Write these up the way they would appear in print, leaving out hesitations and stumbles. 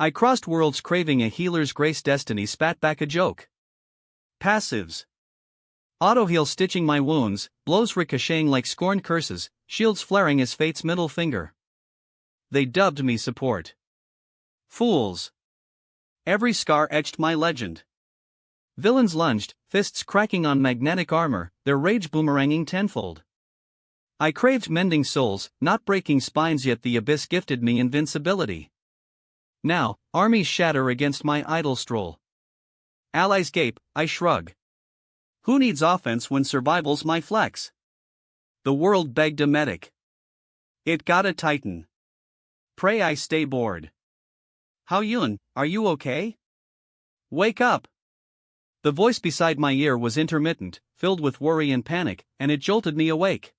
I crossed worlds craving a healer's grace. Destiny spat back a joke. Passives. Autoheal stitching my wounds, blows ricocheting like scorned curses, shields flaring as fate's middle finger. They dubbed me support. Fools. Every scar etched my legend. Villains lunged, fists cracking on magnetic armor, their rage boomeranging tenfold. I craved mending souls, not breaking spines, yet the abyss gifted me invincibility. Now, armies shatter against my idle stroll. Allies gape, I shrug. Who needs offense when survival's my flex? The world begged a medic. It got a titan. Pray I stay bored. How Yun, are you okay? Wake up! The voice beside my ear was intermittent, filled with worry and panic, and it jolted me awake.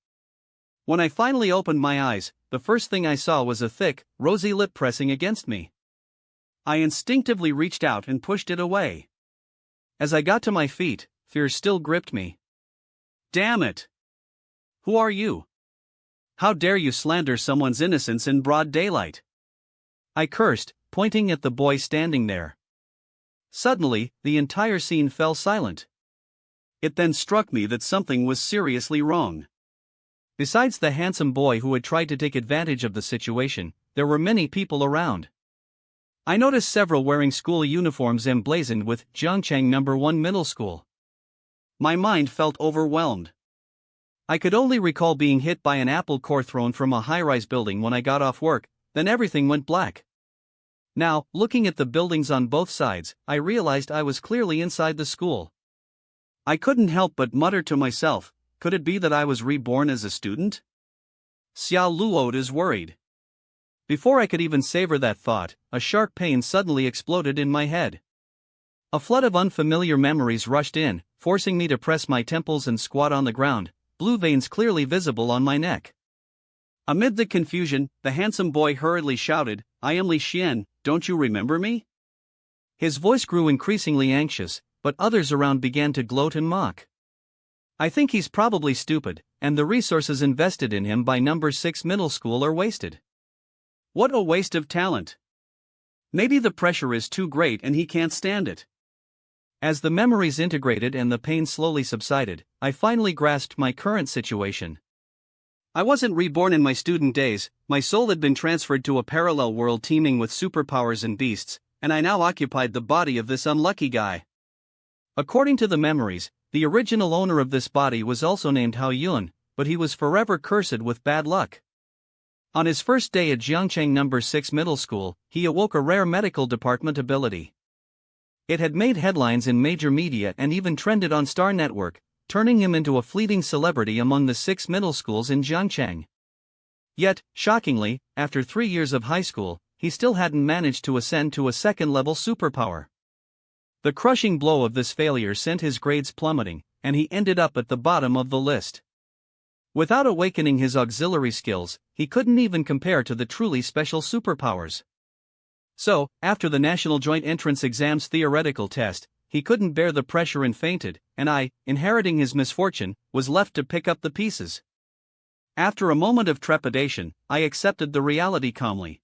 When I finally opened my eyes, the first thing I saw was a thick, rosy lip pressing against me. I instinctively reached out and pushed it away. As I got to my feet, fear still gripped me. Damn it! Who are you? How dare you slander someone's innocence in broad daylight? I cursed, pointing at the boy standing there. Suddenly, the entire scene fell silent. It then struck me that something was seriously wrong. Besides the handsome boy who had tried to take advantage of the situation, there were many people around. I noticed several wearing school uniforms emblazoned with Jiangchang No. 1 Middle School. My mind felt overwhelmed. I could only recall being hit by an apple core thrown from a high-rise building when I got off work, then everything went black. Now, looking at the buildings on both sides, I realized I was clearly inside the school. I couldn't help but mutter to myself, could it be that I was reborn as a student? Xiao Luode is worried. Before I could even savor that thought, a sharp pain suddenly exploded in my head. A flood of unfamiliar memories rushed in, forcing me to press my temples and squat on the ground, blue veins clearly visible on my neck. Amid the confusion, the handsome boy hurriedly shouted, I am Li Xian, don't you remember me? His voice grew increasingly anxious, but others around began to gloat and mock. I think he's probably stupid, and the resources invested in him by No. 6 Middle School are wasted. What a waste of talent. Maybe the pressure is too great and he can't stand it. As the memories integrated and the pain slowly subsided, I finally grasped my current situation. I wasn't reborn in my student days, my soul had been transferred to a parallel world teeming with superpowers and beasts, and I now occupied the body of this unlucky guy. According to the memories, the original owner of this body was also named Hao Yun, but he was forever cursed with bad luck. On his first day at Jiangchang No. 6 Middle School, he awoke a rare medical department ability. It had made headlines in major media and even trended on Star Network, turning him into a fleeting celebrity among the 6 middle schools in Jiangchang. Yet, shockingly, after 3 years of high school, he still hadn't managed to ascend to a second-level superpower. The crushing blow of this failure sent his grades plummeting, and he ended up at the bottom of the list. Without awakening his auxiliary skills, he couldn't even compare to the truly special superpowers. So, after the National Joint Entrance Exam's theoretical test, he couldn't bear the pressure and fainted, and I, inheriting his misfortune, was left to pick up the pieces. After a moment of trepidation, I accepted the reality calmly.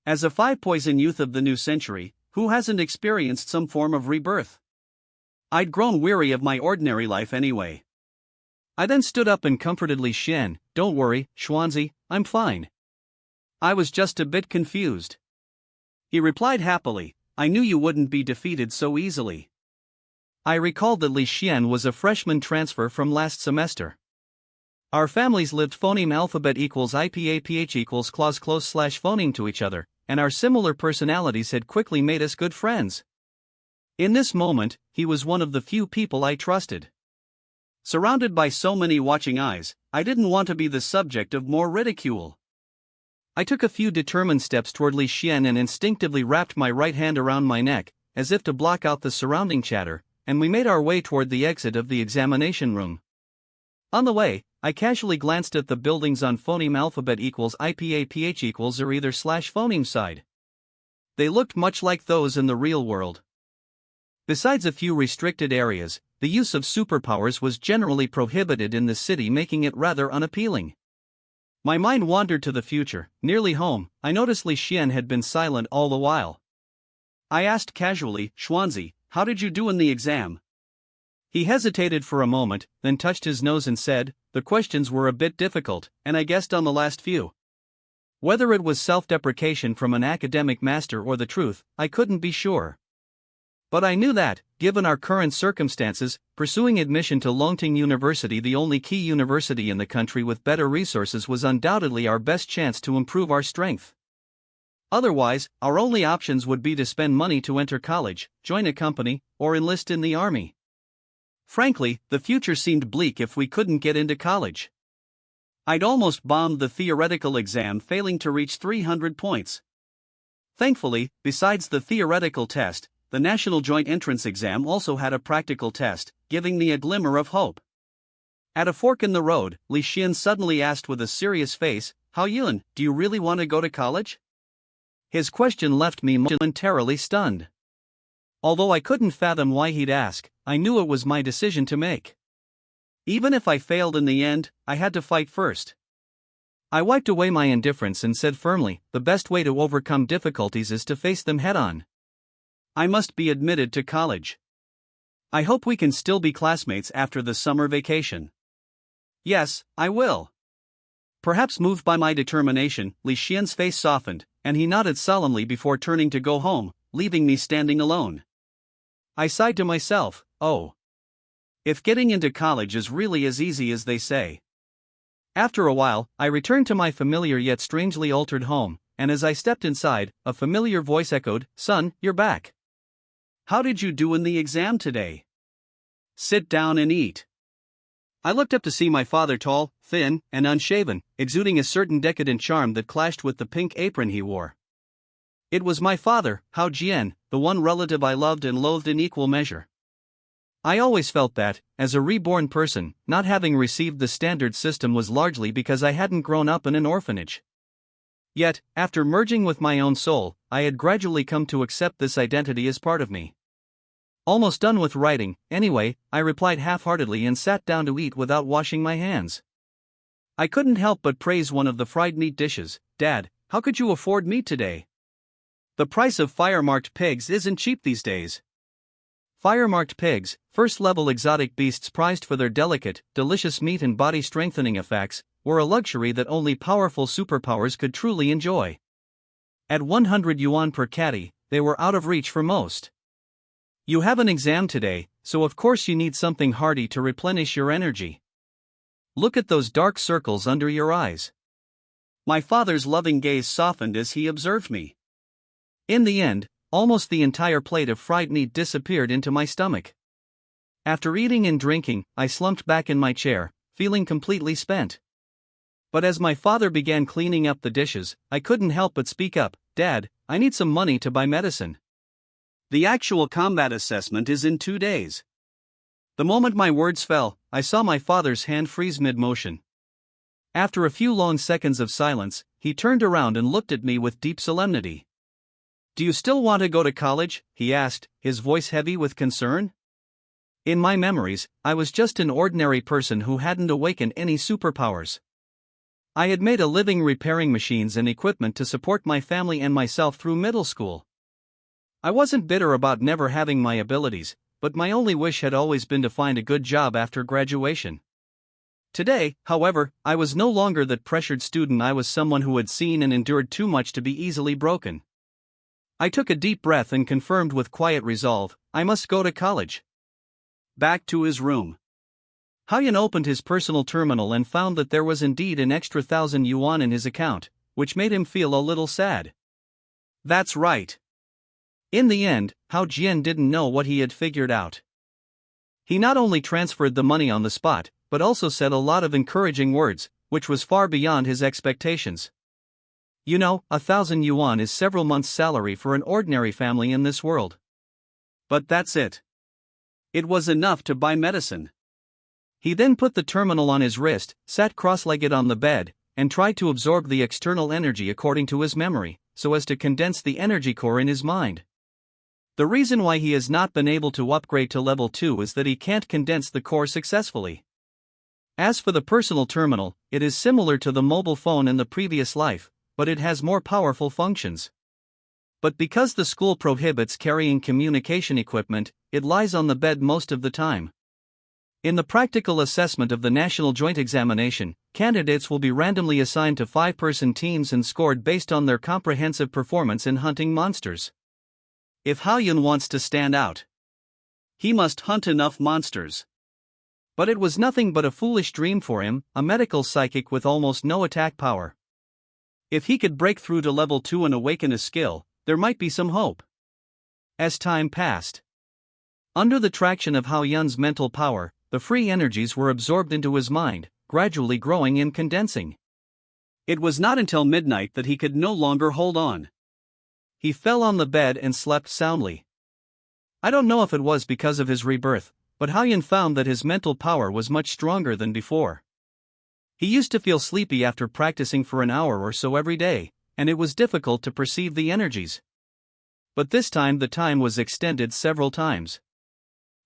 As a 5-poison youth of the new century, who hasn't experienced some form of rebirth? I'd grown weary of my ordinary life anyway. I then stood up and comforted Li Xian, don't worry, Xuanzi, I'm fine. I was just a bit confused. He replied happily, I knew you wouldn't be defeated so easily. I recalled that Li Xian was a freshman transfer from last semester. Our families lived phoneme alphabet equals IPAPH equals clause close slash phoneme to each other, and our similar personalities had quickly made us good friends. In this moment, he was one of the few people I trusted. Surrounded by so many watching eyes, I didn't want to be the subject of more ridicule. I took a few determined steps toward Li Xian and instinctively wrapped my right hand around my neck, as if to block out the surrounding chatter, and we made our way toward the exit of the examination room. On the way, I casually glanced at the buildings on phoneme alphabet equals IPAPH equals or either slash phoneme side. They looked much like those in the real world. Besides a few restricted areas, the use of superpowers was generally prohibited in the city, making it rather unappealing. My mind wandered to the future. Nearly home, I noticed Li Xian had been silent all the while. I asked casually, "Xuanzi, how did you do in the exam?" He hesitated for a moment, then touched his nose and said, "The questions were a bit difficult, and I guessed on the last few." Whether it was self-deprecation from an academic master or the truth, I couldn't be sure. But I knew that, given our current circumstances, pursuing admission to Longting University, the only key university in the country with better resources, was undoubtedly our best chance to improve our strength. Otherwise, our only options would be to spend money to enter college, join a company, or enlist in the army. Frankly, the future seemed bleak if we couldn't get into college. I'd almost bombed the theoretical exam, failing to reach 300 points. Thankfully, besides the theoretical test, the National Joint Entrance Exam also had a practical test, giving me a glimmer of hope. At a fork in the road, Li Xian suddenly asked with a serious face, "Hao Yun, do you really want to go to college?" His question left me momentarily stunned. Although I couldn't fathom why he'd ask, I knew it was my decision to make. Even if I failed in the end, I had to fight first. I wiped away my indifference and said firmly, "The best way to overcome difficulties is to face them head-on. I must be admitted to college. I hope we can still be classmates after the summer vacation." "Yes, I will." Perhaps moved by my determination, Li Xian's face softened, and he nodded solemnly before turning to go home, leaving me standing alone. I sighed to myself, "Oh. If getting into college is really as easy as they say." After a while, I returned to my familiar yet strangely altered home, and as I stepped inside, a familiar voice echoed, "Son, you're back. How did you do in the exam today? Sit down and eat." I looked up to see my father, tall, thin, and unshaven, exuding a certain decadent charm that clashed with the pink apron he wore. It was my father, Hao Jian, the one relative I loved and loathed in equal measure. I always felt that, as a reborn person, not having received the standard system was largely because I hadn't grown up in an orphanage. Yet, after merging with my own soul, I had gradually come to accept this identity as part of me. "Almost done with writing, anyway," I replied half-heartedly and sat down to eat without washing my hands. I couldn't help but praise one of the fried meat dishes. "Dad, how could you afford meat today? The price of fire-marked pigs isn't cheap these days." Fire-marked pigs, first-level exotic beasts prized for their delicate, delicious meat and body-strengthening effects, were a luxury that only powerful superpowers could truly enjoy. At 100 yuan per catty, they were out of reach for most. You have an exam today, so of course you need something hearty to replenish your energy. Look at those dark circles under your eyes. My father's loving gaze softened as he observed me. In the end, almost the entire plate of fried meat disappeared into my stomach. After eating and drinking, I slumped back in my chair, feeling completely spent. But as my father began cleaning up the dishes, I couldn't help but speak up, "Dad, I need some money to buy medicine. The actual combat assessment is in 2 days." The moment my words fell, I saw my father's hand freeze mid-motion. After a few long seconds of silence, he turned around and looked at me with deep solemnity. "Do you still want to go to college?" he asked, his voice heavy with concern. In my memories, I was just an ordinary person who hadn't awakened any superpowers. I had made a living repairing machines and equipment to support my family and myself through middle school. I wasn't bitter about never having my abilities, but my only wish had always been to find a good job after graduation. Today, however, I was no longer that pressured student. I was someone who had seen and endured too much to be easily broken. I took a deep breath and confirmed with quiet resolve, I must go to college. Back to his room. Haoyan opened his personal terminal and found that there was indeed an extra 1,000 yuan in his account, which made him feel a little sad. That's right. In the end, Hao Jian didn't know what he had figured out. He not only transferred the money on the spot, but also said a lot of encouraging words, which was far beyond his expectations. You know, 1,000 yuan is several months' salary for an ordinary family in this world. But that's it. It was enough to buy medicine. He then put the terminal on his wrist, sat cross-legged on the bed, and tried to absorb the external energy according to his memory, so as to condense the energy core in his mind. The reason why he has not been able to upgrade to level 2 is that he can't condense the core successfully. As for the personal terminal, it is similar to the mobile phone in the previous life, but it has more powerful functions. But because the school prohibits carrying communication equipment, it lies on the bed most of the time. In the practical assessment of the National Joint Examination, candidates will be randomly assigned to 5-person teams and scored based on their comprehensive performance in hunting monsters. If Hao-yun wants to stand out, he must hunt enough monsters. But it was nothing but a foolish dream for him, a medical psychic with almost no attack power. If he could break through to level 2 and awaken a skill, there might be some hope. As time passed, under the traction of Hao-yun's mental power, the free energies were absorbed into his mind, gradually growing and condensing. It was not until midnight that he could no longer hold on. He fell on the bed and slept soundly. I don't know if it was because of his rebirth, but Hao-yun found that his mental power was much stronger than before. He used to feel sleepy after practicing for an hour or so every day, and it was difficult to perceive the energies. But this time the time was extended several times.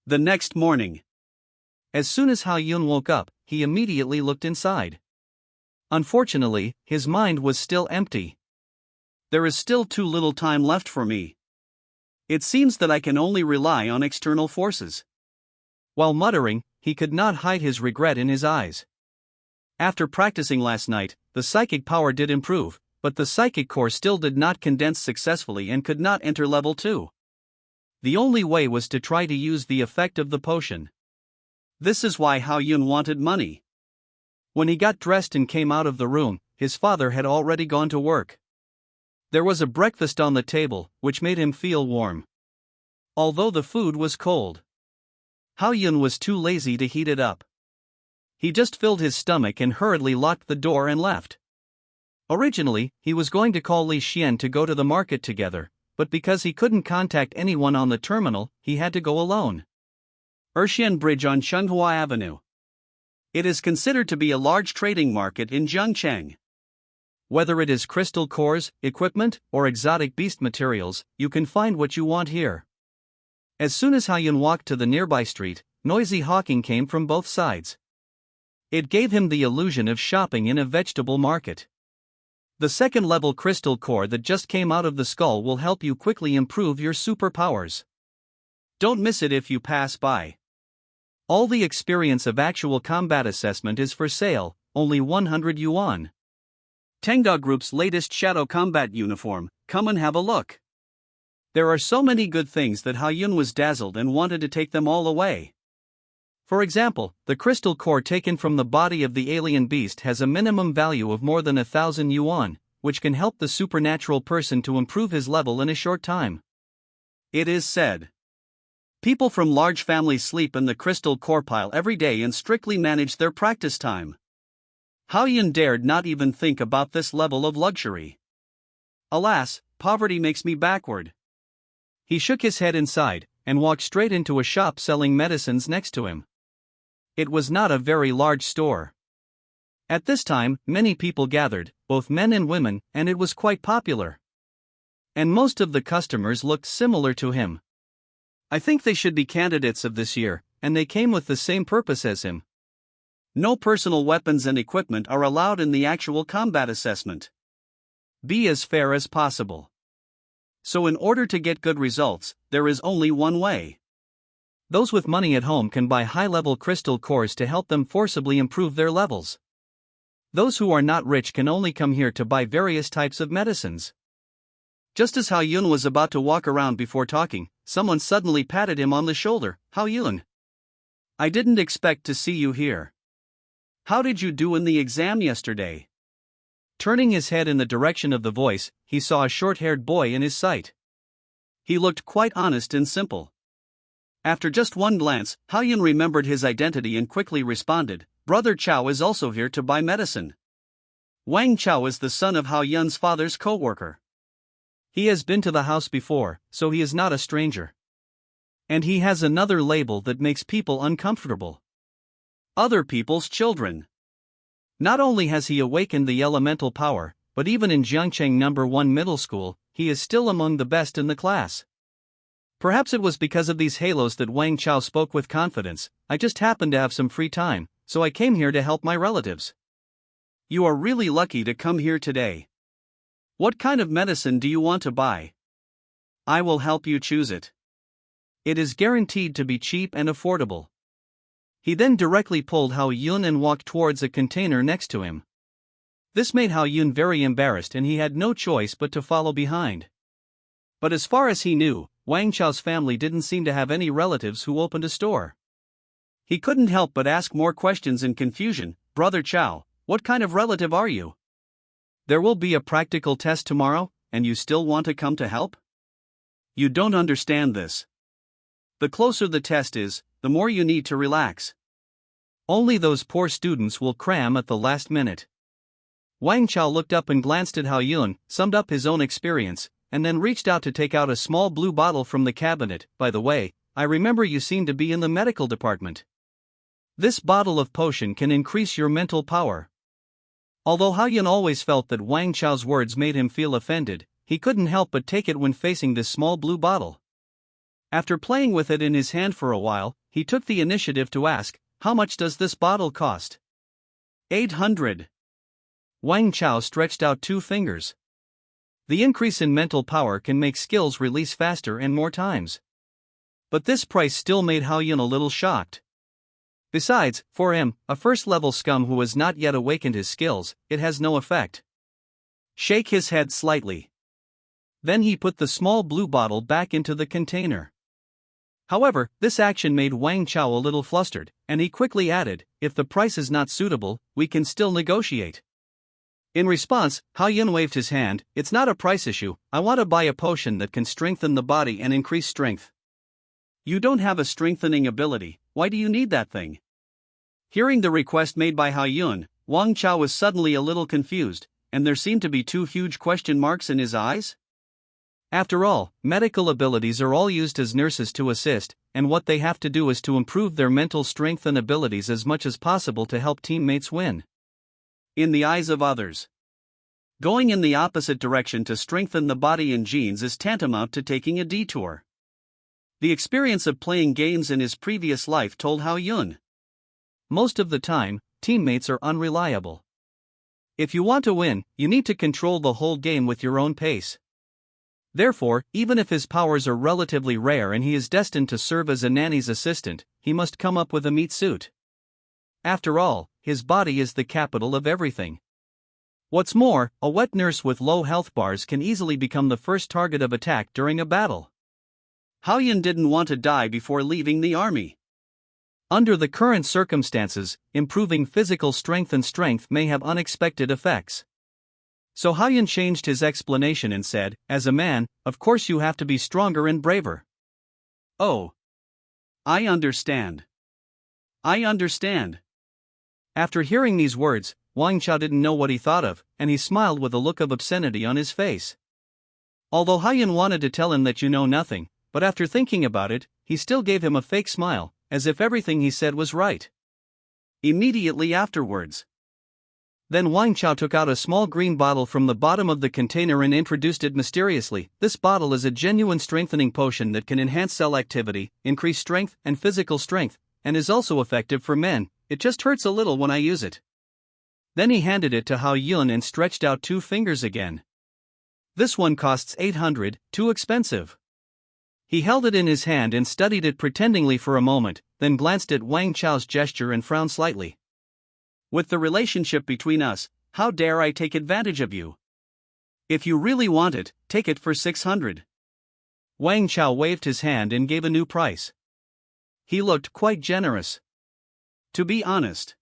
The next morning, as soon as Hao-yun woke up, he immediately looked inside. Unfortunately, his mind was still empty. There is still too little time left for me. It seems that I can only rely on external forces. While muttering, he could not hide his regret in his eyes. After practicing last night, the psychic power did improve, but the psychic core still did not condense successfully and could not enter level 2. The only way was to try to use the effect of the potion. This is why Hao-yun wanted money. When he got dressed and came out of the room, his father had already gone to work. There was a breakfast on the table, which made him feel warm. Although the food was cold, Hao-yun was too lazy to heat it up. He just filled his stomach and hurriedly locked the door and left. Originally, he was going to call Li Xian to go to the market together, but because he couldn't contact anyone on the terminal, he had to go alone. Erxian Bridge on Chenghua Avenue. It is considered to be a large trading market in Zhengcheng. Whether it is crystal cores, equipment, or exotic beast materials, you can find what you want here. As soon as Hao-yun walked to the nearby street, noisy hawking came from both sides. It gave him the illusion of shopping in a vegetable market. The second-level crystal core that just came out of the skull will help you quickly improve your superpowers. Don't miss it if you pass by. All the experience of actual combat assessment is for sale, only 100 yuan. Tengda Group's latest Shadow Combat uniform, come and have a look. There are so many good things that Hao-yun was dazzled and wanted to take them all away. For example, the crystal core taken from the body of the alien beast has a minimum value of more than 1,000 yuan, which can help the supernatural person to improve his level in a short time. It is said, people from large families sleep in the crystal core pile every day and strictly manage their practice time. Hao-yun dared not even think about this level of luxury. Alas, poverty makes me backward. He shook his head inside, and walked straight into a shop selling medicines next to him. It was not a very large store. At this time, many people gathered, both men and women, and it was quite popular. And most of the customers looked similar to him. I think they should be candidates of this year, and they came with the same purpose as him. No personal weapons and equipment are allowed in the actual combat assessment. Be as fair as possible. So in order to get good results, there is only one way. Those with money at home can buy high-level crystal cores to help them forcibly improve their levels. Those who are not rich can only come here to buy various types of medicines. Just as Hao-yun was about to walk around before talking, someone suddenly patted him on the shoulder. Hao-yun, I didn't expect to see you here. How did you do in the exam yesterday? Turning his head in the direction of the voice, he saw a short-haired boy in his sight. He looked quite honest and simple. After just one glance, Hao-yun remembered his identity and quickly responded, Brother Chao is also here to buy medicine. Wang Chao is the son of Hao-yun's father's co-worker. He has been to the house before, so he is not a stranger. And he has another label that makes people uncomfortable. Other people's children. Not only has he awakened the elemental power, but even in Jiangcheng No. 1 middle school, he is still among the best in the class. Perhaps it was because of these halos that Wang Chao spoke with confidence. I just happened to have some free time, so I came here to help my relatives. You are really lucky to come here today. What kind of medicine do you want to buy? I will help you choose it. It is guaranteed to be cheap and affordable. He then directly pulled Hao Yun and walked towards a container next to him. This made Hao Yun very embarrassed and he had no choice but to follow behind. But as far as he knew, Wang Chao's family didn't seem to have any relatives who opened a store. He couldn't help but ask more questions in confusion. Brother Chao, what kind of relative are you? There will be a practical test tomorrow, and you still want to come to help? You don't understand this. The closer the test is, the more you need to relax. Only those poor students will cram at the last minute. Wang Chao looked up and glanced at Hao Yun, summed up his own experience, and then reached out to take out a small blue bottle from the cabinet. By the way, I remember you seem to be in the medical department. This bottle of potion can increase your mental power. Although Hao Yun always felt that Wang Chao's words made him feel offended, he couldn't help but take it when facing this small blue bottle. After playing with it in his hand for a while, he took the initiative to ask, how much does this bottle cost? 800. Wang Chao stretched out 2 fingers. The increase in mental power can make skills release faster and more times. But this price still made Hao Yun a little shocked. Besides, for him, a first-level scum who has not yet awakened his skills, it has no effect. Shake his head slightly. Then he put the small blue bottle back into the container. However, this action made Wang Chao a little flustered, and he quickly added, if the price is not suitable, we can still negotiate. In response, Hao Yun waved his hand, it's not a price issue, I want to buy a potion that can strengthen the body and increase strength. You don't have a strengthening ability, why do you need that thing? Hearing the request made by Hao Yun, Wang Chao was suddenly a little confused, and there seemed to be 2 huge question marks in his eyes. After all, medical abilities are all used as nurses to assist, and what they have to do is to improve their mental strength and abilities as much as possible to help teammates win. In the eyes of others, going in the opposite direction to strengthen the body and genes is tantamount to taking a detour. The experience of playing games in his previous life told Hao Yun. Most of the time, teammates are unreliable. If you want to win, you need to control the whole game with your own pace. Therefore, even if his powers are relatively rare and he is destined to serve as a nanny's assistant, he must come up with a meat suit. After all, his body is the capital of everything. What's more, a wet nurse with low health bars can easily become the first target of attack during a battle. Hao Yun didn't want to die before leaving the army. Under the current circumstances, improving physical strength and strength may have unexpected effects. So Hao Yun changed his explanation and said, as a man, of course you have to be stronger and braver. Oh. I understand. I understand. After hearing these words, Wang Chao didn't know what he thought of, and he smiled with a look of obscenity on his face. Although Hao Yun wanted to tell him that you know nothing, but after thinking about it, he still gave him a fake smile, as if everything he said was right. Immediately afterwards, then Wang Chao took out a small green bottle from the bottom of the container and introduced it mysteriously. This bottle is a genuine strengthening potion that can enhance cell activity, increase strength and physical strength, and is also effective for men. It just hurts a little when I use it. Then he handed it to Hao Yun and stretched out 2 fingers again. This one costs 800, too expensive. He held it in his hand and studied it pretendingly for a moment, then glanced at Wang Chao's gesture and frowned slightly. With the relationship between us, how dare I take advantage of you? If you really want it, take it for 600. Wang Chao waved his hand and gave a new price. He looked quite generous. To be honest,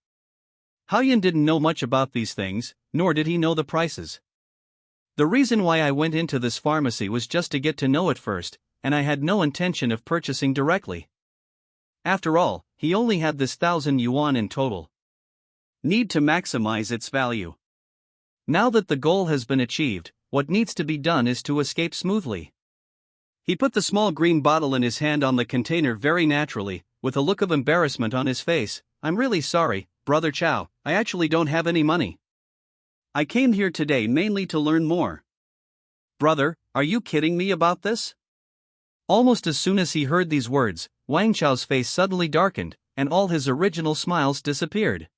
Hao Yun didn't know much about these things, nor did he know the prices. The reason why I went into this pharmacy was just to get to know it first, and I had no intention of purchasing directly. After all, he only had this 1,000 yuan in total. Need to maximize its value. Now that the goal has been achieved, what needs to be done is to escape smoothly. He put the small green bottle in his hand on the container very naturally, with a look of embarrassment on his face. I'm really sorry, Brother Chao, I actually don't have any money. I came here today mainly to learn more. Brother, are you kidding me about this? Almost as soon as he heard these words, Wang Chao's face suddenly darkened, and all his original smiles disappeared.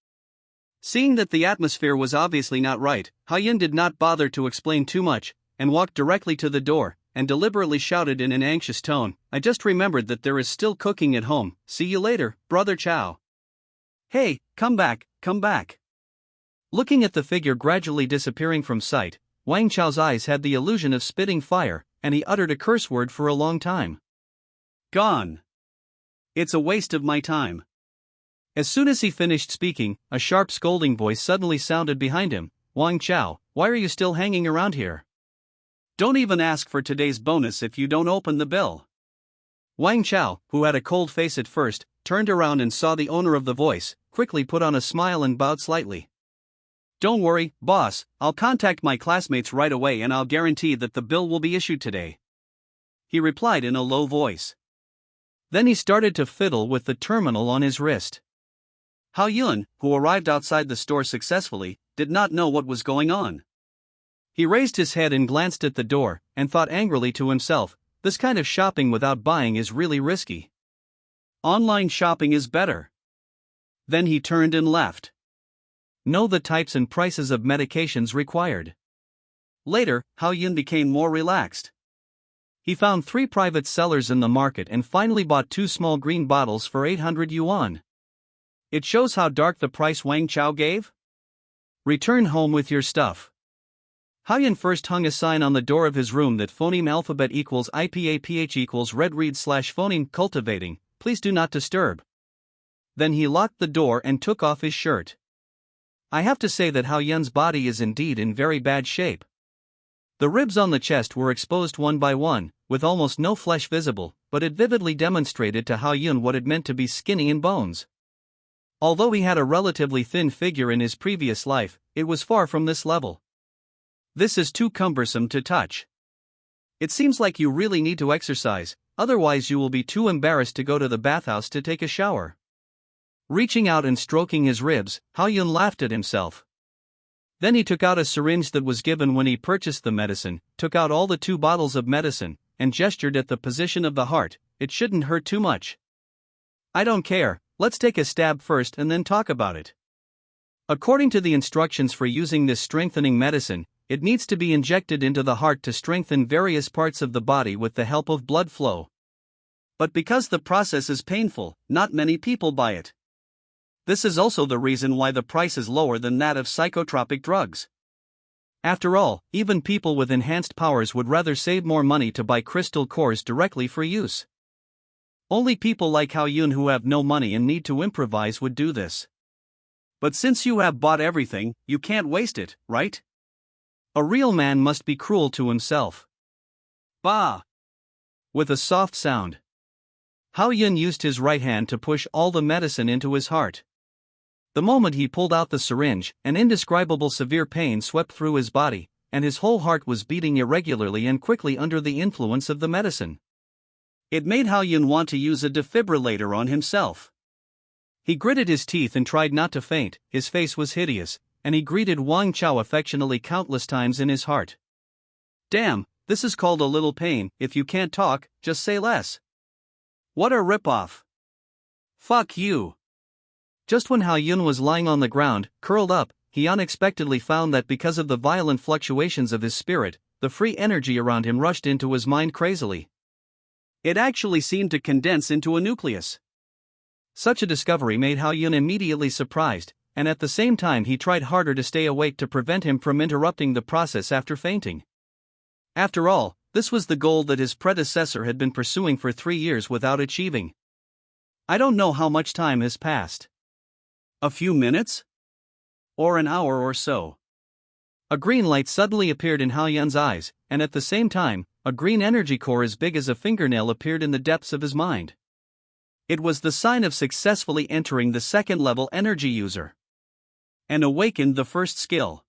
Seeing that the atmosphere was obviously not right, Hao-yun did not bother to explain too much, and walked directly to the door, and deliberately shouted in an anxious tone, "I just remembered that there is still cooking at home, see you later, brother Chow." "Hey, come back, come back." Looking at the figure gradually disappearing from sight, Wang Chao's eyes had the illusion of spitting fire, and he uttered a curse word for a long time. "Gone. It's a waste of my time." As soon as he finished speaking, a sharp scolding voice suddenly sounded behind him. "Wang Chao, why are you still hanging around here? Don't even ask for today's bonus if you don't open the bill." Wang Chao, who had a cold face at first, turned around and saw the owner of the voice, quickly put on a smile and bowed slightly. "Don't worry, boss, I'll contact my classmates right away and I'll guarantee that the bill will be issued today," he replied in a low voice. Then he started to fiddle with the terminal on his wrist. Hao-yun, who arrived outside the store successfully, did not know what was going on. He raised his head and glanced at the door, and thought angrily to himself, this kind of shopping without buying is really risky. Online shopping is better. Then he turned and left. Know the types and prices of medications required. Later, Hao-yun became more relaxed. He found 3 private sellers in the market and finally bought 2 small green bottles for 800 yuan. It shows how dark the price Wang Chao gave? Return home with your stuff. Hao-yun first hung a sign on the door of his room that phoneme alphabet equals IPAPH equals red read / phoneme cultivating, please do not disturb. Then he locked the door and took off his shirt. I have to say that Hao-yun's body is indeed in very bad shape. The ribs on the chest were exposed one by one, with almost no flesh visible, but it vividly demonstrated to Hao-yun what it meant to be skinny in bones. Although he had a relatively thin figure in his previous life, it was far from this level. This is too cumbersome to touch. It seems like you really need to exercise, otherwise you will be too embarrassed to go to the bathhouse to take a shower. Reaching out and stroking his ribs, Hao-yun laughed at himself. Then he took out a syringe that was given when he purchased the medicine, took out all the 2 bottles of medicine, and gestured at the position of the heart. It shouldn't hurt too much. I don't care, let's take a stab first and then talk about it. According to the instructions for using this strengthening medicine, it needs to be injected into the heart to strengthen various parts of the body with the help of blood flow. But because the process is painful, not many people buy it. This is also the reason why the price is lower than that of psychotropic drugs. After all, even people with enhanced powers would rather save more money to buy crystal cores directly for use. Only people like Hao-yun who have no money and need to improvise would do this. But since you have bought everything, you can't waste it, right? A real man must be cruel to himself. Bah! With a soft sound, Hao-yun used his right hand to push all the medicine into his heart. The moment he pulled out the syringe, an indescribable severe pain swept through his body, and his whole heart was beating irregularly and quickly under the influence of the medicine. It made Hao-yun want to use a defibrillator on himself. He gritted his teeth and tried not to faint. His face was hideous, and he greeted Wang Chao affectionately countless times in his heart. Damn, this is called a little pain. If you can't talk, just say less. What a ripoff. Fuck you. Just when Hao-yun was lying on the ground, curled up, he unexpectedly found that because of the violent fluctuations of his spirit, the free energy around him rushed into his mind crazily. It actually seemed to condense into a nucleus. Such a discovery made Hao-yun immediately surprised, and at the same time he tried harder to stay awake to prevent him from interrupting the process after fainting. After all, this was the goal that his predecessor had been pursuing for 3 years without achieving. I don't know how much time has passed. A few minutes? Or an hour or so. A green light suddenly appeared in Hao-yun's eyes, and at the same time, a green energy core as big as a fingernail appeared in the depths of his mind. It was the sign of successfully entering the 2nd level energy user. And awakened the first skill.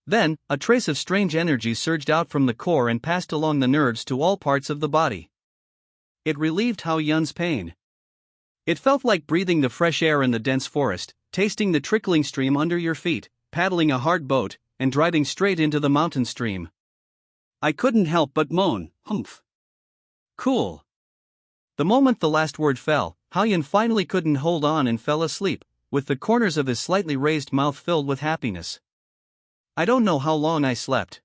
Then, a trace of strange energy surged out from the core and passed along the nerves to all parts of the body. It relieved Hao-yun's pain. It felt like breathing the fresh air in the dense forest, tasting the trickling stream under your feet, paddling a hard boat, and driving straight into the mountain stream. I couldn't help but moan, humph. Cool. The moment the last word fell, Hao-yun finally couldn't hold on and fell asleep, with the corners of his slightly raised mouth filled with happiness. I don't know how long I slept.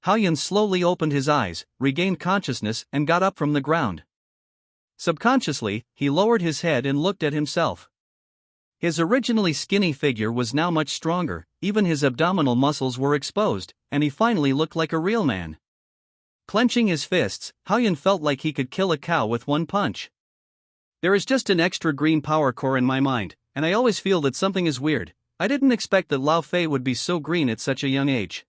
Hao-yun slowly opened his eyes, regained consciousness, and got up from the ground. Subconsciously, he lowered his head and looked at himself. His originally skinny figure was now much stronger, even his abdominal muscles were exposed, and he finally looked like a real man. Clenching his fists, Hao-yun felt like he could kill a cow with one punch. There is just an extra green power core in my mind, and I always feel that something is weird. I didn't expect that Lao Fei would be so green at such a young age.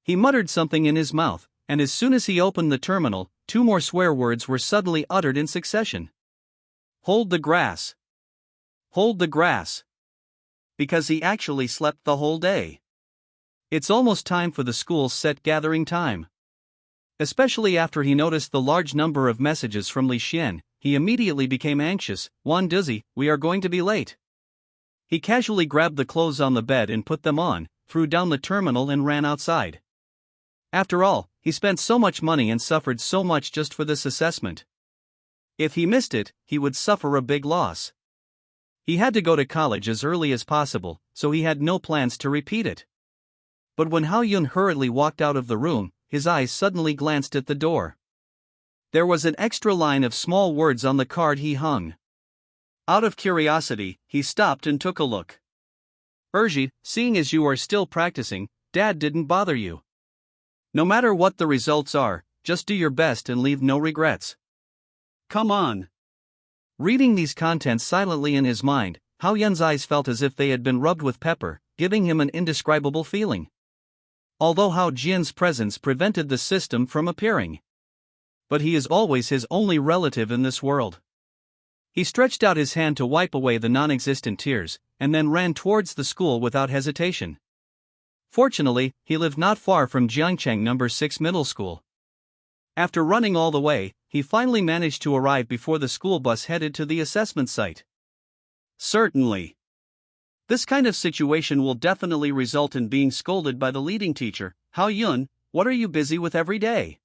He muttered something in his mouth, and as soon as he opened the terminal, 2 more swear words were suddenly uttered in succession. Hold the grass. Hold the grass. Because he actually slept the whole day. It's almost time for the school's set gathering time. Especially after he noticed the large number of messages from Li Xian, he immediately became anxious. Wan Dizzy, we are going to be late. He casually grabbed the clothes on the bed and put them on, threw down the terminal and ran outside. After all, he spent so much money and suffered so much just for this assessment. If he missed it, he would suffer a big loss. He had to go to college as early as possible, so he had no plans to repeat it. But when Hao-yun hurriedly walked out of the room, his eyes suddenly glanced at the door. There was an extra line of small words on the card he hung. Out of curiosity, he stopped and took a look. Urji, seeing as you are still practicing, Dad didn't bother you. No matter what the results are, just do your best and leave no regrets. Come on. Reading these contents silently in his mind, Hao-yun's eyes felt as if they had been rubbed with pepper, giving him an indescribable feeling. Although Hao Jian's presence prevented the system from appearing. But he is always his only relative in this world. He stretched out his hand to wipe away the non-existent tears, and then ran towards the school without hesitation. Fortunately, he lived not far from Jiangcheng No. 6 Middle School. After running all the way, he finally managed to arrive before the school bus headed to the assessment site. Certainly. This kind of situation will definitely result in being scolded by the leading teacher. Hao-yun, what are you busy with every day?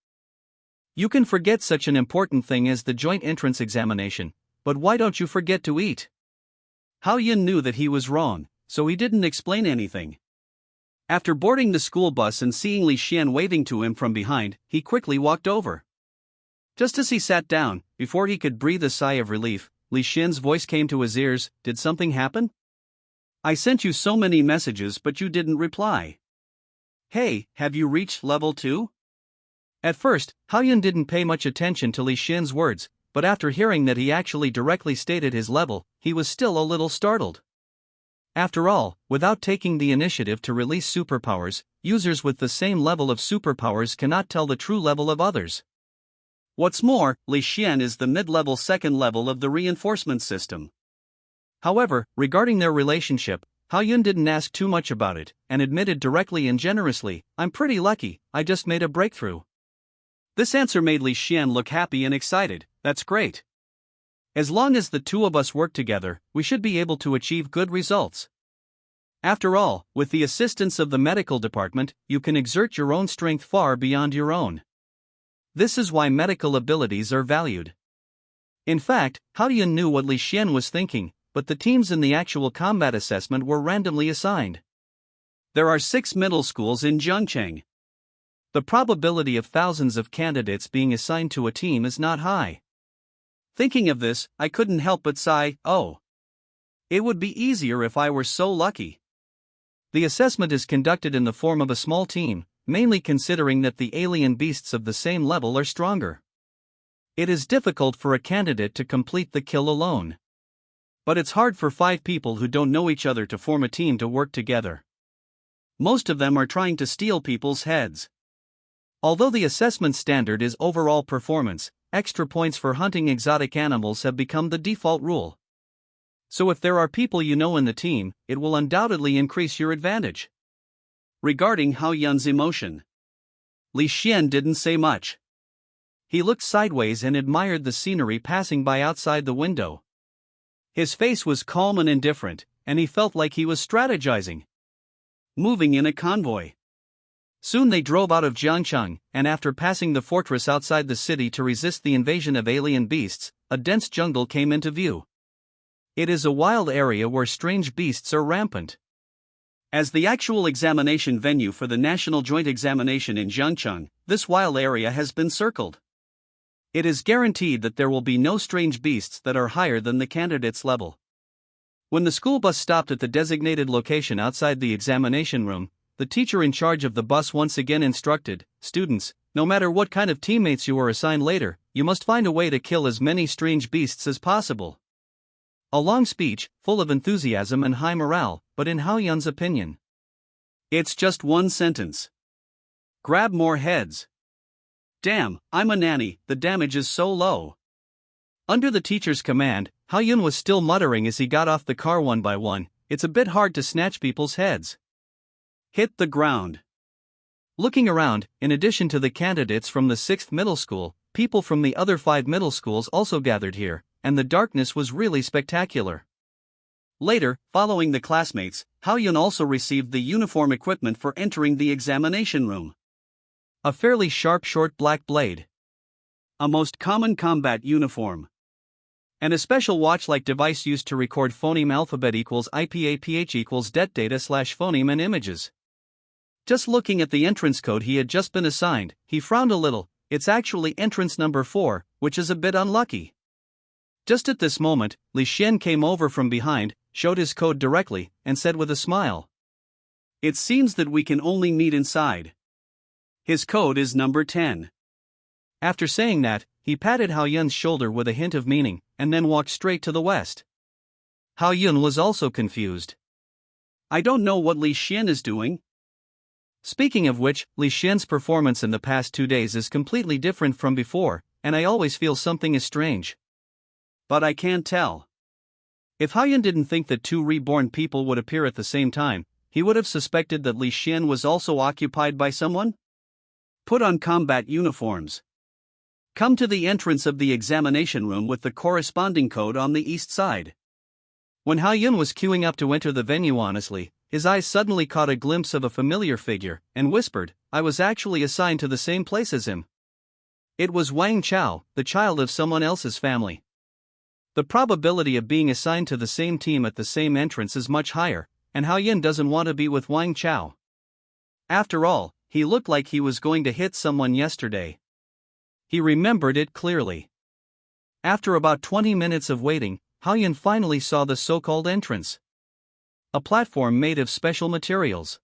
You can forget such an important thing as the joint entrance examination, but why don't you forget to eat? Hao-yun knew that he was wrong, so he didn't explain anything. After boarding the school bus and seeing Li Xian waving to him from behind, he quickly walked over. Just as he sat down, before he could breathe a sigh of relief, Li Xian's voice came to his ears. Did something happen? I sent you so many messages but you didn't reply. Hey, have you reached level 2? At first, Hao-yun didn't pay much attention to Li Xian's words, but after hearing that he actually directly stated his level, he was still a little startled. After all, without taking the initiative to release superpowers, users with the same level of superpowers cannot tell the true level of others. What's more, Li Xian is the mid-level second level of the reinforcement system. However, regarding their relationship, Hao-yun didn't ask too much about it, and admitted directly and generously, I'm pretty lucky, I just made a breakthrough. This answer made Li Xian look happy and excited. That's great. As long as the two of us work together, we should be able to achieve good results. After all, with the assistance of the medical department, you can exert your own strength far beyond your own. This is why medical abilities are valued. In fact, Hao-yun knew what Li Xian was thinking, but the teams in the actual combat assessment were randomly assigned. There are 6 middle schools in Jiangcheng. The probability of thousands of candidates being assigned to a team is not high. Thinking of this, I couldn't help but sigh, oh. It would be easier if I were so lucky. The assessment is conducted in the form of a small team, mainly considering that the alien beasts of the same level are stronger. It is difficult for a candidate to complete the kill alone. But it's hard for 5 people who don't know each other to form a team to work together. Most of them are trying to steal people's heads. Although the assessment standard is overall performance, extra points for hunting exotic animals have become the default rule. So if there are people you know in the team, it will undoubtedly increase your advantage. Regarding Hao-yun's emotion, Li Xian didn't say much. He looked sideways and admired the scenery passing by outside the window. His face was calm and indifferent, and he felt like he was strategizing. Moving in a convoy. Soon they drove out of Jiangcheng, and after passing the fortress outside the city to resist the invasion of alien beasts, a dense jungle came into view. It is a wild area where strange beasts are rampant. As the actual examination venue for the National Joint Examination in Jiangcheng, this wild area has been circled. It is guaranteed that there will be no strange beasts that are higher than the candidate's level. When the school bus stopped at the designated location outside the examination room, the teacher in charge of the bus once again instructed, "Students, no matter what kind of teammates you are assigned later, you must find a way to kill as many strange beasts as possible." A long speech, full of enthusiasm and high morale, but in Hao Yun's opinion, it's just one sentence. Grab more heads. Damn, I'm a nanny, the damage is so low. Under the teacher's command, Hao Yun was still muttering as he got off the car one by one, "It's a bit hard to snatch people's heads." Hit the ground. Looking around, in addition to the candidates from the 6th middle school, people from the other 5 middle schools also gathered here, and the darkness was really spectacular. Later, following the classmates, Hao Yun also received the uniform equipment for entering the examination room. A fairly sharp short black blade. A most common combat uniform. And a special watch-like device used to record phoneme alphabet equals IPAPH equals det data / phoneme and images. Just looking at the entrance code he had just been assigned, he frowned a little. It's actually entrance number 4, which is a bit unlucky. Just at this moment, Li Xian came over from behind, showed his code directly, and said with a smile, "It seems that we can only meet inside. His code is number 10. After saying that, he patted Hao Yun's shoulder with a hint of meaning, and then walked straight to the west. Hao Yun was also confused. "I don't know what Li Xian is doing." Speaking of which, Li Xian's performance in the past 2 days is completely different from before, and I always feel something is strange. But I can't tell. If Hao Yun didn't think that 2 reborn people would appear at the same time, he would have suspected that Li Xian was also occupied by someone? Put on combat uniforms. Come to the entrance of the examination room with the corresponding code on the east side. When Hao Yun was queuing up to enter the venue honestly, his eyes suddenly caught a glimpse of a familiar figure, and whispered, "I was actually assigned to the same place as him." It was Wang Chao, the child of someone else's family. The probability of being assigned to the same team at the same entrance is much higher, and Hao Yun doesn't want to be with Wang Chao. After all, he looked like he was going to hit someone yesterday. He remembered it clearly. After about 20 minutes of waiting, Hao Yun finally saw the so-called entrance. A platform made of special materials.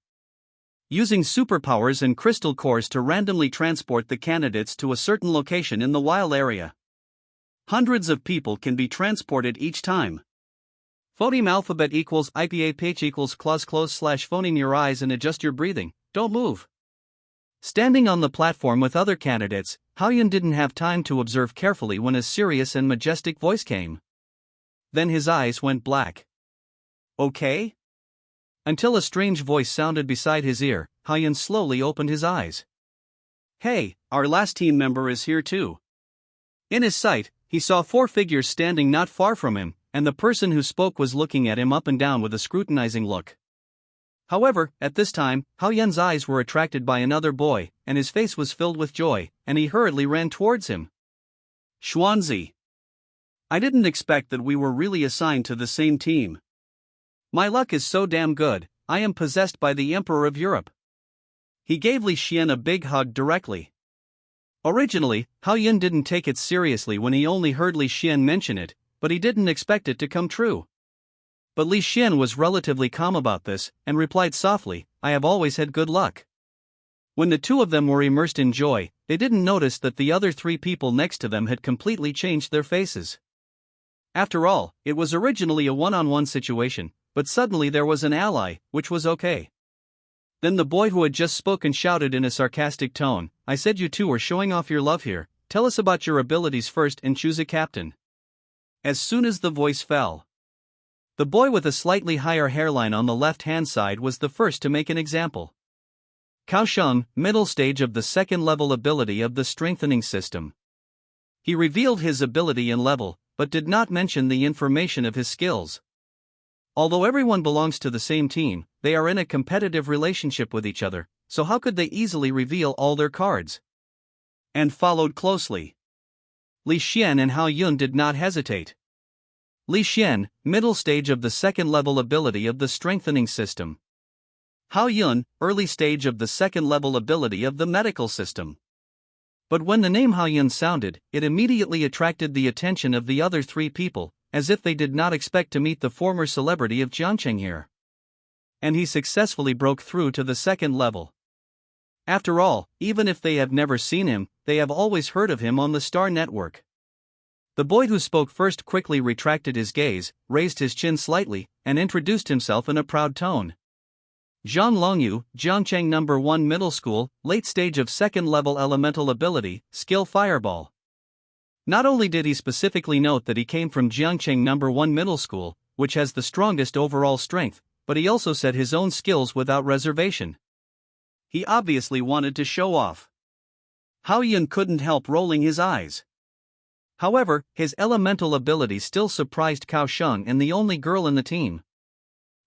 Using superpowers and crystal cores to randomly transport the candidates to a certain location in the wild area. Hundreds of people can be transported each time. Phoneme alphabet equals IPAPH equals close / phoneme your eyes and adjust your breathing, don't move. Standing on the platform with other candidates, Hao Yun didn't have time to observe carefully when a serious and majestic voice came. Then his eyes went black. Okay? Until a strange voice sounded beside his ear, Hao Yun slowly opened his eyes. "Hey, our last team member is here too." In his sight, he saw 4 figures standing not far from him, and the person who spoke was looking at him up and down with a scrutinizing look. However, at this time, Hao Yun's eyes were attracted by another boy, and his face was filled with joy, and he hurriedly ran towards him. "Xuanzi. I didn't expect that we were really assigned to the same team. My luck is so damn good, I am possessed by the Emperor of Europe." He gave Li Xian a big hug directly. Originally, Hao Yun didn't take it seriously when he only heard Li Xian mention it, but he didn't expect it to come true. But Li Xian was relatively calm about this, and replied softly, "I have always had good luck." When the 2 of them were immersed in joy, they didn't notice that the other 3 people next to them had completely changed their faces. After all, it was originally a one-on-one situation, but suddenly there was an ally, which was okay. Then the boy who had just spoken shouted in a sarcastic tone, "I said you 2 are showing off your love here, tell us about your abilities first and choose a captain." As soon as the voice fell, the boy with a slightly higher hairline on the left-hand side was the first to make an example. Kaosheng, middle stage of the 2nd level ability of the strengthening system. He revealed his ability and level, but did not mention the information of his skills. Although everyone belongs to the same team, they are in a competitive relationship with each other, so how could they easily reveal all their cards? And followed closely. Li Xian and Hao Yun did not hesitate. Li Xian, middle stage of the second level ability of the strengthening system. Hao Yun, early stage of the second level ability of the medical system. But when the name Hao Yun sounded, it immediately attracted the attention of the other three people, as if they did not expect to meet the former celebrity of Jiangcheng here. And he successfully broke through to the second level. After all, even if they have never seen him, they have always heard of him on the Star Network. The boy who spoke first quickly retracted his gaze, raised his chin slightly, and introduced himself in a proud tone. Zhang Longyu, Jiangcheng No. 1 Middle School, late stage of second level elemental ability, skill Fireball. Not only did he specifically note that he came from Jiangcheng No. 1 Middle School, which has the strongest overall strength, but he also said his own skills without reservation. He obviously wanted to show off. Hao Yun couldn't help rolling his eyes. However, his elemental ability still surprised Cao Sheng and the only girl in the team.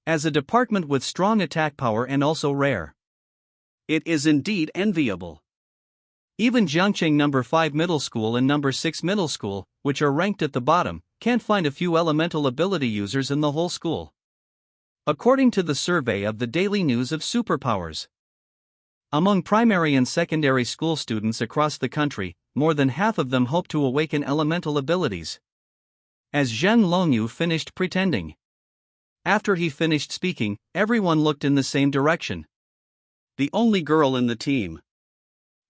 As a department with strong attack power and also rare, it is indeed enviable. Even Jiangcheng No. 5 Middle School and No. 6 Middle School, which are ranked at the bottom, can't find a few elemental ability users in the whole school. According to the survey of the Daily News of Superpowers, among primary and secondary school students across the country, more than half of them hope to awaken elemental abilities. As Zhang Longyu finished pretending. After he finished speaking, everyone looked in the same direction. The only girl in the team.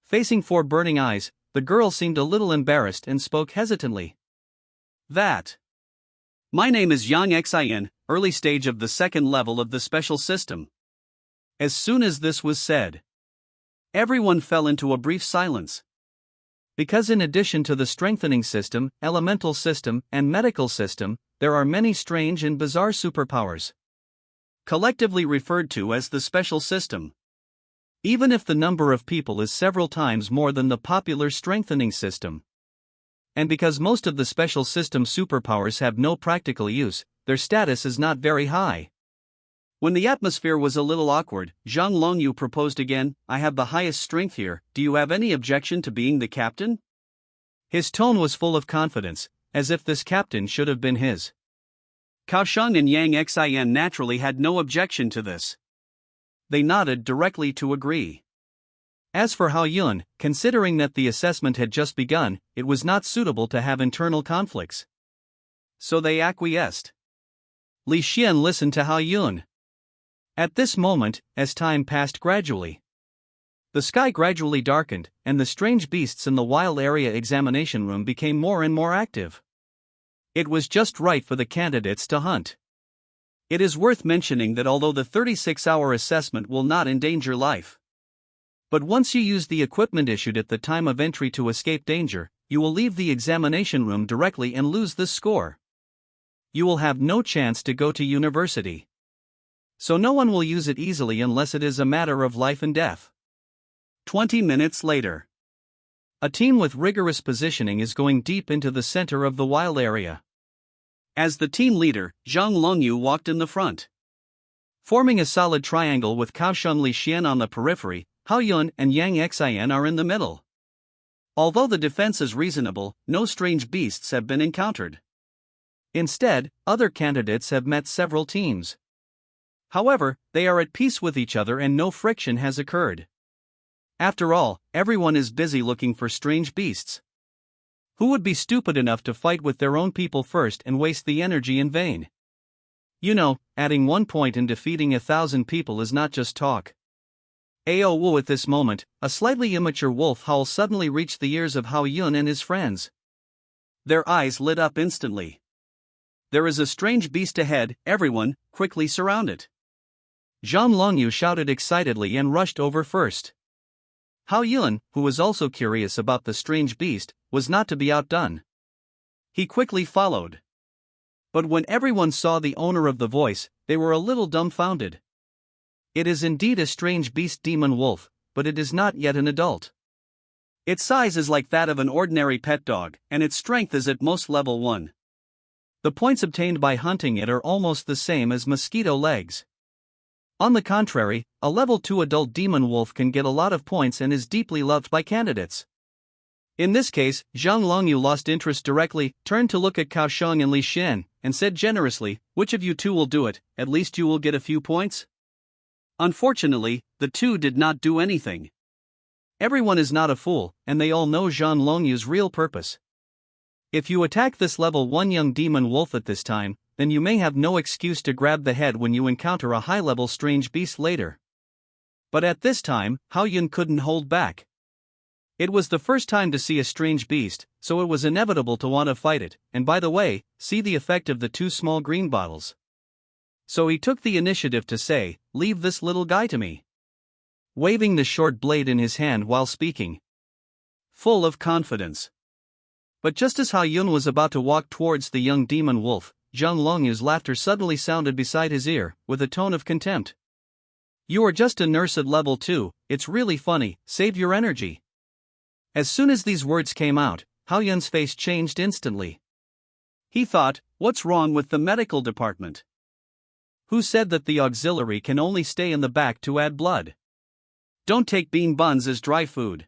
Facing four burning eyes, the girl seemed a little embarrassed and spoke hesitantly. My name is Yang Xin, early stage of the second level of the special system. As soon as this was said, everyone fell into a brief silence. Because in addition to the strengthening system, elemental system, and medical system, there are many strange and bizarre superpowers, collectively referred to as the special system. Even if the number of people is several times more than the popular strengthening system. And because most of the special system superpowers have no practical use, their status is not very high. When the atmosphere was a little awkward, Zhang Longyu proposed again, I have the highest strength here, do you have any objection to being the captain? His tone was full of confidence, as if this captain should have been his. Cao Sheng and Yang Xin naturally had no objection to this. They nodded directly to agree. As for Hao Yun, considering that the assessment had just begun, it was not suitable to have internal conflicts. So they acquiesced. Li Xian listened to Hao Yun. At this moment, as time passed gradually, the sky gradually darkened, and the strange beasts in the wild area examination room became more and more active. It was just right for the candidates to hunt. It is worth mentioning that although the 36-hour assessment will not endanger life, but once you use the equipment issued at the time of entry to escape danger, you will leave the examination room directly and lose this score. You will have no chance to go to university. So no one will use it easily unless it is a matter of life and death. 20 minutes later, a team with rigorous positioning is going deep into the center of the wild area. As the team leader, Zhang Longyu walked in the front. Forming a solid triangle with Cao Sheng Li Xian on the periphery, Hao Yun and Yang Xin are in the middle. Although the defense is reasonable, no strange beasts have been encountered. Instead, other candidates have met several teams. However, they are at peace with each other and no friction has occurred. After all, everyone is busy looking for strange beasts. Who would be stupid enough to fight with their own people first and waste the energy in vain? You know, adding 1 point and defeating 1,000 people is not just talk. Aowu at this moment, a slightly immature wolf howl suddenly reached the ears of Hao Yun and his friends. Their eyes lit up instantly. There is a strange beast ahead, everyone, quickly surround it. Zhang Longyu shouted excitedly and rushed over first. Hao Yun, who was also curious about the strange beast, was not to be outdone. He quickly followed. But when everyone saw the owner of the voice, they were a little dumbfounded. It is indeed a strange beast demon wolf, but it is not yet an adult. Its size is like that of an ordinary pet dog, and its strength is at most level 1. The points obtained by hunting it are almost the same as mosquito legs. On the contrary, a level 2 adult demon wolf can get a lot of points and is deeply loved by candidates. In this case, Zhang Longyu lost interest directly, turned to look at Cao Sheng and Li Xian, and said generously, "Which of you two will do it? At least you will get a few points?" Unfortunately, the two did not do anything. Everyone is not a fool, and they all know Zhang Longyu's real purpose. If you attack this level 1 young demon wolf at this time, then you may have no excuse to grab the head when you encounter a high-level strange beast later. But at this time, Hao Yun couldn't hold back. It was the first time to see a strange beast, so it was inevitable to want to fight it, and by the way, see the effect of the two small green bottles. So he took the initiative to say, "Leave this little guy to me," waving the short blade in his hand while speaking, full of confidence. But just as Hao Yun was about to walk towards the young demon wolf, Zhang Longyu's laughter suddenly sounded beside his ear, with a tone of contempt. "You are just a nurse at level 2, it's really funny, save your energy." As soon as these words came out, Hao Yun's face changed instantly. He thought, what's wrong with the medical department? Who said that the auxiliary can only stay in the back to add blood? Don't take bean buns as dry food.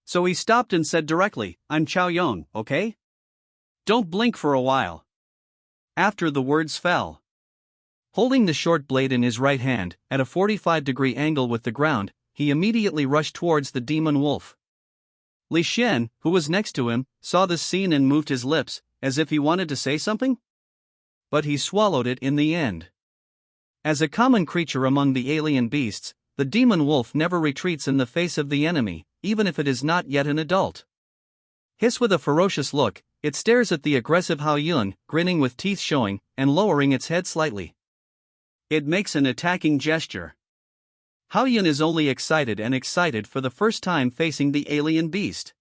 So he stopped and said directly, "I'm Chao Yong, okay? Don't blink for a while." After the words fell, holding the short blade in his right hand, at a 45-degree angle with the ground, he immediately rushed towards the demon wolf. Li Xian, who was next to him, saw this scene and moved his lips, as if he wanted to say something. But he swallowed it in the end. As a common creature among the alien beasts, the demon wolf never retreats in the face of the enemy, even if it is not yet an adult. Hiss with a ferocious look, it stares at the aggressive Hao Yun, grinning with teeth showing, and lowering its head slightly. It makes an attacking gesture. Hao Yun is only excited for the first time facing the alien beast.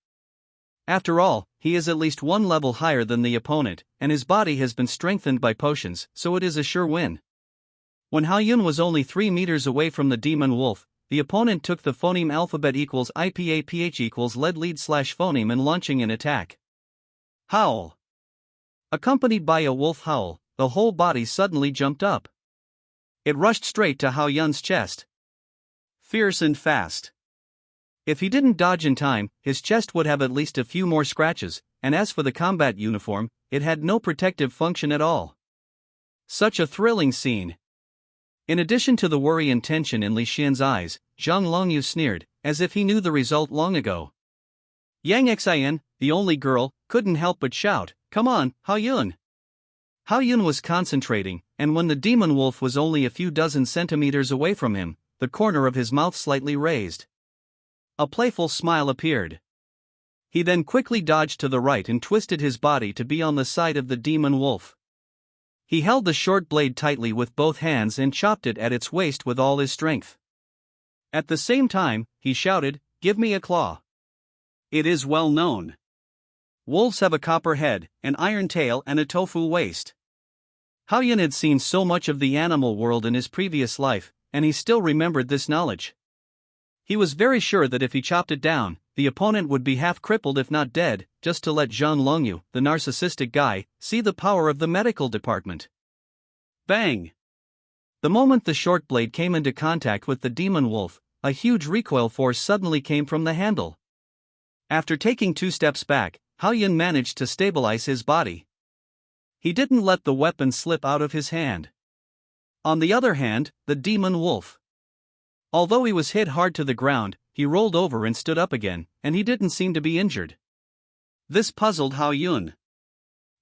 After all, he is at least one level higher than the opponent, and his body has been strengthened by potions, so it is a sure win. When Hao Yun was only 3 meters away from the demon wolf, the opponent took the phoneme alphabet equals IPAPH equals lead/phoneme and launching an attack. Howl. Accompanied by a wolf howl, the whole body suddenly jumped up. It rushed straight to Hao Yun's chest. Fierce and fast. If he didn't dodge in time, his chest would have at least a few more scratches, and as for the combat uniform, it had no protective function at all. Such a thrilling scene. In addition to the worry and tension in Li Xian's eyes, Zhang Longyu sneered, as if he knew the result long ago. Yang Xian, the only girl, couldn't help but shout, "Come on, Hao Yun!" Hao Yun was concentrating, and when the demon wolf was only a few dozen centimeters away from him, the corner of his mouth slightly raised. A playful smile appeared. He then quickly dodged to the right and twisted his body to be on the side of the demon wolf. He held the short blade tightly with both hands and chopped it at its waist with all his strength. At the same time, he shouted, "Give me a claw." It is well known. Wolves have a copper head, an iron tail and a tofu waist. Hao Yun had seen so much of the animal world in his previous life, and he still remembered this knowledge. He was very sure that if he chopped it down, the opponent would be half crippled if not dead, just to let Zhang Longyu, the narcissistic guy, see the power of the medical department. Bang! The moment the short blade came into contact with the demon wolf, a huge recoil force suddenly came from the handle. After taking 2 steps back, Hao Yun managed to stabilize his body. He didn't let the weapon slip out of his hand. On the other hand, the demon wolf. Although he was hit hard to the ground, he rolled over and stood up again, and he didn't seem to be injured. This puzzled Hao Yun.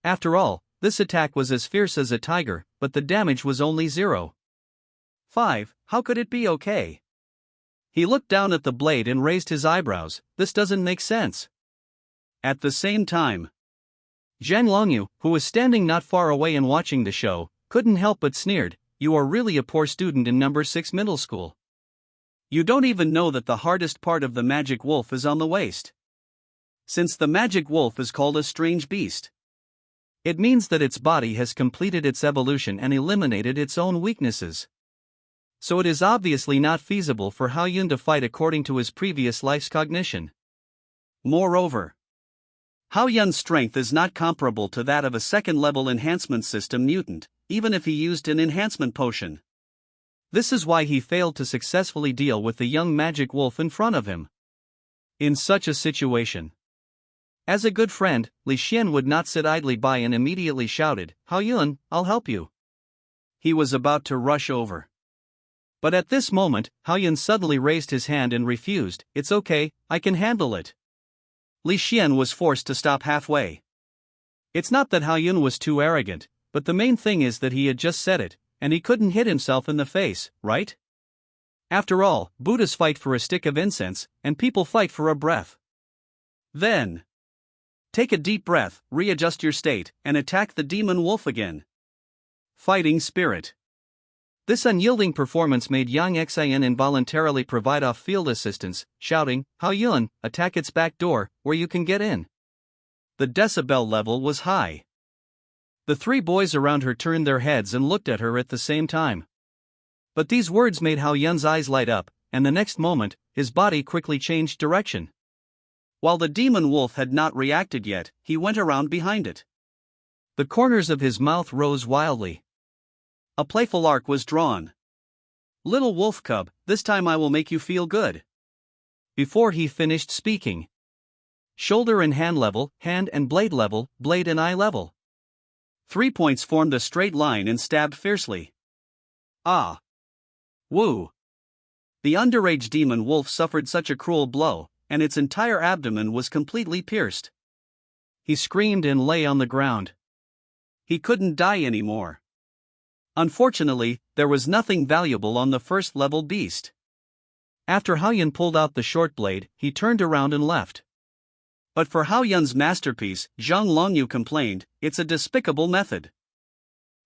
After all, this attack was as fierce as a tiger, but the damage was only 0.5. How could it be okay? He looked down at the blade and raised his eyebrows. This doesn't make sense. At the same time, Zhang Longyu, who was standing not far away and watching the show, couldn't help but sneered, "You are really a poor student in number 6 middle school. You don't even know that the hardest part of the magic wolf is on the waist. Since the magic wolf is called a strange beast, it means that its body has completed its evolution and eliminated its own weaknesses. So it is obviously not feasible for Hao Yun to fight according to his previous life's cognition. Moreover, Hao Yun's strength is not comparable to that of a second-level enhancement system mutant, even if he used an enhancement potion. This is why he failed to successfully deal with the young magic wolf in front of him. In such a situation, As a good friend, Li Xian would not sit idly by and immediately shouted, "Hao Yun, I'll help you." He was about to rush over. But at this moment, Hao Yun suddenly raised his hand and refused. "It's okay, I can handle it." Li Xian was forced to stop halfway. It's not that Hao Yun was too arrogant, but the main thing is that he had just said it, and he couldn't hit himself in the face, right? After all, Buddhas fight for a stick of incense, and people fight for a breath. Then, take a deep breath, readjust your state, and attack the demon wolf again. Fighting spirit. This unyielding performance made Yang Xian involuntarily provide off-field assistance, shouting, "Hao Yun, attack its back door, where you can get in." The decibel level was high. The three boys around her turned their heads and looked at her at the same time. But these words made Hao Yun's eyes light up, and the next moment, his body quickly changed direction. While the demon wolf had not reacted yet, he went around behind it. The corners of his mouth rose wildly. A playful arc was drawn. "Little wolf cub, this time I will make you feel good." Before he finished speaking. Shoulder and hand level, hand and blade level, blade and eye level. 3 points formed a straight line and stabbed fiercely. Ah! Woo! The underage demon wolf suffered such a cruel blow, and its entire abdomen was completely pierced. He screamed and lay on the ground. He couldn't die anymore. Unfortunately, there was nothing valuable on the first-level beast. After Hao Yun pulled out the short blade, he turned around and left. But for Hao Yun's masterpiece, Zhang Longyu complained, "It's a despicable method."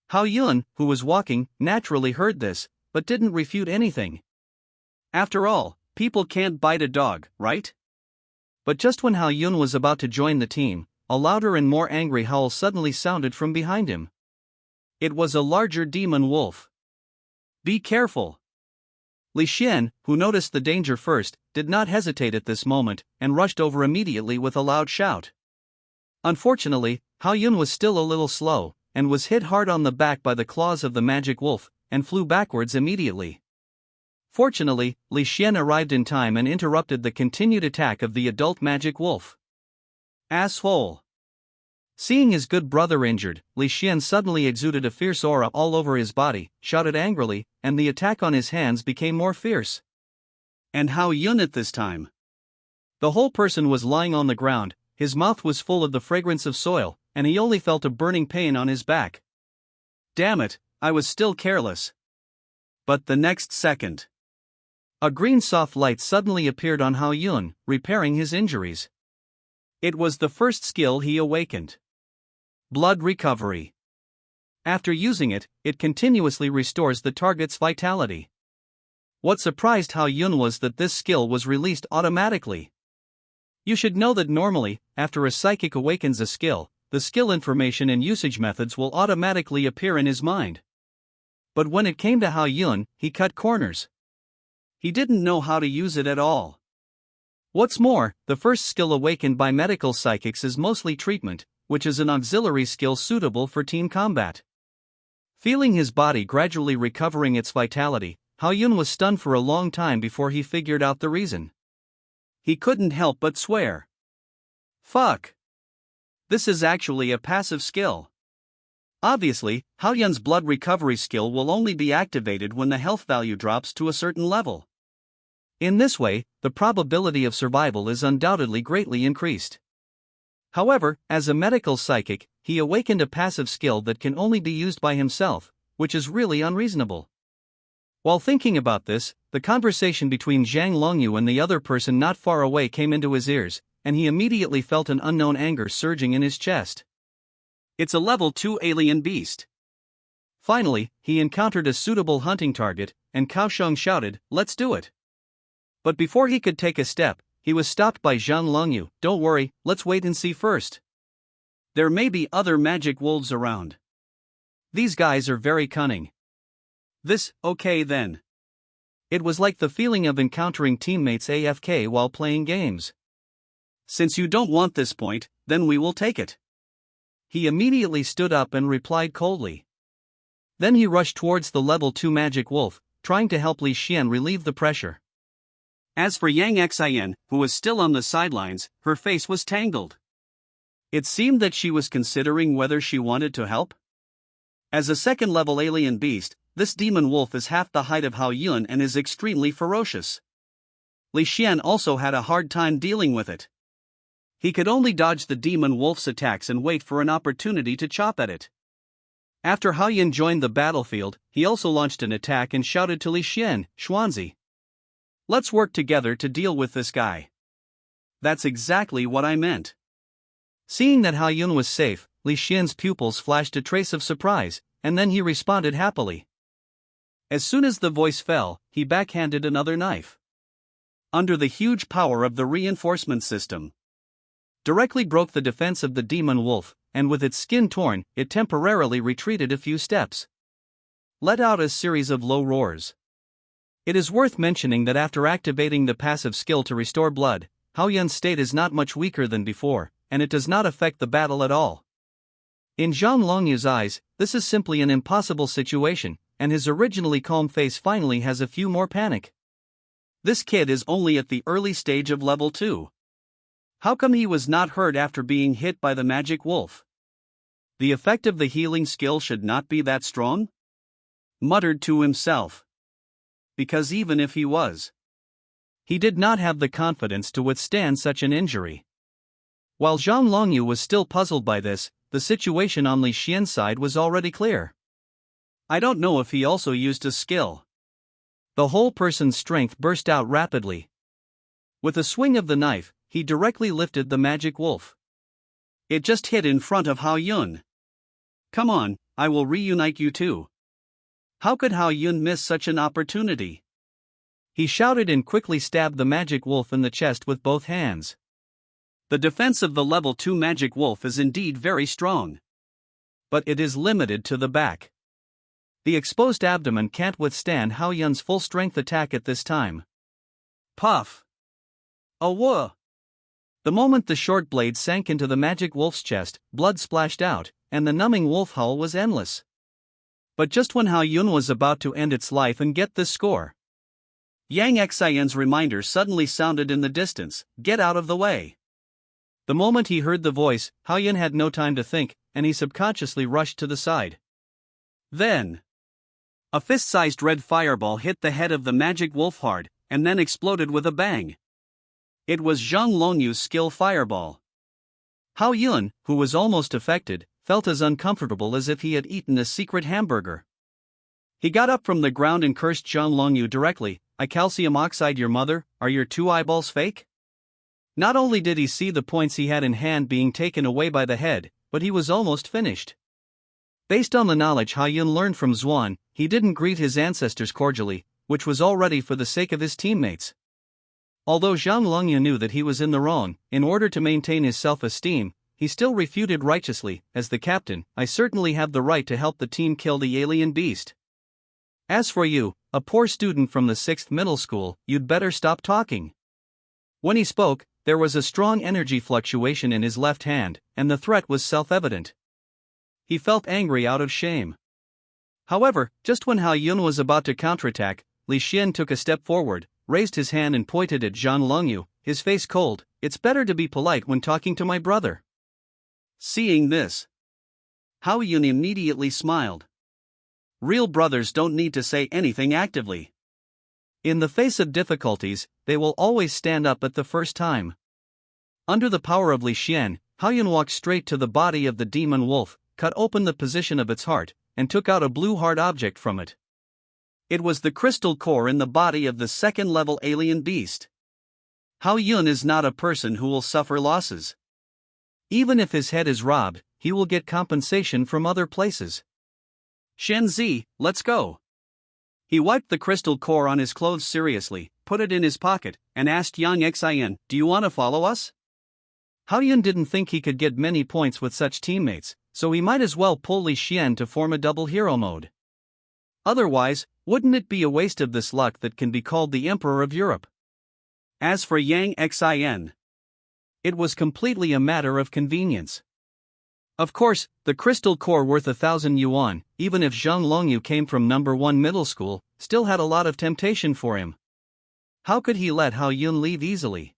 Hao Yun, who was walking, naturally heard this, but didn't refute anything. After all, people can't bite a dog, right? But just when Hao Yun was about to join the team, a louder and more angry howl suddenly sounded from behind him. It was a larger demon wolf. "Be careful!" Li Xian, who noticed the danger first, did not hesitate at this moment, and rushed over immediately with a loud shout. Unfortunately, Hao Yun was still a little slow, and was hit hard on the back by the claws of the magic wolf, and flew backwards immediately. Fortunately, Li Xian arrived in time and interrupted the continued attack of the adult magic wolf. Asshole! Seeing his good brother injured, Li Xian suddenly exuded a fierce aura all over his body, shouted angrily, and the attack on his hands became more fierce. And Hao Yun at this time. The whole person was lying on the ground, his mouth was full of the fragrance of soil, and he only felt a burning pain on his back. Damn it, I was still careless. But the next second, a green soft light suddenly appeared on Hao Yun, repairing his injuries. It was the first skill he awakened. Blood recovery. After using it, it continuously restores the target's vitality. What surprised Hao Yun was that this skill was released automatically. You should know that normally, after a psychic awakens a skill, the skill information and usage methods will automatically appear in his mind. But when it came to Hao Yun, he cut corners. He didn't know how to use it at all. What's more, the first skill awakened by medical psychics is mostly treatment, which is an auxiliary skill suitable for team combat. Feeling his body gradually recovering its vitality, Hao Yun was stunned for a long time before he figured out the reason. He couldn't help but swear. Fuck! This is actually a passive skill. Obviously, Hao Yun's blood recovery skill will only be activated when the health value drops to a certain level. In this way, the probability of survival is undoubtedly greatly increased. However, as a medical psychic, he awakened a passive skill that can only be used by himself, which is really unreasonable. While thinking about this, the conversation between Zhang Longyu and the other person not far away came into his ears, and he immediately felt an unknown anger surging in his chest. It's a level 2 alien beast. Finally, he encountered a suitable hunting target, and Kaosheng shouted, "Let's do it." But before he could take a step, he was stopped by Zhang Longyu. "Don't worry, let's wait and see first. There may be other magic wolves around. These guys are very cunning." Okay then. It was like the feeling of encountering teammates AFK while playing games. "Since you don't want this point, then we will take it." He immediately stood up and replied coldly. Then he rushed towards the level 2 magic wolf, trying to help Li Xian relieve the pressure. As for Yang Xian, who was still on the sidelines, her face was tangled. It seemed that she was considering whether she wanted to help. As a second-level alien beast, this demon wolf is half the height of Hao Yun and is extremely ferocious. Li Xian also had a hard time dealing with it. He could only dodge the demon wolf's attacks and wait for an opportunity to chop at it. After Hao Yun joined the battlefield, he also launched an attack and shouted to Li Xian, "Xuanzi, let's work together to deal with this guy." That's exactly what I meant. Seeing that Hao Yun was safe, Li Xian's pupils flashed a trace of surprise, and then he responded happily. As soon as the voice fell, he backhanded another knife. Under the huge power of the reinforcement system, directly broke the defense of the demon wolf, and with its skin torn, it temporarily retreated a few steps. Let out a series of low roars. It is worth mentioning that after activating the passive skill to restore blood, Hao Yun's state is not much weaker than before, and it does not affect the battle at all. In Zhang Longyu's eyes, this is simply an impossible situation, and his originally calm face finally has a few more panic. This kid is only at the early stage of level 2. How come he was not hurt after being hit by the magic wolf? The effect of the healing skill should not be that strong? Muttered to himself. Because even if he was, he did not have the confidence to withstand such an injury. While Zhang Longyu was still puzzled by this, the situation on Li Xian's side was already clear. I don't know if he also used a skill. The whole person's strength burst out rapidly. With a swing of the knife, he directly lifted the magic wolf. It just hit in front of Hao Yun. Come on, I will reunite you two. How could Hao Yun miss such an opportunity? He shouted and quickly stabbed the magic wolf in the chest with both hands. The defense of the level 2 magic wolf is indeed very strong. But it is limited to the back. The exposed abdomen can't withstand Hao Yun's full strength attack at this time. Puff! A whoa! The moment the short blade sank into the magic wolf's chest, blood splashed out, and the numbing wolf howl was endless. But just when Hao Yun was about to end its life and get this score, Yang Xian's reminder suddenly sounded in the distance, "Get out of the way." The moment he heard the voice, Hao Yun had no time to think, and he subconsciously rushed to the side. Then, a fist-sized red fireball hit the head of the magic wolf hard, and then exploded with a bang. It was Zhang Longyu's skill fireball. Hao Yun, who was almost affected, felt as uncomfortable as if he had eaten a secret hamburger. He got up from the ground and cursed Zhang Longyu directly. "I calcium oxide your mother, are your two eyeballs fake?" Not only did he see the points he had in hand being taken away by the head, but he was almost finished. Based on the knowledge Hao Yun learned from Xuan, he didn't greet his ancestors cordially, which was already for the sake of his teammates. Although Zhang Longyu knew that he was in the wrong, in order to maintain his self-esteem, he still refuted righteously, "As the captain, I certainly have the right to help the team kill the alien beast. As for you, a poor student from the 6th middle school, you'd better stop talking." When he spoke, there was a strong energy fluctuation in his left hand, and the threat was self-evident. He felt angry out of shame. However, just when Hao Yun was about to counterattack, Li Xian took a step forward, raised his hand and pointed at Zhang Longyu, his face cold. "It's better to be polite when talking to my brother." Seeing this, Hao Yun immediately smiled. Real brothers don't need to say anything actively. In the face of difficulties, they will always stand up at the first time. Under the power of Li Xian, Hao Yun walked straight to the body of the demon wolf, cut open the position of its heart, and took out a blue hard object from it. It was the crystal core in the body of the second-level alien beast. Hao Yun is not a person who will suffer losses. Even if his head is robbed, he will get compensation from other places. "Shen Zi, let's go." He wiped the crystal core on his clothes seriously, put it in his pocket, and asked Yang Xian, "Do you want to follow us?" Hao Yun didn't think he could get many points with such teammates, so he might as well pull Li Xian to form a double hero mode. Otherwise, wouldn't it be a waste of this luck that can be called the Emperor of Europe? As for Yang Xian, it was completely a matter of convenience. Of course, the crystal core worth 1,000 yuan, even if Zhang Longyu came from number 1 middle school, still had a lot of temptation for him. How could he let Hao Yun leave easily?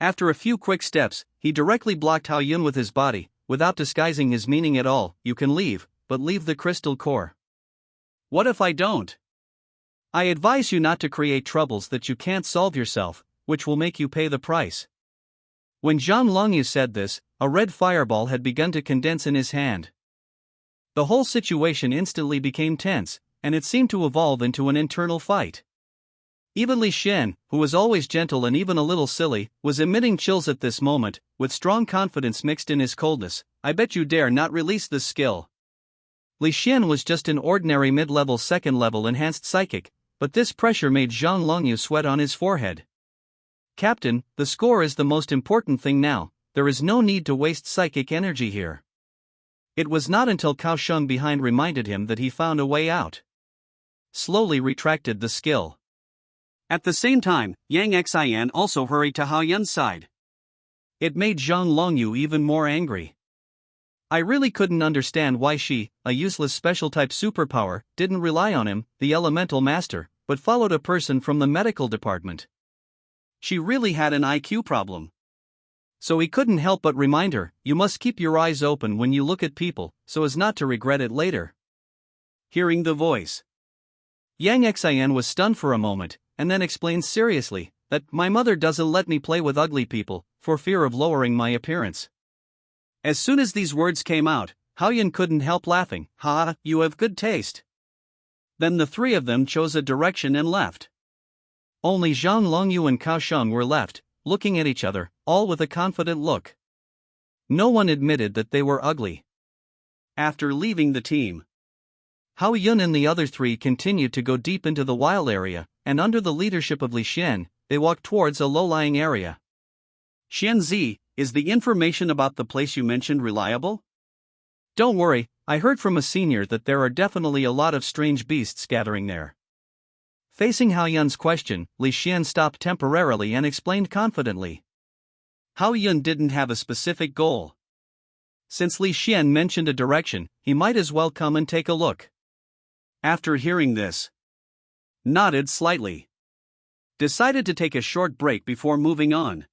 After a few quick steps, he he directly blocked Hao Yun with his body, without disguising his meaning at all. You can leave, but leave the crystal core. What if I don't? I advise you not to create troubles that you can't solve yourself, which will make you pay the price. When Zhang Longyu said this, a red fireball had begun to condense in his hand. The whole situation instantly became tense, and it seemed to evolve into an internal fight. Even Li Xian, who was always gentle and even a little silly, was emitting chills at this moment, with strong confidence mixed in his coldness. I bet you dare not release this skill. Li Xian was just an ordinary mid-level second-level enhanced psychic, but this pressure made Zhang Longyu sweat on his forehead. Captain, the score is the most important thing now, there is no need to waste psychic energy here. It was not until Cao Sheng behind reminded him that he found a way out. Slowly retracted the skill. At the same time, Yang Xian also hurried to Hao Yun's side. It made Zhang Longyu even more angry. I really couldn't understand why she, a useless special-type superpower, didn't rely on him, the elemental master, but followed a person from the medical department. She really had an IQ problem. So he couldn't help but remind her, you must keep your eyes open when you look at people, so as not to regret it later. Hearing the voice, Yang Xian was stunned for a moment, and then explained seriously, that my mother doesn't let me play with ugly people, for fear of lowering my appearance. As soon as these words came out, Hao Yun couldn't help laughing. Ha, you have good taste. Then the three of them chose a direction and left. Only Zhang Longyu and Cao Sheng were left, looking at each other, all with a confident look. No one admitted that they were ugly. After leaving the team, Hao Yun and the other three continued to go deep into the wild area, and under the leadership of Li Xian, they walked towards a low-lying area. Xianzi, is the information about the place you mentioned reliable? Don't worry, I heard from a senior that there are definitely a lot of strange beasts gathering there. Facing Hao Yun's question, Li Xian stopped temporarily and explained confidently. Hao Yun didn't have a specific goal. Since Li Xian mentioned a direction, he might as well come and take a look. After hearing this, nodded slightly. Decided to take a short break before moving on.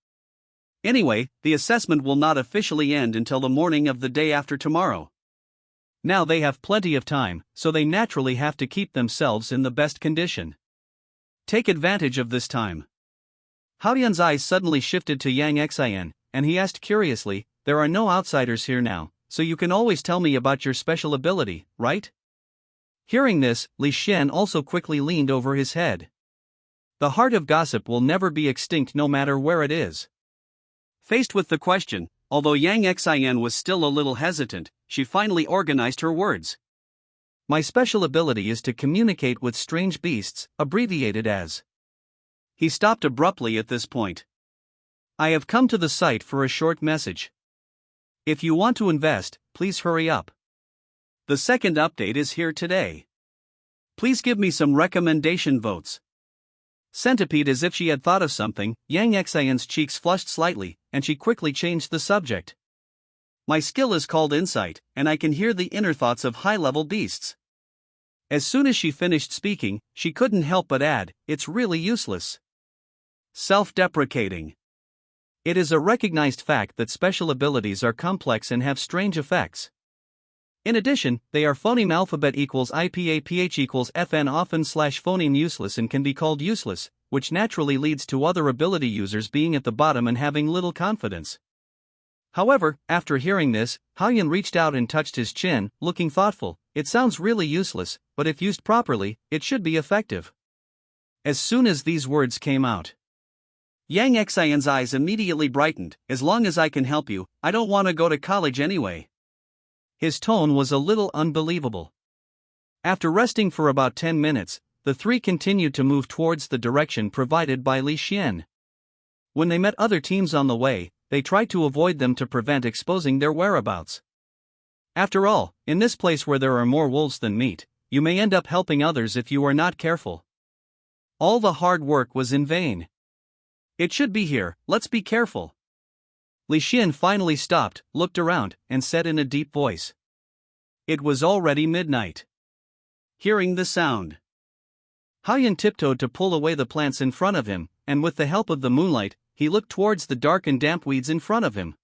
Anyway, the assessment will not officially end until the morning of the day after tomorrow. Now they have plenty of time, so they naturally have to keep themselves in the best condition. Take advantage of this time. Hao Yun's eyes suddenly shifted to Yang Xian, and he asked curiously, there are no outsiders here now, so you can always tell me about your special ability, right? Hearing this, Li Xian also quickly leaned over his head. The heart of gossip will never be extinct no matter where it is. Faced with the question, although Yang Xian was still a little hesitant, she finally organized her words. My special ability is to communicate with strange beasts, abbreviated as. He stopped abruptly at this point. I have come to the site for a short message. If you want to invest, please hurry up. The second update is here today. Please give me some recommendation votes. Centipede, as if she had thought of something, Yang Xian's cheeks flushed slightly, and she quickly changed the subject. My skill is called Insight, and I can hear the inner thoughts of high-level beasts. As soon as she finished speaking, she couldn't help but add, it's really useless. Self-deprecating. It is a recognized fact that special abilities are complex and have strange effects. In addition, they are phoneme alphabet equals IPAPH equals FN often / phoneme useless and can be called useless, which naturally leads to other ability users being at the bottom and having little confidence. However, after hearing this, Hao Yun reached out and touched his chin, looking thoughtful. It sounds really useless, but if used properly, it should be effective. As soon as these words came out, Yang Xian's eyes immediately brightened. As long as I can help you, I don't want to go to college anyway. His tone was a little unbelievable. After resting for about 10 minutes, the three continued to move towards the direction provided by Li Xian. When they met other teams on the way, they tried to avoid them to prevent exposing their whereabouts. After all, in this place where there are more wolves than meat, you may end up helping others if you are not careful. All the hard work was in vain. It should be here, let's be careful. Li Xian finally stopped, looked around, and said in a deep voice. It was already midnight. Hearing the sound, Hao Yun tiptoed to pull away the plants in front of him, and with the help of the moonlight, he looked towards the dark and damp weeds in front of him.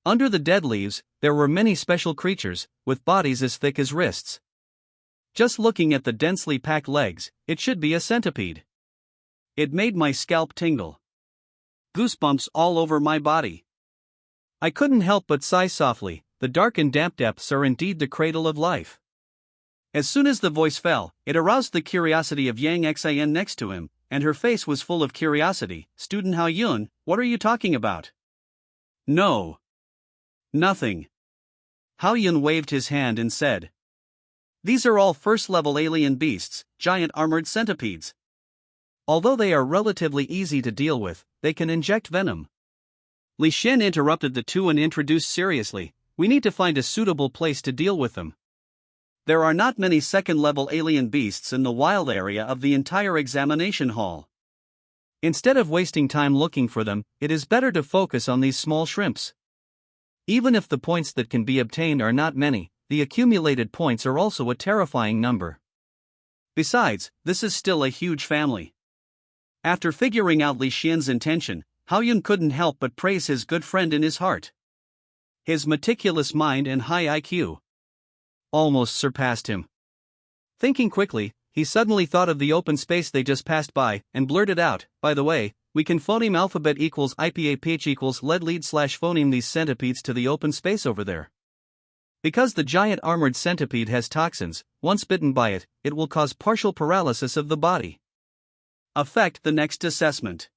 Under the dead leaves, there were many special creatures, with bodies as thick as wrists. Just looking at the densely packed legs, it should be a centipede. It made my scalp tingle. Goosebumps all over my body. I couldn't help but sigh softly. The dark and damp depths are indeed the cradle of life. As soon as the voice fell, it aroused the curiosity of Yang Xin next to him, and her face was full of curiosity. Student Hao Yun, what are you talking about? No. Nothing. Hao Yun waved his hand and said, these are all first-level alien beasts, giant armored centipedes. Although they are relatively easy to deal with, they can inject venom. Li Xian interrupted the two and introduced seriously, we need to find a suitable place to deal with them. There are not many second-level alien beasts in the wild area of the entire examination hall. Instead of wasting time looking for them, it is better to focus on these small shrimps. Even if the points that can be obtained are not many, the accumulated points are also a terrifying number. Besides, this is still a huge family. After figuring out Li Xian's intention, Hao Yun couldn't help but praise his good friend in his heart. His meticulous mind and high IQ almost surpassed him. Thinking quickly, he suddenly thought of the open space they just passed by, and blurted out, by the way, we can phoneme alphabet equals IPAPH equals lead slash phoneme these centipedes to the open space over there. Because the giant armored centipede has toxins, once bitten by it, it will cause partial paralysis of the body. Affect the next assessment.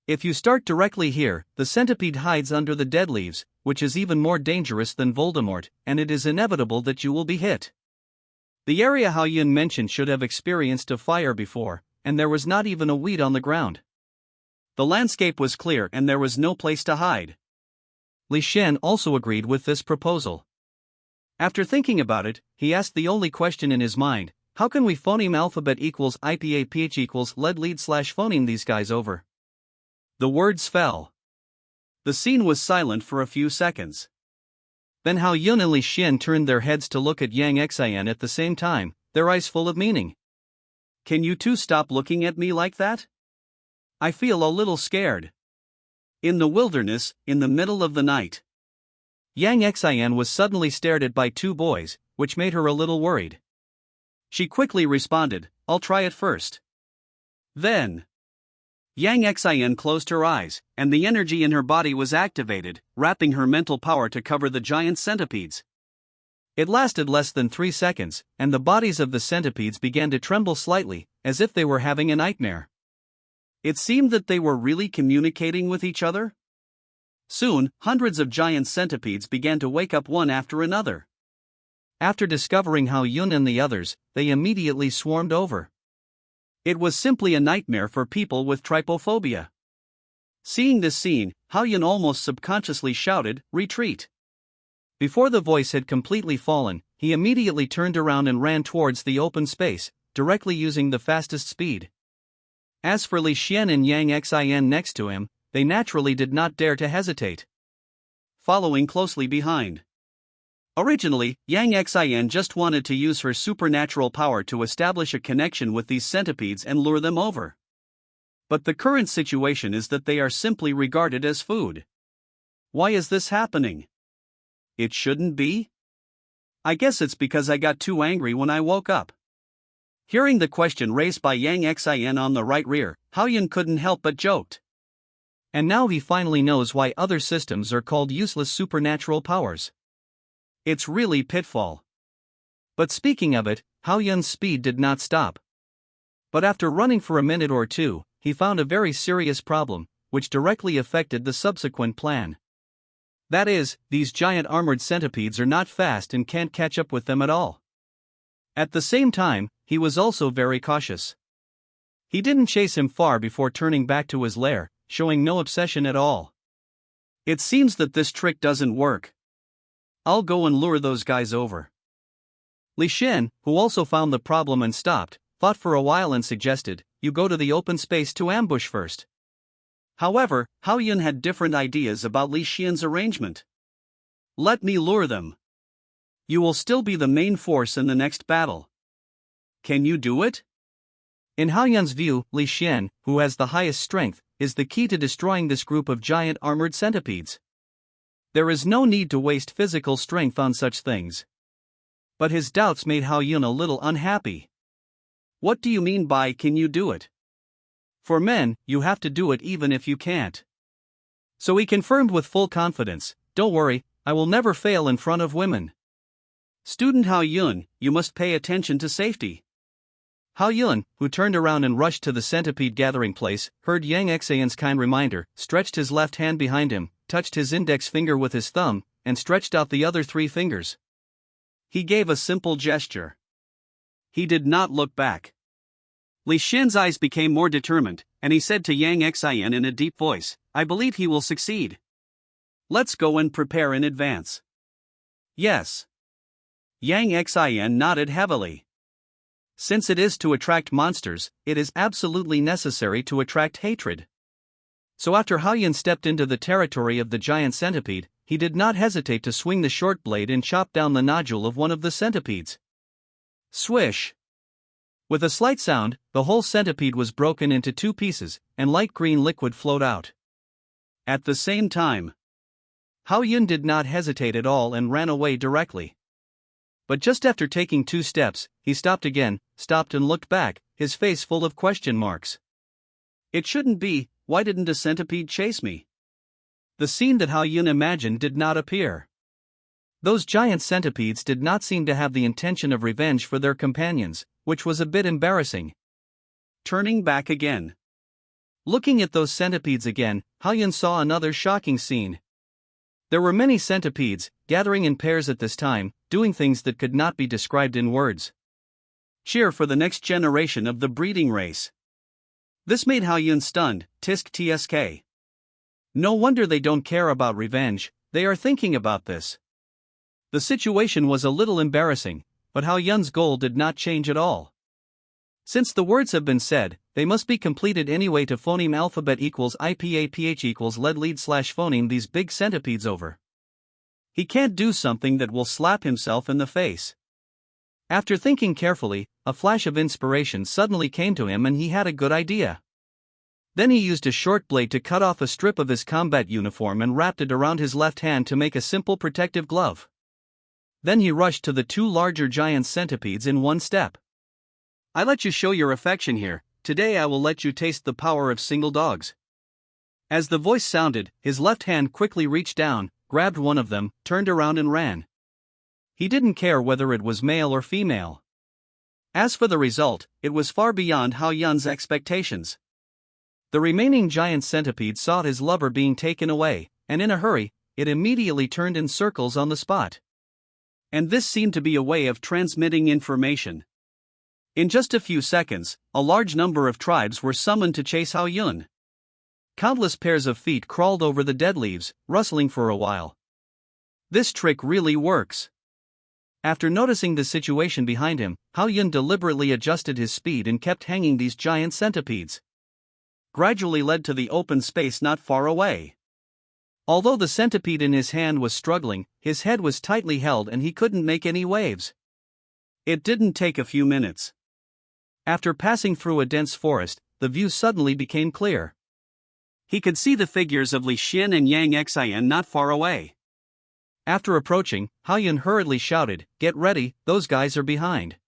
If you start directly here, the centipede hides under the dead leaves, which is even more dangerous than Voldemort, and it is inevitable that you will be hit. The area Hao Yun mentioned should have experienced a fire before, and there was not even a weed on the ground. The landscape was clear and there was no place to hide. Li Xian also agreed with this proposal. After thinking about it, he asked the only question in his mind, how can we phoneme alphabet equals IPAPH equals lead slash phoneme these guys over? The words fell. The scene was silent for a few seconds. Then Hao Yun and Li Xian turned their heads to look at Yang Xian at the same time, their eyes full of meaning. Can you two stop looking at me like that? I feel a little scared. In the wilderness, in the middle of the night. Yang Xian was suddenly stared at by two boys, which made her a little worried. She quickly responded, I'll try it first. Then Yang Xian closed her eyes, and the energy in her body was activated, wrapping her mental power to cover the giant centipedes. It lasted less than 3 seconds, and the bodies of the centipedes began to tremble slightly, as if they were having a nightmare. It seemed that they were really communicating with each other. Soon, hundreds of giant centipedes began to wake up one after another. After discovering Hao Yun and the others, they immediately swarmed over. It was simply a nightmare for people with trypophobia. Seeing this scene, Hao Yun almost subconsciously shouted, retreat. Before the voice had completely fallen, he immediately turned around and ran towards the open space, directly using the fastest speed. As for Li Xian and Yang Xian next to him, they naturally did not dare to hesitate, following closely behind. Originally, Yang Xian just wanted to use her supernatural power to establish a connection with these centipedes and lure them over. But the current situation is that they are simply regarded as food. Why is this happening? It shouldn't be? I guess it's because I got too angry when I woke up. Hearing the question raised by Yang Xian on the right rear, Hao Yun couldn't help but joked. And now he finally knows why other systems are called useless supernatural powers. It's really pitfall. But speaking of it, Hao Yun's speed did not stop. But after running for a minute or two, he found a very serious problem, which directly affected the subsequent plan. That is, these giant armored centipedes are not fast and can't catch up with them at all. At the same time, he was also very cautious. He didn't chase him far before turning back to his lair, showing no obsession at all. It seems that this trick doesn't work. I'll go and lure those guys over. Li Xian, who also found the problem and stopped, thought for a while and suggested, you go to the open space to ambush first. However, Hao Yun had different ideas about Li Xian's arrangement. Let me lure them. You will still be the main force in the next battle. Can you do it? In Hao Yun's view, Li Xian, who has the highest strength, is the key to destroying this group of giant armored centipedes. There is no need to waste physical strength on such things. But his doubts made Hao Yun a little unhappy. What do you mean by can you do it? For men, you have to do it even if you can't. So he confirmed with full confidence, don't worry, I will never fail in front of women. Student Hao Yun, you must pay attention to safety. Hao Yun, who turned around and rushed to the centipede gathering place, heard Yang Xayan's kind reminder, stretched his left hand behind him, touched his index finger with his thumb, and stretched out the other 3 fingers. He gave a simple gesture. He did not look back. Li Xian's eyes became more determined, and he said to Yang Xian in a deep voice, I believe he will succeed. Let's go and prepare in advance. Yes. Yang Xian nodded heavily. Since it is to attract monsters, it is absolutely necessary to attract hatred. So after Hao Yun stepped into the territory of the giant centipede, he did not hesitate to swing the short blade and chop down the nodule of one of the centipedes. Swish! With a slight sound, the whole centipede was broken into 2 pieces, and light green liquid flowed out. At the same time, Hao Yun did not hesitate at all and ran away directly. But just after taking 2 steps, he stopped again, stopped and looked back, his face full of question marks. It shouldn't be, why didn't a centipede chase me? The scene that Hao Yun imagined did not appear. Those giant centipedes did not seem to have the intention of revenge for their companions, which was a bit embarrassing. Turning back again. Looking at those centipedes again, Hao Yun saw another shocking scene. There were many centipedes, gathering in pairs at this time, doing things that could not be described in words. Cheer for the next generation of the breeding race. This made Hao Yun stunned, tisk tsk. No wonder they don't care about revenge, they are thinking about this. The situation was a little embarrassing, but Hao Yun's goal did not change at all. Since the words have been said, they must be completed anyway to phoneme alphabet equals IPAPH equals lead slash phoneme these big centipedes over. He can't do something that will slap himself in the face. After thinking carefully, a flash of inspiration suddenly came to him and he had a good idea. Then he used a short blade to cut off a strip of his combat uniform and wrapped it around his left hand to make a simple protective glove. Then he rushed to the 2 larger giant centipedes in one step. I let you show your affection here, today I will let you taste the power of single dogs. As the voice sounded, his left hand quickly reached down, grabbed one of them, turned around and ran. He didn't care whether it was male or female. As for the result, it was far beyond Hao Yun's expectations. The remaining giant centipede saw his lover being taken away, and in a hurry, it immediately turned in circles on the spot. And this seemed to be a way of transmitting information. In just a few seconds, a large number of tribes were summoned to chase Hao Yun. Countless pairs of feet crawled over the dead leaves, rustling for a while. This trick really works. After noticing the situation behind him, Hao Yun deliberately adjusted his speed and kept hanging these giant centipedes. Gradually led to the open space not far away. Although the centipede in his hand was struggling, his head was tightly held and he couldn't make any waves. It didn't take a few minutes. After passing through a dense forest, the view suddenly became clear. He could see the figures of Li Xian and Yang Xian not far away. After approaching, Hao Yun hurriedly shouted, "Get ready, those guys are behind."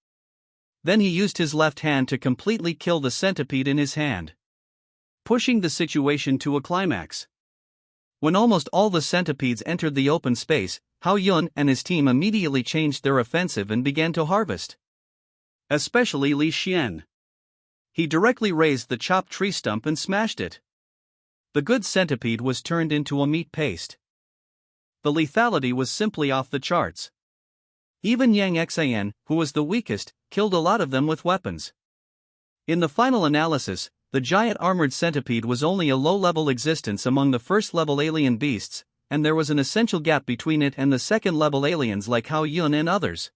Then he used his left hand to completely kill the centipede in his hand, pushing the situation to a climax. When almost all the centipedes entered the open space, Hao Yun and his team immediately changed their offensive and began to harvest. Especially Li Xian. He directly raised the chopped tree stump and smashed it. The good centipede was turned into a meat paste. The lethality was simply off the charts. Even Yang Xian, who was the weakest, killed a lot of them with weapons. In the final analysis, the giant armored centipede was only a low-level existence among the first-level alien beasts, and there was an essential gap between it and the second-level aliens like Hao Yun and others.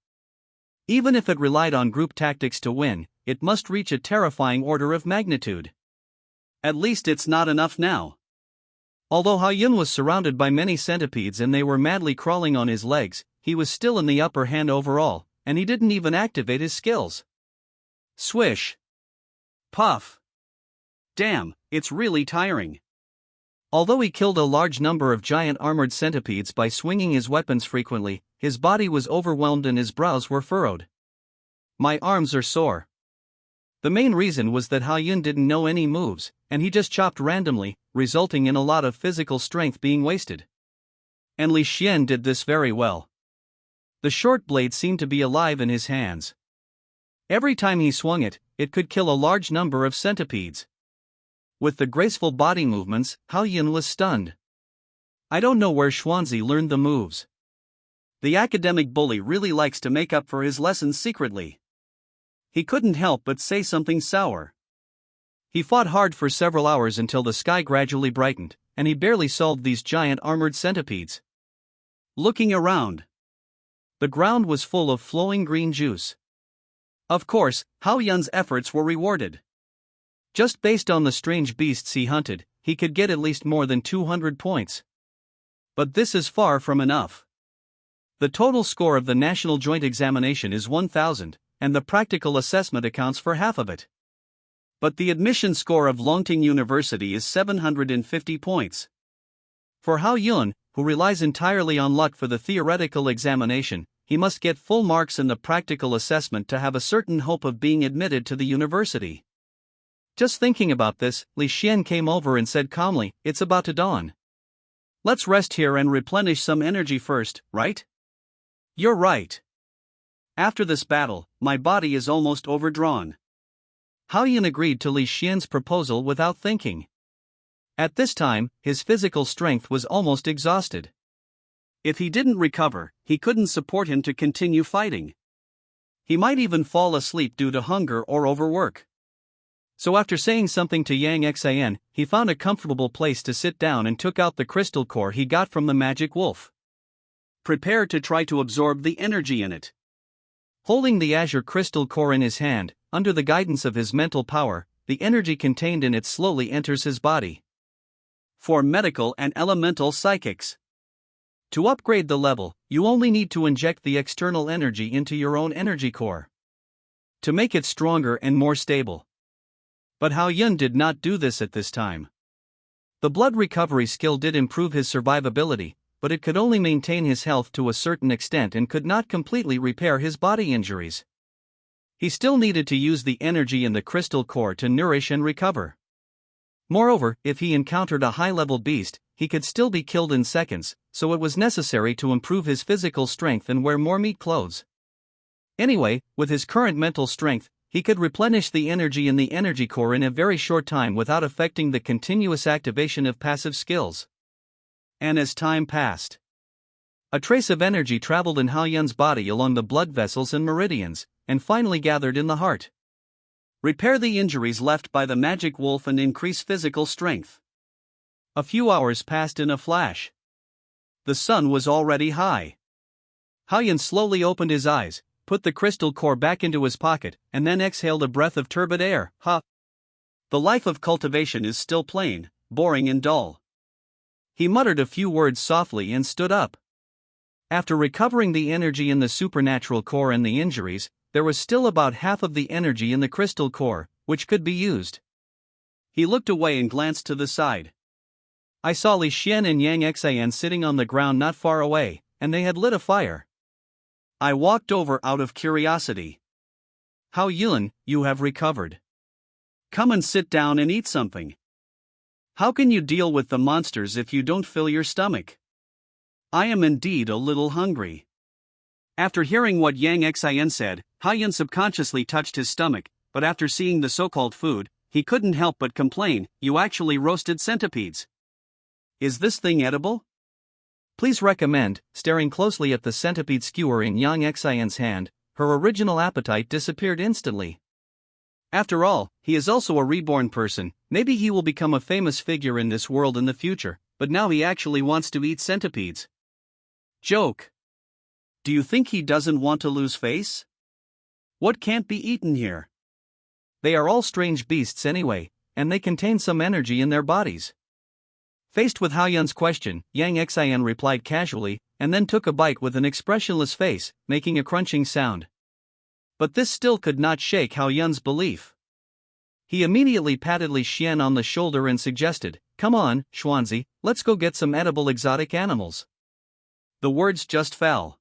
Even if it relied on group tactics to win, it must reach a terrifying order of magnitude. At least it's not enough now. Although Hao Yun was surrounded by many centipedes and they were madly crawling on his legs, he was still in the upper hand overall, and he didn't even activate his skills. Swish. Puff. Damn, it's really tiring. Although he killed a large number of giant armored centipedes by swinging his weapons frequently, his body was overwhelmed and his brows were furrowed. "My arms are sore." The main reason was that Hao-yun didn't know any moves, and he just chopped randomly, resulting in a lot of physical strength being wasted. And Li Xian did this very well. The short blade seemed to be alive in his hands. Every time he swung it, it could kill a large number of centipedes. With the graceful body movements, Hao-yun was stunned. I don't know where Xuanzi learned the moves. The academic bully really likes to make up for his lessons secretly. He couldn't help but say something sour. He fought hard for several hours until the sky gradually brightened, and he barely solved these giant armored centipedes. Looking around, the ground was full of flowing green juice. Of course, Hao-yun's efforts were rewarded. Just based on the strange beasts he hunted, he could get at least more than 200 points. But this is far from enough. The total score of the national joint examination is 1,000, and the practical assessment accounts for half of it. But the admission score of Longting University is 750 points. For Hao-yun, who relies entirely on luck for the theoretical examination, he must get full marks in the practical assessment to have a certain hope of being admitted to the university. Just thinking about this, Li Xian came over and said calmly, "It's about to dawn. Let's rest here and replenish some energy first, right?" "You're right. After this battle, my body is almost overdrawn." Hao-yun agreed to Li Xian's proposal without thinking. At this time, his physical strength was almost exhausted. If he didn't recover, he couldn't support him to continue fighting. He might even fall asleep due to hunger or overwork. So after saying something to Yang Xian, he found a comfortable place to sit down and took out the crystal core he got from the magic wolf. Prepare to try to absorb the energy in it. Holding the azure crystal core in his hand, under the guidance of his mental power, the energy contained in it slowly enters his body. For medical and elemental psychics. To upgrade the level, you only need to inject the external energy into your own energy core to make it stronger and more stable. But Hao-yun did not do this at this time. The blood recovery skill did improve his survivability, but it could only maintain his health to a certain extent and could not completely repair his body injuries. He still needed to use the energy in the crystal core to nourish and recover. Moreover, if he encountered a high-level beast, he could still be killed in seconds, so it was necessary to improve his physical strength and wear more meat clothes. Anyway, with his current mental strength, he could replenish the energy in the energy core in a very short time without affecting the continuous activation of passive skills. And as time passed, a trace of energy traveled in Hao-yun's body along the blood vessels and meridians, and finally gathered in the heart. Repair the injuries left by the magic wolf and increase physical strength. A few hours passed in a flash. The sun was already high. Hao-yun slowly opened his eyes, put the crystal core back into his pocket, and then exhaled a breath of turbid air. The life of cultivation is still plain, boring and dull. He muttered a few words softly and stood up. After recovering the energy in the supernatural core and the injuries, there was still about half of the energy in the crystal core, which could be used. He looked away and glanced to the side. I saw Li Xian and Yang Xian sitting on the ground not far away, and they had lit a fire. I walked over out of curiosity. Hao-yun, you have recovered. Come and sit down and eat something. How can you deal with the monsters if you don't fill your stomach? I am indeed a little hungry. After hearing what Yang Xian said, Hao-yun subconsciously touched his stomach, but after seeing the so-called food, he couldn't help but complain, "You actually roasted centipedes. Is this thing edible?" Please recommend. Staring closely at the centipede skewer in Yang Xian's hand, her original appetite disappeared instantly. After all, he is also a reborn person. Maybe he will become a famous figure in this world in the future, but now he actually wants to eat centipedes. Joke. Do you think he doesn't want to lose face? What can't be eaten here? They are all strange beasts anyway, and they contain some energy in their bodies. Faced with Hao-yun's question, Yang Xian replied casually, and then took a bite with an expressionless face, making a crunching sound. But this still could not shake Hao-yun's belief. He immediately patted Li Xian on the shoulder and suggested, "Come on, Schwanzi, let's go get some edible exotic animals." The words just fell.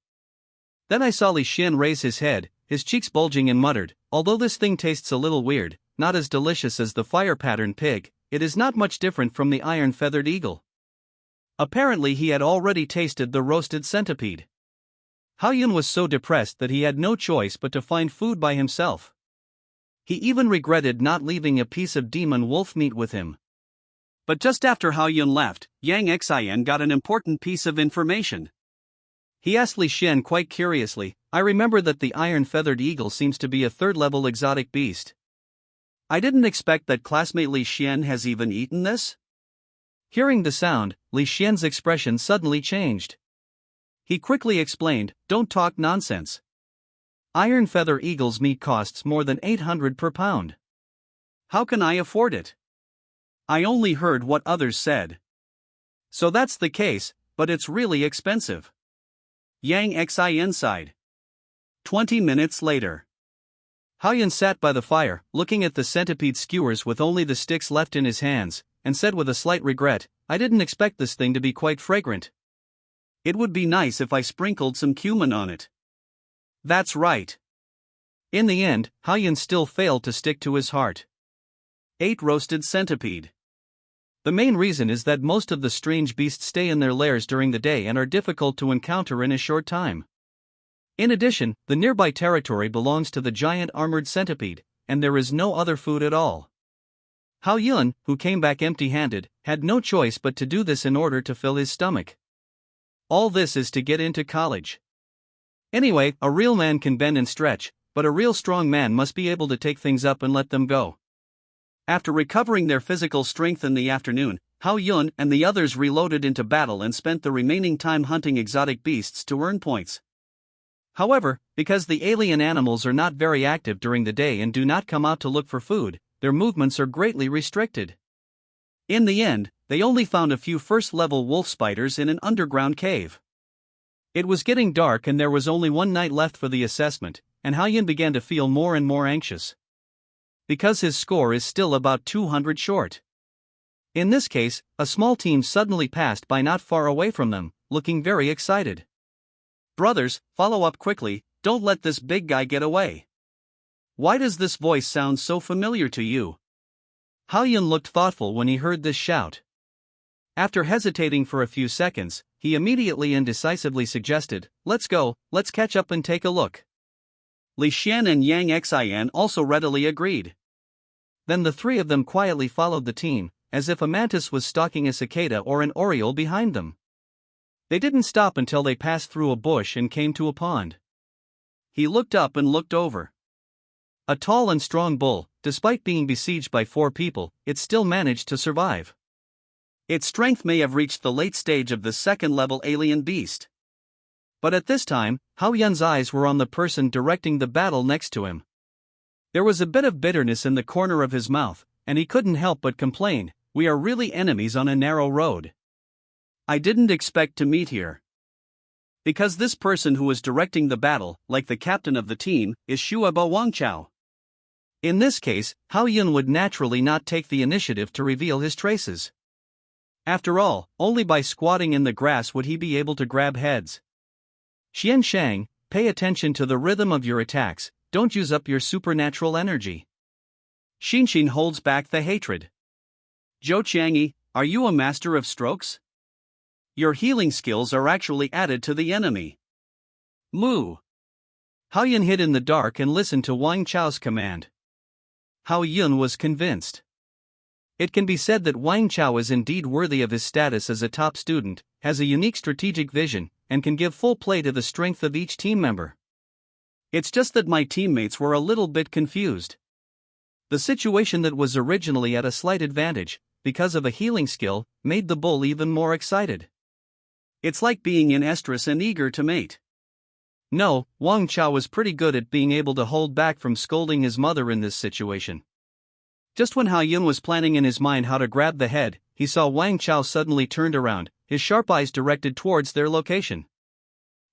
Then I saw Li Xian raise his head, his cheeks bulging, and muttered, "Although this thing tastes a little weird, not as delicious as the fire-patterned pig, it is not much different from the iron-feathered eagle." Apparently he had already tasted the roasted centipede. Hao Yun was so depressed that he had no choice but to find food by himself. He even regretted not leaving a piece of demon wolf meat with him. But just after Hao Yun left, Yang Xian got an important piece of information. He asked Li Xian quite curiously, "I remember that the iron-feathered eagle seems to be a third-level exotic beast. I didn't expect that classmate Li Xian has even eaten this?" Hearing the sound, Li Xian's expression suddenly changed. He quickly explained, "Don't talk nonsense. Iron feather eagle's meat costs more than 800 per pound. How can I afford it? I only heard what others said." "So that's the case, but it's really expensive." Yang Xian sighed. 20 minutes later. Hao Yun sat by the fire, looking at the centipede skewers with only the sticks left in his hands, and said with a slight regret, "I didn't expect this thing to be quite fragrant. It would be nice if I sprinkled some cumin on it." That's right. In the end, Hao Yun still failed to stick to his heart. 8. Roasted centipede. The main reason is that most of the strange beasts stay in their lairs during the day and are difficult to encounter in a short time. In addition, the nearby territory belongs to the giant armored centipede, and there is no other food at all. Hao Yun, who came back empty-handed, had no choice but to do this in order to fill his stomach. All this is to get into college. Anyway, a real man can bend and stretch, but a real strong man must be able to take things up and let them go. After recovering their physical strength in the afternoon, Hao Yun and the others reloaded into battle and spent the remaining time hunting exotic beasts to earn points. However, because the alien animals are not very active during the day and do not come out to look for food, their movements are greatly restricted. In the end, they only found a few first-level wolf spiders in an underground cave. It was getting dark and there was only one night left for the assessment, and Hao Yun began to feel more and more anxious. Because his score is still about 200 short. In this case, a small team suddenly passed by not far away from them, looking very excited. "Brothers, follow up quickly, don't let this big guy get away. Why does this voice sound so familiar to you?" Hao Yun looked thoughtful when he heard this shout. After hesitating for a few seconds, he immediately and decisively suggested, "Let's go, let's catch up and take a look." Li Xian and Yang Xian also readily agreed. Then the three of them quietly followed the team, as if a mantis was stalking a cicada or an oriole behind them. They didn't stop until they passed through a bush and came to a pond. He looked up and looked over. A tall and strong bull, despite being besieged by 4 people, it still managed to survive. Its strength may have reached the late stage of the second-level alien beast. But at this time, Hao Yun's eyes were on the person directing the battle next to him. There was a bit of bitterness in the corner of his mouth, and he couldn't help but complain, "We are really enemies on a narrow road. I didn't expect to meet here." Because this person who was directing the battle, like the captain of the team, is Shuabo Wangchao. In this case, Hao Yun would naturally not take the initiative to reveal his traces. After all, only by squatting in the grass would he be able to grab heads. "Xian Shang, pay attention to the rhythm of your attacks, don't use up your supernatural energy." Xinshin holds back the hatred. "Zhou Qiangyi, are you a master of strokes? Your healing skills are actually added to the enemy." Moo. Hao Yun hid in the dark and listened to Wang Chao's command. Hao Yun was convinced. It can be said that Wang Chao is indeed worthy of his status as a top student, has a unique strategic vision, and can give full play to the strength of each team member. It's just that my teammates were a little bit confused. The situation that was originally at a slight advantage, because of a healing skill, made the bull even more excited. It's like being in estrus and eager to mate. No, Wang Chao was pretty good at being able to hold back from scolding his mother in this situation. Just when Hao Yun was planning in his mind how to grab the head, he saw Wang Chao suddenly turned around, his sharp eyes directed towards their location.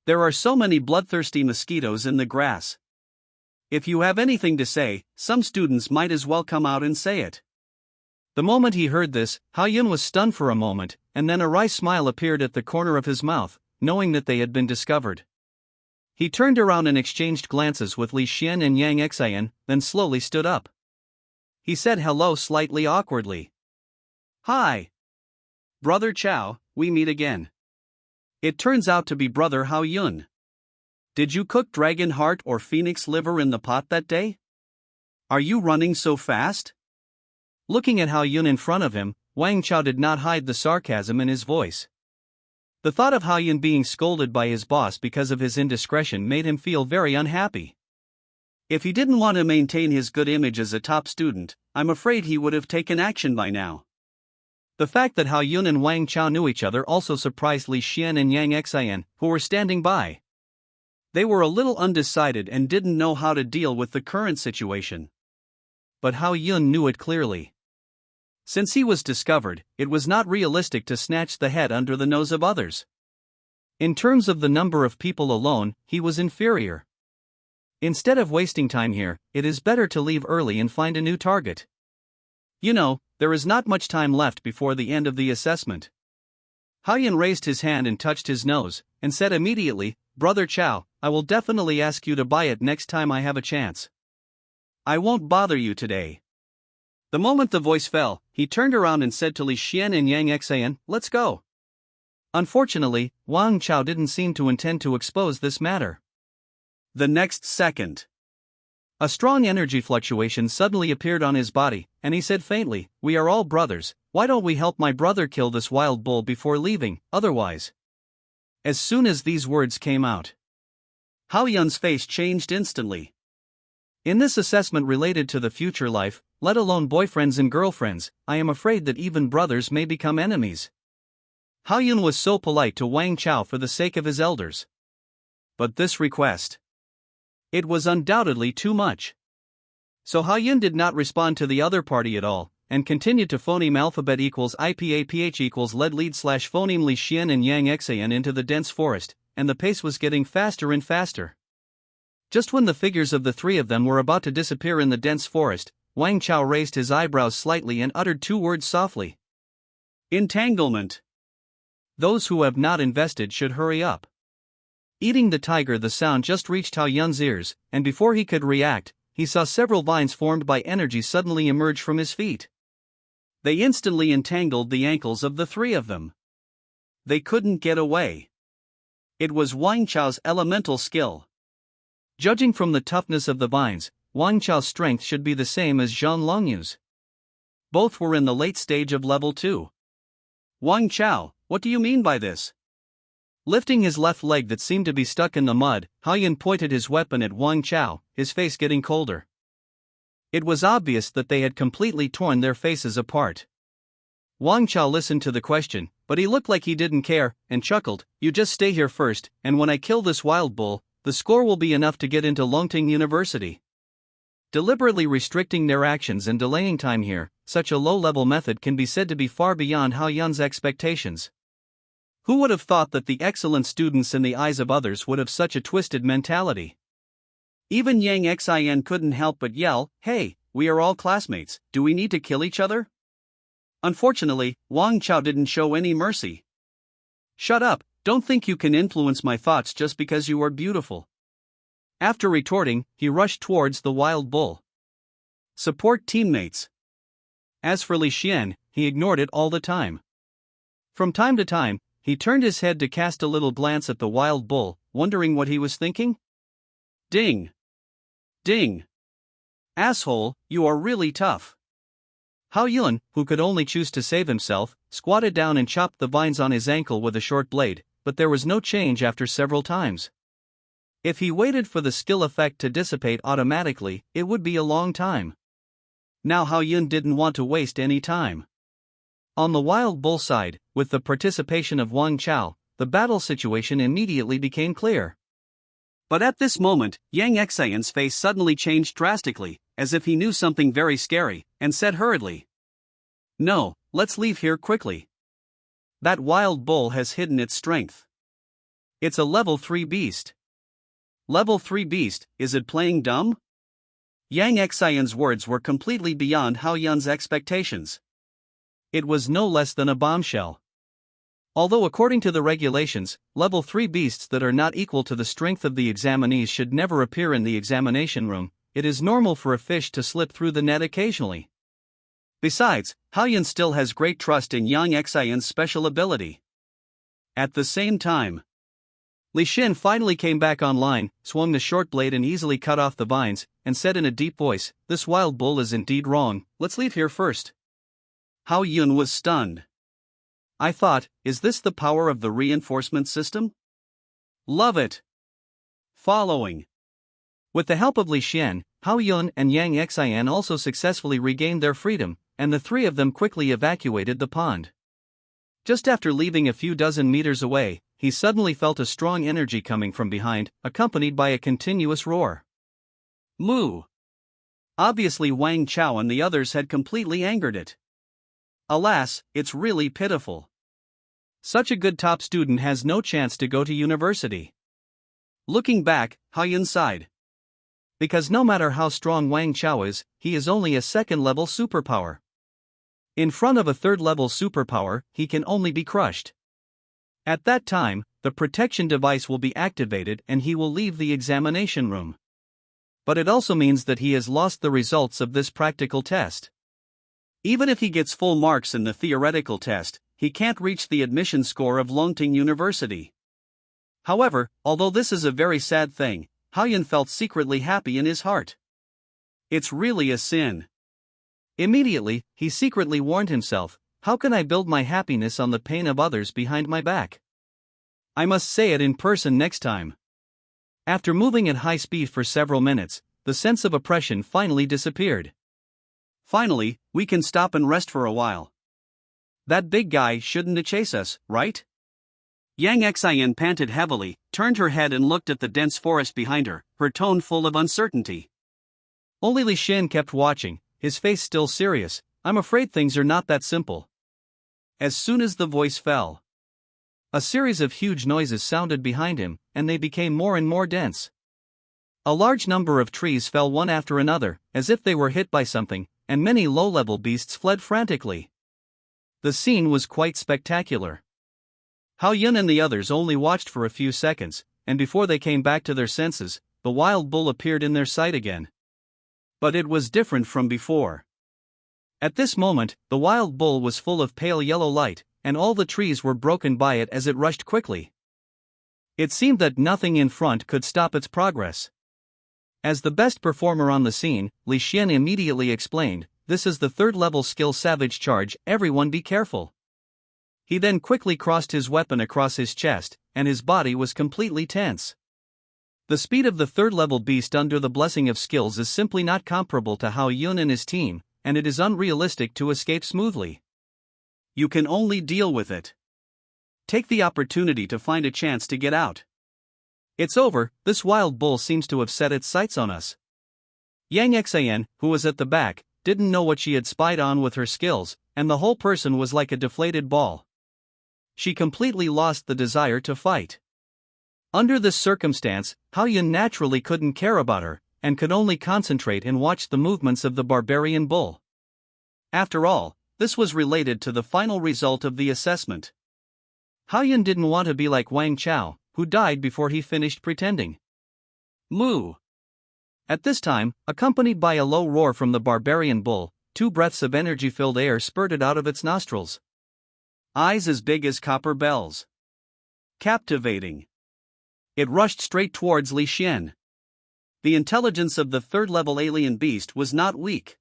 "There are so many bloodthirsty mosquitoes in the grass. If you have anything to say, some students might as well come out and say it." The moment he heard this, Hao Yun was stunned for a moment, and then a wry smile appeared at the corner of his mouth, knowing that they had been discovered. He turned around and exchanged glances with Li Xian and Yang Xian, then slowly stood up. He said hello slightly awkwardly. "Hi. Brother Chow, we meet again. It turns out to be Brother Hao Yun. Did you cook dragon heart or phoenix liver in the pot that day? Are you running so fast?" Looking at Hao Yun in front of him, Wang Chao did not hide the sarcasm in his voice. The thought of Hao Yun being scolded by his boss because of his indiscretion made him feel very unhappy. If he didn't want to maintain his good image as a top student, I'm afraid he would have taken action by now. The fact that Hao Yun and Wang Chao knew each other also surprised Li Xian and Yang Xian, who were standing by. They were a little undecided and didn't know how to deal with the current situation. But Hao Yun knew it clearly. Since he was discovered, it was not realistic to snatch the head under the nose of others. In terms of the number of people alone, he was inferior. Instead of wasting time here, it is better to leave early and find a new target. You know, there is not much time left before the end of the assessment. Hao Yun raised his hand and touched his nose, and said immediately, "Brother Chow, I will definitely ask you to buy it next time I have a chance. I won't bother you today." The moment the voice fell, he turned around and said to Li Xian and Yang Xian, "Let's go." Unfortunately, Wang Chao didn't seem to intend to expose this matter. The next second, a strong energy fluctuation suddenly appeared on his body, and he said faintly, "We are all brothers, why don't we help my brother kill this wild bull before leaving, otherwise?" As soon as these words came out, Hao Yun's face changed instantly. In this assessment related to the future life, let alone boyfriends and girlfriends, I am afraid that even brothers may become enemies. Hao Yun was so polite to Wang Chao for the sake of his elders. But this request, it was undoubtedly too much. So Hao Yun did not respond to the other party at all, and continued to phoneme alphabet equals IPAPH equals lead slash phoneme Li Xian and Yang Xian into the dense forest, and the pace was getting faster and faster. Just when the figures of the three of them were about to disappear in the dense forest, Wang Chao raised his eyebrows slightly and uttered two words softly. "Entanglement." Those who have not invested should hurry up. Eating the tiger, the sound just reached Hao Yun's ears, and before he could react, he saw several vines formed by energy suddenly emerge from his feet. They instantly entangled the ankles of the three of them. They couldn't get away. It was Wang Chao's elemental skill. Judging from the toughness of the vines, Wang Chao's strength should be the same as Zhang Longyu's. Both were in the late stage of level 2. "Wang Chao, what do you mean by this?" Lifting his left leg that seemed to be stuck in the mud, Hao Yun pointed his weapon at Wang Chao, his face getting colder. It was obvious that they had completely torn their faces apart. Wang Chao listened to the question, but he looked like he didn't care, and chuckled, "You just stay here first, and when I kill this wild bull, the score will be enough to get into Longting University." Deliberately restricting their actions and delaying time here, such a low-level method can be said to be far beyond Hao Yun's expectations. Who would have thought that the excellent students in the eyes of others would have such a twisted mentality? Even Yang Xian couldn't help but yell, "Hey, we are all classmates, do we need to kill each other?" Unfortunately, Wang Chao didn't show any mercy. "Shut up, don't think you can influence my thoughts just because you are beautiful." After retorting, he rushed towards the wild bull. Support teammates. As for Li Xian, he ignored it all the time. From time to time, he turned his head to cast a little glance at the wild bull, wondering what he was thinking. Ding! Ding! Asshole, you are really tough. Hao Yun, who could only choose to save himself, squatted down and chopped the vines on his ankle with a short blade, but there was no change after several times. If he waited for the skill effect to dissipate automatically, it would be a long time. Now Hao Yun didn't want to waste any time. On the wild bull side, with the participation of Wang Chao, the battle situation immediately became clear. But at this moment, Yang Xian's face suddenly changed drastically, as if he knew something very scary, and said hurriedly, "No, let's leave here quickly. That wild bull has hidden its strength. It's a level 3 beast." Level 3 beast, is it playing dumb? Yang Xian's words were completely beyond Hao Yun's expectations. It was no less than a bombshell. Although according to the regulations, level 3 beasts that are not equal to the strength of the examinees should never appear in the examination room, it is normal for a fish to slip through the net occasionally. Besides, Haoyun still has great trust in Yang Xian's special ability. At the same time, Li Xin finally came back online, swung the short blade and easily cut off the vines, and said in a deep voice, "This wild bull is indeed wrong, let's leave here first." Haoyun was stunned. I thought, is this the power of the reinforcement system? Love it. Following. With the help of Li Xian, Haoyun and Yang Xian also successfully regained their freedom, and the three of them quickly evacuated the pond. Just after leaving a few dozen meters away, he suddenly felt a strong energy coming from behind, accompanied by a continuous roar. Moo! Obviously Wang Chao and the others had completely angered it. Alas, it's really pitiful. Such a good top student has no chance to go to university. Looking back, Haoyun sighed. Because no matter how strong Wang Chao is, he is only a second-level superpower. In front of a third-level superpower, he can only be crushed. At that time, the protection device will be activated and he will leave the examination room. But it also means that he has lost the results of this practical test. Even if he gets full marks in the theoretical test, he can't reach the admission score of Longting University. However, although this is a very sad thing, Haoyun felt secretly happy in his heart. It's really a sin. Immediately, he secretly warned himself, how can I build my happiness on the pain of others behind my back? I must say it in person next time. After moving at high speed for several minutes, the sense of oppression finally disappeared. Finally, we can stop and rest for a while. That big guy shouldn't chase us, right? Yang Xian panted heavily, turned her head and looked at the dense forest behind her, her tone full of uncertainty. Only Li Xin kept watching, his face still serious. I'm afraid things are not that simple. As soon as the voice fell, a series of huge noises sounded behind him, and they became more and more dense. A large number of trees fell one after another, as if they were hit by something, and many low-level beasts fled frantically. The scene was quite spectacular. Haoyun and the others only watched for a few seconds, and before they came back to their senses, the wild bull appeared in their sight again. But it was different from before. At this moment, the wild bull was full of pale yellow light, and all the trees were broken by it as it rushed quickly. It seemed that nothing in front could stop its progress. As the best performer on the scene, Li Xian immediately explained, "This is the third-level skill Savage Charge, everyone be careful." He then quickly crossed his weapon across his chest, and his body was completely tense. The speed of the third-level beast under the blessing of skills is simply not comparable to Haoyun and his team, and it is unrealistic to escape smoothly. You can only deal with it. Take the opportunity to find a chance to get out. It's over, this wild bull seems to have set its sights on us. Yang Xian, who was at the back, didn't know what she had spied on with her skills, and the whole person was like a deflated ball. She completely lost the desire to fight. Under this circumstance, Haoyun naturally couldn't care about her, and could only concentrate and watch the movements of the barbarian bull. After all, this was related to the final result of the assessment. Haoyun didn't want to be like Wang Chao, who died before he finished pretending. Moo! At this time, accompanied by a low roar from the barbarian bull, 2 breaths of energy-filled air spurted out of its nostrils. Eyes as big as copper bells. Captivating. It rushed straight towards Li Xian. The intelligence of the third-level alien beast was not weak.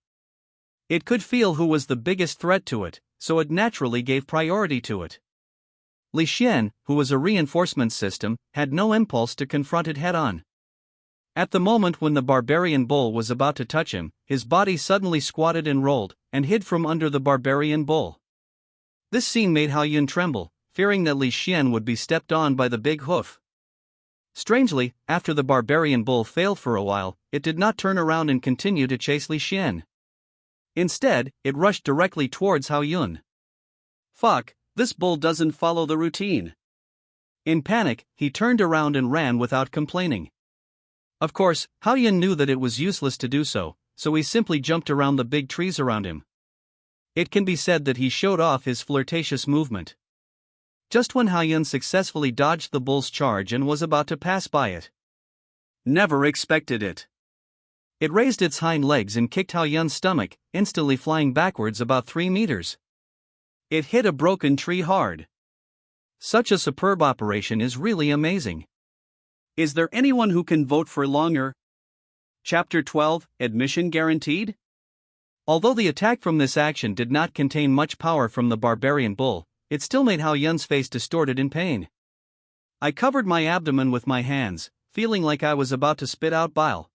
It could feel who was the biggest threat to it, so it naturally gave priority to it. Li Xian, who was a reinforcement system, had no impulse to confront it head-on. At the moment when the barbarian bull was about to touch him, his body suddenly squatted and rolled, and hid from under the barbarian bull. This scene made Haoyun tremble, fearing that Li Xian would be stepped on by the big hoof. Strangely, after the barbarian bull failed for a while, it did not turn around and continue to chase Li Xian. Instead, it rushed directly towards Haoyun. Fuck, this bull doesn't follow the routine. In panic, he turned around and ran without complaining. Of course, Haoyun knew that it was useless to do so, so he simply jumped around the big trees around him. It can be said that he showed off his flirtatious movement. Just when Hao-yun successfully dodged the bull's charge and was about to pass by it. Never expected it. It raised its hind legs and kicked Hao-yun's stomach, instantly flying backwards about 3 meters. It hit a broken tree hard. Such a superb operation is really amazing. Is there anyone who can vote for longer? Chapter 12, Admission Guaranteed? Although the attack from this action did not contain much power from the barbarian bull, it still made Hao-yun's face distorted in pain. I covered my abdomen with my hands, feeling like I was about to spit out bile.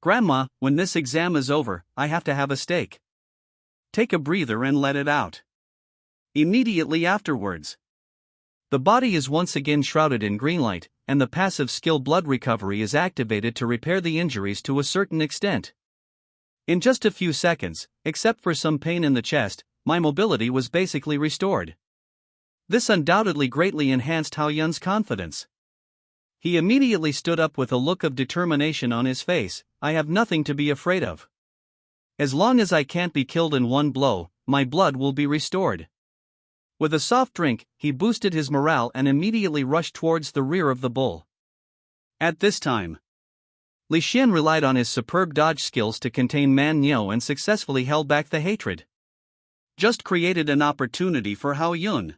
Grandma, when this exam is over, I have to have a steak. Take a breather and let it out. Immediately afterwards. The body is once again shrouded in green light, and the passive skill blood recovery is activated to repair the injuries to a certain extent. In just a few seconds, except for some pain in the chest, my mobility was basically restored. This undoubtedly greatly enhanced Hao-yun's confidence. He immediately stood up with a look of determination on his face. I have nothing to be afraid of. As long as I can't be killed in one blow, my blood will be restored. With a soft drink, he boosted his morale and immediately rushed towards the rear of the bull. At this time, Li Xian relied on his superb dodge skills to contain Man Niu and successfully held back the hatred. Just created an opportunity for Hao-yun.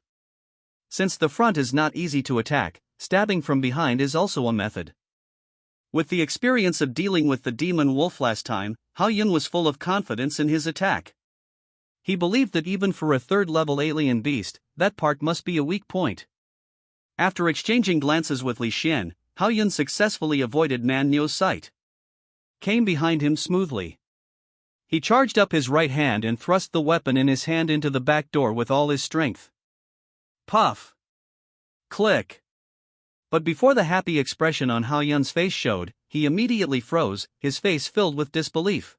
Since the front is not easy to attack, stabbing from behind is also a method. With the experience of dealing with the demon wolf last time, Hao-yun was full of confidence in his attack. He believed that even for a third-level alien beast, that part must be a weak point. After exchanging glances with Li Xian, Hao-yun successfully avoided Man Niu's sight. Came behind him smoothly. He charged up his right hand and thrust the weapon in his hand into the back door with all his strength. Puff! Click! But before the happy expression on Hao-yun's face showed, he immediately froze, his face filled with disbelief.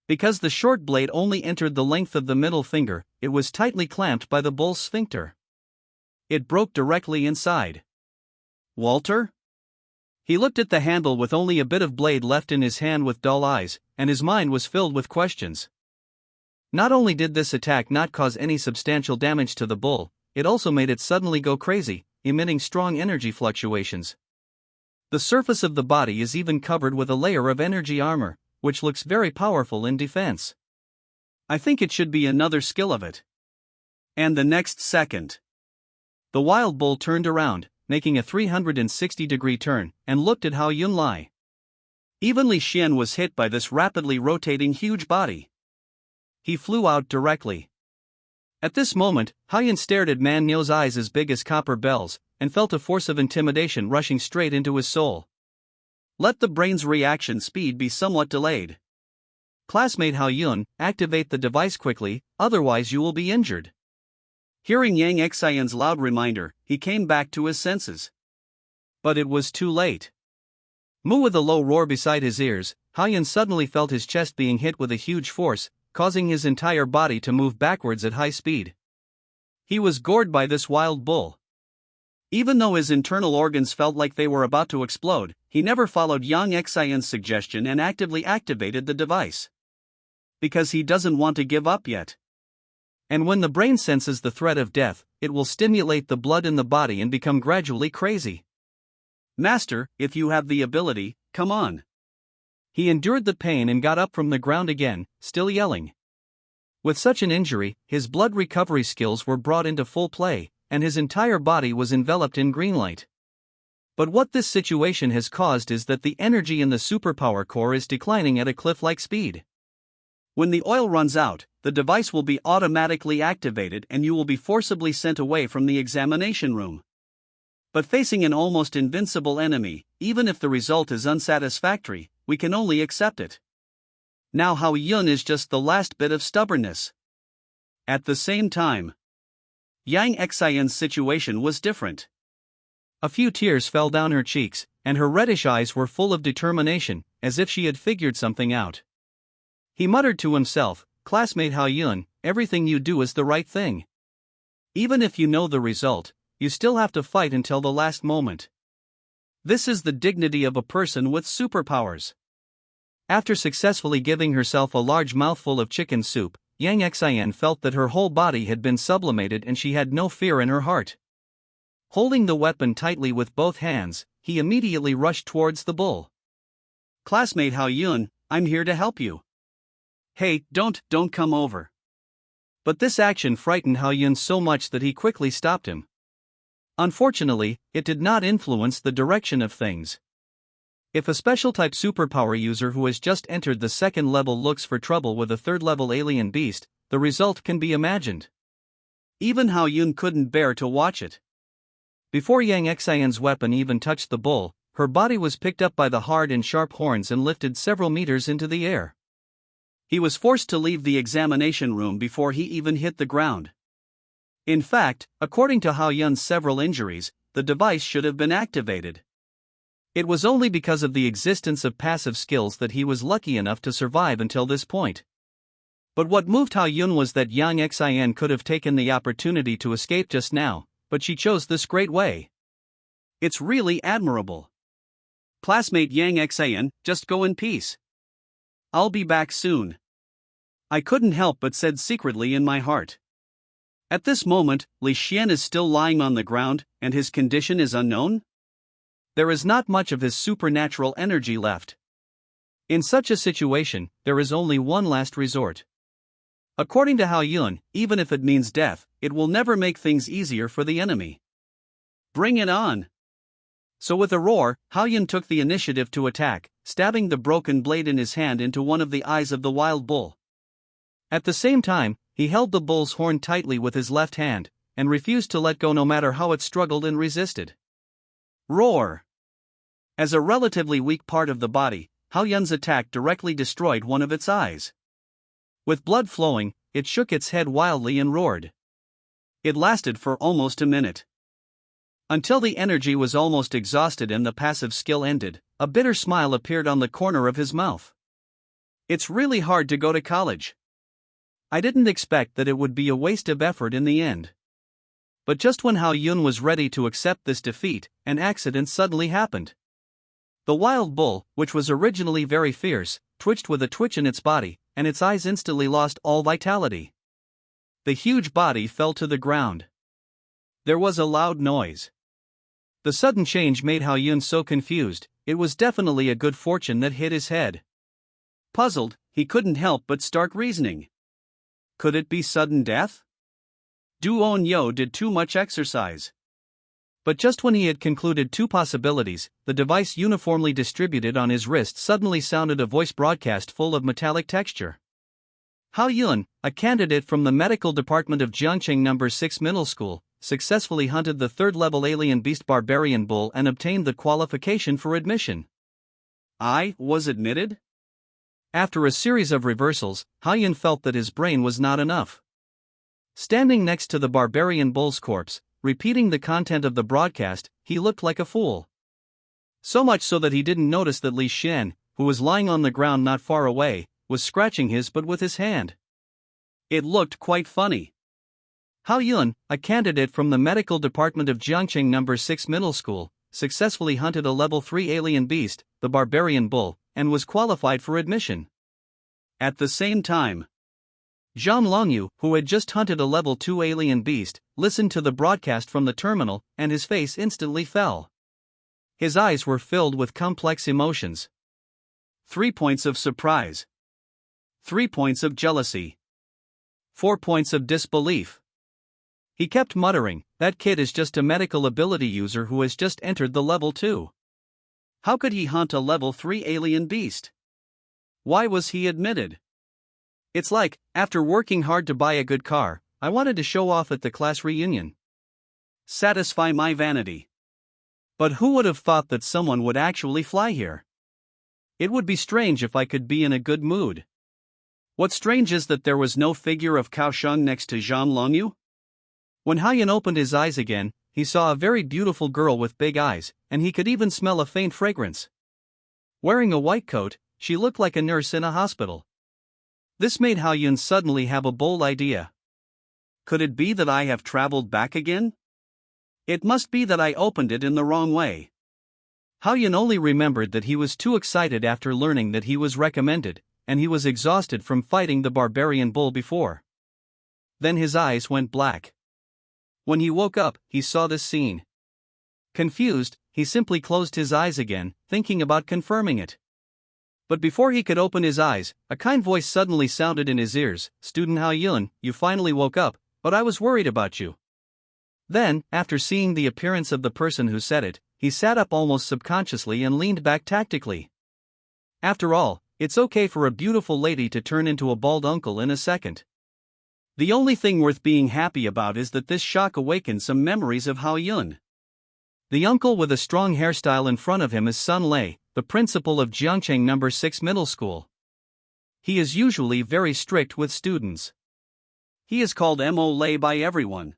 Because the short blade only entered the length of the middle finger, it was tightly clamped by the bull's sphincter. It broke directly inside. Walter? He looked at the handle with only a bit of blade left in his hand with dull eyes, and his mind was filled with questions. Not only did this attack not cause any substantial damage to the bull, it also made it suddenly go crazy, emitting strong energy fluctuations. The surface of the body is even covered with a layer of energy armor, which looks very powerful in defense. I think it should be another skill of it. And the next second, the wild bull turned around, making a 360-degree turn, and looked at Hao-yun Lai. Even Li Xian was hit by this rapidly rotating huge body. He flew out directly. At this moment, Hao-yun stared at Man Niu's eyes as big as copper bells, and felt a force of intimidation rushing straight into his soul. Let the brain's reaction speed be somewhat delayed. Classmate Hao-yun, activate the device quickly, otherwise you will be injured. Hearing Yang Xian's loud reminder, he came back to his senses. But it was too late. Moo with a low roar beside his ears, Hao-yun suddenly felt his chest being hit with a huge force, causing his entire body to move backwards at high speed. He was gored by this wild bull. Even though his internal organs felt like they were about to explode, he never followed Yang Xian's suggestion and actively activated the device. Because he doesn't want to give up yet. And when the brain senses the threat of death, it will stimulate the blood in the body and become gradually crazy. Master, if you have the ability, come on. He endured the pain and got up from the ground again, still yelling. With such an injury, his blood recovery skills were brought into full play, and his entire body was enveloped in green light. But what this situation has caused is that the energy in the superpower core is declining at a cliff-like speed. When the oil runs out, the device will be automatically activated and you will be forcibly sent away from the examination room. But facing an almost invincible enemy, even if the result is unsatisfactory, we can only accept it. Now Hao-yun is just the last bit of stubbornness. At the same time, Yang Xian's situation was different. A few tears fell down her cheeks, and her reddish eyes were full of determination, as if she had figured something out. He muttered to himself, "Classmate Hao-yun, everything you do is the right thing. Even if you know the result, you still have to fight until the last moment. This is the dignity of a person with superpowers." After successfully giving herself a large mouthful of chicken soup, Yang Xian felt that her whole body had been sublimated and she had no fear in her heart. Holding the weapon tightly with both hands, he immediately rushed towards the bull. "Classmate Hao Yun, I'm here to help you." "Hey, don't come over." But this action frightened Hao Yun so much that he quickly stopped him. Unfortunately, it did not influence the direction of things. If a special type superpower user who has just entered the second level looks for trouble with a third level alien beast, the result can be imagined. Even Hao Yun couldn't bear to watch it. Before Yang Xian's weapon even touched the bull, her body was picked up by the hard and sharp horns and lifted several meters into the air. He was forced to leave the examination room before he even hit the ground. In fact, according to Hao Yun's several injuries, the device should have been activated. It was only because of the existence of passive skills that he was lucky enough to survive until this point. But what moved Hao Yun was that Yang Xian could have taken the opportunity to escape just now, but she chose this great way. It's really admirable. Classmate Yang Xian, just go in peace. I'll be back soon. I couldn't help but said secretly in my heart. At this moment, Li Xian is still lying on the ground, and his condition is unknown? There is not much of his supernatural energy left. In such a situation, there is only one last resort. According to Hao Yun, even if it means death, it will never make things easier for the enemy. Bring it on! So with a roar, Hao Yun took the initiative to attack, stabbing the broken blade in his hand into one of the eyes of the wild bull. At the same time, he held the bull's horn tightly with his left hand, and refused to let go no matter how it struggled and resisted. Roar! As a relatively weak part of the body, Hao Yun's attack directly destroyed one of its eyes. With blood flowing, it shook its head wildly and roared. It lasted for almost a minute. Until the energy was almost exhausted and the passive skill ended, a bitter smile appeared on the corner of his mouth. It's really hard to go to college. I didn't expect that it would be a waste of effort in the end. But just when Hao Yun was ready to accept this defeat, an accident suddenly happened. The wild bull, which was originally very fierce, twitched with a twitch in its body, and its eyes instantly lost all vitality. The huge body fell to the ground. There was a loud noise. The sudden change made Hao Yun so confused. It was definitely a good fortune that hit his head. Puzzled, he couldn't help but start reasoning. Could it be sudden death? Duon Yo did too much exercise. But just when he had concluded two possibilities, the device uniformly distributed on his wrist suddenly sounded a voice broadcast full of metallic texture. Hao Yun, a candidate from the medical department of Jiangcheng No. 6 Middle School, successfully hunted the third-level alien beast barbarian bull and obtained the qualification for admission. I was admitted? After a series of reversals, Hao Yun felt that his brain was not enough. Standing next to the barbarian bull's corpse, repeating the content of the broadcast, he looked like a fool. So much so that he didn't notice that Li Xian, who was lying on the ground not far away, was scratching his butt with his hand. It looked quite funny. Hao Yun, a candidate from the medical department of Jiangcheng No. 6 Middle School, successfully hunted a level 3 alien beast, the barbarian bull, and was qualified for admission. At the same time, Zhang Longyu, who had just hunted a level 2 alien beast, listened to the broadcast from the terminal, and his face instantly fell. His eyes were filled with complex emotions. 3 points of surprise. 3 points of jealousy. 4 points of disbelief. He kept muttering, that kid is just a medical ability user who has just entered the level 2. How could he hunt a level 3 alien beast? Why was he admitted? It's like, after working hard to buy a good car, I wanted to show off at the class reunion. Satisfy my vanity. But who would have thought that someone would actually fly here? It would be strange if I could be in a good mood. What's strange is that there was no figure of Kaosheng next to Zhang Longyu. When Hao Yun opened his eyes again, he saw a very beautiful girl with big eyes, and he could even smell a faint fragrance. Wearing a white coat, she looked like a nurse in a hospital. This made Hao Yun suddenly have a bold idea. Could it be that I have traveled back again? It must be that I opened it in the wrong way. Hao Yun only remembered that he was too excited after learning that he was recommended, and he was exhausted from fighting the barbarian bull before. Then his eyes went black. When he woke up, he saw this scene. Confused, he simply closed his eyes again, thinking about confirming it. But before he could open his eyes, a kind voice suddenly sounded in his ears. "Student Hao Yun, you finally woke up, but I was worried about you." Then, after seeing the appearance of the person who said it, he sat up almost subconsciously and leaned back tactically. After all, it's okay for a beautiful lady to turn into a bald uncle in a second. The only thing worth being happy about is that this shock awakened some memories of Hao Yun. The uncle with a strong hairstyle in front of him is Sun Lei, the principal of Jiangcheng No. 6 Middle School. He is usually very strict with students. He is called Mo Lei by everyone.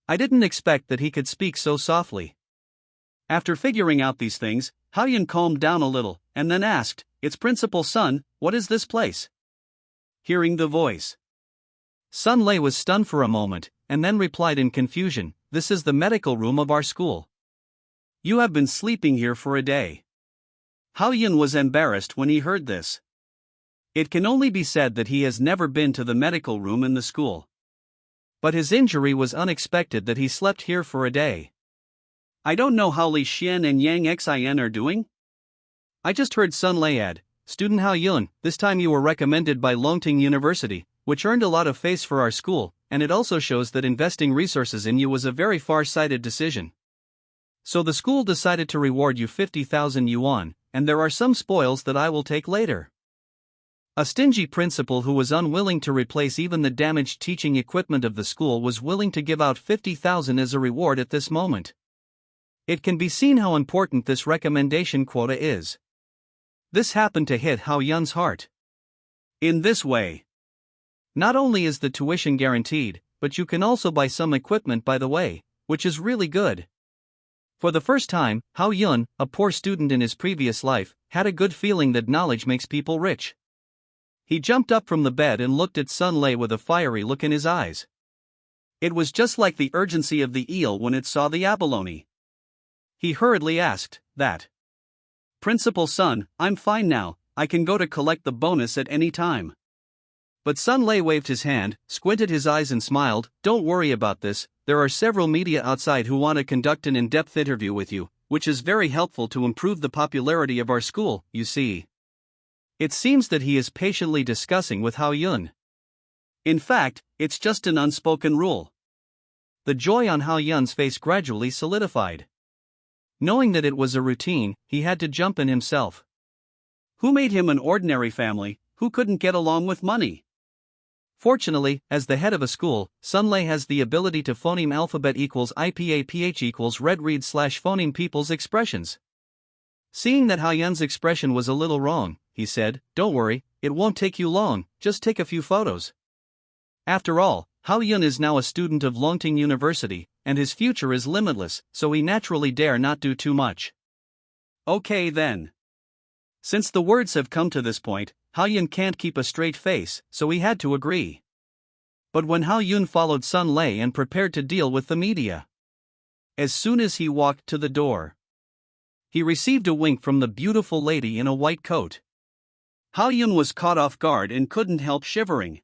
I didn't expect that he could speak so softly. After figuring out these things, Hao Yun calmed down a little, and then asked, "It's Principal Sun, what is this place?" Hearing the voice, Sun Lei was stunned for a moment, and then replied in confusion, "This is the medical room of our school. You have been sleeping here for a day." Hao Yun was embarrassed when he heard this. It can only be said that he has never been to the medical room in the school. But his injury was unexpected that he slept here for a day. "I don't know how Li Xian and Yang Xin are doing." I just heard Sun Lei add, "Student Hao Yun, this time you were recommended by Longting University, which earned a lot of face for our school, and it also shows that investing resources in you was a very far-sighted decision. So the school decided to reward you 50,000 yuan, and there are some spoils that I will take later." A stingy principal who was unwilling to replace even the damaged teaching equipment of the school was willing to give out 50,000 as a reward at this moment. It can be seen how important this recommendation quota is. This happened to hit Hao Yun's heart. In this way, not only is the tuition guaranteed, but you can also buy some equipment by the way, which is really good. For the first time, Hao Yun, a poor student in his previous life, had a good feeling that knowledge makes people rich. He jumped up from the bed and looked at Sun Lei with a fiery look in his eyes. It was just like the urgency of the eel when it saw the abalone. He hurriedly asked, "That Principal Sun, I'm fine now, I can go to collect the bonus at any time." But Sun Lei waved his hand, squinted his eyes and smiled, "Don't worry about this, there are several media outside who want to conduct an in-depth interview with you, which is very helpful to improve the popularity of our school, you see." It seems that he is patiently discussing with Hao Yun. In fact, it's just an unspoken rule. The joy on Hao Yun's face gradually solidified. Knowing that it was a routine, he had to jump in himself. Who made him an ordinary family, who couldn't get along with money? Fortunately, as the head of a school, Sun Lei has the ability to phoneme alphabet equals IPAPH equals red read / phoneme people's expressions. Seeing that Hao Yun's expression was a little wrong, he said, "Don't worry, it won't take you long, just take a few photos." After all, Hao Yun is now a student of Longting University, and his future is limitless, so he naturally dare not do too much. Okay then. Since the words have come to this point, Hao Yun can't keep a straight face, so he had to agree. But when Hao Yun followed Sun Lei and prepared to deal with the media, as soon as he walked to the door, he received a wink from the beautiful lady in a white coat. Hao Yun was caught off guard and couldn't help shivering.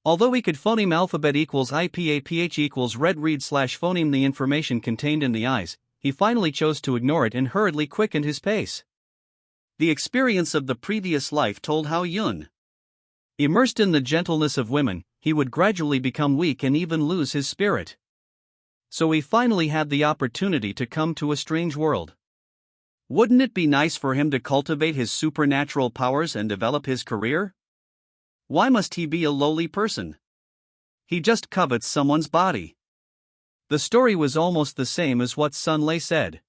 Although he could phoneme alphabet equals IPAPH equals red read / phoneme the information contained in the eyes, he finally chose to ignore it and hurriedly quickened his pace. The experience of the previous life told Hao Yun. Immersed in the gentleness of women, he would gradually become weak and even lose his spirit. So he finally had the opportunity to come to a strange world. Wouldn't it be nice for him to cultivate his supernatural powers and develop his career? Why must he be a lowly person? He just covets someone's body. The story was almost the same as what Sun Lei said.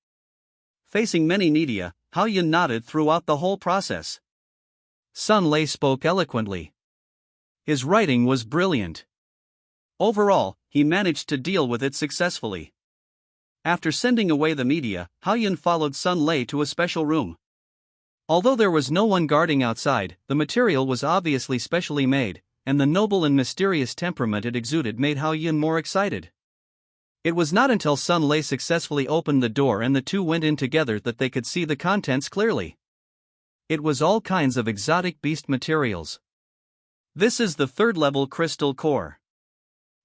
Facing many media, Hao Yun nodded throughout the whole process. Sun Lei spoke eloquently. His writing was brilliant. Overall, he managed to deal with it successfully. After sending away the media, Hao Yun followed Sun Lei to a special room. Although there was no one guarding outside, the material was obviously specially made, and the noble and mysterious temperament it exuded made Hao Yun more excited. It was not until Sun Lei successfully opened the door and the two went in together that they could see the contents clearly. It was all kinds of exotic beast materials. This is the third-level crystal core.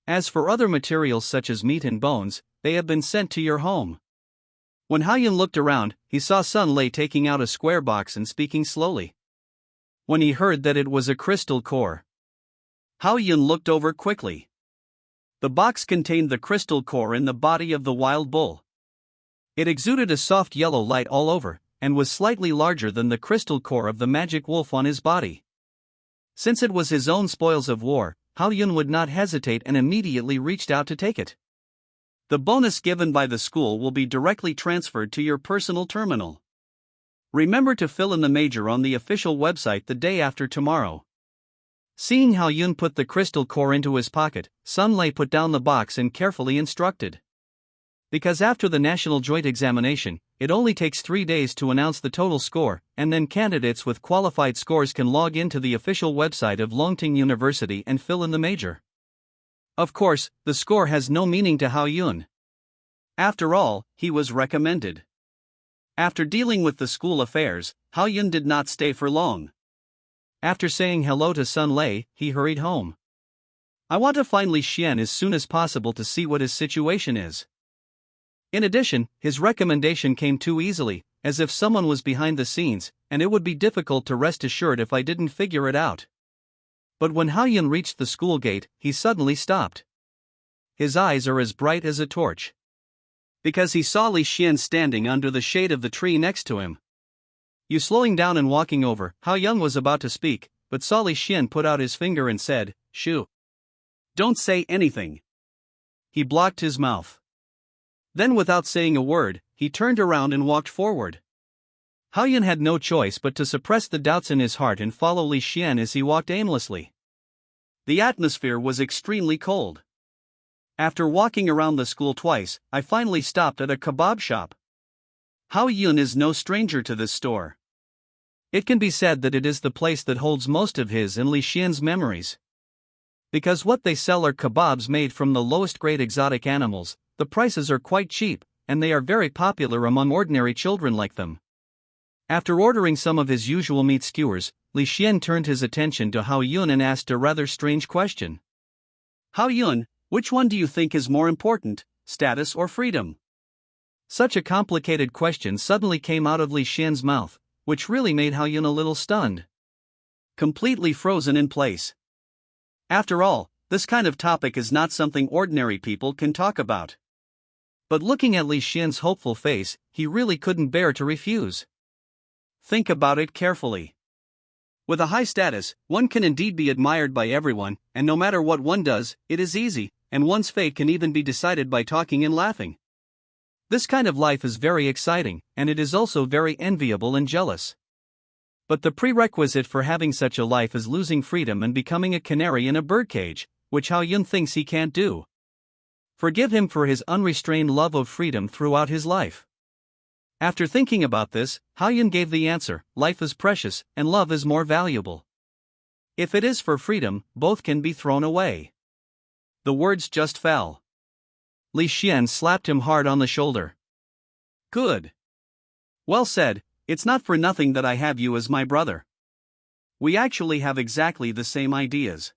As for other materials such as meat and bones, they have been sent to your home. When Haoyun looked around, he saw Sun Lei taking out a square box and speaking slowly. When he heard that it was a crystal core, Haoyun looked over quickly. The box contained the crystal core in the body of the wild bull. It exuded a soft yellow light all over, and was slightly larger than the crystal core of the magic wolf on his body. Since it was his own spoils of war, Haoyun would not hesitate and immediately reached out to take it. The bonus given by the school will be directly transferred to your personal terminal. Remember to fill in the major on the official website the day after tomorrow. Seeing Haoyun put the crystal core into his pocket, Sun Lei put down the box and carefully instructed. Because after the national joint examination, it only takes 3 days to announce the total score, and then candidates with qualified scores can log into the official website of Longting University and fill in the major. Of course, the score has no meaning to Haoyun. After all, he was recommended. After dealing with the school affairs, Haoyun did not stay for long. After saying hello to Sun Lei, he hurried home. I want to find Li Xian as soon as possible to see what his situation is. In addition, his recommendation came too easily, as if someone was behind the scenes, and it would be difficult to rest assured if I didn't figure it out. But when Haoyun reached the school gate, he suddenly stopped. His eyes are as bright as a torch. Because he saw Li Xian standing under the shade of the tree next to him. You slowing down and walking over, Haoyun was about to speak, but saw Li Xian put out his finger and said, "Shoo. Don't say anything." He blocked his mouth. Then without saying a word, he turned around and walked forward. Haoyun had no choice but to suppress the doubts in his heart and follow Li Xian as he walked aimlessly. The atmosphere was extremely cold. After walking around the school twice, I finally stopped at a kebab shop. Haoyun is no stranger to this store. It can be said that it is the place that holds most of his and Li Xian's memories. Because what they sell are kebabs made from the lowest grade exotic animals, the prices are quite cheap, and they are very popular among ordinary children like them. After ordering some of his usual meat skewers, Li Xian turned his attention to Haoyun and asked a rather strange question. "Haoyun, which one do you think is more important, status or freedom?" Such a complicated question suddenly came out of Li Xian's mouth, which really made Haoyun a little stunned. Completely frozen in place. After all, this kind of topic is not something ordinary people can talk about. But looking at Li Xian's hopeful face, he really couldn't bear to refuse. Think about it carefully. With a high status, one can indeed be admired by everyone, and no matter what one does, it is easy, and one's fate can even be decided by talking and laughing. This kind of life is very exciting, and it is also very enviable and jealous. But the prerequisite for having such a life is losing freedom and becoming a canary in a birdcage, which Haoyun thinks he can't do. Forgive him for his unrestrained love of freedom throughout his life. After thinking about this, Haoyun gave the answer: life is precious, and love is more valuable. If it is for freedom, both can be thrown away. The words just fell. Li Xian slapped him hard on the shoulder. Good. Well said, it's not for nothing that I have you as my brother. We actually have exactly the same ideas.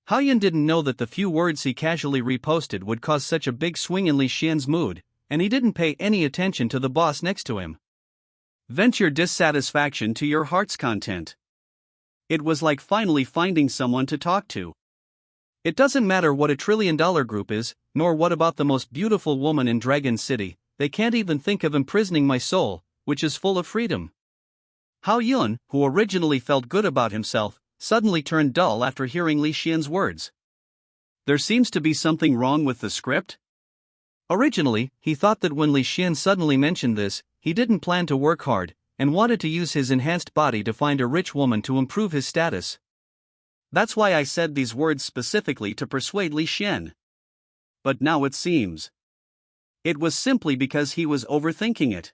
Haoyun didn't know that the few words he casually reposted would cause such a big swing in Li Xian's mood, and he didn't pay any attention to the boss next to him. Vent your dissatisfaction to your heart's content. It was like finally finding someone to talk to. It doesn't matter what a $1 trillion group is, nor what about the most beautiful woman in Dragon City, they can't even think of imprisoning my soul, which is full of freedom. Haoyun, who originally felt good about himself, suddenly turned dull after hearing Li Xian's words. There seems to be something wrong with the script? Originally, he thought that when Li Xian suddenly mentioned this, he didn't plan to work hard, and wanted to use his enhanced body to find a rich woman to improve his status. That's why I said these words specifically to persuade Li Xian. But now it seems it was simply because he was overthinking it.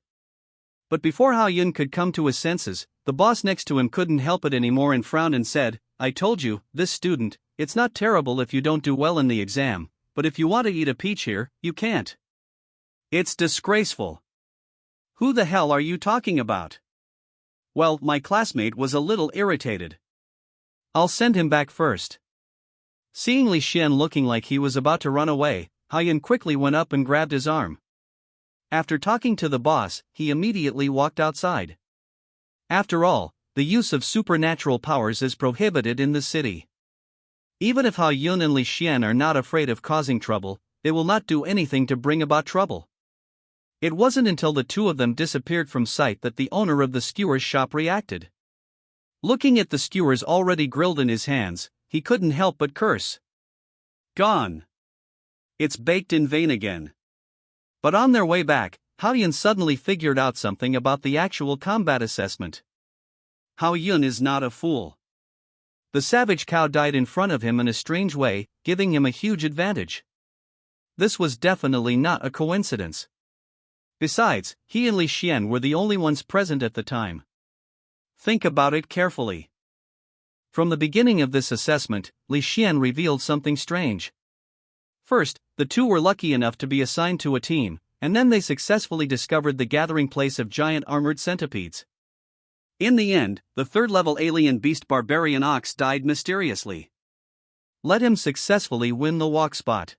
But before Haoyun could come to his senses, the boss next to him couldn't help it anymore and frowned and said, "I told you, this student, it's not terrible if you don't do well in the exam, but if you want to eat a peach here, you can't. It's disgraceful." "Who the hell are you talking about?" Well, my classmate was a little irritated. I'll send him back first. Seeing Li Xian looking like he was about to run away, Haoyun quickly went up and grabbed his arm. After talking to the boss, he immediately walked outside. After all, the use of supernatural powers is prohibited in the city. Even if Haoyun and Li Xian are not afraid of causing trouble, they will not do anything to bring about trouble. It wasn't until the two of them disappeared from sight that the owner of the skewer's shop reacted. Looking at the skewers already grilled in his hands, he couldn't help but curse. Gone. It's baked in vain again. But on their way back, Haoyun suddenly figured out something about the actual combat assessment. Haoyun is not a fool. The savage cow died in front of him in a strange way, giving him a huge advantage. This was definitely not a coincidence. Besides, he and Li Xian were the only ones present at the time. Think about it carefully. From the beginning of this assessment, Li Xian revealed something strange. First, the two were lucky enough to be assigned to a team, and then they successfully discovered the gathering place of giant armored centipedes. In the end, the third-level alien beast barbarian ox died mysteriously. Let him successfully win the walk spot.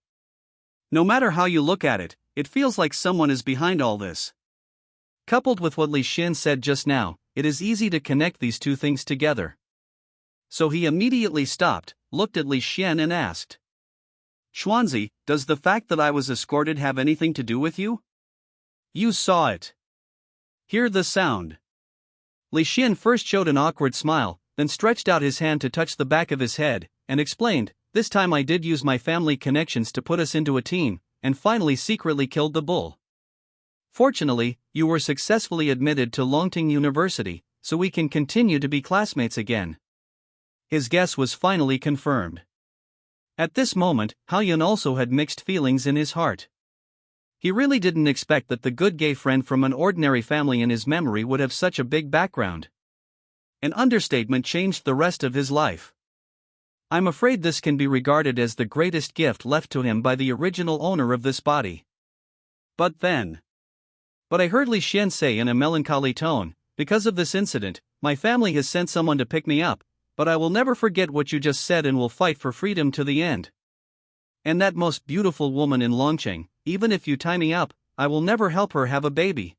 No matter how you look at it, it feels like someone is behind all this. Coupled with what Li Xian said just now, it is easy to connect these two things together. So he immediately stopped, looked at Li Xian and asked, Xuanzi, does the fact that I was escorted have anything to do with you? You saw it. Hear the sound. Li Xian first showed an awkward smile, then stretched out his hand to touch the back of his head, and explained, this time I did use my family connections to put us into a team, and finally secretly killed the bull. Fortunately, you were successfully admitted to Longting University, so we can continue to be classmates again. His guess was finally confirmed. At this moment, Haoyun also had mixed feelings in his heart. He really didn't expect that the good gay friend from an ordinary family in his memory would have such a big background. An understatement changed the rest of his life. I'm afraid this can be regarded as the greatest gift left to him by the original owner of this body. But I heard Li Xian say in a melancholy tone, because of this incident, my family has sent someone to pick me up, but I will never forget what you just said and will fight for freedom to the end. And that most beautiful woman in Longcheng, even if you tie me up, I will never help her have a baby.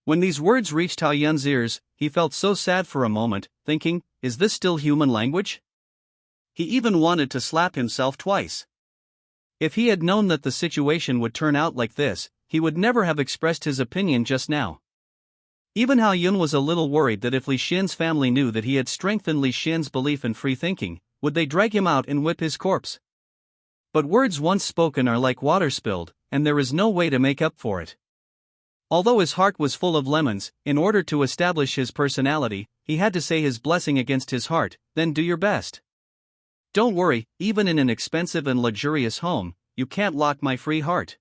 When these words reached Haoyun's ears, he felt so sad for a moment, thinking, is this still human language? He even wanted to slap himself twice. If he had known that the situation would turn out like this, he would never have expressed his opinion just now. Even Haoyun was a little worried that if Li Xian's family knew that he had strengthened Li Xian's belief in free thinking, would they drag him out and whip his corpse? But words once spoken are like water spilled, and there is no way to make up for it. Although his heart was full of lemons, in order to establish his personality, he had to say his blessing against his heart, then do your best. Don't worry, even in an expensive and luxurious home, you can't lock my free heart.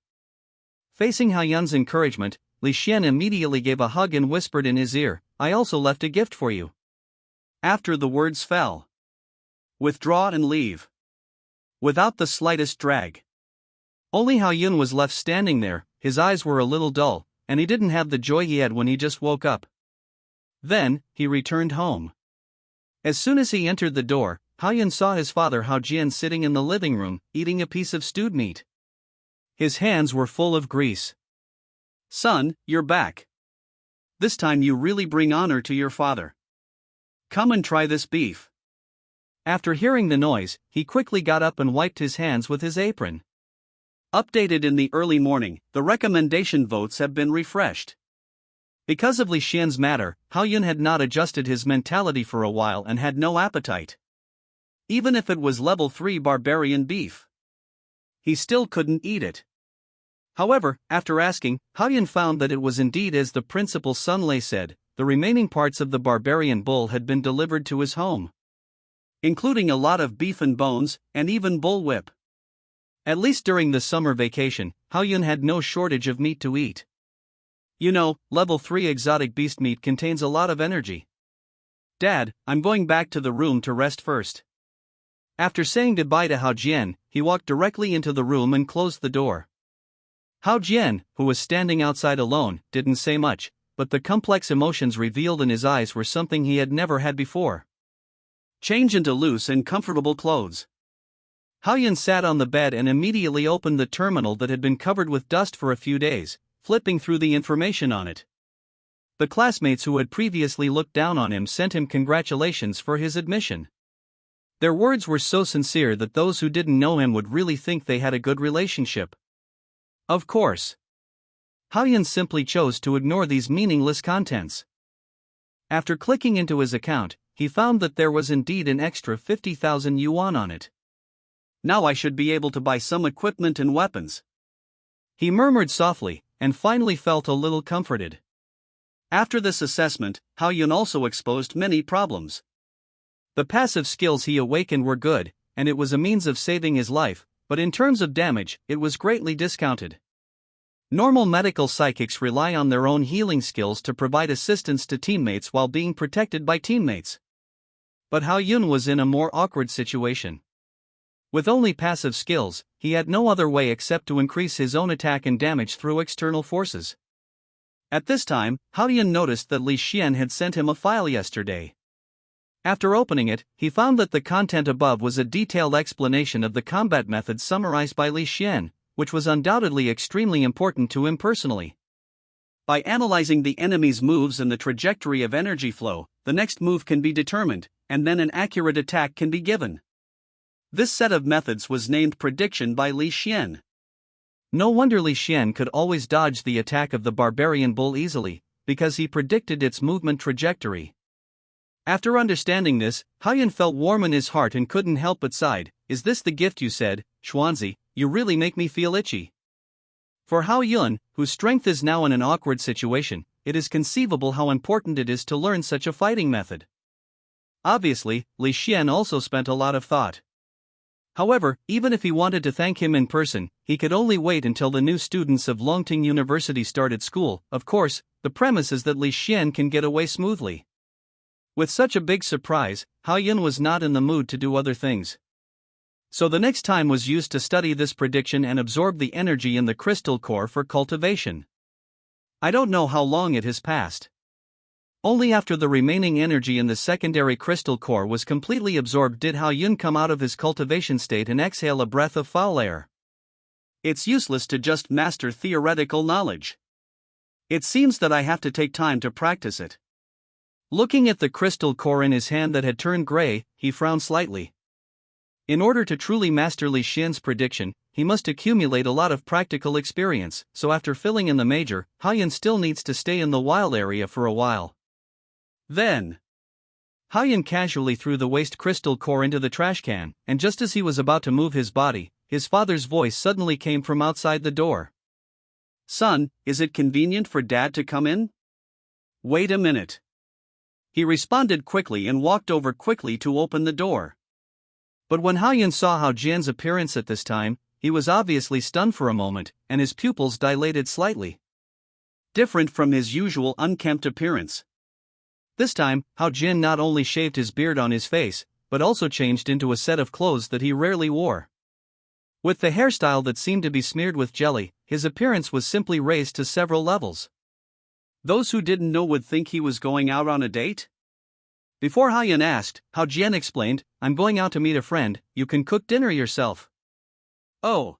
Facing Haoyun's encouragement, Li Xian immediately gave a hug and whispered in his ear, I also left a gift for you. After the words fell. Withdraw and leave. Without the slightest drag. Only Haoyun was left standing there, his eyes were a little dull, and he didn't have the joy he had when he just woke up. Then, he returned home. As soon as he entered the door, Haoyun saw his father Hao Jian sitting in the living room, eating a piece of stewed meat. His hands were full of grease. Son, you're back. This time you really bring honor to your father. Come and try this beef. After hearing the noise, he quickly got up and wiped his hands with his apron. Updated in the early morning, the recommendation votes have been refreshed. Because of Li Xian's matter, Haoyun had not adjusted his mentality for a while and had no appetite. Even if it was level 3 barbarian beef, he still couldn't eat it. However, after asking, Haoyun found that it was indeed as the principal Sun Lei said, the remaining parts of the barbarian bull had been delivered to his home, including a lot of beef and bones, and even bullwhip. At least during the summer vacation, Haoyun had no shortage of meat to eat. You know, level 3 exotic beast meat contains a lot of energy. Dad, I'm going back to the room to rest first. After saying goodbye to Hao Jian, he walked directly into the room and closed the door. Hao Jian, who was standing outside alone, didn't say much, but the complex emotions revealed in his eyes were something he had never had before. Change into loose and comfortable clothes. Haoyun sat on the bed and immediately opened the terminal that had been covered with dust for a few days, flipping through the information on it. The classmates who had previously looked down on him sent him congratulations for his admission. Their words were so sincere that those who didn't know him would really think they had a good relationship. Of course, Haoyun simply chose to ignore these meaningless contents. After clicking into his account, he found that there was indeed an extra 50,000 yuan on it. Now I should be able to buy some equipment and weapons, he murmured softly, and finally felt a little comforted. After this assessment, Haoyun also exposed many problems. The passive skills he awakened were good, and it was a means of saving his life, but in terms of damage, it was greatly discounted. Normal medical psychics rely on their own healing skills to provide assistance to teammates while being protected by teammates. But Haoyun was in a more awkward situation. With only passive skills, he had no other way except to increase his own attack and damage through external forces. At this time, Haoyun noticed that Li Xian had sent him a file yesterday. After opening it, he found that the content above was a detailed explanation of the combat methods summarized by Li Xian, which was undoubtedly extremely important to him personally. By analyzing the enemy's moves and the trajectory of energy flow, the next move can be determined, and then an accurate attack can be given. This set of methods was named prediction by Li Xian. No wonder Li Xian could always dodge the attack of the barbarian bull easily, because he predicted its movement trajectory. After understanding this, Haoyun felt warm in his heart and couldn't help but sighed. "Is this the gift you said, Xuanzi? You really make me feel itchy." For Haoyun, whose strength is now in an awkward situation, it is conceivable how important it is to learn such a fighting method. Obviously, Li Xian also spent a lot of thought. However, even if he wanted to thank him in person, he could only wait until the new students of Longting University started school. Of course, the premise is that Li Xian can get away smoothly. With such a big surprise, Haoyun was not in the mood to do other things. So the next time was used to study this prediction and absorb the energy in the crystal core for cultivation. I don't know how long it has passed. Only after the remaining energy in the secondary crystal core was completely absorbed did Haoyun come out of his cultivation state and exhale a breath of foul air. It's useless to just master theoretical knowledge. It seems that I have to take time to practice it. Looking at the crystal core in his hand that had turned gray, he frowned slightly. In order to truly master Li Xian's prediction, he must accumulate a lot of practical experience, so after filling in the major, Haoyun still needs to stay in the wild area for a while. Then, Haoyun casually threw the waste crystal core into the trash can, and just as he was about to move his body, his father's voice suddenly came from outside the door. "Son, is it convenient for Dad to come in?" "Wait a minute." He responded quickly and walked over quickly to open the door. But when Haoyun saw Hao Jian's appearance at this time, he was obviously stunned for a moment, and his pupils dilated slightly. Different from his usual unkempt appearance. This time, Hao Jian not only shaved his beard on his face, but also changed into a set of clothes that he rarely wore. With the hairstyle that seemed to be smeared with jelly, his appearance was simply raised to several levels. Those who didn't know would think he was going out on a date? Before Haoyun asked, Hao Jian explained, "I'm going out to meet a friend, you can cook dinner yourself." "Oh."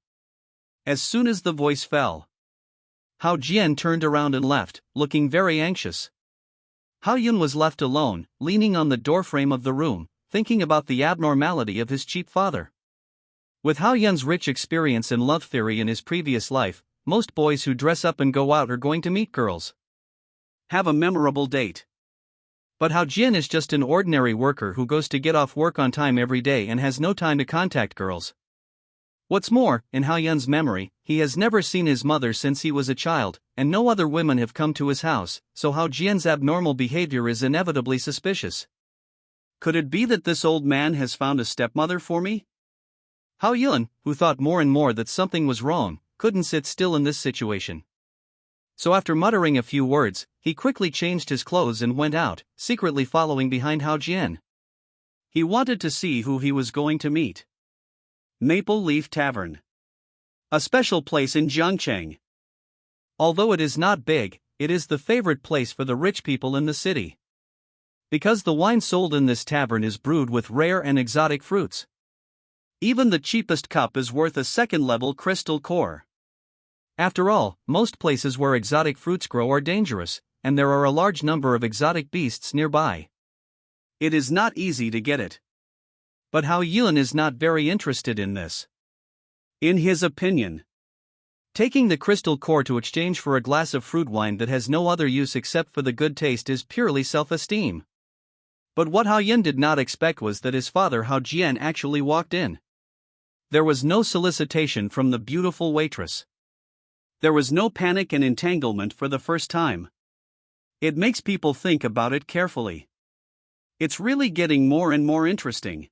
As soon as the voice fell, Hao Jian turned around and left, looking very anxious. Haoyun was left alone, leaning on the doorframe of the room, thinking about the abnormality of his cheap father. With Haoyun's rich experience in love theory in his previous life, most boys who dress up and go out are going to meet girls. Have a memorable date. But Hao Jian is just an ordinary worker who goes to get off work on time every day and has no time to contact girls. What's more, in Haoyun's memory, he has never seen his mother since he was a child, and no other women have come to his house, so Hao Jian's abnormal behavior is inevitably suspicious. Could it be that this old man has found a stepmother for me? Haoyun, who thought more and more that something was wrong, couldn't sit still in this situation. So after muttering a few words, he quickly changed his clothes and went out, secretly following behind Hao Jian. He wanted to see who he was going to meet. Maple Leaf Tavern. A special place in Jiangcheng. Although it is not big, it is the favorite place for the rich people in the city. Because the wine sold in this tavern is brewed with rare and exotic fruits. Even the cheapest cup is worth a second-level crystal core. After all, most places where exotic fruits grow are dangerous, and there are a large number of exotic beasts nearby. It is not easy to get it. But Hao Yun is not very interested in this. In his opinion, taking the crystal core to exchange for a glass of fruit wine that has no other use except for the good taste is purely self-esteem. But what Hao Yun did not expect was that his father Hao Jian actually walked in. There was no solicitation from the beautiful waitress. There was no panic and entanglement for the first time. It makes people think about it carefully. It's really getting more and more interesting.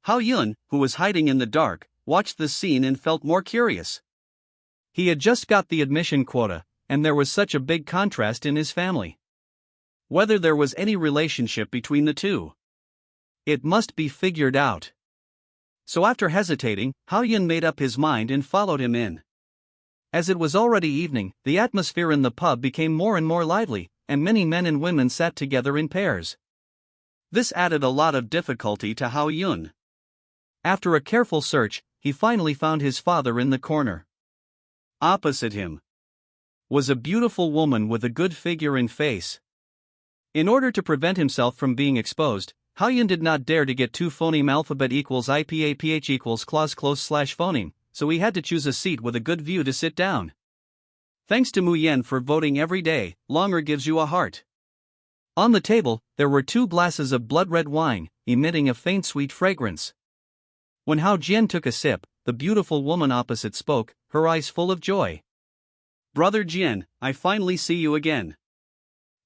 Hao Yun, who was hiding in the dark, watched the scene and felt more curious. He had just got the admission quota, and there was such a big contrast in his family. Whether there was any relationship between the two, it must be figured out. So after hesitating, Hao Yun made up his mind and followed him in. As it was already evening, the atmosphere in the pub became more and more lively, and many men and women sat together in pairs. This added a lot of difficulty to Hao Yun. After a careful search, he finally found his father in the corner. Opposite him was a beautiful woman with a good figure and face. In order to prevent himself from being exposed, Hao Yun did not dare to get two phoneme alphabet equals IPAPH equals clause close slash phoneme, so he had to choose a seat with a good view to sit down. Thanks to Mu Yen for voting every day, longer gives you a heart. On the table, there were 2 glasses of blood red wine, emitting a faint sweet fragrance. When Hao Jian took a sip, the beautiful woman opposite spoke, her eyes full of joy. "Brother Jian, I finally see you again.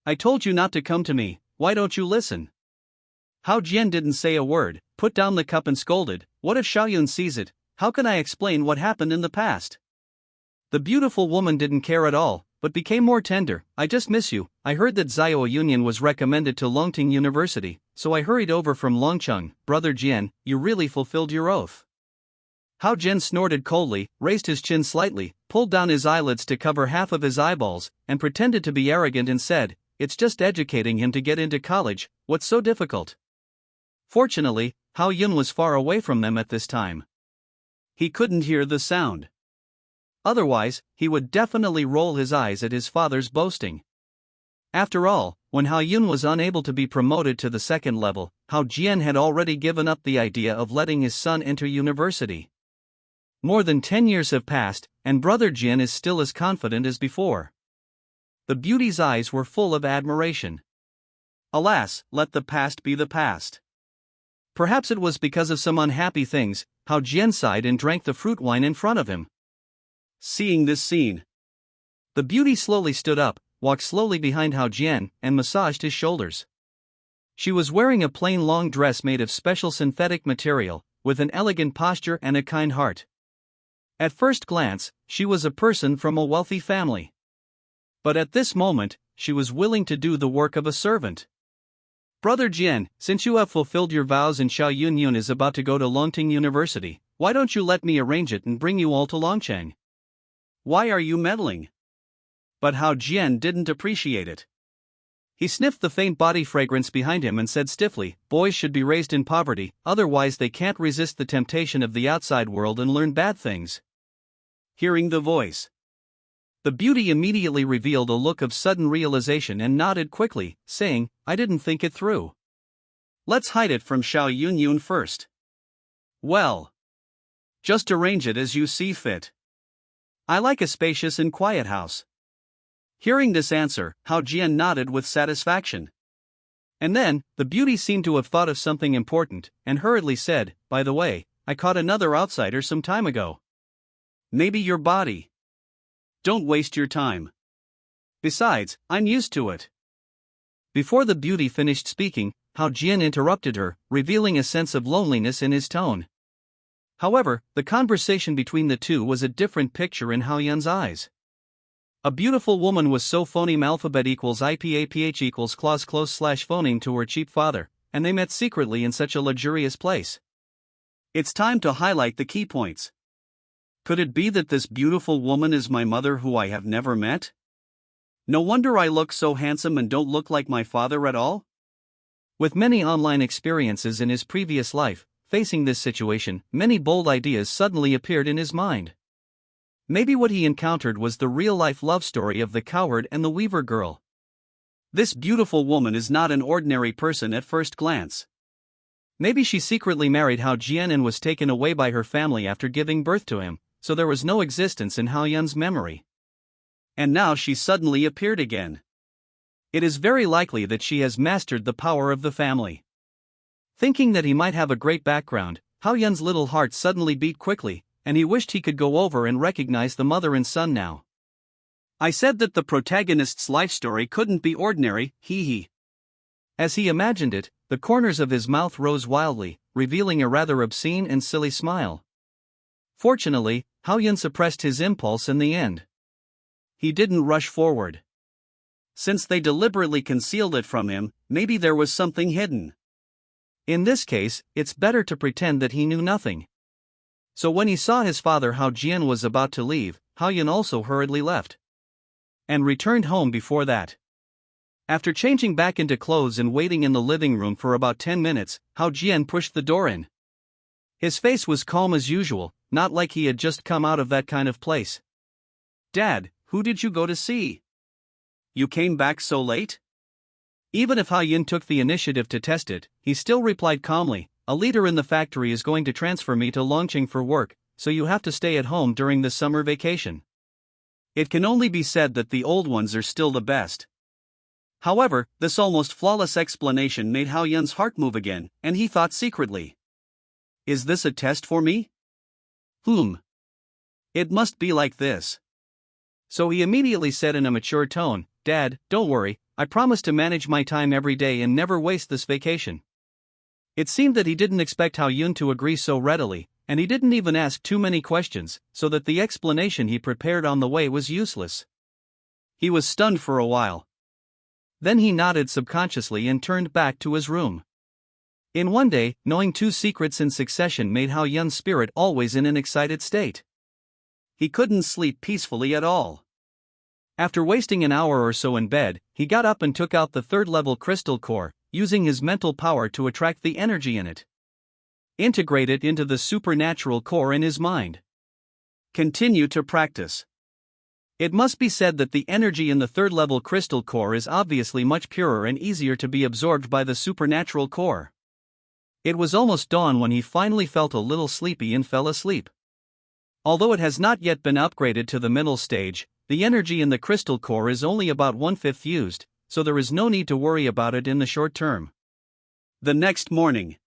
I told you not to come to me, why don't you listen?" Hao Jian didn't say a word, put down the cup and scolded, "What if Xiaoyun sees it? How can I explain what happened in the past?" The beautiful woman didn't care at all, but became more tender. "I just miss you. I heard that Zhao Union was recommended to Longting University, so I hurried over from Longcheng. Brother Jian, you really fulfilled your oath." Hao Jian snorted coldly, raised his chin slightly, pulled down his eyelids to cover half of his eyeballs, and pretended to be arrogant and said, "It's just educating him to get into college, what's so difficult?" Fortunately, Hao Yun was far away from them at this time. He couldn't hear the sound. Otherwise, he would definitely roll his eyes at his father's boasting. After all, when Hao Yun was unable to be promoted to the second level, Hao Jian had already given up the idea of letting his son enter university. More than 10 years have passed, and Brother Jian is still as confident as before. The beauty's eyes were full of admiration. Alas, let the past be the past. Perhaps it was because of some unhappy things, Hao Jian sighed and drank the fruit wine in front of him. Seeing this scene, the beauty slowly stood up, walked slowly behind Hao Jian, and massaged his shoulders. She was wearing a plain long dress made of special synthetic material, with an elegant posture and a kind heart. At first glance, she was a person from a wealthy family. But at this moment, she was willing to do the work of a servant. "Brother Jian, since you have fulfilled your vows and Xiao Yun is about to go to Longting University, why don't you let me arrange it and bring you all to Longcheng? Why are you meddling?" But Hao Jian didn't appreciate it. He sniffed the faint body fragrance behind him and said stiffly, "Boys should be raised in poverty, otherwise they can't resist the temptation of the outside world and learn bad things." Hearing the voice, the beauty immediately revealed a look of sudden realization and nodded quickly, saying, "I didn't think it through. Let's hide it from Xiao Yun first." "Well, just arrange it as you see fit. I like a spacious and quiet house." Hearing this answer, Hao Jian nodded with satisfaction. And then, the beauty seemed to have thought of something important, and hurriedly said, "By the way, I caught another outsider some time ago. Maybe your body. Don't waste your time. Besides, I'm used to it." Before the beauty finished speaking, Hao Jian interrupted her, revealing a sense of loneliness in his tone. However, the conversation between the two was a different picture in Hao Yun's eyes. A beautiful woman was so phoneme alphabet equals IPAPH equals clause close slash phoneme to her cheap father, and they met secretly in such a luxurious place. It's time to highlight the key points. Could it be that this beautiful woman is my mother who I have never met? No wonder I look so handsome and don't look like my father at all? With many online experiences in his previous life, facing this situation, many bold ideas suddenly appeared in his mind. Maybe what he encountered was the real-life love story of the coward and the weaver girl. This beautiful woman is not an ordinary person at first glance. Maybe she secretly married Hao Jian and was taken away by her family after giving birth to him, so there was no existence in Hao Yun's memory. And now she suddenly appeared again. It is very likely that she has mastered the power of the family. Thinking that he might have a great background, Hao Yun's little heart suddenly beat quickly, and he wished he could go over and recognize the mother and son now. I said that the protagonist's life story couldn't be ordinary, hee. As he imagined it, the corners of his mouth rose wildly, revealing a rather obscene and silly smile. Fortunately, Hao Yun suppressed his impulse in the end. He didn't rush forward. Since they deliberately concealed it from him, maybe there was something hidden. In this case, it's better to pretend that he knew nothing. So when he saw his father Hao Jian was about to leave, Hao Yun also hurriedly left. And returned home before that. After changing back into clothes and waiting in the living room for about 10 minutes, Hao Jian pushed the door in. His face was calm as usual, not like he had just come out of that kind of place. Dad, who did you go to see? You came back so late? Even if Hao Yun took the initiative to test it, he still replied calmly, "A leader in the factory is going to transfer me to Longqing for work, so you have to stay at home during the summer vacation." It can only be said that the old ones are still the best. However, this almost flawless explanation made Hao Yun's heart move again, and he thought secretly, "Is this a test for me? It must be like this." So he immediately said in a mature tone, "Dad, don't worry, I promise to manage my time every day and never waste this vacation." It seemed that he didn't expect Hao Yun to agree so readily, and he didn't even ask too many questions, so that the explanation he prepared on the way was useless. He was stunned for a while. Then he nodded subconsciously and turned back to his room. In one day, knowing two secrets in succession made Hao Yun's spirit always in an excited state. He couldn't sleep peacefully at all. After wasting an hour or so in bed, he got up and took out the third-level crystal core, using his mental power to attract the energy in it. Integrate it into the supernatural core in his mind. Continue to practice. It must be said that the energy in the third-level crystal core is obviously much purer and easier to be absorbed by the supernatural core. It was almost dawn when he finally felt a little sleepy and fell asleep. Although it has not yet been upgraded to the middle stage, the energy in the crystal core is only about 1/5 used, so there is no need to worry about it in the short term. The next morning,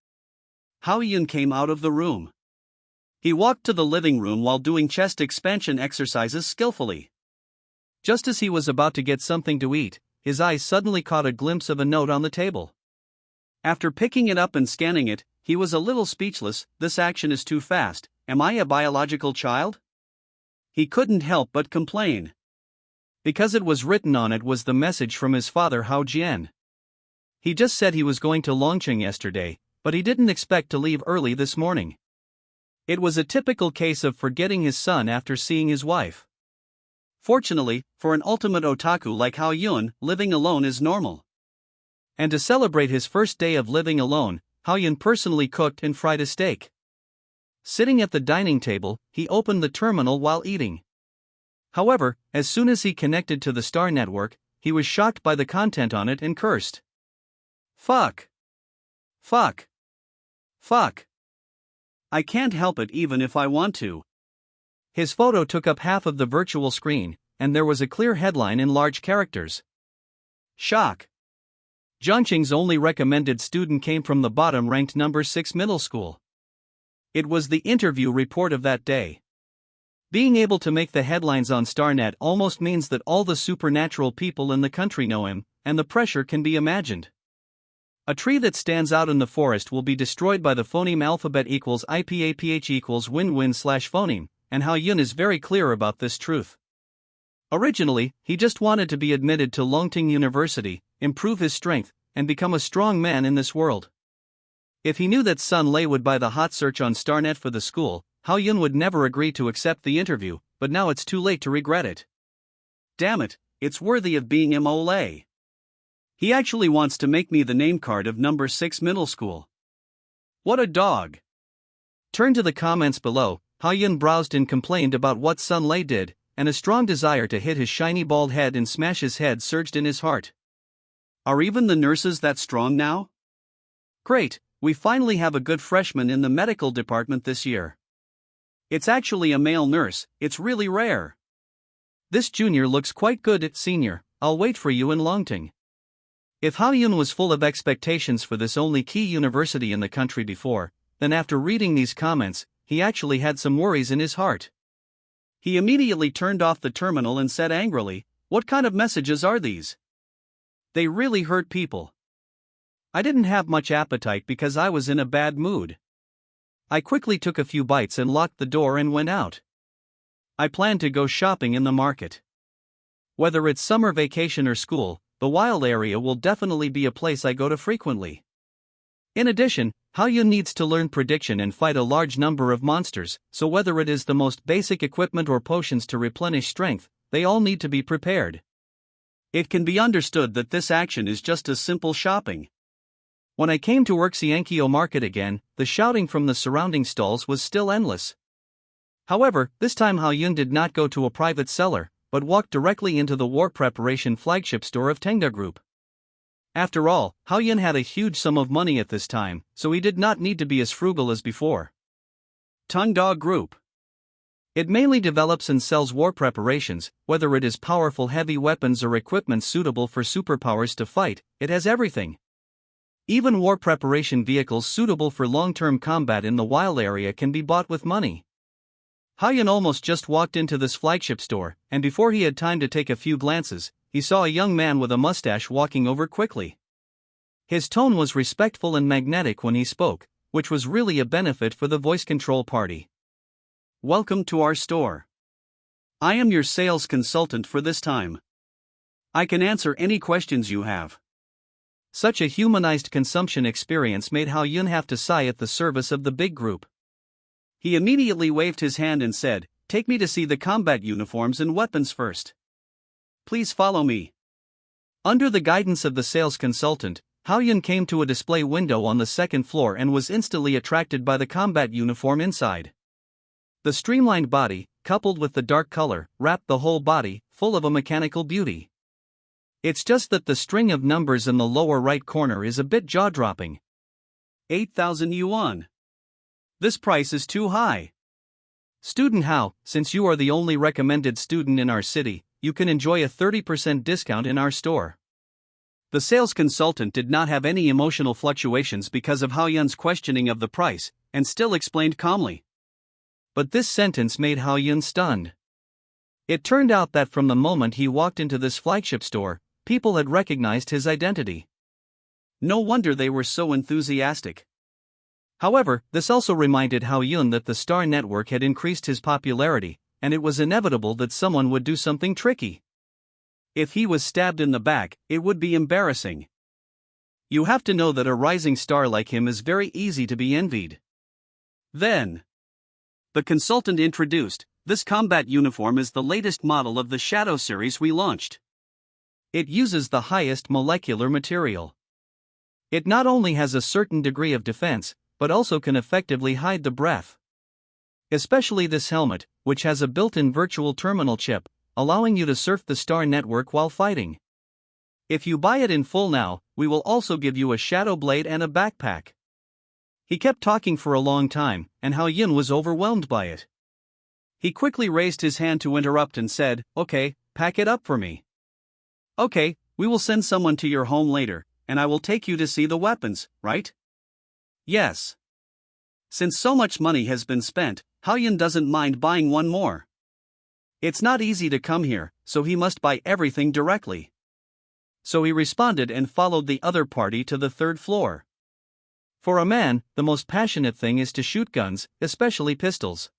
Hao Yun came out of the room. He walked to the living room while doing chest expansion exercises skillfully. Just as he was about to get something to eat, his eyes suddenly caught a glimpse of a note on the table. After picking it up and scanning it, he was a little speechless. This action is too fast. Am I a biological child? He couldn't help but complain. Because it was written on it was the message from his father Hao Jian. He just said he was going to Longqing yesterday, but he didn't expect to leave early this morning. It was a typical case of forgetting his son after seeing his wife. Fortunately, for an ultimate otaku like Hao Yun, living alone is normal. And to celebrate his first day of living alone, Hao Yun personally cooked and fried a steak. Sitting at the dining table, he opened the terminal while eating. However, as soon as he connected to the Star Network, he was shocked by the content on it and cursed. Fuck. I can't help it even if I want to. His photo took up half of the virtual screen, and there was a clear headline in large characters. Shock. Zhongqing's only recommended student came from the bottom-ranked number 6 middle school. It was the interview report of that day. Being able to make the headlines on StarNet almost means that all the supernatural people in the country know him, and the pressure can be imagined. A tree that stands out in the forest will be destroyed by the phoneme alphabet equals IPAPH equals win-win/phoneme, and Hao Yun is very clear about this truth. Originally, he just wanted to be admitted to Longting University, improve his strength, and become a strong man in this world. If he knew that Sun Lei would buy the hot search on StarNet for the school, Hao Yun would never agree to accept the interview, but now it's too late to regret it. Damn it, it's worthy of being mole. He actually wants to make me the name card of number 6 middle school. What a dog. Turn to the comments below. Ha-yun browsed and complained about what Sun Lei did, and a strong desire to hit his shiny bald head and smash his head surged in his heart. Are even the nurses that strong now? Great, we finally have a good freshman in the medical department this year. It's actually a male nurse, it's really rare. This junior looks quite good at senior, I'll wait for you in Longting. If Ha-yun was full of expectations for this only key university in the country before, then after reading these comments, he actually had some worries in his heart. He immediately turned off the terminal and said angrily, "What kind of messages are these? They really hurt people." I didn't have much appetite because I was in a bad mood. I quickly took a few bites and locked the door and went out. I plan to go shopping in the market. Whether it's summer vacation or school, the wild area will definitely be a place I go to frequently. In addition, Ha-yun needs to learn prediction and fight a large number of monsters, so whether it is the most basic equipment or potions to replenish strength, they all need to be prepared. It can be understood that this action is just as simple shopping. When I came to Urxiankyo Market again, the shouting from the surrounding stalls was still endless. However, this time Ha-yun did not go to a private seller, but walked directly into the war preparation flagship store of Tenga Group. After all, Ha-yun had a huge sum of money at this time, so he did not need to be as frugal as before. Tenga Group. It mainly develops and sells war preparations, whether it is powerful heavy weapons or equipment suitable for superpowers to fight, it has everything. Even war preparation vehicles suitable for long-term combat in the wild area can be bought with money. Ha-yun almost just walked into this flagship store, and before he had time to take a few glances, he saw a young man with a mustache walking over quickly. His tone was respectful and magnetic when he spoke, which was really a benefit for the voice control party. "Welcome to our store. I am your sales consultant for this time. I can answer any questions you have." Such a humanized consumption experience made Ha-yun have to sigh at the service of the big group. He immediately waved his hand and said, "Take me to see the combat uniforms and weapons first. Please follow me." Under the guidance of the sales consultant, Ha-yun came to a display window on the second floor and was instantly attracted by the combat uniform inside. The streamlined body, coupled with the dark color, wrapped the whole body, full of a mechanical beauty. It's just that the string of numbers in the lower right corner is a bit jaw-dropping. 8,000 yuan. This price is too high. Student Hao, since you are the only recommended student in our city, you can enjoy a 30% discount in our store. The sales consultant did not have any emotional fluctuations because of Ha-yun's questioning of the price, and still explained calmly. But this sentence made Ha-yun stunned. It turned out that from the moment he walked into this flagship store, people had recognized his identity. No wonder they were so enthusiastic. However, this also reminded Ha-yun that the Star Network had increased his popularity, and it was inevitable that someone would do something tricky. If he was stabbed in the back, it would be embarrassing. You have to know that a rising star like him is very easy to be envied. Then, the consultant introduced, "This combat uniform is the latest model of the Shadow series we launched. It uses the highest molecular material. It not only has a certain degree of defense, but also can effectively hide the breath. Especially this helmet, which has a built-in virtual terminal chip, allowing you to surf the Star Network while fighting. If you buy it in full now, we will also give you a shadow blade and a backpack." He kept talking for a long time, and Ha-yun was overwhelmed by it. He quickly raised his hand to interrupt and said, "Okay, pack it up for me." "Okay, we will send someone to your home later, and I will take you to see the weapons, right?" "Yes." Since so much money has been spent, Ha-yun doesn't mind buying one more. It's not easy to come here, so he must buy everything directly. So he responded and followed the other party to the third floor. For a man, the most passionate thing is to shoot guns, especially pistols.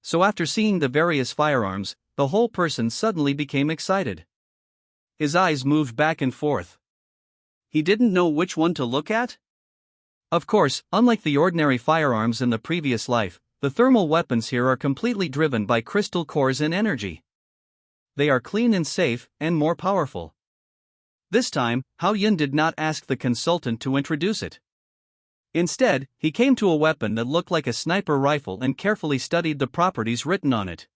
So after seeing the various firearms, the whole person suddenly became excited. His eyes moved back and forth. He didn't know which one to look at? Of course, unlike the ordinary firearms in the previous life, the thermal weapons here are completely driven by crystal cores and energy. they are clean and safe, and more powerful. This time, Hao Yun did not ask the consultant to introduce it. Instead, he came to a weapon that looked like a sniper rifle and carefully studied the properties written on it.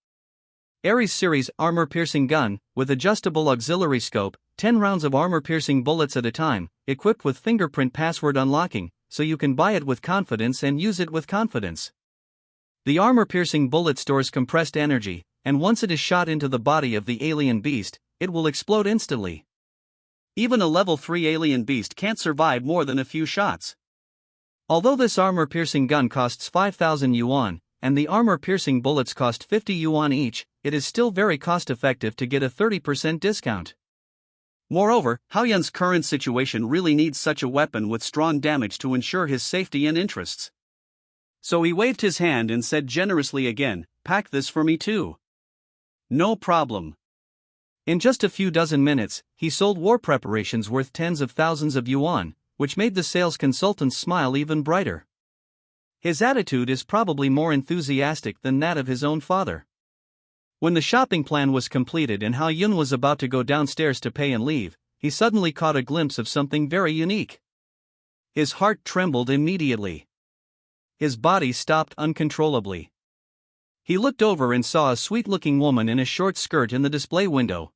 Ares Series armor-piercing gun, with adjustable auxiliary scope, 10 rounds of armor-piercing bullets at a time, equipped with fingerprint password unlocking, so you can buy it with confidence and use it with confidence. The armor-piercing bullet stores compressed energy, and once it is shot into the body of the alien beast, it will explode instantly. Even a level 3 alien beast can't survive more than a few shots. Although this armor-piercing gun costs 5,000 yuan, and the armor-piercing bullets cost 50 yuan each, it is still very cost-effective to get a 30% discount. Moreover, Hao Yun's current situation really needs such a weapon with strong damage to ensure his safety and interests. So he waved his hand and said generously again, "Pack this for me too." "No problem." In just a few dozen minutes, he sold war preparations worth tens of thousands of yuan, which made the sales consultant's smile even brighter. His attitude is probably more enthusiastic than that of his own father. When the shopping plan was completed and Hao Yun was about to go downstairs to pay and leave, he suddenly caught a glimpse of something very unique. His heart trembled immediately. His body stopped uncontrollably. He looked over and saw a sweet-looking woman in a short skirt in the display window.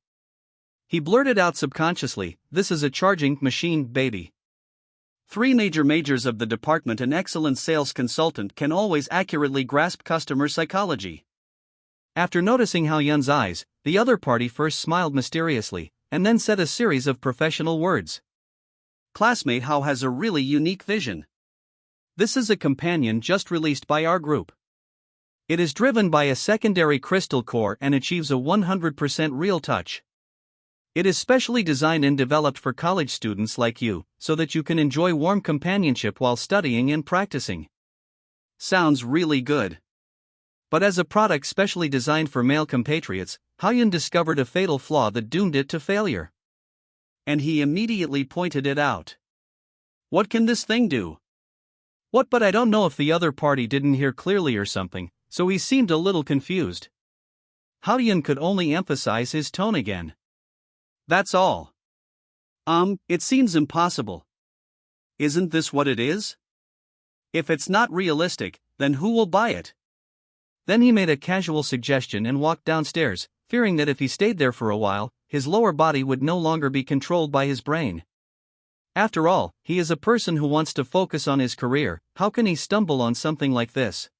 He blurted out subconsciously, "This is a charging machine, baby." 3 majors of the department. An excellent sales consultant can always accurately grasp customer psychology. After noticing Hao Yun's eyes, the other party first smiled mysteriously, and then said a series of professional words. "Classmate Hao has a really unique vision. This is a companion just released by our group. It is driven by a secondary crystal core and achieves a 100% real touch. It is specially designed and developed for college students like you, so that you can enjoy warm companionship while studying and practicing." Sounds really good. But as a product specially designed for male compatriots, Hao Yun discovered a fatal flaw that doomed it to failure. And he immediately pointed it out. "What can this thing do?" "What? But I don't know if the other party didn't hear clearly or something," so he seemed a little confused. Hao Yun could only emphasize his tone again. "That's all." It seems impossible." "Isn't this what it is? If it's not realistic, then who will buy it?" Then he made a casual suggestion and walked downstairs, fearing that if he stayed there for a while, his lower body would no longer be controlled by his brain. After all, he is a person who wants to focus on his career. How can he stumble on something like this?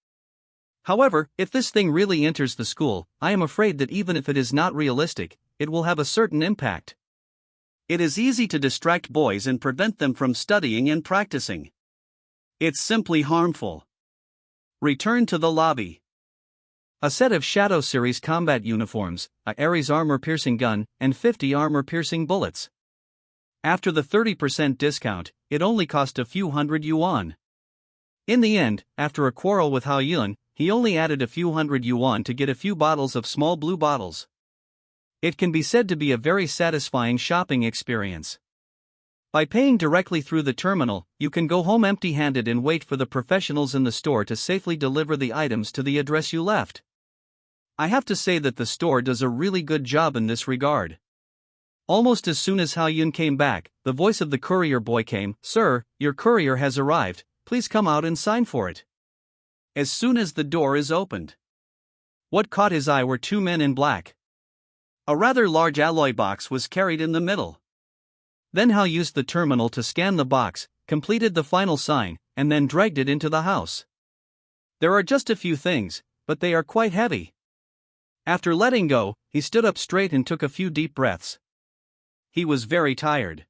However, if this thing really enters the school, I am afraid that even if it is not realistic, it will have a certain impact. It is easy to distract boys and prevent them from studying and practicing. It's simply harmful. Return to the lobby. A set of Shadow Series combat uniforms, a Ares armor-piercing gun, and 50 armor-piercing bullets. After the 30% discount, it only cost a few hundred yuan. In the end, after a quarrel with Hao Yun, he only added a few hundred yuan to get a few bottles of small blue bottles. It can be said to be a very satisfying shopping experience. By paying directly through the terminal, you can go home empty-handed and wait for the professionals in the store to safely deliver the items to the address you left. I have to say that the store does a really good job in this regard. Almost as soon as Hao Yun came back, the voice of the courier boy came, "Sir, your courier has arrived, please come out and sign for it." As soon as the door is opened, what caught his eye were 2 men in black. A rather large alloy box was carried in the middle. Then Hao used the terminal to scan the box, completed the final sign, and then dragged it into the house. There are just a few things, but they are quite heavy. After letting go, he stood up straight and took a few deep breaths. He was very tired.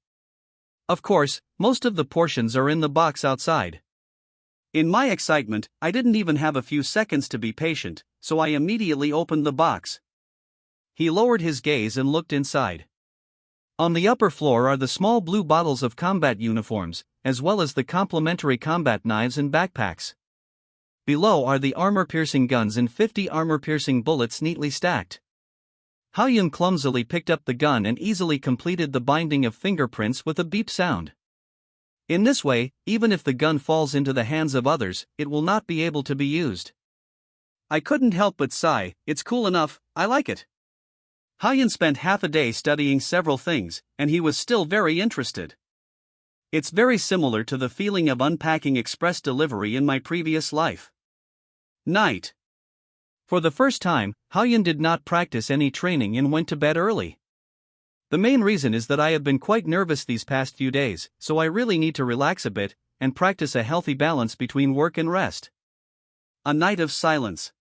Of course, most of the portions are in the box outside. In my excitement, I didn't even have a few seconds to be patient, so I immediately opened the box. He lowered his gaze and looked inside. On the upper floor are the small blue bottles of combat uniforms, as well as the complementary combat knives and backpacks. Below are the armor-piercing guns and 50 armor-piercing bullets neatly stacked. Hao Yun clumsily picked up the gun and easily completed the binding of fingerprints with a beep sound. In this way, even if the gun falls into the hands of others, it will not be able to be used. I couldn't help but sigh, "It's cool enough, I like it." Haoyun spent half a day studying several things, and he was still very interested. It's very similar to the feeling of unpacking express delivery in my previous life. Night. For the first time, Haoyun did not practice any training and went to bed early. The main reason is that I have been quite nervous these past few days, so I really need to relax a bit and practice a healthy balance between work and rest. A night of silence.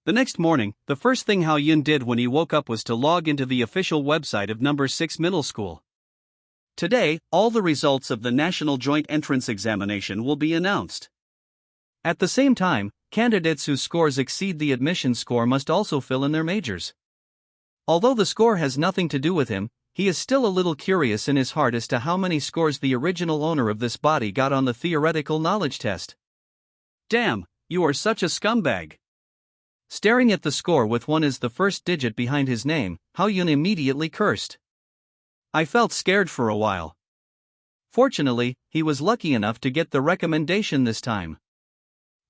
The next morning, the first thing Haoyun did when he woke up was to log into the official website of number 6 middle school. Today, all the results of the National Joint Entrance Examination will be announced. At the same time, candidates whose scores exceed the admission score must also fill in their majors. Although the score has nothing to do with him, he is still a little curious in his heart as to how many scores the original owner of this body got on the theoretical knowledge test. Damn, you are such a scumbag. Staring at the score with 1 as the first digit behind his name, Haoyun immediately cursed. I felt scared for a while. Fortunately, he was lucky enough to get the recommendation this time.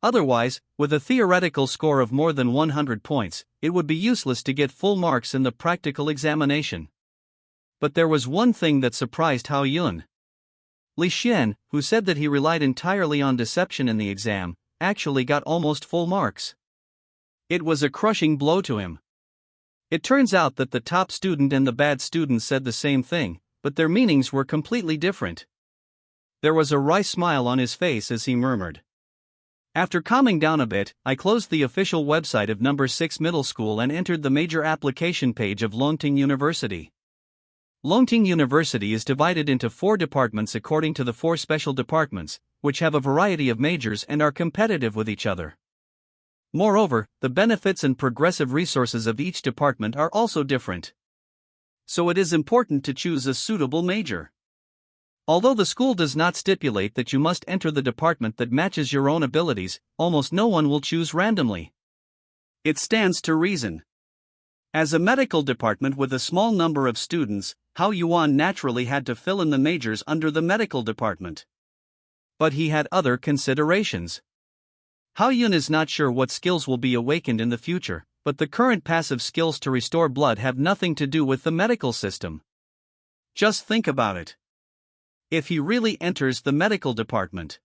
Otherwise, with a theoretical score of more than 100 points, it would be useless to get full marks in the practical examination. But there was one thing that surprised Haoyun. Li Xian, who said that he relied entirely on deception in the exam, actually got almost full marks. It was a crushing blow to him. It turns out that the top student and the bad student said the same thing, but their meanings were completely different. There was a wry smile on his face as he murmured. After calming down a bit, I closed the official website of number 6 middle school and entered the major application page of Longting University. Longting University is divided into 4 departments according to the 4 special departments, which have a variety of majors and are competitive with each other. Moreover, the benefits and progressive resources of each department are also different. So it is important to choose a suitable major. Although the school does not stipulate that you must enter the department that matches your own abilities, almost no one will choose randomly. It stands to reason. As a medical department with a small number of students, Haoyun naturally had to fill in the majors under the medical department. But he had other considerations. Haoyun is not sure what skills will be awakened in the future, but the current passive skills to restore blood have nothing to do with the medical system. Just think about it. If he really enters the medical department.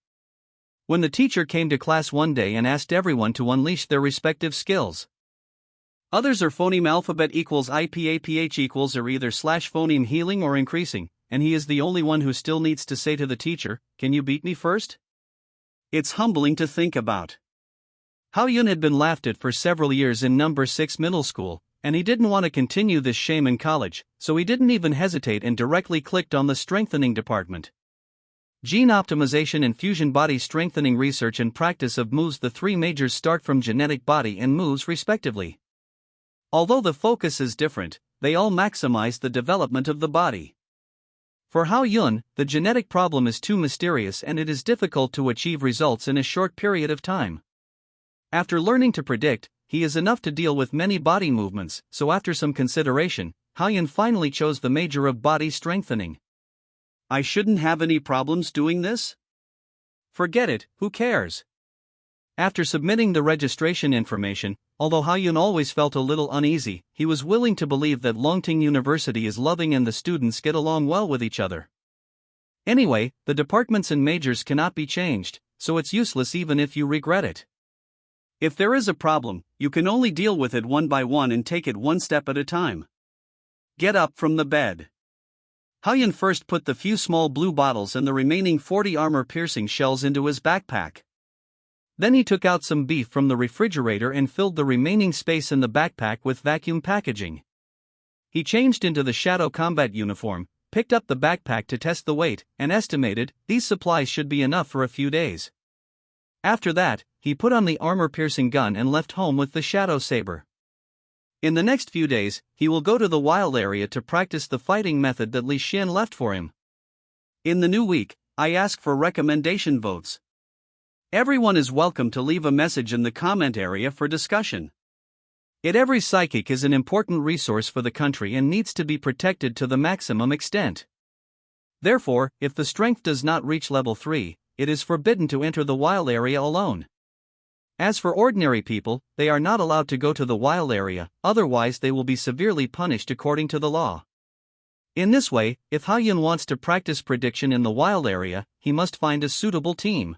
When the teacher came to class one day and asked everyone to unleash their respective skills. Others are phoneme alphabet equals IPAPH equals or either / phoneme healing or increasing, and he is the only one who still needs to say to the teacher, "Can you beat me first?" It's humbling to think about. Haoyun had been laughed at for several years in number 6 middle school, and he didn't want to continue this shame in college, so he didn't even hesitate and directly clicked on the strengthening department. Gene optimization and fusion body strengthening research and practice of moves. The 3 majors start from genetic body and moves respectively. Although the focus is different, they all maximize the development of the body. For Haoyun, the genetic problem is too mysterious and it is difficult to achieve results in a short period of time. After learning to predict, he is enough to deal with many body movements, so after some consideration, Haoyun finally chose the major of body strengthening. I shouldn't have any problems doing this? Forget it, who cares? After submitting the registration information, although Haoyun always felt a little uneasy, he was willing to believe that Longting University is loving and the students get along well with each other. Anyway, the departments and majors cannot be changed, so it's useless even if you regret it. If there is a problem, you can only deal with it one by one and take it one step at a time. Get up from the bed. Haoyun first put the few small blue bottles and the remaining 40 armor-piercing shells into his backpack. Then he took out some beef from the refrigerator and filled the remaining space in the backpack with vacuum packaging. He changed into the shadow combat uniform, picked up the backpack to test the weight, and estimated these supplies should be enough for a few days. After that, he put on the armor-piercing gun and left home with the shadow saber. In the next few days, he will go to the wild area to practice the fighting method that Li Xian left for him. In the new week, I ask for recommendation votes. Everyone is welcome to leave a message in the comment area for discussion. Every psychic is an important resource for the country and needs to be protected to the maximum extent. Therefore, if the strength does not reach level 3, it is forbidden to enter the wild area alone. As for ordinary people, they are not allowed to go to the wild area, otherwise they will be severely punished according to the law. In this way, if Ha-yun wants to practice prediction in the wild area, he must find a suitable team.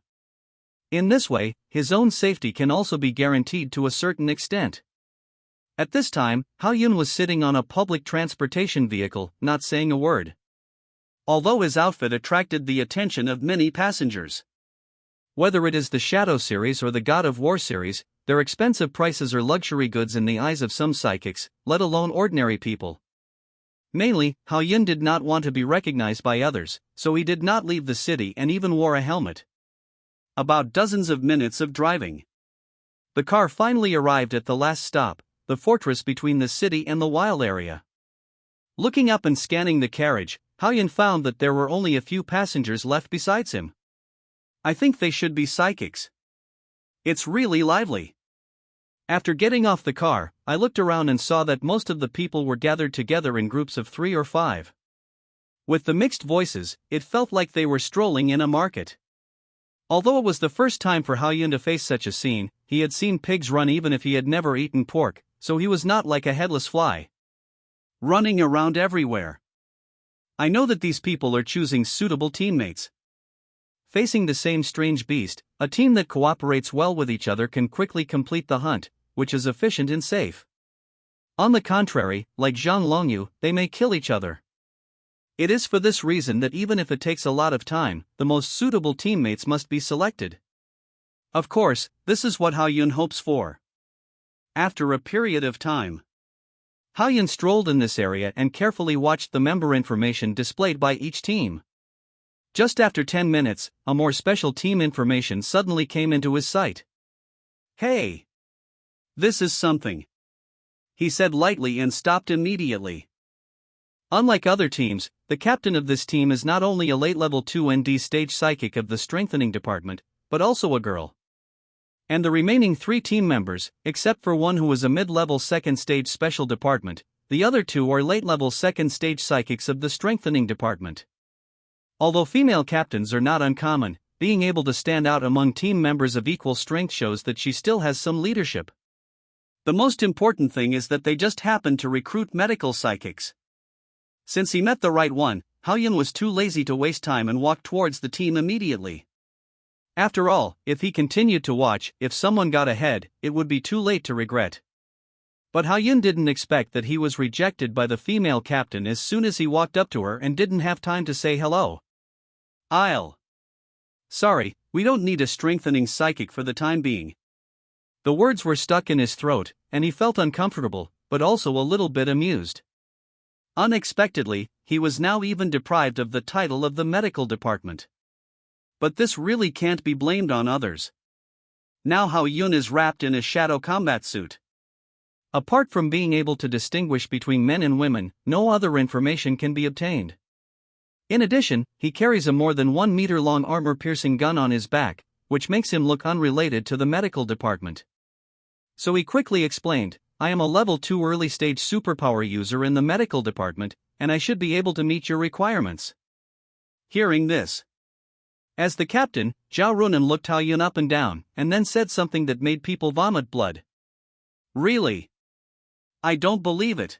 In this way, his own safety can also be guaranteed to a certain extent. At this time, Ha-yun was sitting on a public transportation vehicle, not saying a word. Although his outfit attracted the attention of many passengers. Whether it is the Shadow series or the God of War series, their expensive prices are luxury goods in the eyes of some psychics, let alone ordinary people. Mainly, Ha-yun did not want to be recognized by others, so he did not leave the city and even wore a helmet. About dozens of minutes of driving. The car finally arrived at the last stop, the fortress between the city and the wild area. Looking up and scanning the carriage, Ha-yun found that there were only a few passengers left besides him. I think they should be psychics. It's really lively. After getting off the car, I looked around and saw that most of the people were gathered together in groups of 3 or 5. With the mixed voices, it felt like they were strolling in a market. Although it was the first time for Ha-yun to face such a scene, he had seen pigs run even if he had never eaten pork, so he was not like a headless fly, running around everywhere. I know that these people are choosing suitable teammates. Facing the same strange beast, a team that cooperates well with each other can quickly complete the hunt, which is efficient and safe. On the contrary, like Zhang Longyu, they may kill each other. It is for this reason that even if it takes a lot of time, the most suitable teammates must be selected. Of course, this is what Ha-yun hopes for. After a period of time, Ha-yun strolled in this area and carefully watched the member information displayed by each team. Just after 10 minutes, a more special team information suddenly came into his sight. "Hey! This is something," he said lightly and stopped immediately. Unlike other teams, the captain of this team is not only a late-level 2 ND stage psychic of the strengthening department, but also a girl. And the remaining 3 team members, except for one who is a mid-level 2nd stage special department, the other 2 are late-level 2nd stage psychics of the strengthening department. Although female captains are not uncommon, being able to stand out among team members of equal strength shows that she still has some leadership. The most important thing is that they just happened to recruit medical psychics. Since he met the right one, Ha-yun was too lazy to waste time and walked towards the team immediately. After all, if he continued to watch, if someone got ahead, it would be too late to regret. But Ha-yun didn't expect that he was rejected by the female captain as soon as he walked up to her and didn't have time to say hello. Sorry, we don't need a strengthening psychic for the time being." The words were stuck in his throat, and he felt uncomfortable, but also a little bit amused. Unexpectedly, he was now even deprived of the title of the medical department. But this really can't be blamed on others. Now Ha-yun is wrapped in a shadow combat suit. Apart from being able to distinguish between men and women, no other information can be obtained. In addition, he carries a more than 1 meter long armor-piercing gun on his back, which makes him look unrelated to the medical department. So he quickly explained, "I am a level 2 early-stage superpower user in the medical department, and I should be able to meet your requirements." Hearing this, as the captain, Zhao Runan looked Ha-yun up and down, and then said something that made people vomit blood. "Really? I don't believe it."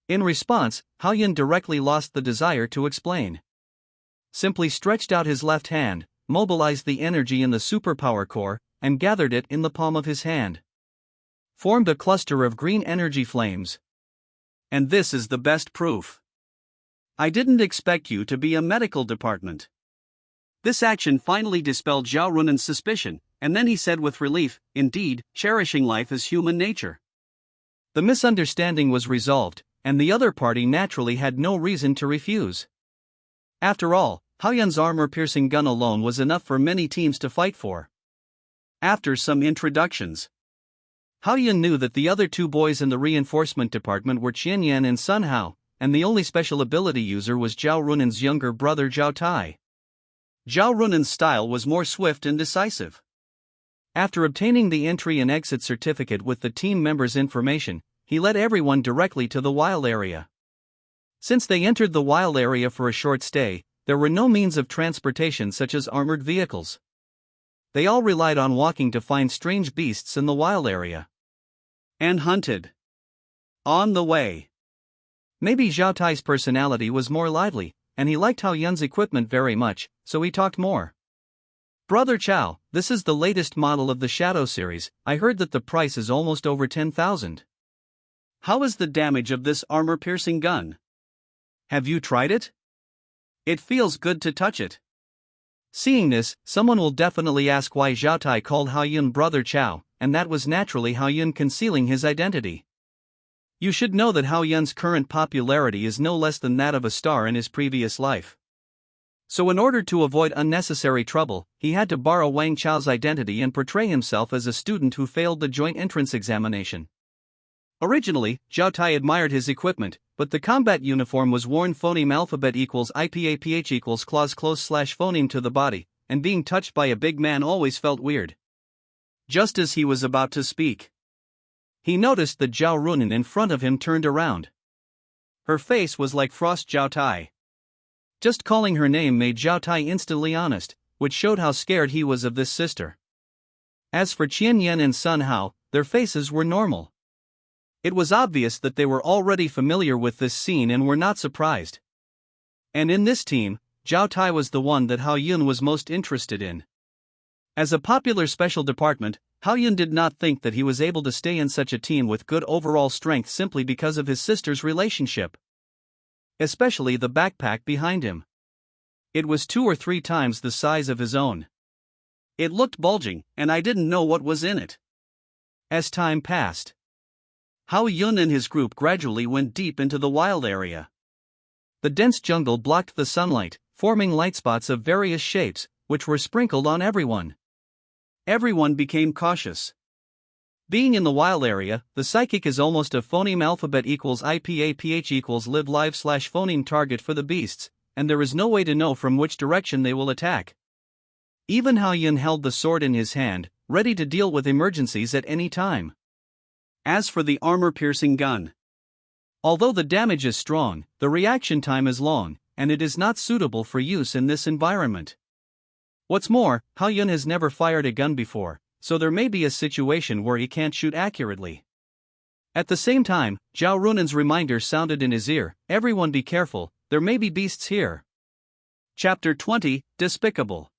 In response, Ha-yun directly lost the desire to explain. Simply stretched out his left hand, mobilized the energy in the superpower core, and gathered it in the palm of his hand. Formed a cluster of green energy flames. And this is the best proof. I didn't expect you to be a medical department. This action finally dispelled Zhao Runan's suspicion, and then he said with relief, "Indeed, cherishing life is human nature." The misunderstanding was resolved, and the other party naturally had no reason to refuse. After all, Ha-yun's armor-piercing gun alone was enough for many teams to fight for. After some introductions, Ha-yun knew that the other 2 boys in the reinforcement department were Qian Yan and Sun Hao, and the only special ability user was Zhao Runan's younger brother Zhao Tai. Zhao Runan's style was more swift and decisive. After obtaining the entry and exit certificate with the team members' information, he led everyone directly to the wild area. Since they entered the wild area for a short stay, there were no means of transportation such as armored vehicles. They all relied on walking to find strange beasts in the wild area. And hunted. On the way. Maybe Zhao Tai's personality was more lively, and he liked Hao Yun's equipment very much, so he talked more. Brother Chow, this is the latest model of the Shadow series. I heard that the price is almost over 10,000. How is the damage of this armor-piercing gun? Have you tried it? It feels good to touch it. Seeing this, someone will definitely ask why Zhao Tai called Hao Yun Brother Chow, and that was naturally Hao Yun concealing his identity. You should know that Hao Yun's current popularity is no less than that of a star in his previous life. So in order to avoid unnecessary trouble, he had to borrow Wang Chao's identity and portray himself as a student who failed the joint entrance examination. Originally, Zhao Tai admired his equipment, but the combat uniform was worn phoneme alphabet equals IPAPH equals clause close slash phoneme to the body, and being touched by a big man always felt weird. Just as he was about to speak, he noticed that Zhao Runan in front of him turned around. Her face was like Frost Zhao Tai. Just calling her name made Zhao Tai instantly honest, which showed how scared he was of this sister. As for Qian Yan and Sun Hao, their faces were normal. It was obvious that they were already familiar with this scene and were not surprised. And in this team, Zhao Tai was the one that Hao Yun was most interested in. As a popular special department, Hao Yun did not think that he was able to stay in such a team with good overall strength simply because of his sister's relationship. Especially the backpack behind him. It was 2 or 3 times the size of his own. It looked bulging, and I didn't know what was in it. As time passed, Hao Yun and his group gradually went deep into the wild area. The dense jungle blocked the sunlight, forming light spots of various shapes, which were sprinkled on everyone. Everyone became cautious. Being in the wild area, the psychic is almost a phoneme alphabet equals IPAPH equals live live slash phoneme target for the beasts, and there is no way to know from which direction they will attack. Even Hao Yun held the sword in his hand, ready to deal with emergencies at any time. As for the armor-piercing gun, although the damage is strong, the reaction time is long, and it is not suitable for use in this environment. What's more, Hao Yun has never fired a gun before, so there may be a situation where he can't shoot accurately. At the same time, Zhao Runan's reminder sounded in his ear, everyone be careful, there may be beasts here. Chapter 20, Despicable.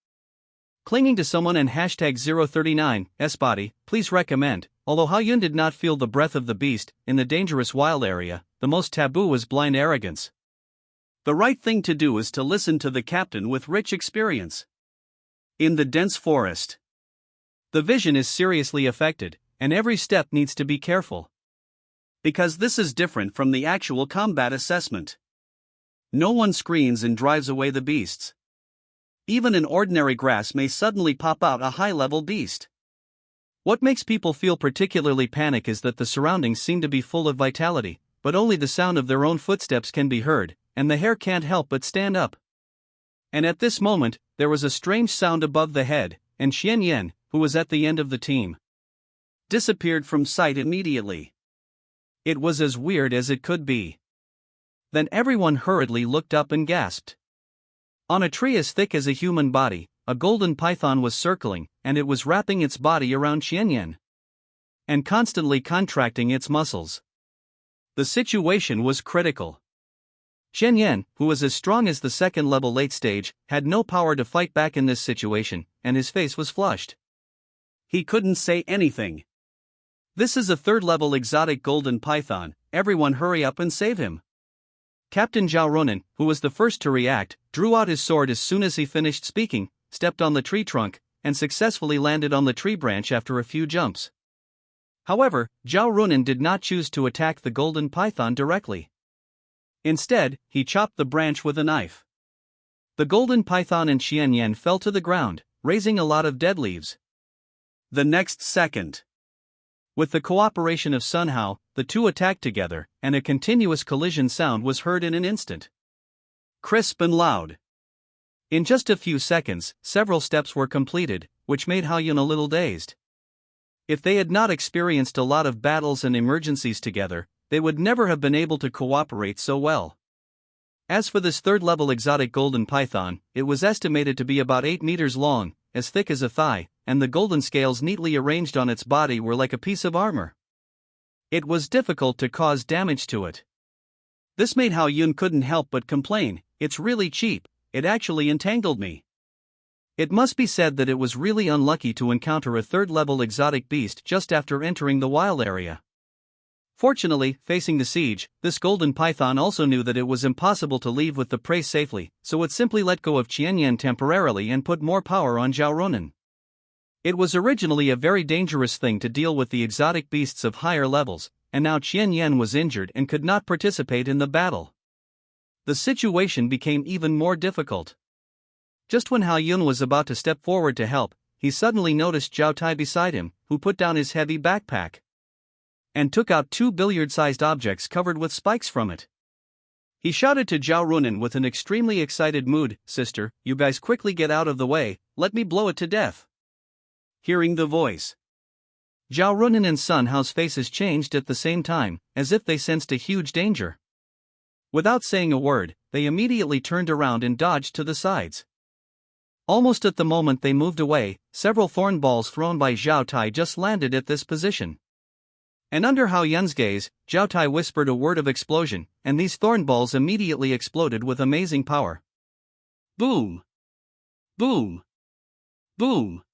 Clinging to someone and hashtag 039, S-body, please recommend. Although Hao Yun did not feel the breath of the beast, in the dangerous wild area, the most taboo was blind arrogance. The right thing to do is to listen to the captain with rich experience. In the dense forest, the vision is seriously affected, and every step needs to be careful. Because this is different from the actual combat assessment. No one screens and drives away the beasts. Even in ordinary grass may suddenly pop out a high-level beast. What makes people feel particularly panic is that the surroundings seem to be full of vitality, but only the sound of their own footsteps can be heard, and the hair can't help but stand up. And at this moment, there was a strange sound above the head, and Qian Yan, who was at the end of the team, disappeared from sight immediately. It was as weird as it could be. Then everyone hurriedly looked up and gasped. On a tree as thick as a human body, a golden python was circling, and it was wrapping its body around Qian Yan and constantly contracting its muscles. The situation was critical. Qian Yan, who was as strong as the second-level late stage, had no power to fight back in this situation, and his face was flushed. He couldn't say anything. This is a third-level exotic golden python, everyone hurry up and save him. Captain Zhao Runan, who was the first to react, drew out his sword as soon as he finished speaking, stepped on the tree trunk, and successfully landed on the tree branch after a few jumps. However, Zhao Runan did not choose to attack the golden python directly. Instead, he chopped the branch with a knife. The golden python and Qian Yan fell to the ground, raising a lot of dead leaves. The next second, with the cooperation of Sun Hao, the two attacked together, and a continuous collision sound was heard in an instant. Crisp and loud. In just a few seconds, several steps were completed, which made Hao Yun a little dazed. If they had not experienced a lot of battles and emergencies together, they would never have been able to cooperate so well. As for this third-level exotic golden python, it was estimated to be about 8 meters long, as thick as a thigh, and the golden scales neatly arranged on its body were like a piece of armor. It was difficult to cause damage to it. This made Hao Yun couldn't help but complain, "It's really cheap, it actually entangled me." It must be said that it was really unlucky to encounter a third-level exotic beast just after entering the wild area. Fortunately, facing the siege, this golden python also knew that it was impossible to leave with the prey safely, so it simply let go of Qianyan temporarily and put more power on Zhao Runan. It was originally a very dangerous thing to deal with the exotic beasts of higher levels, and now Qianyan was injured and could not participate in the battle. The situation became even more difficult. Just when Hao Yun was about to step forward to help, he suddenly noticed Zhao Tai beside him, who put down his heavy backpack and took out 2 billiard-sized objects covered with spikes from it. He shouted to Zhao Runan with an extremely excited mood, "Sister, you guys quickly get out of the way, let me blow it to death." Hearing the voice, Zhao Runan and Sun Hao's faces changed at the same time, as if they sensed a huge danger. Without saying a word, they immediately turned around and dodged to the sides. Almost at the moment they moved away, several thorn balls thrown by Zhao Tai just landed at this position. And under Hao Yun's gaze, Zhao Tai whispered a word of explosion, and these thorn balls immediately exploded with amazing power. Boom! Boom! Boom!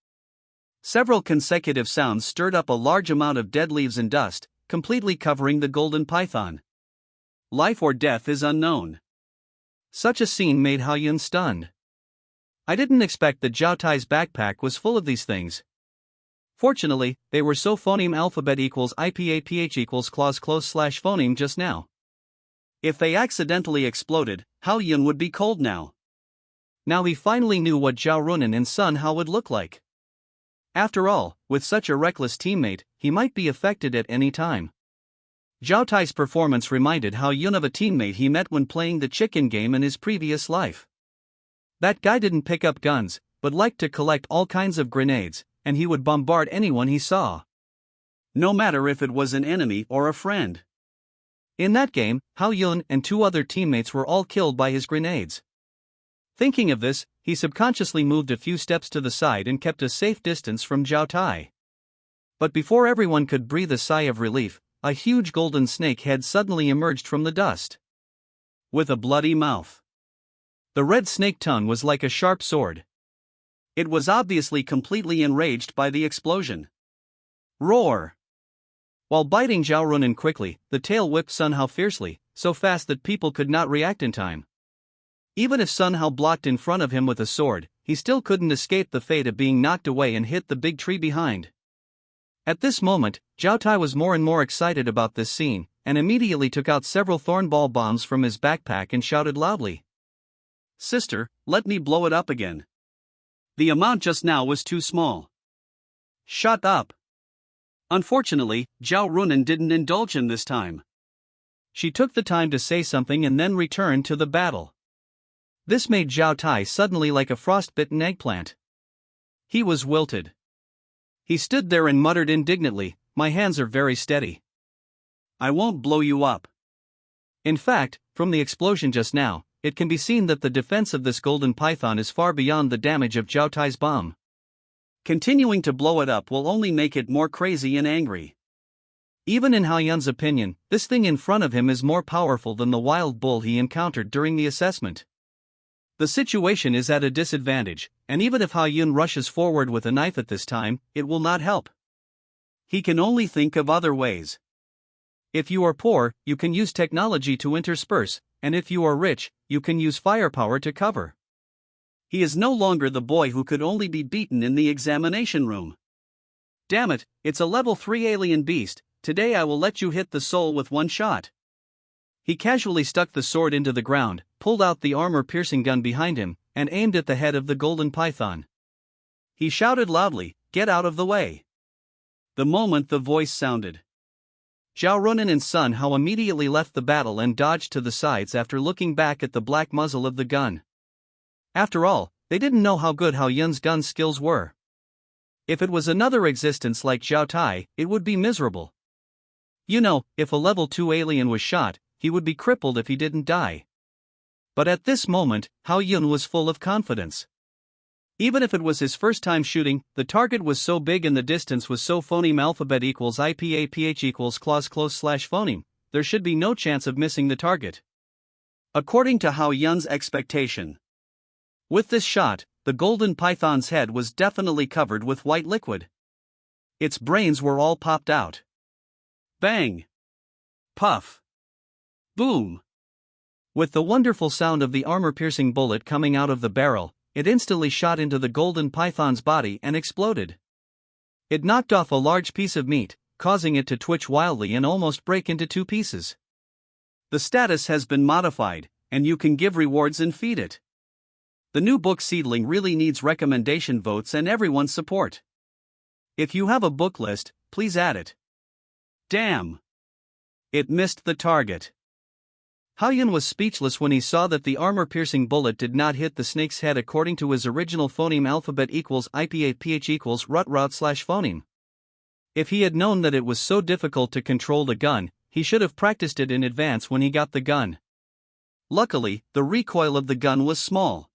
Several consecutive sounds stirred up a large amount of dead leaves and dust, completely covering the golden python. Life or death is unknown. Such a scene made Hao Yun stunned. I didn't expect that Zhao Tai's backpack was full of these things. Fortunately, they were so phoneme alphabet equals IPAPH equals clause close slash phoneme just now. If they accidentally exploded, Hao Yun would be cold now. Now he finally knew what Zhao Runan and Sun Hao would look like. After all, with such a reckless teammate, he might be affected at any time. Zhao Tai's performance reminded Hao Yun of a teammate he met when playing the chicken game in his previous life. That guy didn't pick up guns, but liked to collect all kinds of grenades, and he would bombard anyone he saw, no matter if it was an enemy or a friend. In that game, Hao Yun and 2 other teammates were all killed by his grenades. Thinking of this, he subconsciously moved a few steps to the side and kept a safe distance from Zhao Tai. But before everyone could breathe a sigh of relief, a huge golden snake head suddenly emerged from the dust. With a bloody mouth. The red snake tongue was like a sharp sword. It was obviously completely enraged by the explosion. Roar! While biting Zhao Runan quickly, the tail whipped Sun Hao fiercely, so fast that people could not react in time. Even if Sun Hao blocked in front of him with a sword, he still couldn't escape the fate of being knocked away and hit the big tree behind. At this moment, Zhao Tai was more and more excited about this scene, and immediately took out several thornball bombs from his backpack and shouted loudly, "Sister, let me blow it up again. The amount just now was too small." "Shut up." Unfortunately, Zhao Runan didn't indulge him this time. She took the time to say something and then returned to the battle. This made Zhao Tai suddenly like a frostbitten eggplant. He was wilted. He stood there and muttered indignantly, "My hands are very steady. I won't blow you up." In fact, from the explosion just now, it can be seen that the defense of this golden python is far beyond the damage of Zhao Tai's bomb. Continuing to blow it up will only make it more crazy and angry. Even in Hao Yun's opinion, this thing in front of him is more powerful than the wild bull he encountered during the assessment. The situation is at a disadvantage, and even if Hao Yun rushes forward with a knife at this time, it will not help. He can only think of other ways. If you are poor, you can use technology to intersperse, and if you are rich, you can use firepower to cover. He is no longer the boy who could only be beaten in the examination room. Damn it, it's a level 3 alien beast, today I will let you hit the soul with one shot. He casually stuck the sword into the ground, pulled out the armor-piercing gun behind him, and aimed at the head of the golden python. He shouted loudly, "Get out of the way." The moment the voice sounded, Zhao Runan and Sun Hao immediately left the battle and dodged to the sides after looking back at the black muzzle of the gun. After all, they didn't know how good Hao Yun's gun skills were. If it was another existence like Zhao Tai, it would be miserable. You know, if a level 2 alien was shot, he would be crippled if he didn't die. But at this moment, Hao Yun was full of confidence. Even if it was his first time shooting, the target was so big and the distance was so phoneme alphabet equals IPAPH equals clause close slash phoneme, there should be no chance of missing the target. According to Hao Yun's expectation. With this shot, the golden python's head was definitely covered with white liquid. Its brains were all popped out. Bang! Puff! Boom! With the wonderful sound of the armor-piercing bullet coming out of the barrel, it instantly shot into the golden python's body and exploded. It knocked off a large piece of meat, causing it to twitch wildly and almost break into two pieces. The status has been modified, and you can give rewards and feed it. The new book Seedling really needs recommendation votes and everyone's support. If you have a book list, please add it. Damn! It missed the target. Hao Yun was speechless when he saw that the armor-piercing bullet did not hit the snake's head according to his original phoneme alphabet equals IPAPH equals rut slash phoneme. If he had known that it was so difficult to control the gun, he should have practiced it in advance when he got the gun. Luckily, the recoil of the gun was small.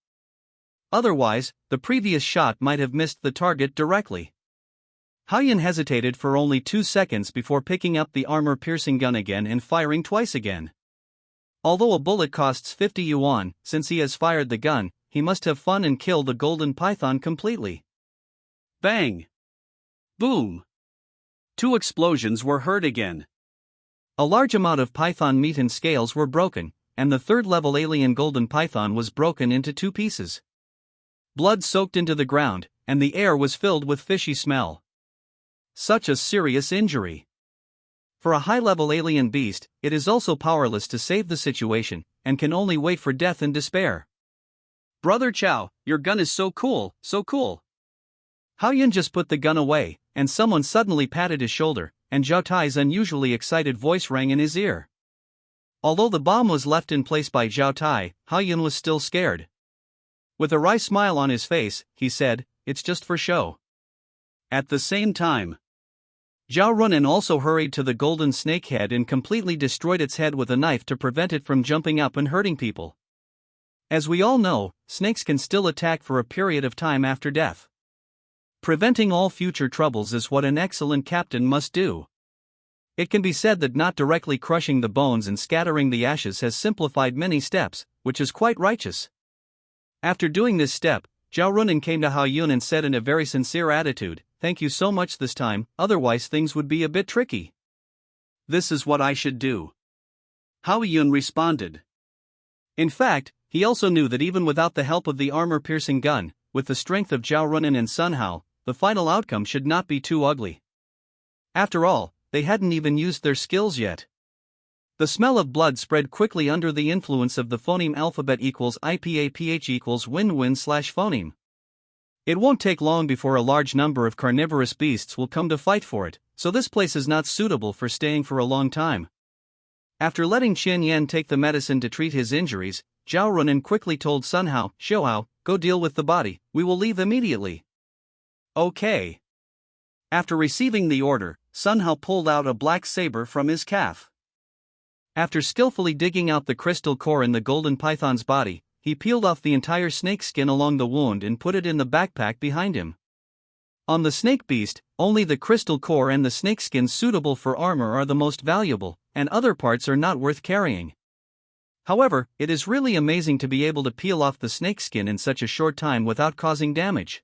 Otherwise, the previous shot might have missed the target directly. Hao Yun hesitated for only 2 seconds before picking up the armor-piercing gun again and firing twice again. Although a bullet costs 50 yuan, since he has fired the gun, he must have fun and kill the golden python completely. Bang! Boom! 2 explosions were heard again. A large amount of python meat and scales were broken, and the third-level alien golden python was broken into 2 pieces. Blood soaked into the ground, and the air was filled with fishy smell. Such a serious injury. For a high-level alien beast, it is also powerless to save the situation, and can only wait for death in despair. Brother Chow, your gun is so cool, so cool. Hao Yun just put the gun away, and someone suddenly patted his shoulder, and Zhao Tai's unusually excited voice rang in his ear. Although the bomb was left in place by Zhao Tai, Hao Yun was still scared. With a wry smile on his face, he said, "It's just for show." At the same time, Zhao Runan also hurried to the golden snake head and completely destroyed its head with a knife to prevent it from jumping up and hurting people. As we all know, snakes can still attack for a period of time after death. Preventing all future troubles is what an excellent captain must do. It can be said that not directly crushing the bones and scattering the ashes has simplified many steps, which is quite righteous. After doing this step, Zhao Runan came to Hao Yun and said in a very sincere attitude, "Thank you so much this time, otherwise things would be a bit tricky." "This is what I should do," Hao Yun responded. In fact, he also knew that even without the help of the armor-piercing gun, with the strength of Zhao Runan and Sun Hao, the final outcome should not be too ugly. After all, they hadn't even used their skills yet. The smell of blood spread quickly under the influence of the phoneme alphabet equals IPAPH equals win-win slash phoneme. It won't take long before a large number of carnivorous beasts will come to fight for it, so this place is not suitable for staying for a long time. After letting Qian Yan take the medicine to treat his injuries, Zhao Runan quickly told Sun Hao, "Xiu Hao, go deal with the body, we will leave immediately." Okay. After receiving the order, Sun Hao pulled out a black saber from his calf. After skillfully digging out the crystal core in the golden python's body, he peeled off the entire snake skin along the wound and put it in the backpack behind him. On the snake beast, only the crystal core and the snake skin suitable for armor are the most valuable, and other parts are not worth carrying. However, it is really amazing to be able to peel off the snake skin in such a short time without causing damage.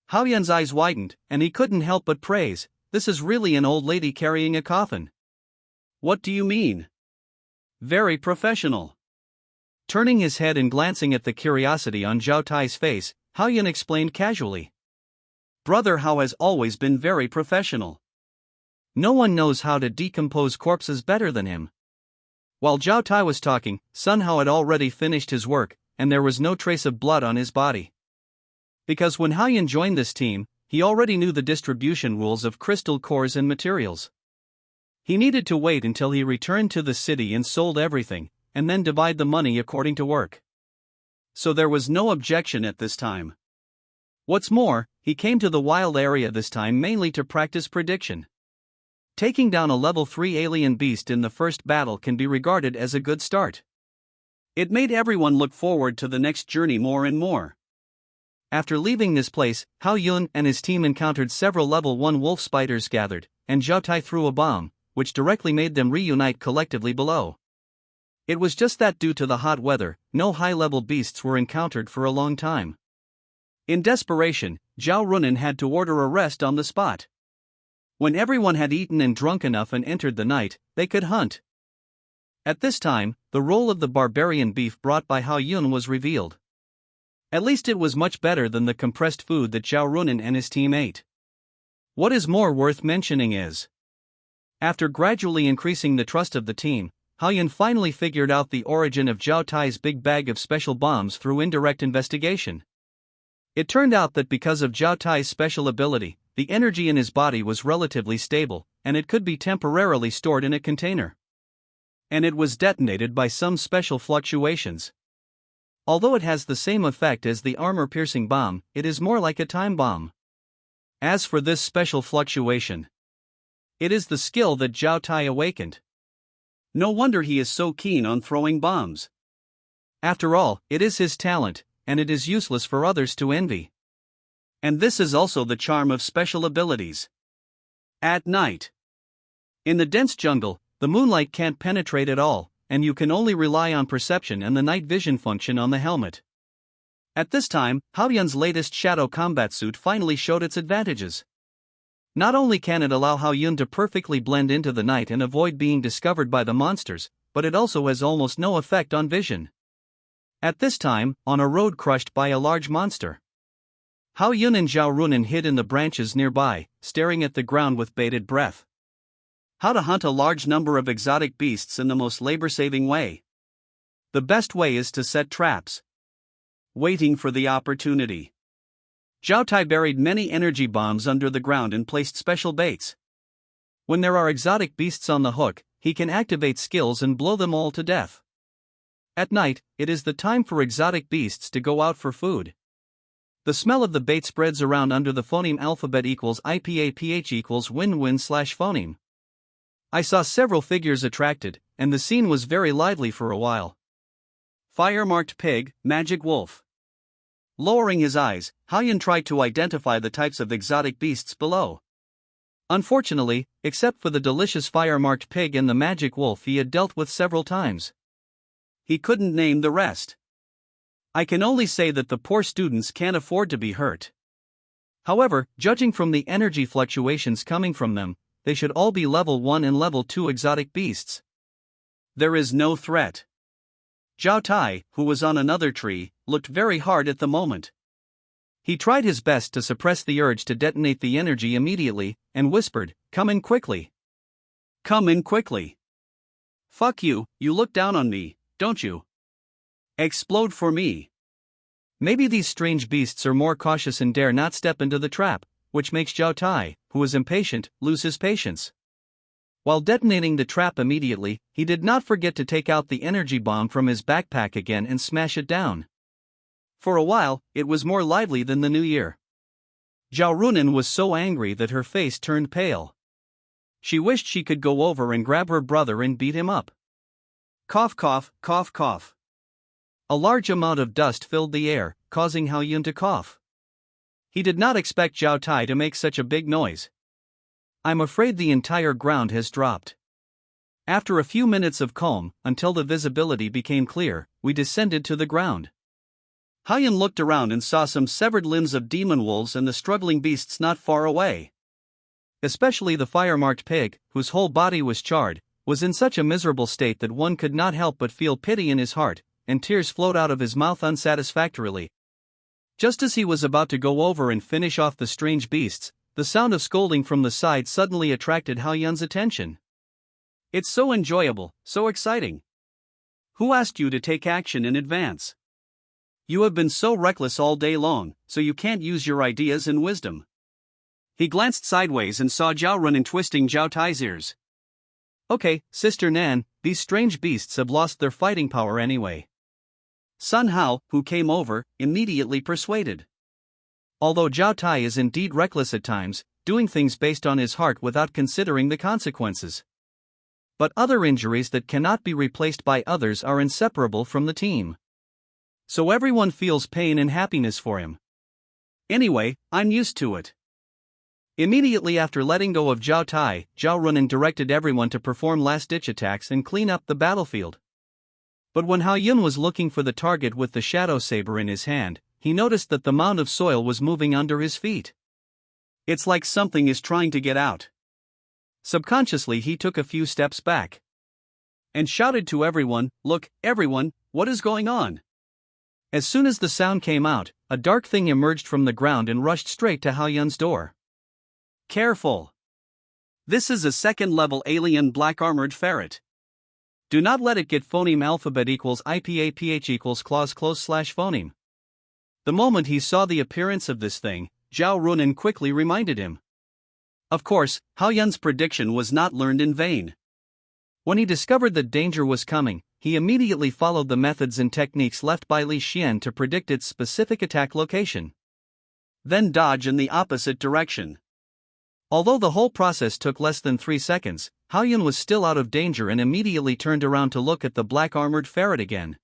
Hao Yun's eyes widened, and he couldn't help but praise, "This is really an old lady carrying a coffin." "What do you mean?" "Very professional." Turning his head and glancing at the curiosity on Zhao Tai's face, Hao Yun explained casually. "Brother Hao has always been very professional. No one knows how to decompose corpses better than him." While Zhao Tai was talking, Sun Hao had already finished his work, and there was no trace of blood on his body. Because when Hao Yun joined this team, he already knew the distribution rules of crystal cores and materials. He needed to wait until he returned to the city and sold everything, and then divide the money according to work. So there was no objection at this time. What's more, he came to the wild area this time mainly to practice prediction. Taking down a level 3 alien beast in the first battle can be regarded as a good start. It made everyone look forward to the next journey more and more. After leaving this place, Hao Yun and his team encountered several level 1 wolf spiders gathered, and Zhao Tai threw a bomb, which directly made them reunite collectively below. It was just that due to the hot weather, no high-level beasts were encountered for a long time. In desperation, Zhao Runin had to order a rest on the spot. When everyone had eaten and drunk enough and entered the night, they could hunt. At this time, the role of the barbarian beef brought by Hao Yun was revealed. At least it was much better than the compressed food that Zhao Runin and his team ate. What is more worth mentioning is, after gradually increasing the trust of the team, Hao Yun finally figured out the origin of Zhao Tai's big bag of special bombs through indirect investigation. It turned out that because of Zhao Tai's special ability, the energy in his body was relatively stable, and it could be temporarily stored in a container. And it was detonated by some special fluctuations. Although it has the same effect as the armor-piercing bomb, it is more like a time bomb. As for this special fluctuation, it is the skill that Zhao Tai awakened. No wonder he is so keen on throwing bombs. After all, it is his talent, and it is useless for others to envy. And this is also the charm of special abilities. At night, in the dense jungle, the moonlight can't penetrate at all, and you can only rely on perception and the night vision function on the helmet. At this time, Hao Yun's latest shadow combat suit finally showed its advantages. Not only can it allow Hao Yun to perfectly blend into the night and avoid being discovered by the monsters, but it also has almost no effect on vision. At this time, on a road crushed by a large monster, Hao Yun and Zhao Runin hid in the branches nearby, staring at the ground with bated breath. How to hunt a large number of exotic beasts in the most labor-saving way. The best way is to set traps. Waiting for the opportunity. Zhao Tai buried many energy bombs under the ground and placed special baits. When there are exotic beasts on the hook, he can activate skills and blow them all to death. At night, it is the time for exotic beasts to go out for food. The smell of the bait spreads around under the phoneme alphabet equals IPAPH equals win-win/phoneme. I saw several figures attracted, and the scene was very lively for a while. Fire-marked pig, magic wolf. Lowering his eyes, Hao Yun tried to identify the types of exotic beasts below. Unfortunately, except for the delicious fire-marked pig and the magic wolf he had dealt with several times, he couldn't name the rest. I can only say that the poor students can't afford to be hurt. However, judging from the energy fluctuations coming from them, they should all be level 1 and level 2 exotic beasts. There is no threat. Zhao Tai, who was on another tree, looked very hard at the moment. He tried his best to suppress the urge to detonate the energy immediately, and whispered, "Come in quickly. Come in quickly. Fuck you, you look down on me, don't you? Explode for me." Maybe these strange beasts are more cautious and dare not step into the trap, which makes Zhao Tai, who was impatient, lose his patience. While detonating the trap immediately, he did not forget to take out the energy bomb from his backpack again and smash it down. For a while, it was more lively than the new year. Zhao Runin was so angry that her face turned pale. She wished she could go over and grab her brother and beat him up. Cough cough, cough cough. A large amount of dust filled the air, causing Hao Yun to cough. He did not expect Zhao Tai to make such a big noise. "I'm afraid the entire ground has dropped." After a few minutes of calm, until the visibility became clear, we descended to the ground. Hao Yun looked around and saw some severed limbs of demon wolves and the struggling beasts not far away. Especially the fire-marked pig, whose whole body was charred, was in such a miserable state that one could not help but feel pity in his heart, and tears flowed out of his mouth unsatisfactorily. Just as he was about to go over and finish off the strange beasts, the sound of scolding from the side suddenly attracted Hao Yun's attention. "It's so enjoyable, so exciting. Who asked you to take action in advance? You have been so reckless all day long, so you can't use your ideas and wisdom." He glanced sideways and saw Zhao Runin twisting Zhao Tai's ears. "Okay, Sister Nan, these strange beasts have lost their fighting power anyway." Sun Hao, who came over, immediately persuaded. Although Zhao Tai is indeed reckless at times, doing things based on his heart without considering the consequences. But other injuries that cannot be replaced by others are inseparable from the team. So everyone feels pain and happiness for him. Anyway, I'm used to it. Immediately after letting go of Zhao Tai, Zhao Runan directed everyone to perform last-ditch attacks and clean up the battlefield. But when Hao Yun was looking for the target with the shadow saber in his hand, he noticed that the mound of soil was moving under his feet. It's like something is trying to get out. Subconsciously he took a few steps back and shouted to everyone, "Look, everyone, what is going on?" As soon as the sound came out, a dark thing emerged from the ground and rushed straight to Hao Yun's door. Careful! This is a second-level alien black-armored ferret. Do not let it get phoneme alphabet equals IPAPH equals clause close / phoneme. The moment he saw the appearance of this thing, Zhao Runan quickly reminded him. Of course, Hao Yun's prediction was not learned in vain. When he discovered that danger was coming, he immediately followed the methods and techniques left by Li Xian to predict its specific attack location. Then dodge in the opposite direction. Although the whole process took less than 3 seconds, Hao Yun was still out of danger and immediately turned around to look at the black-armored ferret again.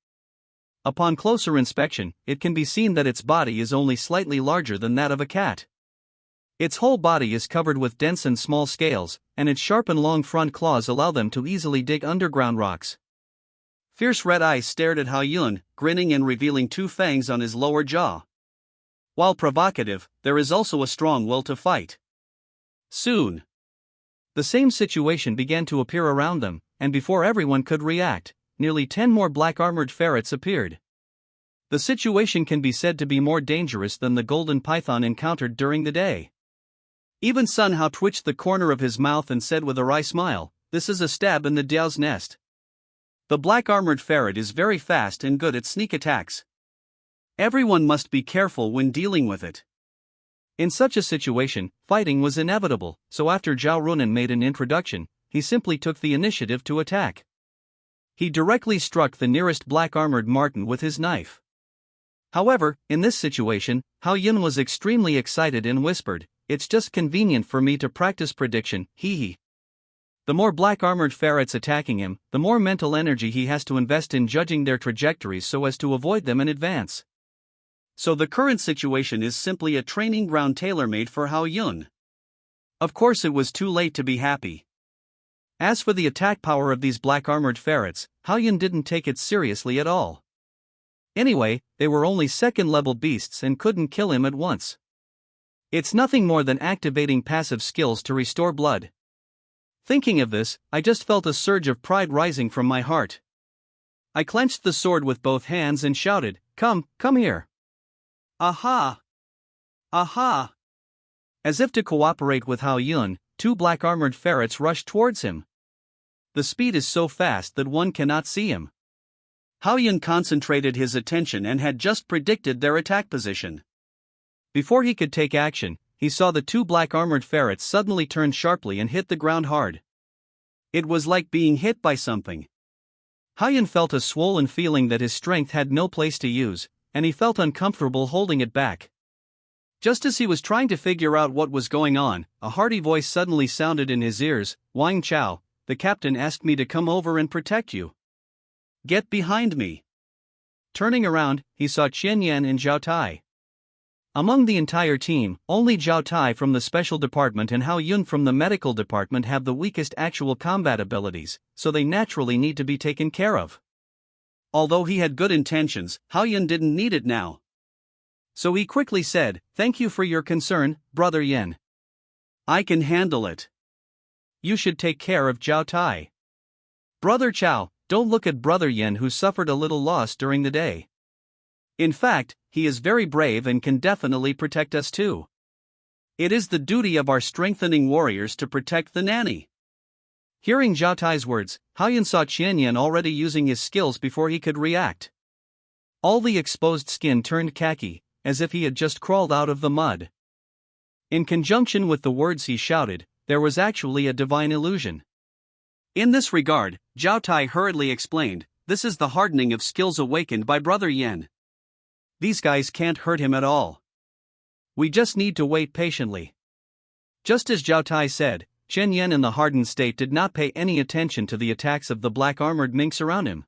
Upon closer inspection, it can be seen that its body is only slightly larger than that of a cat. Its whole body is covered with dense and small scales, and its sharp and long front claws allow them to easily dig underground rocks. Fierce red eyes stared at Hao Yun, grinning and revealing 2 fangs on his lower jaw. While provocative, there is also a strong will to fight. Soon, the same situation began to appear around them, and before everyone could react, nearly 10 more black-armored ferrets appeared. The situation can be said to be more dangerous than the golden python encountered during the day. Even Sun Hao twitched the corner of his mouth and said with a wry smile, "This is a stab in the Diao's nest." The black-armored ferret is very fast and good at sneak attacks. Everyone must be careful when dealing with it. In such a situation, fighting was inevitable, so after Zhao Runan made an introduction, he simply took the initiative to attack. He directly struck the nearest black-armored marten with his knife. However, in this situation, Hao Yun was extremely excited and whispered, "It's just convenient for me to practice prediction, hee." The more black-armored ferrets attacking him, the more mental energy he has to invest in judging their trajectories so as to avoid them in advance. So the current situation is simply a training ground tailor-made for Hao Yun. Of course it was too late to be happy. As for the attack power of these black-armored ferrets, Hao Yun didn't take it seriously at all. Anyway, they were only second-level beasts and couldn't kill him at once. It's nothing more than activating passive skills to restore blood. Thinking of this, I just felt a surge of pride rising from my heart. I clenched the sword with both hands and shouted, come here. Aha! Aha! As if to cooperate with Hao Yun, 2 black-armored ferrets rushed towards him. The speed is so fast that one cannot see him. Hao Yun concentrated his attention and had just predicted their attack position. Before he could take action, he saw the 2 black-armored ferrets suddenly turn sharply and hit the ground hard. It was like being hit by something. Hao Yun felt a swollen feeling that his strength had no place to use, and he felt uncomfortable holding it back. Just as he was trying to figure out what was going on, a hearty voice suddenly sounded in his ears, "Wang Chao, the captain asked me to come over and protect you. Get behind me." Turning around, he saw Qian Yan and Zhao Tai. Among the entire team, only Zhao Tai from the special department and Hao Yun from the medical department have the weakest actual combat abilities, so they naturally need to be taken care of. Although he had good intentions, Hao Yun didn't need it now. So he quickly said, "Thank you for your concern, Brother Yan. I can handle it. You should take care of Zhao Tai. Brother Chao, don't look at Brother Yan who suffered a little loss during the day. In fact, he is very brave and can definitely protect us too. It is the duty of our strengthening warriors to protect the nanny." Hearing Zhao Tai's words, Hao Yun saw Qian Yan already using his skills before he could react. All the exposed skin turned khaki, as if he had just crawled out of the mud. In conjunction with the words he shouted, there was actually a divine illusion. In this regard, Zhao Tai hurriedly explained, "This is the hardening of skills awakened by Brother Yan. These guys can't hurt him at all. We just need to wait patiently." Just as Zhao Tai said, Chen Yan in the hardened state did not pay any attention to the attacks of the black-armored minks around him.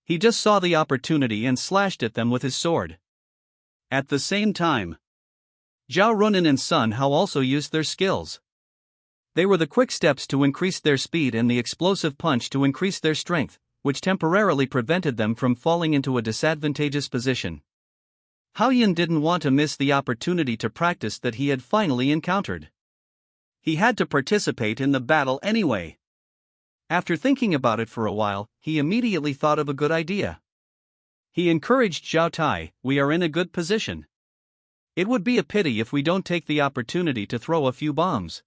He just saw the opportunity and slashed at them with his sword. At the same time, Zhao Runin and Sun Hao also used their skills. They were the quick steps to increase their speed and the explosive punch to increase their strength, which temporarily prevented them from falling into a disadvantageous position. Hao Yun didn't want to miss the opportunity to practice that he had finally encountered. He had to participate in the battle anyway. After thinking about it for a while, he immediately thought of a good idea. He encouraged Zhao Tai, "We are in a good position. It would be a pity if we don't take the opportunity to throw a few bombs."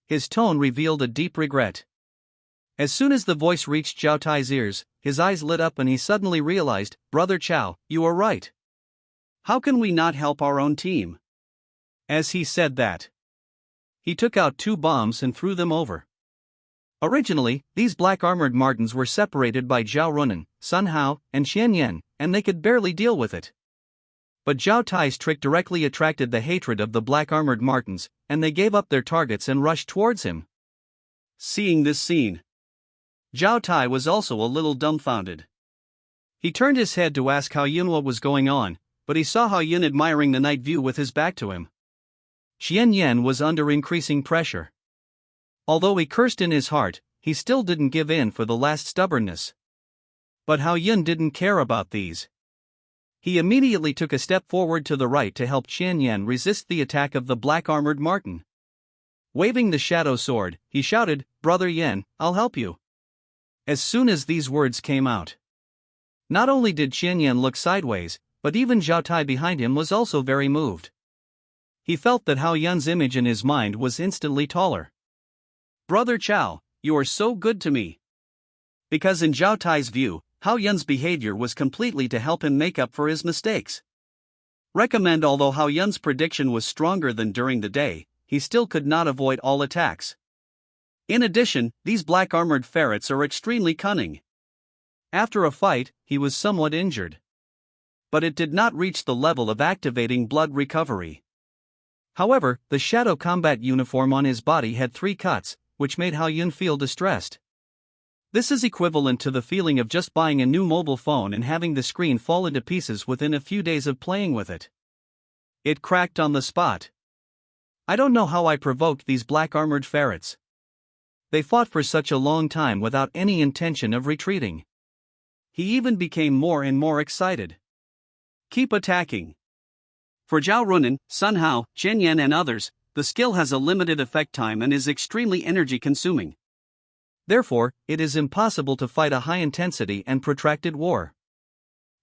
His tone revealed a deep regret. As soon as the voice reached Zhao Tai's ears, his eyes lit up and he suddenly realized, "Brother Chao, you are right. How can we not help our own team?" As he said that, he took out 2 bombs and threw them over. Originally, these black-armored Martins were separated by Zhao Runin, Sun Hao, and Xian Yan, and they could barely deal with it. But Zhao Tai's trick directly attracted the hatred of the black-armored Martins, and they gave up their targets and rushed towards him. Seeing this scene, Zhao Tai was also a little dumbfounded. He turned his head to ask Hao Yun what was going on, but he saw Hao Yun admiring the night view with his back to him. Xian Yan was under increasing pressure. Although he cursed in his heart, he still didn't give in for the last stubbornness. But Hao Yun didn't care about these. He immediately took a step forward to the right to help Xian Yan resist the attack of the black-armored Martin. Waving the shadow sword, he shouted, "Brother Yan, I'll help you." As soon as these words came out, not only did Xian Yan look sideways, but even Zhao Tai behind him was also very moved. He felt that Hao Yun's image in his mind was instantly taller. "Brother Chao, you are so good to me." Because in Zhao Tai's view, Hao Yun's behavior was completely to help him make up for his mistakes. Although Hao Yun's prediction was stronger than during the day, he still could not avoid all attacks. In addition, these black-armored ferrets are extremely cunning. After a fight, he was somewhat injured. But it did not reach the level of activating blood recovery. However, the shadow combat uniform on his body had 3 cuts, which made Hao Yun feel distressed. This is equivalent to the feeling of just buying a new mobile phone and having the screen fall into pieces within a few days of playing with it. It cracked on the spot. "I don't know how I provoked these black-armored ferrets. They fought for such a long time without any intention of retreating." He even became more and more excited. Keep attacking. For Zhao Runin, Sun Hao, Xian Yan and others, the skill has a limited effect time and is extremely energy-consuming. Therefore, it is impossible to fight a high-intensity and protracted war.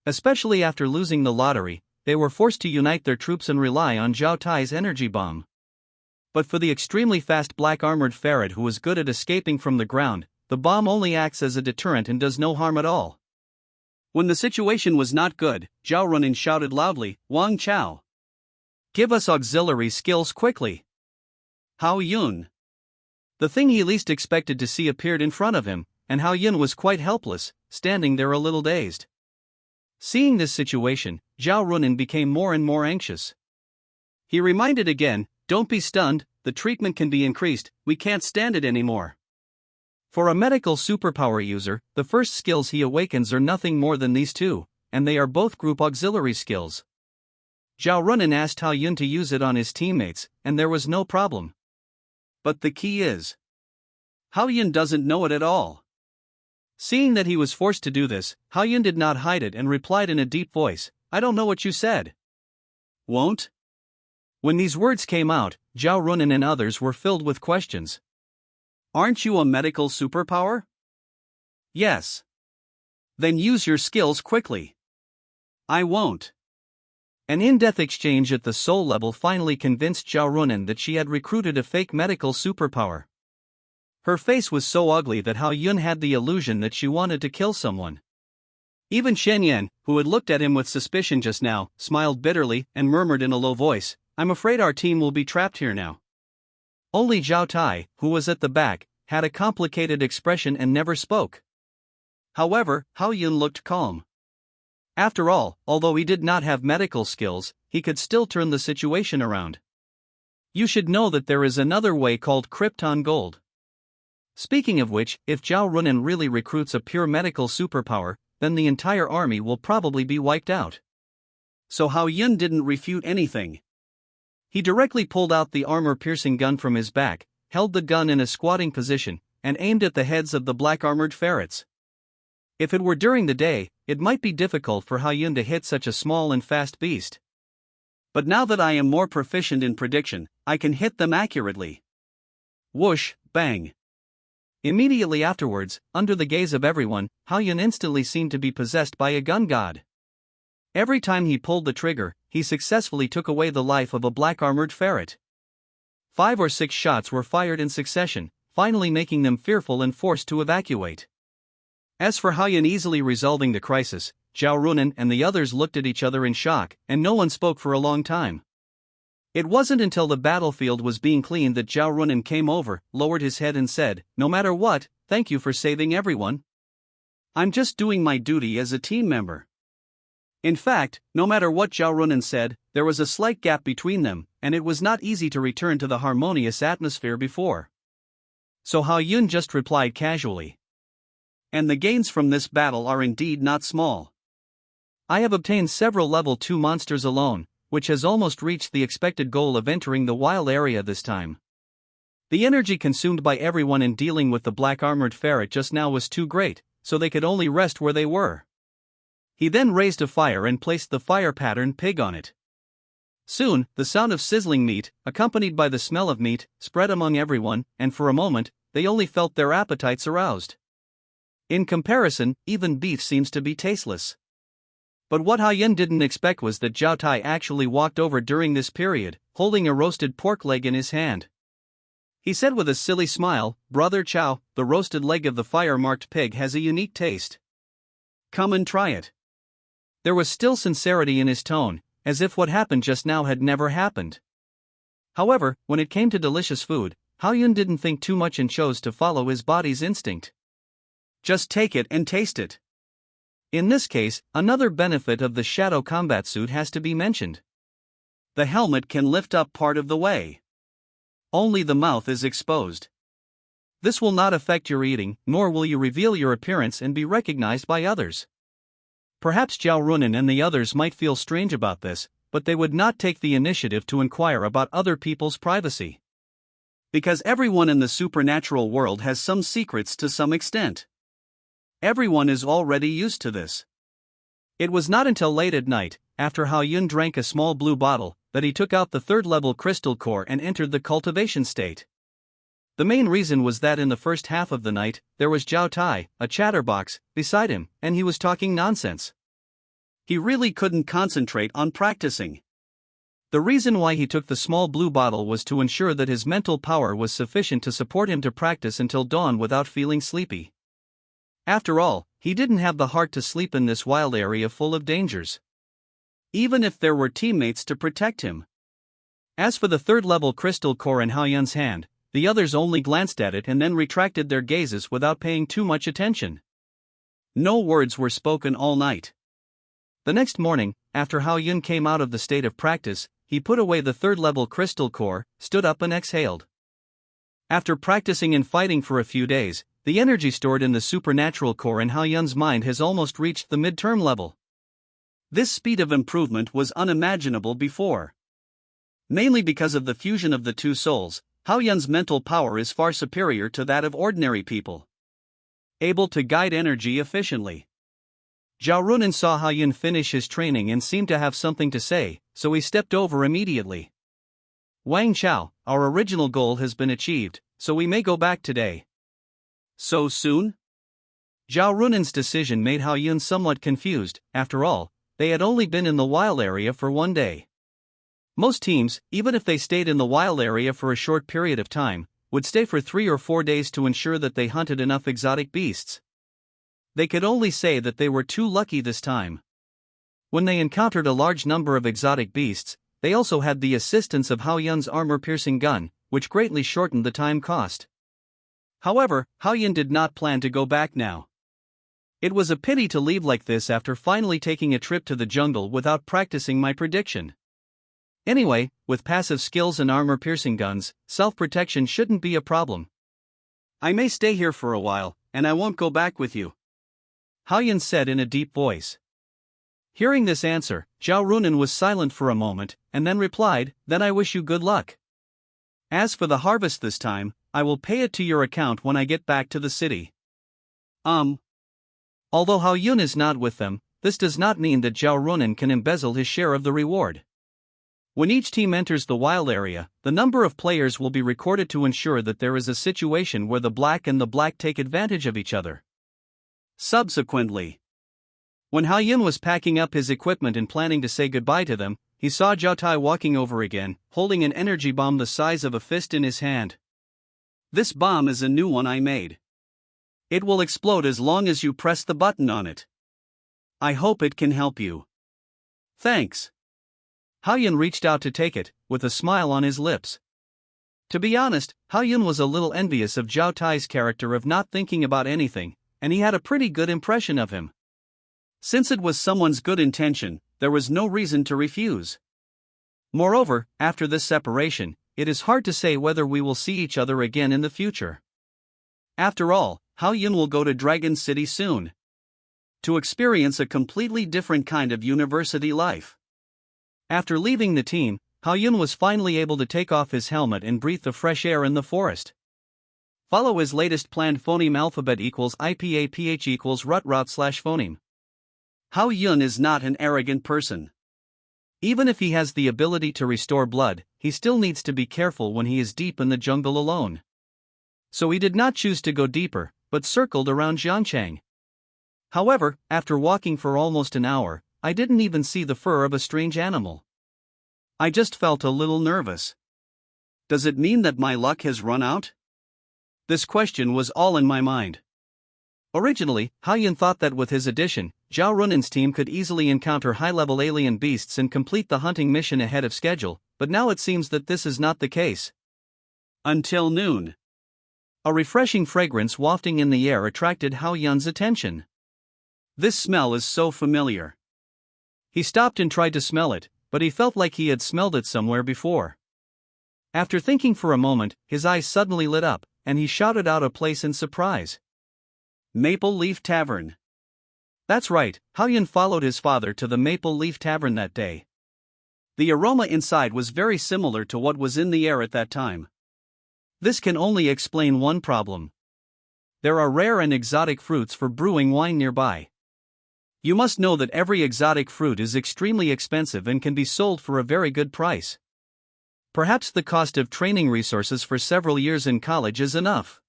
Especially after losing the lottery, they were forced to unite their troops and rely on Zhao Tai's energy bomb. But for the extremely fast black-armored ferret who was good at escaping from the ground, the bomb only acts as a deterrent and does no harm at all. When the situation was not good, Zhao Runin shouted loudly, "Wang Chao! Give us auxiliary skills quickly!" Hao Yun. The thing he least expected to see appeared in front of him, and Hao Yun was quite helpless, standing there a little dazed. Seeing this situation, Zhao Runin became more and more anxious. He reminded again, "Don't be stunned, the treatment can be increased, we can't stand it anymore." For a medical superpower user, the first skills he awakens are nothing more than these 2, and they are both group auxiliary skills. Zhao Runin asked Hao Yun to use it on his teammates, and there was no problem. But the key is, Hao Yun doesn't know it at all. Seeing that he was forced to do this, Hao Yun did not hide it and replied in a deep voice, "I don't know what you said." "Won't?" When these words came out, Zhao Runin and others were filled with questions. "Aren't you a medical superpower?" "Yes." "Then use your skills quickly." "I won't." An in-depth exchange at the soul level finally convinced Zhao Runin that she had recruited a fake medical superpower. Her face was so ugly that Hao Yun had the illusion that she wanted to kill someone. Even Shen Yan, who had looked at him with suspicion just now, smiled bitterly and murmured in a low voice, "I'm afraid our team will be trapped here now." Only Zhao Tai, who was at the back, had a complicated expression and never spoke. However, Hao Yun looked calm. After all, although he did not have medical skills, he could still turn the situation around. You should know that there is another way called Krypton Gold. Speaking of which, if Zhao Runin really recruits a pure medical superpower, then the entire army will probably be wiped out. So Hao Yun didn't refute anything. He directly pulled out the armor-piercing gun from his back, held the gun in a squatting position, and aimed at the heads of the black-armored ferrets. If it were during the day, it might be difficult for Hao-yun to hit such a small and fast beast. But now that I am more proficient in prediction, I can hit them accurately. Whoosh, bang. Immediately afterwards, under the gaze of everyone, Hao-yun instantly seemed to be possessed by a gun god. Every time he pulled the trigger, he successfully took away the life of a black-armored ferret. 5 or 6 shots were fired in succession, finally making them fearful and forced to evacuate. As for Hao-yun easily resolving the crisis, Zhao Runan and the others looked at each other in shock, and no one spoke for a long time. It wasn't until the battlefield was being cleaned that Zhao Runan came over, lowered his head and said, "No matter what, thank you for saving everyone. I'm just doing my duty as a team member." In fact, no matter what Zhao Runan said, there was a slight gap between them, and it was not easy to return to the harmonious atmosphere before. So Hao-yun just replied casually. "And the gains from this battle are indeed not small. I have obtained several level 2 monsters alone, which has almost reached the expected goal of entering the wild area this time. The energy consumed by everyone in dealing with the black-armored ferret just now was too great, so they could only rest where they were." He then raised a fire and placed the fire pattern pig on it. Soon, the sound of sizzling meat, accompanied by the smell of meat, spread among everyone, and for a moment, they only felt their appetites aroused. In comparison, even beef seems to be tasteless. But what Hao-yun didn't expect was that Zhao Tai actually walked over during this period, holding a roasted pork leg in his hand. He said with a silly smile, "Brother Chow, the roasted leg of the fire-marked pig has a unique taste. Come and try it." There was still sincerity in his tone, as if what happened just now had never happened. However, when it came to delicious food, Hao-yun didn't think too much and chose to follow his body's instinct. Just take it and taste it. In this case, another benefit of the shadow combat suit has to be mentioned. The helmet can lift up part of the way. Only the mouth is exposed. This will not affect your eating, nor will you reveal your appearance and be recognized by others. Perhaps Zhao Runan and the others might feel strange about this, but they would not take the initiative to inquire about other people's privacy. Because everyone in the supernatural world has some secrets to some extent. Everyone is already used to this. It was not until late at night, after Hao-yun drank a small blue bottle, that he took out the 3rd-level crystal core and entered the cultivation state. The main reason was that in the first half of the night, there was Zhao Tai, a chatterbox, beside him, and he was talking nonsense. He really couldn't concentrate on practicing. The reason why he took the small blue bottle was to ensure that his mental power was sufficient to support him to practice until dawn without feeling sleepy. After all, he didn't have the heart to sleep in this wild area full of dangers. Even if there were teammates to protect him. As for the 3rd-level crystal core in Hao-yun's hand, the others only glanced at it and then retracted their gazes without paying too much attention. No words were spoken all night. The next morning, after Hao-yun came out of the state of practice, he put away the 3rd-level crystal core, stood up and exhaled. After practicing and fighting for a few days, the energy stored in the supernatural core in Hao-yun's mind has almost reached the midterm level. This speed of improvement was unimaginable before. Mainly because of the fusion of the two souls, Hao-yun's mental power is far superior to that of ordinary people. Able to guide energy efficiently. Zhao Runan saw Hao-yun finish his training and seemed to have something to say, so he stepped over immediately. "Wang Chao, our original goal has been achieved, so we may go back today." "So soon?" Zhao Runan's decision made Hao-yun somewhat confused. After all, they had only been in the wild area for one day. Most teams, even if they stayed in the wild area for a short period of time, would stay for 3 or 4 days to ensure that they hunted enough exotic beasts. They could only say that they were too lucky this time. When they encountered a large number of exotic beasts, they also had the assistance of Hao-yun's armor-piercing gun, which greatly shortened the time cost. However, Hao-yun did not plan to go back now. It was a pity to leave like this after finally taking a trip to the jungle without practicing my prediction. Anyway, with passive skills and armor-piercing guns, self-protection shouldn't be a problem. "I may stay here for a while, and I won't go back with you," Hao-yun said in a deep voice. Hearing this answer, Zhao Runan was silent for a moment, and then replied, "Then I wish you good luck. As for the harvest this time, I will pay it to your account when I get back to the city." Although Hao Yun is not with them, this does not mean that Zhao Runan can embezzle his share of the reward. When each team enters the wild area, the number of players will be recorded to ensure that there is a situation where the black and the black take advantage of each other. Subsequently, when Hao Yun was packing up his equipment and planning to say goodbye to them, he saw Zhao Tai walking over again, holding an energy bomb the size of a fist in his hand. "This bomb is a new one I made. It will explode as long as you press the button on it. I hope it can help you." "Thanks." Hao Yun reached out to take it, with a smile on his lips. To be honest, Hao Yun was a little envious of Zhao Tai's character of not thinking about anything, and he had a pretty good impression of him. Since it was someone's good intention, there was no reason to refuse. Moreover, after this separation, it is hard to say whether we will see each other again in the future. After all, Hao Yun will go to Dragon City soon, to experience a completely different kind of university life. After leaving the team, Hao Yun was finally able to take off his helmet and breathe the fresh air in the forest. Follow his latest planned phoneme alphabet equals IPAPH equals rutroute/phoneme. Hao Yun is not an arrogant person. Even if he has the ability to restore blood, he still needs to be careful when he is deep in the jungle alone. So he did not choose to go deeper, but circled around Jiangchang. However, after walking for almost an hour, I didn't even see the fur of a strange animal. I just felt a little nervous. Does it mean that my luck has run out? This question was all in my mind. Originally, Hao Yun thought that with his addition, Zhao Runan's team could easily encounter high-level alien beasts and complete the hunting mission ahead of schedule, but now it seems that this is not the case. Until noon. A refreshing fragrance wafting in the air attracted Hao Yun's attention. This smell is so familiar. He stopped and tried to smell it, but he felt like he had smelled it somewhere before. After thinking for a moment, his eyes suddenly lit up, and he shouted out a place in surprise. Maple Leaf Tavern. That's right, Hao Yun followed his father to the Maple Leaf Tavern that day. The aroma inside was very similar to what was in the air at that time. This can only explain one problem. There are rare and exotic fruits for brewing wine nearby. You must know that every exotic fruit is extremely expensive and can be sold for a very good price. Perhaps the cost of training resources for several years in college is enough.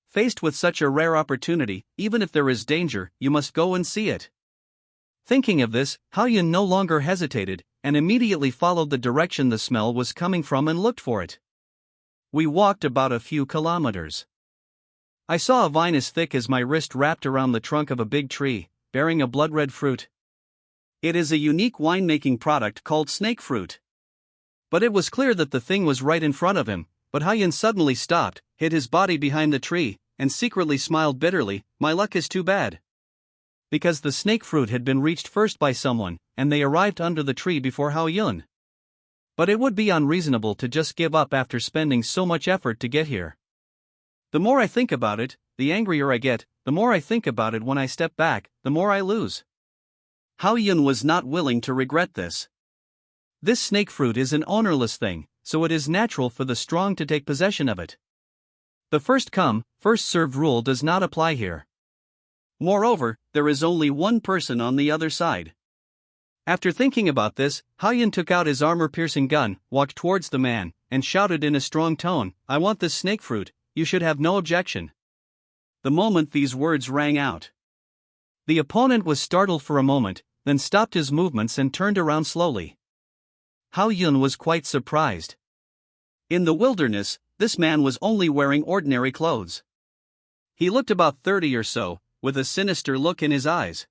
Faced with such a rare opportunity, even if there is danger, you must go and see it. Thinking of this, Hao Yun no longer hesitated, and immediately followed the direction the smell was coming from and looked for it. We walked about a few kilometers. I saw a vine as thick as my wrist wrapped around the trunk of a big tree, bearing a blood-red fruit. It is a unique winemaking product called snake fruit. But it was clear that the thing was right in front of him, but Hao Yun suddenly stopped, hid his body behind the tree, and secretly smiled bitterly. My luck is too bad. Because the snake fruit had been reached first by someone, and they arrived under the tree before Hao Yun. But it would be unreasonable to just give up after spending so much effort to get here. The more I think about it, the angrier I get. The more I think about it when I step back, the more I lose. Hao Yun was not willing to regret this. This snake fruit is an ownerless thing, so it is natural for the strong to take possession of it. The first come, first served rule does not apply here. Moreover, there is only one person on the other side. After thinking about this, Hao Yun took out his armor-piercing gun, walked towards the man, and shouted in a strong tone, "I want this snake fruit, you should have no objection." The moment these words rang out, the opponent was startled for a moment, then stopped his movements and turned around slowly. Hao Yun was quite surprised. In the wilderness, this man was only wearing ordinary clothes. He looked about 30 or so, with a sinister look in his eyes.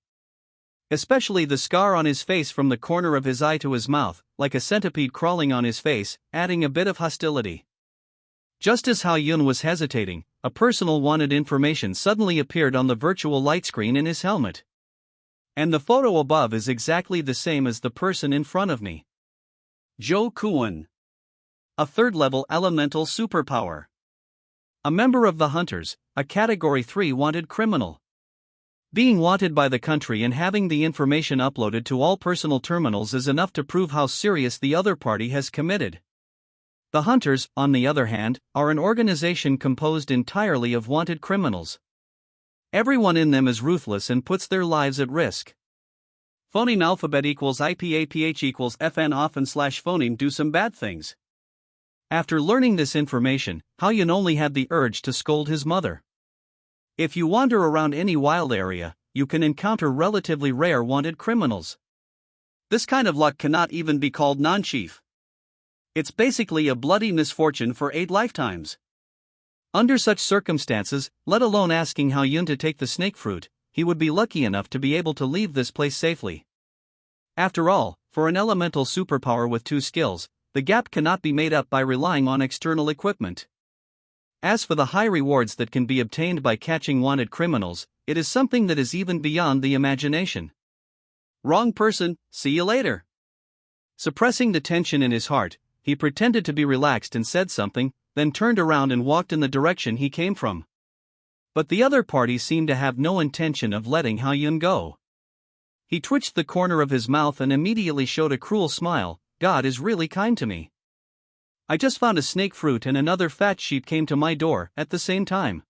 Especially the scar on his face from the corner of his eye to his mouth, like a centipede crawling on his face, adding a bit of hostility. Just as Hao Yun was hesitating, a personal wanted information suddenly appeared on the virtual light screen in his helmet. And the photo above is exactly the same as the person in front of me. Zhou Kuan. A third-level elemental superpower. A member of the Hunters, a Category 3 wanted criminal. Being wanted by the country and having the information uploaded to all personal terminals is enough to prove how serious the other party has committed. The Hunters, on the other hand, are an organization composed entirely of wanted criminals. Everyone in them is ruthless and puts their lives at risk. Phoneme alphabet equals IPAPH equals FN often / phoneme do some bad things. After learning this information, Haoyun only had the urge to scold his mother. If you wander around any wild area, you can encounter relatively rare wanted criminals. This kind of luck cannot even be called non-chief. It's basically a bloody misfortune for 8 lifetimes. Under such circumstances, let alone asking Haoyun to take the snake fruit, he would be lucky enough to be able to leave this place safely. After all, for an elemental superpower with 2 skills, the gap cannot be made up by relying on external equipment. As for the high rewards that can be obtained by catching wanted criminals, it is something that is even beyond the imagination. Wrong person, see you later. Suppressing the tension in his heart, he pretended to be relaxed and said something, then turned around and walked in the direction he came from. But the other party seemed to have no intention of letting Haoyun go. He twitched the corner of his mouth and immediately showed a cruel smile. God is really kind to me. I just found a snake fruit and another fat sheep came to my door at the same time.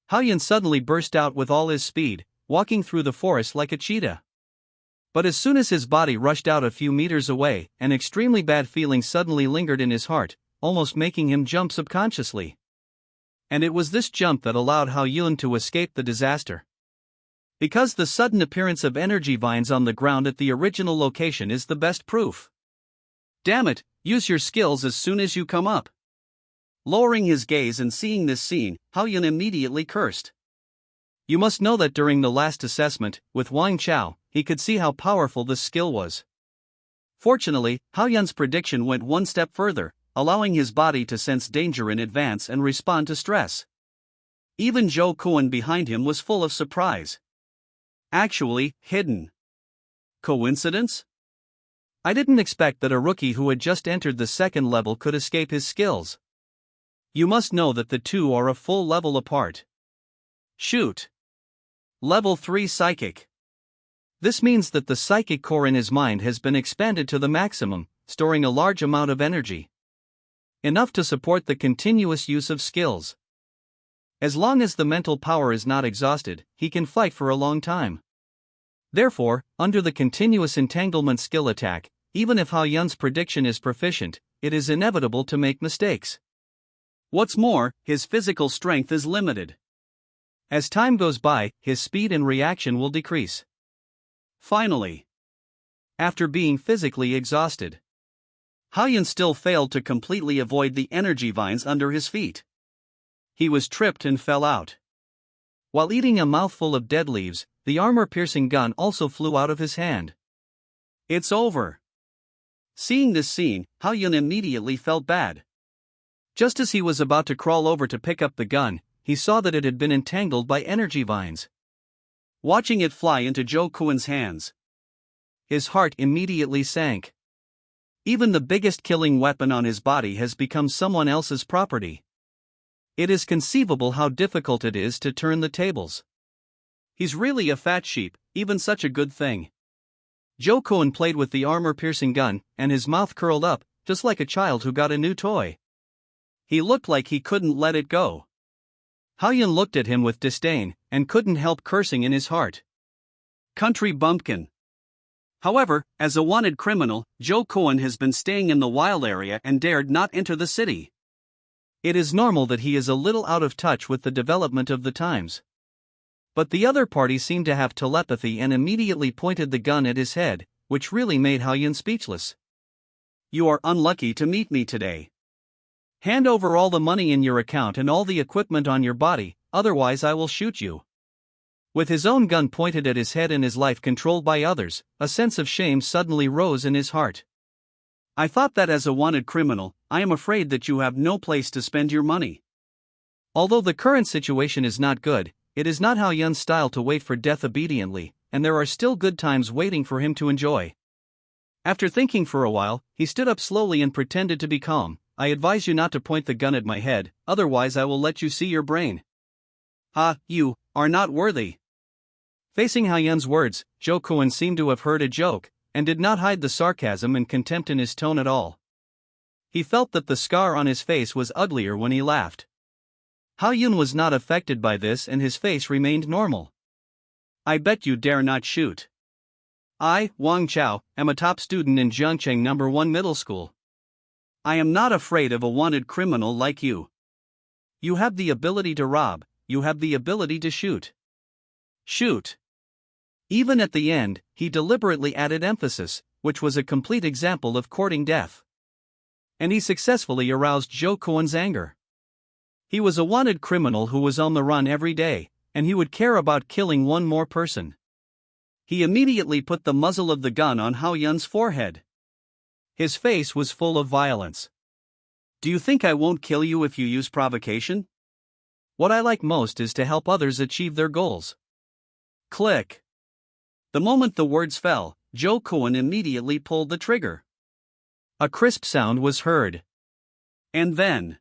Haoyun suddenly burst out with all his speed, walking through the forest like a cheetah. But as soon as his body rushed out a few meters away, an extremely bad feeling suddenly lingered in his heart, almost making him jump subconsciously. And it was this jump that allowed Haoyun to escape the disaster. Because the sudden appearance of energy vines on the ground at the original location is the best proof. Damn it, use your skills as soon as you come up. Lowering his gaze and seeing this scene, Haoyun immediately cursed. You must know that during the last assessment, with Wang Chao, he could see how powerful this skill was. Fortunately, Haoyun's prediction went one step further, allowing his body to sense danger in advance and respond to stress. Even Zhou Kuan behind him was full of surprise. Actually, hidden. Coincidence? I didn't expect that a rookie who had just entered the 2nd level could escape his skills. You must know that the two are a full level apart. Shoot. Level 3 Psychic. This means that the psychic core in his mind has been expanded to the maximum, storing a large amount of energy. Enough to support the continuous use of skills. As long as the mental power is not exhausted, he can fight for a long time. Therefore, under the continuous entanglement skill attack, even if Haoyun's prediction is proficient, it is inevitable to make mistakes. What's more, his physical strength is limited. As time goes by, his speed and reaction will decrease. Finally, after being physically exhausted, Haoyun still failed to completely avoid the energy vines under his feet. He was tripped and fell out. While eating a mouthful of dead leaves, the armor-piercing gun also flew out of his hand. It's over. Seeing this scene, Haoyun immediately felt bad. Just as he was about to crawl over to pick up the gun, he saw that it had been entangled by energy vines. Watching it fly into Zhou Kuan's hands, his heart immediately sank. Even the biggest killing weapon on his body has become someone else's property. It is conceivable how difficult it is to turn the tables. He's really a fat sheep, even such a good thing. Zhou Kuan played with the armor-piercing gun, and his mouth curled up, just like a child who got a new toy. He looked like he couldn't let it go. Haoyun looked at him with disdain, and couldn't help cursing in his heart. Country bumpkin. However, as a wanted criminal, Zhou Kuan has been staying in the wild area and dared not enter the city. It is normal that he is a little out of touch with the development of the times. But the other party seemed to have telepathy and immediately pointed the gun at his head, which really made Haoyun speechless. You are unlucky to meet me today. Hand over all the money in your account and all the equipment on your body, otherwise I will shoot you. With his own gun pointed at his head and his life controlled by others, a sense of shame suddenly rose in his heart. I thought that as a wanted criminal, I am afraid that you have no place to spend your money. Although the current situation is not good, it is not Haoyun's style to wait for death obediently, and there are still good times waiting for him to enjoy. After thinking for a while, he stood up slowly and pretended to be calm. I advise you not to point the gun at my head, otherwise I will let you see your brain. You are not worthy. Facing Hao-yun's words, Jo Kwon seemed to have heard a joke, and did not hide the sarcasm and contempt in his tone at all. He felt that the scar on his face was uglier when he laughed. Hao-yun was not affected by this and his face remained normal. I bet you dare not shoot. I, Wang Chao, am a top student in Jiangcheng No. 1 Middle School. I am not afraid of a wanted criminal like you. You have the ability to rob, you have the ability to shoot. Shoot. Even at the end, he deliberately added emphasis, which was a complete example of courting death. And he successfully aroused Jo Kwon's anger. He was a wanted criminal who was on the run every day, and he would care about killing one more person. He immediately put the muzzle of the gun on Hao-yun's forehead. His face was full of violence. Do you think I won't kill you if you use provocation? What I like most is to help others achieve their goals. Click. The moment the words fell, Jo Kwon immediately pulled the trigger. A crisp sound was heard. And then,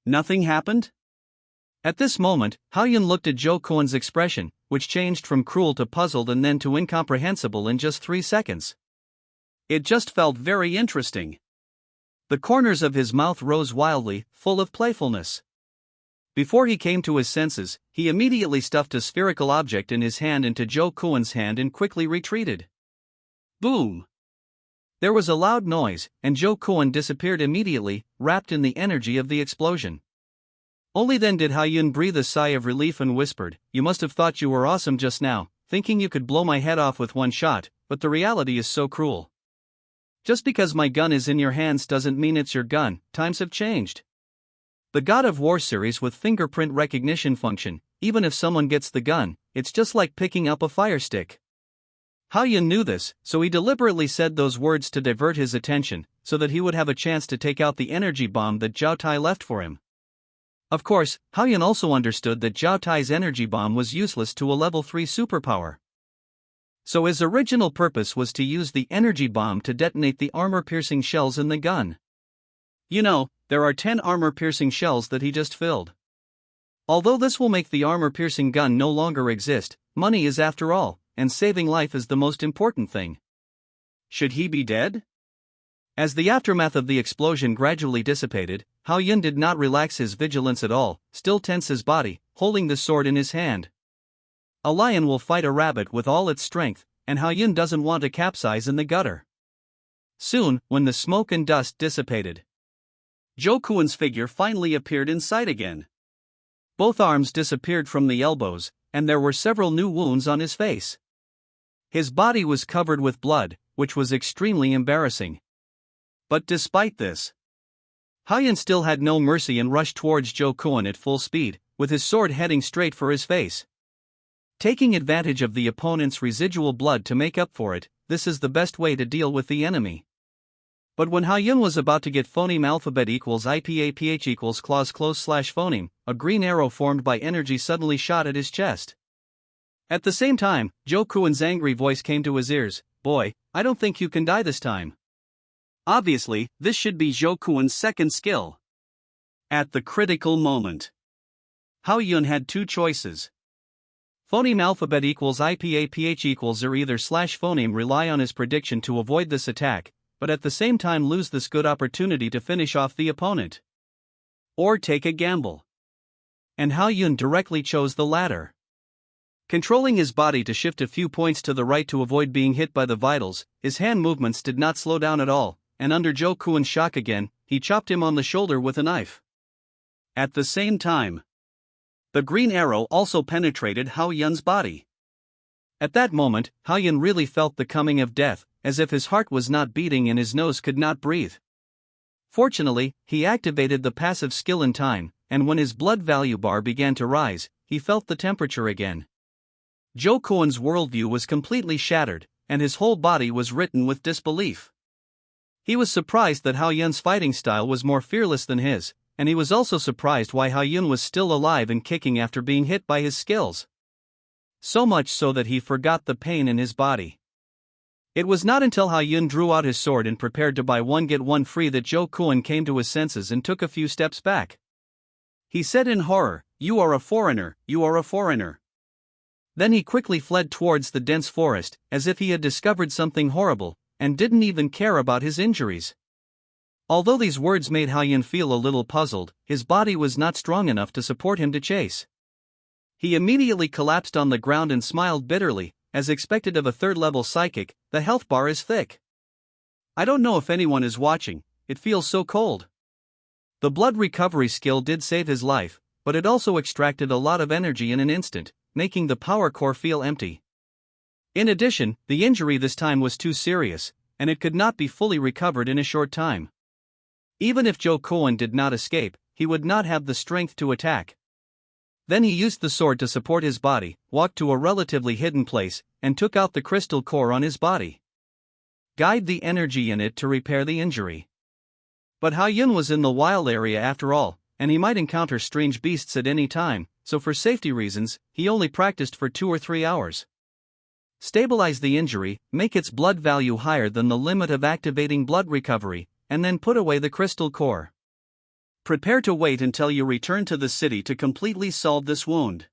nothing happened? At this moment, Hao-yun looked at Jo Kwon's expression, which changed from cruel to puzzled and then to incomprehensible in just 3 seconds. It just felt very interesting. The corners of his mouth rose wildly, full of playfulness. Before he came to his senses, he immediately stuffed a spherical object in his hand into Jo Kwon's hand and quickly retreated. Boom! There was a loud noise, and Jo Kwon disappeared immediately, wrapped in the energy of the explosion. Only then did Hao-yun breathe a sigh of relief and whispered, "You must have thought you were awesome just now, thinking you could blow my head off with one shot, but the reality is so cruel. Just because my gun is in your hands doesn't mean it's your gun, times have changed. The God of War series with fingerprint recognition function, even if someone gets the gun, it's just like picking up a fire stick." Hao-yun knew this, so he deliberately said those words to divert his attention, so that he would have a chance to take out the energy bomb that Zhao Tai left for him. Of course, Hao-yun also understood that Zhao Tai's energy bomb was useless to a level 3 superpower. So his original purpose was to use the energy bomb to detonate the armor-piercing shells in the gun. You know, there are 10 armor-piercing shells that he just filled. Although this will make the armor-piercing gun no longer exist, money is after all, and saving life is the most important thing. Should he be dead? As the aftermath of the explosion gradually dissipated, Hao-yun did not relax his vigilance at all, still tense his body, holding the sword in his hand. A lion will fight a rabbit with all its strength, and Hao-yun doesn't want to capsize in the gutter. Soon, when the smoke and dust dissipated, Jo Kwon's figure finally appeared in sight again. Both arms disappeared from the elbows, and there were several new wounds on his face. His body was covered with blood, which was extremely embarrassing. But despite this, Hao-yun still had no mercy and rushed towards Jo Kwon at full speed, with his sword heading straight for his face. Taking advantage of the opponent's residual blood to make up for it, this is the best way to deal with the enemy. But when Hao-yun was about to get phoneme alphabet equals IPAPH equals clause close slash phoneme, a green arrow formed by energy suddenly shot at his chest. At the same time, Jo Kwon's angry voice came to his ears, "Boy, I don't think you can die this time." Obviously, this should be Jo Kwon's second skill. At the critical moment, Hao-yun had 2 choices. Phoneme alphabet equals IPAPH equals or either slash phoneme rely on his prediction to avoid this attack, but at the same time lose this good opportunity to finish off the opponent. Or take a gamble. And Hao-yun directly chose the latter. Controlling his body to shift a few points to the right to avoid being hit by the vitals, his hand movements did not slow down at all, and under Jo Kwon's shock again, he chopped him on the shoulder with a knife. At the same time, the green arrow also penetrated Hao-yun's body. At that moment, Hao-yun really felt the coming of death, as if his heart was not beating and his nose could not breathe. Fortunately, he activated the passive skill in time, and when his blood value bar began to rise, he felt the temperature again. Jo Kwon's worldview was completely shattered, and his whole body was written with disbelief. He was surprised that Hao-yun's fighting style was more fearless than his, and he was also surprised why Hao-yun was still alive and kicking after being hit by his skills. So much so that he forgot the pain in his body. It was not until Hao-yun drew out his sword and prepared to buy one get one free that Jo Kwon came to his senses and took a few steps back. He said in horror, "You are a foreigner, you are a foreigner." Then he quickly fled towards the dense forest, as if he had discovered something horrible, and didn't even care about his injuries. Although these words made Hao-yun feel a little puzzled, his body was not strong enough to support him to chase. He immediately collapsed on the ground and smiled bitterly. As expected of a third-level psychic, the health bar is thick. I don't know if anyone is watching, it feels so cold. The blood recovery skill did save his life, but it also extracted a lot of energy in an instant, making the power core feel empty. In addition, the injury this time was too serious, and it could not be fully recovered in a short time. Even if Jo Koen did not escape, he would not have the strength to attack. Then he used the sword to support his body, walked to a relatively hidden place, and took out the crystal core on his body. Guide the energy in it to repair the injury. But Hao-yun was in the wild area after all, and he might encounter strange beasts at any time, so for safety reasons, he only practiced for 2 or 3 hours. Stabilize the injury, make its blood value higher than the limit of activating blood recovery, and then put away the crystal core. Prepare to wait until you return to the city to completely solve this wound.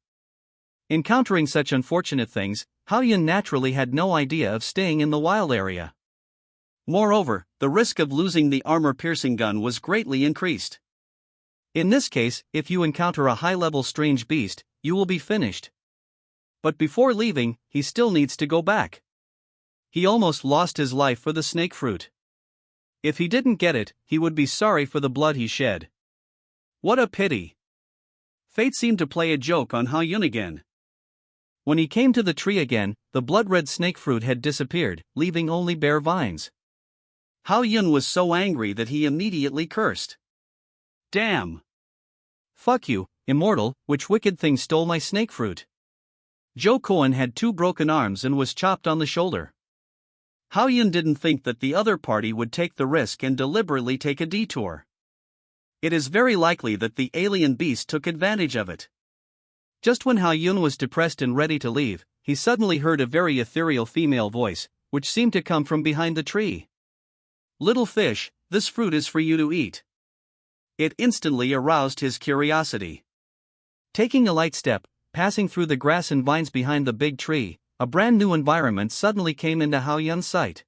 Encountering such unfortunate things, Hao-yun naturally had no idea of staying in the wild area. Moreover, the risk of losing the armor-piercing gun was greatly increased. In this case, if you encounter a high-level strange beast, you will be finished. But before leaving, he still needs to go back. He almost lost his life for the snake fruit. If he didn't get it, he would be sorry for the blood he shed. What a pity. Fate seemed to play a joke on Hao-yun again. When he came to the tree again, the blood-red snake fruit had disappeared, leaving only bare vines. Hao-yun was so angry that he immediately cursed. Damn! Fuck you, immortal, which wicked thing stole my snake fruit? Jo Koen had 2 broken arms and was chopped on the shoulder. Hao-yun didn't think that the other party would take the risk and deliberately take a detour. It is very likely that the alien beast took advantage of it. Just when Hao-yun was depressed and ready to leave, he suddenly heard a very ethereal female voice, which seemed to come from behind the tree. Little fish, this fruit is for you to eat. It instantly aroused his curiosity. Taking a light step, passing through the grass and vines behind the big tree, a brand new environment suddenly came into Hao-yun's sight.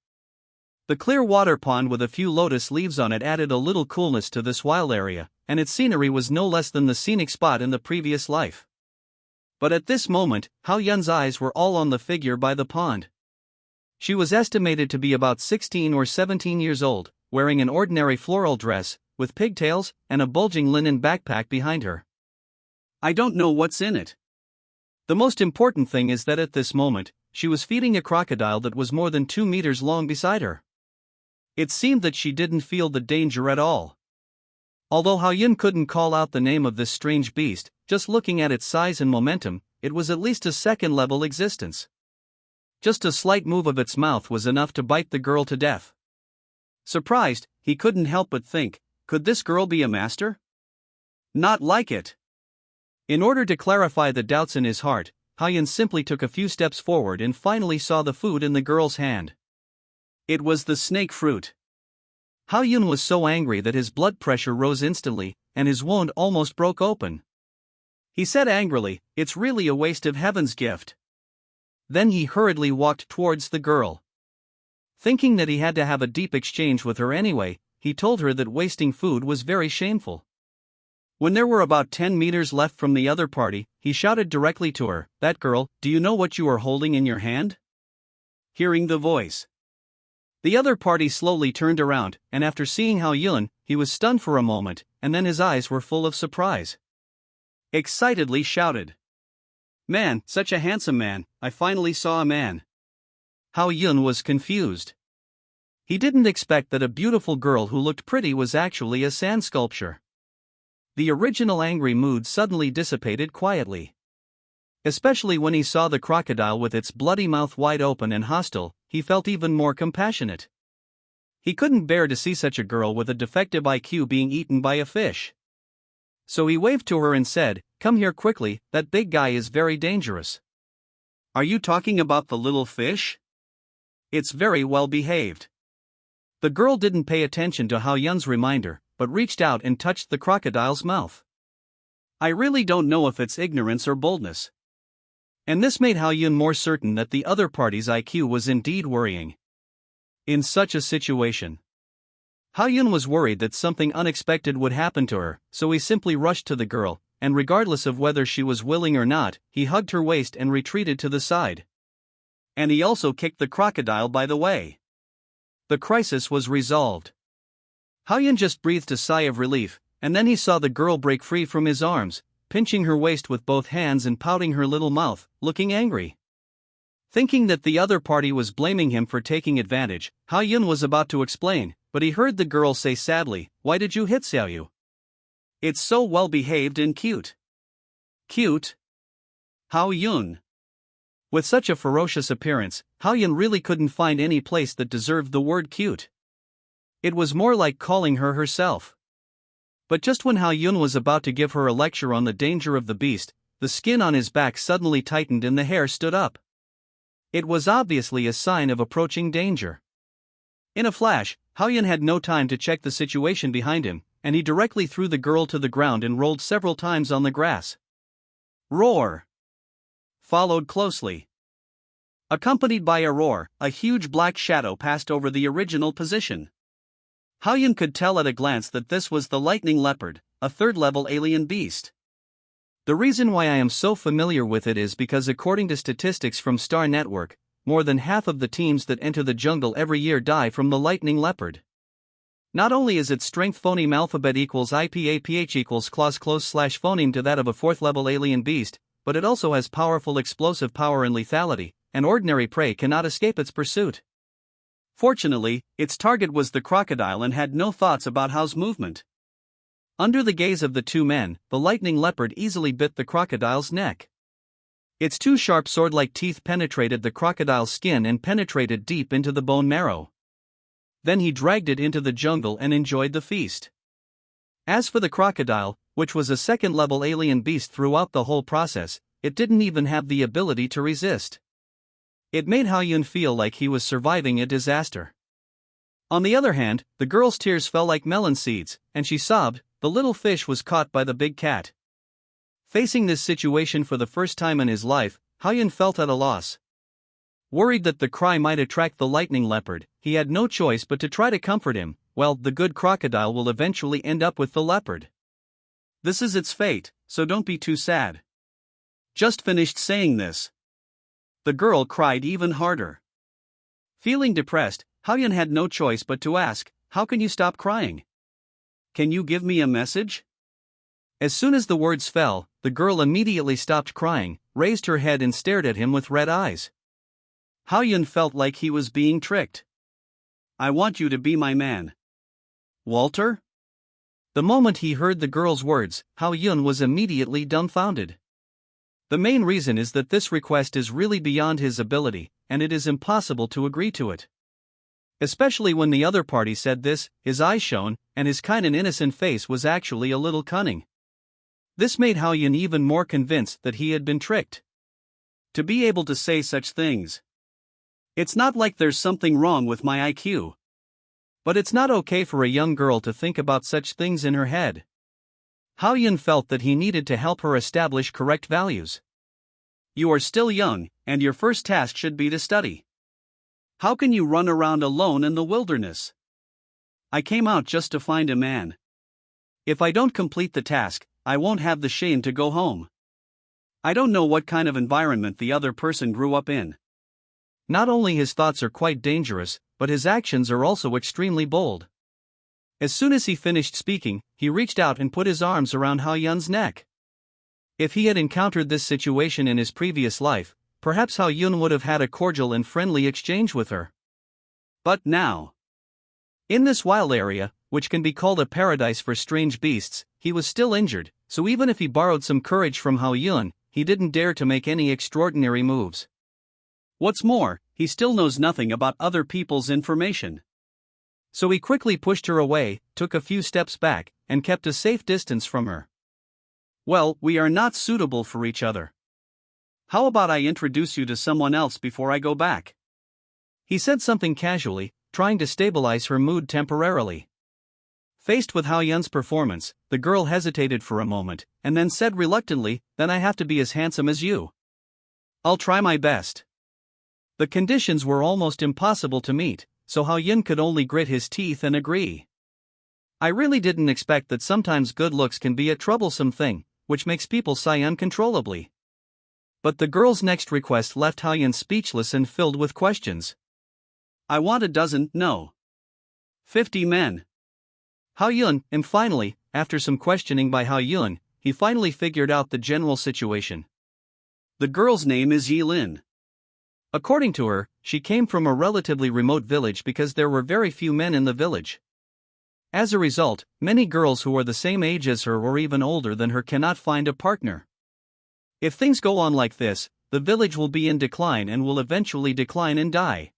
The clear water pond with a few lotus leaves on it added a little coolness to this wild area, and its scenery was no less than the scenic spot in the previous life. But at this moment, Hao-yun's eyes were all on the figure by the pond. She was estimated to be about 16 or 17 years old, wearing an ordinary floral dress, with pigtails, and a bulging linen backpack behind her. I don't know what's in it. The most important thing is that at this moment, she was feeding a crocodile that was more than 2 meters long beside her. It seemed that she didn't feel the danger at all. Although Hao-yun couldn't call out the name of this strange beast, just looking at its size and momentum, it was at least a second-level existence. Just a slight move of its mouth was enough to bite the girl to death. Surprised, he couldn't help but think, could this girl be a master? Not like it. In order to clarify the doubts in his heart, Hao-yun simply took a few steps forward and finally saw the food in the girl's hand. It was the snake fruit. Hao-yun was so angry that his blood pressure rose instantly, and his wound almost broke open. He said angrily, "It's really a waste of heaven's gift." Then he hurriedly walked towards the girl. Thinking that he had to have a deep exchange with her anyway, he told her that wasting food was very shameful. When there were about 10 meters left from the other party, he shouted directly to her, "That girl, do you know what you are holding in your hand?" Hearing the voice, the other party slowly turned around, and after seeing Hao-yun, he was stunned for a moment, and then his eyes were full of surprise. Excitedly shouted, "Man, such a handsome man, I finally saw a man." Hao-yun was confused. He didn't expect that a beautiful girl who looked pretty was actually a sand sculpture. The original angry mood suddenly dissipated quietly. Especially when he saw the crocodile with its bloody mouth wide open and hostile, he felt even more compassionate. He couldn't bear to see such a girl with a defective IQ being eaten by a fish. So he waved to her and said, "Come here quickly, that big guy is very dangerous." "Are you talking about the little fish? It's very well behaved." The girl didn't pay attention to Hao-yun's reminder, but reached out and touched the crocodile's mouth. "I really don't know if it's ignorance or boldness. And this made Hao-yun more certain that the other party's IQ was indeed worrying. In such a situation, Hao-yun was worried that something unexpected would happen to her, so he simply rushed to the girl, and regardless of whether she was willing or not, he hugged her waist and retreated to the side. And he also kicked the crocodile by the way. The crisis was resolved. Hao-yun just breathed a sigh of relief, and then he saw the girl break free from his arms, pinching her waist with both hands and pouting her little mouth, looking angry. Thinking that the other party was blaming him for taking advantage, Hao-yun was about to explain, but he heard the girl say sadly, "Why did you hit Xiaoyu? It's so well behaved and cute." Cute? Hao-yun. With such a ferocious appearance, Hao-yun really couldn't find any place that deserved the word cute. It was more like calling her herself. But just when Hao-yun was about to give her a lecture on the danger of the beast, the skin on his back suddenly tightened and the hair stood up. It was obviously a sign of approaching danger. In a flash, Hao-yun had no time to check the situation behind him, and he directly threw the girl to the ground and rolled several times on the grass. Roar! Followed closely. Accompanied by a roar, a huge black shadow passed over the original position. Hao-yun could tell at a glance that this was the lightning leopard, a third-level alien beast. The reason why I am so familiar with it is because according to statistics from Star Network, more than half of the teams that enter the jungle every year die from the lightning leopard. Not only is its strength phoneme alphabet equals IPAPH equals clause close slash phoneme to that of a fourth-level alien beast, but it also has powerful explosive power and lethality, and ordinary prey cannot escape its pursuit. Fortunately, its target was the crocodile and had no thoughts about Hao's movement. Under the gaze of the two men, the lightning leopard easily bit the crocodile's neck. Its two sharp sword-like teeth penetrated the crocodile's skin and penetrated deep into the bone marrow. Then he dragged it into the jungle and enjoyed the feast. As for the crocodile, which was a second-level alien beast throughout the whole process, it didn't even have the ability to resist. It made Hao-yun feel like he was surviving a disaster. On the other hand, the girl's tears fell like melon seeds, and she sobbed. The little fish was caught by the big cat. Facing this situation for the first time in his life, Hao-yun felt at a loss. Worried that the cry might attract the lightning leopard, he had no choice but to try to comfort him. Well, the good crocodile will eventually end up with the leopard. This is its fate, so don't be too sad. Just finished saying this. The girl cried even harder. Feeling depressed, Hao-yun had no choice but to ask, "How can you stop crying? Can you give me a message?" As soon as the words fell, the girl immediately stopped crying, raised her head and stared at him with red eyes. Hao-yun felt like he was being tricked. "I want you to be my man." Walter? The moment he heard the girl's words, Hao-yun was immediately dumbfounded. The main reason is that this request is really beyond his ability, and it is impossible to agree to it. Especially when the other party said this, his eyes shone, and his kind and innocent face was actually a little cunning. This made Hao-yun even more convinced that he had been tricked. To be able to say such things. It's not like there's something wrong with my IQ. But it's not okay for a young girl to think about such things in her head. Hao-yun felt that he needed to help her establish correct values. You are still young, and your first task should be to study. How can you run around alone in the wilderness? I came out just to find a man. If I don't complete the task, I won't have the shame to go home. I don't know what kind of environment the other person grew up in. Not only his thoughts are quite dangerous, but his actions are also extremely bold. As soon as he finished speaking, he reached out and put his arms around Hao-yun's neck. If he had encountered this situation in his previous life, perhaps Hao-yun would have had a cordial and friendly exchange with her. But now, in this wild area, which can be called a paradise for strange beasts, he was still injured, so even if he borrowed some courage from Hao-yun, he didn't dare to make any extraordinary moves. What's more, he still knows nothing about other people's information. So he quickly pushed her away, took a few steps back, and kept a safe distance from her. Well, we are not suitable for each other. How about I introduce you to someone else before I go back? He said something casually, trying to stabilize her mood temporarily. Faced with Hao-yun's performance, the girl hesitated for a moment, and then said reluctantly, "Then I have to be as handsome as you." I'll try my best. The conditions were almost impossible to meet, so Hao Yun could only grit his teeth and agree. I really didn't expect that sometimes good looks can be a troublesome thing, which makes people sigh uncontrollably. But the girl's next request left Hao Yun speechless and filled with questions. I want a dozen, no. 50 men. Hao Yun, and finally, after some questioning by Hao Yun, he finally figured out the general situation. The girl's name is Yilin. According to her, she came from a relatively remote village because there were very few men in the village. As a result, many girls who are the same age as her or even older than her cannot find a partner. If things go on like this, the village will be in decline and will eventually decline and die.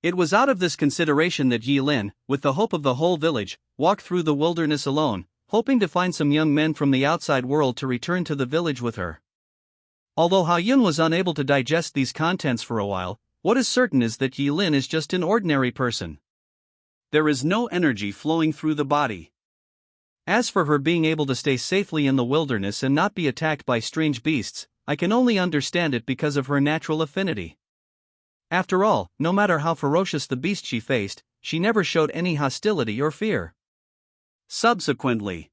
It was out of this consideration that Yilin, with the hope of the whole village, walked through the wilderness alone, hoping to find some young men from the outside world to return to the village with her. Although Hao Yun was unable to digest these contents for a while, what is certain is that Yilin is just an ordinary person. There is no energy flowing through the body. As for her being able to stay safely in the wilderness and not be attacked by strange beasts, I can only understand it because of her natural affinity. After all, no matter how ferocious the beast she faced, she never showed any hostility or fear. Subsequently,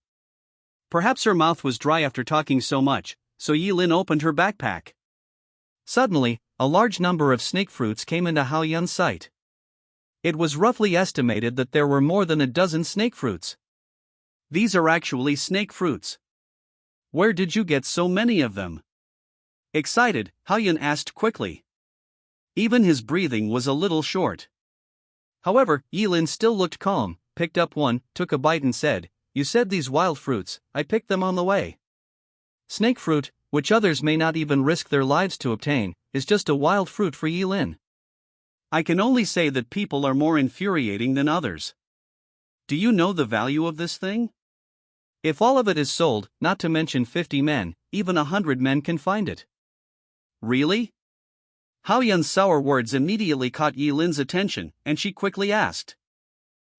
perhaps her mouth was dry after talking so much, so Yilin opened her backpack. Suddenly, a large number of snake fruits came into Hao Yun's sight. It was roughly estimated that there were more than a dozen snake fruits. These are actually snake fruits. Where did you get so many of them? Excited, Hao Yun asked quickly. Even his breathing was a little short. However, Yilin still looked calm, picked up one, took a bite and said, "You said these wild fruits, I picked them on the way." Snake fruit, which others may not even risk their lives to obtain, is just a wild fruit for Yilin. I can only say that people are more infuriating than others. Do you know the value of this thing? If all of it is sold, not to mention 50 men, even 100 men can find it. Really? Hao Yun's sour words immediately caught Yilin's attention, and she quickly asked.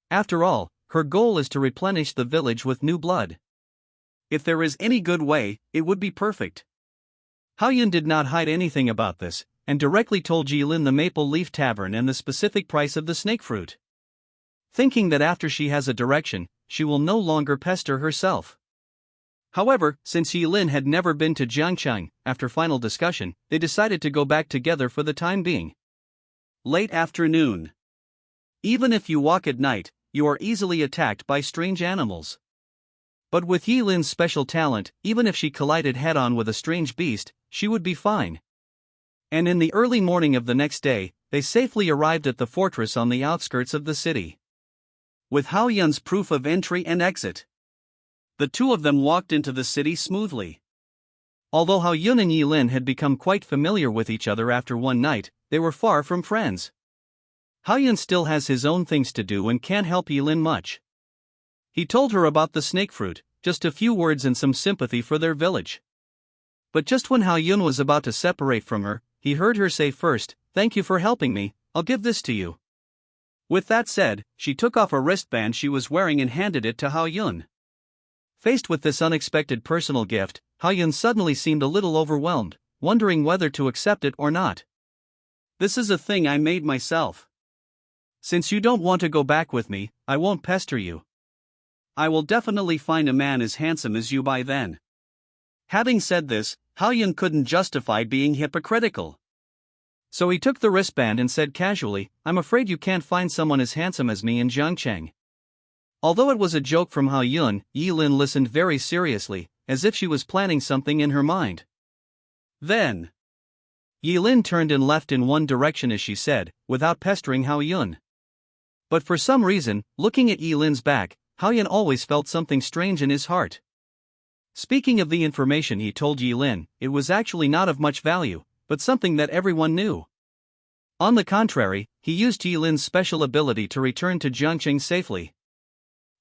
After all, her goal is to replenish the village with new blood. If there is any good way, it would be perfect. Hao Yun did not hide anything about this, and directly told Yilin the Maple Leaf Tavern and the specific price of the snake fruit. Thinking that after she has a direction, she will no longer pester herself. However, since Yilin had never been to Jiangcheng, after final discussion, they decided to go back together for the time being. Late afternoon. Even if you walk at night, you are easily attacked by strange animals. But with Yilin's special talent, even if she collided head-on with a strange beast, she would be fine. And in the early morning of the next day, they safely arrived at the fortress on the outskirts of the city. With Hao Yun's proof of entry and exit, the two of them walked into the city smoothly. Although Hao Yun and Yilin had become quite familiar with each other after one night, they were far from friends. Hao Yun still has his own things to do and can't help Yilin much. He told her about the snake fruit, just a few words and some sympathy for their village. But just when Hao Yun was about to separate from her, he heard her say first, "Thank you for helping me, I'll give this to you." With that said, she took off a wristband she was wearing and handed it to Hao Yun. Faced with this unexpected personal gift, Hao Yun suddenly seemed a little overwhelmed, wondering whether to accept it or not. "This is a thing I made myself. Since you don't want to go back with me, I won't pester you. I will definitely find a man as handsome as you by then." Having said this, Hao Yun couldn't justify being hypocritical. So he took the wristband and said casually, "I'm afraid you can't find someone as handsome as me in Jiangcheng." Although it was a joke from Hao Yun, Yilin listened very seriously, as if she was planning something in her mind. Then, Yilin turned and left in one direction as she said, without pestering Hao Yun. But for some reason, looking at Yilin's back, Hao Yun always felt something strange in his heart. Speaking of the information he told Yilin, it was actually not of much value, but something that everyone knew. On the contrary, he used Yilin's special ability to return to Jiangcheng safely.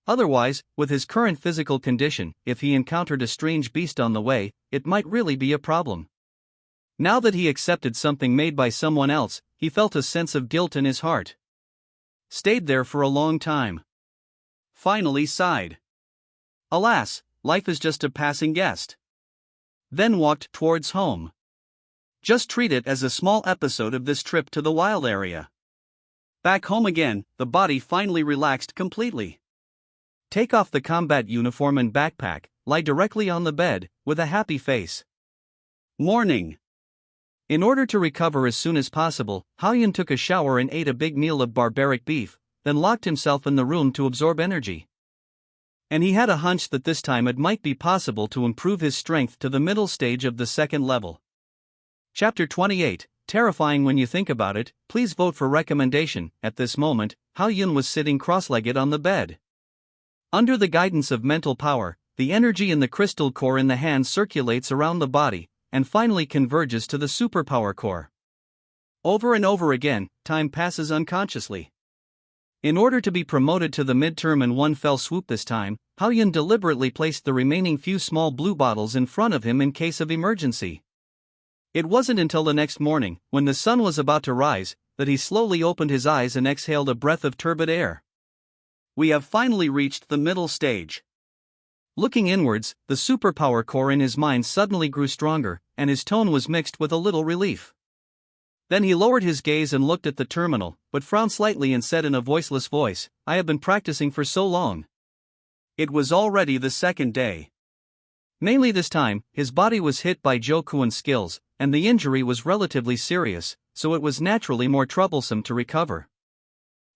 Otherwise, with his current physical condition, if he encountered a strange beast on the way, it might really be a problem. Now that he accepted something made by someone else, he felt a sense of guilt in his heart. Stayed there for a long time. Finally sighed. Alas, life is just a passing guest. Then walked towards home. Just treat it as a small episode of this trip to the wild area. Back home again, the body finally relaxed completely. Take off the combat uniform and backpack, lie directly on the bed, with a happy face. Morning. In order to recover as soon as possible, Haoyun took a shower and ate a big meal of barbaric beef, then locked himself in the room to absorb energy. And he had a hunch that this time it might be possible to improve his strength to the middle stage of the second level. Chapter 28, terrifying when you think about it. Please vote for recommendation. At this moment, Haoyun was sitting cross-legged on the bed. Under the guidance of mental power, the energy in the crystal core in the hand circulates around the body, and finally converges to the superpower core. Over and over again, time passes unconsciously. In order to be promoted to the midterm in one fell swoop this time, Haoyun deliberately placed the remaining few small blue bottles in front of him in case of emergency. It wasn't until the next morning, when the sun was about to rise, that he slowly opened his eyes and exhaled a breath of turbid air. We have finally reached the middle stage. Looking inwards, the superpower core in his mind suddenly grew stronger, and his tone was mixed with a little relief. Then he lowered his gaze and looked at the terminal, but frowned slightly and said in a voiceless voice, "I have been practicing for so long." It was already the second day. Mainly this time, his body was hit by Jokuan's skills, and the injury was relatively serious, so it was naturally more troublesome to recover.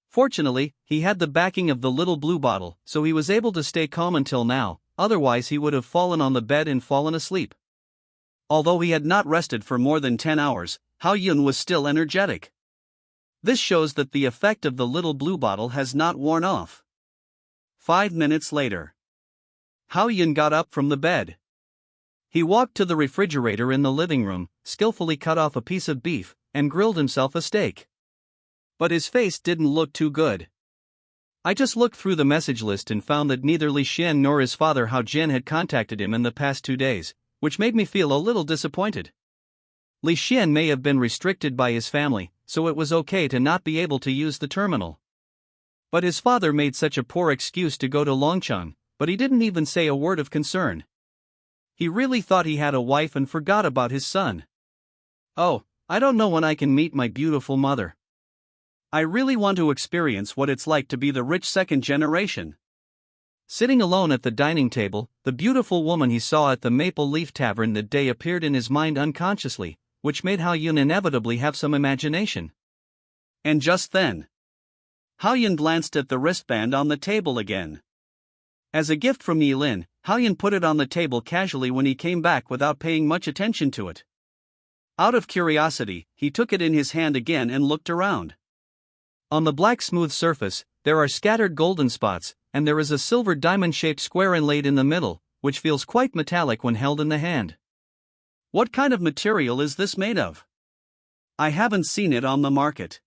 Fortunately, he had the backing of the little blue bottle, so he was able to stay calm until now, otherwise he would have fallen on the bed and fallen asleep. Although he had not rested for more than 10 hours, Haoyun was still energetic. This shows that the effect of the little blue bottle has not worn off. 5 minutes later, Haoyun got up from the bed. He walked to the refrigerator in the living room, skillfully cut off a piece of beef, and grilled himself a steak. But his face didn't look too good. I just looked through the message list and found that neither Li Xian nor his father Hao Jian had contacted him in the past 2 days, which made me feel a little disappointed. Li Xian may have been restricted by his family, so it was okay to not be able to use the terminal. But his father made such a poor excuse to go to Longcheng, but he didn't even say a word of concern. He really thought he had a wife and forgot about his son. Oh, I don't know when I can meet my beautiful mother. I really want to experience what it's like to be the rich second generation. Sitting alone at the dining table, the beautiful woman he saw at the Maple Leaf Tavern that day appeared in his mind unconsciously, which made Haoyun inevitably have some imagination. And just then, Haoyun glanced at the wristband on the table again. As a gift from Yilin, Haoyun put it on the table casually when he came back without paying much attention to it. Out of curiosity, he took it in his hand again and looked around. On the black smooth surface, there are scattered golden spots, and there is a silver diamond-shaped square inlaid in the middle, which feels quite metallic when held in the hand. What kind of material is this made of? I haven't seen it on the market.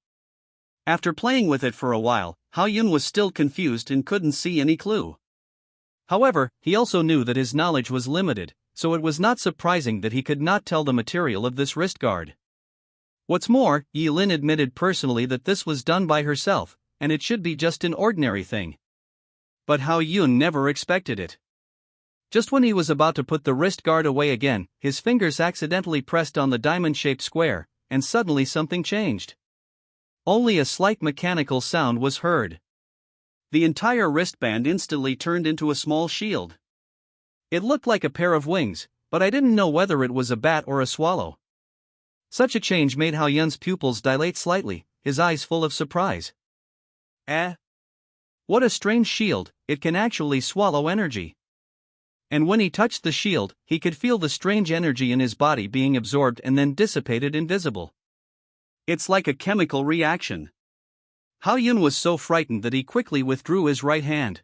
After playing with it for a while, Haoyun was still confused and couldn't see any clue. However, he also knew that his knowledge was limited, so it was not surprising that he could not tell the material of this wrist guard. What's more, Yilin admitted personally that this was done by herself, and it should be just an ordinary thing. But Haoyun never expected it. Just when he was about to put the wrist guard away again, his fingers accidentally pressed on the diamond-shaped square, and suddenly something changed. Only a slight mechanical sound was heard. The entire wristband instantly turned into a small shield. It looked like a pair of wings, but I didn't know whether it was a bat or a swallow. Such a change made Haoyun's pupils dilate slightly, his eyes full of surprise. What a strange shield, it can actually swallow energy. And when he touched the shield, he could feel the strange energy in his body being absorbed and then dissipated invisible. It's like a chemical reaction. Haoyun was so frightened that he quickly withdrew his right hand.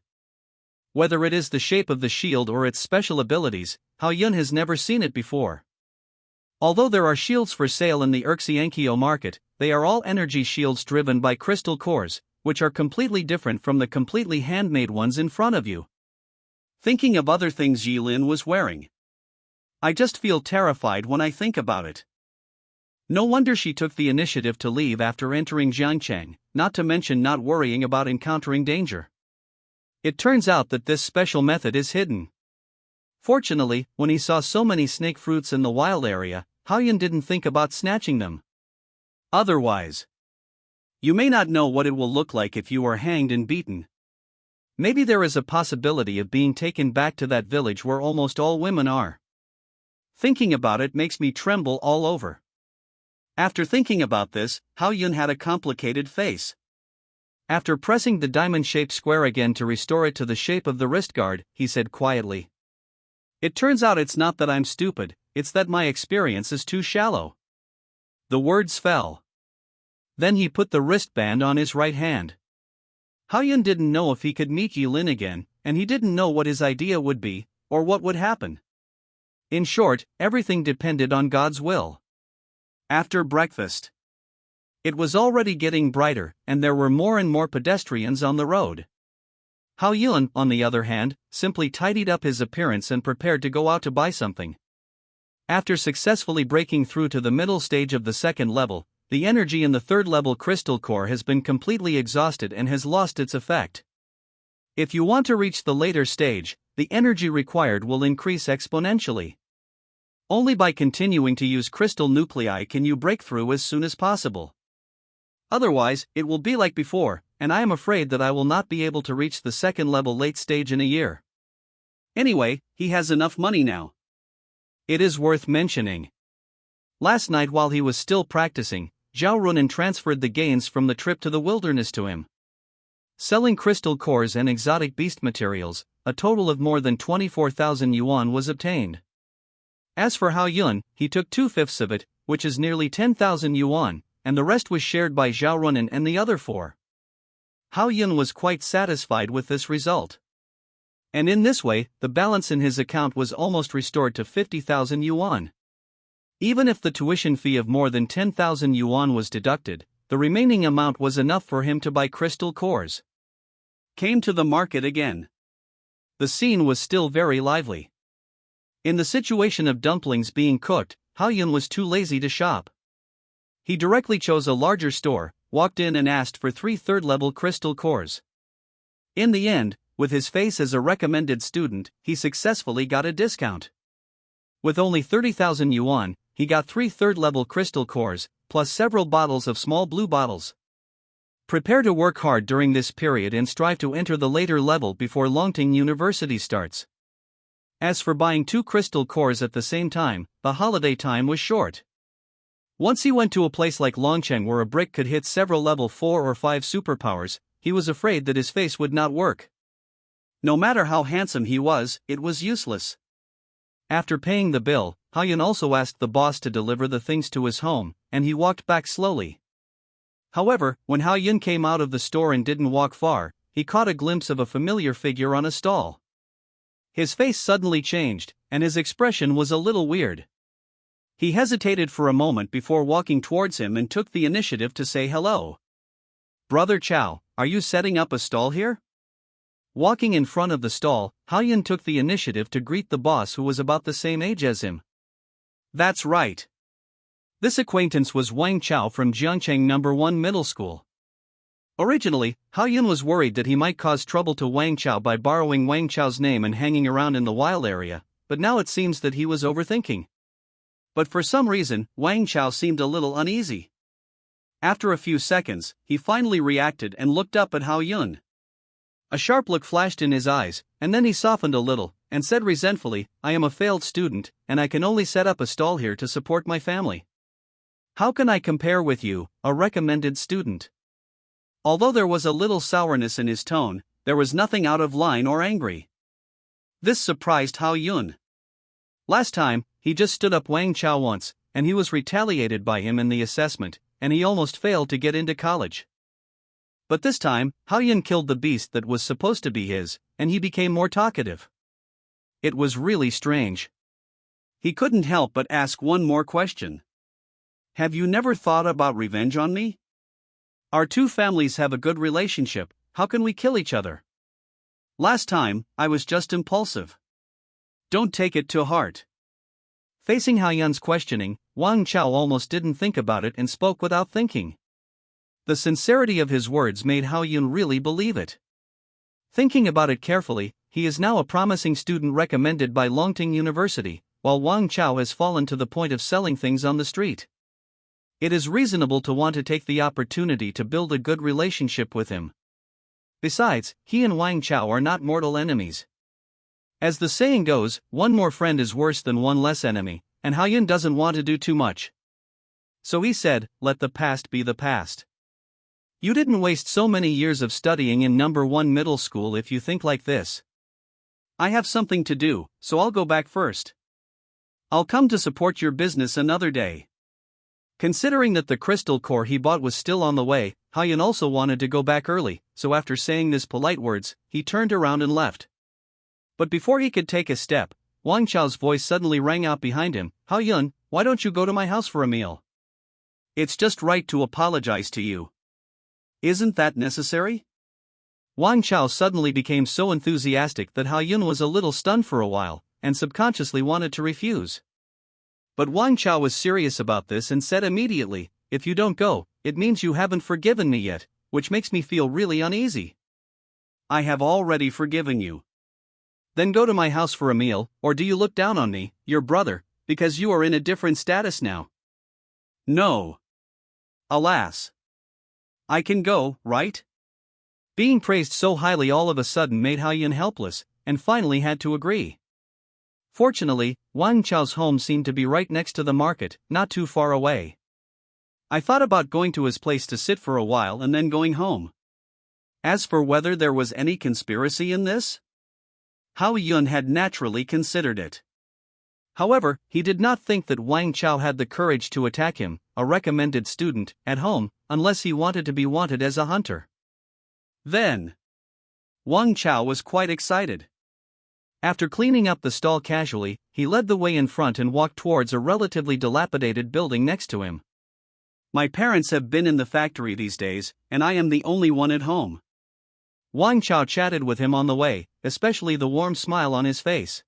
Whether it is the shape of the shield or its special abilities, Haoyun has never seen it before. Although there are shields for sale in the Urxiankyo market, they are all energy shields driven by crystal cores, which are completely different from the completely handmade ones in front of you. Thinking of other things Yilin was wearing. I just feel terrified when I think about it. No wonder she took the initiative to leave after entering Jiangcheng, not to mention not worrying about encountering danger. It turns out that this special method is hidden. Fortunately, when he saw so many snake fruits in the wild area, Hao Yun didn't think about snatching them. Otherwise, you may not know what it will look like if you are hanged and beaten. Maybe there is a possibility of being taken back to that village where almost all women are. Thinking about it makes me tremble all over. After thinking about this, Hao Yun had a complicated face. After pressing the diamond-shaped square again to restore it to the shape of the wrist guard, he said quietly, "It turns out it's not that I'm stupid, it's that my experience is too shallow." The words fell. Then he put the wristband on his right hand. Hao Yun didn't know if he could meet Yulin again, and he didn't know what his idea would be, or what would happen. In short, everything depended on God's will. After breakfast, it was already getting brighter, and there were more and more pedestrians on the road. Hao Yun, on the other hand, simply tidied up his appearance and prepared to go out to buy something. After successfully breaking through to the middle stage of the second level, the energy in the third level crystal core has been completely exhausted and has lost its effect. If you want to reach the later stage, the energy required will increase exponentially. Only by continuing to use crystal nuclei can you break through as soon as possible. Otherwise, it will be like before, and I am afraid that I will not be able to reach the second level late stage in a year. Anyway, he has enough money now. It is worth mentioning. Last night while he was still practicing, Zhao Runan transferred the gains from the trip to the wilderness to him. Selling crystal cores and exotic beast materials, a total of more than 24,000 yuan was obtained. As for Hao Yun, he took 2/5 of it, which is nearly 10,000 yuan, and the rest was shared by Zhao Runan and the other 4. Hao Yun was quite satisfied with this result. And in this way, the balance in his account was almost restored to 50,000 yuan. Even if the tuition fee of more than 10,000 yuan was deducted, the remaining amount was enough for him to buy crystal cores. Came to the market again. The scene was still very lively. In the situation of dumplings being cooked, Hao Yun was too lazy to shop. He directly chose a larger store, walked in and asked for 3 third-level crystal cores. In the end, with his face as a recommended student, he successfully got a discount. With only 30,000 yuan, he got 3 third-level crystal cores, plus several bottles of small blue bottles. Prepare to work hard during this period and strive to enter the later level before Longting University starts. As for buying 2 crystal cores at the same time, the holiday time was short. Once he went to a place like Longcheng where a brick could hit several level 4 or 5 superpowers, he was afraid that his face would not work. No matter how handsome he was, it was useless. After paying the bill, Hao Yun also asked the boss to deliver the things to his home, and he walked back slowly. However, when Hao Yun came out of the store and didn't walk far, he caught a glimpse of a familiar figure on a stall. His face suddenly changed, and his expression was a little weird. He hesitated for a moment before walking towards him and took the initiative to say hello. "Brother Chow, are you setting up a stall here?" Walking in front of the stall, Hao Yun took the initiative to greet the boss who was about the same age as him. "That's right." This acquaintance was Wang Chao from Jiangcheng No. 1 Middle School. Originally, Hao Yun was worried that he might cause trouble to Wang Chao by borrowing Wang Chao's name and hanging around in the wild area, but now it seems that he was overthinking. But for some reason, Wang Chao seemed a little uneasy. After a few seconds, he finally reacted and looked up at Hao Yun. A sharp look flashed in his eyes, and then he softened a little, and said resentfully, "I am a failed student, and I can only set up a stall here to support my family. How can I compare with you, a recommended student?" Although there was a little sourness in his tone, there was nothing out of line or angry. This surprised Hao Yun. Last time, he just stood up Wang Chao once, and he was retaliated by him in the assessment, and he almost failed to get into college. But this time, Hao Yun killed the beast that was supposed to be his, and he became more talkative. It was really strange. He couldn't help but ask one more question. "Have you never thought about revenge on me? Our 2 families have a good relationship, how can we kill each other? Last time, I was just impulsive. Don't take it to heart." Facing Hao Yun's questioning, Wang Chao almost didn't think about it and spoke without thinking. The sincerity of his words made Hao Yun really believe it. Thinking about it carefully, he is now a promising student recommended by Longting University, while Wang Chao has fallen to the point of selling things on the street. It is reasonable to want to take the opportunity to build a good relationship with him. Besides, he and Wang Chao are not mortal enemies. As the saying goes, one more friend is worse than one less enemy, and Hao Yun doesn't want to do too much. So he said, let the past be the past. You didn't waste so many years of studying in number 1 middle school if you think like this. I have something to do, so I'll go back first. I'll come to support your business another day. Considering that the crystal core he bought was still on the way, Hao Yun also wanted to go back early, so after saying these polite words, he turned around and left. But before he could take a step, Wang Chao's voice suddenly rang out behind him. Hao Yun, why don't you go to my house for a meal? It's just right to apologize to you. Isn't that necessary? Wang Chao suddenly became so enthusiastic that Hao Yun was a little stunned for a while, and subconsciously wanted to refuse. But Wang Chao was serious about this and said immediately, if you don't go, it means you haven't forgiven me yet, which makes me feel really uneasy. I have already forgiven you. Then go to my house for a meal, or do you look down on me, your brother, because you are in a different status now? No. Alas. I can go, right? Being praised so highly all of a sudden made Hao Yun helpless, and finally had to agree. Fortunately, Wang Chao's home seemed to be right next to the market, not too far away. I thought about going to his place to sit for a while and then going home. As for whether there was any conspiracy in this, Hao Yun had naturally considered it. However, he did not think that Wang Chao had the courage to attack him, a recommended student, at home, unless he wanted to be wanted as a hunter. Then, Wang Chao was quite excited. After cleaning up the stall casually, he led the way in front and walked towards a relatively dilapidated building next to him. My parents have been in the factory these days, and I am the only one at home. Wang Chao chatted with him on the way, especially the warm smile on his face.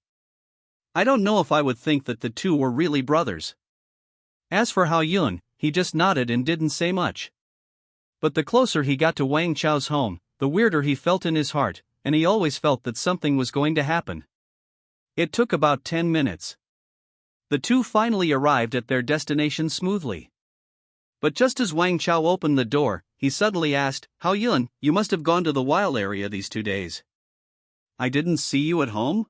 I don't know if I would think that the two were really brothers. As for Hao Yun, he just nodded and didn't say much. But the closer he got to Wang Chao's home, the weirder he felt in his heart, and he always felt that something was going to happen. It took about 10 minutes. The two finally arrived at their destination smoothly. But just as Wang Chao opened the door, he suddenly asked, Hao Yun, you must have gone to the wild area these 2 days. I didn't see you at home?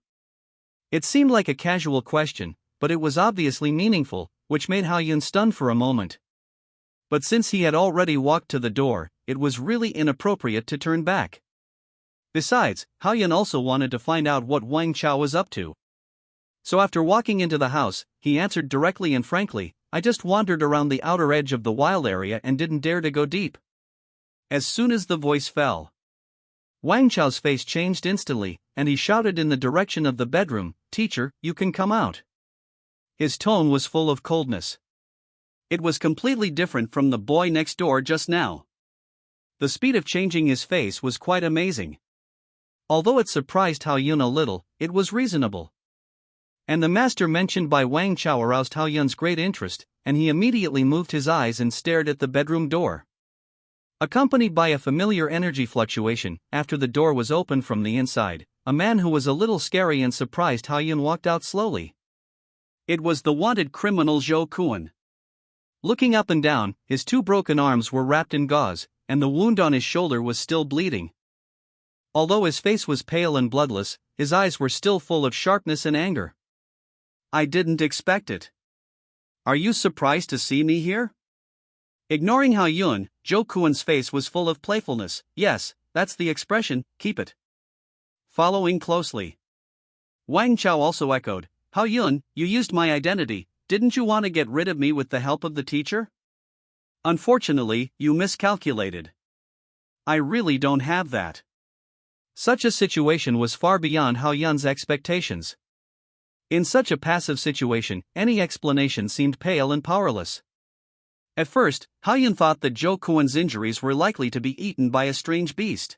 It seemed like a casual question, but it was obviously meaningful, which made Hao Yun stunned for a moment. But since he had already walked to the door, it was really inappropriate to turn back. Besides, Hao Yun also wanted to find out what Wang Chao was up to. So after walking into the house, he answered directly and frankly, I just wandered around the outer edge of the wild area and didn't dare to go deep. As soon as the voice fell, Wang Chao's face changed instantly, and he shouted in the direction of the bedroom, Teacher, you can come out. His tone was full of coldness. It was completely different from the boy next door just now. The speed of changing his face was quite amazing. Although it surprised Hao Yun a little, it was reasonable. And the master mentioned by Wang Chao aroused Hao Yun's great interest, and he immediately moved his eyes and stared at the bedroom door. Accompanied by a familiar energy fluctuation, after the door was opened from the inside, a man who was a little scary and surprised Hao Yun walked out slowly. It was the wanted criminal Zhou Kuan. Looking up and down, his 2 broken arms were wrapped in gauze, and the wound on his shoulder was still bleeding. Although his face was pale and bloodless, his eyes were still full of sharpness and anger. I didn't expect it. Are you surprised to see me here? Ignoring Hao Yun, Zhou Kuan's face was full of playfulness. Yes, that's the expression, keep it. Following closely, Wang Chao also echoed, Hao Yun, you used my identity, didn't you want to get rid of me with the help of the teacher? Unfortunately, you miscalculated. I really don't have that. Such a situation was far beyond Hao Yun's expectations. In such a passive situation, any explanation seemed pale and powerless. At first, Hao Yun thought that Zhou Kuan's injuries were likely to be eaten by a strange beast.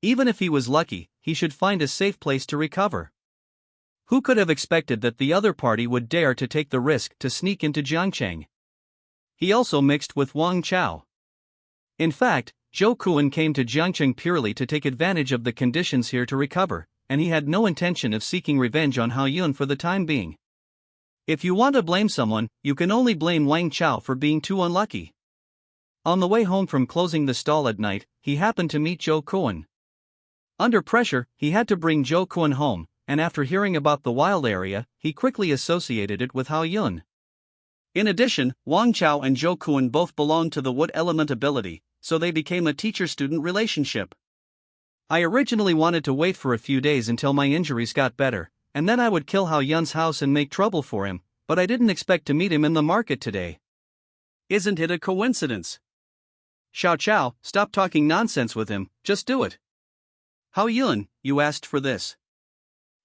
Even if he was lucky, he should find a safe place to recover. Who could have expected that the other party would dare to take the risk to sneak into Jiangcheng? He also mixed with Wang Chao. In fact, Zhou Kuan came to Jiangcheng purely to take advantage of the conditions here to recover, and he had no intention of seeking revenge on Hao Yun for the time being. If you want to blame someone, you can only blame Wang Chao for being too unlucky. On the way home from closing the stall at night, he happened to meet Zhou Kuan. Under pressure, he had to bring Zhou Kuan home, and after hearing about the wild area, he quickly associated it with Hao Yun. In addition, Wang Chao and Zhou Kuan both belonged to the wood element ability, so they became a teacher-student relationship. I originally wanted to wait for a few days until my injuries got better, and then I would kill Hao Yun's house and make trouble for him, but I didn't expect to meet him in the market today. Isn't it a coincidence? Xiao Chao, stop talking nonsense with him, just do it. Hao Yun, you asked for this.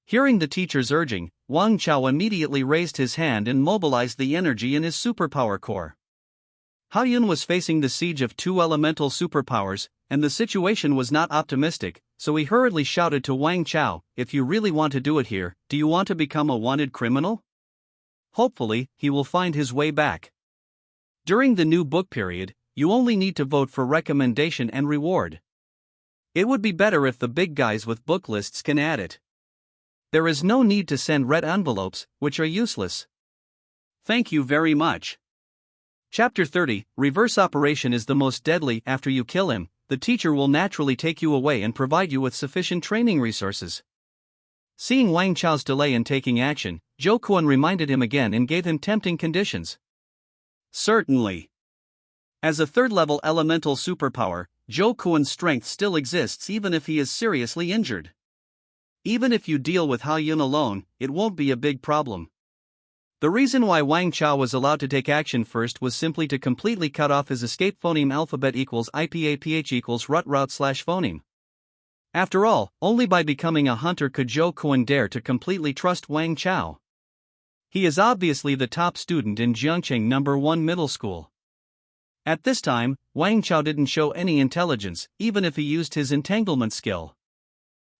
Hearing the teacher's urging, Wang Chao immediately raised his hand and mobilized the energy in his superpower core. Hao Yun was facing the siege of two elemental superpowers, and the situation was not optimistic, so he hurriedly shouted to Wang Chao, "If you really want to do it here, do you want to become a wanted criminal?" Hopefully, he will find his way back. During the new book period, you only need to vote for recommendation and reward. It would be better if the big guys with book lists can add it. There is no need to send red envelopes, which are useless. Thank you very much. Chapter 30, Reverse Operation is the most deadly. After you kill him, the teacher will naturally take you away and provide you with sufficient training resources. Seeing Wang Chao's delay in taking action, Zhou Kuan reminded him again and gave him tempting conditions. Certainly. As a third-level elemental superpower, Zhou Kuan's strength still exists even if he is seriously injured. Even if you deal with Hao Yun alone, it won't be a big problem. The reason why Wang Chao was allowed to take action first was simply to completely cut off his escape phoneme alphabet equals IPAPH equals rut route slash phoneme. After all, only by becoming a hunter could Zhou Kuan dare to completely trust Wang Chao. He is obviously the top student in Jiangcheng No. 1 middle school. At this time, Wang Chao didn't show any intelligence, even if he used his entanglement skill.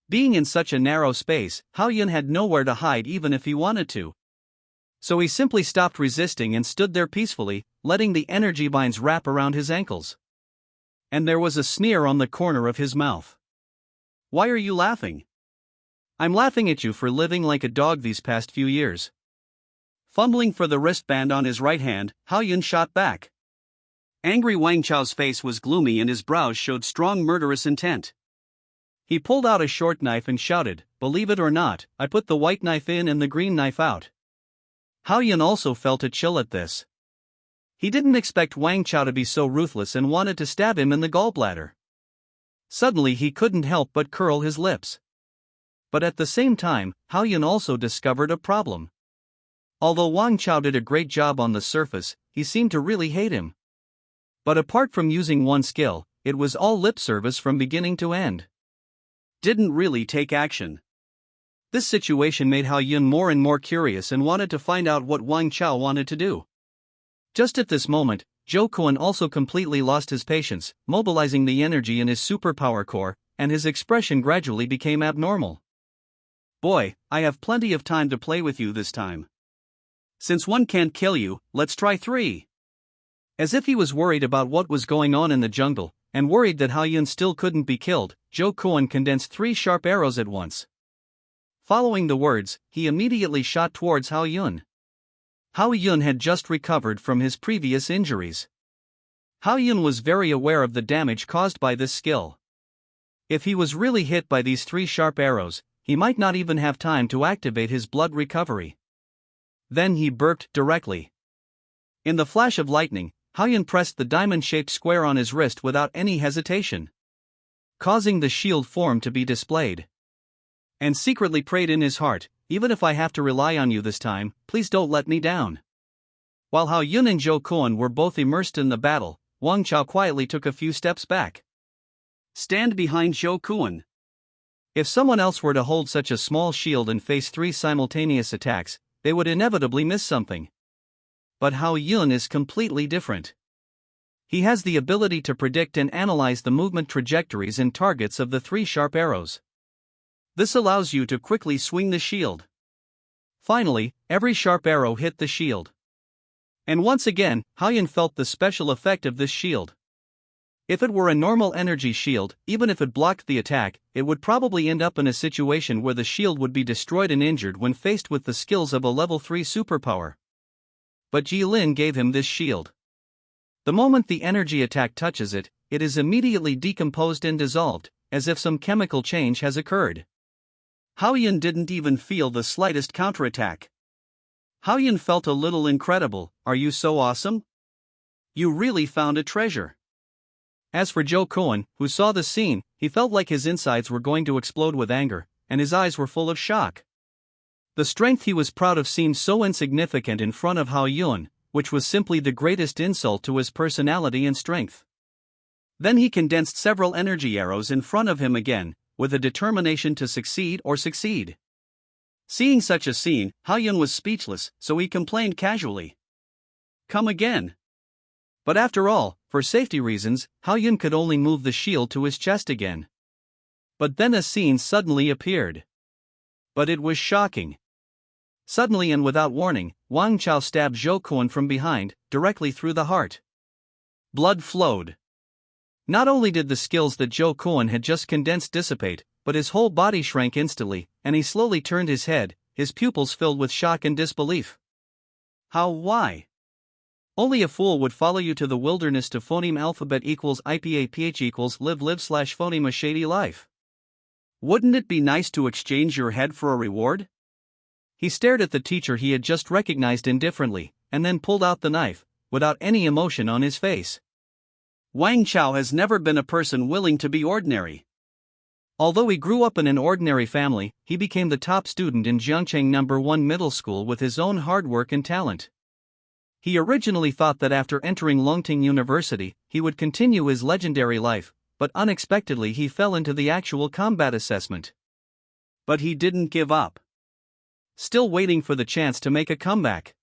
Being in such a narrow space, Hao Yun had nowhere to hide even if he wanted to. So he simply stopped resisting and stood there peacefully, letting the energy binds wrap around his ankles. And there was a sneer on the corner of his mouth. Why are you laughing? I'm laughing at you for living like a dog these past few years. Fumbling for the wristband on his right hand, Hao Yun shot back. Angry Wang Chao's face was gloomy and his brows showed strong murderous intent. He pulled out a short knife and shouted, "Believe it or not, I put the white knife in and the green knife out." Hao Yun also felt a chill at this. He didn't expect Wang Chao to be so ruthless and wanted to stab him in the gallbladder. Suddenly he couldn't help but curl his lips. But at the same time, Hao Yun also discovered a problem. Although Wang Chao did a great job on the surface, he seemed to really hate him. But apart from using one skill, it was all lip service from beginning to end. Didn't really take action. This situation made Hao Yun more and more curious and wanted to find out what Wang Chao wanted to do. Just at this moment, Zhou Kuan also completely lost his patience, mobilizing the energy in his superpower core, and his expression gradually became abnormal. "Boy, I have plenty of time to play with you this time. Since one can't kill you, let's try 3. As if he was worried about what was going on in the jungle, and worried that Hao Yun still couldn't be killed, Zhou Kuan condensed 3 sharp arrows at once. Following the words, he immediately shot towards Hao Yun. Hao Yun had just recovered from his previous injuries. Hao Yun was very aware of the damage caused by this skill. If he was really hit by these 3 sharp arrows, he might not even have time to activate his blood recovery. Then he burped directly. In the flash of lightning, Hao Yun pressed the diamond-shaped square on his wrist without any hesitation, causing the shield form to be displayed. And secretly prayed in his heart, "Even if I have to rely on you this time, please don't let me down." While Hao Yun and Zhou Kuan were both immersed in the battle, Wang Chao quietly took a few steps back. Stand behind Zhou Kuan. If someone else were to hold such a small shield and face 3 simultaneous attacks, they would inevitably miss something. But Hao Yun is completely different. He has the ability to predict and analyze the movement trajectories and targets of the 3 sharp arrows. This allows you to quickly swing the shield. Finally, every sharp arrow hit the shield. And once again, Hao Yun felt the special effect of this shield. If it were a normal energy shield, even if it blocked the attack, it would probably end up in a situation where the shield would be destroyed and injured when faced with the skills of a level 3 superpower. But Jilin gave him this shield. The moment the energy attack touches it, it is immediately decomposed and dissolved, as if some chemical change has occurred. Haoyun didn't even feel the slightest counterattack. Haoyun felt a little incredible. Are you so awesome? You really found a treasure. As for Joe Cohen, who saw the scene, he felt like his insides were going to explode with anger, and his eyes were full of shock. The strength he was proud of seemed so insignificant in front of Haoyun, which was simply the greatest insult to his personality and strength. Then he condensed several energy arrows in front of him again, with a determination to succeed or succeed. Seeing such a scene, Haoyun was speechless, so he complained casually. Come again. But after all, for safety reasons, Haoyun could only move the shield to his chest again. But then a scene suddenly appeared. But it was shocking. Suddenly and without warning, Wang Chao stabbed Zhou Kuan from behind, directly through the heart. Blood flowed. Not only did the skills that Zhou Kuan had just condensed dissipate, but his whole body shrank instantly, and he slowly turned his head, his pupils filled with shock and disbelief. How? Why? Only a fool would follow you to the wilderness to phoneme alphabet equals IPAPH equals live/phoneme a shady life. Wouldn't it be nice to exchange your head for a reward? He stared at the teacher he had just recognized indifferently, and then pulled out the knife, without any emotion on his face. Wang Chao has never been a person willing to be ordinary. Although he grew up in an ordinary family, he became the top student in Jiangcheng No. 1 middle school with his own hard work and talent. He originally thought that after entering Longting University, he would continue his legendary life, but unexpectedly he fell into the actual combat assessment. But he didn't give up. Still waiting for the chance to make a comeback.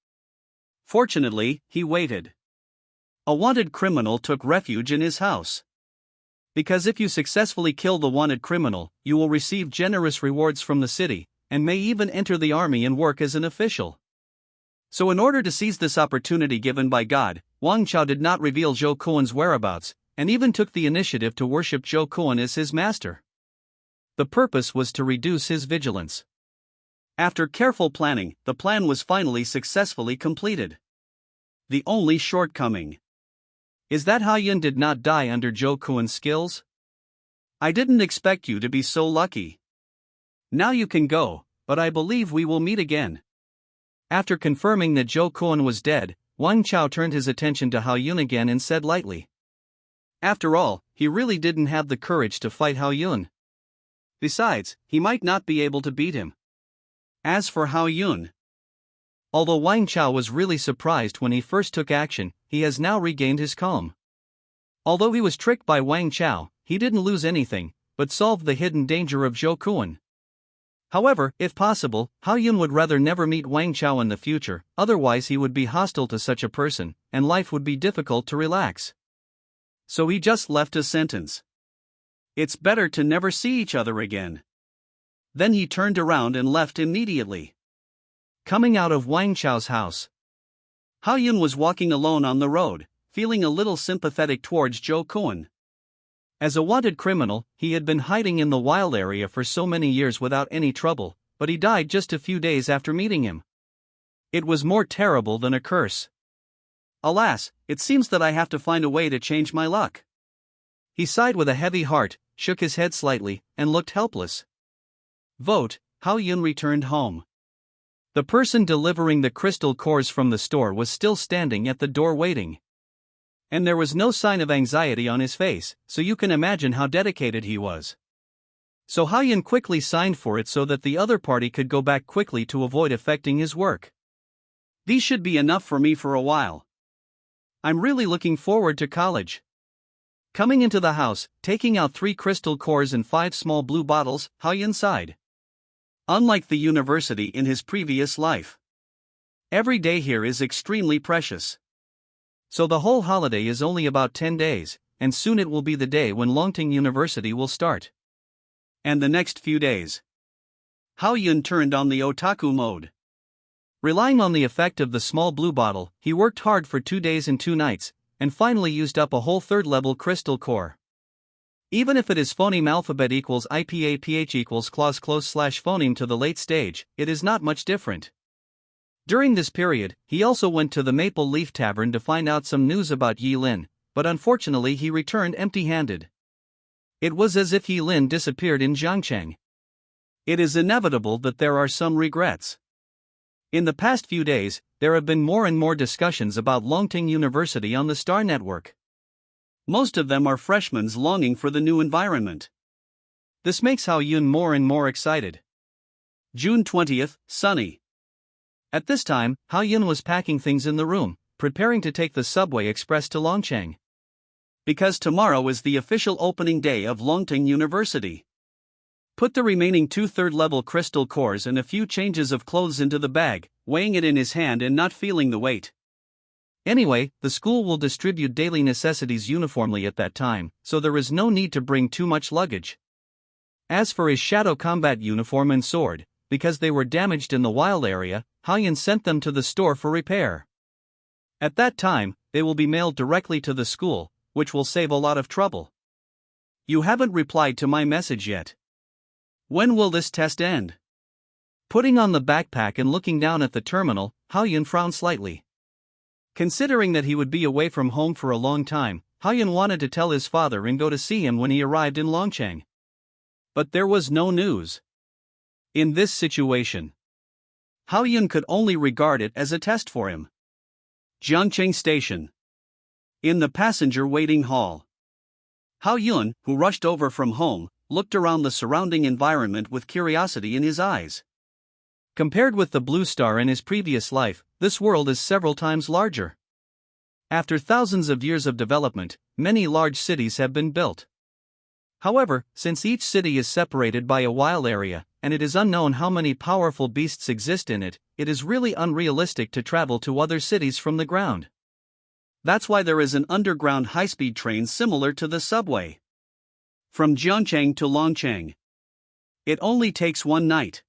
Fortunately, he waited. A wanted criminal took refuge in his house. Because if you successfully kill the wanted criminal, you will receive generous rewards from the city, and may even enter the army and work as an official. So in order to seize this opportunity given by God, Wang Chao did not reveal Zhou Kuan's whereabouts, and even took the initiative to worship Zhou Kuan as his master. The purpose was to reduce his vigilance. After careful planning, the plan was finally successfully completed. The only shortcoming is that Haoyun did not die under Zhou Kuan's skills. I didn't expect you to be so lucky. Now you can go, but I believe we will meet again. After confirming that Zhou Kuan was dead, Wang Chao turned his attention to Haoyun again and said lightly. After all, he really didn't have the courage to fight Haoyun. Besides, he might not be able to beat him. As for Haoyun, although Wang Chao was really surprised when he first took action, he has now regained his calm. Although he was tricked by Wang Chao, he didn't lose anything, but solved the hidden danger of Zhou Kuan. However, if possible, Haoyun would rather never meet Wang Chao in the future, otherwise he would be hostile to such a person, and life would be difficult to relax. So he just left a sentence. It's better to never see each other again. Then he turned around and left immediately. Coming out of Wang Chao's house, Haoyun was walking alone on the road, feeling a little sympathetic towards Zhou Kuan. As a wanted criminal, he had been hiding in the wild area for so many years without any trouble, but he died just a few days after meeting him. It was more terrible than a curse. Alas, it seems that I have to find a way to change my luck. He sighed with a heavy heart, shook his head slightly, and looked helpless. Vote, Haoyun returned home. The person delivering the crystal cores from the store was still standing at the door waiting. And there was no sign of anxiety on his face, so you can imagine how dedicated he was. So Haoyun quickly signed for it so that the other party could go back quickly to avoid affecting his work. These should be enough for me for a while. I'm really looking forward to college. Coming into the house, taking out 3 crystal cores and 5 small blue bottles, Haoyun sighed. Unlike the university in his previous life, every day here is extremely precious. So the whole holiday is only about 10 days, and soon it will be the day when Longting University will start. And the next few days, Haoyun turned on the otaku mode. Relying on the effect of the small blue bottle, he worked hard for 2 days and 2 nights, and finally used up a whole third-level crystal core. Even if it is phoneme alphabet equals IPA equals clause close / phoneme to the late stage, it is not much different. During this period, he also went to the Maple Leaf Tavern to find out some news about Yi Lin, but unfortunately he returned empty-handed. It was as if Yi Lin disappeared in Jiangcheng. It is inevitable that there are some regrets. In the past few days, there have been more and more discussions about Longting University on the Star Network. Most of them are freshmen longing for the new environment. This makes Hao Yun more and more excited. June 20th, sunny. At this time, Hao Yun was packing things in the room, preparing to take the subway express to Longcheng. Because tomorrow is the official opening day of Longting University. Put the remaining 2 third-level crystal cores and a few changes of clothes into the bag, weighing it in his hand and not feeling the weight. Anyway, the school will distribute daily necessities uniformly at that time, so there is no need to bring too much luggage. As for his shadow combat uniform and sword, because they were damaged in the wild area, Hao Yun sent them to the store for repair. At that time, they will be mailed directly to the school, which will save a lot of trouble. You haven't replied to my message yet. When will this test end? Putting on the backpack and looking down at the terminal, Hao Yun frowned slightly. Considering that he would be away from home for a long time, Hao Yun wanted to tell his father and go to see him when he arrived in Longcheng. But there was no news. In this situation, Hao Yun could only regard it as a test for him. Jiangcheng Station. In the passenger waiting hall. Hao Yun, who rushed over from home, looked around the surrounding environment with curiosity in his eyes. Compared with the Blue Star in his previous life, this world is several times larger. After thousands of years of development, many large cities have been built. However, since each city is separated by a wild area, and it is unknown how many powerful beasts exist in it, it is really unrealistic to travel to other cities from the ground. That's why there is an underground high-speed train similar to the subway. From Jiangcheng to Longcheng. It only takes one night.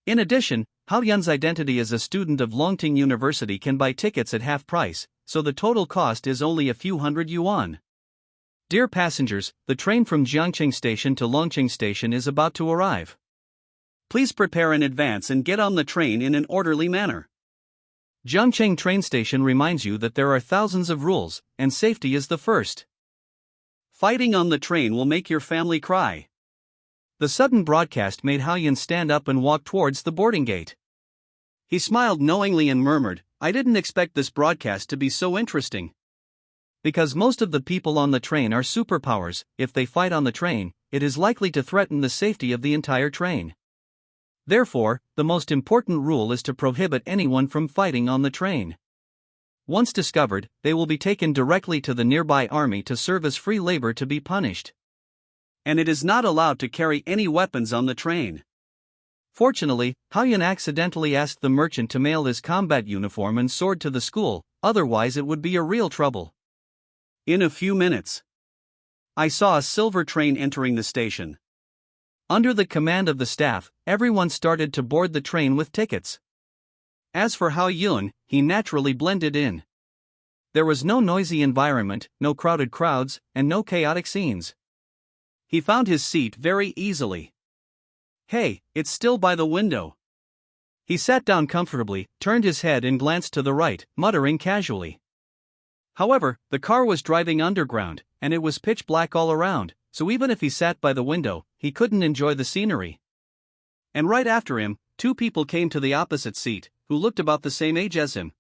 In addition, Hao Yun's identity as a student of Longting University can buy tickets at half price, so the total cost is only a few hundred yuan. Dear passengers, the train from Jiangcheng Station to Longcheng Station is about to arrive. Please prepare in advance and get on the train in an orderly manner. Jiangcheng train station reminds you that there are thousands of rules, and safety is the first. Fighting on the train will make your family cry. The sudden broadcast made Hao Yun stand up and walk towards the boarding gate. He smiled knowingly and murmured, "I didn't expect this broadcast to be so interesting." Because most of the people on the train are superpowers, if they fight on the train, it is likely to threaten the safety of the entire train. Therefore, the most important rule is to prohibit anyone from fighting on the train. Once discovered, they will be taken directly to the nearby army to serve as free labor to be punished. And it is not allowed to carry any weapons on the train. Fortunately, Hao Yun accidentally asked the merchant to mail his combat uniform and sword to the school, otherwise it would be a real trouble. In a few minutes, I saw a silver train entering the station. Under the command of the staff, everyone started to board the train with tickets. As for Hao Yun, he naturally blended in. There was no noisy environment, no crowded crowds, and no chaotic scenes. He found his seat very easily. Hey, it's still by the window. He sat down comfortably, turned his head and glanced to the right, muttering casually. However, the car was driving underground, and it was pitch black all around, so even if he sat by the window, he couldn't enjoy the scenery. And right after him, two people came to the opposite seat, who looked about the same age as him.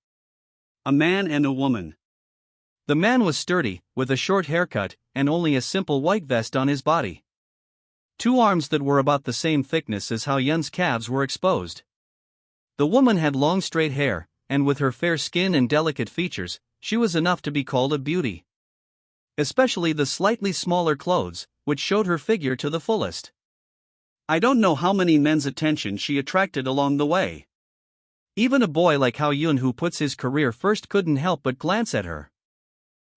A man and a woman. The man was sturdy, with a short haircut, and only a simple white vest on his body. Two arms that were about the same thickness as Hao Yun's calves were exposed. The woman had long straight hair, and with her fair skin and delicate features, she was enough to be called a beauty. Especially the slightly smaller clothes, which showed her figure to the fullest. I don't know how many men's attention she attracted along the way. Even a boy like Hao Yun who puts his career first couldn't help but glance at her.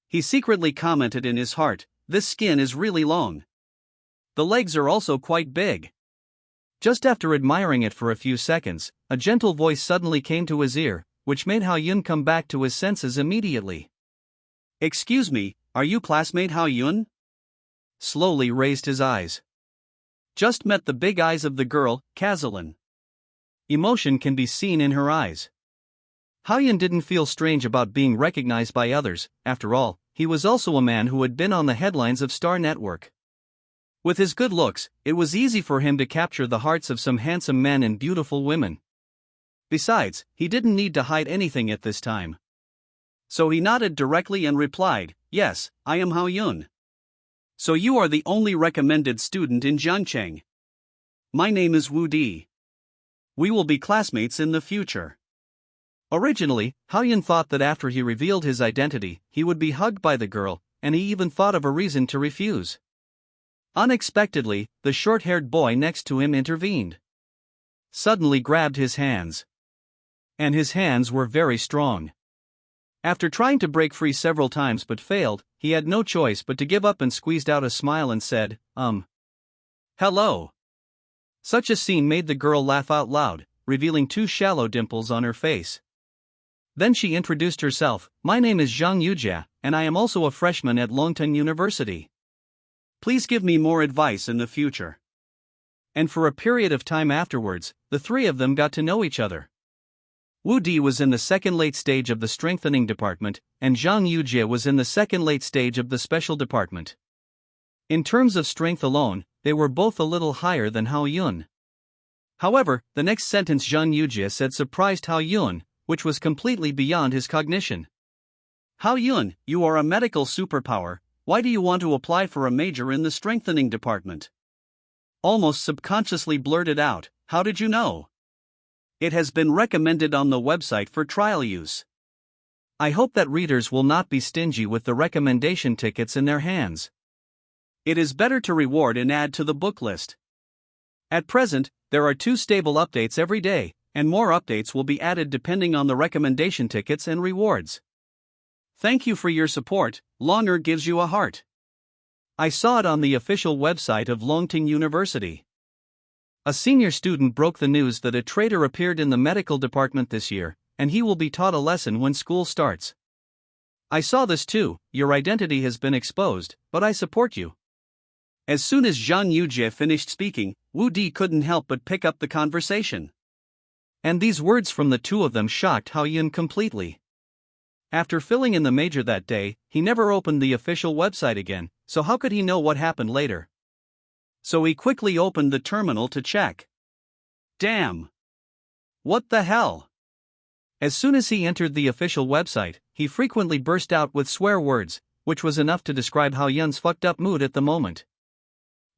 He secretly commented in his heart, "This skin is really long. The legs are also quite big." Just after admiring it for a few seconds, a gentle voice suddenly came to his ear, which made Hao Yun come back to his senses immediately. Excuse me, are you classmate Hao Yun? Slowly raised his eyes. Just met the big eyes of the girl, Kazalin. Emotion can be seen in her eyes. Hao Yun didn't feel strange about being recognized by others. After all, he was also a man who had been on the headlines of Star Network. With his good looks, it was easy for him to capture the hearts of some handsome men and beautiful women. Besides, he didn't need to hide anything at this time. So he nodded directly and replied, "Yes, I am Hao Yun. So you are the only recommended student in Jiangcheng. My name is Wu Di. We will be classmates in the future." Originally, Hao Yun thought that after he revealed his identity, he would be hugged by the girl, and he even thought of a reason to refuse. Unexpectedly, the short-haired boy next to him intervened. Suddenly grabbed his hands. And his hands were very strong. After trying to break free several times but failed, he had no choice but to give up and squeezed out a smile and said, Hello. Such a scene made the girl laugh out loud, revealing 2 shallow dimples on her face. Then she introduced herself, "My name is Zhang Yujia, and I am also a freshman at Longtan University. Please give me more advice in the future." And for a period of time afterwards, the 3 of them got to know each other. Wu Di was in the second late stage of the strengthening department, and Zhang Yujie was in the second late stage of the special department. In terms of strength alone, they were both a little higher than Hao Yun. However, the next sentence Zhang Yujie said surprised Hao Yun, which was completely beyond his cognition. "Hao Yun, you are a medical superpower. Why do you want to apply for a major in the strengthening department?" Almost subconsciously blurted out, "How did you know?" "It has been recommended on the website for trial use." I hope that readers will not be stingy with the recommendation tickets in their hands. It is better to reward and add to the book list. At present, there are 2 stable updates every day, and more updates will be added depending on the recommendation tickets and rewards. Thank you for your support. Longer gives you a heart. I saw it on the official website of Longting University. A senior student broke the news that a traitor appeared in the medical department this year, and he will be taught a lesson when school starts. I saw this too. Your identity has been exposed, but I support you. As soon as Zhang Yujie finished speaking, Wu Di couldn't help but pick up the conversation. And these words from the 2 of them shocked Hao Yun completely. After filling in the major that day, he never opened the official website again, so how could he know what happened later? So he quickly opened the terminal to check. Damn! What the hell? As soon as he entered the official website, he frequently burst out with swear words, which was enough to describe Hao Yun's fucked up mood at the moment.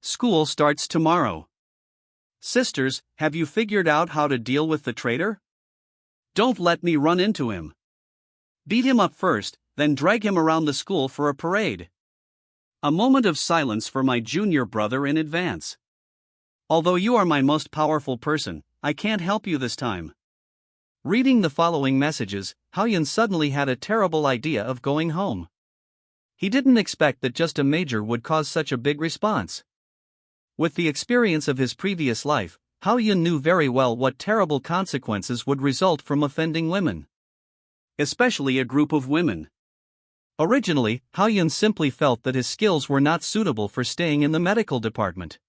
School starts tomorrow. Sisters, have you figured out how to deal with the traitor? Don't let me run into him. Beat him up first, then drag him around the school for a parade. A moment of silence for my junior brother in advance. Although you are my most powerful person, I can't help you this time. Reading the following messages, Hao Yun suddenly had a terrible idea of going home. He didn't expect that just a major would cause such a big response. With the experience of his previous life, Hao Yun knew very well what terrible consequences would result from offending women. Especially a group of women. Originally, Hao Yun simply felt that his skills were not suitable for staying in the medical department.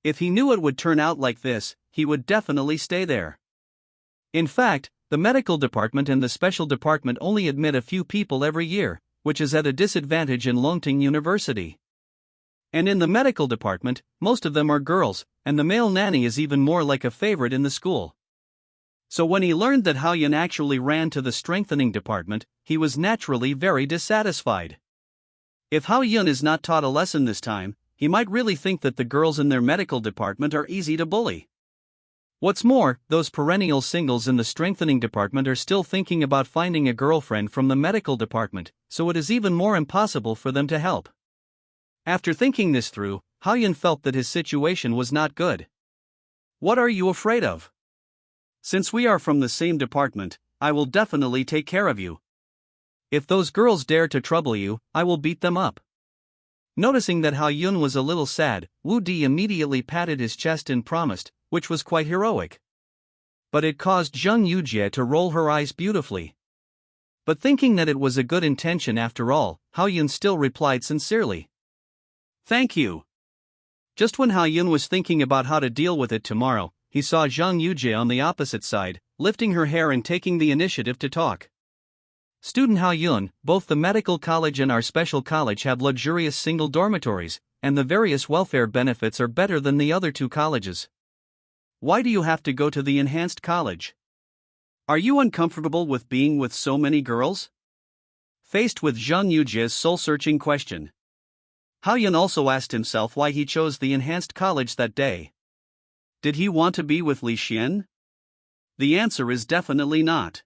If he knew it would turn out like this, he would definitely stay there. In fact, the medical department and the special department only admit a few people every year, which is at a disadvantage in Longting University. And in the medical department, most of them are girls, and the male nanny is even more like a favorite in the school. So when he learned that Hao Yun actually ran to the strengthening department, he was naturally very dissatisfied. If Hao Yun is not taught a lesson this time, he might really think that the girls in their medical department are easy to bully. What's more, those perennial singles in the strengthening department are still thinking about finding a girlfriend from the medical department, so it is even more impossible for them to help. After thinking this through, Hao Yun felt that his situation was not good. What are you afraid of? Since we are from the same department, I will definitely take care of you. If those girls dare to trouble you, I will beat them up. Noticing that Hao Yun was a little sad, Wu Di immediately patted his chest and promised, which was quite heroic. But it caused Zhang Yujie to roll her eyes beautifully. But thinking that it was a good intention after all, Hao-yun still replied sincerely. Thank you. Just when Hao-yun was thinking about how to deal with it tomorrow, he saw Zhang Yujie on the opposite side, lifting her hair and taking the initiative to talk. Student Hao-yun, both the medical college and our special college have luxurious single dormitories, and the various welfare benefits are better than the other two colleges. Why do you have to go to the enhanced college? Are you uncomfortable with being with so many girls? Faced with Zhang Yujie's soul-searching question, Hao-yun also asked himself why he chose the enhanced college that day. Did he want to be with Li Xian? The answer is definitely not.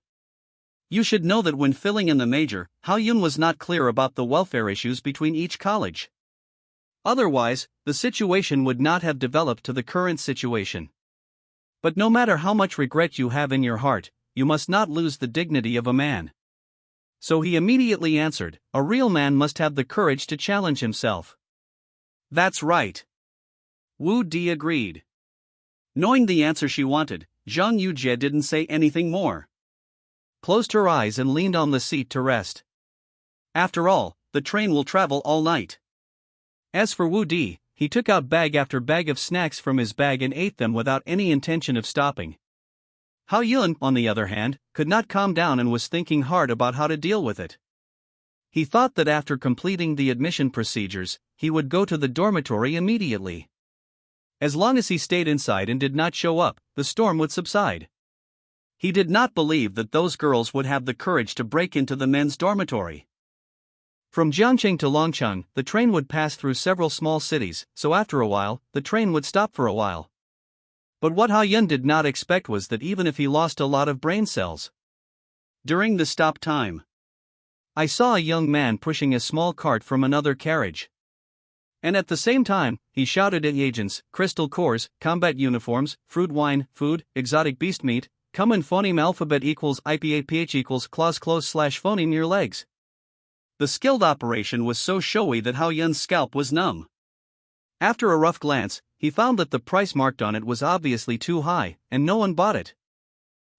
You should know that when filling in the major, Hao-yun was not clear about the welfare issues between each college. Otherwise, the situation would not have developed to the current situation. But no matter how much regret you have in your heart, you must not lose the dignity of a man. So he immediately answered, a real man must have the courage to challenge himself. That's right. Wu Di agreed. Knowing the answer she wanted, Zhang Yujie didn't say anything more. Closed her eyes and leaned on the seat to rest. After all, the train will travel all night. As for Wu Di, he took out bag after bag of snacks from his bag and ate them without any intention of stopping. Hao-yun, on the other hand, could not calm down and was thinking hard about how to deal with it. He thought that after completing the admission procedures, he would go to the dormitory immediately. As long as he stayed inside and did not show up, the storm would subside. He did not believe that those girls would have the courage to break into the men's dormitory. From Jiangcheng to Longcheng, the train would pass through several small cities, so after a while, the train would stop for a while. But what Hao-yun did not expect was that even if he lost a lot of brain cells during the stop time, I saw a young man pushing a small cart from another carriage. And at the same time, he shouted at agents, crystal cores, combat uniforms, fruit wine, food, exotic beast meat, come in phoneme alphabet equals IPAPH equals clause close / phoneme your legs. The skilled operation was so showy that Hao-yun's scalp was numb. After a rough glance, he found that the price marked on it was obviously too high, and no one bought it.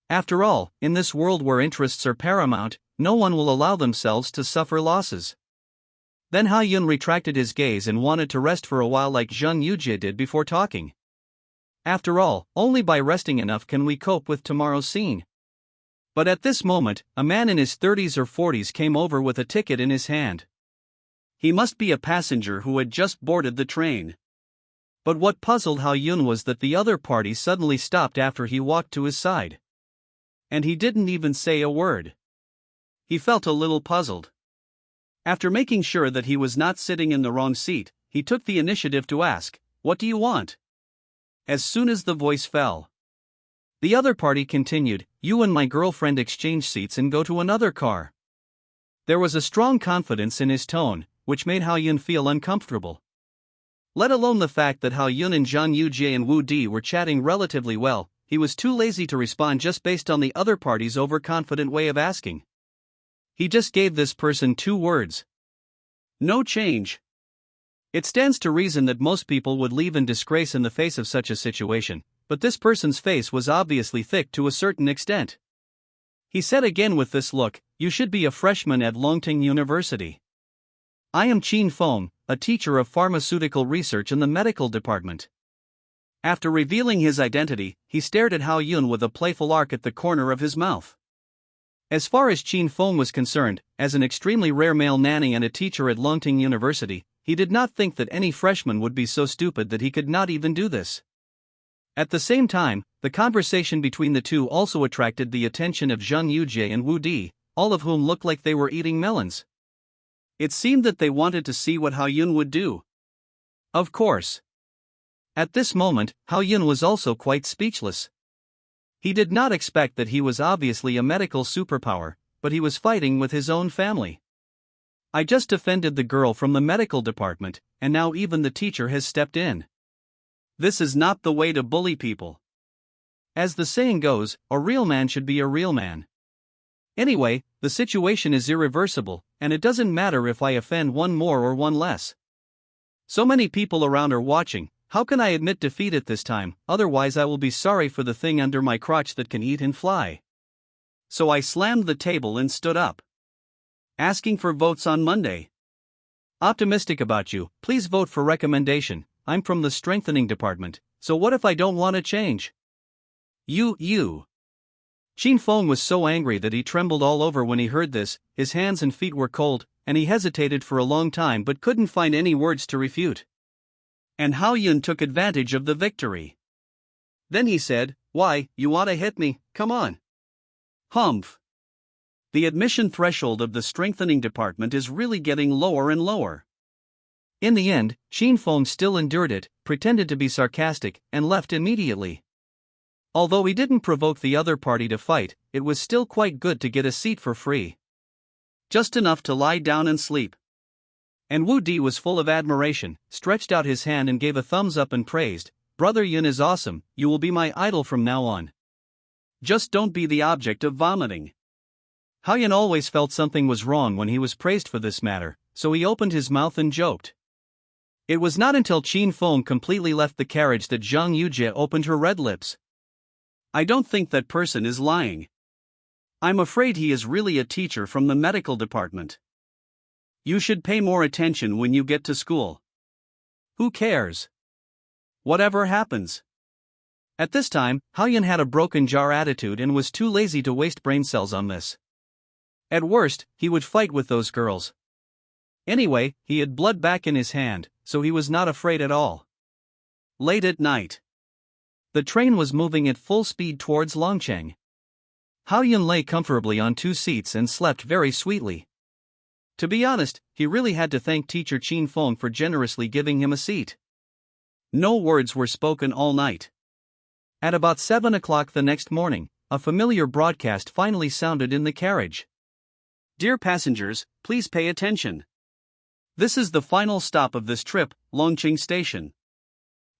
After all, in this world where interests are paramount, no one will allow themselves to suffer losses. Then Hao-yun retracted his gaze and wanted to rest for a while like Zhang Yujie did before talking. After all, only by resting enough can we cope with tomorrow's scene. But at this moment, a man in his 30s or 40s came over with a ticket in his hand. He must be a passenger who had just boarded the train. But what puzzled Hao-yun was that the other party suddenly stopped after he walked to his side. And he didn't even say a word. He felt a little puzzled. After making sure that he was not sitting in the wrong seat, he took the initiative to ask, "What do you want?" As soon as the voice fell, the other party continued, "You and my girlfriend exchange seats and go to another car." There was a strong confidence in his tone, which made Hao-yun feel uncomfortable. Let alone the fact that Hao-yun and Zhang Yujie and Wu Di were chatting relatively well, he was too lazy to respond just based on the other party's overconfident way of asking. He just gave this person 2 words. No change. It stands to reason that most people would leave in disgrace in the face of such a situation, but this person's face was obviously thick to a certain extent. He said again with this look, "You should be a freshman at Longting University. I am Qin Feng, a teacher of pharmaceutical research in the medical department." After revealing his identity, he stared at Hao-yun with a playful arc at the corner of his mouth. As far as Qin Feng was concerned, as an extremely rare male nanny and a teacher at Longting University, he did not think that any freshman would be so stupid that he could not even do this. At the same time, the conversation between the two also attracted the attention of Zhang Yujie and Wu Di, all of whom looked like they were eating melons. It seemed that they wanted to see what Hao-yun would do. Of course. At this moment, Hao-yun was also quite speechless. He did not expect that he was obviously a medical superpower, but he was fighting with his own family. I just defended the girl from the medical department, and now even the teacher has stepped in. This is not the way to bully people. As the saying goes, a real man should be a real man. Anyway, the situation is irreversible, and it doesn't matter if I offend one more or one less. So many people around are watching, how can I admit defeat at this time, otherwise I will be sorry for the thing under my crotch that can eat and fly. So I slammed the table and stood up. asking for votes on Monday. Optimistic about you, please vote for recommendation. I'm from the strengthening department, so what if I don't want to change? You. Qin Feng was so angry that he trembled all over when he heard this. His hands and feet were cold, and he hesitated for a long time but couldn't find any words to refute. And Hao Yun took advantage of the victory. Then he said, "Why, you ought to hit me, come on." Humph. The admission threshold of the strengthening department is really getting lower and lower. In the end, Qin Feng still endured it, pretended to be sarcastic, and left immediately. Although he didn't provoke the other party to fight, it was still quite good to get a seat for free. Just enough to lie down and sleep. And Wu Di was full of admiration, stretched out his hand and gave a thumbs up and praised, "Brother Yun is awesome, you will be my idol from now on. Just don't be the object of vomiting." Hao Yun always felt something was wrong when he was praised for this matter, so he opened his mouth and joked. It was not until Qin Feng completely left the carriage that Zhang Yujie opened her red lips. "I don't think that person is lying. I'm afraid he is really a teacher from the medical department. You should pay more attention when you get to school." "Who cares? Whatever happens." At this time, Hao Yun had a broken jar attitude and was too lazy to waste brain cells on this. At worst, he would fight with those girls. Anyway, he had blood back in his hand, so he was not afraid at all. Late at night. The train was moving at full speed towards Longcheng. Hao Yun lay comfortably on 2 seats and slept very sweetly. To be honest, he really had to thank teacher Qin Feng for generously giving him a seat. No words were spoken all night. At about 7 o'clock the next morning, a familiar broadcast finally sounded in the carriage. "Dear passengers, please pay attention. This is the final stop of this trip, Longqing Station.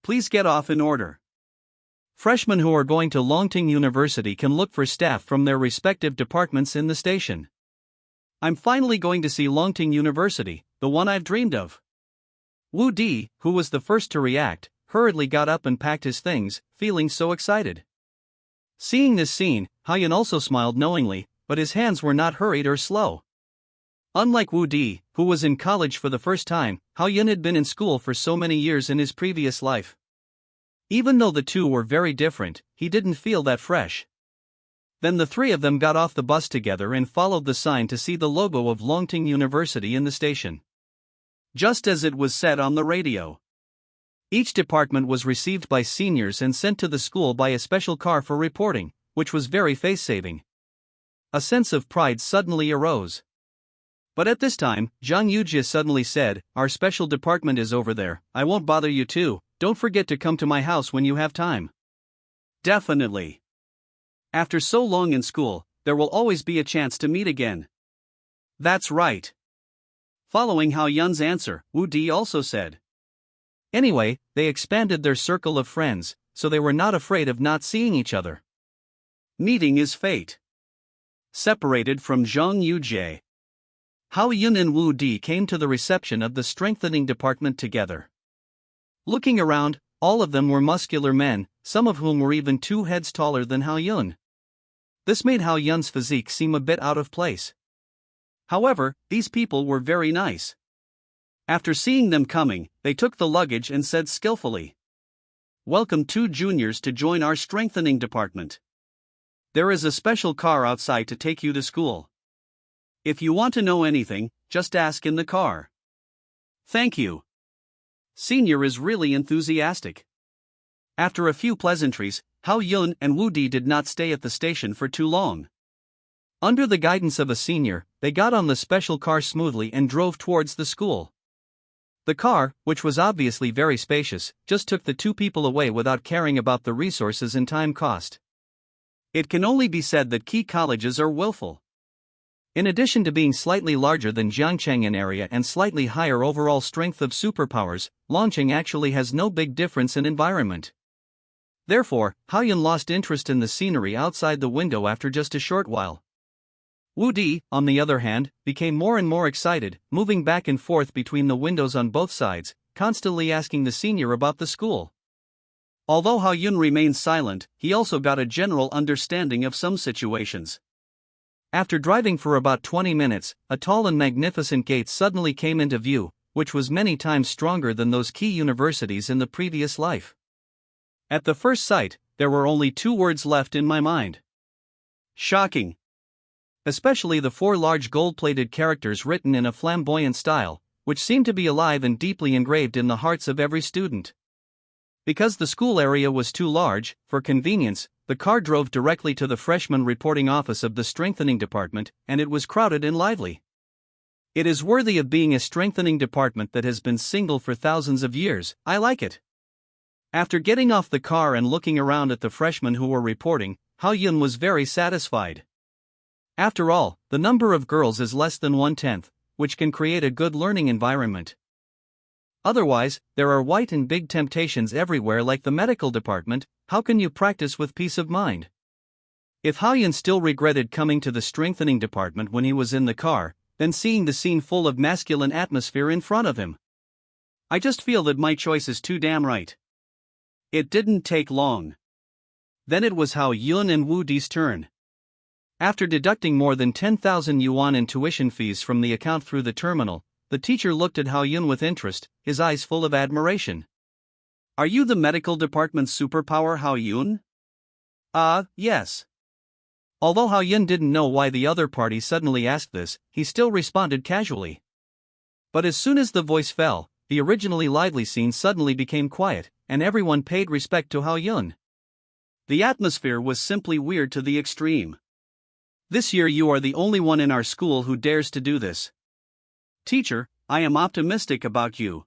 Please get off in order. Freshmen who are going to Longting University can look for staff from their respective departments in the station. I'm finally going to see Longting University, the one I've dreamed of." Wu Di, who was the first to react, hurriedly got up and packed his things, feeling so excited. Seeing this scene, Hao Yun also smiled knowingly, but his hands were not hurried or slow. Unlike Wu Di, who was in college for the first time, Hao Yun had been in school for so many years in his previous life. Even though the two were very different, he didn't feel that fresh. Then the three of them got off the bus together and followed the sign to see the logo of Longting University in the station. Just as it was said on the radio. Each department was received by seniors and sent to the school by a special car for reporting, which was very face-saving. A sense of pride suddenly arose. But at this time, Zhang Yujie suddenly said, "Our special department is over there, I won't bother you too, don't forget to come to my house when you have time." Definitely. After so long in school, there will always be a chance to meet again. That's right. Following Hao Yun's answer, Wu Di also said. Anyway, they expanded their circle of friends, so they were not afraid of not seeing each other. Meeting is fate. Separated from Zhang Yujie. Hao Yun and Wu Di came to the reception of the strengthening department together. Looking around, all of them were muscular men, some of whom were even 2 heads taller than Hao Yun. This made Hao Yun's physique seem a bit out of place. However, these people were very nice. After seeing them coming, they took the luggage and said skillfully, "Welcome 2 juniors to join our strengthening department. There is a special car outside to take you to school. If you want to know anything, just ask in the car." "Thank you." Senior is really enthusiastic. After a few pleasantries, Hao Yun and Wu Di did not stay at the station for too long. Under the guidance of a senior, they got on the special car smoothly and drove towards the school. The car, which was obviously very spacious, just took the 2 people away without caring about the resources and time cost. It can only be said that key colleges are willful. In addition to being slightly larger than Jiangcheng in area and slightly higher overall strength of superpowers, Longcheng actually has no big difference in environment. Therefore, Hao Yun lost interest in the scenery outside the window after just a short while. Wu Di, on the other hand, became more and more excited, moving back and forth between the windows on both sides, constantly asking the senior about the school. Although Hao Yun remained silent, he also got a general understanding of some situations. After driving for about 20 minutes, a tall and magnificent gate suddenly came into view, which was many times stronger than those key universities in the previous life. At the first sight, there were only 2 words left in my mind. Shocking. Especially the 4 large gold-plated characters written in a flamboyant style, which seemed to be alive and deeply engraved in the hearts of every student. Because the school area was too large, for convenience, the car drove directly to the freshman reporting office of the strengthening department, and it was crowded and lively. It is worthy of being a strengthening department that has been single for thousands of years. I like it. After getting off the car and looking around at the freshmen who were reporting, Hao-yun was very satisfied. After all, the number of girls is less than 1/10, which can create a good learning environment. Otherwise, there are white and big temptations everywhere like the medical department. How can you practice with peace of mind? If Hao-yun still regretted coming to the strengthening department when he was in the car, then seeing the scene full of masculine atmosphere in front of him. I just feel that my choice is too damn right. It didn't take long. Then it was Hao-yun and Woo-dee's turn. After deducting more than 10,000 yuan in tuition fees from the account through the terminal, the teacher looked at Hao-yun with interest, his eyes full of admiration. Are you the medical department's superpower, Hao-yun? Yes. Although Hao-yun didn't know why the other party suddenly asked this, he still responded casually. But as soon as the voice fell, the originally lively scene suddenly became quiet, and everyone paid respect to Hao-yun. The atmosphere was simply weird to the extreme. This year you are the only one in our school who dares to do this. Teacher, I am optimistic about you.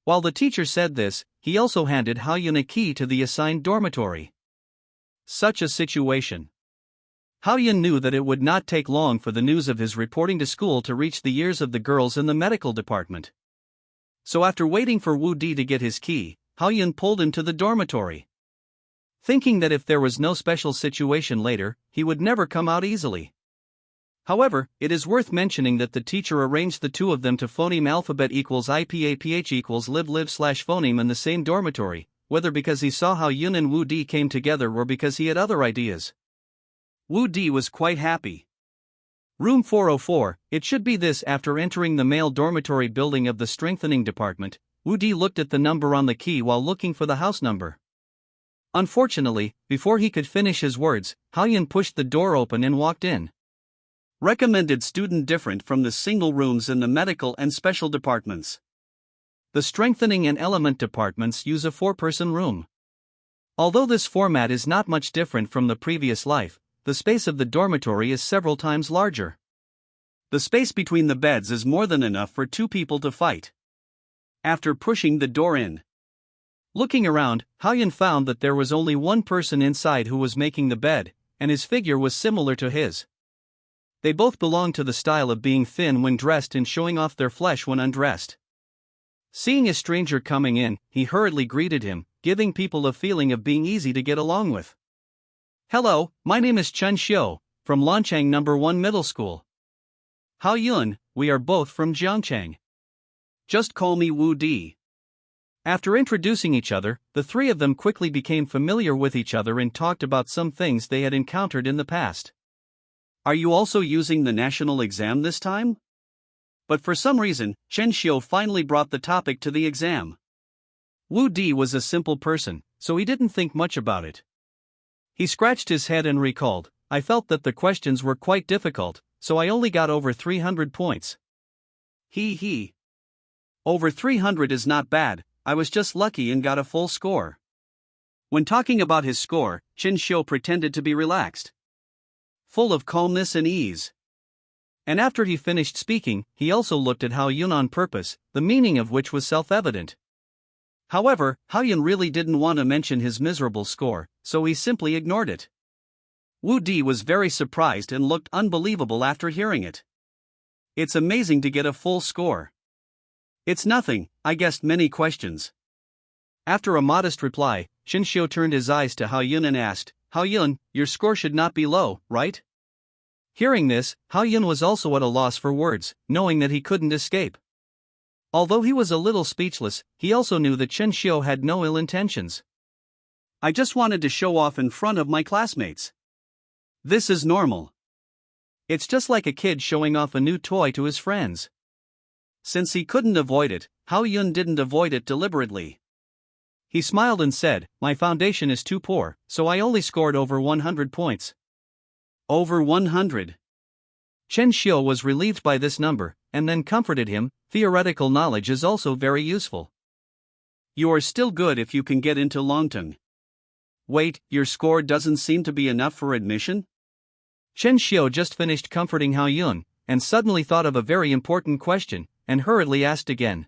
While the teacher said this, he also handed Hao-yun a key to the assigned dormitory. Such a situation. Hao-yun knew that it would not take long for the news of his reporting to school to reach the ears of the girls in the medical department. So after waiting for Woo-dee to get his key, Hao-yun pulled him to the dormitory. Thinking that if there was no special situation later, he would never come out easily. However, it is worth mentioning that the teacher arranged the 2 of them to phoneme alphabet equals IPAPH equals live/phoneme in the same dormitory, whether because he saw Hao-yun and Woo-dee came together or because he had other ideas. Woo-dee was quite happy. Room 404, it should be this. After entering the male dormitory building of the strengthening department, Woo-dee looked at the number on the key while looking for the house number. Unfortunately, before he could finish his words, Hao-yun pushed the door open and walked in. Recommended student different from the single rooms in the medical and special departments. The strengthening and element departments use a 4-person room. Although this format is not much different from the previous life, the space of the dormitory is several times larger. The space between the beds is more than enough for 2 people to fight. After pushing the door in, looking around, Hao-yun found that there was only one person inside who was making the bed, and his figure was similar to his. They both belonged to the style of being thin when dressed and showing off their flesh when undressed. Seeing a stranger coming in, he hurriedly greeted him, giving people a feeling of being easy to get along with. Hello, my name is Chun Xiu, from Lanchang No. 1 Middle School. Hao-yun, we are both from Jiangchang. Just call me Woo-dee. After introducing each other, the 3 of them quickly became familiar with each other and talked about some things they had encountered in the past. Are you also using the national exam this time? But for some reason, Chen Xiu finally brought the topic to the exam. Woo-dee was a simple person, so he didn't think much about it. He scratched his head and recalled, I felt that the questions were quite difficult, so I only got over 300 points. He. Over 300 is not bad, I was just lucky and got a full score. When talking about his score, Chen Xiu pretended to be relaxed, full of calmness and ease. And after he finished speaking, he also looked at Hao-yun on purpose, the meaning of which was self-evident. However, Hao-yun really didn't want to mention his miserable score, so he simply ignored it. Woo-dee was very surprised and looked unbelievable after hearing it. It's amazing to get a full score. It's nothing, I guessed many questions. After a modest reply, Chen Xiu turned his eyes to Hao-yun and asked, Hao-yun, your score should not be low, right? Hearing this, Hao-yun was also at a loss for words, knowing that he couldn't escape. Although he was a little speechless, he also knew that Chen Xiu had no ill intentions. I just wanted to show off in front of my classmates. This is normal. It's just like a kid showing off a new toy to his friends. Since he couldn't avoid it, Hao Yun didn't avoid it deliberately. He smiled and said, "My foundation is too poor, so I only scored over 100 points." Over 100. Chen Xiu was relieved by this number, and then comforted him. Theoretical knowledge is also very useful. You are still good if you can get into Longteng. Wait, your score doesn't seem to be enough for admission? Chen Xiu just finished comforting Hao Yun, and suddenly thought of a very important question, and hurriedly asked again.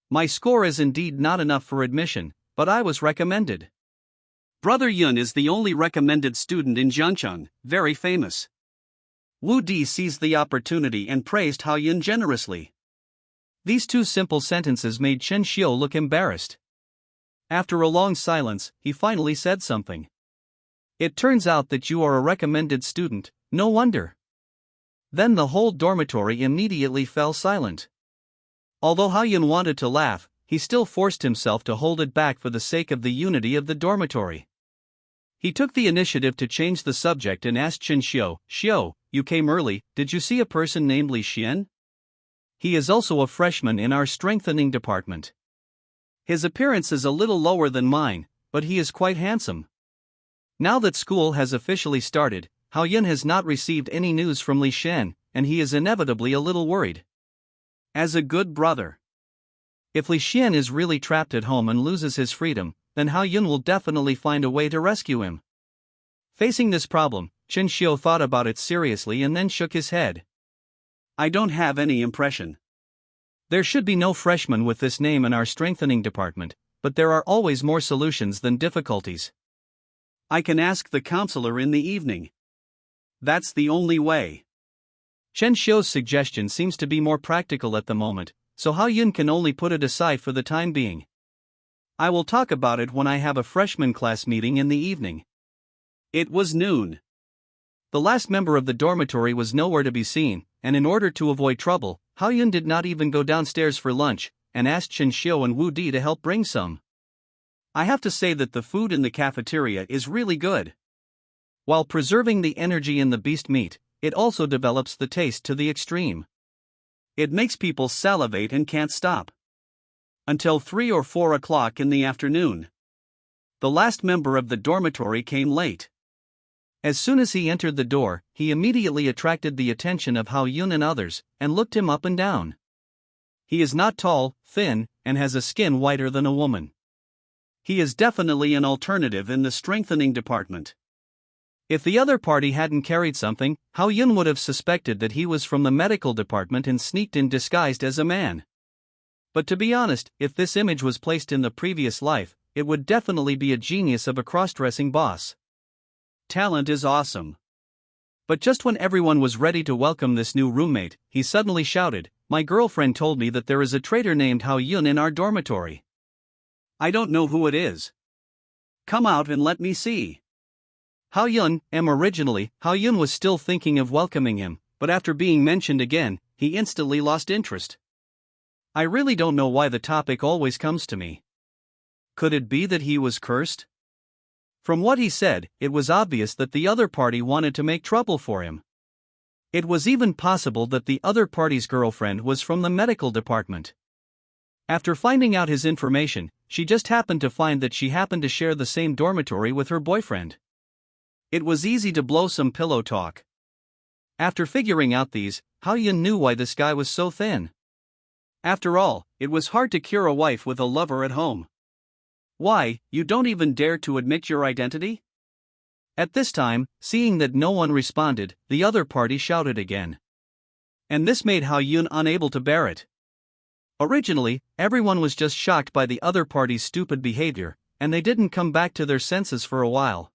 My score is indeed not enough for admission, but I was recommended. Brother Yun is the only recommended student in Jiangcheng, very famous. Wu Di seized the opportunity and praised Hao Yun generously. These two simple sentences made Chen Xiu look embarrassed. After a long silence, he finally said something. It turns out that you are a recommended student, no wonder. Then the whole dormitory immediately fell silent. Although Hao Yun wanted to laugh, he still forced himself to hold it back for the sake of the unity of the dormitory. He took the initiative to change the subject and asked Chen Xiu, "Xiu, you came early, did you see a person named Li Xian? He is also a freshman in our strengthening department. His appearance is a little lower than mine, but he is quite handsome." Now that school has officially started, Hao Yun has not received any news from Li Xian, and he is inevitably a little worried. As a good brother, if Li Xian is really trapped at home and loses his freedom, then Hao Yun will definitely find a way to rescue him. Facing this problem, Chen Xiu thought about it seriously and then shook his head. I don't have any impression. There should be no freshman with this name in our strengthening department, but there are always more solutions than difficulties. I can ask the counselor in the evening. That's the only way. Chen Xiu's suggestion seems to be more practical at the moment, so Hao Yun can only put it aside for the time being. I will talk about it when I have a freshman class meeting in the evening. It was noon. The last member of the dormitory was nowhere to be seen, and in order to avoid trouble, Hao Yun did not even go downstairs for lunch, and asked Chen Xiu and Wu Di to help bring some. I have to say that the food in the cafeteria is really good. While preserving the energy in the beast meat, it also develops the taste to the extreme. It makes people salivate and can't stop. Until 3 or 4 o'clock in the afternoon. The last member of the dormitory came late. As soon as he entered the door, he immediately attracted the attention of Hao Yun and others, and looked him up and down. He is not tall, thin, and has a skin whiter than a woman. He is definitely an alternative in the strengthening department. If the other party hadn't carried something, Hao Yun would have suspected that he was from the medical department and sneaked in disguised as a man. But to be honest, if this image was placed in the previous life, it would definitely be a genius of a cross-dressing boss. Talent is awesome. But just when everyone was ready to welcome this new roommate, he suddenly shouted, "My girlfriend told me that there is a traitor named Hao Yun in our dormitory. I don't know who it is. Come out and let me see." Hao Yun, originally, Hao Yun was still thinking of welcoming him, but after being mentioned again, he instantly lost interest. I really don't know why the topic always comes to me. Could it be that he was cursed? From what he said, it was obvious that the other party wanted to make trouble for him. It was even possible that the other party's girlfriend was from the medical department. After finding out his information, she just happened to find that she happened to share the same dormitory with her boyfriend. It was easy to blow some pillow talk. After figuring out these, Hao Yun knew why this guy was so thin. After all, it was hard to cure a wife with a lover at home. Why, you don't even dare to admit your identity? At this time, seeing that no one responded, the other party shouted again. And this made Hao Yun unable to bear it. Originally, everyone was just shocked by the other party's stupid behavior, and they didn't come back to their senses for a while.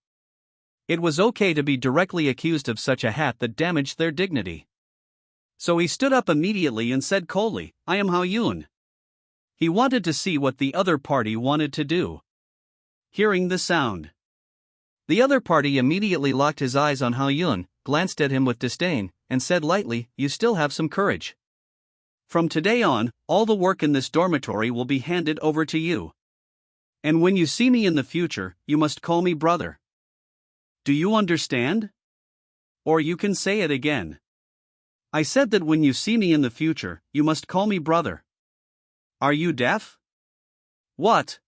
It was okay to be directly accused of such a hat that damaged their dignity. So he stood up immediately and said coldly, "I am Hao Yun." He wanted to see what the other party wanted to do. Hearing the sound, the other party immediately locked his eyes on Hao Yun, glanced at him with disdain, and said lightly, "You still have some courage. From today on, all the work in this dormitory will be handed over to you. And when you see me in the future, you must call me brother. Do you understand? Or you can say it again. I said that when you see me in the future, you must call me brother. Are you deaf? What?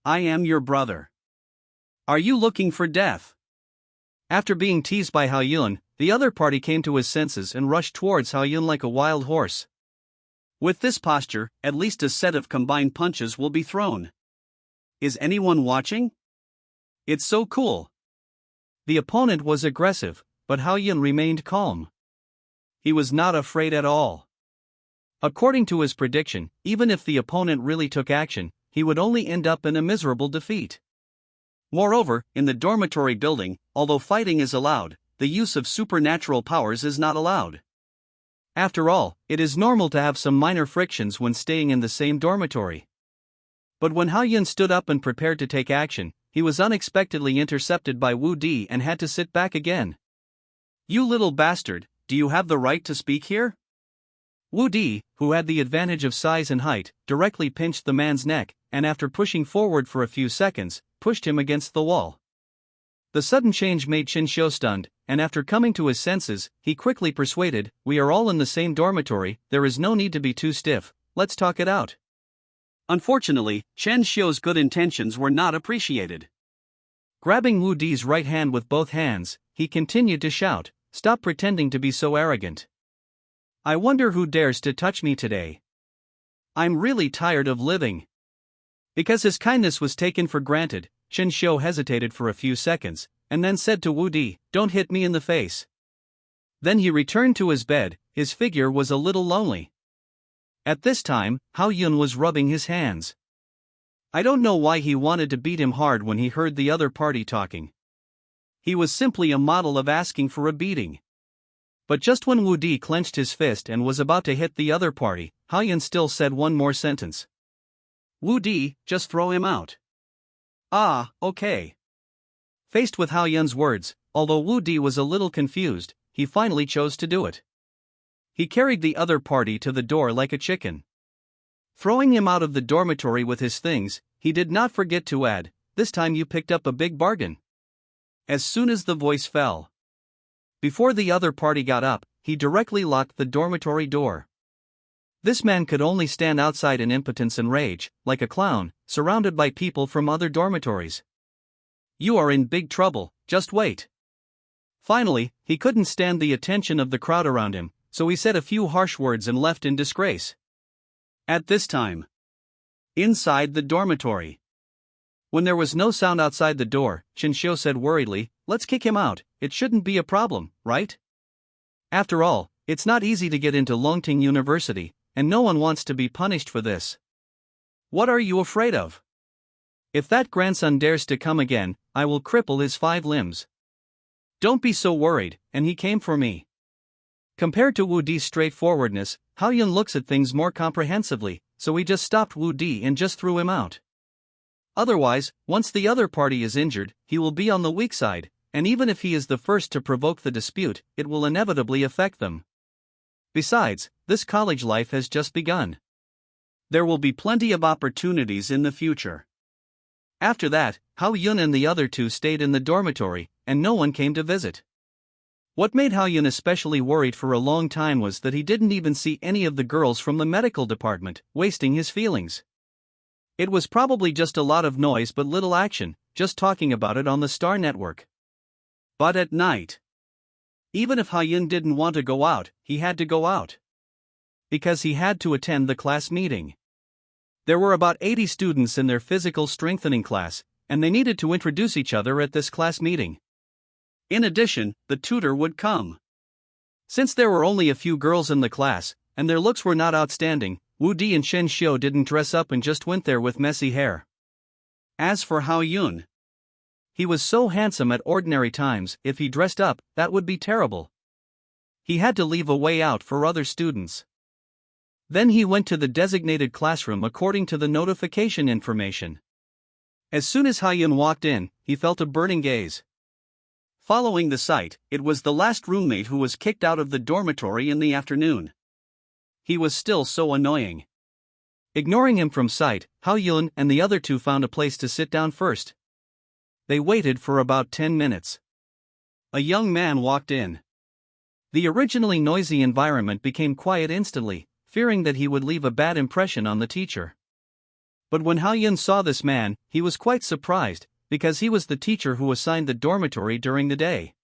I am your brother. Are you looking for death? After being teased by Hao Yun, the other party came to his senses and rushed towards Hao Yun like a wild horse. With this posture, at least a set of combined punches will be thrown. Is anyone watching? It's so cool. The opponent was aggressive, but Hao Yun remained calm. He was not afraid at all. According to his prediction, even if the opponent really took action, he would only end up in a miserable defeat. Moreover, in the dormitory building, although fighting is allowed, the use of supernatural powers is not allowed. After all, it is normal to have some minor frictions when staying in the same dormitory. But when Hao Yun stood up and prepared to take action, he was unexpectedly intercepted by Wu Di and had to sit back again. You little bastard, do you have the right to speak here? Wu Di, who had the advantage of size and height, directly pinched the man's neck, and after pushing forward for a few seconds, pushed him against the wall. The sudden change made Qin Xiu stunned, and after coming to his senses, he quickly persuaded, "We are all in the same dormitory, there is no need to be too stiff, let's talk it out." Unfortunately, Chen Xiu's good intentions were not appreciated. Grabbing Wu Di's right hand with both hands, he continued to shout, "Stop pretending to be so arrogant. I wonder who dares to touch me today. I'm really tired of living." Because his kindness was taken for granted, Chen Xiu hesitated for a few seconds, and then said to Wu Di, "Don't hit me in the face." Then he returned to his bed. His figure was a little lonely. At this time, Hao Yun was rubbing his hands. I don't know why he wanted to beat him hard when he heard the other party talking. He was simply a model of asking for a beating. But just when Wu Di clenched his fist and was about to hit the other party, Hao Yun still said one more sentence. "Wu Di, just throw him out." "Ah, okay." Faced with Hao Yun's words, although Wu Di was a little confused, he finally chose to do it. He carried the other party to the door like a chicken. Throwing him out of the dormitory with his things, he did not forget to add, "This time you picked up a big bargain." As soon as the voice fell, before the other party got up, he directly locked the dormitory door. This man could only stand outside in impotence and rage, like a clown, surrounded by people from other dormitories. "You are in big trouble, just wait." Finally, he couldn't stand the attention of the crowd around him, so he said a few harsh words and left in disgrace. At this time, inside the dormitory, when there was no sound outside the door, Qin Xiu said worriedly, "Let's kick him out, it shouldn't be a problem, right? After all, it's not easy to get into Longting University, and no one wants to be punished for this. What are you afraid of? If that grandson dares to come again, I will cripple his 5 limbs. Don't be so worried," and he came for me. Compared to Wu Di's straightforwardness, Hao Yun looks at things more comprehensively, so he just stopped Wu Di and just threw him out. Otherwise, once the other party is injured, he will be on the weak side, and even if he is the first to provoke the dispute, it will inevitably affect them. Besides, this college life has just begun. There will be plenty of opportunities in the future. After that, Hao Yun and the other two stayed in the dormitory, and no one came to visit. What made Hao Yun especially worried for a long time was that he didn't even see any of the girls from the medical department, wasting his feelings. It was probably just a lot of noise but little action, just talking about it on the Star Network. But at night, even if Hao Yun didn't want to go out, he had to go out. Because he had to attend the class meeting. There were about 80 students in their physical strengthening class, and they needed to introduce each other at this class meeting. In addition, the tutor would come. Since there were only a few girls in the class, and their looks were not outstanding, Wu Di and Chen Xiu didn't dress up and just went there with messy hair. As for Hao Yun, he was so handsome at ordinary times, if he dressed up, that would be terrible. He had to leave a way out for other students. Then he went to the designated classroom according to the notification information. As soon as Hao Yun walked in, he felt a burning gaze. Following the sight, it was the last roommate who was kicked out of the dormitory in the afternoon. He was still so annoying. Ignoring him from sight, Hao Yun and the other two found a place to sit down first. They waited for about 10 minutes. A young man walked in. The originally noisy environment became quiet instantly, fearing that he would leave a bad impression on the teacher. But when Hao-yun saw this man, he was quite surprised, because he was the teacher who assigned the dormitory during the day.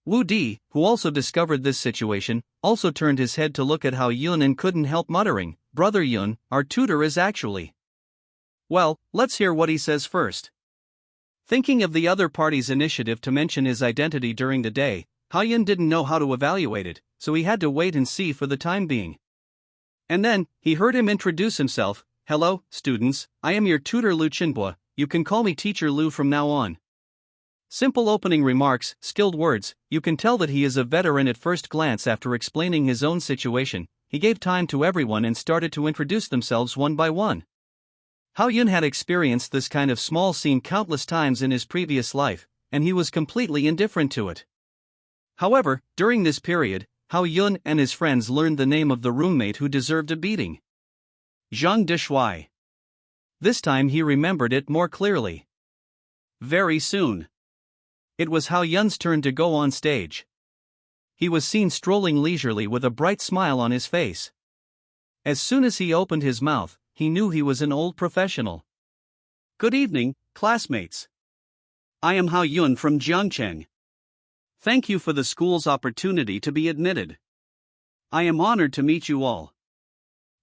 Woo-di, who also discovered this situation, also turned his head to look at Hao-yun and couldn't help muttering, "Brother Yun, our tutor is actually..." Well, let's hear what he says first. Thinking of the other party's initiative to mention his identity during the day, Hao-yun didn't know how to evaluate it, so he had to wait and see for the time being. And then, he heard him introduce himself. "Hello, students, I am your tutor Lu Chinbua, you can call me Teacher Lu from now on." Simple opening remarks, skilled words, you can tell that he is a veteran at first glance. After explaining his own situation, he gave time to everyone and started to introduce themselves one by one. Hao-yun had experienced this kind of small scene countless times in his previous life, and he was completely indifferent to it. However, during this period, Hao-yun and his friends learned the name of the roommate who deserved a beating. Zhang Deshuai. This time he remembered it more clearly. Very soon, it was Hao-yun's turn to go on stage. He was seen strolling leisurely with a bright smile on his face. As soon as he opened his mouth, he knew he was an old professional. "Good evening, classmates. I am Hao-yun from Jiangcheng. Thank you for the school's opportunity to be admitted. I am honored to meet you all."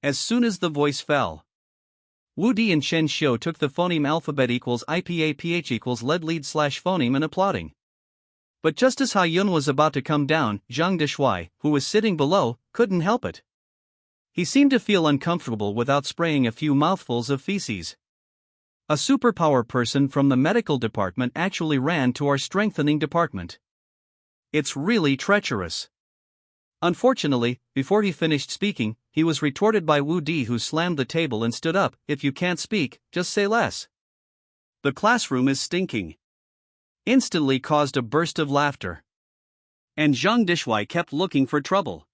As soon as the voice fell, Wu-di and Chen Xiu took the phoneme alphabet equals IPAPH equals lead/phoneme and applauding. But just as Hao-yun was about to come down, Zhang Deshuai, who was sitting below, couldn't help it. He seemed to feel uncomfortable without spraying a few mouthfuls of feces. "A superpower person from the medical department actually ran to our strengthening department. It's really treacherous." Unfortunately, before he finished speaking, he was retorted by Wu-di, who slammed the table and stood up. "If you can't speak, just say less. The classroom is stinking." Instantly caused a burst of laughter. And Zhang Deshuai kept looking for trouble.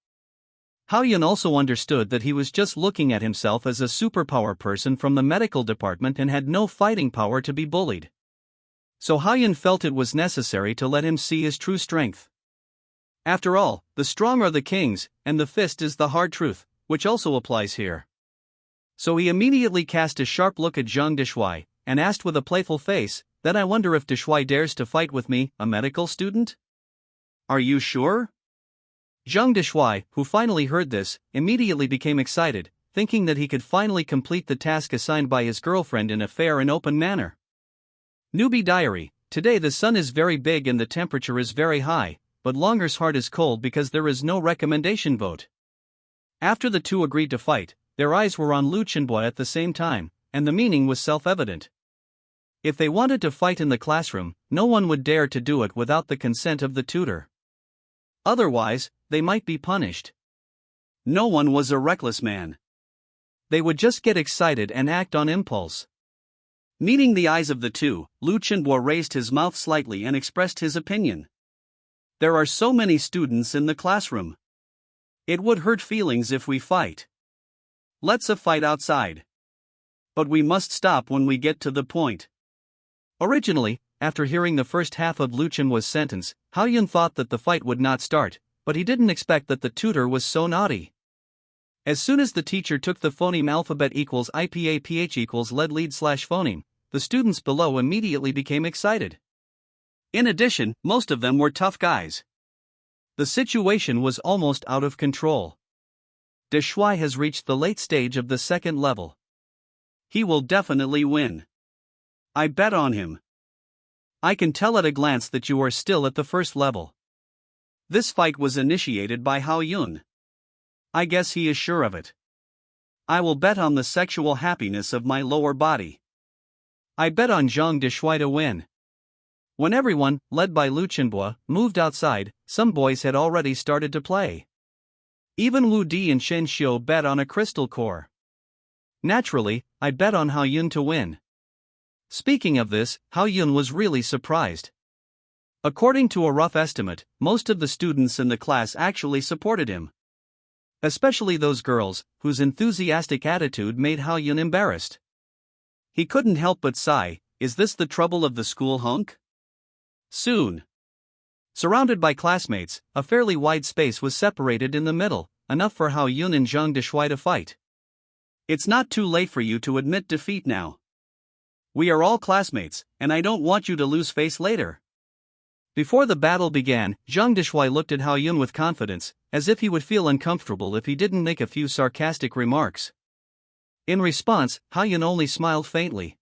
Hao-yun also understood that he was just looking at himself as a superpower person from the medical department and had no fighting power to be bullied. So Hao-yun felt it was necessary to let him see his true strength. After all, the strong are the kings, and the fist is the hard truth, which also applies here. So he immediately cast a sharp look at Zhang Deshuai, and asked with a playful face, "Then I wonder if Deshuai dares to fight with me, a medical student? Are you sure?" Zhang Deshuai, who finally heard this, immediately became excited, thinking that he could finally complete the task assigned by his girlfriend in a fair and open manner. Newbie diary: today the sun is very big and the temperature is very high, but Longer's heart is cold because there is no recommendation vote. After the two agreed to fight, their eyes were on Lu Chenbua at the same time, and the meaning was self-evident. If they wanted to fight in the classroom, no one would dare to do it without the consent of the tutor. Otherwise, they might be punished. No one was a reckless man. They would just get excited and act on impulse. Meeting the eyes of the two, Lu Chenbua raised his mouth slightly and expressed his opinion. "There are so many students in the classroom. It would hurt feelings if we fight. Let's fight outside. But we must stop when we get to the point." Originally, after hearing the first half of Lu Chenbua's sentence, Hao-yun thought that the fight would not start, but he didn't expect that the tutor was so naughty. As soon as the teacher took the phoneme alphabet equals IPAPH equals lead/phoneme, the students below immediately became excited. In addition, most of them were tough guys. The situation was almost out of control. Deshuai has reached the late stage of the second level. He will definitely win. I bet on him. I can tell at a glance that you are still at the first level. This fight was initiated by Hao-yun. I guess he is sure of it. I will bet on the sexual happiness of my lower body. I bet on Zhang Deshuai to win. When everyone, led by Lu Chenbua, moved outside, some boys had already started to play. Even Wu-di and Chen Xiu bet on a crystal core. Naturally, I bet on Hao-yun to win. Speaking of this, Hao-yun was really surprised. According to a rough estimate, most of the students in the class actually supported him. Especially those girls, whose enthusiastic attitude made Hao-yun embarrassed. He couldn't help but sigh, is this the trouble of the school hunk? Soon, Surrounded by classmates, a fairly wide space was separated in the middle, enough for Hao Yun and Zhang Deshuai to fight. It's not too late for you to admit defeat now. We are all classmates, and I don't want you to lose face later. Before the battle began, Zhang Deshuai looked at Hao Yun with confidence, as if he would feel uncomfortable if he didn't make a few sarcastic remarks. In response, Hao Yun only smiled faintly.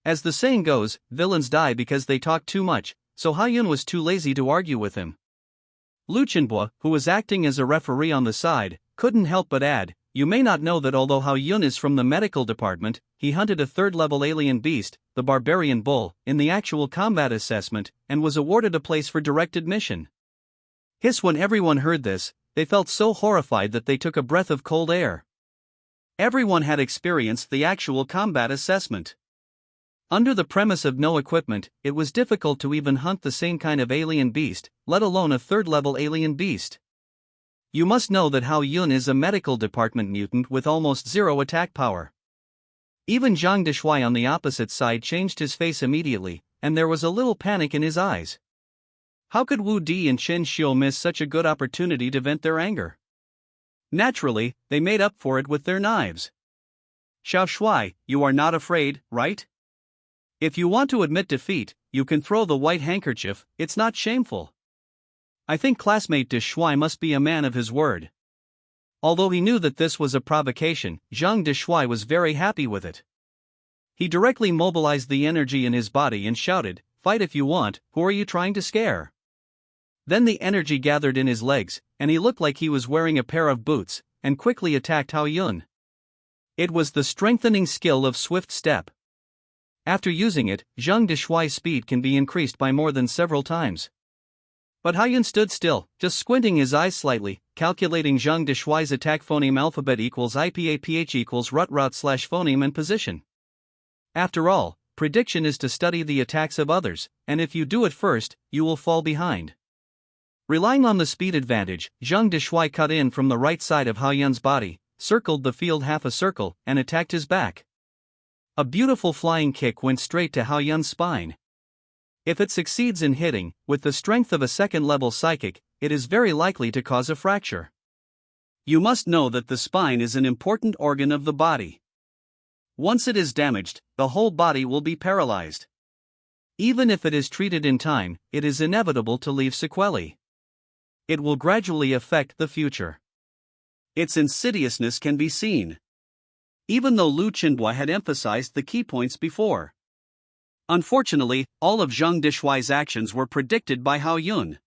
As the saying goes, villains die because they talk too much, so Hao Yun was too lazy to argue with him. Lu Chenbo, who was acting as a referee on the side, couldn't help but add, "You may not know that although Hao Yun is from the medical department, he hunted a third-level alien beast, the barbarian bull, in the actual combat assessment, and was awarded a place for direct admission." Hiss. When everyone heard this, they felt so horrified that they took a breath of cold air. Everyone had experienced the actual combat assessment. Under the premise of no equipment, it was difficult to even hunt the same kind of alien beast, let alone a third-level alien beast. You must know that Hao Yun is a medical department mutant with almost zero attack power. Even Zhang Deshuai on the opposite side changed his face immediately, and there was a little panic in his eyes. How could Wu Di and Chen Xiu miss such a good opportunity to vent their anger? Naturally, they made up for it with their knives. "Xiao Shuai, you are not afraid, right? If you want to admit defeat, you can throw the white handkerchief, it's not shameful." I think classmate Deshuai must be a man of his word. Although he knew that this was a provocation, Zhang Deshuai was very happy with it. He directly mobilized the energy in his body and shouted, "Fight if you want, who are you trying to scare?" Then the energy gathered in his legs, and he looked like he was wearing a pair of boots, and quickly attacked Hao Yun. It was the strengthening skill of swift step. After using it, Zhang Deshuai's speed can be increased by more than several times. But Hao Yun stood still, just squinting his eyes slightly, calculating Zhang Deshuai's attack phoneme alphabet equals IPAPH equals route/phoneme and position. After all, prediction is to study the attacks of others, and if you do it first, you will fall behind. Relying on the speed advantage, Zhang Deshuai cut in from the right side of Hao Yun's body, circled the field half a circle, and attacked his back. A beautiful flying kick went straight to Hao Yun's spine. If it succeeds in hitting, with the strength of a second-level psychic, it is very likely to cause a fracture. You must know that the spine is an important organ of the body. Once it is damaged, the whole body will be paralyzed. Even if it is treated in time, it is inevitable to leave sequelae. It will gradually affect the future. Its insidiousness can be seen. Even though Lu Chenbo had emphasized the key points before. Unfortunately, all of Zhang Deshuai's actions were predicted by Hao Yun.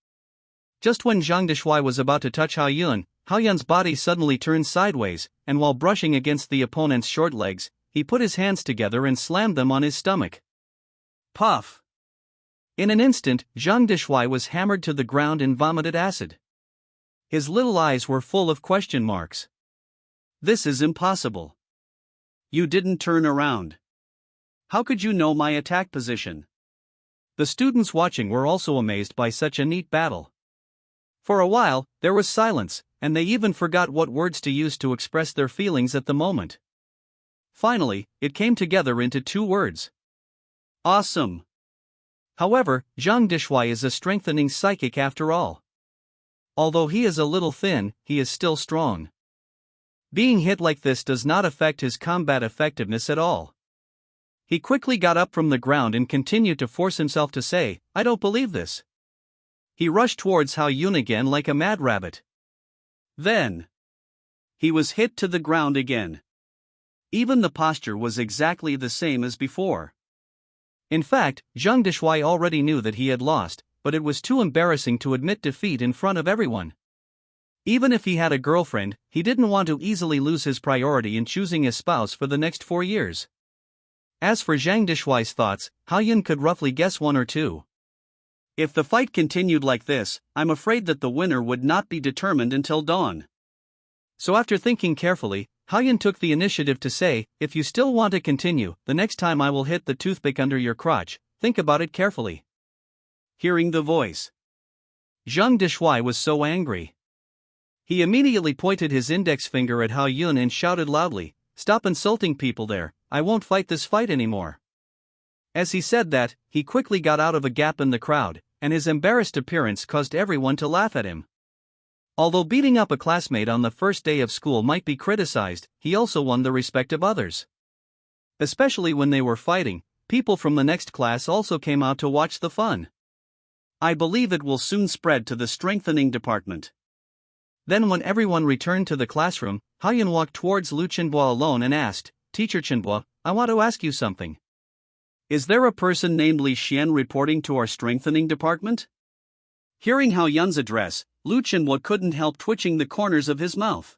Just when Zhang Deshuai was about to touch Hao Yun's body suddenly turned sideways, and while brushing against the opponent's short legs, he put his hands together and slammed them on his stomach. Puff! In an instant, Zhang Deshuai was hammered to the ground and vomited acid. His little eyes were full of question marks. This is impossible. You didn't turn around. How could you know my attack position? The students watching were also amazed by such a neat battle. For a while, there was silence, and they even forgot what words to use to express their feelings at the moment. Finally, it came together into two words. Awesome. However, Zhang Deshuai is a strengthening psychic after all. Although he is a little thin, he is still strong. Being hit like this does not affect his combat effectiveness at all. He quickly got up from the ground and continued to force himself to say, "I don't believe this." He rushed towards Hao Yun again like a mad rabbit. Then, he was hit to the ground again. Even the posture was exactly the same as before. In fact, Zhang Deshuai already knew that he had lost, but it was too embarrassing to admit defeat in front of everyone. Even if he had a girlfriend, he didn't want to easily lose his priority in choosing a spouse for the next 4 years. As for Zhang Deshuai's thoughts, Hao Yun could roughly guess one or two. If the fight continued like this, I'm afraid that the winner would not be determined until dawn. So after thinking carefully, Hao Yun took the initiative to say, "If you still want to continue, the next time I will hit the toothpick under your crotch, think about it carefully." Hearing the voice, Zhang Deshuai was so angry. He immediately pointed his index finger at Hao Yun and shouted loudly, "Stop insulting people there, I won't fight this fight anymore." As he said that, he quickly got out of a gap in the crowd, and his embarrassed appearance caused everyone to laugh at him. Although beating up a classmate on the first day of school might be criticized, he also won the respect of others. Especially when they were fighting, people from the next class also came out to watch the fun. I believe it will soon spread to the strengthening department. Then when everyone returned to the classroom, Haoyun walked towards Lu Chenhua alone and asked, "Teacher Chenhua, I want to ask you something. Is there a person named Li Xian reporting to our strengthening department?" Hearing Haoyun's address, Lu Chenhua couldn't help twitching the corners of his mouth.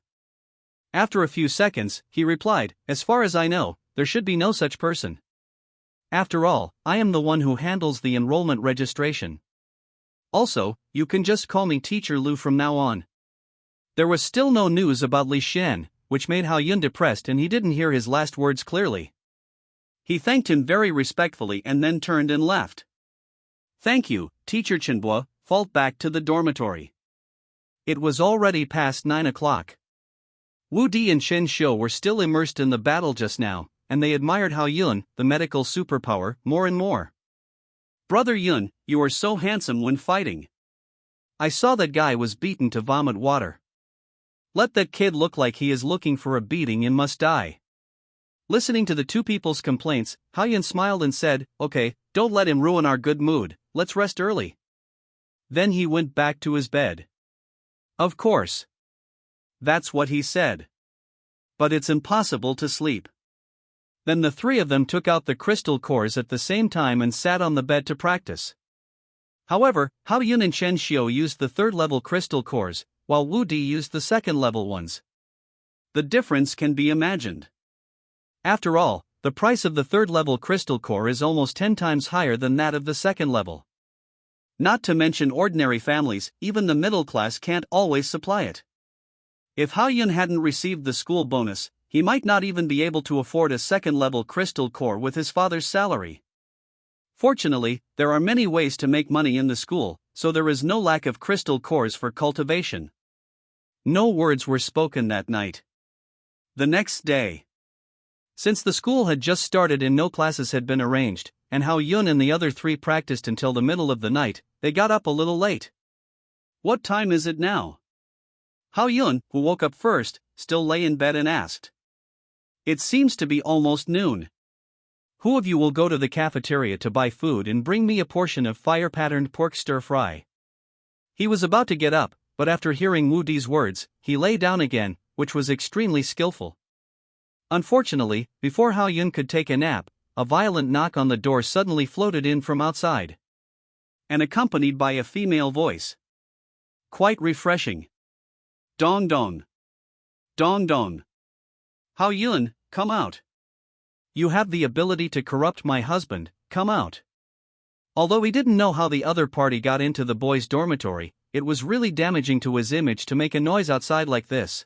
After a few seconds, he replied, "As far as I know, there should be no such person. After all, I am the one who handles the enrollment registration. Also, you can just call me Teacher Lu from now on." There was still no news about Li Xian, which made Haoyun depressed and he didn't hear his last words clearly. He thanked him very respectfully and then turned and left. "Thank you, Teacher Chenhua," fall back to the dormitory. It was already past 9 o'clock. Wu Di and Shen Xiu were still immersed in the battle just now, and they admired Haoyun, the medical superpower, more and more. "Brother Yun, you are so handsome when fighting. I saw that guy was beaten to vomit water. Let that kid look like he is looking for a beating and must die." Listening to the two people's complaints, Haoyun smiled and said, "Okay, don't let him ruin our good mood, let's rest early." Then he went back to his bed. Of course. That's what he said. But it's impossible to sleep. Then the three of them took out the crystal cores at the same time and sat on the bed to practice. However, Haoyun and Shen Xiu used the third-level crystal cores, while Wu Di used the second-level ones. The difference can be imagined. After all, the price of the third-level crystal core is almost 10 times higher than that of the second level. Not to mention ordinary families, even the middle class can't always supply it. If Haoyun hadn't received the school bonus, he might not even be able to afford a second-level crystal core with his father's salary. Fortunately, there are many ways to make money in the school, so there is no lack of crystal cores for cultivation. No words were spoken that night. The next day. Since the school had just started and no classes had been arranged, and Haoyun and the other three practiced until the middle of the night, they got up a little late. "What time is it now?" Haoyun, who woke up first, still lay in bed and asked. "It seems to be almost noon. Who of you will go to the cafeteria to buy food and bring me a portion of fire-patterned pork stir-fry?" He was about to get up, but after hearing Wu Di's words, he lay down again, which was extremely skillful. Unfortunately, before Haoyun could take a nap, a violent knock on the door suddenly floated in from outside. And accompanied by a female voice. Quite refreshing. "Dong dong. Dong dong. Haoyun, come out. You have the ability to corrupt my husband, come out." Although he didn't know how the other party got into the boys' dormitory, it was really damaging to his image to make a noise outside like this.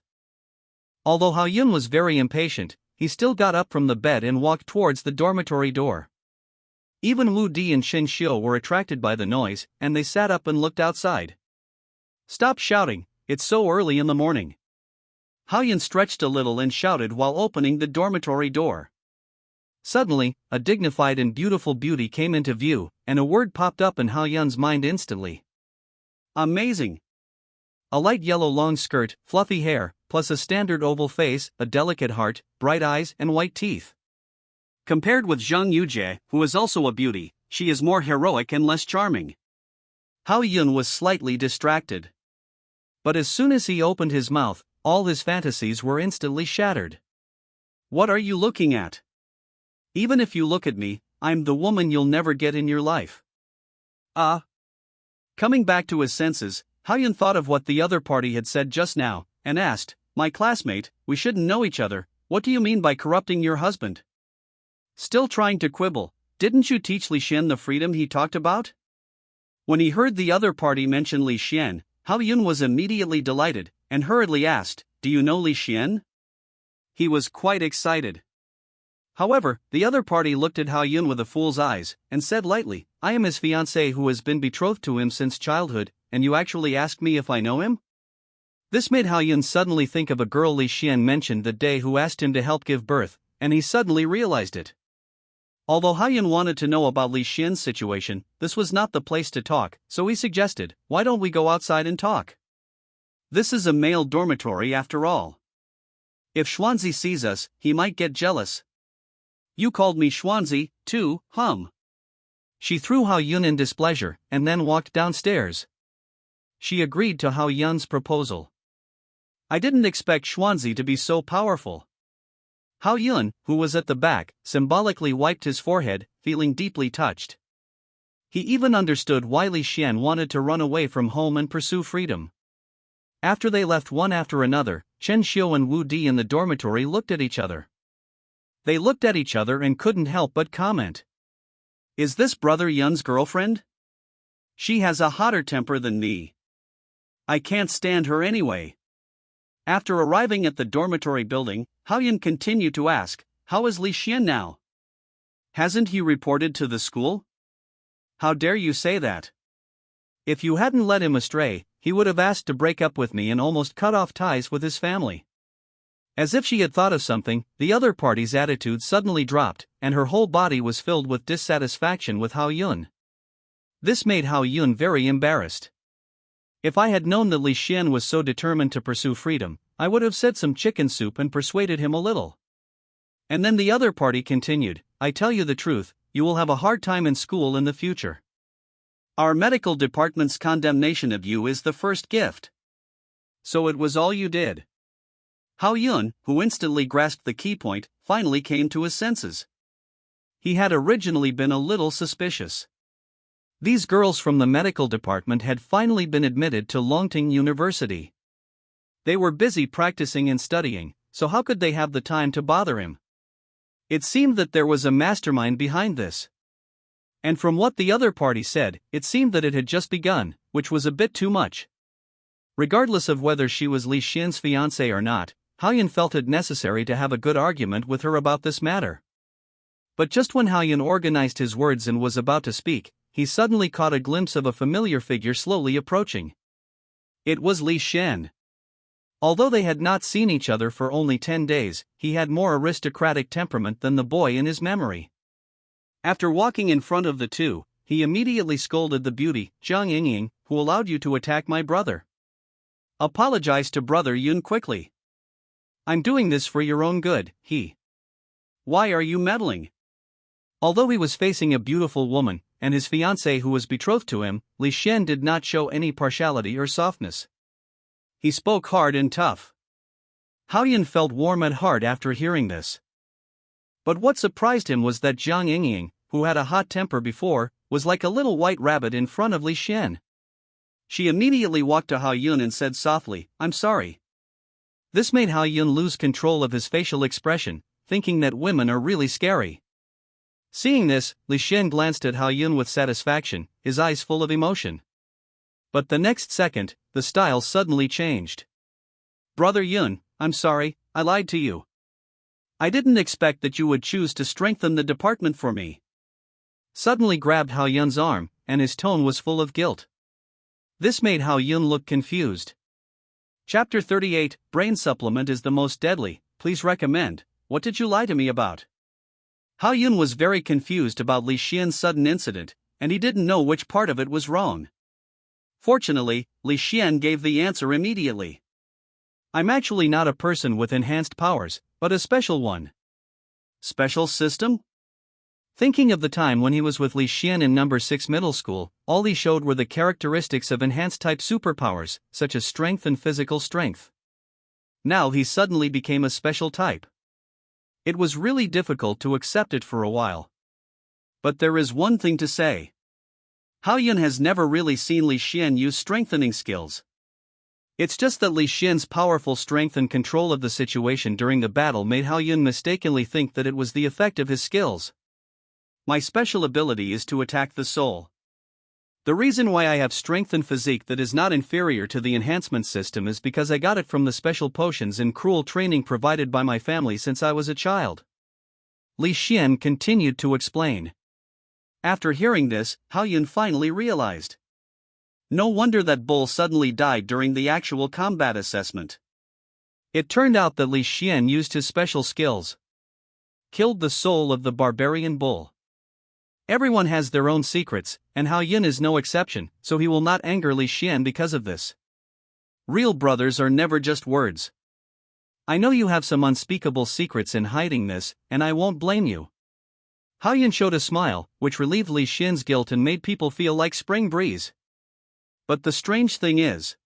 Although Haoyun was very impatient, he still got up from the bed and walked towards the dormitory door. Even Wu Di and Shen Xiu were attracted by the noise, and they sat up and looked outside. "Stop shouting, it's so early in the morning." Haoyun stretched a little and shouted while opening the dormitory door. Suddenly, a dignified and beautiful beauty came into view, and a word popped up in Haoyun's mind instantly. Amazing! A light yellow long skirt, fluffy hair, plus a standard oval face, a delicate heart, bright eyes and white teeth. Compared with Zhang Yujie, who is also a beauty, she is more heroic and less charming. Haoyun was slightly distracted. But as soon as he opened his mouth, all his fantasies were instantly shattered. "What are you looking at? Even if you look at me, I'm the woman you'll never get in your life." Coming back to his senses, Haoyun thought of what the other party had said just now, and asked, "My classmate, we shouldn't know each other, what do you mean by corrupting your husband?" Still trying to quibble, "Didn't you teach Li Xian the freedom he talked about?" When he heard the other party mention Li Xian, Haoyun was immediately delighted, and hurriedly asked, "Do you know Li Xian?" He was quite excited. However, the other party looked at Haoyun with a fool's eyes, and said lightly, "I am his fiancée who has been betrothed to him since childhood, and you actually ask me if I know him?" This made Haoyun suddenly think of a girl Li Xian mentioned that day who asked him to help give birth, and he suddenly realized it. Although Haoyun wanted to know about Li Xian's situation, this was not the place to talk, so he suggested, "Why don't we go outside and talk? This is a male dormitory after all. If Xuanzi sees us, he might get jealous." "You called me Xuanzi, too, hum." She threw Haoyun in displeasure and then walked downstairs. She agreed to Haoyun's proposal. "I didn't expect Xuanzi to be so powerful." Haoyun, who was at the back, symbolically wiped his forehead, feeling deeply touched. He even understood why Li Xian wanted to run away from home and pursue freedom. After they left one after another, Chen Xiu and Wu Di in the dormitory looked at each other. They looked at each other and couldn't help but comment. "Is this Brother Yun's girlfriend? She has a hotter temper than me. I can't stand her anyway." After arriving at the dormitory building, Haoyun continued to ask, "How is Li Xian now? Hasn't he reported to the school?" "How dare you say that? If you hadn't led him astray, he would have asked to break up with me and almost cut off ties with his family." As if she had thought of something, the other party's attitude suddenly dropped, and her whole body was filled with dissatisfaction with Haoyun. This made Haoyun very embarrassed. If I had known that Li Xian was so determined to pursue freedom, I would have said some chicken soup and persuaded him a little. And then the other party continued, "I tell you the truth, you will have a hard time in school in the future. Our medical department's condemnation of you is the first gift." "So it was all you did?" Haoyun, who instantly grasped the key point, finally came to his senses. He had originally been a little suspicious. These girls from the medical department had finally been admitted to Longting University. They were busy practicing and studying, so how could they have the time to bother him? It seemed that there was a mastermind behind this. And from what the other party said, it seemed that it had just begun, which was a bit too much. Regardless of whether she was Li Xian's fiancée or not, Haoyun felt it necessary to have a good argument with her about this matter. But just when Haoyun organized his words and was about to speak, he suddenly caught a glimpse of a familiar figure slowly approaching. It was Li Xian. Although they had not seen each other for only 10 days, he had more aristocratic temperament than the boy in his memory. After walking in front of the two, he immediately scolded the beauty, "Zhang Yingying, who allowed you to attack my brother? Apologize to Brother Yun quickly. I'm doing this for your own good, he. Why are you meddling?" Although he was facing a beautiful woman, and his fiancée who was betrothed to him, Li Xian did not show any partiality or softness. He spoke hard and tough. Haoyun felt warm at heart after hearing this. But what surprised him was that Zhang Yingying, who had a hot temper before, was like a little white rabbit in front of Li Xian. She immediately walked to Haoyun and said softly, "I'm sorry." This made Haoyun lose control of his facial expression, thinking that women are really scary. Seeing this, Li Xian glanced at Haoyun with satisfaction, his eyes full of emotion. But the next second, the style suddenly changed. "Brother Yun, I'm sorry, I lied to you. I didn't expect that you would choose to strengthen the department for me." Suddenly grabbed Haoyun's arm, and his tone was full of guilt. This made Haoyun look confused. Chapter 38, Brain Supplement is the most deadly, please recommend, what did you lie to me about? Haoyun was very confused about Li Xian's sudden incident, and he didn't know which part of it was wrong. Fortunately, Li Xian gave the answer immediately. "I'm actually not a person with enhanced powers, but a special one." "Special system?" Thinking of the time when he was with Li Xian in number 6 middle school, all he showed were the characteristics of enhanced type superpowers, such as strength and physical strength. Now he suddenly became a special type. It was really difficult to accept it for a while. But there is one thing to say. Haoyun has never really seen Li Xian use strengthening skills. It's just that Li Xian's powerful strength and control of the situation during the battle made Haoyun mistakenly think that it was the effect of his skills. "My special ability is to attack the soul. The reason why I have strength and physique that is not inferior to the enhancement system is because I got it from the special potions and cruel training provided by my family since I was a child." Li Xian continued to explain. After hearing this, Haoyun finally realized. No wonder that bull suddenly died during the actual combat assessment. It turned out that Li Xian used his special skills. Killed the soul of the barbarian bull. Everyone has their own secrets, and Hao Yun is no exception, so he will not anger Li Xian because of this. Real brothers are never just words. I know you have some unspeakable secrets in hiding this, and I won't blame you. Hao Yun showed a smile, which relieved Li Xian's guilt and made people feel like spring breeze. But the strange thing is,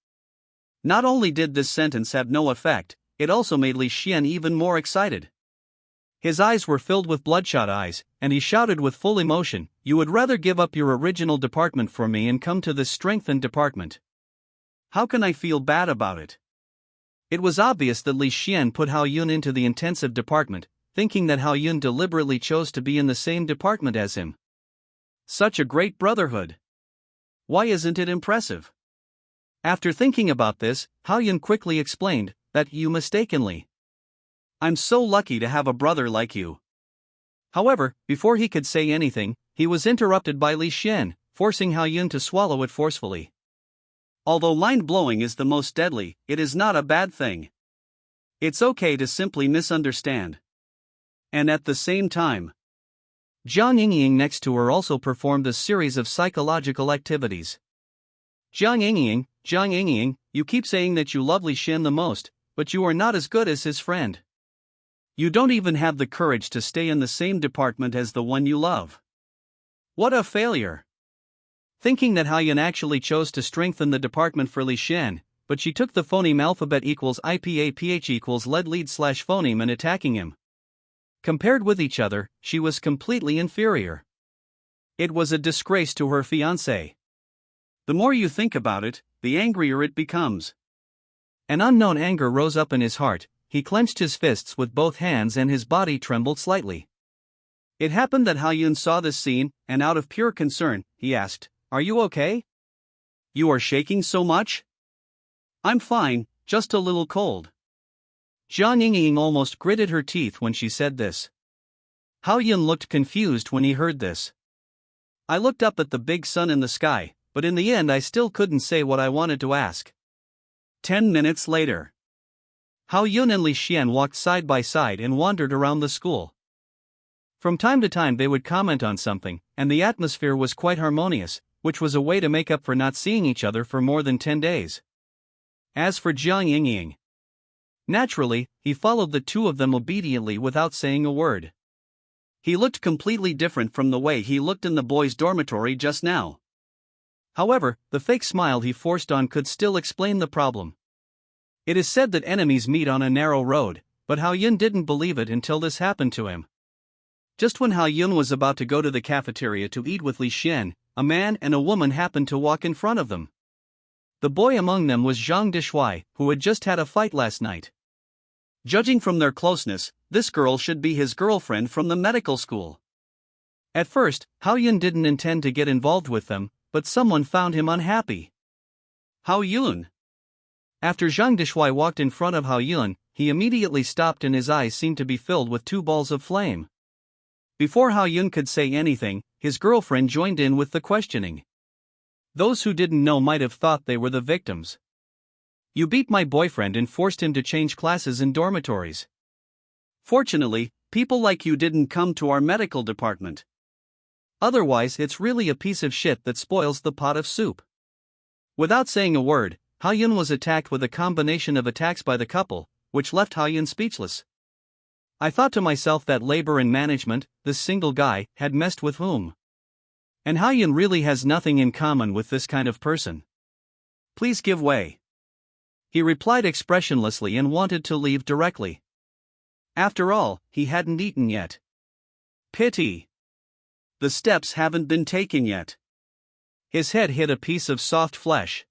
not only did this sentence have no effect, it also made Li Xian even more excited. His eyes were filled with bloodshot eyes, and he shouted with full emotion, "You would rather give up your original department for me and come to this strengthened department. How can I feel bad about it?" It was obvious that Li Xian put Hao Yun into the intensive department, thinking that Hao Yun deliberately chose to be in the same department as him. Such a great brotherhood. Why isn't it impressive? After thinking about this, Hao Yun quickly explained that you mistakenly. I'm so lucky to have a brother like you. However, before he could say anything, he was interrupted by Li Xian, forcing Hao Yun to swallow it forcefully. Although mind-blowing is the most deadly, it is not a bad thing. It's okay to simply misunderstand. And at the same time, Jiang Yingying next to her also performed a series of psychological activities. Jiang Yingying, you keep saying that you love Li Xian the most, but you are not as good as his friend. You don't even have the courage to stay in the same department as the one you love. What a failure! Thinking that Hao Yun actually chose to strengthen the department for Li Xian, but she took the phoneme alphabet equals IPAPH equals lead slash phoneme and attacking him. Compared with each other, she was completely inferior. It was a disgrace to her fiancé. The more you think about it, the angrier it becomes. An unknown anger rose up in his heart. He clenched his fists with both hands and his body trembled slightly. It happened that Hao Yun saw this scene, and out of pure concern, he asked, "Are you okay? You are shaking so much?" "I'm fine, just a little cold." Jiang Yingying almost gritted her teeth when she said this. Hao Yun looked confused when he heard this. I looked up at the big sun in the sky, but in the end I still couldn't say what I wanted to ask. 10 minutes later, Hao Yun and Li Xian walked side by side and wandered around the school. From time to time they would comment on something, and the atmosphere was quite harmonious, which was a way to make up for not seeing each other for more than 10 days. As for Jiang Yingying, naturally, he followed the two of them obediently without saying a word. He looked completely different from the way he looked in the boys' dormitory just now. However, the fake smile he forced on could still explain the problem. It is said that enemies meet on a narrow road, but Hao Yun didn't believe it until this happened to him. Just when Hao Yun was about to go to the cafeteria to eat with Li Xian, a man and a woman happened to walk in front of them. The boy among them was Zhang Dishuai, who had just had a fight last night. Judging from their closeness, this girl should be his girlfriend from the medical school. At first, Hao Yun didn't intend to get involved with them, but someone found him unhappy. Hao Yun. After Zhang Dishuai walked in front of Hao Yun, he immediately stopped and his eyes seemed to be filled with two balls of flame. Before Hao Yun could say anything, his girlfriend joined in with the questioning. Those who didn't know might have thought they were the victims. You beat my boyfriend and forced him to change classes in dormitories. Fortunately, people like you didn't come to our medical department. Otherwise, it's really a piece of shit that spoils the pot of soup. Without saying a word, Hao Yun was attacked with a combination of attacks by the couple, which left Hao Yun speechless. I thought to myself that labor and management, this single guy, had messed with whom? And Hao Yun really has nothing in common with this kind of person. Please give way. He replied expressionlessly and wanted to leave directly. After all, he hadn't eaten yet. Pity. The steps haven't been taken yet. His head hit a piece of soft flesh.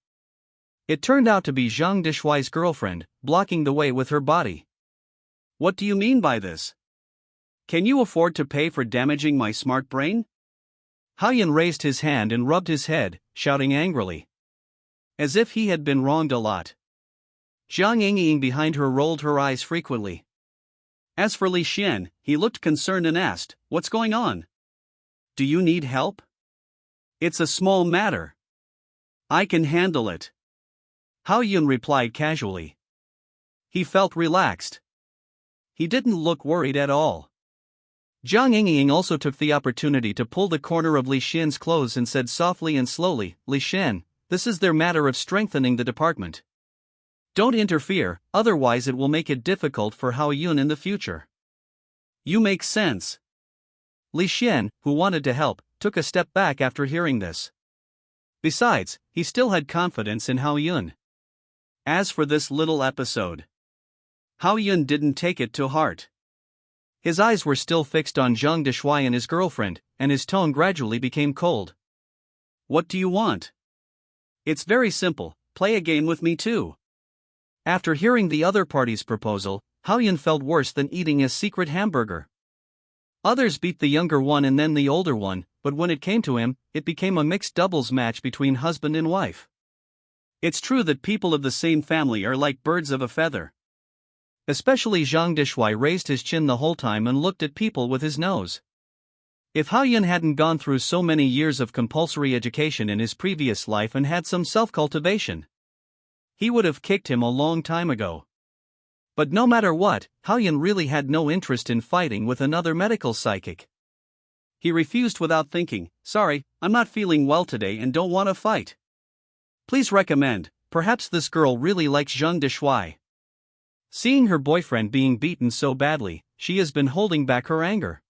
It turned out to be Zhang Dishuai's girlfriend, blocking the way with her body. What do you mean by this? Can you afford to pay for damaging my smart brain? Hao Yun raised his hand and rubbed his head, shouting angrily. As if he had been wronged a lot. Jiang Yingying behind her rolled her eyes frequently. As for Li Xian, he looked concerned and asked, "What's going on? Do you need help?" "It's a small matter. I can handle it." Hao Yun replied casually. He felt relaxed. He didn't look worried at all. Zhang Yingying also took the opportunity to pull the corner of Li Xian's clothes and said softly and slowly, Li Xian, this is their matter of strengthening the department. Don't interfere, otherwise it will make it difficult for Hao Yun in the future. You make sense. Li Xian, who wanted to help, took a step back after hearing this. Besides, he still had confidence in Hao Yun. As for this little episode, Hao Yun didn't take it to heart. His eyes were still fixed on Zhang Deshuai and his girlfriend, and his tone gradually became cold. What do you want? It's very simple, play a game with me too. After hearing the other party's proposal, Hao Yun felt worse than eating a secret hamburger. Others beat the younger one and then the older one, but when it came to him, it became a mixed doubles match between husband and wife. It's true that people of the same family are like birds of a feather. Especially Zhang Deshuai raised his chin the whole time and looked at people with his nose. If Hao Yun hadn't gone through so many years of compulsory education in his previous life and had some self-cultivation, he would have kicked him a long time ago. But no matter what, Hao Yun really had no interest in fighting with another medical psychic. He refused without thinking, sorry, I'm not feeling well today and don't want to fight. Please recommend, perhaps this girl really likes Zhang Deshuai. Seeing her boyfriend being beaten so badly, she has been holding back her anger.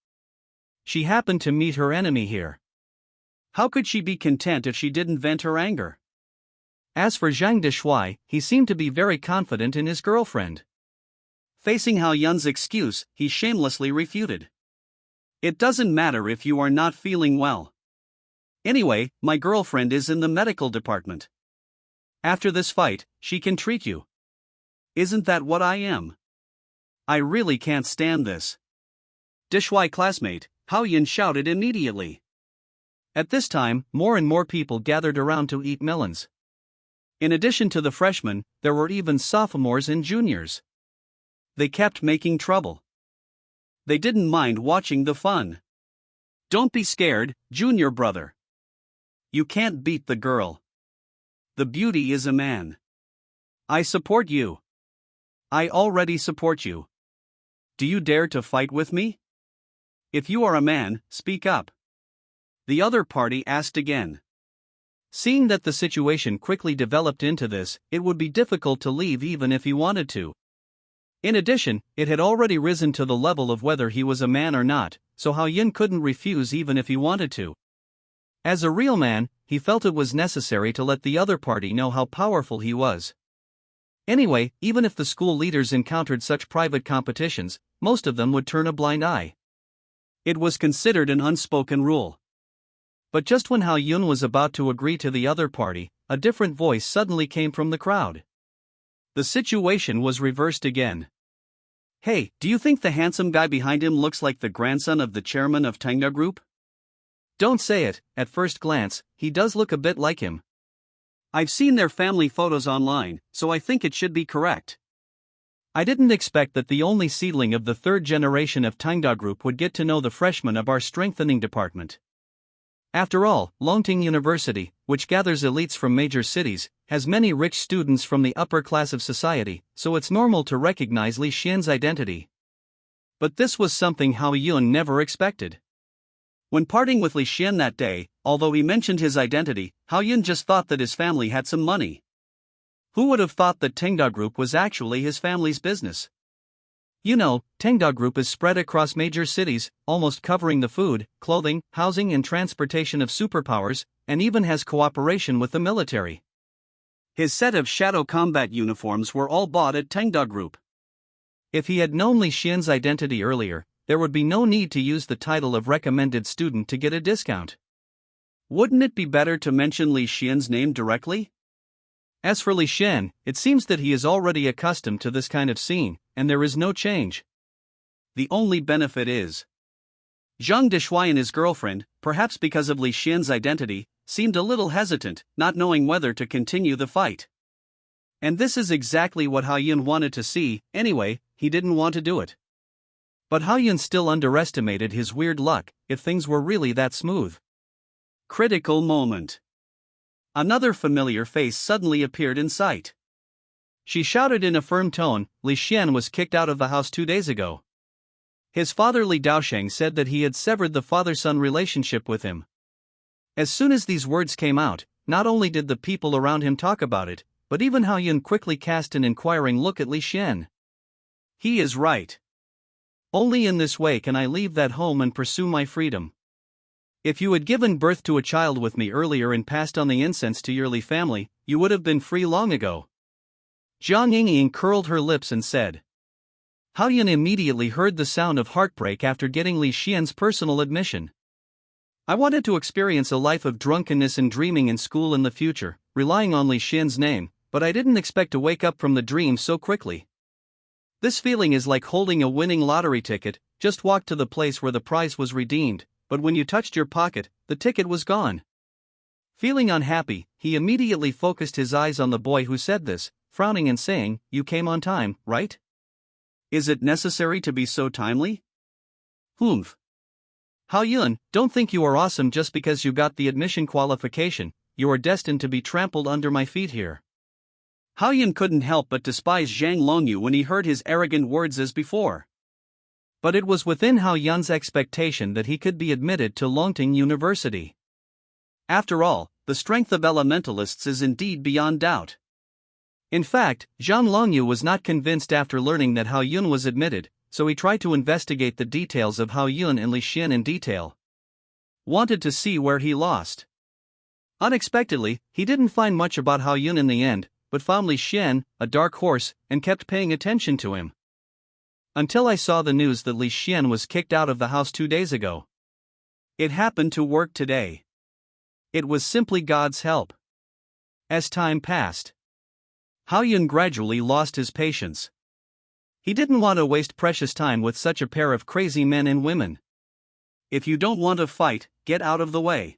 She happened to meet her enemy here. How could she be content if she didn't vent her anger? As for Zhang Deshuai, he seemed to be very confident in his girlfriend. Facing Hao Yun's excuse, he shamelessly refuted. It doesn't matter if you are not feeling well. Anyway, my girlfriend is in the medical department. After this fight, she can treat you. Isn't that what I am? I really can't stand this. Deshuai classmate, Hao Yun shouted immediately. At this time, more and more people gathered around to eat melons. In addition to the freshmen, there were even sophomores and juniors. They kept making trouble. They didn't mind watching the fun. Don't be scared, junior brother. You can't beat the girl. The beauty is a man. I support you. I already support you. Do you dare to fight with me? If you are a man, speak up. The other party asked again. Seeing that the situation quickly developed into this, it would be difficult to leave even if he wanted to. In addition, it had already risen to the level of whether he was a man or not, so Hao Yun couldn't refuse even if he wanted to. As a real man, he felt it was necessary to let the other party know how powerful he was. Anyway, even if the school leaders encountered such private competitions, most of them would turn a blind eye. It was considered an unspoken rule. But just when Hao Yun was about to agree to the other party, a different voice suddenly came from the crowd. The situation was reversed again. Hey, do you think the handsome guy behind him looks like the grandson of the chairman of Tenga Group? Don't say it, at first glance, he does look a bit like him. I've seen their family photos online, so I think it should be correct. I didn't expect that the only seedling of the third generation of Tangda Group would get to know the freshmen of our strengthening department. After all, Longting University, which gathers elites from major cities, has many rich students from the upper class of society, so it's normal to recognize Li Xian's identity. But this was something Hao Yun never expected. When parting with Li Xian that day, although he mentioned his identity, Hao Yun just thought that his family had some money. Who would have thought that Tengda Group was actually his family's business? You know, Tengda Group is spread across major cities, almost covering the food, clothing, housing and transportation of superpowers, and even has cooperation with the military. His set of shadow combat uniforms were all bought at Tengda Group. If he had known Li Xian's identity earlier, there would be no need to use the title of recommended student to get a discount. Wouldn't it be better to mention Li Xian's name directly? As for Li Xian, it seems that he is already accustomed to this kind of scene, and there is no change. The only benefit is Zhang Deshuai and his girlfriend, perhaps because of Li Xian's identity, seemed a little hesitant, not knowing whether to continue the fight. And this is exactly what Hao Yun wanted to see. Anyway, he didn't want to do it. But Hao Yun still underestimated his weird luck, if things were really that smooth. Critical moment. Another familiar face suddenly appeared in sight. She shouted in a firm tone, Li Xian was kicked out of the house 2 days ago. His father Li Daosheng said that he had severed the father-son relationship with him. As soon as these words came out, not only did the people around him talk about it, but even Hao Yun quickly cast an inquiring look at Li Xian. He is right. Only in this way can I leave that home and pursue my freedom. If you had given birth to a child with me earlier and passed on the incense to your Li family, you would have been free long ago. Zhang Yingying curled her lips and said. Hao Yun immediately heard the sound of heartbreak after getting Li Xian's personal admission. I wanted to experience a life of drunkenness and dreaming in school in the future, relying on Li Xian's name, but I didn't expect to wake up from the dream so quickly. This feeling is like holding a winning lottery ticket. Just walked to the place where the prize was redeemed, but when you touched your pocket, the ticket was gone. Feeling unhappy, he immediately focused his eyes on the boy who said this, frowning and saying, "You came on time, right? Is it necessary to be so timely?" Humph. Hao Yun, don't think you are awesome just because you got the admission qualification. You are destined to be trampled under my feet here. Hao Yun couldn't help but despise Zhang Longyu when he heard his arrogant words as before. But it was within Hao Yun's expectation that he could be admitted to Longting University. After all, the strength of elementalists is indeed beyond doubt. In fact, Zhang Longyu was not convinced after learning that Hao Yun was admitted, so he tried to investigate the details of Hao Yun and Li Xian in detail. Wanted to see where he lost. Unexpectedly, he didn't find much about Hao Yun in the end, but found Li Xian, a dark horse, and kept paying attention to him. Until I saw the news that Li Xian was kicked out of the house 2 days ago. It happened to work today. It was simply God's help. As time passed, Hao Yun gradually lost his patience. He didn't want to waste precious time with such a pair of crazy men and women. If you don't want to fight, get out of the way.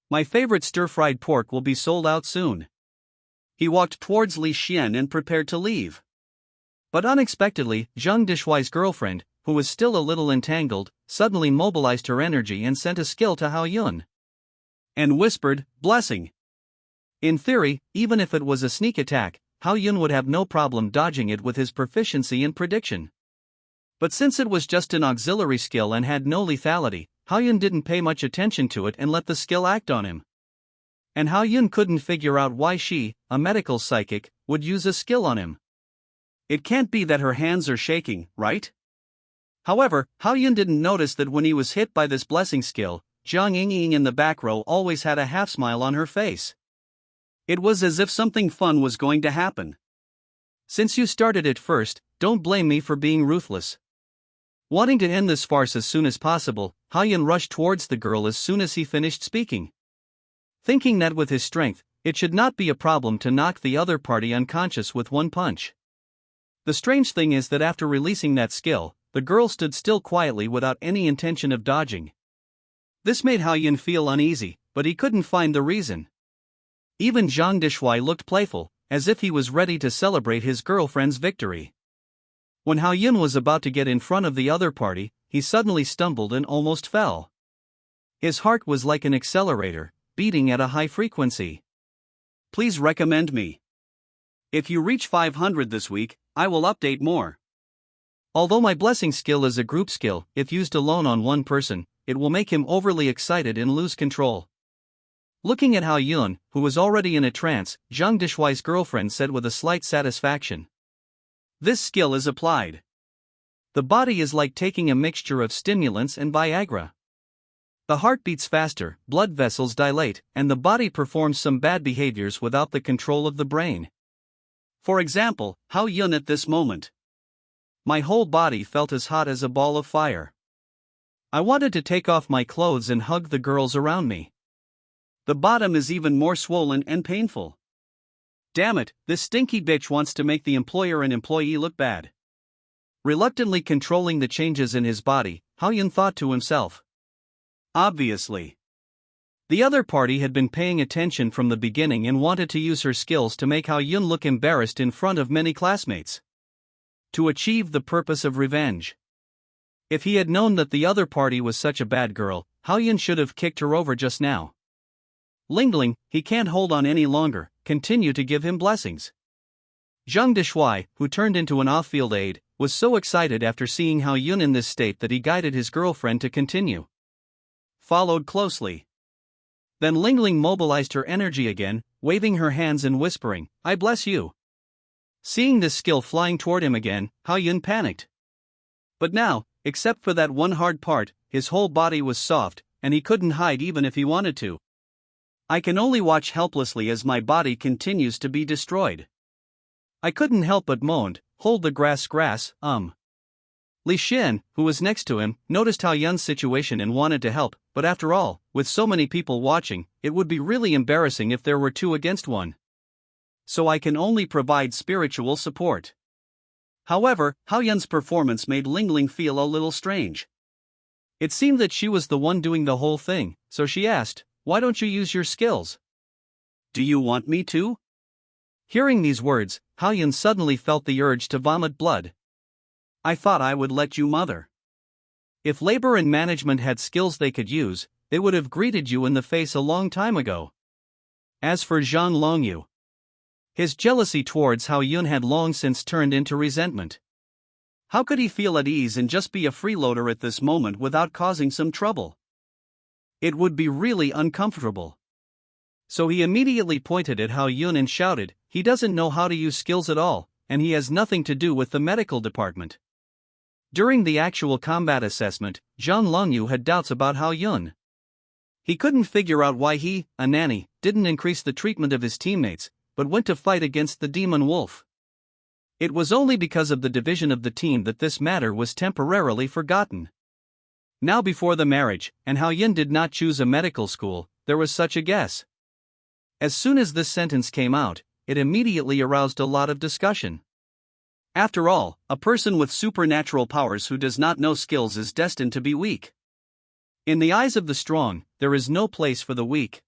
My favorite stir-fried pork will be sold out soon. He walked towards Li Xian and prepared to leave. But unexpectedly, Zhang Dishuai's girlfriend, who was still a little entangled, suddenly mobilized her energy and sent a skill to Hao Yun. And whispered, "Blessing." In theory, even if it was a sneak attack, Hao Yun would have no problem dodging it with his proficiency in prediction. But since it was just an auxiliary skill and had no lethality, Hao Yun didn't pay much attention to it and let the skill act on him. And Hao Yun couldn't figure out why she, a medical psychic, would use a skill on him. It can't be that her hands are shaking, right? However, Hao Yun didn't notice that when he was hit by this blessing skill, Zhang Yingying in the back row always had a half-smile on her face. It was as if something fun was going to happen. Since you started it first, don't blame me for being ruthless. Wanting to end this farce as soon as possible, Hao Yun rushed towards the girl as soon as he finished speaking. Thinking that with his strength, it should not be a problem to knock the other party unconscious with one punch. The strange thing is that after releasing that skill, the girl stood still quietly without any intention of dodging. This made Hao Yun feel uneasy, but he couldn't find the reason. Even Zhang Dishuai looked playful, as if he was ready to celebrate his girlfriend's victory. When Hao Yun was about to get in front of the other party, he suddenly stumbled and almost fell. His heart was like an accelerator, beating at a high frequency. Please recommend me. If you reach 500 this week, I will update more. Although my blessing skill is a group skill, if used alone on one person, it will make him overly excited and lose control. Looking at Hao Yun, who was already in a trance, Zhang Dishuai's girlfriend said with a slight satisfaction. This skill is applied. The body is like taking a mixture of stimulants and Viagra. The heart beats faster, blood vessels dilate, and the body performs some bad behaviors without the control of the brain. For example, Hao Yun at this moment. My whole body felt as hot as a ball of fire. I wanted to take off my clothes and hug the girls around me. The bottom is even more swollen and painful. Damn it, this stinky bitch wants to make the employer and employee look bad. Reluctantly controlling the changes in his body, Hao Yun thought to himself. Obviously. The other party had been paying attention from the beginning and wanted to use her skills to make Hao Yun look embarrassed in front of many classmates. To achieve the purpose of revenge. If he had known that the other party was such a bad girl, Hao Yun should have kicked her over just now. Lingling, he can't hold on any longer, continue to give him blessings. Zhang Deshui, who turned into an off-field aide, was so excited after seeing Hao Yun in this state that he guided his girlfriend to continue. Followed closely. Then Lingling mobilized her energy again, waving her hands and whispering, "I bless you." Seeing this skill flying toward him again, Hao Yun panicked. But now, except for that one hard part, his whole body was soft, and he couldn't hide even if he wanted to. I can only watch helplessly as my body continues to be destroyed. I couldn't help but moaned, "Hold the grass. Li Xian, who was next to him, noticed Hao Yun's situation and wanted to help, but after all, with so many people watching, it would be really embarrassing if there were 2 against 1. So I can only provide spiritual support. However, Hao Yun's performance made Lingling feel a little strange. It seemed that she was the one doing the whole thing, so she asked, "Why don't you use your skills?" "Do you want me to?" Hearing these words, Hao Yun suddenly felt the urge to vomit blood. "I thought I would let you mother. If labor and management had skills they could use, they would have greeted you in the face a long time ago." As for Zhang Longyu, his jealousy towards Hao Yun had long since turned into resentment. How could he feel at ease and just be a freeloader at this moment without causing some trouble? It would be really uncomfortable. So he immediately pointed at Hao Yun and shouted, "He doesn't know how to use skills at all, and he has nothing to do with the medical department." During the actual combat assessment, Zhang Longyu had doubts about Hao Yun. He couldn't figure out why he, a nanny, didn't increase the treatment of his teammates, but went to fight against the demon wolf. It was only because of the division of the team that this matter was temporarily forgotten. Now before the marriage, and Hao Yun did not choose a medical school, there was such a guess. As soon as this sentence came out, it immediately aroused a lot of discussion. After all, a person with supernatural powers who does not know skills is destined to be weak. In the eyes of the strong, there is no place for the weak.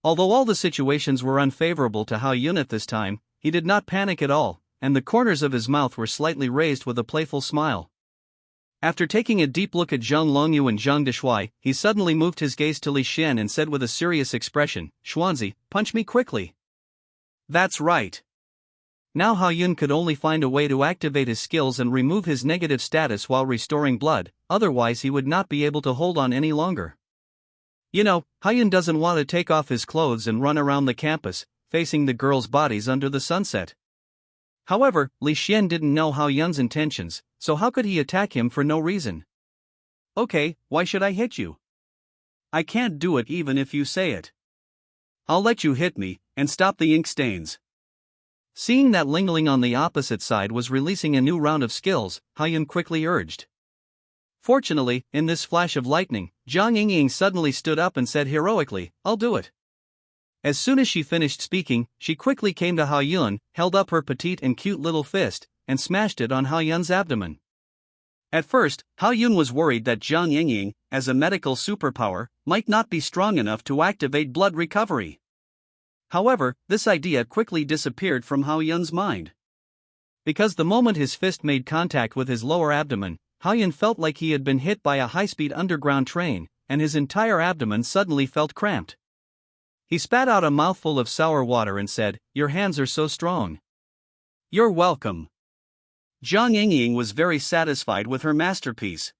Although all the situations were unfavorable to Hao Yun at this time, he did not panic at all, and the corners of his mouth were slightly raised with a playful smile. After taking a deep look at Zhang Longyu and Zhang Deshui, he suddenly moved his gaze to Li Xian and said with a serious expression, "Xuanzi, punch me quickly." That's right. Now Hao Yun could only find a way to activate his skills and remove his negative status while restoring blood, otherwise he would not be able to hold on any longer. You know, Hao Yun doesn't want to take off his clothes and run around the campus, facing the girls' bodies under the sunset. However, Li Xian didn't know Hao Yun's intentions, so how could he attack him for no reason? "Okay, why should I hit you? I can't do it even if you say it. I'll let you hit me, and stop the ink stains." Seeing that Lingling on the opposite side was releasing a new round of skills, Hao Yun quickly urged. Fortunately, in this flash of lightning, Zhang Yingying suddenly stood up and said heroically, "I'll do it." As soon as she finished speaking, she quickly came to Hao Yun, held up her petite and cute little fist, and smashed it on Hao Yun's abdomen. At first, Hao Yun was worried that Zhang Yingying, as a medical superpower, might not be strong enough to activate blood recovery. However, this idea quickly disappeared from Hao Yun's mind. Because the moment his fist made contact with his lower abdomen, Hao Yun felt like he had been hit by a high-speed underground train, and his entire abdomen suddenly felt cramped. He spat out a mouthful of sour water and said, "Your hands are so strong." "You're welcome." Zhang Yingying was very satisfied with her masterpiece.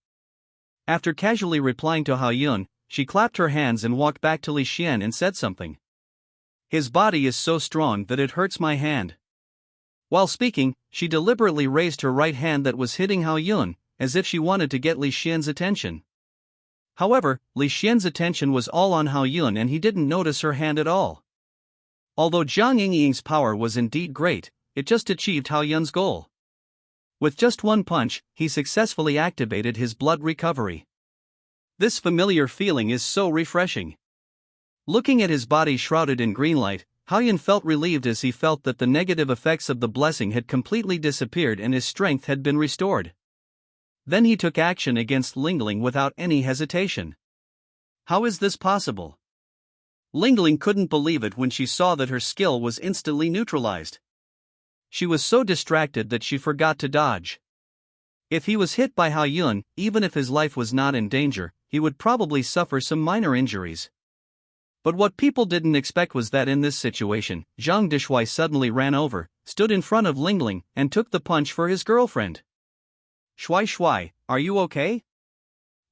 After casually replying to Hao Yun, she clapped her hands and walked back to Li Xian and said something. "His body is so strong that it hurts my hand." While speaking, she deliberately raised her right hand that was hitting Hao Yun, as if she wanted to get Li Xian's attention. However, Li Xian's attention was all on Hao Yun and he didn't notice her hand at all. Although Zhang Yingying's power was indeed great, it just achieved Hao Yun's goal. With just one punch, he successfully activated his blood recovery. This familiar feeling is so refreshing. Looking at his body shrouded in green light, Hao Yun felt relieved as he felt that the negative effects of the blessing had completely disappeared and his strength had been restored. Then he took action against Lingling without any hesitation. How is this possible? Lingling couldn't believe it when she saw that her skill was instantly neutralized. She was so distracted that she forgot to dodge. If he was hit by Hao Yun, even if his life was not in danger, he would probably suffer some minor injuries. But what people didn't expect was that in this situation, Zhang Dishui suddenly ran over, stood in front of Lingling, and took the punch for his girlfriend. Shui Shui, are you okay?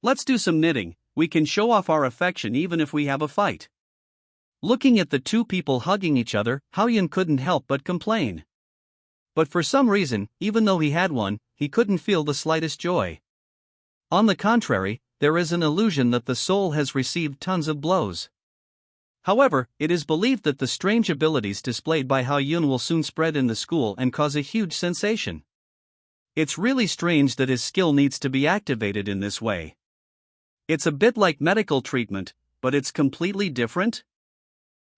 Let's do some knitting, we can show off our affection even if we have a fight. Looking at the two people hugging each other, Haoyun couldn't help but complain. But for some reason, even though he had one, he couldn't feel the slightest joy. On the contrary, there is an illusion that the soul has received tons of blows. However, it is believed that the strange abilities displayed by Haoyun will soon spread in the school and cause a huge sensation. It's really strange that his skill needs to be activated in this way. It's a bit like medical treatment, but it's completely different?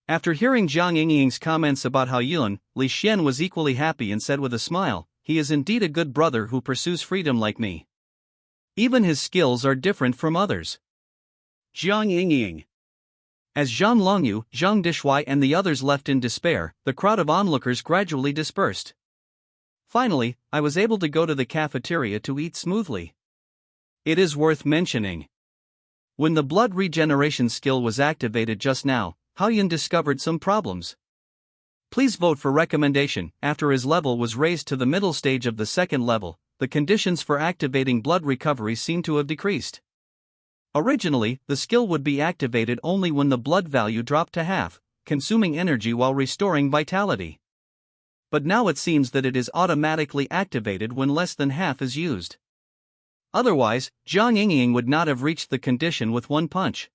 After hearing Zhang Yingying's comments about Haoyun, Li Xian was equally happy and said with a smile, "He is indeed a good brother who pursues freedom like me. Even his skills are different from others." Zhang Yingying. As Zhang Longyu, Zhang Dishui and the others left in despair, the crowd of onlookers gradually dispersed. Finally, I was able to go to the cafeteria to eat smoothly. It is worth mentioning. When the blood regeneration skill was activated just now, Haoyun discovered some problems. Please vote for recommendation. After his level was raised to the middle stage of the second level, the conditions for activating blood recovery seem to have decreased. Originally, the skill would be activated only when the blood value dropped to half, consuming energy while restoring vitality. But now it seems that it is automatically activated when less than half is used. Otherwise, Zhang Yingying would not have reached the condition with one punch.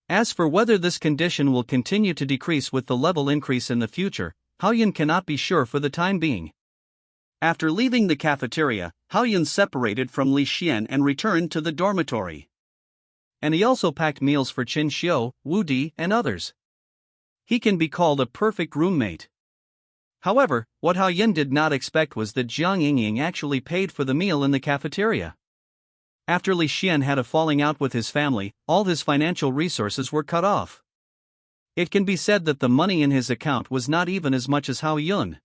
As for whether this condition will continue to decrease with the level increase in the future, Haoyun cannot be sure for the time being. After leaving the cafeteria, Haoyun separated from Li Xian and returned to the dormitory. And he also packed meals for Qin Xiu, Wu Di, and others. He can be called a perfect roommate. However, what Haoyun did not expect was that Zhang Yingying actually paid for the meal in the cafeteria. After Li Xian had a falling out with his family, all his financial resources were cut off. It can be said that the money in his account was not even as much as Haoyun.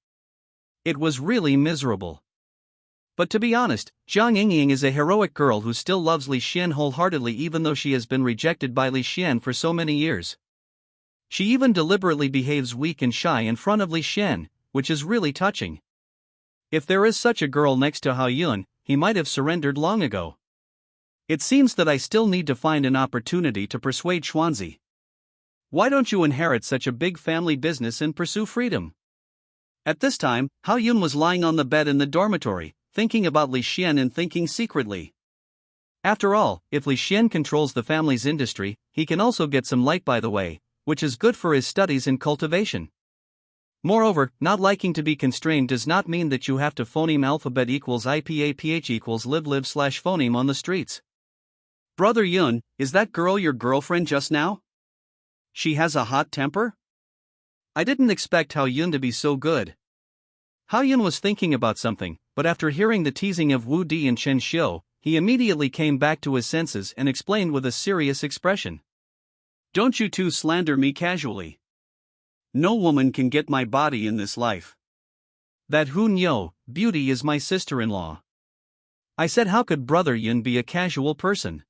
It was really miserable. But to be honest, Zhang Yingying is a heroic girl who still loves Li Xian wholeheartedly even though she has been rejected by Li Xian for so many years. She even deliberately behaves weak and shy in front of Li Xian, which is really touching. If there is such a girl next to Haoyun, he might have surrendered long ago. It seems that I still need to find an opportunity to persuade Xuanzi. Why don't you inherit such a big family business and pursue freedom? At this time, Haoyun was lying on the bed in the dormitory, thinking about Li Xian and thinking secretly. After all, if Li Xian controls the family's industry, he can also get some light by the way, which is good for his studies in cultivation. Moreover, not liking to be constrained does not mean that you have to phoneme alphabet equals IPAPH equals live/phoneme on the streets. Brother Yun, is that girl your girlfriend just now? She has a hot temper? I didn't expect Haoyun to be so good. Haoyun was thinking about something, but after hearing the teasing of Wu Di and Chen Xiu, he immediately came back to his senses and explained with a serious expression. Don't you two slander me casually. No woman can get my body in this life. That Hun Yo, beauty is my sister-in-law. I said how could Brother Yun be a casual person?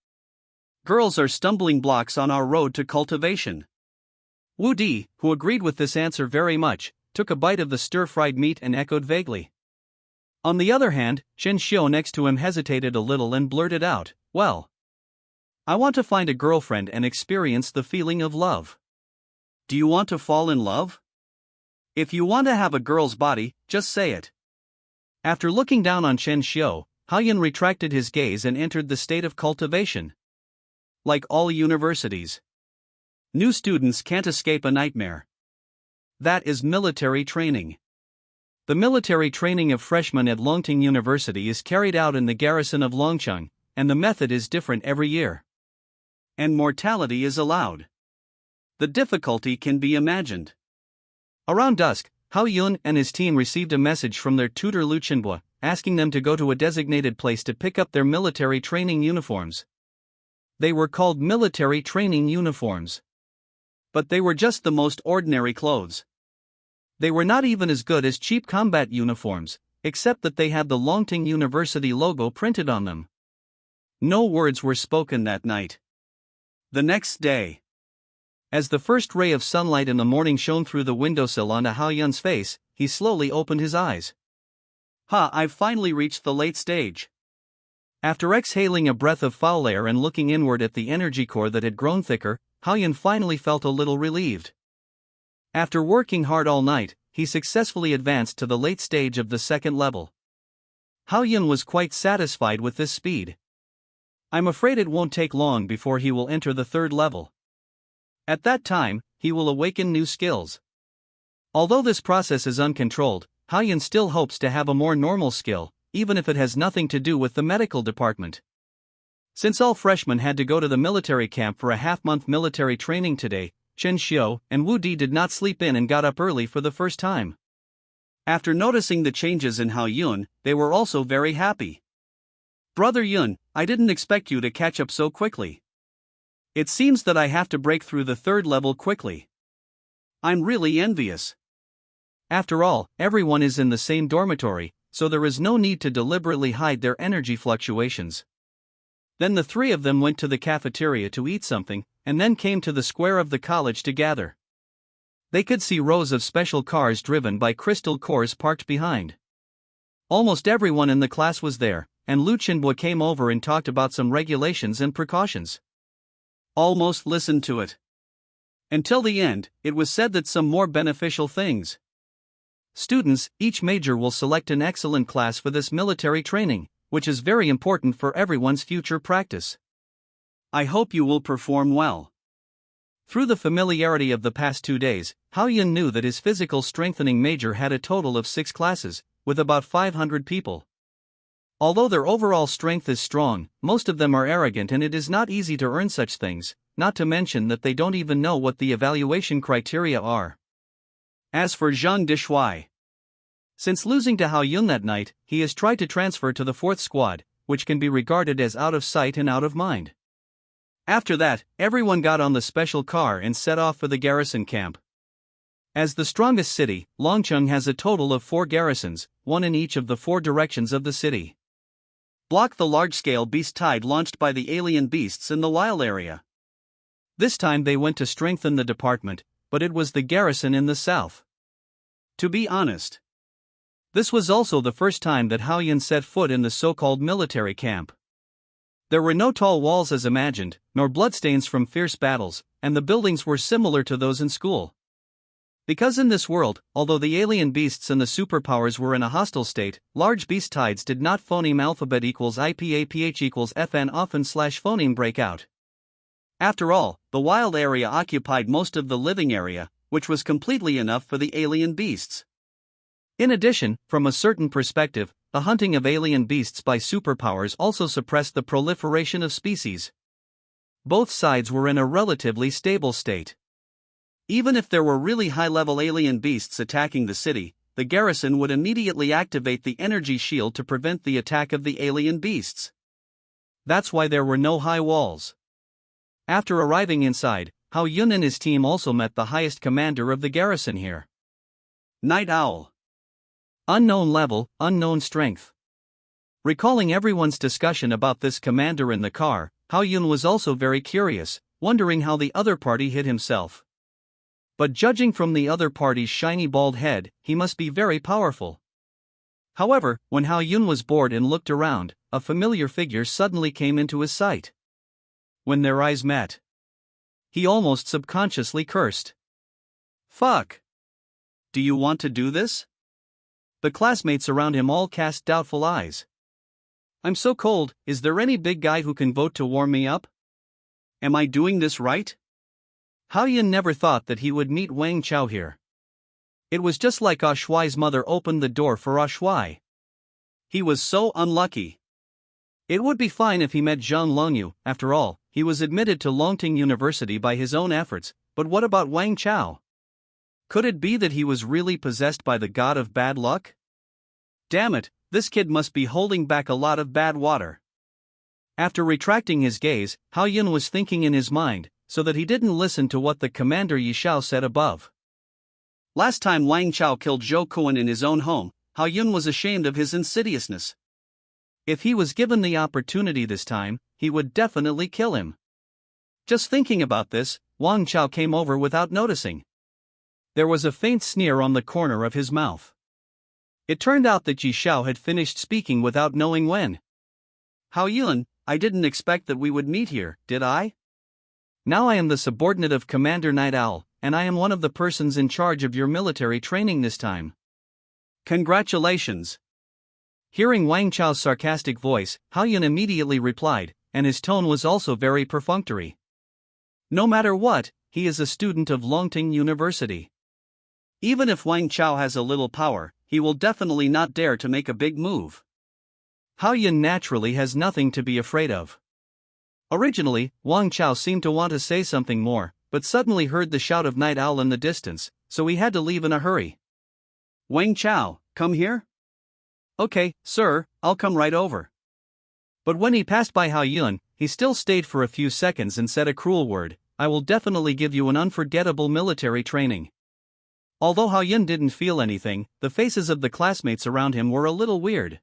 Girls are stumbling blocks on our road to cultivation. Wu Di, who agreed with this answer very much, took a bite of the stir-fried meat and echoed vaguely. On the other hand, Chen Xiu next to him hesitated a little and blurted out, well, I want to find a girlfriend and experience the feeling of love. Do you want to fall in love? If you want to have a girl's body, just say it. After looking down on Chen Xiu, Haoyun retracted his gaze and entered the state of cultivation. Like all universities, new students can't escape a nightmare. That is military training. The military training of freshmen at Longting University is carried out in the garrison of Longcheng, and the method is different every year. And mortality is allowed. The difficulty can be imagined. Around dusk, Haoyun and his team received a message from their tutor Lu Chenbua, asking them to go to a designated place to pick up their military training uniforms. They were called military training uniforms. But they were just the most ordinary clothes. They were not even as good as cheap combat uniforms, except that they had the Longting University logo printed on them. No words were spoken that night. The next day, As the first ray of sunlight in the morning shone through the windowsill onto Hao Yun's face, he slowly opened his eyes. I've finally reached the late stage. After exhaling a breath of foul air and looking inward at the energy core that had grown thicker, Hao Yun finally felt a little relieved. After working hard all night, he successfully advanced to the late stage of the second level. Hao Yun was quite satisfied with this speed. I'm afraid it won't take long before he will enter the third level. At that time, he will awaken new skills. Although this process is uncontrolled, Hao Yun still hopes to have a more normal skill, even if it has nothing to do with the medical department. Since all freshmen had to go to the military camp for a half-month military training today, Chen Xiu and Wu Di did not sleep in and got up early for the first time. After noticing the changes in Hao Yun, they were also very happy. Brother Yun, I didn't expect you to catch up so quickly. It seems that I have to break through the third level quickly. I'm really envious. After all, everyone is in the same dormitory, so there is no need to deliberately hide their energy fluctuations. Then the three of them went to the cafeteria to eat something, and then came to the square of the college to gather. They could see rows of special cars driven by crystal cores parked behind. Almost everyone in the class was there, and Lu Chenbo came over and talked about some regulations and precautions. Almost listened to it. Until the end, it was said that some more beneficial things. Students, each major will select an excellent class for this military training, which is very important for everyone's future practice. I hope you will perform well. Through the familiarity of the past 2 days, Hao Yun knew that his physical strengthening major had a total of 6 classes, with about 500 people. Although their overall strength is strong, most of them are arrogant and it is not easy to earn such things, not to mention that they don't even know what the evaluation criteria are. As for Zhang Dishui, since losing to Hao Yun that night, he has tried to transfer to the 4th squad, which can be regarded as out of sight and out of mind. After that, everyone got on the special car and set off for the garrison camp. As the strongest city, Longcheng has a total of 4 garrisons, one in each of the 4 directions of the city. Block the large-scale beast tide launched by the alien beasts in the wild area. This time they went to strengthen the department, but it was the garrison in the south. To be honest, this was also the first time that Hao Yun set foot in the so-called military camp. There were no tall walls as imagined, nor bloodstains from fierce battles, and the buildings were similar to those in school. Because in this world, although the alien beasts and the superpowers were in a hostile state, large beast tides did not phoneme alphabet equals IPAPH equals FN often / phoneme break out. After all, the wild area occupied most of the living area, which was completely enough for the alien beasts. In addition, from a certain perspective, the hunting of alien beasts by superpowers also suppressed the proliferation of species. Both sides were in a relatively stable state. Even if there were really high-level alien beasts attacking the city, the garrison would immediately activate the energy shield to prevent the attack of the alien beasts. That's why there were no high walls. After arriving inside, Hao Yun and his team also met the highest commander of the garrison here. Night Owl. Unknown level, unknown strength. Recalling everyone's discussion about this commander in the car, Hao Yun was also very curious, wondering how the other party hid himself. But judging from the other party's shiny bald head, he must be very powerful. However, when Hao Yun was bored and looked around, a familiar figure suddenly came into his sight. When their eyes met, he almost subconsciously cursed. Fuck! Do you want to do this? The classmates around him all cast doubtful eyes. I'm so cold, is there any big guy who can vote to warm me up? Am I doing this right? Hao Yun never thought that he would meet Wang Chao here. It was just like Shuai's mother opened the door for Shuai. He was so unlucky. It would be fine if he met Zhang Longyu. After all, he was admitted to Longting University by his own efforts, but what about Wang Chao? Could it be that he was really possessed by the god of bad luck? Damn it, this kid must be holding back a lot of bad water. After retracting his gaze, Hao Yun was thinking in his mind, so that he didn't listen to what the commander Yishao said above. Last time Wang Chao killed Zhou Kuan in his own home, Hao Yun was ashamed of his insidiousness. If he was given the opportunity this time, he would definitely kill him. Just thinking about this, Wang Chao came over without noticing. There was a faint sneer on the corner of his mouth. It turned out that Ji Xiao had finished speaking without knowing when. Hao Yun, I didn't expect that we would meet here, did I? Now I am the subordinate of Commander Night Owl, and I am one of the persons in charge of your military training this time. Congratulations. Hearing Wang Chao's sarcastic voice, Hao Yun immediately replied, and his tone was also very perfunctory. No matter what, he is a student of Longting University. Even if Wang Chao has a little power, he will definitely not dare to make a big move. Hao Yun naturally has nothing to be afraid of. Originally, Wang Chao seemed to want to say something more, but suddenly heard the shout of Night Owl in the distance, so he had to leave in a hurry. Wang Chao, come here? Okay, sir, I'll come right over. But when he passed by Hao Yun, he still stayed for a few seconds and said a cruel word, I will definitely give you an unforgettable military training. Although Hao Yun didn't feel anything, the faces of the classmates around him were a little weird.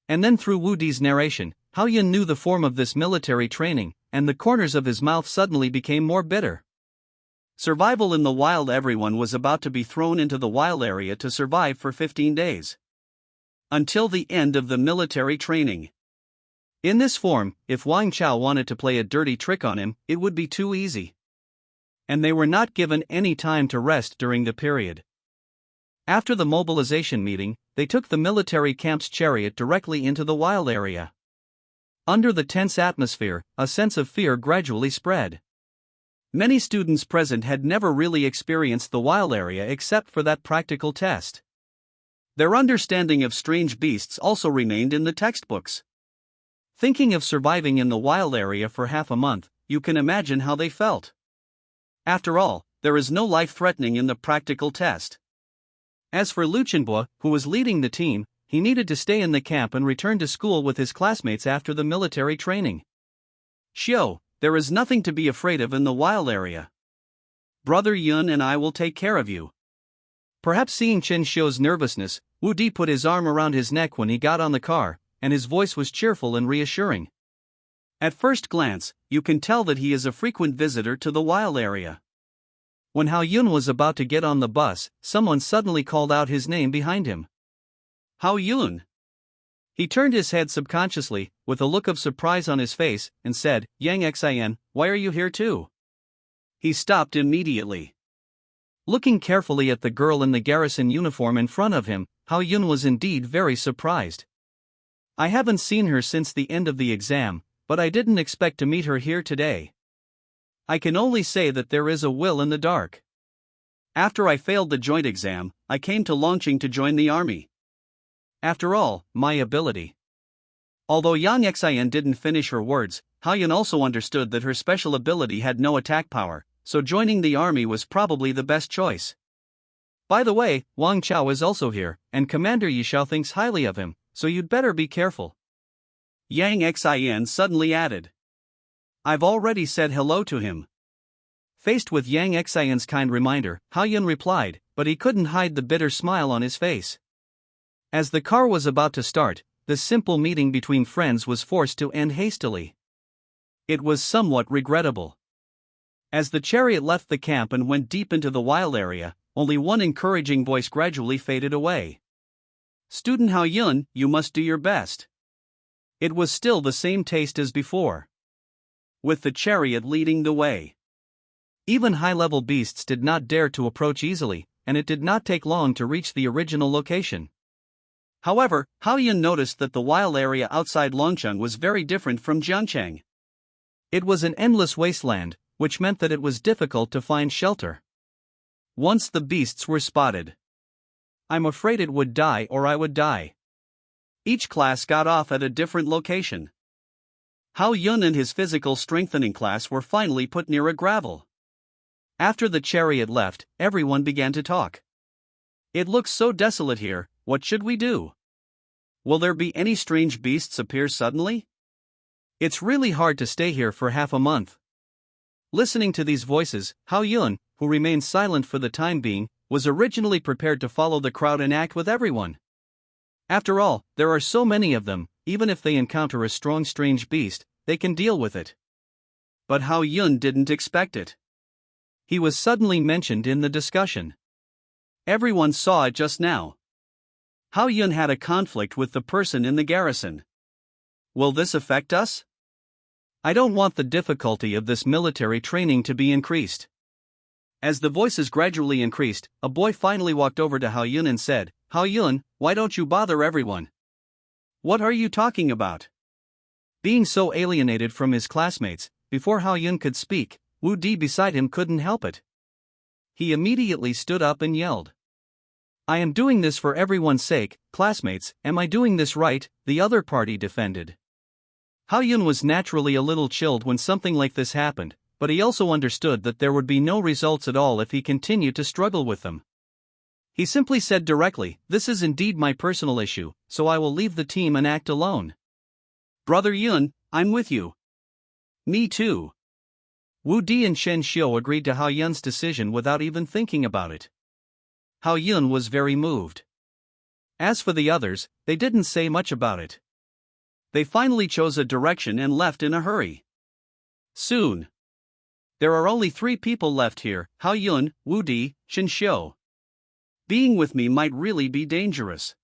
And then through Wu Di's narration, Hao Yun knew the form of this military training, and the corners of his mouth suddenly became more bitter. Survival in the wild. Everyone was about to be thrown into the wild area to survive for 15 days. Until the end of the military training. In this form, if Wang Chao wanted to play a dirty trick on him, it would be too easy. And they were not given any time to rest during the period. After the mobilization meeting, they took the military camp's chariot directly into the wild area. Under the tense atmosphere, a sense of fear gradually spread. Many students present had never really experienced the wild area except for that practical test. Their understanding of strange beasts also remained in the textbooks. Thinking of surviving in the wild area for half a month, you can imagine how they felt. After all, there is no life threatening in the practical test. As for Lu Chenbo, who was leading the team, he needed to stay in the camp and return to school with his classmates after the military training. Xiao, there is nothing to be afraid of in the wild area. Brother Yun and I will take care of you. Perhaps seeing Chen Xiu's nervousness, Wu Di put his arm around his neck when he got on the car, and his voice was cheerful and reassuring. At first glance, you can tell that he is a frequent visitor to the wild area. When Hao Yun was about to get on the bus, someone suddenly called out his name behind him. Hao Yun. He turned his head subconsciously, with a look of surprise on his face, and said, Yang Xin, why are you here too? He stopped immediately. Looking carefully at the girl in the garrison uniform in front of him, Hao Yun was indeed very surprised. I haven't seen her since the end of the exam, but I didn't expect to meet her here today. I can only say that there is a will in the dark. After I failed the joint exam, I came to Longqing to join the army. After all, my ability. Although Yang Xin didn't finish her words, Hao Yun also understood that her special ability had no attack power, so joining the army was probably the best choice. By the way, Wang Chao is also here, and Commander Yishao thinks highly of him, so you'd better be careful. Yang Xin suddenly added. I've already said hello to him. Faced with Yang Xin's kind reminder, Hao Yun replied, but he couldn't hide the bitter smile on his face. As the car was about to start, the simple meeting between friends was forced to end hastily. It was somewhat regrettable. As the chariot left the camp and went deep into the wild area, only one encouraging voice gradually faded away. Student Hao Yun, you must do your best. It was still the same taste as before. With the chariot leading the way. Even high-level beasts did not dare to approach easily, and it did not take long to reach the original location. However, Hao Yun noticed that the wild area outside Longcheng was very different from Jiangcheng. It was an endless wasteland, which meant that it was difficult to find shelter. Once the beasts were spotted. I'm afraid it would die or I would die. Each class got off at a different location. Hao Yun and his physical strengthening class were finally put near a gravel. After the chariot left, everyone began to talk. It looks so desolate here, what should we do? Will there be any strange beasts appear suddenly? It's really hard to stay here for half a month. Listening to these voices, Hao Yun, who remained silent for the time being, was originally prepared to follow the crowd and act with everyone. After all, there are so many of them, even if they encounter a strong strange beast, they can deal with it. But Hao Yun didn't expect it. He was suddenly mentioned in the discussion. Everyone saw it just now. Hao Yun had a conflict with the person in the garrison. Will this affect us? I don't want the difficulty of this military training to be increased. As the voices gradually increased, a boy finally walked over to Hao Yun and said, Hao Yun, why don't you bother everyone? What are you talking about? Being so alienated from his classmates, before Hao Yun could speak, Wu Di beside him couldn't help it. He immediately stood up and yelled. I am doing this for everyone's sake, classmates, am I doing this right? The other party defended. Hao Yun was naturally a little chilled when something like this happened, but he also understood that there would be no results at all if he continued to struggle with them. He simply said directly, this is indeed my personal issue, so I will leave the team and act alone. Brother Yun, I'm with you. Me too. Wu Di and Shen Xiu agreed to Hao Yun's decision without even thinking about it. Hao Yun was very moved. As for the others, they didn't say much about it. They finally chose a direction and left in a hurry. Soon. There are only 3 people left here, Hao Yun, Wu Di, Shen Xiu. Being with me might really be dangerous.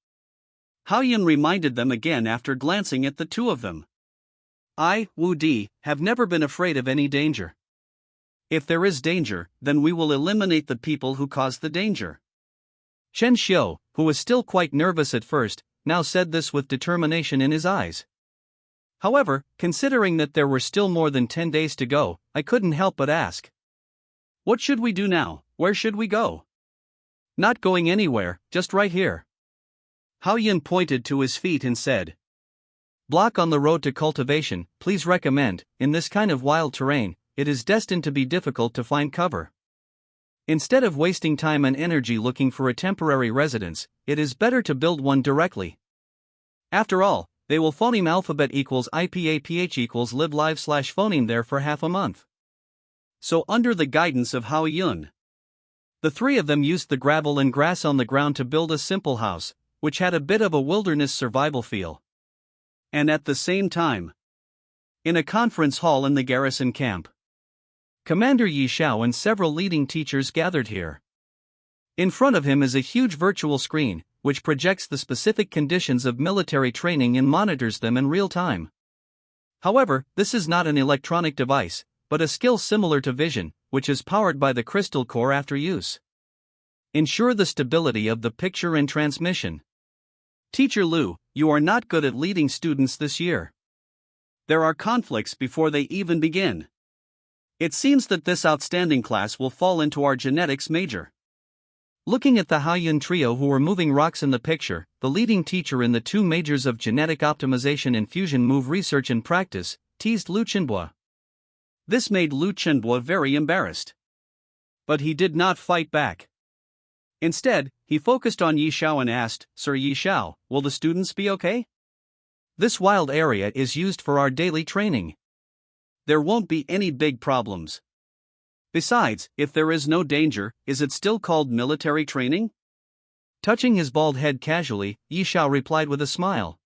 Hao Yun reminded them again after glancing at the 2 of them. I, Wu Di, have never been afraid of any danger. If there is danger, then we will eliminate the people who cause the danger. Shen Xiu, who was still quite nervous at first, now said this with determination in his eyes. However, considering that there were still more than 10 days to go, I couldn't help but ask. What should we do now? Where should we go? Not going anywhere, just right here. Hao Yun pointed to his feet and said. Block on the road to cultivation, please recommend, in this kind of wild terrain, it is destined to be difficult to find cover. Instead of wasting time and energy looking for a temporary residence, it is better to build one directly. After all, they will phoneme alphabet equals IPAPH equals live live / phoneme there for half a month. So under the guidance of Hao Yun, the 3 of them used the gravel and grass on the ground to build a simple house, which had a bit of a wilderness survival feel. And at the same time, in a conference hall in the garrison camp, Commander Yi Xiao and several leading teachers gathered here. In front of him is a huge virtual screen, which projects the specific conditions of military training and monitors them in real time. However, this is not an electronic device, but a skill similar to vision, which is powered by the crystal core after use. Ensure the stability of the picture and transmission. Teacher Lu, you are not good at leading students this year. There are conflicts before they even begin. It seems that this outstanding class will fall into our genetics major. Looking at the Hao Yun trio who were moving rocks in the picture, the leading teacher in the 2 majors of genetic optimization and fusion move research and practice, teased Lu Chenbo. This made Lu Chenbo very embarrassed. But he did not fight back. Instead, he focused on Yi Xiao and asked, Sir Yi Xiao, will the students be okay? This wild area is used for our daily training. There won't be any big problems. Besides, if there is no danger, is it still called military training? Touching his bald head casually, Yi Xiao replied with a smile.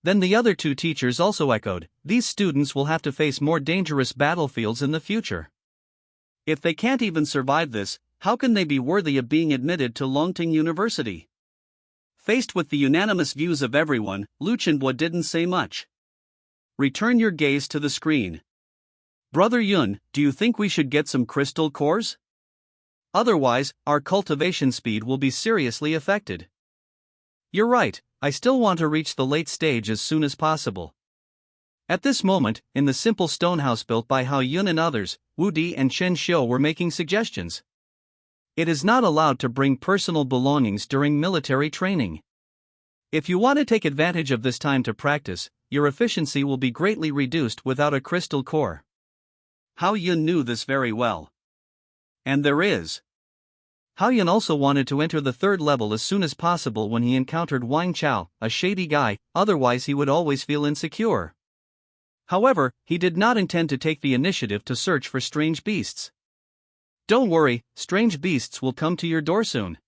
Then the other 2 teachers also echoed, these students will have to face more dangerous battlefields in the future. If they can't even survive this, how can they be worthy of being admitted to Longting University? Faced with the unanimous views of everyone, Lu Chenbo didn't say much. Return your gaze to the screen. Brother Yun, do you think we should get some crystal cores? Otherwise, our cultivation speed will be seriously affected. You're right, I still want to reach the late stage as soon as possible. At this moment, in the simple stone house built by Hao Yun and others, Wu Di and Shen Xiu were making suggestions. It is not allowed to bring personal belongings during military training. If you want to take advantage of this time to practice, your efficiency will be greatly reduced without a crystal core. Hao Yun knew this very well. And there is. Hao Yun also wanted to enter the 3rd level as soon as possible when he encountered Wang Chao, a shady guy, otherwise he would always feel insecure. However, he did not intend to take the initiative to search for strange beasts. Don't worry, strange beasts will come to your door soon.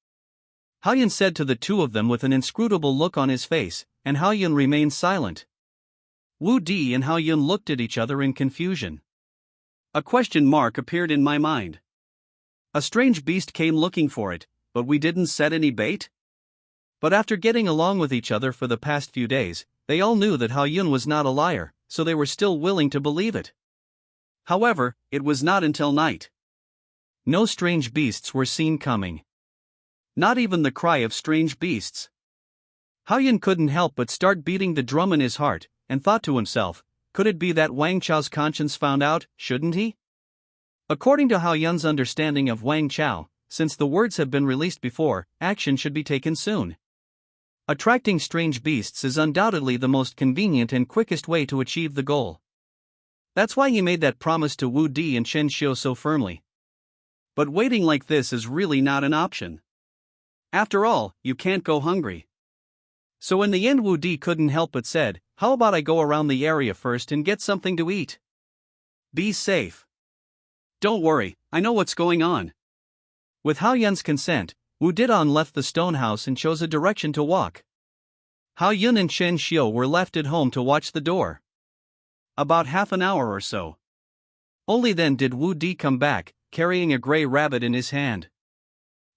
Hao Yun said to the 2 of them with an inscrutable look on his face, and Hao Yun remained silent. Wu Di and Hao Yun looked at each other in confusion. A question mark appeared in my mind. A strange beast came looking for it, but we didn't set any bait? But after getting along with each other for the past few days, they all knew that Hao Yun was not a liar, so they were still willing to believe it. However, it was not until night. No strange beasts were seen coming. Not even the cry of strange beasts. Hao Yun couldn't help but start beating the drum in his heart, and thought to himself, could it be that Wang Chao's conscience found out, shouldn't he? According to Hao Yun's understanding of Wang Chao, since the words have been released before, action should be taken soon. Attracting strange beasts is undoubtedly the most convenient and quickest way to achieve the goal. That's why he made that promise to Wu Di and Chen Xiu so firmly. But waiting like this is really not an option. After all, you can't go hungry. So in the end Wu Di couldn't help but said, how about I go around the area first and get something to eat? Be safe. Don't worry, I know what's going on. With Hao Yun's consent, Wu Didan left the stone house and chose a direction to walk. Hao Yun and Chen Xiu were left at home to watch the door. About half an hour or so. Only then did Wu Di come back, carrying a gray rabbit in his hand.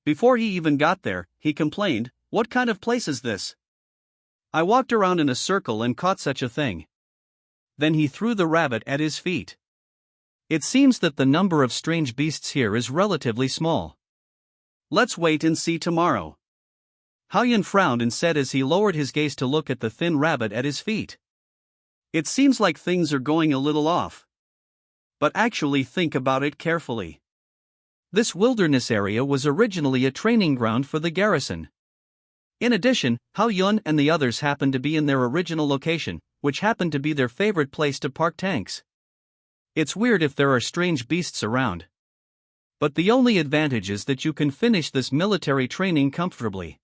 Before he even got there, he complained, what kind of place is this? I walked around in a circle and caught such a thing. Then he threw the rabbit at his feet. It seems that the number of strange beasts here is relatively small. Let's wait and see tomorrow. Hao Yun frowned and said as he lowered his gaze to look at the thin rabbit at his feet. It seems like things are going a little off. But actually think about it carefully. This wilderness area was originally a training ground for the garrison. In addition, Hao Yun and the others happened to be in their original location, which happened to be their favorite place to park tanks. It's weird if there are strange beasts around. But the only advantage is that you can finish this military training comfortably.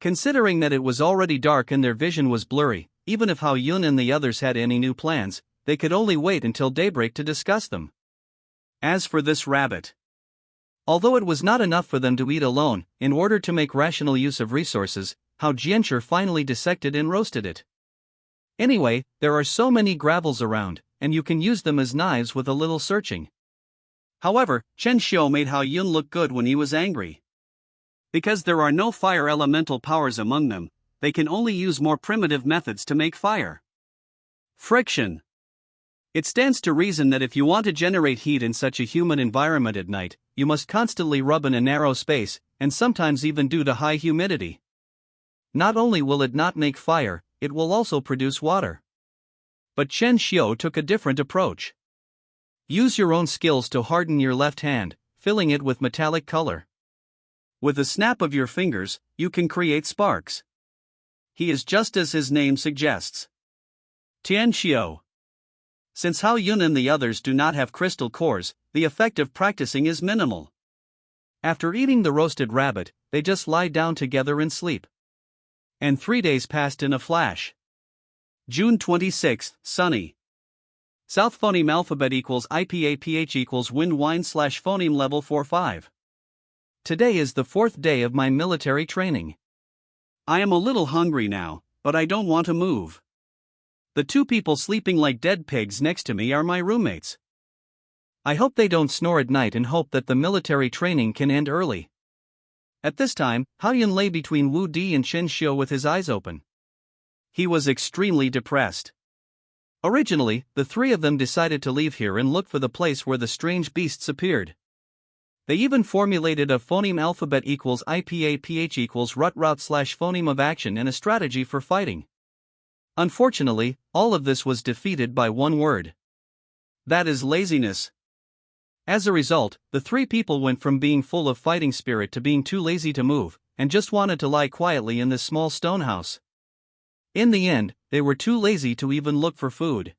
Considering that it was already dark and their vision was blurry, even if Hao Yun and the others had any new plans, they could only wait until daybreak to discuss them. As for this rabbit, although it was not enough for them to eat alone, in order to make rational use of resources, Hao Jianshi finally dissected and roasted it. Anyway, there are so many gravels around, and you can use them as knives with a little searching. However, Chen Xiu made Hao Yun look good when he was angry. Because there are no fire elemental powers among them, they can only use more primitive methods to make fire. Friction. It stands to reason that if you want to generate heat in such a humid environment at night, you must constantly rub in a narrow space, and sometimes even due to high humidity. Not only will it not make fire, it will also produce water. But Chen Xiu took a different approach. Use your own skills to harden your left hand, filling it with metallic color. With a snap of your fingers, you can create sparks. He is just as his name suggests. Tian Xiu. Since Hao Yun and the others do not have crystal cores, the effect of practicing is minimal. After eating the roasted rabbit, they just lie down together and sleep. And 3 days passed in a flash. June 26, sunny. South phoneme alphabet equals IPAPH equals wind wine / phoneme level 45. Today is the 4th day of my military training. I am a little hungry now, but I don't want to move. The 2 people sleeping like dead pigs next to me are my roommates. I hope they don't snore at night and hope that the military training can end early. At this time, Hao Yun lay between Wu Di and Chen Xiu with his eyes open. He was extremely depressed. Originally, the 3 of them decided to leave here and look for the place where the strange beasts appeared. They even formulated a phoneme alphabet equals IPAPH equals rut route / phoneme of action and a strategy for fighting. Unfortunately, all of this was defeated by one word. That is laziness. As a result, the 3 people went from being full of fighting spirit to being too lazy to move, and just wanted to lie quietly in this small stone house. In the end, they were too lazy to even look for food.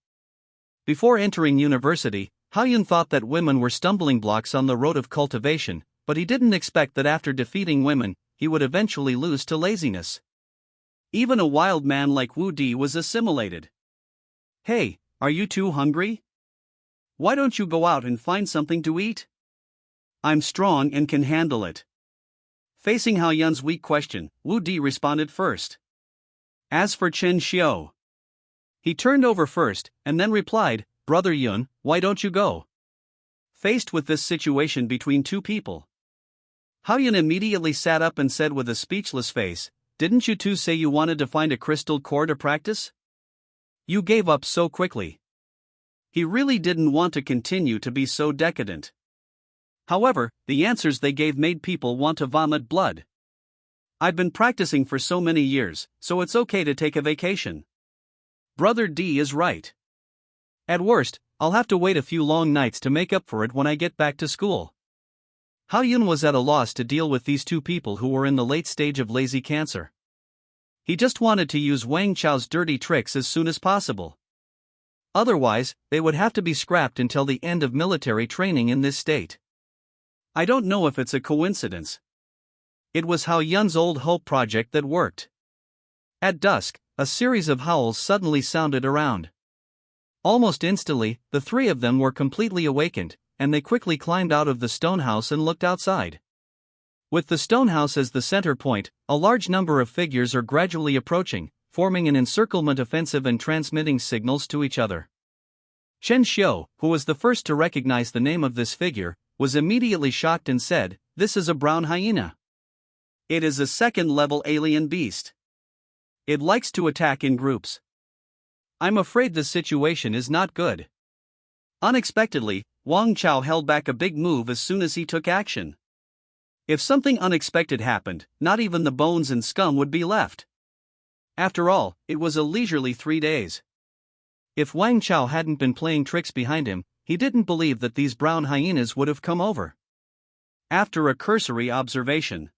Before entering university, Hao Yun thought that women were stumbling blocks on the road of cultivation, but he didn't expect that after defeating women, he would eventually lose to laziness. Even a wild man like Wu Di was assimilated. Hey, are you too hungry? Why don't you go out and find something to eat? I'm strong and can handle it. Facing Hao Yun's weak question, Wu Di responded first. As for Chen Xiu, he turned over first, and then replied, Brother Yun, why don't you go? Faced with this situation between two people, Haoyun immediately sat up and said with a speechless face, "Didn't you two say you wanted to find a crystal core to practice? You gave up so quickly." He really didn't want to continue to be so decadent. However, the answers they gave made people want to vomit blood. "I've been practicing for so many years, so it's okay to take a vacation. Brother D is right. At worst, I'll have to wait a few long nights to make up for it when I get back to school." Haoyun was at a loss to deal with these two people who were in the late stage of lazy cancer. He just wanted to use Wang Chao's dirty tricks as soon as possible. Otherwise, they would have to be scrapped until the end of military training in this state. I don't know if it's a coincidence. It was Haoyun's old hope project that worked. At dusk, a series of howls suddenly sounded around. Almost instantly, the three of them were completely awakened, and they quickly climbed out of the stone house and looked outside. With the stone house as the center point, a large number of figures are gradually approaching, forming an encirclement offensive and transmitting signals to each other. Chen Xiu, who was the first to recognize the name of this figure, was immediately shocked and said, "This is a brown hyena. It is a second-level alien beast. It likes to attack in groups. I'm afraid the situation is not good." Unexpectedly, Wang Chao held back a big move as soon as he took action. If something unexpected happened, not even the bones and scum would be left. After all, it was a leisurely 3 days. If Wang Chao hadn't been playing tricks behind him, he didn't believe that these brown hyenas would have come over. After a cursory observation,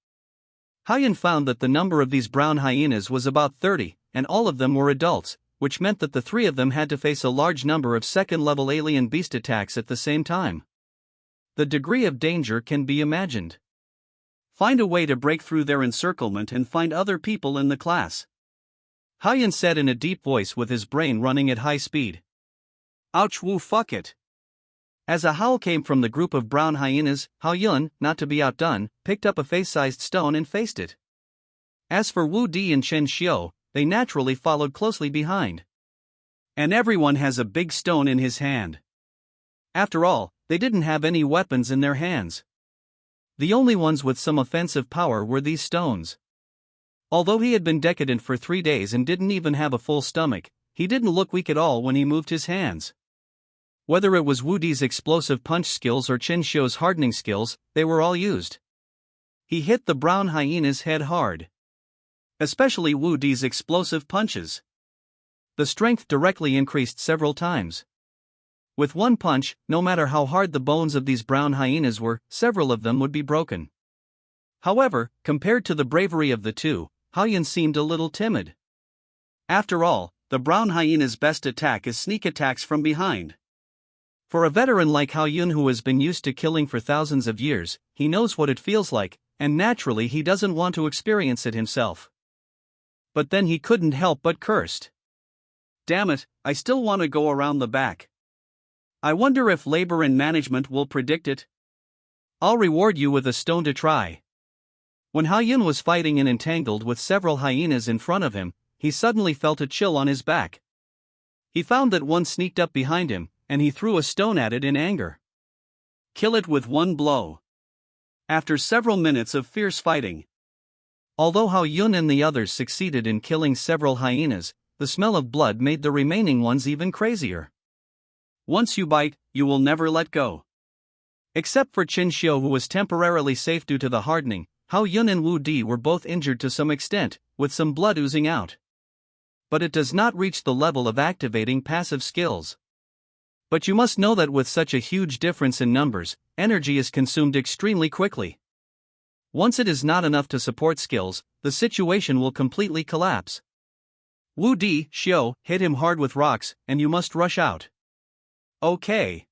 Haoyun found that the number of these brown hyenas was about 30, and all of them were adults, which meant that the three of them had to face a large number of second-level alien beast attacks at the same time. The degree of danger can be imagined. Find a way to break through their encirclement and find other people in the class, Haoyun said in a deep voice with his brain running at high speed. Ouch, woo, fuck it. As a howl came from the group of brown hyenas, Haoyun, not to be outdone, picked up a face-sized stone and faced it. As for Wu Di and Chen Xiu, they naturally followed closely behind. And everyone has a big stone in his hand. After all, they didn't have any weapons in their hands. The only ones with some offensive power were these stones. Although he had been decadent for 3 days and didn't even have a full stomach, he didn't look weak at all when he moved his hands. Whether it was Wu Di's explosive punch skills or Chen Xiu's hardening skills, they were all used. He hit the brown hyena's head hard. Especially Wu Di's explosive punches. The strength directly increased several times. With one punch, no matter how hard the bones of these brown hyenas were, several of them would be broken. However, compared to the bravery of the two, Haoyun seemed a little timid. After all, the brown hyena's best attack is sneak attacks from behind. For a veteran like Haoyun who has been used to killing for thousands of years, he knows what it feels like, and naturally he doesn't want to experience it himself. But then he couldn't help but cursed. Damn it, I still want to go around the back. I wonder if labor and management will predict it. I'll reward you with a stone to try. When Haoyun was fighting and entangled with several hyenas in front of him, he suddenly felt a chill on his back. He found that one sneaked up behind him, and he threw a stone at it in anger. Kill it with one blow. After several minutes of fierce fighting, although Haoyun and the others succeeded in killing several hyenas, the smell of blood made the remaining ones even crazier. Once you bite, you will never let go. Except for Chen Xiu, who was temporarily safe due to the hardening, Haoyun and Wu Di were both injured to some extent, with some blood oozing out. But it does not reach the level of activating passive skills. But you must know that with such a huge difference in numbers, energy is consumed extremely quickly. Once it is not enough to support skills, the situation will completely collapse. Wu Di, Xiu, hit him hard with rocks, and you must rush out. Okay.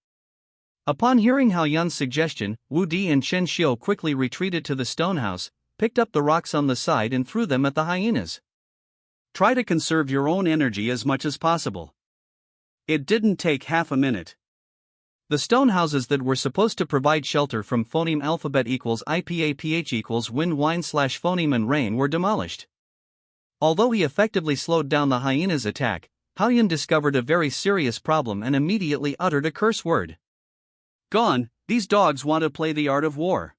Upon hearing Haoyun's suggestion, Wu Di and Chen Xiu quickly retreated to the stone house, picked up the rocks on the side and threw them at the hyenas. Try to conserve your own energy as much as possible. It didn't take half a minute. The stone houses that were supposed to provide shelter from phoneme alphabet equals IPAPH equals wind wine / phoneme and rain were demolished. Although he effectively slowed down the hyena's attack, Haoyun discovered a very serious problem and immediately uttered a curse word. Gone, These dogs want to play the art of war.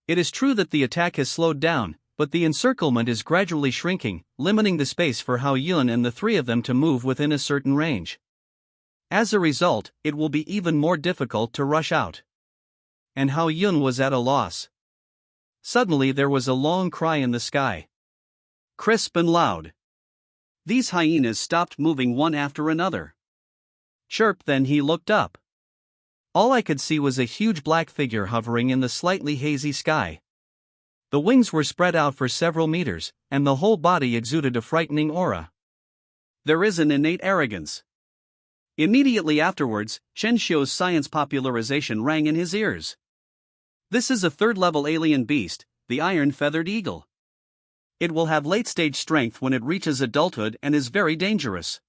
It is true that the attack has slowed down, but the encirclement is gradually shrinking, limiting the space for Hao Yun and the three of them to move within a certain range. As a result, it will be even more difficult to rush out. And Hao Yun was at a loss. Suddenly there was a long cry in the sky. Crisp and loud. These hyenas stopped moving one after another. Chirp, then he looked up. All I could see was a huge black figure hovering in the slightly hazy sky. The wings were spread out for several meters, and the whole body exuded a frightening aura. There is an innate arrogance. Immediately afterwards, Chen Xiu's science popularization rang in his ears. This is a third-level alien beast, the iron-feathered eagle. It will have late-stage strength when it reaches adulthood and is very dangerous.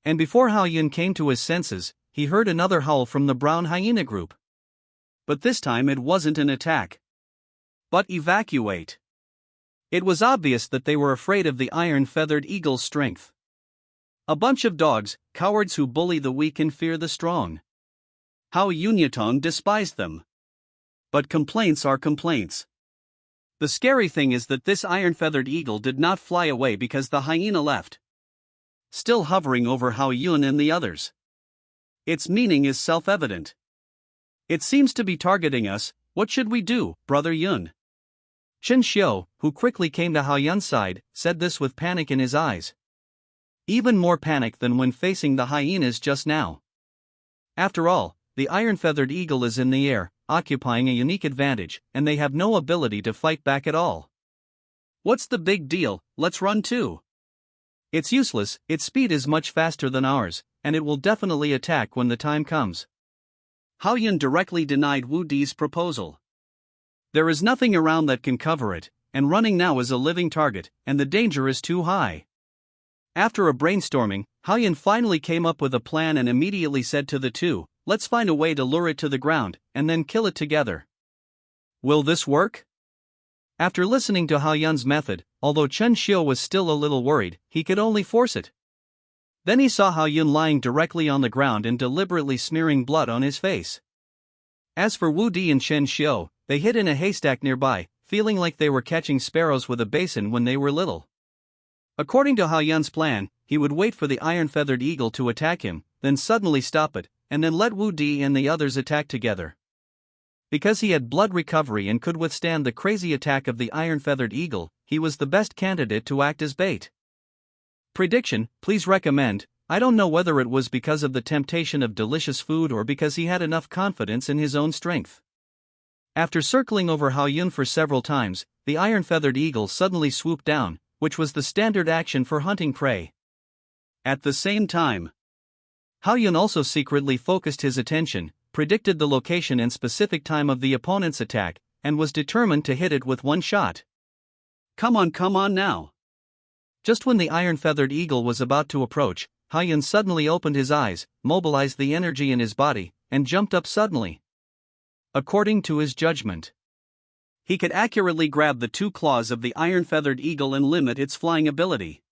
And before Hao Yun came to his senses, he heard another howl from the brown hyena group. But this time it wasn't an attack. But evacuate. It was obvious that they were afraid of the iron-feathered eagle's strength. A bunch of dogs, cowards who bully the weak and fear the strong. Hao Yunyatong despised them. But complaints are complaints. The scary thing is that this iron-feathered eagle did not fly away because the hyena left. Still hovering over Hao Yun and the others. Its meaning is self-evident. It seems to be targeting us. What should we do, Brother Yun? Chen Xiu, who quickly came to Hao Yun's side, said this with panic in his eyes. Even more panic than when facing the hyenas just now. After all, the iron-feathered eagle is in the air, occupying a unique advantage, and they have no ability to fight back at all. What's the big deal? Let's run too. It's useless, its speed is much faster than ours, and it will definitely attack when the time comes. Hao Yun directly denied Wu Di's proposal. There is nothing around that can cover it, and running now is a living target, and the danger is too high. After a brainstorming, Hao Yun finally came up with a plan and immediately said to the two, let's find a way to lure it to the ground, and then kill it together. Will this work? After listening to Hao Yun's method, although Chen Xiu was still a little worried, he could only force it. Then he saw Hao Yun lying directly on the ground and deliberately smearing blood on his face. As for Wu Di and Chen Xiu, they hid in a haystack nearby, feeling like they were catching sparrows with a basin when they were little. According to Hao Yun's plan, he would wait for the iron-feathered eagle to attack him, then suddenly stop it, and then let Wu Di and the others attack together. Because he had blood recovery and could withstand the crazy attack of the iron-feathered eagle, he was the best candidate to act as bait. Prediction, please recommend. I don't know whether it was because of the temptation of delicious food or because he had enough confidence in his own strength. After circling over Hao Yun for several times, the iron-feathered eagle suddenly swooped down, which was the standard action for hunting prey. At the same time, Hao Yun also secretly focused his attention, predicted the location and specific time of the opponent's attack, and was determined to hit it with one shot. Come on now. Just when the iron-feathered eagle was about to approach, Hao Yun suddenly opened his eyes, mobilized the energy in his body, and jumped up suddenly. According to his judgment, he could accurately grab the two claws of the iron-feathered eagle and limit its flying ability.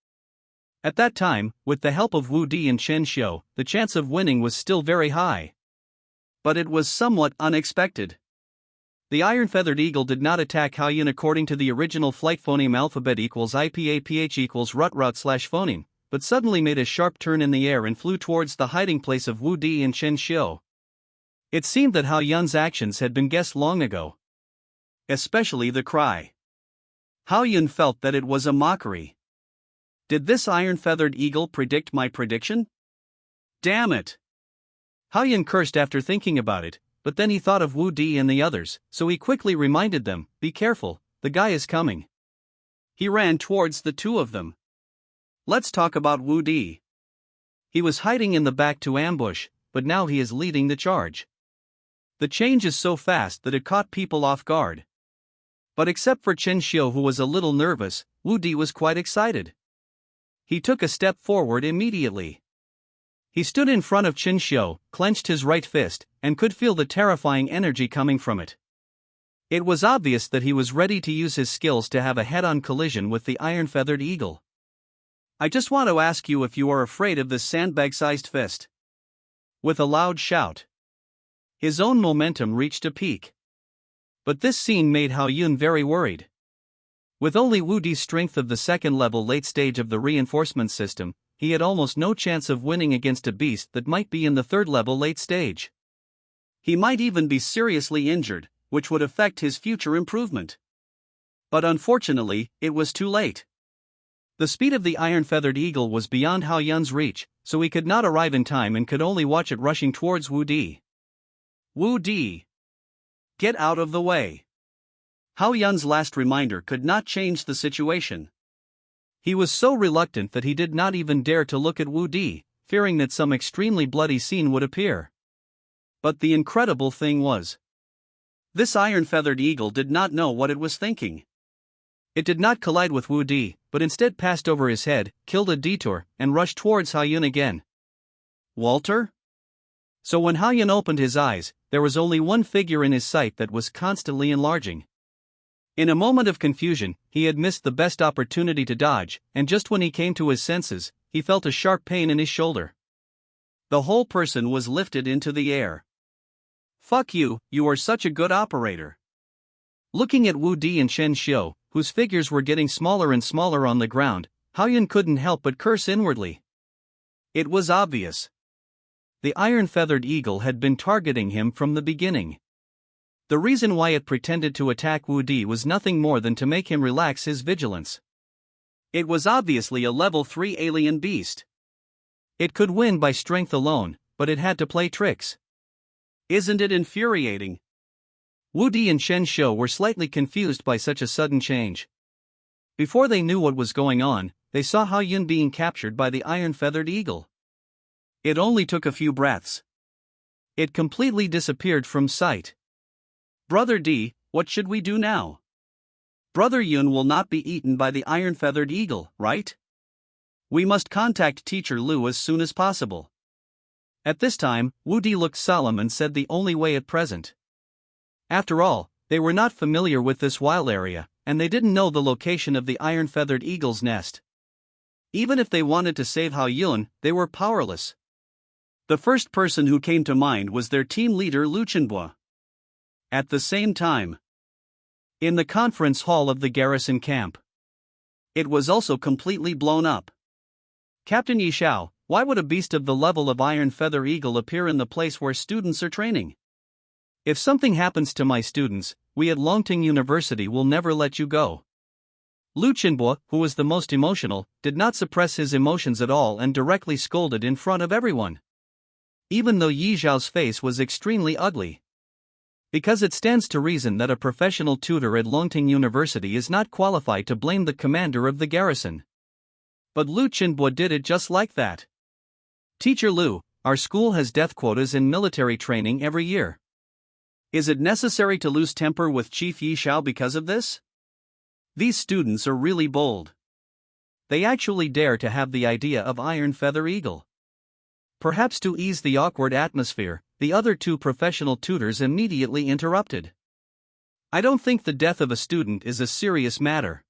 At that time, with the help of Wu Di and Chen Xiu, the chance of winning was still very high. But it was somewhat unexpected. The iron-feathered eagle did not attack Hao Yun according to the original flight phoneme alphabet equals IPAPH equals rut/phoneme, but suddenly made a sharp turn in the air and flew towards the hiding place of Wu Di and Chen Xiu. It seemed that Hao Yun's actions had been guessed long ago. Especially the cry. Hao Yun felt that it was a mockery. Did this iron-feathered eagle predict my prediction? Damn it! Hao Yun cursed after thinking about it, but then he thought of Wu Di and the others, so he quickly reminded them, be careful, the guy is coming. He ran towards the two of them. Let's talk about Wu Di. He was hiding in the back to ambush, but now he is leading the charge. The change is so fast that it caught people off guard. But except for Chen Xiu, who was a little nervous, Wu Di was quite excited. He took a step forward immediately. He stood in front of Chen Xiu, clenched his right fist, and could feel the terrifying energy coming from it. It was obvious that he was ready to use his skills to have a head-on collision with the iron-feathered eagle. I just want to ask you if you are afraid of this sandbag-sized fist. With a loud shout. His own momentum reached a peak. But this scene made Hao Yun very worried. With only Wu Di's strength of the second level late stage of the reinforcement system, he had almost no chance of winning against a beast that might be in the third level late stage. He might even be seriously injured, which would affect his future improvement. But unfortunately, it was too late. The speed of the iron-feathered eagle was beyond Hao Yun's reach, so he could not arrive in time and could only watch it rushing towards Wu Di. Wu Di! Get out of the way! Hao Yun's last reminder could not change the situation. He was so reluctant that he did not even dare to look at Wu Di, fearing that some extremely bloody scene would appear. But the incredible thing was, this iron-feathered eagle did not know what it was thinking. It did not collide with Wu Di, but instead passed over his head, killed a detour, and rushed towards Hao Yun again. Walter? So when Hao Yun opened his eyes, there was only one figure in his sight that was constantly enlarging. In a moment of confusion, he had missed the best opportunity to dodge, and just when he came to his senses, he felt a sharp pain in his shoulder. The whole person was lifted into the air. Fuck you, you are such a good operator. Looking at Wu Di and Chen Xiu, whose figures were getting smaller and smaller on the ground, Hao Yun couldn't help but curse inwardly. It was obvious. The iron-feathered eagle had been targeting him from the beginning. The reason why it pretended to attack Wu Di was nothing more than to make him relax his vigilance. It was obviously a level 3 alien beast. It could win by strength alone, but it had to play tricks. Isn't it infuriating? Wu Di and Chen Xiu were slightly confused by such a sudden change. Before they knew what was going on, they saw Hao Yun being captured by the iron-feathered eagle. It only took a few breaths. It completely disappeared from sight. Brother Di, what should we do now? Brother Yun will not be eaten by the iron-feathered eagle, right? We must contact Teacher Lu as soon as possible. At this time, Wu Di looked solemn and said the only way at present. After all, they were not familiar with this wild area, and they didn't know the location of the iron-feathered eagle's nest. Even if they wanted to save Hao Yun, they were powerless. The first person who came to mind was their team leader Lu Chenbo. At the same time, in the conference hall of the garrison camp, it was also completely blown up. Captain Yi Xiao, why would a beast of the level of Iron Feather Eagle appear in the place where students are training? If something happens to my students, we at Longting University will never let you go. Lu Chenbo, who was the most emotional, did not suppress his emotions at all and directly scolded in front of everyone. Even though Yi Xiao's face was extremely ugly. Because it stands to reason that a professional tutor at Longting University is not qualified to blame the commander of the garrison. But Lu Chenbo did it just like that. Teacher Lu, our school has death quotas in military training every year. Is it necessary to lose temper with Chief Yi Xiao because of this? These students are really bold. They actually dare to have the idea of Iron Feather Eagle. Perhaps to ease the awkward atmosphere, the other two professional tutors immediately interrupted. I don't think the death of a student is a serious matter.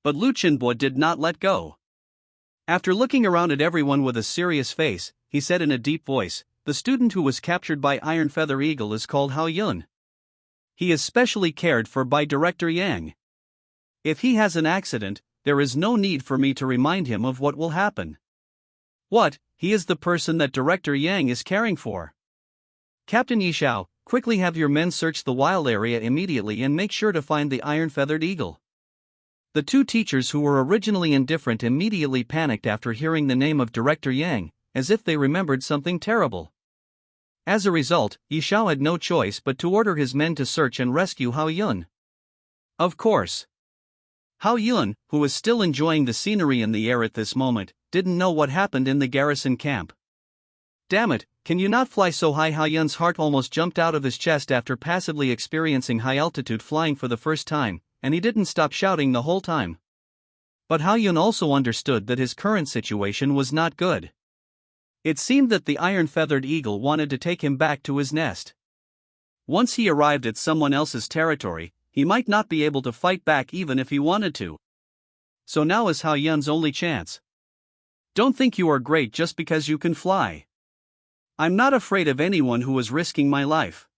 But Lu Chenbo did not let go. After looking around at everyone with a serious face, he said in a deep voice, the student who was captured by Iron Feather Eagle is called Hao Yun. He is specially cared for by Director Yang. If he has an accident, there is no need for me to remind him of what will happen. What, he is the person that Director Yang is caring for? Captain Yi Xiao, quickly have your men search the wild area immediately and make sure to find the iron-feathered eagle. The two teachers who were originally indifferent immediately panicked after hearing the name of Director Yang, as if they remembered something terrible. As a result, Yi Xiao had no choice but to order his men to search and rescue Hao Yun. Of course. Hao Yun, who was still enjoying the scenery in the air at this moment, didn't know what happened in the garrison camp. Damn it, can you not fly so high? Hao Yun's heart almost jumped out of his chest after passively experiencing high-altitude flying for the first time, and he didn't stop shouting the whole time. But Hao Yun also understood that his current situation was not good. It seemed that the iron-feathered eagle wanted to take him back to his nest. Once he arrived at someone else's territory, he might not be able to fight back even if he wanted to. So now is Hao Yun's only chance. Don't think you are great just because you can fly. I'm not afraid of anyone who is risking my life.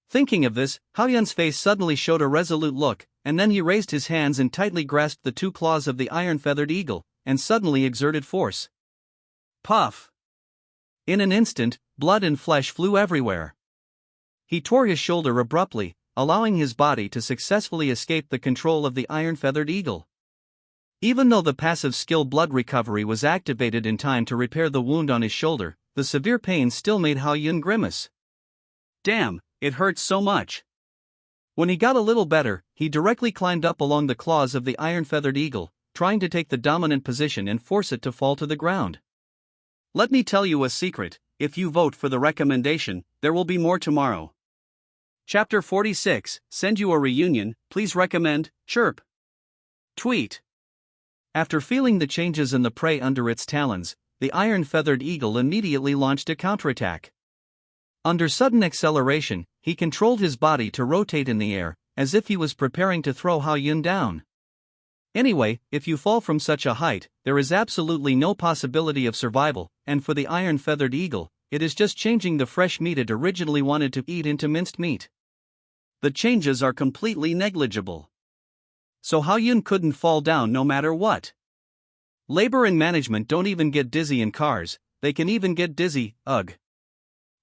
Thinking of this, Haoyun's face suddenly showed a resolute look, and then he raised his hands and tightly grasped the two claws of the iron-feathered eagle, and suddenly exerted force. Puff! In an instant, blood and flesh flew everywhere. He tore his shoulder abruptly, allowing his body to successfully escape the control of the iron-feathered eagle. Even though the passive skill blood recovery was activated in time to repair the wound on his shoulder, the severe pain still made Haoyun grimace. Damn, it hurts so much. When he got a little better, he directly climbed up along the claws of the iron-feathered eagle, trying to take the dominant position and force it to fall to the ground. Let me tell you a secret, if you vote for the recommendation, there will be more tomorrow. Chapter 46, Send you a reunion, please recommend, chirp. Tweet. After feeling the changes in the prey under its talons, the iron-feathered eagle immediately launched a counterattack. Under sudden acceleration, he controlled his body to rotate in the air, as if he was preparing to throw Haoyun down. Anyway, if you fall from such a height, there is absolutely no possibility of survival, and for the iron-feathered eagle, it is just changing the fresh meat it originally wanted to eat into minced meat. The changes are completely negligible. So Haoyun couldn't fall down no matter what. Labor and management don't even get dizzy in cars, they can even get dizzy, ugh.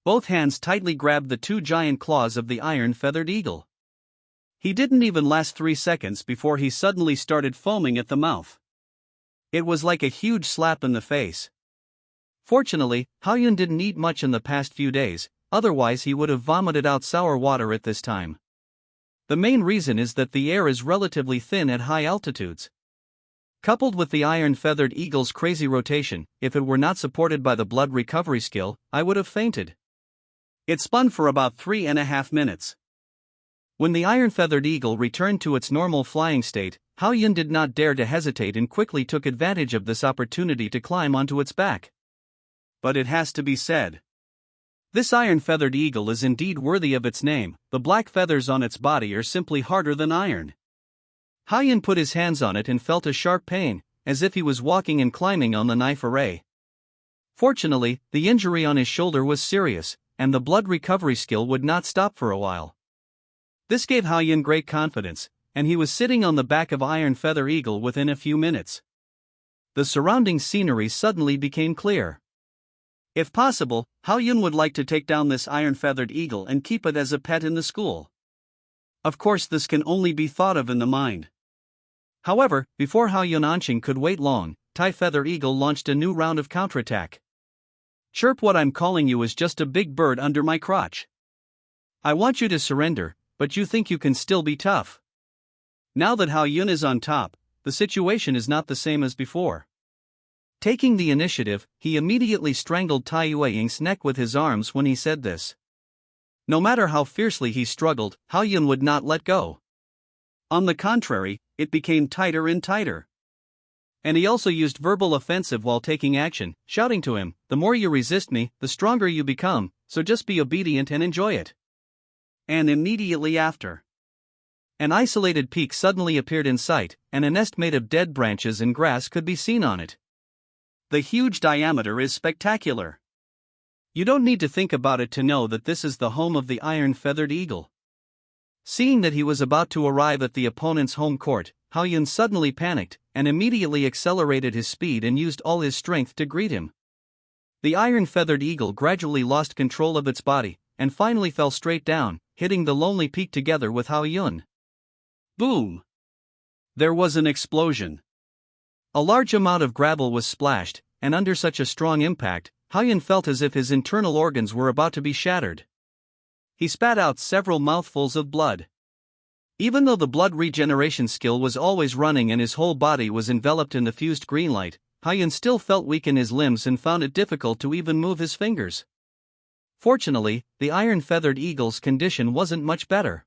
Both hands tightly grabbed the two giant claws of the iron-feathered eagle. He didn't even last 3 seconds before he suddenly started foaming at the mouth. It was like a huge slap in the face. Fortunately, Haoyun didn't eat much in the past few days, otherwise he would have vomited out sour water at this time. The main reason is that the air is relatively thin at high altitudes. Coupled with the iron-feathered eagle's crazy rotation, if it were not supported by the blood recovery skill, I would have fainted. It spun for about 3.5 minutes. When the iron-feathered eagle returned to its normal flying state, Haoyun did not dare to hesitate and quickly took advantage of this opportunity to climb onto its back. But it has to be said, this iron-feathered eagle is indeed worthy of its name. The black feathers on its body are simply harder than iron. Haoyun put his hands on it and felt a sharp pain, as if he was walking and climbing on the knife array. Fortunately, the injury on his shoulder was serious, and the blood recovery skill would not stop for a while. This gave Haoyun great confidence, and he was sitting on the back of iron-feather eagle within a few minutes. The surrounding scenery suddenly became clear. If possible, Haoyun would like to take down this iron-feathered eagle and keep it as a pet in the school. Of course, this can only be thought of in the mind. However, before Haoyun Anqing could wait long, Tai Feather Eagle launched a new round of counterattack. Chirp, what I'm calling you is just a big bird under my crotch. I want you to surrender, but you think you can still be tough. Now that Haoyun is on top, the situation is not the same as before. Taking the initiative, he immediately strangled Tai Yueying's neck with his arms when he said this. No matter how fiercely he struggled, Haoyun would not let go. On the contrary, it became tighter and tighter. And he also used verbal offensive while taking action, shouting to him, "The more you resist me, the stronger you become, so just be obedient and enjoy it." And immediately after, an isolated peak suddenly appeared in sight, and a nest made of dead branches and grass could be seen on it. The huge diameter is spectacular. You don't need to think about it to know that this is the home of the iron-feathered eagle. Seeing that he was about to arrive at the opponent's home court, Haoyun suddenly panicked, and immediately accelerated his speed and used all his strength to greet him. The iron-feathered eagle gradually lost control of its body, and finally fell straight down, hitting the lonely peak together with Haoyun. Boom! There was an explosion. A large amount of gravel was splashed, and under such a strong impact, Haoyun felt as if his internal organs were about to be shattered. He spat out several mouthfuls of blood. Even though the blood regeneration skill was always running and his whole body was enveloped in the fused green light, Haoyun still felt weak in his limbs and found it difficult to even move his fingers. Fortunately, the iron-feathered eagle's condition wasn't much better.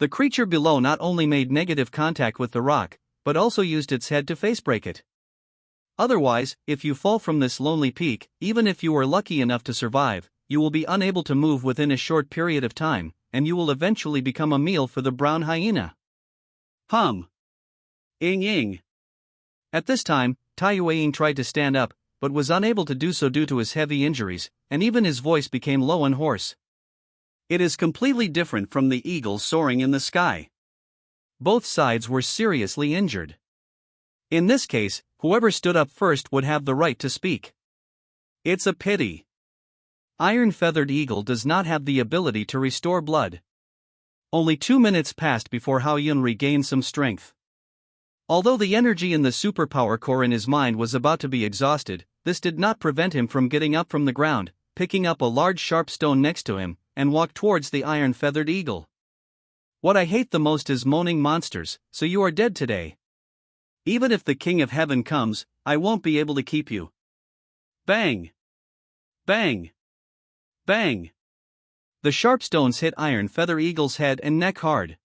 The creature below not only made negative contact with the rock, but also used its head to facebreak it. Otherwise, if you fall from this lonely peak, even if you are lucky enough to survive, you will be unable to move within a short period of time, and you will eventually become a meal for the brown hyena. Ing. At this time, Tai Yueying tried to stand up, but was unable to do so due to his heavy injuries, and even his voice became low and hoarse. It is completely different from the eagle soaring in the sky. Both sides were seriously injured. In this case, whoever stood up first would have the right to speak. It's a pity. Iron-feathered eagle does not have the ability to restore blood. Only 2 minutes passed before Hao Yun regained some strength. Although the energy in the superpower core in his mind was about to be exhausted, this did not prevent him from getting up from the ground, picking up a large sharp stone next to him, and walked towards the iron-feathered eagle. What I hate the most is moaning monsters, so you are dead today. Even if the King of Heaven comes, I won't be able to keep you. Bang! Bang! Bang! The sharp stones hit Iron-Feather Eagle's head and neck hard.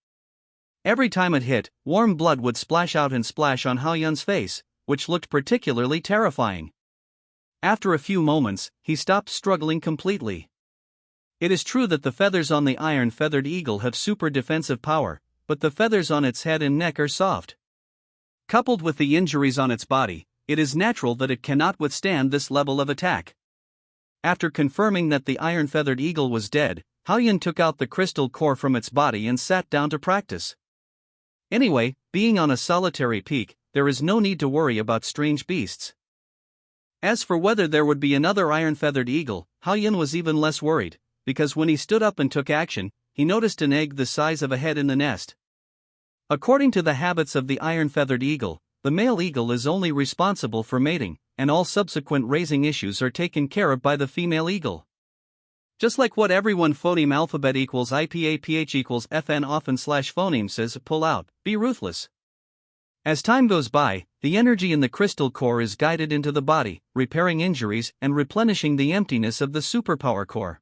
Every time it hit, warm blood would splash out and splash on Hao Yun's face, which looked particularly terrifying. After a few moments, he stopped struggling completely. It is true that the feathers on the iron-feathered eagle have super defensive power, but the feathers on its head and neck are soft. Coupled with the injuries on its body, it is natural that it cannot withstand this level of attack. After confirming that the iron-feathered eagle was dead, Hao Yun took out the crystal core from its body and sat down to practice. Anyway, being on a solitary peak, there is no need to worry about strange beasts. As for whether there would be another iron-feathered eagle, Hao Yun was even less worried, because when he stood up and took action, he noticed an egg the size of a head in the nest. According to the habits of the iron-feathered eagle, the male eagle is only responsible for mating, and all subsequent raising issues are taken care of by the female eagle. Just like what everyone phoneme alphabet equals IPAPH equals FN often slash phoneme says, pull out, be ruthless. As time goes by, the energy in the crystal core is guided into the body, repairing injuries and replenishing the emptiness of the superpower core.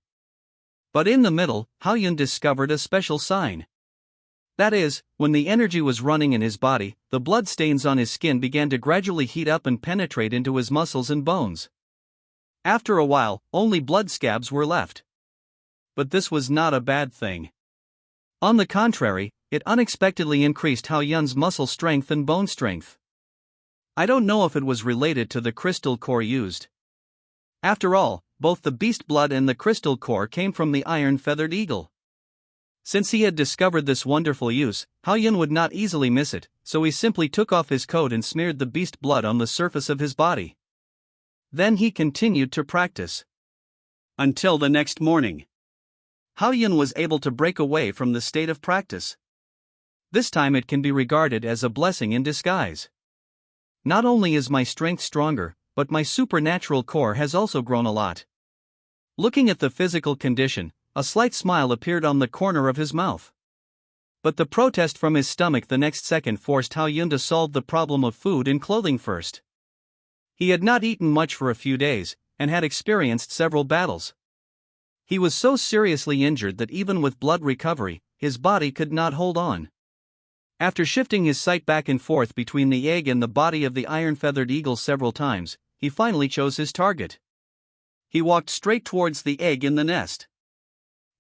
But in the middle, Hao Yun discovered a special sign. That is, when the energy was running in his body, the blood stains on his skin began to gradually heat up and penetrate into his muscles and bones. After a while, only blood scabs were left. But this was not a bad thing. On the contrary, it unexpectedly increased Hao Yun's muscle strength and bone strength. I don't know if it was related to the crystal core used. After all, both the beast blood and the crystal core came from the iron-feathered eagle. Since he had discovered this wonderful use, Hao Yun would not easily miss it, so he simply took off his coat and smeared the beast blood on the surface of his body. Then he continued to practice. Until the next morning. Hao Yun was able to break away from the state of practice. This time it can be regarded as a blessing in disguise. Not only is my strength stronger, but my supernatural core has also grown a lot. Looking at the physical condition, a slight smile appeared on the corner of his mouth. But the protest from his stomach the next second forced Hao Yun to solve the problem of food and clothing first. He had not eaten much for a few days, and had experienced several battles. He was so seriously injured that even with blood recovery, his body could not hold on. After shifting his sight back and forth between the egg and the body of the iron-feathered eagle several times, he finally chose his target. He walked straight towards the egg in the nest.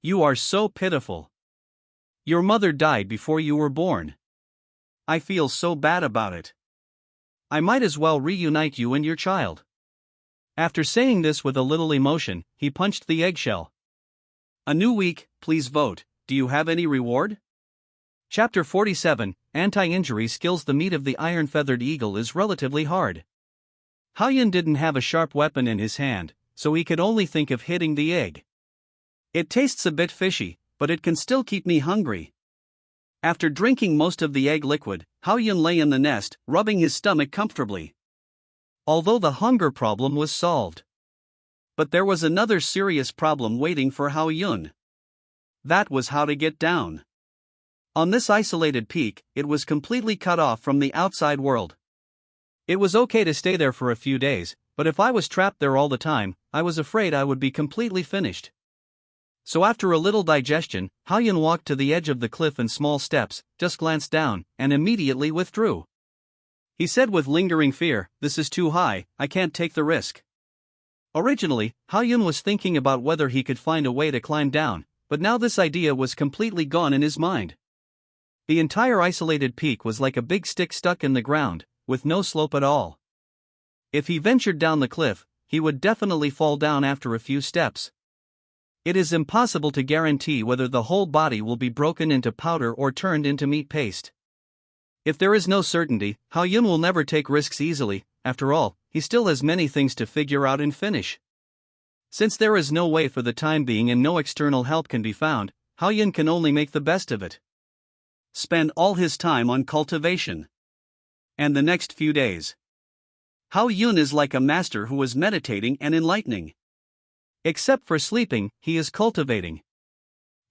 You are so pitiful. Your mother died before you were born. I feel so bad about it. I might as well reunite you and your child. After saying this with a little emotion, he punched the eggshell. A new week, please vote. Do you have any reward? Chapter 47, Anti-Injury Skills. The meat of the iron-feathered eagle is relatively hard. Hao Yun didn't have a sharp weapon in his hand, so he could only think of hitting the egg. It tastes a bit fishy, but it can still keep me hungry. After drinking most of the egg liquid, Hao Yun lay in the nest, rubbing his stomach comfortably. Although the hunger problem was solved. But there was another serious problem waiting for Hao Yun. That was how to get down. On this isolated peak, it was completely cut off from the outside world. It was okay to stay there for a few days, but if I was trapped there all the time, I was afraid I would be completely finished. So after a little digestion, Hao Yun walked to the edge of the cliff in small steps, just glanced down, and immediately withdrew. He said with lingering fear, "This is too high, I can't take the risk." Originally, Hao Yun was thinking about whether he could find a way to climb down, but now this idea was completely gone in his mind. The entire isolated peak was like a big stick stuck in the ground, with no slope at all. If he ventured down the cliff, he would definitely fall down after a few steps. It is impossible to guarantee whether the whole body will be broken into powder or turned into meat paste. If there is no certainty, Hao Yun will never take risks easily. After all, he still has many things to figure out and finish. Since there is no way for the time being and no external help can be found, Hao Yun can only make the best of it. Spend all his time on cultivation. And the next few days, Hao Yun is like a master who is meditating and enlightening. Except for sleeping, he is cultivating.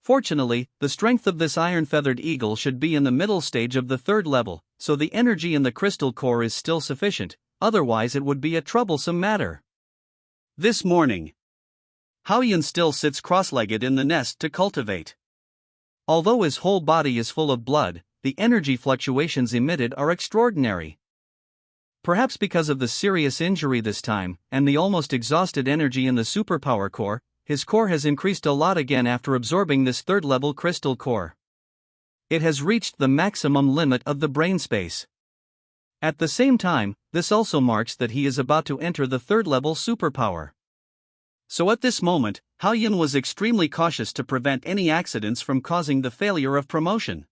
Fortunately, the strength of this iron-feathered eagle should be in the middle stage of the third level, so the energy in the crystal core is still sufficient, otherwise it would be a troublesome matter. This morning, Hao Yun still sits cross-legged in the nest to cultivate. Although his whole body is full of blood, the energy fluctuations emitted are extraordinary. Perhaps because of the serious injury this time, and the almost exhausted energy in the superpower core, his core has increased a lot again after absorbing this third-level crystal core. It has reached the maximum limit of the brain space. At the same time, this also marks that he is about to enter the third-level superpower. So at this moment, Hao Yun was extremely cautious to prevent any accidents from causing the failure of promotion.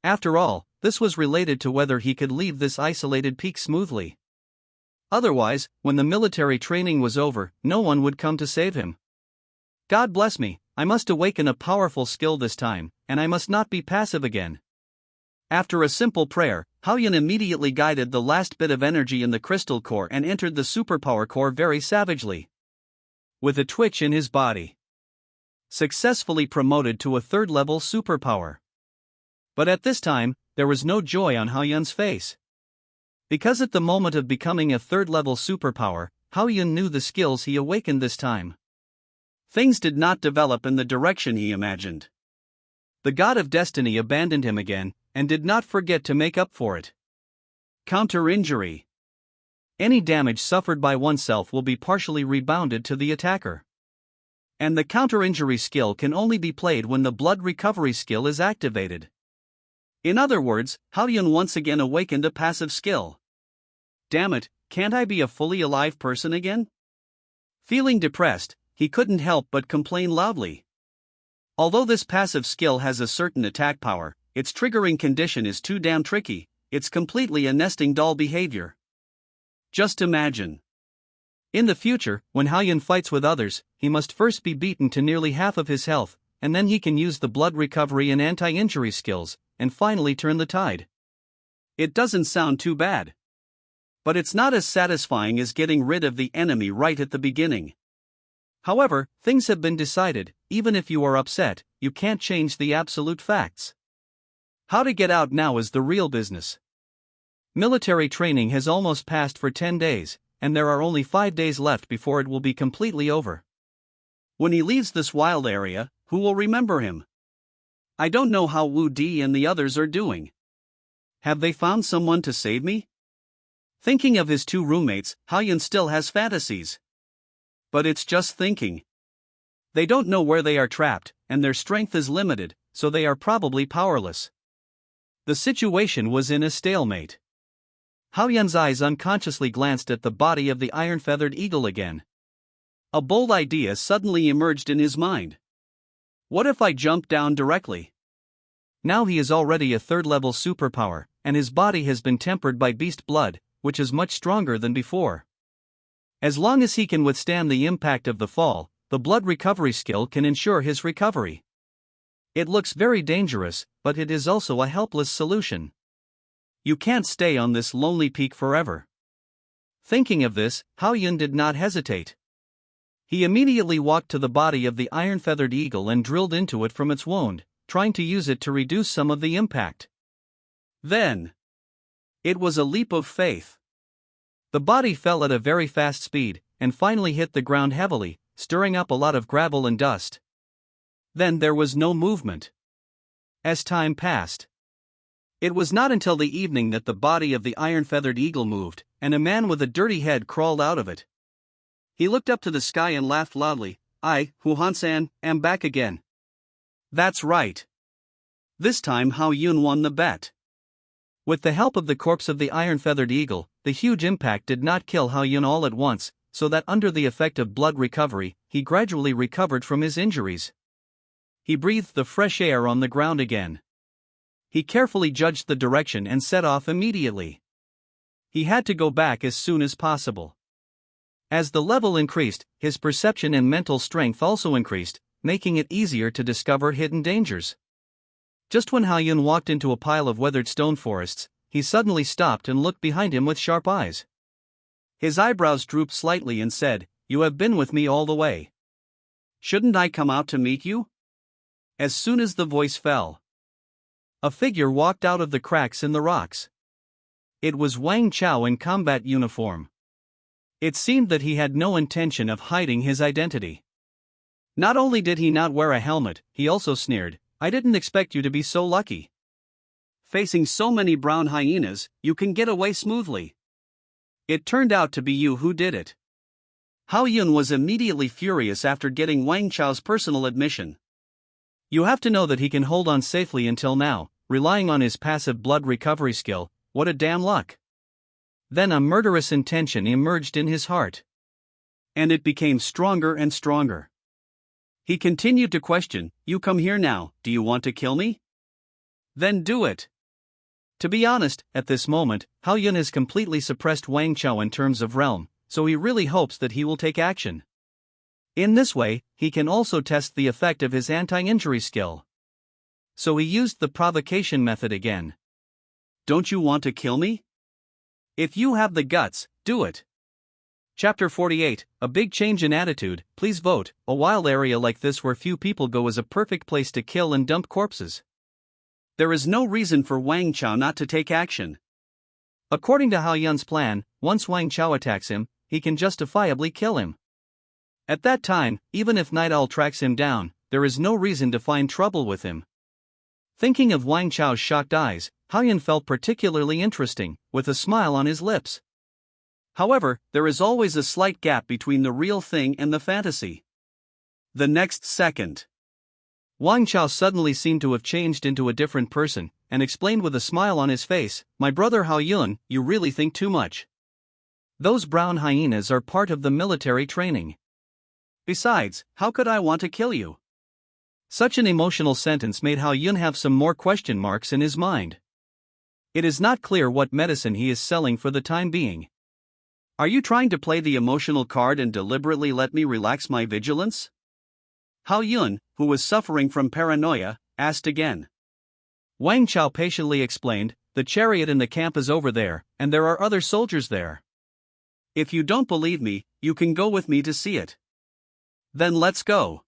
After all, this was related to whether he could leave this isolated peak smoothly. Otherwise, when the military training was over, no one would come to save him. God bless me, I must awaken a powerful skill this time, and I must not be passive again. After a simple prayer, Hao Yun immediately guided the last bit of energy in the crystal core and entered the superpower core very savagely. With a twitch in his body, successfully promoted to a third-level superpower. But at this time, there was no joy on Hao Yun's face. Because at the moment of becoming a third-level superpower, Hao Yun knew the skills he awakened this time. Things did not develop in the direction he imagined. The god of destiny abandoned him again, and did not forget to make up for it. Counter-injury. Any damage suffered by oneself will be partially rebounded to the attacker. And the counter-injury skill can only be played when the blood recovery skill is activated. In other words, Hao Yun once again awakened a passive skill. Damn it, can't I be a fully alive person again? Feeling depressed, he couldn't help but complain loudly. Although this passive skill has a certain attack power, its triggering condition is too damn tricky. It's completely a nesting doll behavior. Just imagine. In the future, when Hao Yun fights with others, he must first be beaten to nearly half of his health, and then he can use the blood recovery and anti-injury skills, and finally turn the tide. It doesn't sound too bad. But it's not as satisfying as getting rid of the enemy right at the beginning. However, things have been decided. Even if you are upset, you can't change the absolute facts. How to get out now is the real business. Military training has almost passed for 10 days, and there are only 5 days left before it will be completely over. When he leaves this wild area, who will remember him? I don't know how Wu Di and the others are doing. Have they found someone to save me? Thinking of his 2 roommates, Hao Yun still has fantasies. But it's just thinking. They don't know where they are trapped, and their strength is limited, so they are probably powerless. The situation was in a stalemate. Hao Yun's eyes unconsciously glanced at the body of the iron-feathered eagle again. A bold idea suddenly emerged in his mind. What if I jump down directly? Now he is already a third-level superpower, and his body has been tempered by beast blood, which is much stronger than before. As long as he can withstand the impact of the fall, the blood recovery skill can ensure his recovery. It looks very dangerous, but it is also a helpless solution. You can't stay on this lonely peak forever. Thinking of this, Hao Yun did not hesitate. He immediately walked to the body of the iron-feathered eagle and drilled into it from its wound, trying to use it to reduce some of the impact. Then, it was a leap of faith. The body fell at a very fast speed, and finally hit the ground heavily, stirring up a lot of gravel and dust. Then there was no movement. As time passed, it was not until the evening that the body of the iron-feathered eagle moved, and a man with a dirty head crawled out of it. He looked up to the sky and laughed loudly. I, Hu-Han-san, am back again. That's right. This time Hao Yun won the bet. With the help of the corpse of the iron-feathered eagle, the huge impact did not kill Hao Yun all at once, so that under the effect of blood recovery, he gradually recovered from his injuries. He breathed the fresh air on the ground again. He carefully judged the direction and set off immediately. He had to go back as soon as possible. As the level increased, his perception and mental strength also increased, making it easier to discover hidden dangers. Just when Hao Yun walked into a pile of weathered stone forests, he suddenly stopped and looked behind him with sharp eyes. His eyebrows drooped slightly and said, "You have been with me all the way. Shouldn't I come out to meet you?" As soon as the voice fell, a figure walked out of the cracks in the rocks. It was Wang Chao in combat uniform. It seemed that he had no intention of hiding his identity. Not only did he not wear a helmet, he also sneered, "I didn't expect you to be so lucky. Facing so many brown hyenas, you can get away smoothly. It turned out to be you who did it." Hao Yun was immediately furious after getting Wang Chao's personal admission. You have to know that he can hold on safely until now, relying on his passive blood recovery skill. What a damn luck. Then a murderous intention emerged in his heart. And it became stronger and stronger. He continued to question, "You come here now, do you want to kill me? Then do it." To be honest, at this moment, Hao Yun has completely suppressed Wang Chao in terms of realm, so he really hopes that he will take action. In this way, he can also test the effect of his anti-injury skill. So he used the provocation method again. "Don't you want to kill me? If you have the guts, do it." Chapter 48, A Big Change in Attitude. Please vote. A wild area like this where few people go is a perfect place to kill and dump corpses. There is no reason for Wang Chao not to take action. According to Hao Yun's plan, once Wang Chao attacks him, he can justifiably kill him. At that time, even if Night Owl tracks him down, there is no reason to find trouble with him. Thinking of Wang Chao's shocked eyes, Hao Yun felt particularly interesting, with a smile on his lips. However, there is always a slight gap between the real thing and the fantasy. The next second, Wang Chao suddenly seemed to have changed into a different person, and explained with a smile on his face, "My brother Hao Yun, you really think too much. Those brown hyenas are part of the military training. Besides, how could I want to kill you?" Such an emotional sentence made Hao Yun have some more question marks in his mind. It is not clear what medicine he is selling for the time being. Are you trying to play the emotional card and deliberately let me relax my vigilance? Hao Yun, who was suffering from paranoia, asked again. Wang Chao patiently explained, "The chariot in the camp is over there, and there are other soldiers there. If you don't believe me, you can go with me to see it. Then let's go."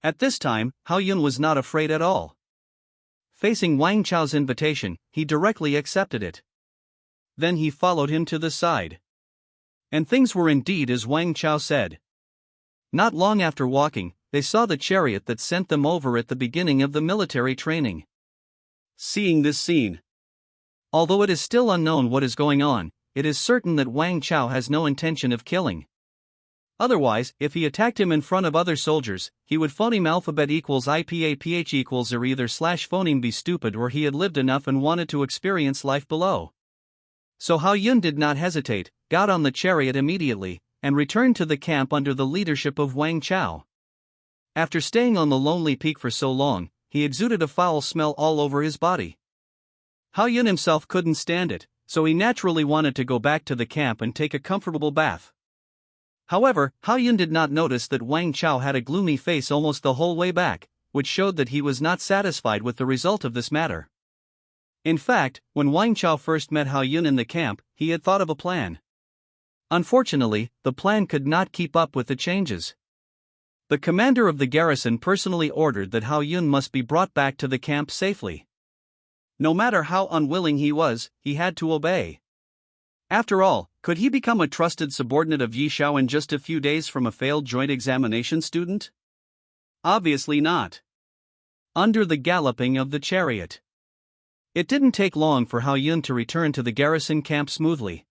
At this time, Hao Yun was not afraid at all. Facing Wang Chao's invitation, he directly accepted it. Then he followed him to the side. And things were indeed as Wang Chao said. Not long after walking, they saw the chariot that sent them over at the beginning of the military training. Seeing this scene, although it is still unknown what is going on, it is certain that Wang Chao has no intention of killing. Otherwise, if he attacked him in front of other soldiers, he would phoneme alphabet equals IPAPH equals or either slash phoneme be stupid or he had lived enough and wanted to experience life below. So Hao Yun did not hesitate, got on the chariot immediately, and returned to the camp under the leadership of Wang Chao. After staying on the lonely peak for so long, he exuded a foul smell all over his body. Hao Yun himself couldn't stand it, so he naturally wanted to go back to the camp and take a comfortable bath. However, Hao Yun did not notice that Wang Chao had a gloomy face almost the whole way back, which showed that he was not satisfied with the result of this matter. In fact, when Wang Chao first met Hao Yun in the camp, he had thought of a plan. Unfortunately, the plan could not keep up with the changes. The commander of the garrison personally ordered that Hao Yun must be brought back to the camp safely. No matter how unwilling he was, he had to obey. After all, could he become a trusted subordinate of Yi Shao in just a few days from a failed joint examination student? Obviously not. Under the galloping of the chariot, it didn't take long for Hao Yun to return to the garrison camp smoothly.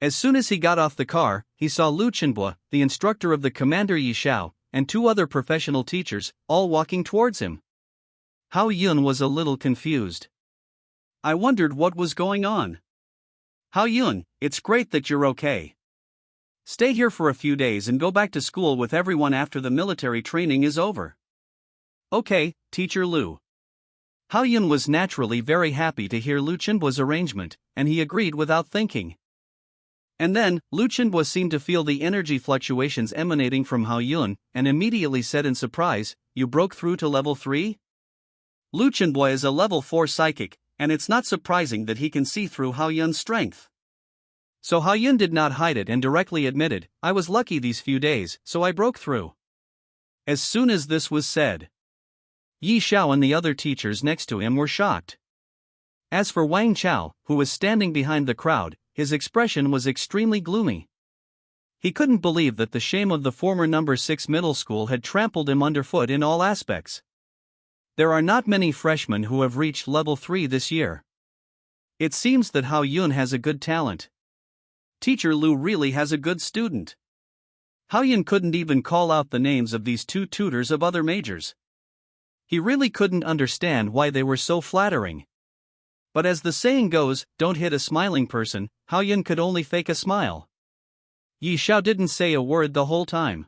As soon as he got off the car, he saw Lu Chenbo, the instructor of the commander Yi Shao, and two other professional teachers, all walking towards him. Hao Yun was a little confused. I wondered what was going on. Hao Yun, it's great that you're okay. Stay here for a few days and go back to school with everyone after the military training is over. Okay, Teacher Lu. Hao Yun was naturally very happy to hear Lu Chenhua's arrangement, and he agreed without thinking. And then, Lu Chenhua seemed to feel the energy fluctuations emanating from Hao Yun, and immediately said in surprise, "You broke through to level 3? Lu Chenhua is a level 4 psychic, and it's not surprising that he can see through Hao Yun's strength." So Hao Yun did not hide it and directly admitted, "I was lucky these few days, so I broke through." As soon as this was said, Yi Xiao and the other teachers next to him were shocked. As for Wang Chao, who was standing behind the crowd, his expression was extremely gloomy. He couldn't believe that the shame of the former number 6 middle school had trampled him underfoot in all aspects. There are not many freshmen who have reached level 3 this year. It seems that Hao Yun has a good talent. Teacher Lu really has a good student. Hao Yun couldn't even call out the names of these 2 tutors of other majors. He really couldn't understand why they were so flattering. But as the saying goes, don't hit a smiling person, Hao Yun could only fake a smile. Yi Xiao didn't say a word the whole time.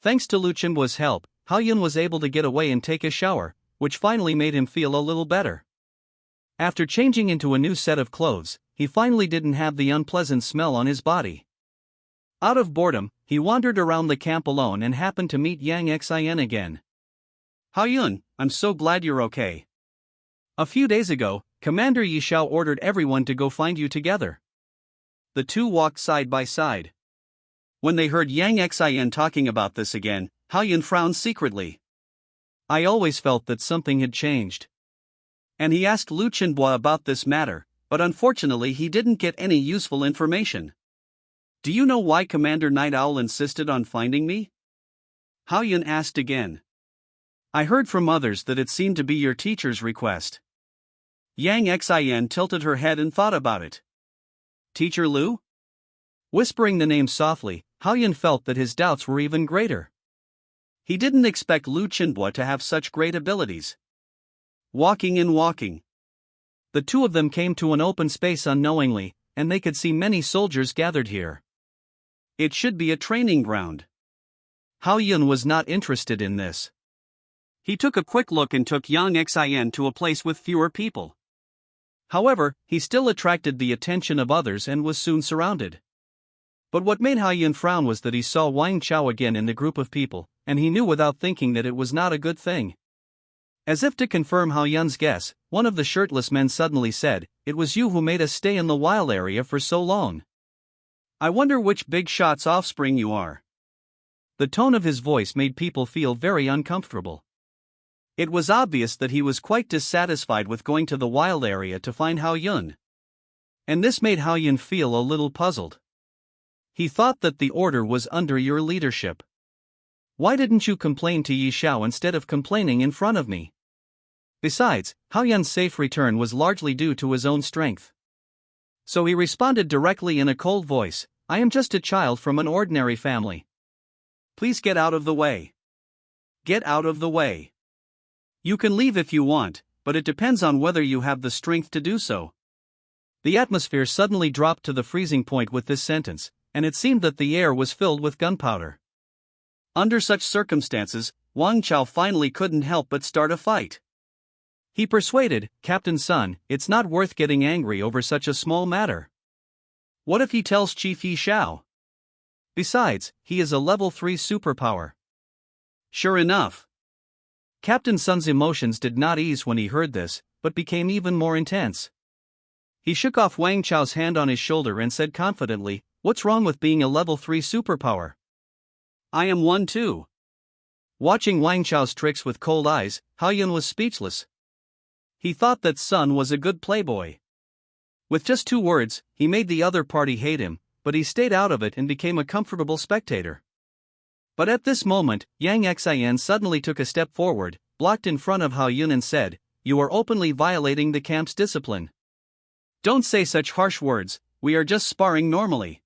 Thanks to Lu Chenhua's help, Hao Yun was able to get away and take a shower, which finally made him feel a little better. After changing into a new set of clothes, he finally didn't have the unpleasant smell on his body. Out of boredom, he wandered around the camp alone and happened to meet Yang Xin again. "Hao Yun, I'm so glad you're okay. A few days ago, Commander Yi Xiao ordered everyone to go find you together." The two walked side by side. When they heard Yang Xin talking about this again, Hao Yun frowned secretly. "I always felt that something had changed." And he asked Lu Chenhua about this matter, but unfortunately he didn't get any useful information. "Do you know why Commander Night Owl insisted on finding me?" Hao Yun asked again. "I heard from others that it seemed to be your teacher's request." Yang Xin tilted her head and thought about it. "Teacher Lu?" Whispering the name softly, Hao Yun felt that his doubts were even greater. He didn't expect Lu Chenhua to have such great abilities. Walking and walking, the two of them came to an open space unknowingly, and they could see many soldiers gathered here. It should be a training ground. Hao Yun was not interested in this. He took a quick look and took Yang Xin to a place with fewer people. However, he still attracted the attention of others and was soon surrounded. But what made Hao Yun frown was that he saw Wang Chao again in the group of people, and he knew without thinking that it was not a good thing. As if to confirm Hao Yun's guess, one of the shirtless men suddenly said, "It was you who made us stay in the wild area for so long. I wonder which big shot's offspring you are." The tone of his voice made people feel very uncomfortable. It was obvious that he was quite dissatisfied with going to the wild area to find Hao Yun. And this made Hao Yun feel a little puzzled. He thought that the order was under your leadership. Why didn't you complain to Yi Xiao instead of complaining in front of me? Besides, Hao Yun's safe return was largely due to his own strength. So he responded directly in a cold voice, "I am just a child from an ordinary family. Please get out of the way. Get out of the way. You can leave if you want, but it depends on whether you have the strength to do so." The atmosphere suddenly dropped to the freezing point with this sentence, and it seemed that the air was filled with gunpowder. Under such circumstances, Wang Chao finally couldn't help but start a fight. He persuaded, "Captain Sun, it's not worth getting angry over such a small matter. What if he tells Chief Yi Xiao? Besides, he is a level 3 superpower." Sure enough, Captain Sun's emotions did not ease when he heard this, but became even more intense. He shook off Wang Chao's hand on his shoulder and said confidently, "What's wrong with being a level 3 superpower? I am one too." Watching Wang Chao's tricks with cold eyes, Hao Yun was speechless. He thought that Sun was a good playboy. With just 2 words, he made the other party hate him, but he stayed out of it and became a comfortable spectator. But at this moment, Yang Xin suddenly took a step forward, blocked in front of Hao Yun and said, "You are openly violating the camp's discipline. Don't say such harsh words, we are just sparring normally."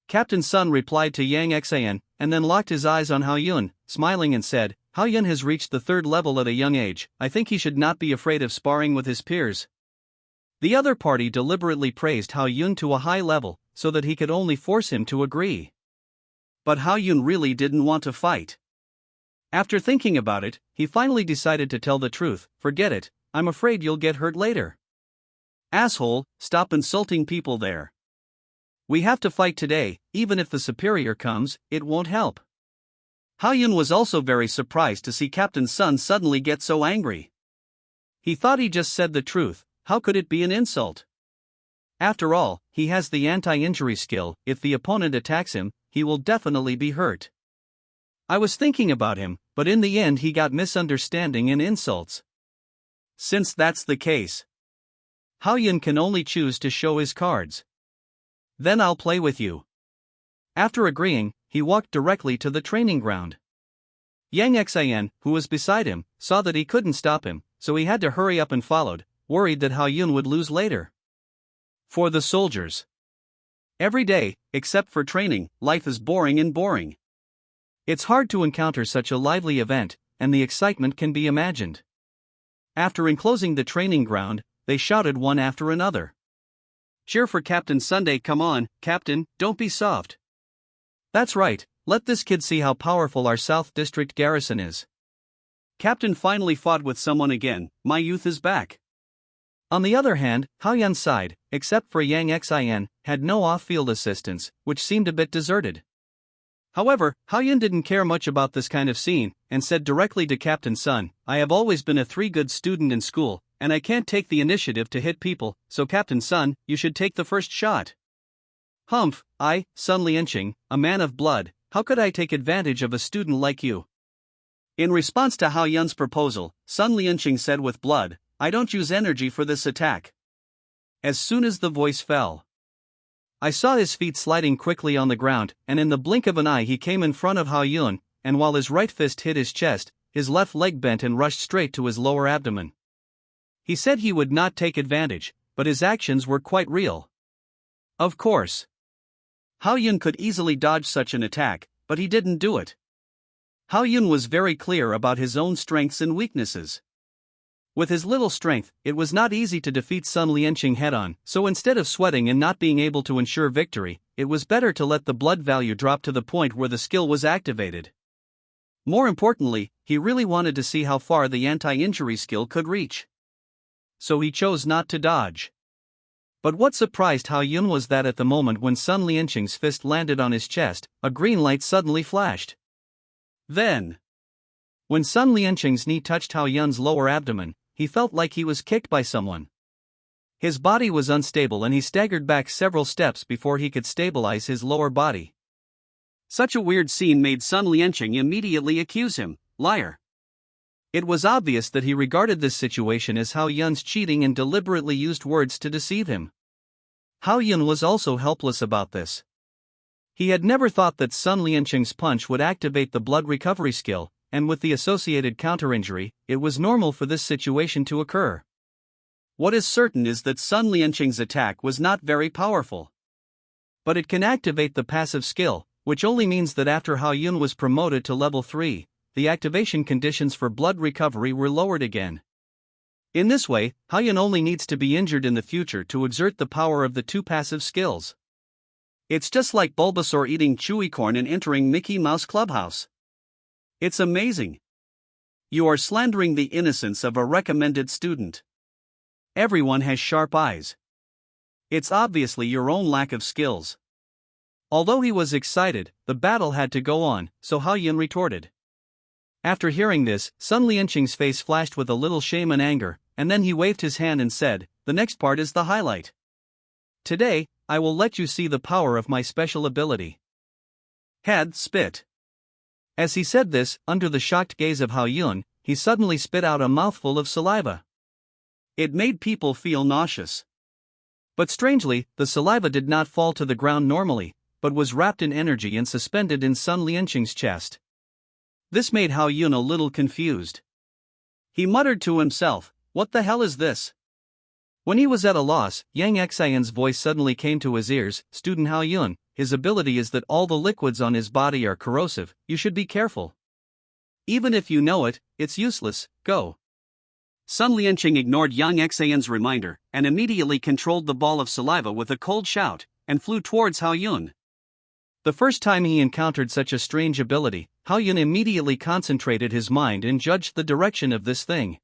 Captain Sun replied to Yang Xin, and then locked his eyes on Hao Yun, smiling and said, "Hao Yun has reached the 3rd level at a young age, I think he should not be afraid of sparring with his peers. The other party deliberately praised Hao Yun to a high level, so that he could only force him to agree. But Hao Yun really didn't want to fight. After thinking about it, he finally decided to tell the truth. Forget it, I'm afraid you'll get hurt later. Asshole, stop insulting people there. We have to fight today, even if the superior comes, it won't help. Hao Yun was also very surprised to see Captain Sun suddenly get so angry. He thought he just said the truth, how could it be an insult? After all, he has the anti-injury skill, if the opponent attacks him, he will definitely be hurt. I was thinking about him, but in the end he got misunderstanding and insults. Since that's the case, Hao Yun can only choose to show his cards. Then I'll play with you. After agreeing, he walked directly to the training ground. Yang Xian, who was beside him, saw that he couldn't stop him, so he had to hurry up and followed, worried that Hao Yun would lose later. For the soldiers. Every day, except for training, life is boring and boring. It's hard to encounter such a lively event, and the excitement can be imagined. After enclosing the training ground, they shouted one after another. Cheer for Captain Sunday, come on, Captain, don't be soft. That's right, let this kid see how powerful our South District garrison is. Captain finally fought with someone again, my youth is back. On the other hand, Hao Yun's side, except for Yang Xian, had no off-field assistance, which seemed a bit deserted. However, Hao Yun didn't care much about this kind of scene, and said directly to Captain Sun, I have always been a 3-good student in school, and I can't take the initiative to hit people, so Captain Sun, you should take the first shot. Humph, I, Sun Lianqing, a man of blood, how could I take advantage of a student like you? In response to Hao Yun's proposal, Sun Lianqing said with blood, I don't use energy for this attack. As soon as the voice fell, I saw his feet sliding quickly on the ground, and in the blink of an eye he came in front of Hao Yun, and while his right fist hit his chest, his left leg bent and rushed straight to his lower abdomen. He said he would not take advantage, but his actions were quite real. Of course, Hao Yun could easily dodge such an attack, but he didn't do it. Hao Yun was very clear about his own strengths and weaknesses. With his little strength, it was not easy to defeat Sun Lianqing head-on, so instead of sweating and not being able to ensure victory, it was better to let the blood value drop to the point where the skill was activated. More importantly, he really wanted to see how far the anti-injury skill could reach. So he chose not to dodge. But what surprised Hao Yun was that at the moment when Sun Lianqing's fist landed on his chest, a green light suddenly flashed. Then, when Sun Lianqing's knee touched Hao Yun's lower abdomen, he felt like he was kicked by someone. His body was unstable and he staggered back several steps before he could stabilize his lower body. Such a weird scene made Sun Lianqing immediately accuse him, liar. It was obvious that he regarded this situation as Hao Yun's cheating and deliberately used words to deceive him. Hao Yun was also helpless about this. He had never thought that Sun Lianqing's punch would activate the blood recovery skill, and with the associated counter-injury, it was normal for this situation to occur. What is certain is that Sun Lianqing's attack was not very powerful. But it can activate the passive skill, which only means that after Hao Yun was promoted to level 3, the activation conditions for blood recovery were lowered again. In this way, Hao Yun only needs to be injured in the future to exert the power of the two passive skills. It's just like Bulbasaur eating chewy corn and entering Mickey Mouse Clubhouse. It's amazing. You are slandering the innocence of a recommended student. Everyone has sharp eyes. It's obviously your own lack of skills. Although he was excited, the battle had to go on, so Hao Yun retorted. After hearing this, Sun Lianqing's face flashed with a little shame and anger, and then he waved his hand and said, the next part is the highlight. Today, I will let you see the power of my special ability. Head spit. As he said this, under the shocked gaze of Hao Yun, he suddenly spit out a mouthful of saliva. It made people feel nauseous. But strangely, the saliva did not fall to the ground normally, but was wrapped in energy and suspended in Sun Lianqing's chest. This made Hao Yun a little confused. He muttered to himself, what the hell is this? When he was at a loss, Yang Xian's voice suddenly came to his ears, Student Hao Yun, his ability is that all the liquids on his body are corrosive, you should be careful. Even if you know it, it's useless, go. Sun Lianqing ignored Yang Xan's reminder and immediately controlled the ball of saliva with a cold shout and flew towards Hao Yun. The first time he encountered such a strange ability, Hao Yun immediately concentrated his mind and judged the direction of this thing.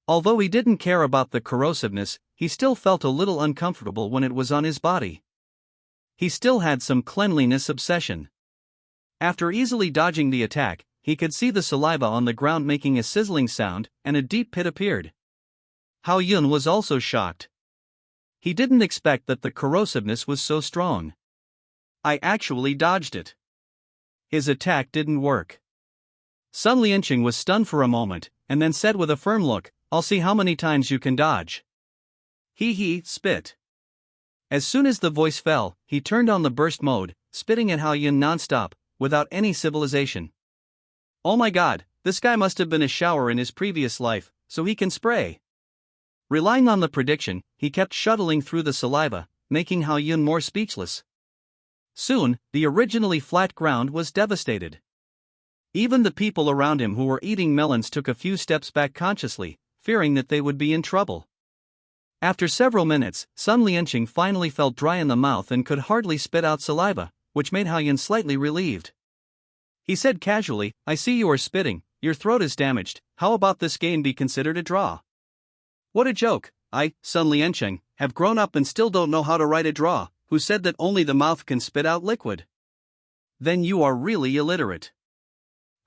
Although he didn't care about the corrosiveness, he still felt a little uncomfortable when it was on his body. He still had some cleanliness obsession. After easily dodging the attack, he could see the saliva on the ground making a sizzling sound, and a deep pit appeared. Hao Yun was also shocked. He didn't expect that the corrosiveness was so strong. I actually dodged it. His attack didn't work. Sun Lianqing was stunned for a moment, and then said with a firm look, "I'll see how many times you can dodge." He spit. As soon as the voice fell, he turned on the burst mode, spitting at Hao Yun non-stop, without any civilization. Oh my god, this guy must have been a shower in his previous life, so he can spray. Relying on the prediction, he kept shuttling through the saliva, making Hao Yun more speechless. Soon, the originally flat ground was devastated. Even the people around him who were eating melons took a few steps back consciously, fearing that they would be in trouble. After several minutes, Sun Lianqing finally felt dry in the mouth and could hardly spit out saliva, which made Hao Yun slightly relieved. He said casually, "I see you are spitting, your throat is damaged, how about this game be considered a draw?" What a joke. I, Sun Lianqing, have grown up and still don't know how to write a draw. Who said that only the mouth can spit out liquid? Then you are really illiterate.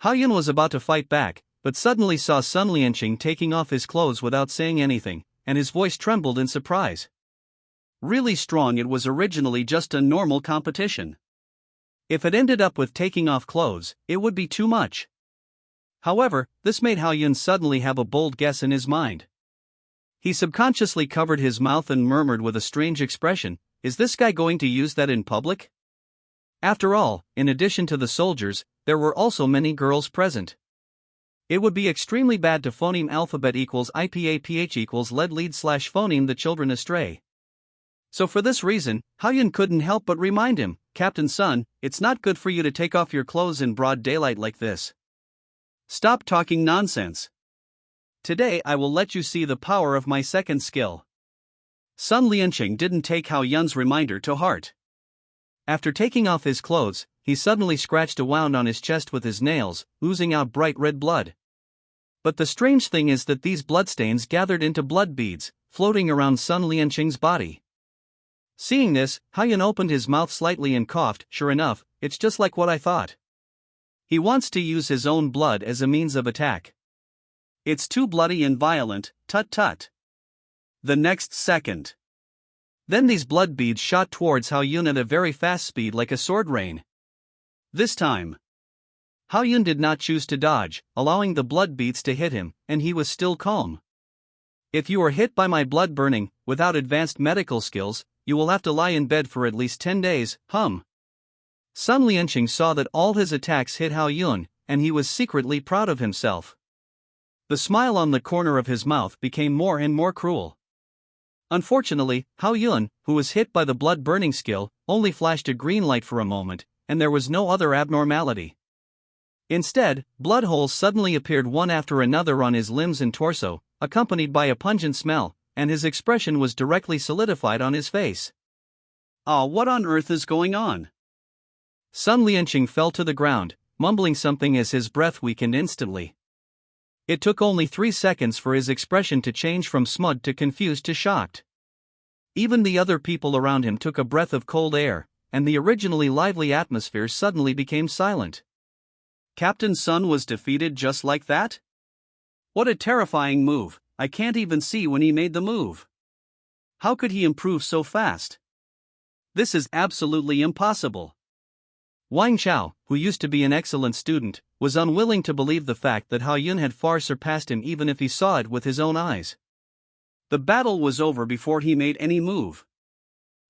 Hao Yun was about to fight back, but suddenly saw Sun Lianqing taking off his clothes without saying anything, and his voice trembled in surprise. Really strong, it was originally just a normal competition. If it ended up with taking off clothes, it would be too much. However, this made Hao Yun suddenly have a bold guess in his mind. He subconsciously covered his mouth and murmured with a strange expression, "Is this guy going to use that in public?" After all, in addition to the soldiers, there were also many girls present. It would be extremely bad to phoneme alphabet equals IPAPH equals lead slash phoneme the children astray. So for this reason, Hao Yun couldn't help but remind him, "Captain Sun, it's not good for you to take off your clothes in broad daylight like this. Stop talking nonsense. Today I will let you see the power of my second skill." Sun Lianqing didn't take Hao Yun's reminder to heart. After taking off his clothes, he suddenly scratched a wound on his chest with his nails, oozing out bright red blood. But the strange thing is that these bloodstains gathered into blood beads, floating around Sun Lianqing's body. Seeing this, Hao Yun opened his mouth slightly and coughed. "Sure enough, it's just like what I thought. He wants to use his own blood as a means of attack. It's too bloody and violent, tut. The next second. Then these blood beads shot towards Hao Yun at a very fast speed like a sword rain. This time, Hao Yun did not choose to dodge, allowing the blood beads to hit him, and he was still calm. "If you are hit by my blood burning, without advanced medical skills, you will have to lie in bed for at least 10 days, Sun Lianqing saw that all his attacks hit Hao Yun, and he was secretly proud of himself. The smile on the corner of his mouth became more and more cruel. Unfortunately, Hao Yun, who was hit by the blood-burning skill, only flashed a green light for a moment, and there was no other abnormality. Instead, blood holes suddenly appeared one after another on his limbs and torso, accompanied by a pungent smell, and his expression was directly solidified on his face. What on earth is going on? Sun Lianqing fell to the ground, mumbling something as his breath weakened instantly. It took only 3 seconds for his expression to change from smug to confused to shocked. Even the other people around him took a breath of cold air, and the originally lively atmosphere suddenly became silent. Captain Sun was defeated just like that? What a terrifying move. I can't even see when he made the move. How could he improve so fast? This is absolutely impossible. Wang Chao, who used to be an excellent student, was unwilling to believe the fact that Hao Yun had far surpassed him even if he saw it with his own eyes. The battle was over before he made any move.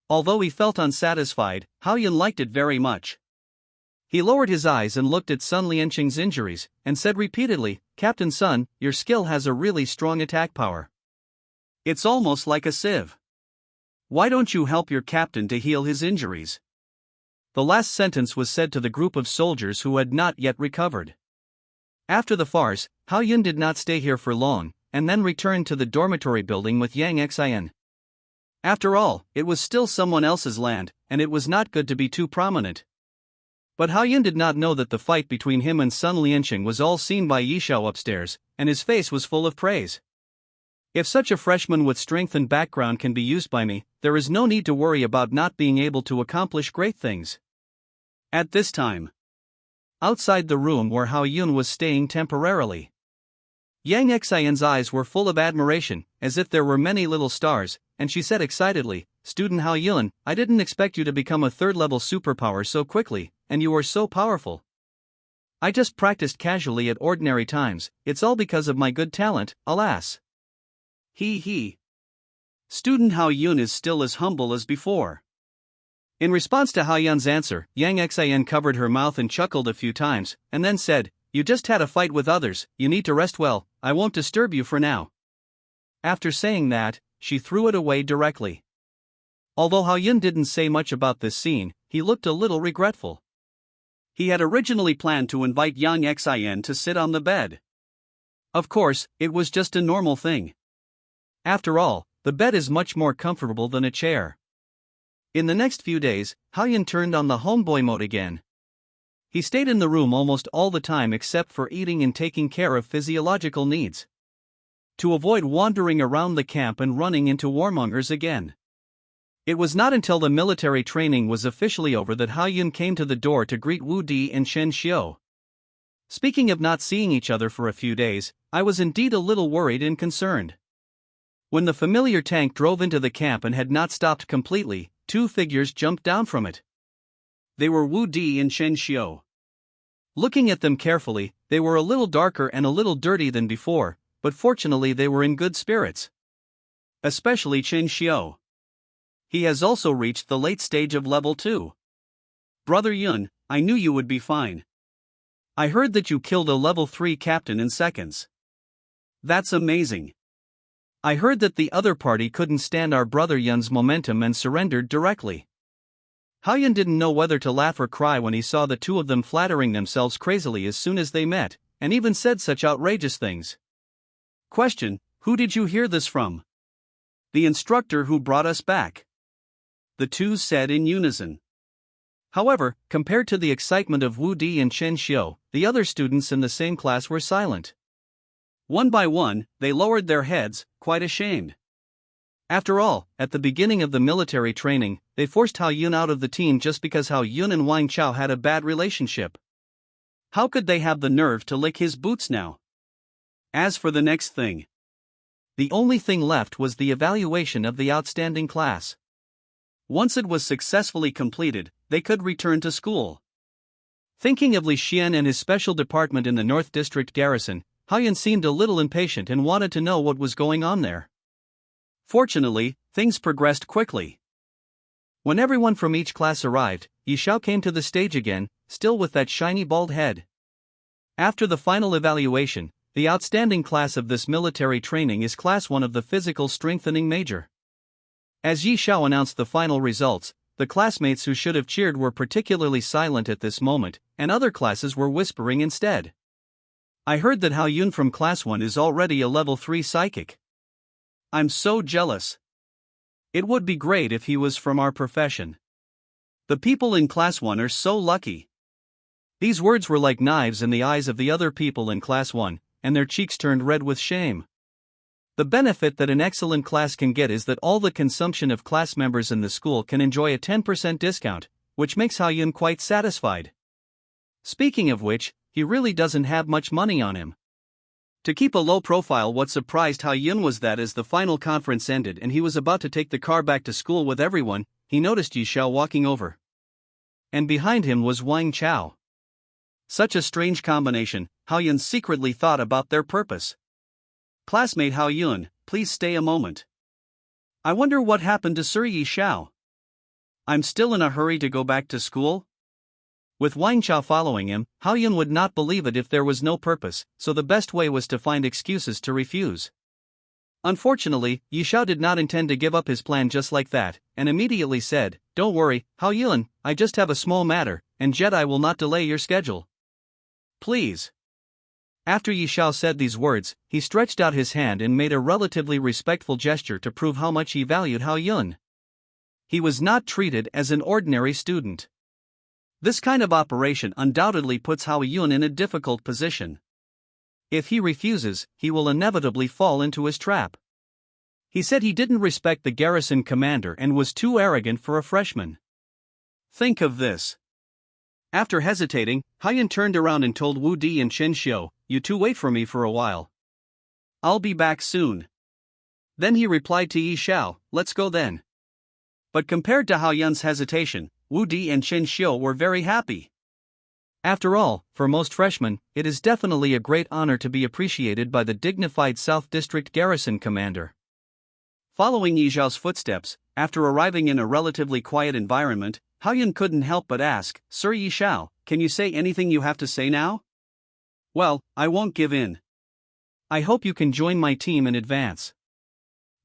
Although he felt unsatisfied, Hao Yun liked it very much. He lowered his eyes and looked at Sun Lianqing's injuries, and said repeatedly, "Captain Sun, your skill has a really strong attack power. It's almost like a sieve. Why don't you help your captain to heal his injuries?" The last sentence was said to the group of soldiers who had not yet recovered. After the farce, Hao Yun did not stay here for long, and then returned to the dormitory building with Yang Xian. After all, it was still someone else's land, and it was not good to be too prominent. But Hao Yun did not know that the fight between him and Sun Lianqing was all seen by Yi Xiao upstairs, and his face was full of praise. If such a freshman with strength and background can be used by me, there is no need to worry about not being able to accomplish great things. At this time, outside the room where Hao Yun was staying temporarily, Yang Xian's eyes were full of admiration, as if there were many little stars, and she said excitedly, "Student Hao Yun, I didn't expect you to become a third-level superpower so quickly, and you are so powerful. I just practiced casually at ordinary times, it's all because of my good talent, alas." He. Student Hao Yun is still as humble as before. In response to Hao Yun's answer, Yang Xian covered her mouth and chuckled a few times, and then said, "You just had a fight with others, you need to rest well, I won't disturb you for now." After saying that, she threw it away directly. Although Hao Yun didn't say much about this scene, he looked a little regretful. He had originally planned to invite Yang Xian to sit on the bed. Of course, it was just a normal thing. After all, the bed is much more comfortable than a chair. In the next few days, Hao Yun turned on the homeboy mode again. He stayed in the room almost all the time except for eating and taking care of physiological needs, to avoid wandering around the camp and running into warmongers again. It was not until the military training was officially over that Hao Yun came to the door to greet Wu Di and Shen Xiu. Speaking of not seeing each other for a few days, I was indeed a little worried and concerned. When the familiar tank drove into the camp and had not stopped completely, two figures jumped down from it. They were Wu Di and Shen Xiu. Looking at them carefully, they were a little darker and a little dirty than before, but fortunately they were in good spirits. Especially Shen Xiu. He has also reached the late stage of level 2. "Brother Yun, I knew you would be fine. I heard that you killed a level 3 captain in seconds. That's amazing. I heard that the other party couldn't stand our brother Yun's momentum and surrendered directly." Hao Yun didn't know whether to laugh or cry when he saw the two of them flattering themselves crazily as soon as they met, and even said such outrageous things. Question: who did you hear this from? "The instructor who brought us back," the two said in unison. However, compared to the excitement of Wu Di and Shen Xiu, the other students in the same class were silent. One by one, they lowered their heads, quite ashamed. After all, at the beginning of the military training, they forced Hao Yun out of the team just because Hao Yun and Wang Chao had a bad relationship. How could they have the nerve to lick his boots now? As for the next thing, the only thing left was the evaluation of the outstanding class. Once it was successfully completed, they could return to school. Thinking of Li Xian and his special department in the North District Garrison, Hao Yun seemed a little impatient and wanted to know what was going on there. Fortunately, things progressed quickly. When everyone from each class arrived, Yi Xiao came to the stage again, still with that shiny bald head. After the final evaluation, the outstanding class of this military training is Class 1 of the Physical Strengthening Major. As Yi Xiao announced the final results, the classmates who should have cheered were particularly silent at this moment, and other classes were whispering instead. "I heard that Hao Yun from Class 1 is already a level 3 psychic. I'm so jealous. It would be great if he was from our profession. The people in Class 1 are so lucky." These words were like knives in the eyes of the other people in Class 1, and their cheeks turned red with shame. The benefit that an excellent class can get is that all the consumption of class members in the school can enjoy a 10% discount, which makes Hao Yun quite satisfied. Speaking of which, he really doesn't have much money on him. To keep a low profile, what surprised Hao Yun was that as the final conference ended and he was about to take the car back to school with everyone, he noticed Yi Xiao walking over. And behind him was Wang Chao. Such a strange combination, Hao Yun secretly thought about their purpose. "Classmate Hao Yun, please stay a moment. I wonder what happened to Sir Yi Xiao. I'm still in a hurry to go back to school." With Wang Chao following him, Hao Yun would not believe it if there was no purpose, so the best way was to find excuses to refuse. Unfortunately, Yi Xiao did not intend to give up his plan just like that, and immediately said, "Don't worry, Hao Yun, I just have a small matter, and Jedi will not delay your schedule. Please." After Yi Xiao said these words, he stretched out his hand and made a relatively respectful gesture to prove how much he valued Hao Yun. He was not treated as an ordinary student. This kind of operation undoubtedly puts Hao Yun in a difficult position. If he refuses, he will inevitably fall into his trap. He said he didn't respect the garrison commander and was too arrogant for a freshman. Think of this. After hesitating, Hao Yun turned around and told Wu Di and Chen Xiu, "You two wait for me for a while. I'll be back soon." Then he replied to Yi Xiao, "Let's go then." But compared to Hao Yun's hesitation, Wu Di and Chen Xiu were very happy. After all, for most freshmen, it is definitely a great honor to be appreciated by the dignified South District Garrison Commander. Following Yi Xiao's footsteps, after arriving in a relatively quiet environment, Hao Yun couldn't help but ask, "Sir Yi Xiao, can you say anything you have to say now?" "Well, I won't give in. I hope you can join my team in advance.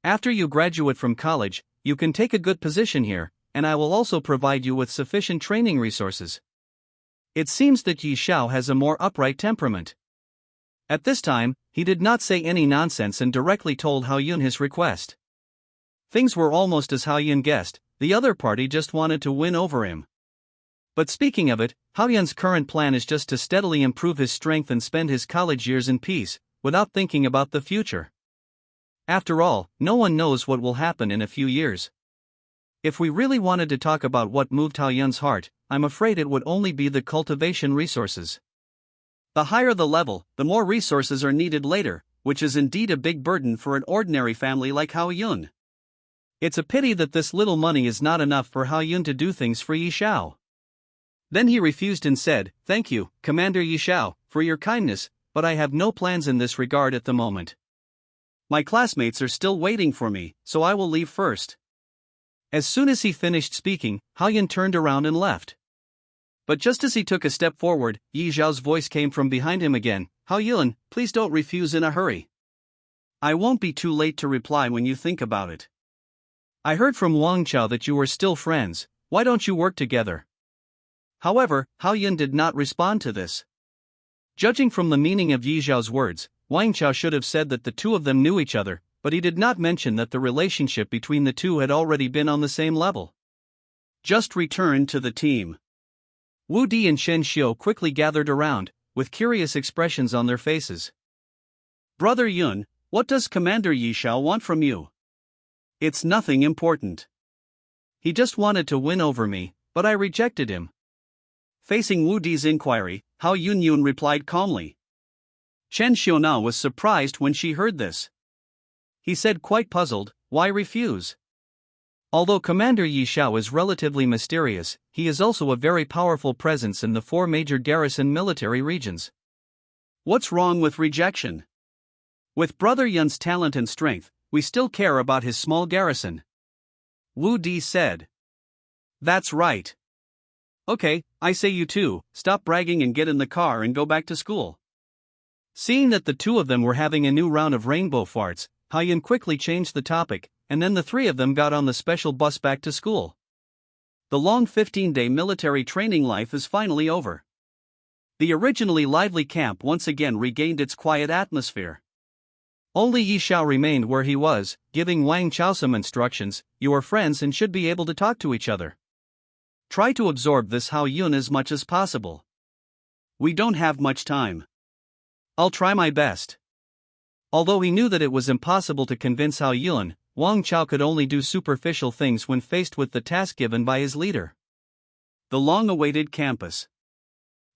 After you graduate from college, you can take a good position here, and I will also provide you with sufficient training resources." It seems that Yi Xiao has a more upright temperament. At this time, he did not say any nonsense and directly told Hao Yun his request. Things were almost as Hao Yun guessed, the other party just wanted to win over him. But speaking of it, Hao Yun's current plan is just to steadily improve his strength and spend his college years in peace, without thinking about the future. After all, no one knows what will happen in a few years. If we really wanted to talk about what moved Hao Yun's heart, I'm afraid it would only be the cultivation resources. The higher the level, the more resources are needed later, which is indeed a big burden for an ordinary family like Hao Yun. It's a pity that this little money is not enough for Hao Yun to do things for Yi Xiao. Then he refused and said, "Thank you, Commander Yi Xiao, for your kindness, but I have no plans in this regard at the moment. My classmates are still waiting for me, so I will leave first." As soon as he finished speaking, Hao Yun turned around and left. But just as he took a step forward, Yi Xiao's voice came from behind him again, "Hao Yun, please don't refuse in a hurry. I won't be too late to reply when you think about it. I heard from Wang Chao that you were still friends, why don't you work together?" However, Hao Yun did not respond to this. Judging from the meaning of Yi Xiao's words, Wang Chao should have said that the two of them knew each other, but he did not mention that the relationship between the two had already been on the same level. Just return to the team. Wu Di and Chen Xiu quickly gathered around, with curious expressions on their faces. "Brother Yun, what does Commander Yi Xiao want from you?" "It's nothing important. He just wanted to win over me, but I rejected him." Facing Wu Di's inquiry, Hao Yun replied calmly. Chen Xiu was surprised when she heard this. He said, quite puzzled, "Why refuse?" Although Commander Yi Xiao is relatively mysterious, he is also a very powerful presence in the 4 major garrison military regions. What's wrong with rejection? With Brother Yun's talent and strength, we still care about his small garrison. Wu Di said. That's right. Okay, I say you two, stop bragging and get in the car and go back to school. Seeing that the two of them were having a new round of rainbow farts, Hao Yun quickly changed the topic, and then the three of them got on the special bus back to school. The long 15-day military training life is finally over. The originally lively camp once again regained its quiet atmosphere. Only Yi Xiao remained where he was, giving Wang Chao some instructions. "You are friends and should be able to talk to each other. Try to absorb this Hao Yun as much as possible. We don't have much time. I'll try my best." Although he knew that it was impossible to convince Hao Yun, Wang Chao could only do superficial things when faced with the task given by his leader. The long-awaited campus.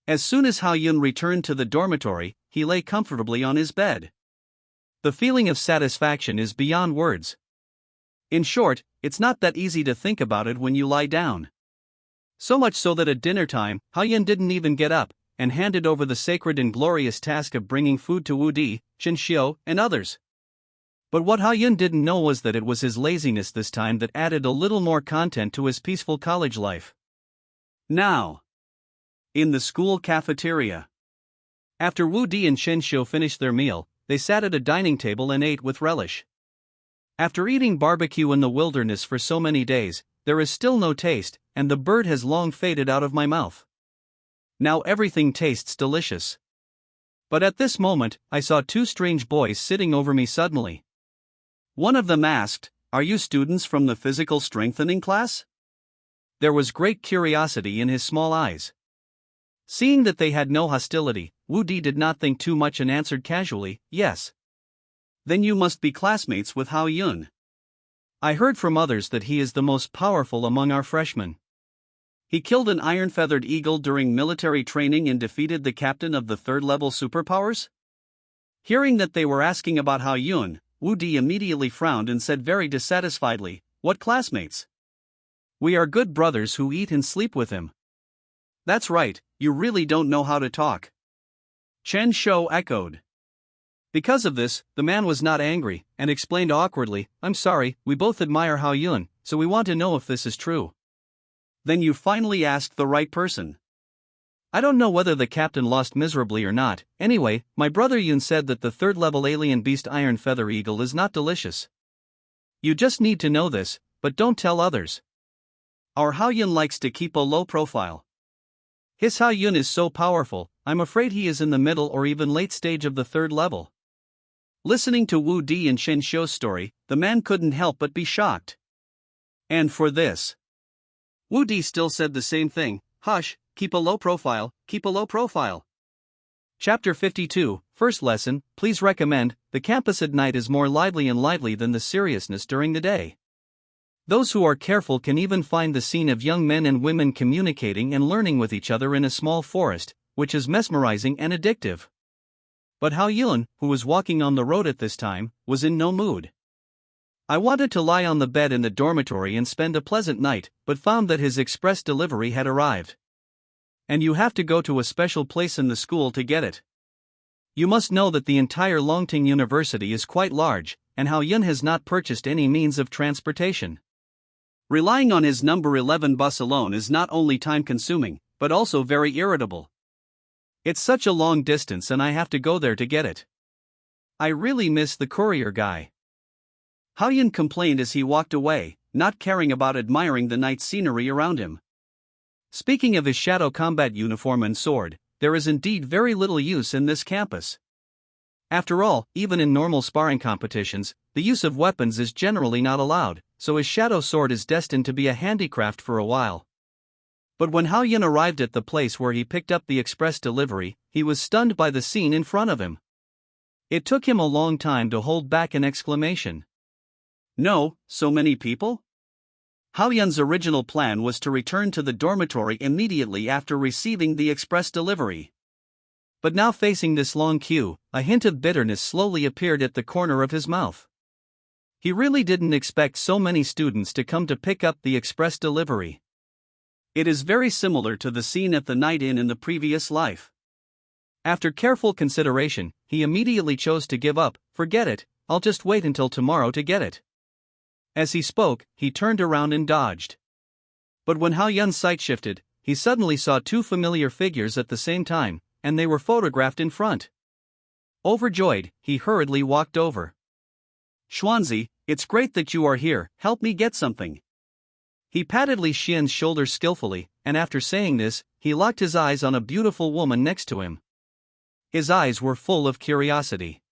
As soon as Hao Yun returned to the dormitory, he lay comfortably on his bed. The feeling of satisfaction is beyond words. In short, it's not that easy to think about it when you lie down. So much so that at dinner time, Hao Yun didn't even get up, and handed over the sacred and glorious task of bringing food to Wu Di, Chen Xiu, and others. But what Hao Yun didn't know was that it was his laziness this time that added a little more content to his peaceful college life. Now, in the school cafeteria. After Wu Di and Chen Xiu finished their meal, they sat at a dining table and ate with relish. After eating barbecue in the wilderness for so many days, there is still no taste, and the bird has long faded out of my mouth. Now everything tastes delicious. But at this moment, I saw two strange boys sitting over me suddenly. One of them asked, "Are you students from the physical strengthening class?" There was great curiosity in his small eyes. Seeing that they had no hostility, Wu Di did not think too much and answered casually, "Yes." "Then you must be classmates with Hao Yun." "I heard from others that he is the most powerful among our freshmen." "He killed an iron-feathered eagle during military training and defeated the captain of the third-level superpowers?" Hearing that they were asking about Hao Yun, Wu Di immediately frowned and said very dissatisfiedly, "What classmates? "We are good brothers who eat and sleep with him." "That's right, you really don't know how to talk," Chen Shou echoed. Because of this, the man was not angry, and explained awkwardly, "I'm sorry, we both admire Hao Yun, so we want to know if this is true." "Then you finally asked the right person." "I don't know whether the captain lost miserably or not. Anyway, my brother Yun said that the third-level alien beast Iron Feather Eagle is not delicious. You just need to know this, but don't tell others. Our Hao Yun likes to keep a low profile. His Hao Yun is so powerful, I'm afraid he is in the middle or even late stage of the third level." Listening to Wu Di and Chen Shou's story, the man couldn't help but be shocked. And for this, Wu Di still said the same thing, "Hush, keep a low profile, keep a low profile." Chapter 52, First Lesson, Please recommend, the campus at night is more lively than the seriousness during the day. Those who are careful can even find the scene of young men and women communicating and learning with each other in a small forest, which is mesmerizing and addictive. But Hao Yun, who was walking on the road at this time, was in no mood. "I wanted to lie on the bed in the dormitory and spend a pleasant night, but found that his express delivery had arrived. And you have to go to a special place in the school to get it. You must know that the entire Longting University is quite large, and Hao Yun has not purchased any means of transportation. Relying on his number 11 bus alone is not only time-consuming, but also very irritable. It's such a long distance and I have to go there to get it. I really miss the courier guy." Hao Yun complained as he walked away, not caring about admiring the night scenery around him. Speaking of his shadow combat uniform and sword, there is indeed very little use in this campus. After all, even in normal sparring competitions, the use of weapons is generally not allowed, so his shadow sword is destined to be a handicraft for a while. But when Hao Yun arrived at the place where he picked up the express delivery, he was stunned by the scene in front of him. It took him a long time to hold back an exclamation. "No, so many people?" Hao Yun's original plan was to return to the dormitory immediately after receiving the express delivery. But now facing this long queue, a hint of bitterness slowly appeared at the corner of his mouth. He really didn't expect so many students to come to pick up the express delivery. It is very similar to the scene at the night inn in the previous life. After careful consideration, he immediately chose to give up. "Forget it, I'll just wait until tomorrow to get it." As he spoke, he turned around and dodged. But when Hao Yun's sight shifted, he suddenly saw two familiar figures at the same time, and they were photographed in front. Overjoyed, he hurriedly walked over. "Xuanzi, it's great that you are here, help me get something." He patted Li Xian's shoulder skillfully, and after saying this, he locked his eyes on a beautiful woman next to him. His eyes were full of curiosity.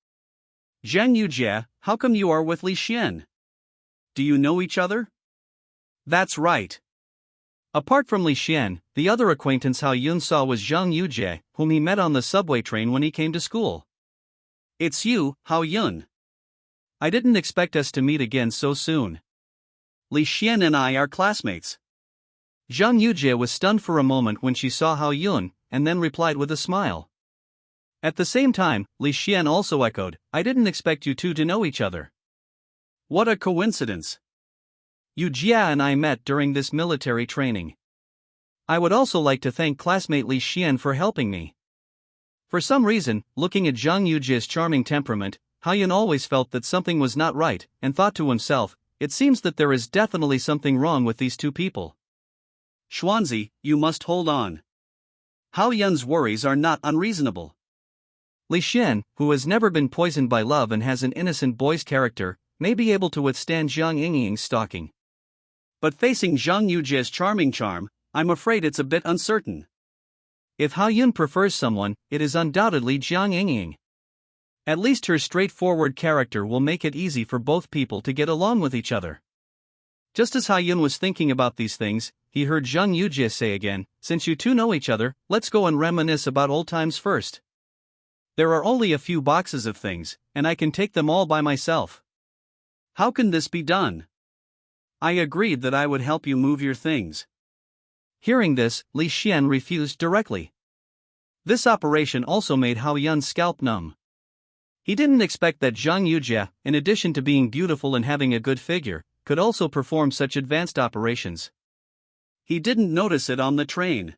"Zhang Yujie, how come you are with Li Xian? Do you know each other?" "That's right. Apart from Li Xian, the other acquaintance Hao Yun saw was Zhang Yujie, whom he met on the subway train when he came to school." "It's you, Hao Yun. I didn't expect us to meet again so soon. Li Xian and I are classmates." Zhang Yujie was stunned for a moment when she saw Hao Yun, and then replied with a smile. At the same time, Li Xian also echoed, "I didn't expect you two to know each other." "What a coincidence. Yujie and I met during this military training. I would also like to thank classmate Li Xian for helping me." For some reason, looking at Zhang Yujie's charming temperament, Hao Yun always felt that something was not right, and thought to himself, "It seems that there is definitely something wrong with these two people." "Xuanzi, you must hold on. Hao Yun's worries are not unreasonable." Li Xian, who has never been poisoned by love and has an innocent boy's character, may be able to withstand Zhang Yingying's stalking. But facing Zhang Yujie's charming charm, I'm afraid it's a bit uncertain. If Hao Yun prefers someone, it is undoubtedly Jiang Yingying. At least her straightforward character will make it easy for both people to get along with each other. Just as Hao Yun was thinking about these things, he heard Zhang Yujie say again, "Since you two know each other, let's go and reminisce about old times first. There are only a few boxes of things, and I can take them all by myself." "How can this be done?" "I agreed that I would help you move your things." Hearing this, Li Xian refused directly. This operation also made Hao Yun's scalp numb. He didn't expect that Zhang Yujie, in addition to being beautiful and having a good figure, could also perform such advanced operations. He didn't notice it on the train.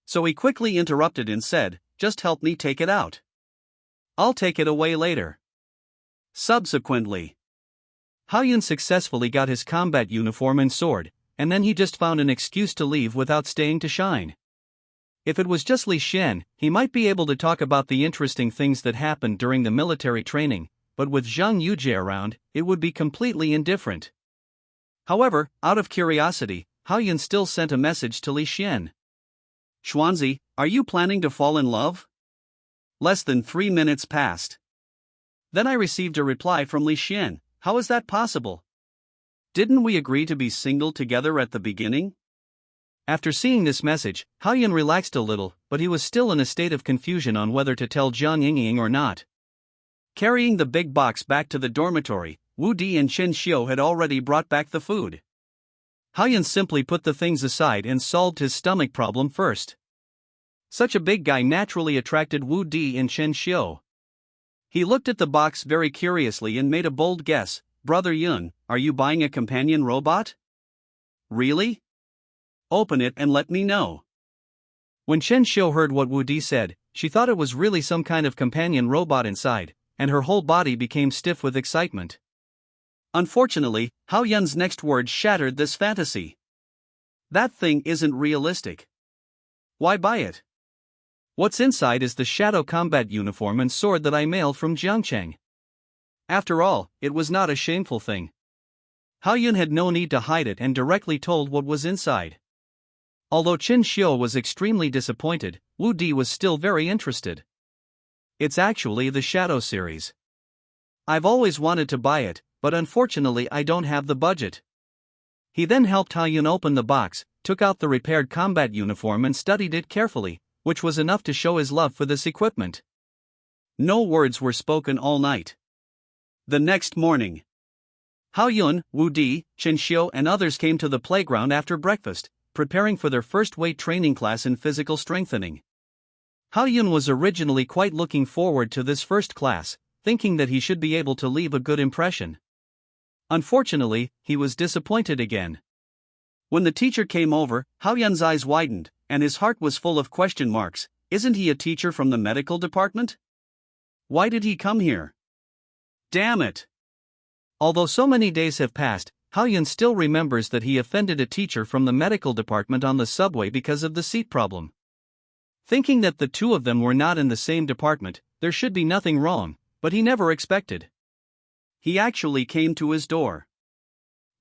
So he quickly interrupted and said, "Just help me take it out. I'll take it away later." Subsequently, Hao Yun successfully got his combat uniform and sword, and then he just found an excuse to leave without staying to shine. If it was just Li Xian, he might be able to talk about the interesting things that happened during the military training, but with Zhang Yujie around, it would be completely indifferent. However, out of curiosity, Hao Yun still sent a message to Li Xian. "Xuanzi, are you planning to fall in love?" Less than 3 minutes passed. Then I received a reply from Li Xian. "How is that possible? Didn't we agree to be single together at the beginning?" After seeing this message, Hao Yun relaxed a little, but he was still in a state of confusion on whether to tell Jiang Yingying or not. Carrying the big box back to the dormitory, Wu Di and Chen Xiu had already brought back the food. Hao Yun simply put the things aside and solved his stomach problem first. Such a big guy naturally attracted Wu Di and Chen Xiu. He looked at the box very curiously and made a bold guess. "Brother Yun, are you buying a companion robot?" "Really? Open it and let me know." When Chen Xiu heard what Wu Di said, she thought it was really some kind of companion robot inside, and her whole body became stiff with excitement. Unfortunately, Hao Yun's next words shattered this fantasy. "That thing isn't realistic. Why buy it? What's inside is the shadow combat uniform and sword that I mailed from Jiangcheng." After all, it was not a shameful thing. Hao Yun had no need to hide it and directly told what was inside. Although Chen Xiu was extremely disappointed, Wu Di was still very interested. "It's actually the Shadow series. I've always wanted to buy it, but unfortunately I don't have the budget." He then helped Hao Yun open the box, took out the repaired combat uniform and studied it carefully, which was enough to show his love for this equipment. No words were spoken all night. The next morning, Hao Yun, Wu Di, Chen Xiu and others came to the playground after breakfast, preparing for their first weight training class in physical strengthening. Hao Yun was originally quite looking forward to this first class, thinking that he should be able to leave a good impression. Unfortunately, he was disappointed again. When the teacher came over, Hao Yun's eyes widened, and his heart was full of question marks. Isn't he a teacher from the medical department? Why did he come here? Damn it! Although so many days have passed, Hao Yun still remembers that he offended a teacher from the medical department on the subway because of the seat problem. Thinking that the two of them were not in the same department, there should be nothing wrong, but he never expected. He actually came to his door.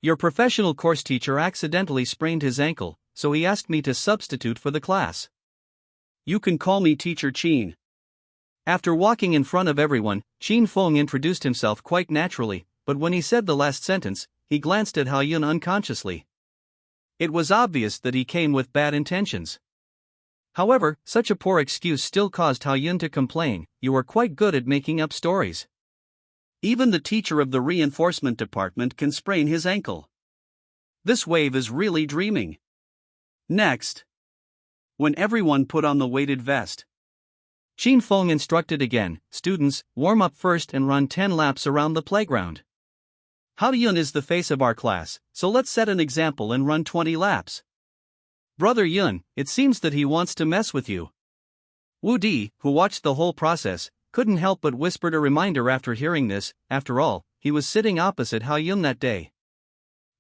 Your professional course teacher accidentally sprained his ankle, so he asked me to substitute for the class. You can call me Teacher Qin. After walking in front of everyone, Qin Feng introduced himself quite naturally, but when he said the last sentence, he glanced at Hao Yun unconsciously. It was obvious that he came with bad intentions. However, such a poor excuse still caused Hao Yun to complain. You are quite good at making up stories. Even the teacher of the reinforcement department can sprain his ankle. This wave is really dreaming. Next, when everyone put on the weighted vest, Qin Feng instructed again, students, warm up first and run 10 laps around the playground. Hao Yun is the face of our class, so let's set an example and run 20 laps. Brother Yun, it seems that he wants to mess with you. Wu Di, who watched the whole process, couldn't help but whispered a reminder after hearing this. After all, he was sitting opposite Hao Yun that day.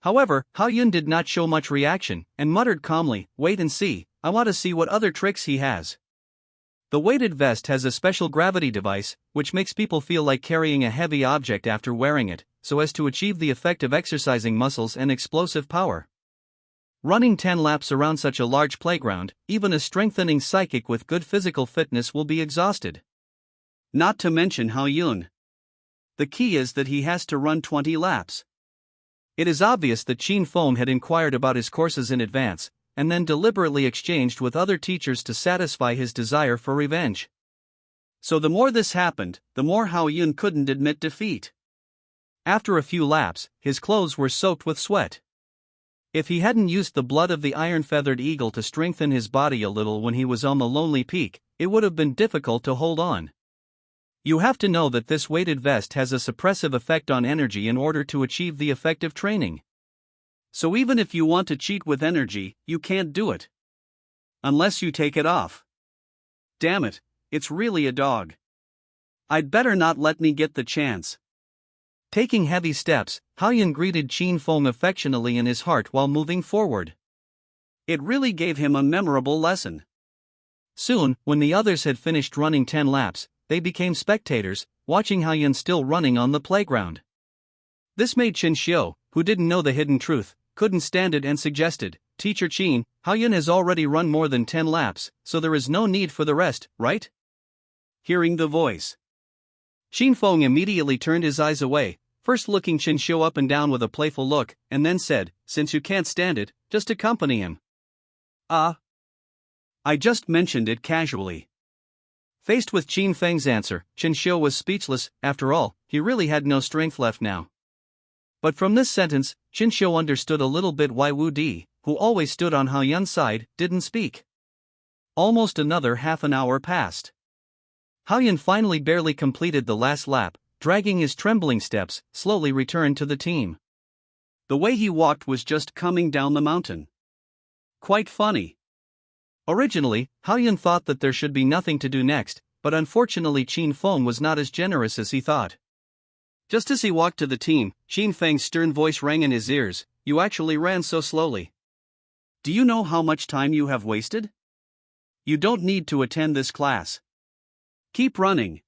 However, Hao Yun did not show much reaction, and muttered calmly, wait and see, I want to see what other tricks he has. The weighted vest has a special gravity device, which makes people feel like carrying a heavy object after wearing it, so as to achieve the effect of exercising muscles and explosive power. Running 10 laps around such a large playground, even a strengthening psychic with good physical fitness will be exhausted. Not to mention Hao-yun. The key is that he has to run 20 laps. It is obvious that Qin Feng had inquired about his courses in advance, and then deliberately exchanged with other teachers to satisfy his desire for revenge. So the more this happened, the more Hao-yun couldn't admit defeat. After a few laps, his clothes were soaked with sweat. If he hadn't used the blood of the iron-feathered eagle to strengthen his body a little when he was on the lonely peak, it would have been difficult to hold on. You have to know that this weighted vest has a suppressive effect on energy in order to achieve the effective training. So even if you want to cheat with energy, you can't do it. Unless you take it off. Damn it, it's really a dog. I'd better not let me get the chance. Taking heavy steps, Hao-yun greeted Qin Feng affectionately in his heart while moving forward. It really gave him a memorable lesson. Soon, when the others had finished running 10 laps, they became spectators, watching Hao-yun still running on the playground. This made Qin Xiu, who didn't know the hidden truth, couldn't stand it and suggested, "Teacher Qin, Hao-yun has already run more than 10 laps, so there is no need for the rest, right?" Hearing the voice, Qin Feng immediately turned his eyes away, first looking Qin Xiu up and down with a playful look, and then said, "Since you can't stand it, just accompany him." I just mentioned it casually. Faced with Qin Feng's answer, Qin Xiu was speechless. After all, he really had no strength left now. But from this sentence, Qin Xiu understood a little bit why Wu Di, who always stood on Hao-yun's side, didn't speak. Almost another half an hour passed. Hao-yun finally barely completed the last lap, dragging his trembling steps, slowly returned to the team. The way he walked was just coming down the mountain. Quite funny. Originally, Hao-yun thought that there should be nothing to do next, but unfortunately Qin Feng was not as generous as he thought. Just as he walked to the team, Qin Feng's stern voice rang in his ears, "You actually ran so slowly. Do you know how much time you have wasted? You don't need to attend this class. Keep running."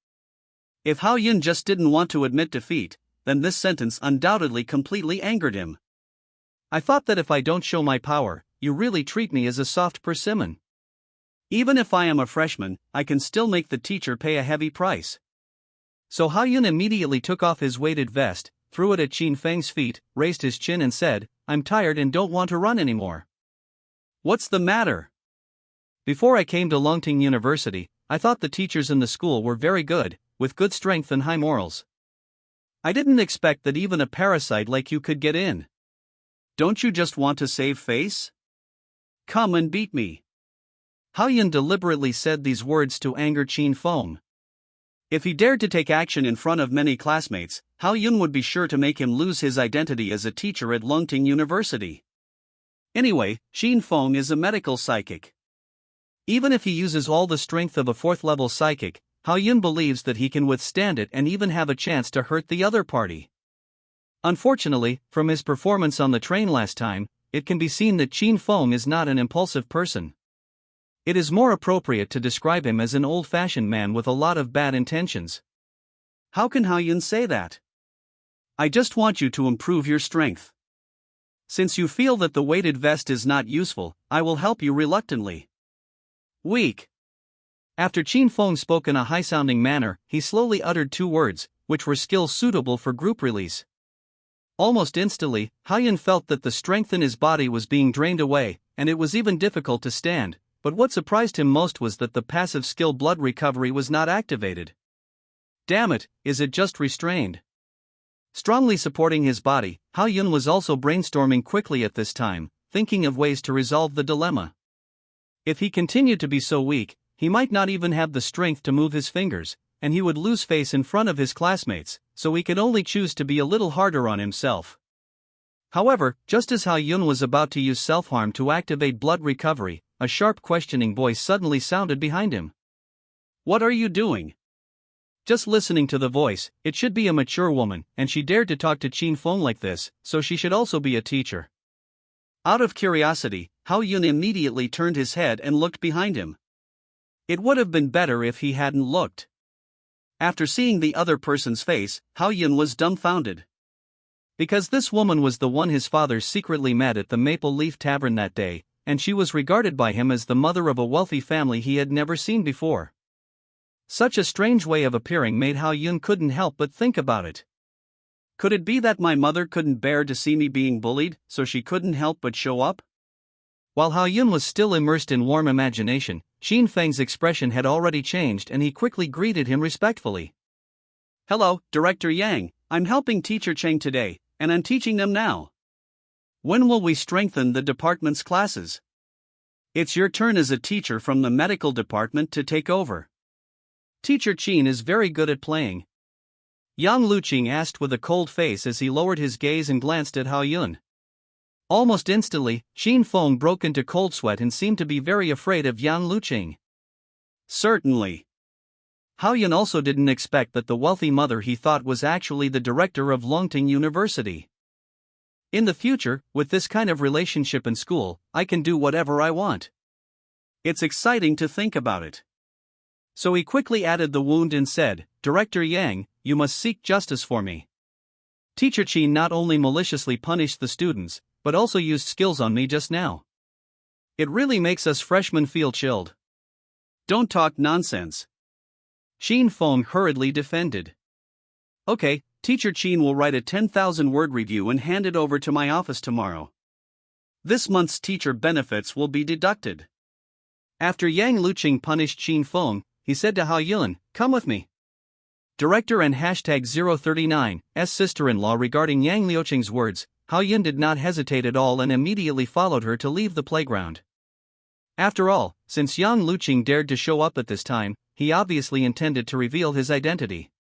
If Hao-yun just didn't want to admit defeat, then this sentence undoubtedly completely angered him. "I thought that if I don't show my power, you really treat me as a soft persimmon. Even if I am a freshman, I can still make the teacher pay a heavy price." So Hao-yun immediately took off his weighted vest, threw it at Qin Feng's feet, raised his chin and said, "I'm tired and don't want to run anymore." "What's the matter?" "Before I came to Longting University, I thought the teachers in the school were very good, with good strength and high morals. I didn't expect that even a parasite like you could get in. Don't you just want to save face? Come and beat me." Hao-yun deliberately said these words to anger Qin Feng. If he dared to take action in front of many classmates, Hao-yun would be sure to make him lose his identity as a teacher at Longting University. Anyway, Qin Feng is a medical psychic. Even if he uses all the strength of a 4th-level psychic, Hao-yun believes that he can withstand it and even have a chance to hurt the other party. Unfortunately, from his performance on the train last time, it can be seen that Qin Feng is not an impulsive person. It is more appropriate to describe him as an old-fashioned man with a lot of bad intentions. How can Hao-yun say that? I just want you to improve your strength. Since you feel that the weighted vest is not useful, I will help you reluctantly. Weak. After Qin Feng spoke in a high-sounding manner, he slowly uttered 2 words, which were skills suitable for group release. Almost instantly, Hao-yun felt that the strength in his body was being drained away, and it was even difficult to stand, but what surprised him most was that the passive skill blood recovery was not activated. Damn it, is it just restrained? Strongly supporting his body, Hao-yun was also brainstorming quickly at this time, thinking of ways to resolve the dilemma. If he continued to be so weak, he might not even have the strength to move his fingers, and he would lose face in front of his classmates, so he could only choose to be a little harder on himself. However, just as Hao-yun was about to use self-harm to activate blood recovery, a sharp questioning voice suddenly sounded behind him. "What are you doing?" Just listening to the voice, it should be a mature woman, and she dared to talk to Qin Feng like this, so she should also be a teacher. Out of curiosity, Hao-yun immediately turned his head and looked behind him. It would have been better if he hadn't looked. After seeing the other person's face, Hao-yun was dumbfounded. Because this woman was the one his father secretly met at the Maple Leaf Tavern that day, and she was regarded by him as the mother of a wealthy family he had never seen before. Such a strange way of appearing made Hao Yun couldn't help but think about it. Could it be that my mother couldn't bear to see me being bullied, so she couldn't help but show up? While Hao Yun was still immersed in warm imagination, Xin Feng's expression had already changed and he quickly greeted him respectfully. "Hello, Director Yang, I'm helping Teacher Cheng today, and I'm teaching them now. When will we strengthen the department's classes? It's your turn as a teacher from the medical department to take over. Teacher Qin is very good at playing." Yang Luqing asked with a cold face as he lowered his gaze and glanced at Hao Yun. Almost instantly, Xin Feng broke into cold sweat and seemed to be very afraid of Yang Luqing. Certainly. Hao Yun also didn't expect that the wealthy mother he thought was actually the director of Longting University. In the future, with this kind of relationship in school, I can do whatever I want. It's exciting to think about it. So he quickly added the wound and said, "Director Yang, you must seek justice for me. Teacher Qin not only maliciously punished the students, but also used skills on me just now. It really makes us freshmen feel chilled." "Don't talk nonsense," Xin Feng hurriedly defended. "Okay, Teacher Qin will write a 10,000-word review and hand it over to my office tomorrow. This month's teacher benefits will be deducted." After Yang Luqing punished Xin Feng, he said to Hao Yun, "Come with me." Director and #039's sister-in-law regarding Yang Liuqing's words, Hao Yun did not hesitate at all and immediately followed her to leave the playground. After all, since Yang Luqing dared to show up at this time, he obviously intended to reveal his identity.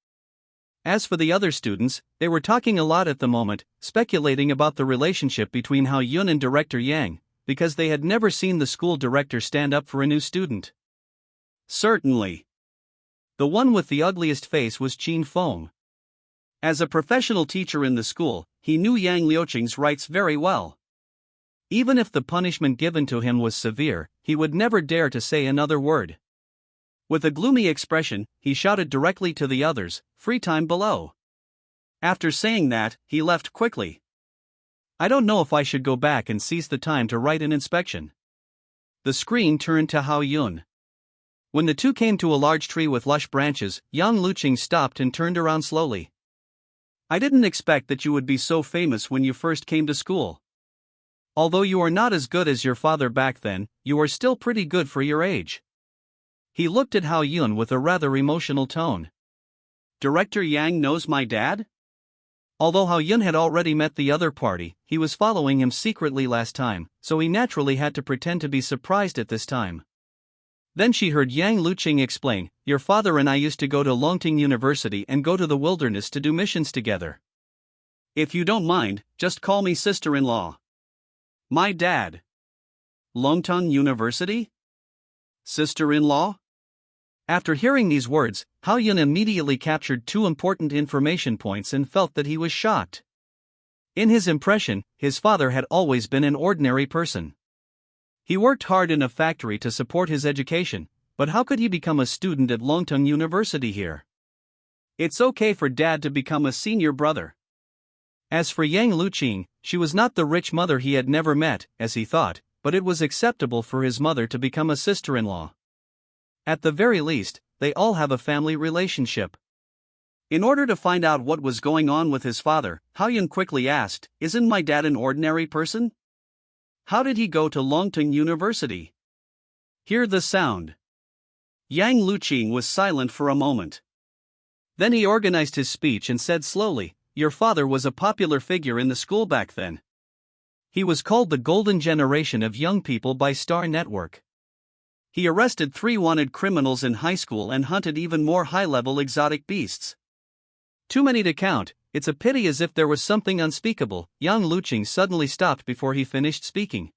As for the other students, they were talking a lot at the moment, speculating about the relationship between Hao Yun and Director Yang, because they had never seen the school director stand up for a new student. Certainly. The one with the ugliest face was Qin Feng. As a professional teacher in the school, he knew Yang Liuqing's rights very well. Even if the punishment given to him was severe, he would never dare to say another word. With a gloomy expression, he shouted directly to the others, "Free time below." After saying that, he left quickly. I don't know if I should go back and seize the time to write an inspection. The screen turned to Hao Yun. When the two came to a large tree with lush branches, Yang Luqing stopped and turned around slowly. "I didn't expect that you would be so famous when you first came to school. Although you are not as good as your father back then, you are still pretty good for your age." He looked at Hao Yun with a rather emotional tone. "Director Yang knows my dad?" Although Hao Yun had already met the other party, he was following him secretly last time, so he naturally had to pretend to be surprised at this time. Then she heard Yang Luqing explain, "Your father and I used to go to Longting University and go to the wilderness to do missions together. If you don't mind, just call me sister-in-law." "My dad. Longting University? Sister-in-law?" After hearing these words, Hao Yun immediately captured two important information points and felt that he was shocked. In his impression, his father had always been an ordinary person. He worked hard in a factory to support his education, but how could he become a student at Longting University here? It's okay for dad to become a senior brother. As for Yang Luqing, she was not the rich mother he had never met, as he thought, but it was acceptable for his mother to become a sister-in-law. At the very least, they all have a family relationship. In order to find out what was going on with his father, Hao Yun quickly asked, "Isn't my dad an ordinary person? How did he go to Longting University?" "Hear the sound." Yang Luqing was silent for a moment. Then he organized his speech and said slowly, "Your father was a popular figure in the school back then. He was called the golden generation of young people by Star Network. He arrested 3 wanted criminals in high school and hunted even more high-level exotic beasts. Too many to count, it's a pity." As if there was something unspeakable, Yang Luqing suddenly stopped before he finished speaking.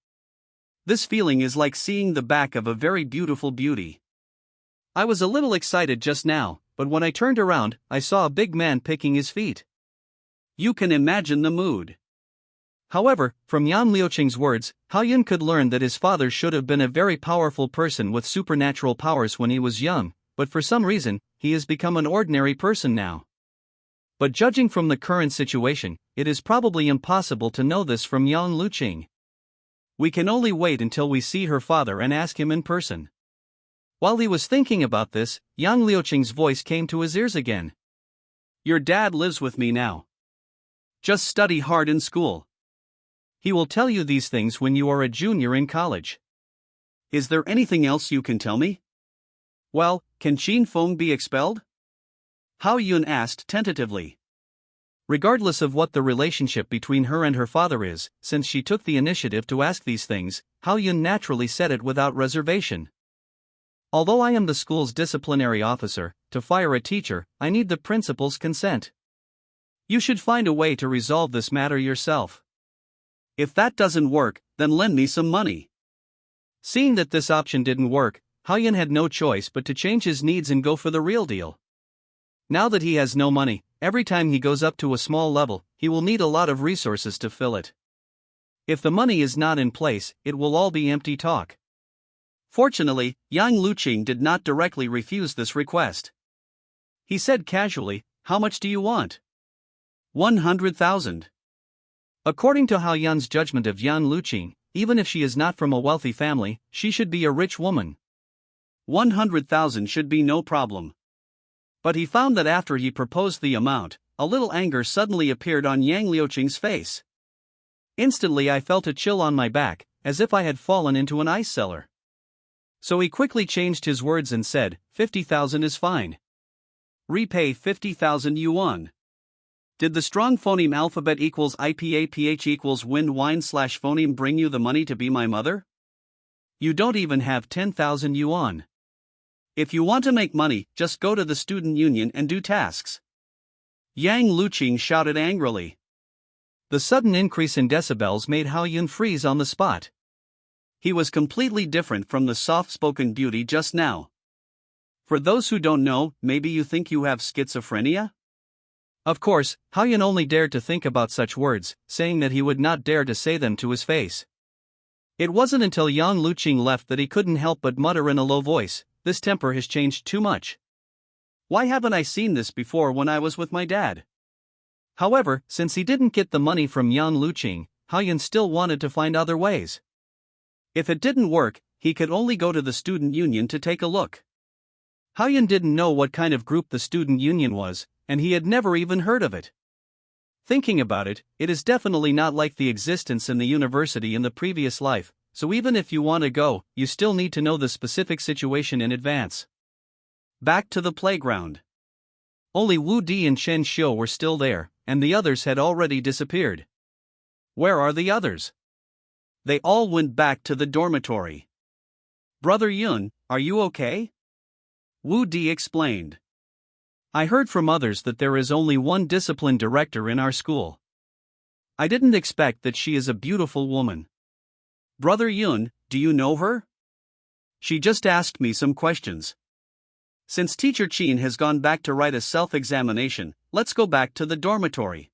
"This feeling is like seeing the back of a very beautiful beauty. I was a little excited just now, but when I turned around, I saw a big man picking his feet. You can imagine the mood." However, from Yang Liuqing's words, Hao Yun could learn that his father should have been a very powerful person with supernatural powers when he was young, but for some reason, he has become an ordinary person now. But judging from the current situation, it is probably impossible to know this from Yang Luqing. We can only wait until we see her father and ask him in person. While he was thinking about this, Yang Liuqing's voice came to his ears again. Your dad lives with me now. Just study hard in school. He will tell you these things when you are a junior in college. Is there anything else you can tell me? Well, can Qin Feng be expelled? Hao Yun asked tentatively. Regardless of what the relationship between her and her father is, since she took the initiative to ask these things, Hao Yun naturally said it without reservation. Although I am the school's disciplinary officer, to fire a teacher, I need the principal's consent. You should find a way to resolve this matter yourself. If that doesn't work, then lend me some money. Seeing that this option didn't work, Hao Yun had no choice but to change his needs and go for the real deal. Now that he has no money, every time he goes up to a small level, he will need a lot of resources to fill it. If the money is not in place, it will all be empty talk. Fortunately, Yang Luqing did not directly refuse this request. He said casually, "How much do you want?" 100,000. According to Hao Yun's judgment of Yang Luqing, even if she is not from a wealthy family, she should be a rich woman. 100,000 should be no problem. But he found that after he proposed the amount, a little anger suddenly appeared on Yang Liuqing's face. Instantly I felt a chill on my back, as if I had fallen into an ice cellar. So he quickly changed his words and said, 50,000 is fine. Repay 50,000 yuan. Did the strong phoneme alphabet equals IPAPH equals wind wine / phoneme bring you the money to be my mother? You don't even have 10,000 yuan. If you want to make money, just go to the student union and do tasks. Yang Luqing shouted angrily. The sudden increase in decibels made Hao Yun freeze on the spot. He was completely different from the soft-spoken beauty just now. For those who don't know, maybe you think you have schizophrenia? Of course, Hao Yun only dared to think about such words, saying that he would not dare to say them to his face. It wasn't until Yang Luqing left that he couldn't help but mutter in a low voice, "This temper has changed too much. Why haven't I seen this before when I was with my dad?" However, since he didn't get the money from Yang Luqing, Hao Yun still wanted to find other ways. If it didn't work, he could only go to the student union to take a look. Hao Yun didn't know what kind of group the student union was, and he had never even heard of it. Thinking about it, it is definitely not like the existence in the university in the previous life, so even if you want to go, you still need to know the specific situation in advance. Back to the playground. Only Wu Di and Chen Xiu were still there, and the others had already disappeared. Where are the others? They all went back to the dormitory. Brother Yun, are you okay? Wu Di explained. I heard from others that there is only one discipline director in our school. I didn't expect that she is a beautiful woman. Brother Yun, do you know her? She just asked me some questions. Since Teacher Qin has gone back to write a self-examination, let's go back to the dormitory.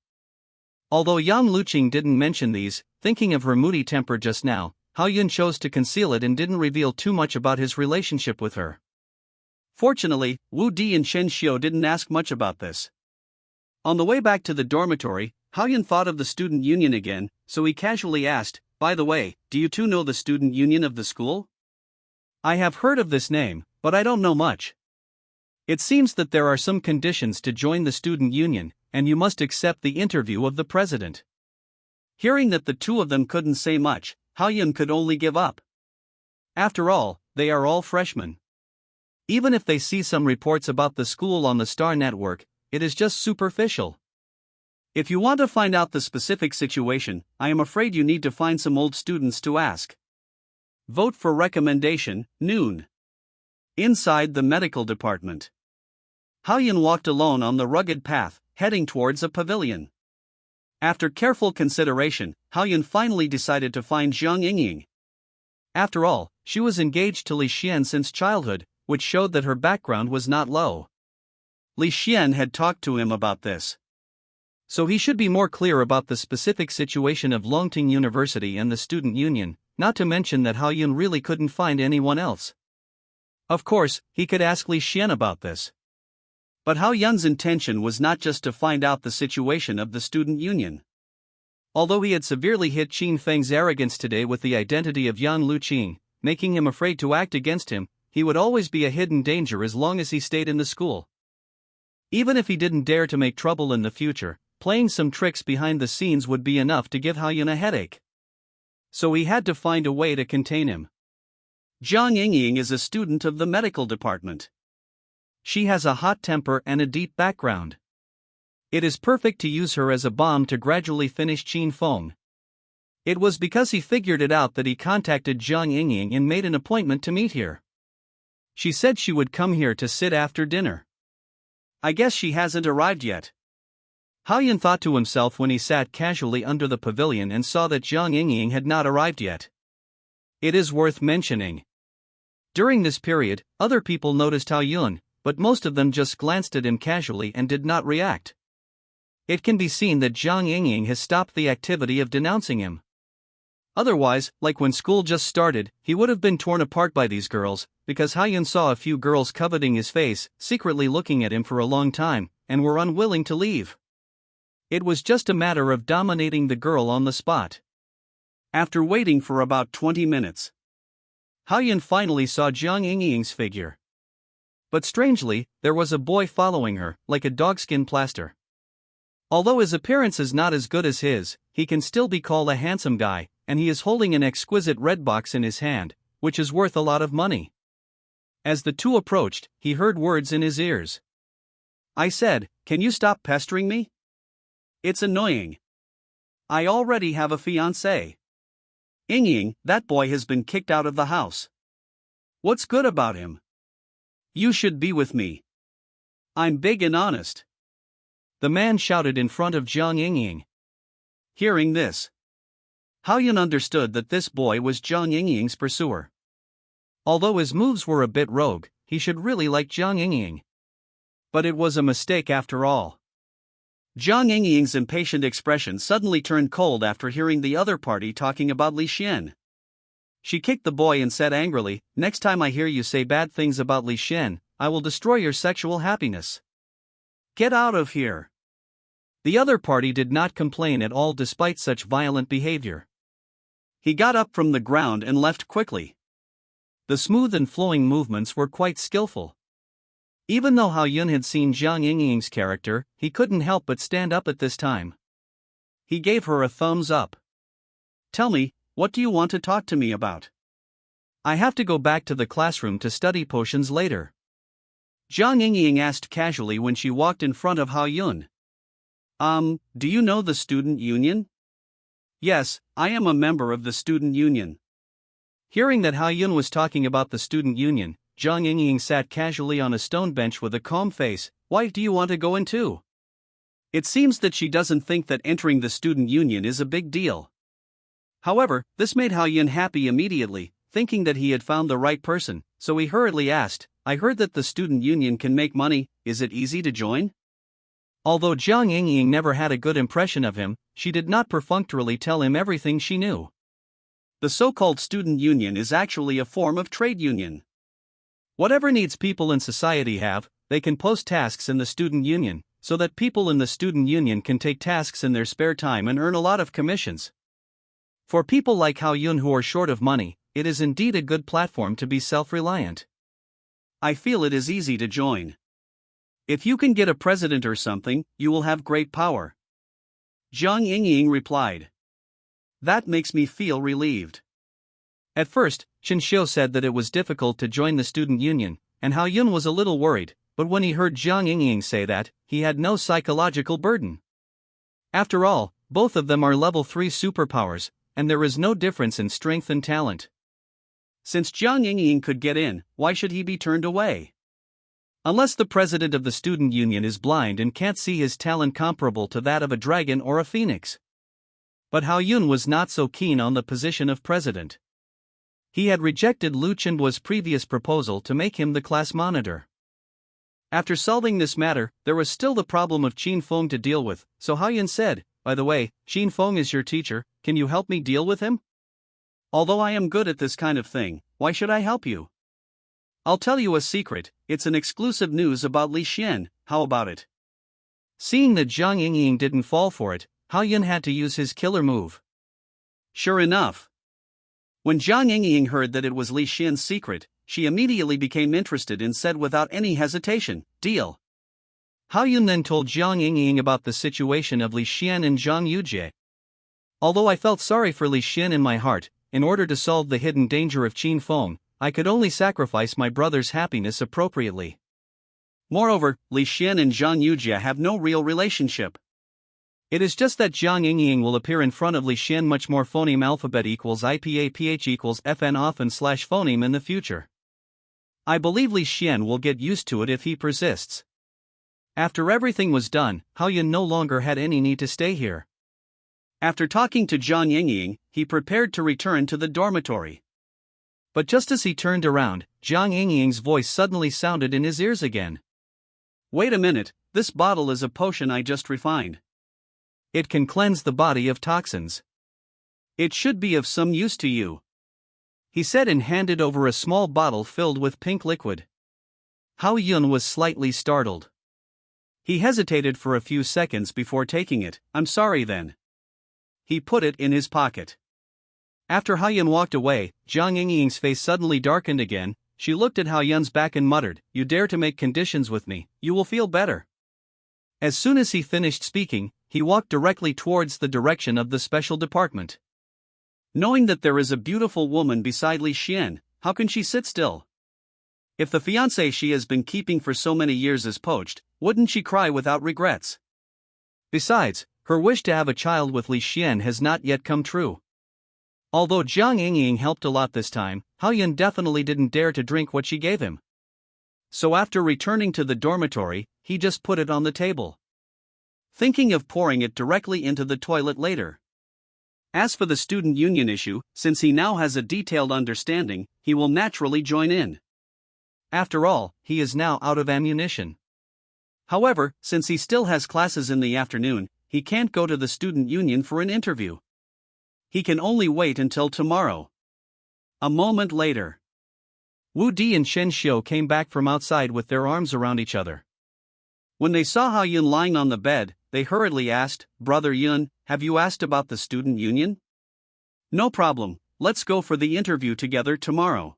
Although Yang Luqing didn't mention these, thinking of her moody temper just now, Hao Yun chose to conceal it and didn't reveal too much about his relationship with her. Fortunately, Wu Di and Chen Xiu didn't ask much about this. On the way back to the dormitory, Hao Yun thought of the student union again, so he casually asked, "By the way, do you two know the student union of the school?" "I have heard of this name, but I don't know much. It seems that there are some conditions to join the student union, and you must accept the interview of the president." Hearing that the two of them couldn't say much, Hao Yun could only give up. After all, they are all freshmen. Even if they see some reports about the school on the Star Network, it is just superficial. If you want to find out the specific situation, I am afraid you need to find some old students to ask. Vote for recommendation, noon. Inside the medical department. Hao Yun walked alone on the rugged path, heading towards a pavilion. After careful consideration, Hao Yun finally decided to find Zhang Yingying. After all, she was engaged to Li Xian since childhood, which showed that her background was not low. Li Xian had talked to him about this. So he should be more clear about the specific situation of Longting University and the student union, not to mention that Hao Yun really couldn't find anyone else. Of course, he could ask Li Xian about this. But Hao Yun's intention was not just to find out the situation of the student union. Although he had severely hit Qin Feng's arrogance today with the identity of Yan Luqing, making him afraid to act against him, he would always be a hidden danger as long as he stayed in the school. Even if he didn't dare to make trouble in the future, playing some tricks behind the scenes would be enough to give Haoyun a headache. So he had to find a way to contain him. Zhang Yingying is a student of the medical department. She has a hot temper and a deep background. It is perfect to use her as a bomb to gradually finish Qin Feng. It was because he figured it out that he contacted Zhang Yingying and made an appointment to meet here. She said she would come here to sit after dinner. I guess she hasn't arrived yet. Haoyun thought to himself when he sat casually under the pavilion and saw that Zhang Yingying had not arrived yet. It is worth mentioning. During this period, other people noticed Haoyun, but most of them just glanced at him casually and did not react. It can be seen that Zhang Yingying has stopped the activity of denouncing him. Otherwise, like when school just started, he would have been torn apart by these girls, because Haoyun saw a few girls coveting his face, secretly looking at him for a long time, and were unwilling to leave. It was just a matter of dominating the girl on the spot. After waiting for about 20 minutes, Haoyun finally saw Zhang Yingying's figure. But strangely, there was a boy following her, like a dogskin plaster. Although his appearance is not as good as his, he can still be called a handsome guy, and he is holding an exquisite red box in his hand, which is worth a lot of money. As the two approached, he heard words in his ears. I said, "Can you stop pestering me? It's annoying. I already have a fiancé. Yingying, that boy has been kicked out of the house. What's good about him? You should be with me. I'm big and honest." The man shouted in front of Zhang Yingying. Hearing this, Haoyun understood that this boy was Zhang Yingying's pursuer. Although his moves were a bit rogue, he should really like Zhang Yingying. But it was a mistake after all. Zhang Yingying's impatient expression suddenly turned cold after hearing the other party talking about Li Xian. She kicked the boy and said angrily, "Next time I hear you say bad things about Li Xian, I will destroy your sexual happiness. Get out of here." The other party did not complain at all despite such violent behavior. He got up from the ground and left quickly. The smooth and flowing movements were quite skillful. Even though Haoyun had seen Zhang Yingying's character, he couldn't help but stand up at this time. He gave her a thumbs up. "Tell me, what do you want to talk to me about? I have to go back to the classroom to study potions later." Zhang Yingying asked casually when she walked in front of Haoyun. Do you know the student union?" "Yes, I am a member of the student union." Hearing that Haoyun was talking about the student union, Zhang Yingying sat casually on a stone bench with a calm face. "Why do you want to go in too?" It seems that she doesn't think that entering the student union is a big deal. However, this made Haoyun happy immediately, thinking that he had found the right person, so he hurriedly asked, "I heard that the student union can make money, is it easy to join?" Although Zhang Yingying never had a good impression of him, she did not perfunctorily tell him everything she knew. The so-called student union is actually a form of trade union. Whatever needs people in society have, they can post tasks in the student union, so that people in the student union can take tasks in their spare time and earn a lot of commissions. For people like Haoyun who are short of money, it is indeed a good platform to be self-reliant. I feel it is easy to join. If you can get a president or something, you will have great power. Zhang Yingying replied. That makes me feel relieved. At first, Chen Xiu said that it was difficult to join the student union, and Haoyun was a little worried, but when he heard Zhang Yingying say that, he had no psychological burden. After all, both of them are level 3 superpowers, and there is no difference in strength and talent. Since Zhang Yingying could get in, why should he be turned away? Unless the president of the student union is blind and can't see his talent comparable to that of a dragon or a phoenix. But Haoyun was not so keen on the position of president. He had rejected Lu Chenhua's previous proposal to make him the class monitor. After solving this matter, there was still the problem of Qin Feng to deal with, so Haoyun said, "By the way, Qin Feng is your teacher, can you help me deal with him? Although I am good at this kind of thing, why should I help you? I'll tell you a secret, it's an exclusive news about Li Xian, how about it?" Seeing that Zhang Yingying didn't fall for it, Hao Yun had to use his killer move. Sure enough, when Jiang Yingying heard that it was Li Xian's secret, she immediately became interested and said without any hesitation, "Deal." Hao Yun then told Jiang Yingying about the situation of Li Xian and Zhang Yujie. Although I felt sorry for Li Xian in my heart, in order to solve the hidden danger of Qin Feng, I could only sacrifice my brother's happiness appropriately. Moreover, Li Xian and Zhang Yujie have no real relationship. It is just that Jiang Yingying will appear in front of Li Xian much more phoneme alphabet equals IPA PH equals FN often slash phoneme in the future. I believe Li Xian will get used to it if he persists. After everything was done, Hao Yun no longer had any need to stay here. After talking to Jiang Yingying, he prepared to return to the dormitory. But just as he turned around, Jiang Yingying's voice suddenly sounded in his ears again. Wait a minute, this bottle is a potion I just refined. It can cleanse the body of toxins. It should be of some use to you, he said and handed over a small bottle filled with pink liquid. Hao Yun was slightly startled. He hesitated for a few seconds before taking it. I'm sorry then. He put it in his pocket. After Hao Yun walked away, Jiang Yingying's face suddenly darkened again. She looked at Hao Yun's back and muttered, "You dare to make conditions with me, you will feel better." As soon as he finished speaking, he walked directly towards the direction of the special department. Knowing that there is a beautiful woman beside Li Xian, how can she sit still? If the fiancé she has been keeping for so many years is poached, wouldn't she cry without regrets? Besides, her wish to have a child with Li Xian has not yet come true. Although Jiang Yingying helped a lot this time, Hao Yun definitely didn't dare to drink what she gave him. So after returning to the dormitory, he just put it on the table, thinking of pouring it directly into the toilet later. As for the student union issue, since he now has a detailed understanding, he will naturally join in. After all, he is now out of ammunition. However, since he still has classes in the afternoon, he can't go to the student union for an interview. He can only wait until tomorrow. A moment later, Wu Di and Shen Xiu came back from outside with their arms around each other. When they saw Hao Yun lying on the bed, they hurriedly asked, "Brother Yun, have you asked about the student union?" "No problem, let's go for the interview together tomorrow."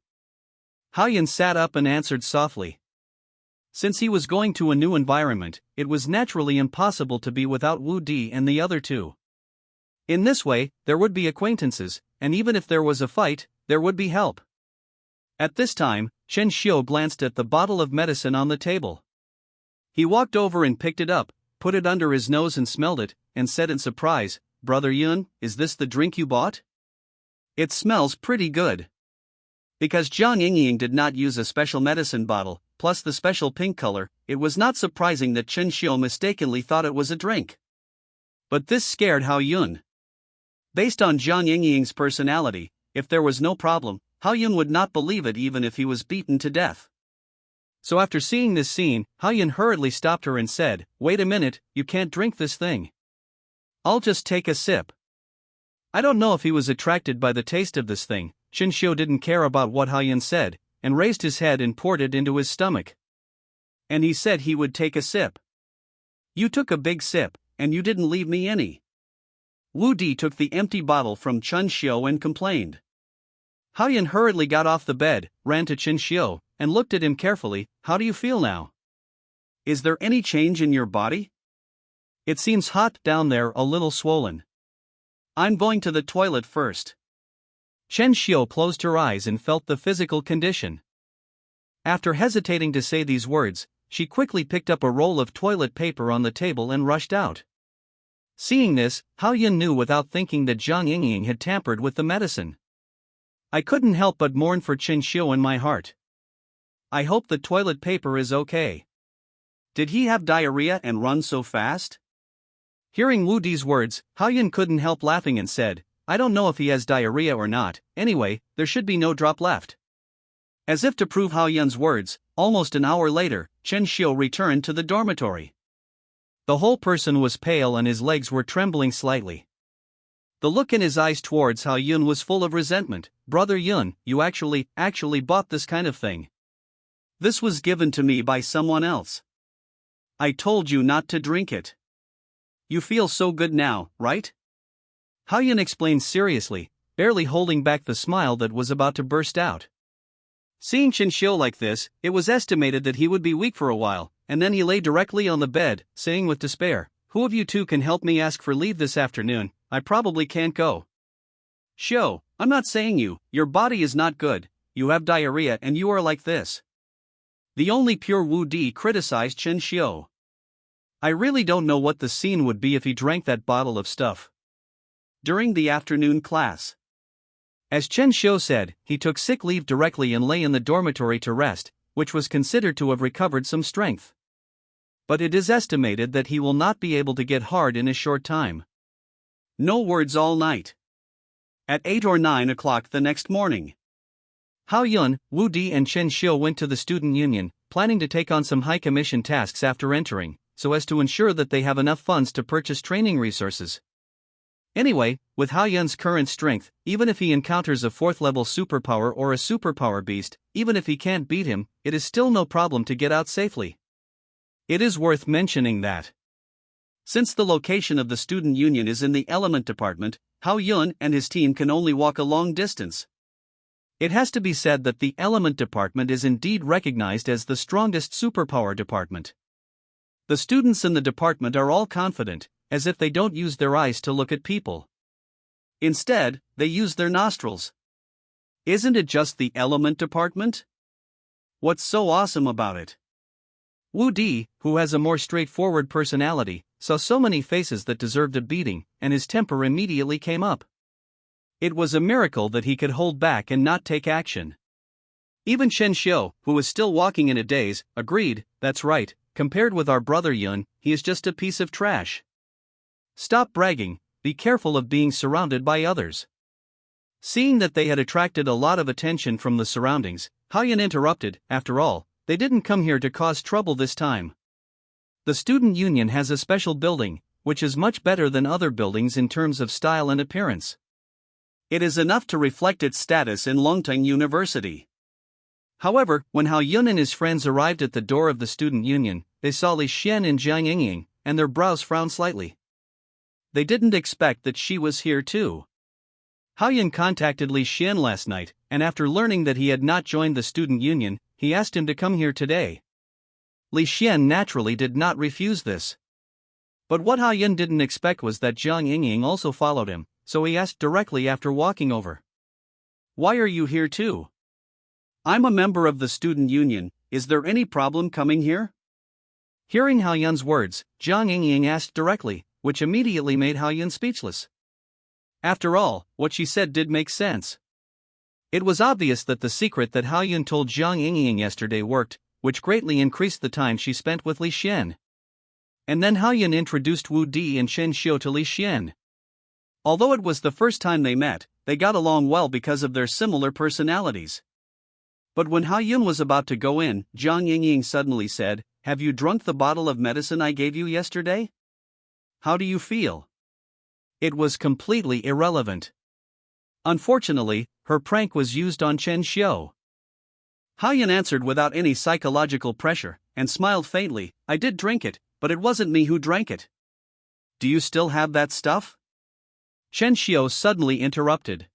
Hao Yun sat up and answered softly. Since he was going to a new environment, it was naturally impossible to be without Wu Di and the other two. In this way, there would be acquaintances, and even if there was a fight, there would be help. At this time, Shen Xiu glanced at the bottle of medicine on the table. He walked over and picked it up, put it under his nose and smelled it, and said in surprise, "Brother Yun, is this the drink you bought? It smells pretty good." Because Jiang Yingying did not use a special medicine bottle, plus the special pink color, it was not surprising that Chen Xiu mistakenly thought it was a drink. But this scared Hao Yun. Based on Jiang Yingying's personality, if there was no problem, Hao Yun would not believe it even if he was beaten to death. So after seeing this scene, Hao Yun hurriedly stopped her and said, "Wait a minute, you can't drink this thing. I'll just take a sip." I don't know if he was attracted by the taste of this thing. Shen Xiu didn't care about what Hao Yun said, and raised his head and poured it into his stomach. And he said he would take a sip. "You took a big sip, and you didn't leave me any." Wu Di took the empty bottle from Chen Xiu and complained. Hao Yun hurriedly got off the bed, ran to Chen Xiu, and looked at him carefully. "How do you feel now? Is there any change in your body? It seems hot down there, a little swollen." "I'm going to the toilet first." Chen Xiu closed her eyes and felt the physical condition. After hesitating to say these words, she quickly picked up a roll of toilet paper on the table and rushed out. Seeing this, Hao Yun knew without thinking that Jiang Yingying had tampered with the medicine. I couldn't help but mourn for Chen Xiu in my heart. I hope the toilet paper is okay. Did he have diarrhea and run so fast? Hearing Wu Di's words, Hao Yun couldn't help laughing and said, "I don't know if he has diarrhea or not, anyway, there should be no drop left." As if to prove Hao Yun's words, almost an hour later, Chen Xiu returned to the dormitory. The whole person was pale and his legs were trembling slightly. The look in his eyes towards Hao Yun was full of resentment. "Brother Yun, you actually bought this kind of thing. This was given to me by someone else. I told you not to drink it. You feel so good now, right? Hao-yun explained seriously, barely holding back the smile that was about to burst out. Seeing Chen-shio like this, it was estimated that he would be weak for a while, and then he lay directly on the bed, saying with despair, "Who of you two can help me ask for leave this afternoon? I probably can't go." "Shio, I'm not saying your body is not good, you have diarrhea and you are like this." The only pure Wu Di criticized Chen-shio. "I really don't know what the scene would be if he drank that bottle of stuff." During the afternoon class, as Chen-shio said, he took sick leave directly and lay in the dormitory to rest, which was considered to have recovered some strength. But it is estimated that he will not be able to get hard in a short time. No words all night. At 8 or 9 o'clock the next morning, Hao-yun, Wu Di and Chen-shio went to the student union, planning to take on some high-commission tasks after entering, so as to ensure that they have enough funds to purchase training resources. Anyway, with Hao-yun's current strength, even if he encounters a 4th-level superpower or a superpower beast, even if he can't beat him, it is still no problem to get out safely. It is worth mentioning that, since the location of the student union is in the element department, Hao-yun and his team can only walk a long distance. It has to be said that the element department is indeed recognized as the strongest superpower department. The students in the department are all confident, as if they don't use their eyes to look at people. Instead, they use their nostrils. Isn't it just the element department? What's so awesome about it? Wu Di, who has a more straightforward personality, saw so many faces that deserved a beating, and his temper immediately came up. It was a miracle that he could hold back and not take action. Even Chen-shio, who was still walking in a daze, agreed, "That's right, compared with our brother Yun, he is just a piece of trash." Stop bragging, be careful of being surrounded by others. Seeing that they had attracted a lot of attention from the surroundings, Hao-yun interrupted, "After all, they didn't come here to cause trouble this time. The student union has a special building, which is much better than other buildings in terms of style and appearance. It is enough to reflect its status in Longtang University." However, when Hao-yun and his friends arrived at the door of the student union, they saw Li Xian and Jiang Yingying, and their brows frowned slightly. They didn't expect that she was here too. Hao-yun contacted Li Xian last night, and after learning that he had not joined the student union, he asked him to come here today. Li Xian naturally did not refuse this. But what Hao-yun didn't expect was that Jiang Yingying also followed him, so he asked directly after walking over, "Why are you here too?" "I'm a member of the student union, is there any problem coming here?" Hearing Hao-yun's words, Jiang Yingying asked directly, which immediately made Hao-yun speechless. After all, what she said did make sense. It was obvious that the secret that Hao-yun told Jiang Yingying yesterday worked, which greatly increased the time she spent with Li Xian. And then Hao-yun introduced Wu Di and Chen-shio to Li Xian. Although it was the first time they met, they got along well because of their similar personalities. But when Hao-yun was about to go in, Jiang Yingying suddenly said, "Have you drunk the bottle of medicine I gave you yesterday? How do you feel?" It was completely irrelevant. Unfortunately, her prank was used on Chen-shio. Hao-yun answered without any psychological pressure, and smiled faintly, "I did drink it, but it wasn't me who drank it." "Do you still have that stuff?" Chen-shio suddenly interrupted.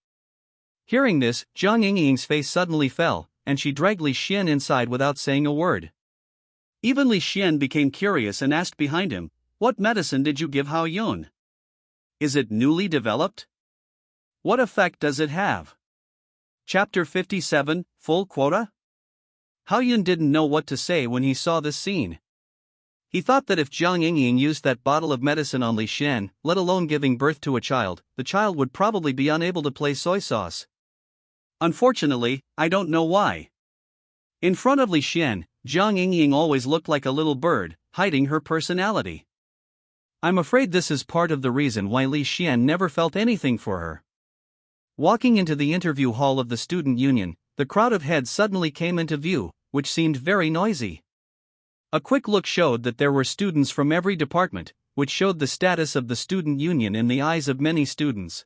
Hearing this, Jiang Yingying's face suddenly fell, and she dragged Li Xian inside without saying a word. Even Li Xian became curious and asked behind him, "What medicine did you give Hao-yun? Is it newly developed? What effect does it have?" Chapter 57, Full Quota? Hao-yun didn't know what to say when he saw this scene. He thought that if Jiang Yingying used that bottle of medicine on Li Xian, let alone giving birth to a child, the child would probably be unable to play soy sauce. Unfortunately, I don't know why. In front of Li Xian, Jiang Yingying always looked like a little bird, hiding her personality. I'm afraid this is part of the reason why Li Xian never felt anything for her. Walking into the interview hall of the student union, the crowd of heads suddenly came into view, which seemed very noisy. A quick look showed that there were students from every department, which showed the status of the student union in the eyes of many students.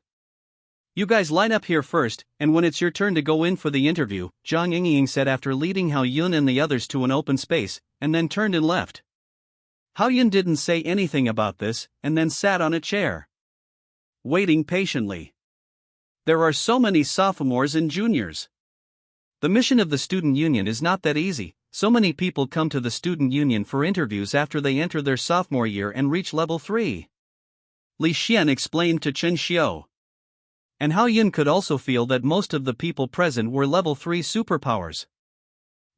"You guys line up here first, and when it's your turn to go in for the interview," Jiang Yingying said after leading Hao-yun and the others to an open space, and then turned and left. Hao Yun didn't say anything about this, and then sat on a chair, waiting patiently. There are so many sophomores and juniors. The mission of the student union is not that easy. So many people come to the student union for interviews after they enter their sophomore year and reach level 3. Li Xian explained to Chen Xiu. And Hao Yun could also feel that most of the people present were level 3 superpowers.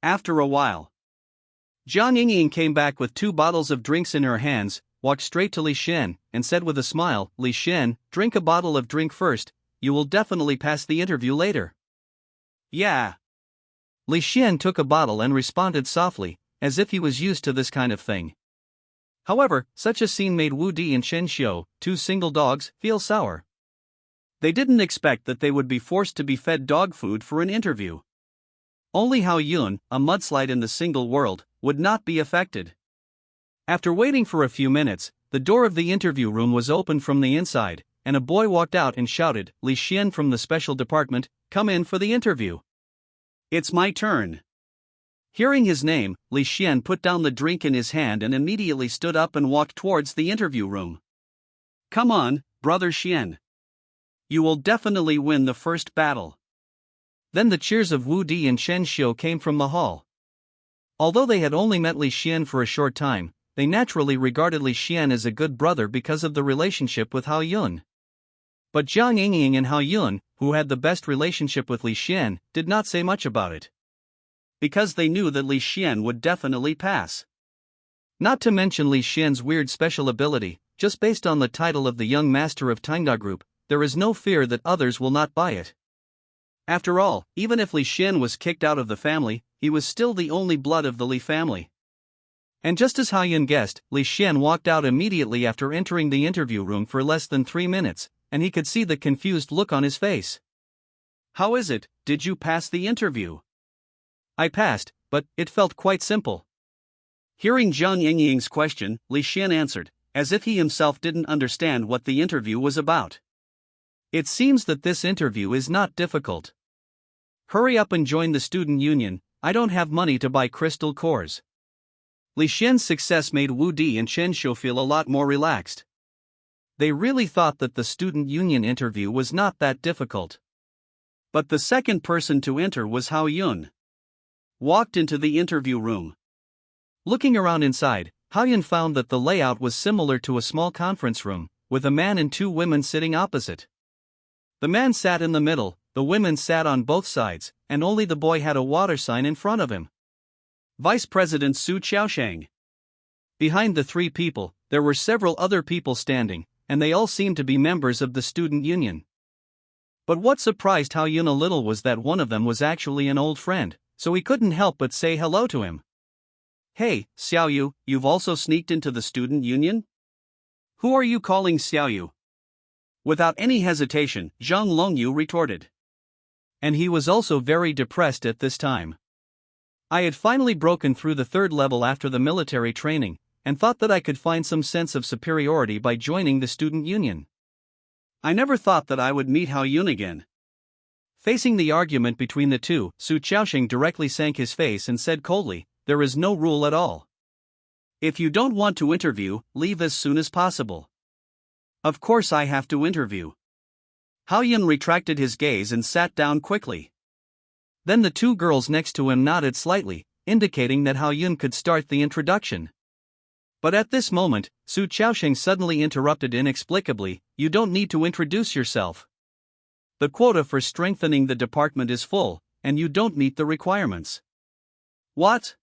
After a while, Jiang Yingying came back with 2 bottles of drinks in her hands, walked straight to Li Xian, and said with a smile, "Li Xian, drink a bottle of drink first, you will definitely pass the interview later." "Yeah." Li Xian took a bottle and responded softly, as if he was used to this kind of thing. However, such a scene made Wu Di and Chen Xiu, 2 single dogs, feel sour. They didn't expect that they would be forced to be fed dog food for an interview. Only Hao Yun, a mudslide in the single world, would not be affected. After waiting for a few minutes, the door of the interview room was opened from the inside, and a boy walked out and shouted, "Li Xian from the special department, come in for the interview." "It's my turn." Hearing his name, Li Xian put down the drink in his hand and immediately stood up and walked towards the interview room. "Come on, brother Xian. You will definitely win the first battle." Then the cheers of Wu Di and Chen Xiu came from the hall. Although they had only met Li Xian for a short time, they naturally regarded Li Xian as a good brother because of the relationship with Hao Yun. But Jiang Yingying and Hao Yun, who had the best relationship with Li Xian, did not say much about it, because they knew that Li Xian would definitely pass. Not to mention Li Xian's weird special ability, just based on the title of the young master of Tangda Group, there is no fear that others will not buy it. After all, even if Li Xian was kicked out of the family, he was still the only blood of the Li family. And just as Hao Yun guessed, Li Xian walked out immediately after entering the interview room for less than 3 minutes, and he could see the confused look on his face. "How is it, did you pass the interview?" "I passed, but it felt quite simple." Hearing Jiang Yingying's question, Li Xian answered, as if he himself didn't understand what the interview was about. "It seems that this interview is not difficult. Hurry up and join the student union, I don't have money to buy crystal cores." Li Xian's success made Wu Di and Chen Xiu feel a lot more relaxed. They really thought that the student union interview was not that difficult. But the second person to enter was Hao Yun. Walked into the interview room. Looking around inside, Hao Yun found that the layout was similar to a small conference room, with a man and 2 women sitting opposite. The man sat in the middle, the women sat on both sides, and only the boy had a water sign in front of him. Vice President Su Qiaosheng. Behind the 3 people, there were several other people standing, and they all seemed to be members of the student union. But what surprised Hao Yun a little was that one of them was actually an old friend, so he couldn't help but say hello to him. "Hey, Xiaoyu, you've also sneaked into the student union? Who are you calling Xiaoyu?" Without any hesitation, Zhang Longyu retorted. And he was also very depressed at this time. "I had finally broken through the 3rd level after the military training, and thought that I could find some sense of superiority by joining the student union. I never thought that I would meet Hao Yun again." Facing the argument between the two, Su Qiaosheng directly sank his face and said coldly, "There is no rule at all. If you don't want to interview, leave as soon as possible." "Of course I have to interview." Hao Yun retracted his gaze and sat down quickly. Then the 2 girls next to him nodded slightly, indicating that Hao Yun could start the introduction. But at this moment, Su Qiaosheng suddenly interrupted inexplicably, "You don't need to introduce yourself. The quota for strengthening the department is full, and you don't meet the requirements." "What?"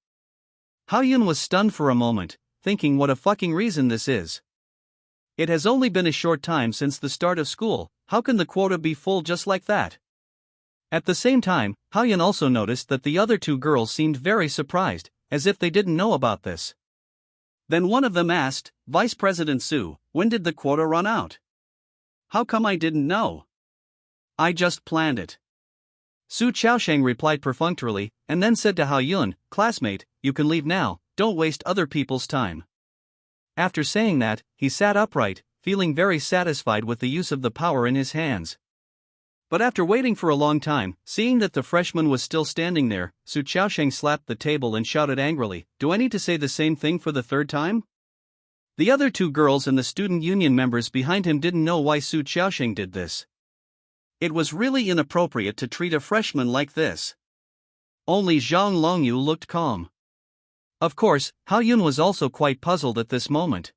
Hao Yun was stunned for a moment, thinking what a fucking reason this is. It has only been a short time since the start of school, how can the quota be full just like that? At the same time, Hao Yun also noticed that the other 2 girls seemed very surprised, as if they didn't know about this. Then one of them asked, "Vice President Su, when did the quota run out? How come I didn't know?" "I just planned it." Su Qiaosheng replied perfunctorily, and then said to Hao Yun, "Classmate, you can leave now, don't waste other people's time." After saying that, he sat upright, feeling very satisfied with the use of the power in his hands. But after waiting for a long time, seeing that the freshman was still standing there, Su Qiaosheng slapped the table and shouted angrily, "Do I need to say the same thing for the 3rd time? The other two girls and the student union members behind him didn't know why Su Xiaoxing did this. It was really inappropriate to treat a freshman like this. Only Zhang Longyu looked calm. Of course, Hao Yun was also quite puzzled at this moment.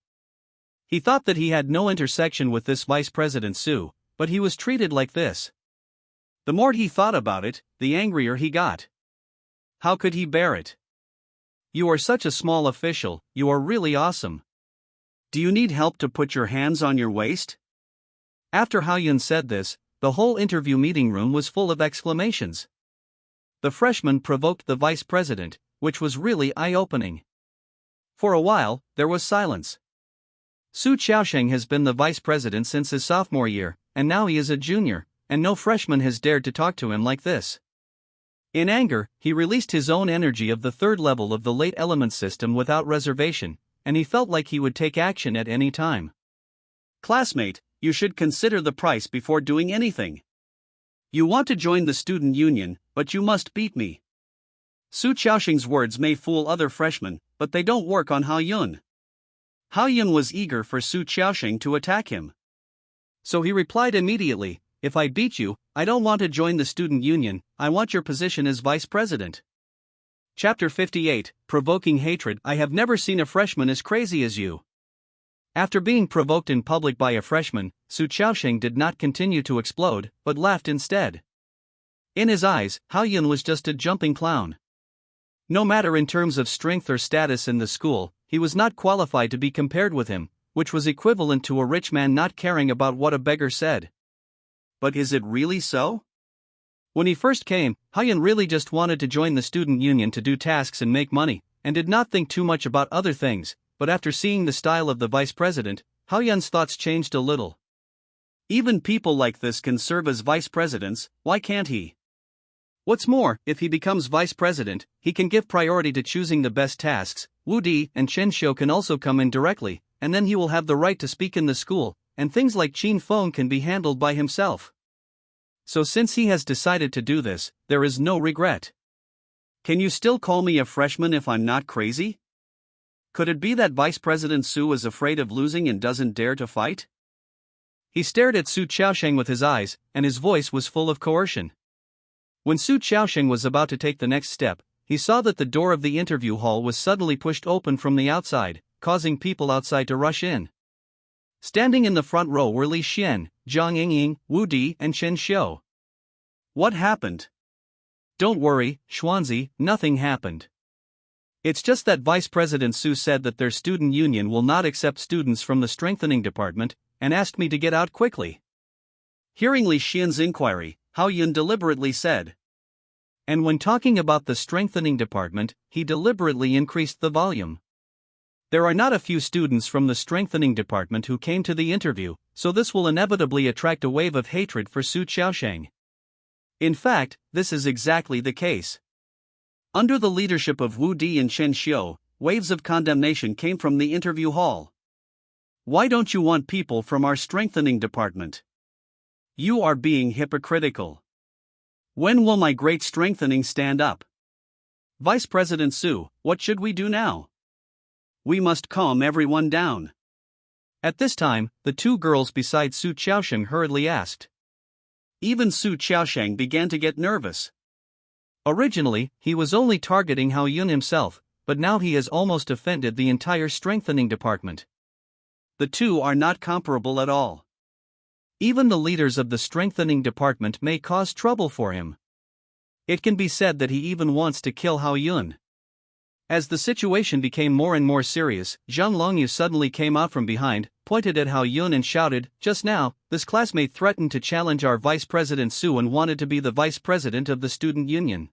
He thought that he had no intersection with this Vice President Su, but he was treated like this. The more he thought about it, the angrier he got. How could he bear it? You are such a small official, you are really awesome. Do you need help to put your hands on your waist? After Hao Yun said this, the whole interview meeting room was full of exclamations. The freshman provoked the vice president, which was really eye-opening. For a while, there was silence. Su Xiaoxing has been the vice president since his sophomore year, and now he is a junior, and no freshman has dared to talk to him like this. In anger, he released his own energy of the third level of the late element system without reservation, and he felt like he would take action at any time. Classmate, you should consider the price before doing anything. You want to join the student union, but you must beat me. Su Xiaoxing's words may fool other freshmen, but they don't work on Hao Yun. Hao Yun was eager for Su Xiaoxing to attack him. So he replied immediately, "If I beat you, I don't want to join the student union, I want your position as vice president." Chapter 58, Provoking Hatred. I have never seen a freshman as crazy as you. After being provoked in public by a freshman, Su Xiaoxing did not continue to explode, but laughed instead. In his eyes, Hao Yun was just a jumping clown. No matter in terms of strength or status in the school, he was not qualified to be compared with him, which was equivalent to a rich man not caring about what a beggar said. But is it really so? When he first came, Hao Yun really just wanted to join the student union to do tasks and make money, and did not think too much about other things, but after seeing the style of the vice president, Hao Yun's thoughts changed a little. Even people like this can serve as vice presidents, why can't he? What's more, if he becomes vice president, he can give priority to choosing the best tasks. Wu Di and Chen Xiu can also come in directly, and then he will have the right to speak in the school, and things like Qin Feng can be handled by himself. So since he has decided to do this, there is no regret. Can you still call me a freshman if I'm not crazy? Could it be that Vice President Su is afraid of losing and doesn't dare to fight? He stared at Su Xiaoxing with his eyes, and his voice was full of coercion. When Su Xiaoxing was about to take the next step, he saw that the door of the interview hall was suddenly pushed open from the outside, causing people outside to rush in. Standing in the front row were Li Xian, Zhang Yingying, Wu Di, and Chen Xiu. What happened? Don't worry, Xuanzi, nothing happened. It's just that Vice President Su said that their student union will not accept students from the strengthening department, and asked me to get out quickly. Hearing Li Xian's inquiry, Hao Yun deliberately said. And when talking about the strengthening department, he deliberately increased the volume. There are not a few students from the strengthening department who came to the interview, so this will inevitably attract a wave of hatred for Su Xiaoxing. In fact, this is exactly the case. Under the leadership of Wu Di and Chen Xiu, waves of condemnation came from the interview hall. Why don't you want people from our strengthening department? You are being hypocritical. When will my great strengthening stand up? Vice President Su, what should we do now? We must calm everyone down. At this time, the two girls beside Su Xiaoxing hurriedly asked. Even Su Xiaoxing began to get nervous. Originally, he was only targeting Hao Yun himself, but now he has almost offended the entire strengthening department. The two are not comparable at all. Even the leaders of the strengthening department may cause trouble for him. It can be said that he even wants to kill Hao Yun. As the situation became more and more serious, Zhang Longyu suddenly came out from behind, pointed at Hao Yun and shouted, "Just now, this classmate threatened to challenge our Vice President Su and wanted to be the Vice President of the student union.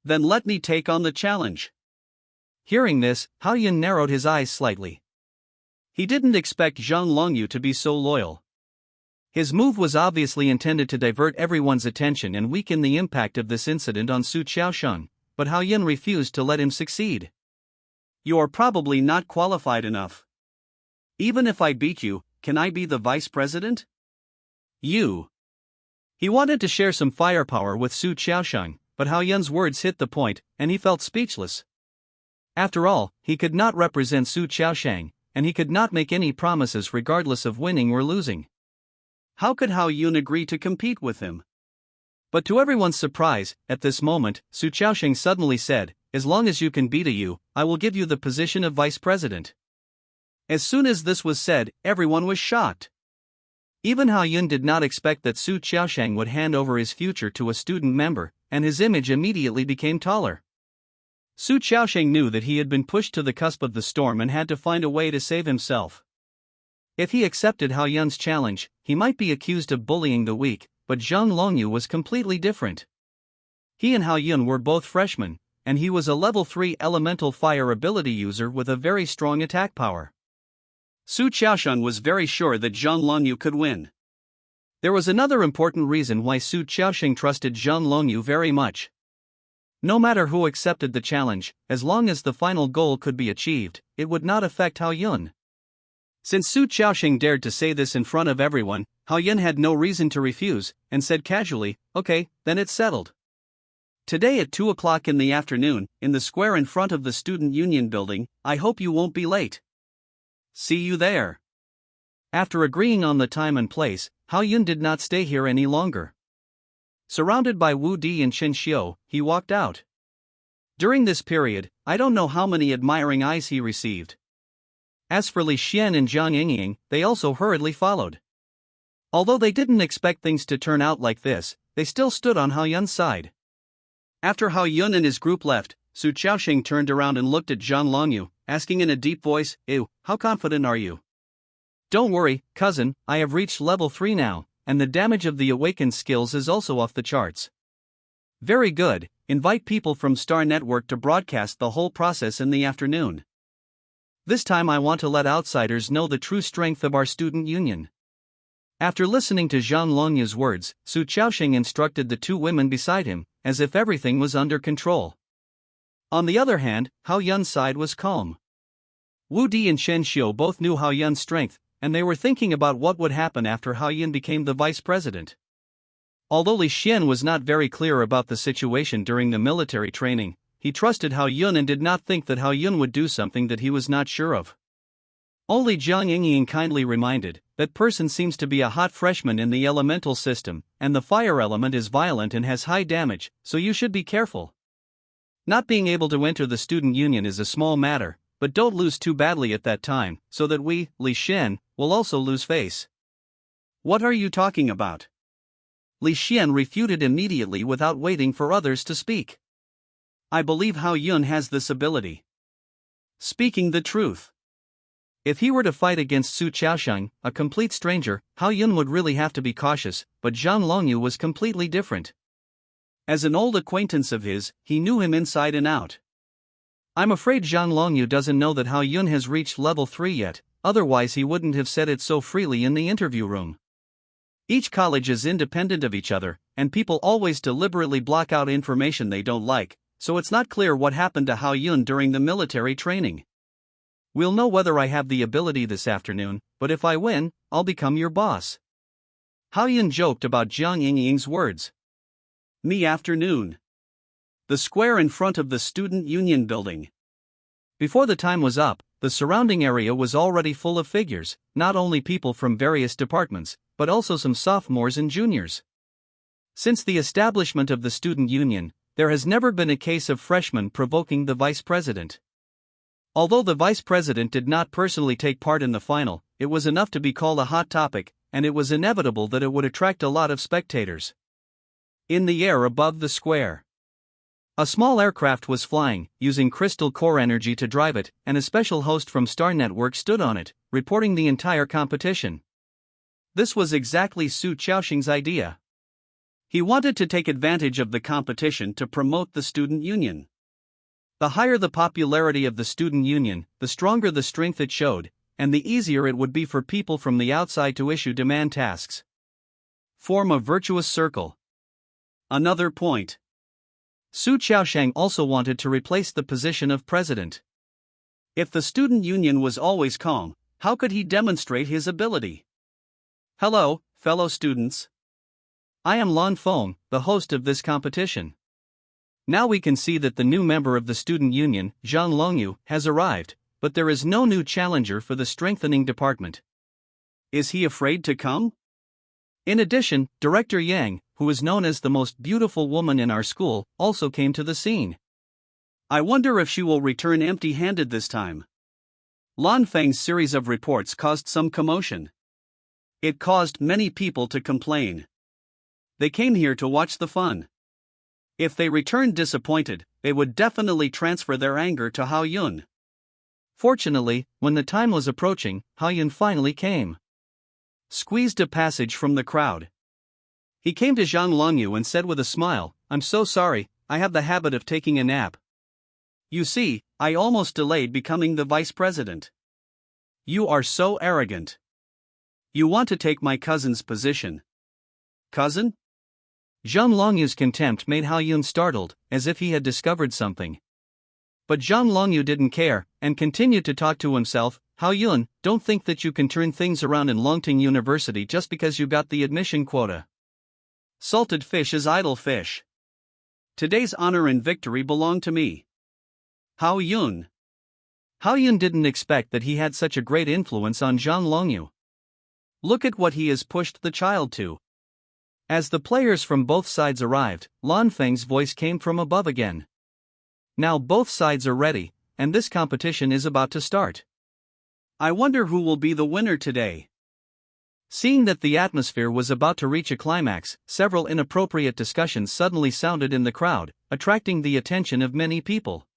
Then let me take on the challenge." Hearing this, Hao Yun narrowed his eyes slightly. He didn't expect Zhang Longyu to be so loyal. His move was obviously intended to divert everyone's attention and weaken the impact of this incident on Su Xiaoxing, but Hao Yun refused to let him succeed. You are probably not qualified enough. Even if I beat you, can I be the vice president? You. He wanted to share some firepower with Su Xiaoxing, but Hao Yun's words hit the point, and he felt speechless. After all, he could not represent Su Xiaoxing, and he could not make any promises regardless of winning or losing. How could Hao Yun agree to compete with him? But to everyone's surprise, at this moment, Su Chaosheng suddenly said, "As long as you can beat you, I will give you the position of vice president." As soon as this was said, everyone was shocked. Even Hao Yun did not expect that Su Chaosheng would hand over his future to a student member, and his image immediately became taller. Su Chaosheng knew that he had been pushed to the cusp of the storm and had to find a way to save himself. If he accepted Hao Yun's challenge, he might be accused of bullying the weak, but Zhang Longyu was completely different. He and Hao Yun were both freshmen, and he was a level 3 elemental fire ability user with a very strong attack power. Su Chaosheng was very sure that Zhang Longyu could win. There was another important reason why Su Chaosheng trusted Zhang Longyu very much. No matter who accepted the challenge, as long as the final goal could be achieved, it would not affect Hao Yun. Since Su Chaosheng dared to say this in front of everyone, Hao Yun had no reason to refuse, and said casually, "Okay, then it's settled. Today at 2 o'clock in the afternoon, in the square in front of the Student Union building, I hope you won't be late. See you there." After agreeing on the time and place, Hao Yun did not stay here any longer. Surrounded by Wu Di and Chen Xiu, he walked out. During this period, I don't know how many admiring eyes he received. As for Li Xian and Zhang Yingying, they also hurriedly followed. Although they didn't expect things to turn out like this, they still stood on Hao Yun's side. After Hao Yun and his group left, Su Chaosheng turned around and looked at Zhang Longyu, asking in a deep voice, "Ew, how confident are you?" "Don't worry, cousin, I have reached level 3 now, and the damage of the awakened skills is also off the charts." "Very good, invite people from Star Network to broadcast the whole process in the afternoon. This time I want to let outsiders know the true strength of our student union." After listening to Zhang Longyu's words, Su Chaosheng instructed the two women beside him, as if everything was under control. On the other hand, Hao Yun's side was calm. Wu Di and Chen Xiu both knew Hao Yun's strength, and they were thinking about what would happen after Hao Yun became the vice president. Although Li Xian was not very clear about the situation during the military training, he trusted Hao Yun and did not think that Hao Yun would do something that he was not sure of. Only Zhang Yingying kindly reminded, "That person seems to be a hot freshman in the elemental system, and the fire element is violent and has high damage, so you should be careful. Not being able to enter the student union is a small matter, but don't lose too badly at that time, so that we, Li Xian, will also lose face." "What are you talking about?" Li Xian refuted immediately without waiting for others to speak. "I believe Hao Yun has this ability. Speaking the truth. If he were to fight against Su Chaosheng, a complete stranger, Hao Yun would really have to be cautious, but Zhang Longyu was completely different. As an old acquaintance of his, he knew him inside and out. I'm afraid Zhang Longyu doesn't know that Hao Yun has reached level 3 yet, otherwise he wouldn't have said it so freely in the interview room. Each college is independent of each other, and people always deliberately block out information they don't like, so it's not clear what happened to Hao Yun during the military training. We'll know whether I have the ability this afternoon, but if I win, I'll become your boss." Hao Yun joked about Zhang Yingying's words. The afternoon. The square in front of the Student Union building. Before the time was up, the surrounding area was already full of figures, not only people from various departments, but also some sophomores and juniors. Since the establishment of the Student Union, there has never been a case of freshmen provoking the vice president. Although the vice president did not personally take part in the final, it was enough to be called a hot topic, and it was inevitable that it would attract a lot of spectators. In the air above the square, a small aircraft was flying, using crystal core energy to drive it, and a special host from Star Network stood on it, reporting the entire competition. This was exactly Su Chaosheng's idea. He wanted to take advantage of the competition to promote the student union. The higher the popularity of the student union, the stronger the strength it showed, and the easier it would be for people from the outside to issue demand tasks. Form a virtuous circle. Another point. Su Chaosheng also wanted to replace the position of president. If the student union was always calm, how could he demonstrate his ability? Hello, fellow students. I am Lan Feng, the host of this competition. Now we can see that the new member of the student union, Zhang Longyu, has arrived, but there is no new challenger for the strengthening department. Is he afraid to come? In addition, Director Yang, who is known as the most beautiful woman in our school, also came to the scene. I wonder if she will return empty-handed this time. Lan Feng's series of reports caused some commotion. It caused many people to complain. They came here to watch the fun. If they returned disappointed, they would definitely transfer their anger to Hao Yun. Fortunately, when the time was approaching, Hao Yun finally came. Squeezed a passage from the crowd. He came to Zhang Longyu and said with a smile, "I'm so sorry, I have the habit of taking a nap. You see, I almost delayed becoming the vice president." You are so arrogant. You want to take my cousin's position. Cousin? Zhang Longyu's contempt made Hao Yun startled, as if he had discovered something. But Zhang Longyu didn't care, and continued to talk to himself. Hao Yun, don't think that you can turn things around in Longting University just because you got the admission quota. Salted fish is idle fish. Today's honor and victory belong to me. Hao Yun. Hao Yun didn't expect that he had such a great influence on Zhang Longyu. Look at what he has pushed the child to. As the players from both sides arrived, Lan Feng's voice came from above again. Now both sides are ready, and this competition is about to start. I wonder who will be the winner today. Seeing that the atmosphere was about to reach a climax, several inappropriate discussions suddenly sounded in the crowd, attracting the attention of many people.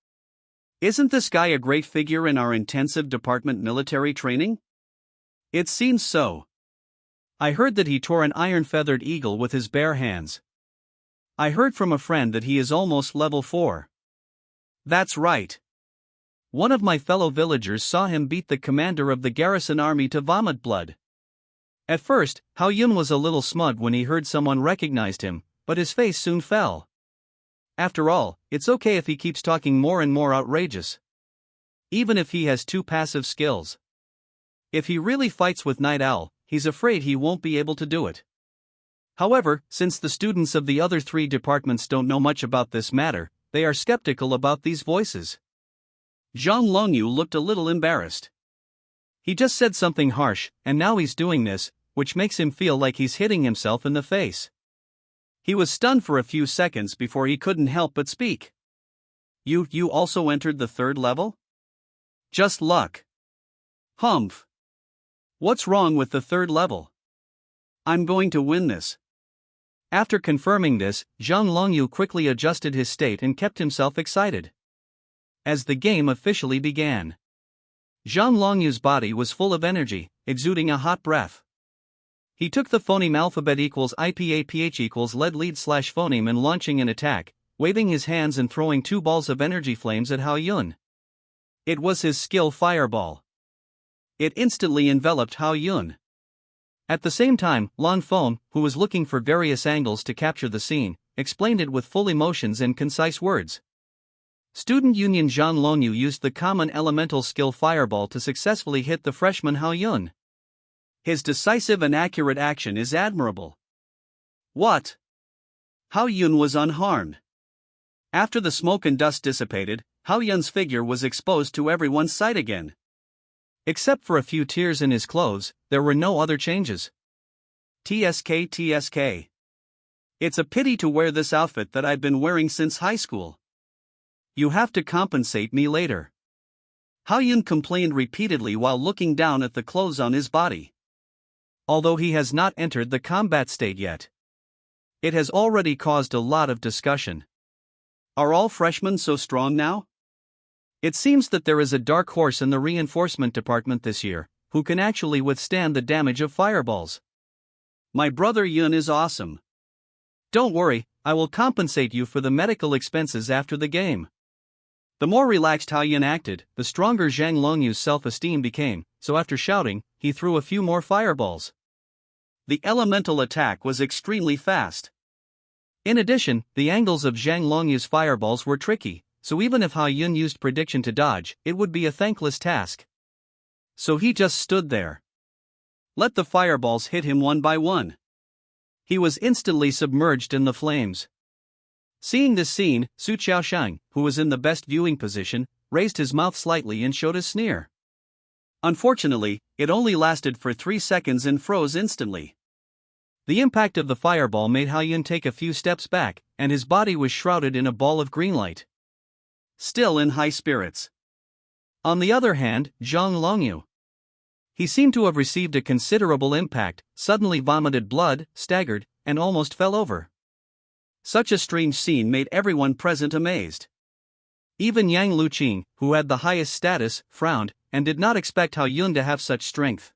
Isn't this guy a great figure in our intensive department military training? It seems so. I heard that he tore an iron-feathered eagle with his bare hands. I heard from a friend that he is almost level 4. That's right. One of my fellow villagers saw him beat the commander of the garrison army to vomit blood. At first, Hao Yun was a little smug when he heard someone recognized him, but his face soon fell. After all, it's okay if he keeps talking more and more outrageous. Even if he has 2 passive skills. If he really fights with Night Owl, he's afraid he won't be able to do it. However, since the students of the other 3 departments don't know much about this matter, they are skeptical about these voices. Zhang Longyu looked a little embarrassed. He just said something harsh, and now he's doing this, which makes him feel like he's hitting himself in the face. He was stunned for a few seconds before he couldn't help but speak. You also entered the 3rd level? Just luck. Humph. What's wrong with the 3rd level? I'm going to win this. After confirming this, Zhang Longyu quickly adjusted his state and kept himself excited. As the game officially began, Zhang Longyu's body was full of energy, exuding a hot breath. He took the phoneme alphabet equals IPAPH equals lead lead slash phoneme and launching an attack, waving his hands and throwing 2 balls of energy flames at Hao Yun. It was his skill fireball. It instantly enveloped Hao Yun. At the same time, Lan Feng, who was looking for various angles to capture the scene, explained it with full emotions and concise words. Student Union Zhang Longyu used the common elemental skill fireball to successfully hit the freshman Hao Yun. His decisive and accurate action is admirable. What? Hao Yun was unharmed. After the smoke and dust dissipated, Hao Yun's figure was exposed to everyone's sight again. Except for a few tears in his clothes, there were no other changes. TSK. It's a pity to wear this outfit that I've been wearing since high school. You have to compensate me later. Hao Yun complained repeatedly while looking down at the clothes on his body. Although he has not entered the combat state yet, it has already caused a lot of discussion. Are all freshmen so strong now? It seems that there is a dark horse in the reinforcement department this year, who can actually withstand the damage of fireballs. My brother Yun is awesome. Don't worry, I will compensate you for the medical expenses after the game. The more relaxed Hao Yun acted, the stronger Zhang Longyu's self-esteem became, so after shouting, he threw a few more fireballs. The elemental attack was extremely fast. In addition, the angles of Zhang Longyu's fireballs were tricky, so even if Hao Yun used prediction to dodge, it would be a thankless task. So he just stood there. Let the fireballs hit him one by one. He was instantly submerged in the flames. Seeing this scene, Su Qiaoshang, who was in the best viewing position, raised his mouth slightly and showed a sneer. Unfortunately, it only lasted for 3 seconds and froze instantly. The impact of the fireball made Hao-yun take a few steps back, and his body was shrouded in a ball of green light. Still in high spirits. On the other hand, Zhang Longyu. He seemed to have received a considerable impact, suddenly vomited blood, staggered, and almost fell over. Such a strange scene made everyone present amazed. Even Yang Luqing, who had the highest status, frowned, and did not expect Hao-yun to have such strength.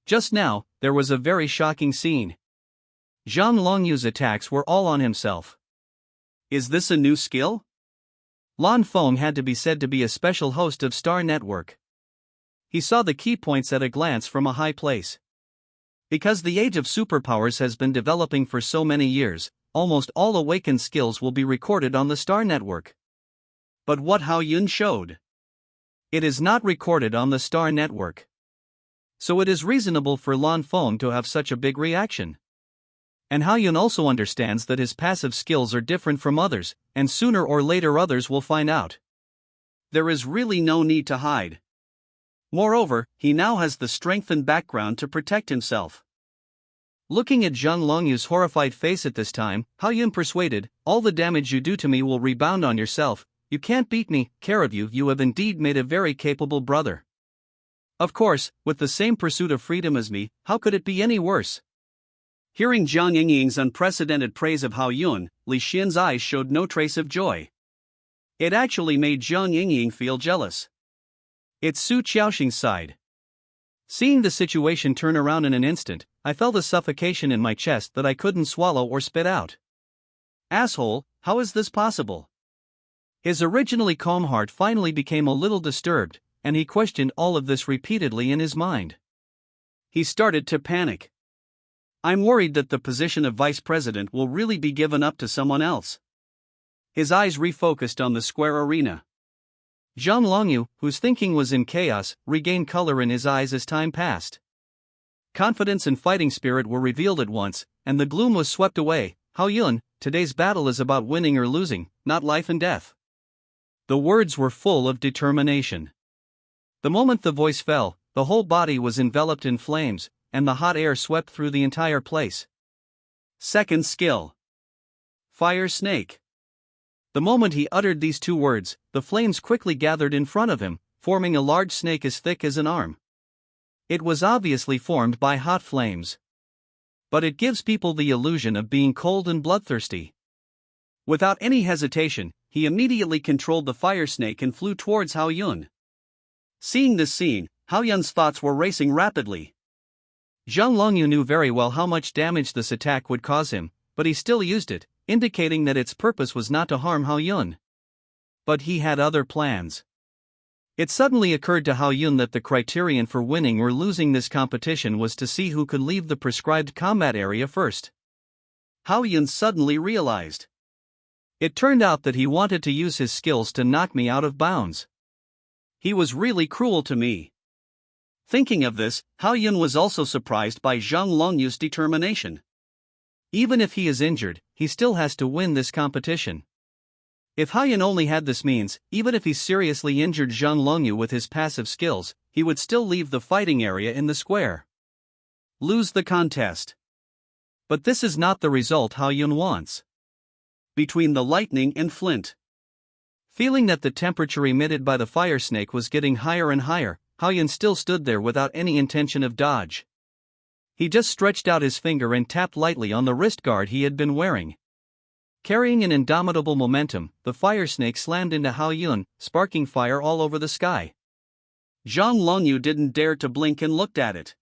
Just now, there was a very shocking scene. Zhang Longyu's attacks were all on himself. Is this a new skill? Lan Feng had to be said to be a special host of Star Network. He saw the key points at a glance from a high place. Because the age of superpowers has been developing for so many years, almost all awakened skills will be recorded on the Star Network. But what Hao-yun showed? It is not recorded on the Star Network. So it is reasonable for Lan Feng to have such a big reaction. And Hao-yun also understands that his passive skills are different from others, and sooner or later others will find out. There is really no need to hide. Moreover, he now has the strength and background to protect himself. Looking at Zhang Longyu's horrified face at this time, Hao-yun persuaded, all the damage you do to me will rebound on yourself. You can't beat me, care of you, you have indeed made a very capable brother. Of course, with the same pursuit of freedom as me, how could it be any worse? Hearing Jiang Yingying's unprecedented praise of Hao-yun, Li Xian's eyes showed no trace of joy. It actually made Jiang Yingying feel jealous. It's Su Qiaoxing's side. Seeing the situation turn around in an instant, I felt a suffocation in my chest that I couldn't swallow or spit out. Asshole, how is this possible? His originally calm heart finally became a little disturbed, and he questioned all of this repeatedly in his mind. He started to panic. I'm worried that the position of vice president will really be given up to someone else. His eyes refocused on the square arena. Zhang Longyu, whose thinking was in chaos, regained color in his eyes as time passed. Confidence and fighting spirit were revealed at once, and the gloom was swept away. Hao-yun, today's battle is about winning or losing, not life and death. The words were full of determination. The moment the voice fell, the whole body was enveloped in flames, and the hot air swept through the entire place. Second skill. Fire Snake. The moment he uttered these two words, the flames quickly gathered in front of him, forming a large snake as thick as an arm. It was obviously formed by hot flames. But it gives people the illusion of being cold and bloodthirsty. Without any hesitation, he immediately controlled the fire snake and flew towards Hao-yun. Seeing this scene, Hao-yun's thoughts were racing rapidly. Zhang Longyu knew very well how much damage this attack would cause him, but he still used it, indicating that its purpose was not to harm Hao-yun. But he had other plans. It suddenly occurred to Hao-yun that the criterion for winning or losing this competition was to see who could leave the prescribed combat area first. Hao-yun suddenly realized. It turned out that he wanted to use his skills to knock me out of bounds. He was really cruel to me. Thinking of this, Hao-yun was also surprised by Zhang Longyu's determination. Even if he is injured, he still has to win this competition. If Hao-yun only had this means, even if he seriously injured Zhang Longyu with his passive skills, he would still leave the fighting area in the square. Lose the contest. But this is not the result Hao-yun wants. Between the lightning and flint. Feeling that the temperature emitted by the fire snake was getting higher and higher, Hao-yun still stood there without any intention of dodge. He just stretched out his finger and tapped lightly on the wrist guard he had been wearing. Carrying an indomitable momentum, the fire snake slammed into Hao-yun, sparking fire all over the sky. Zhang Longyu didn't dare to blink and looked at it.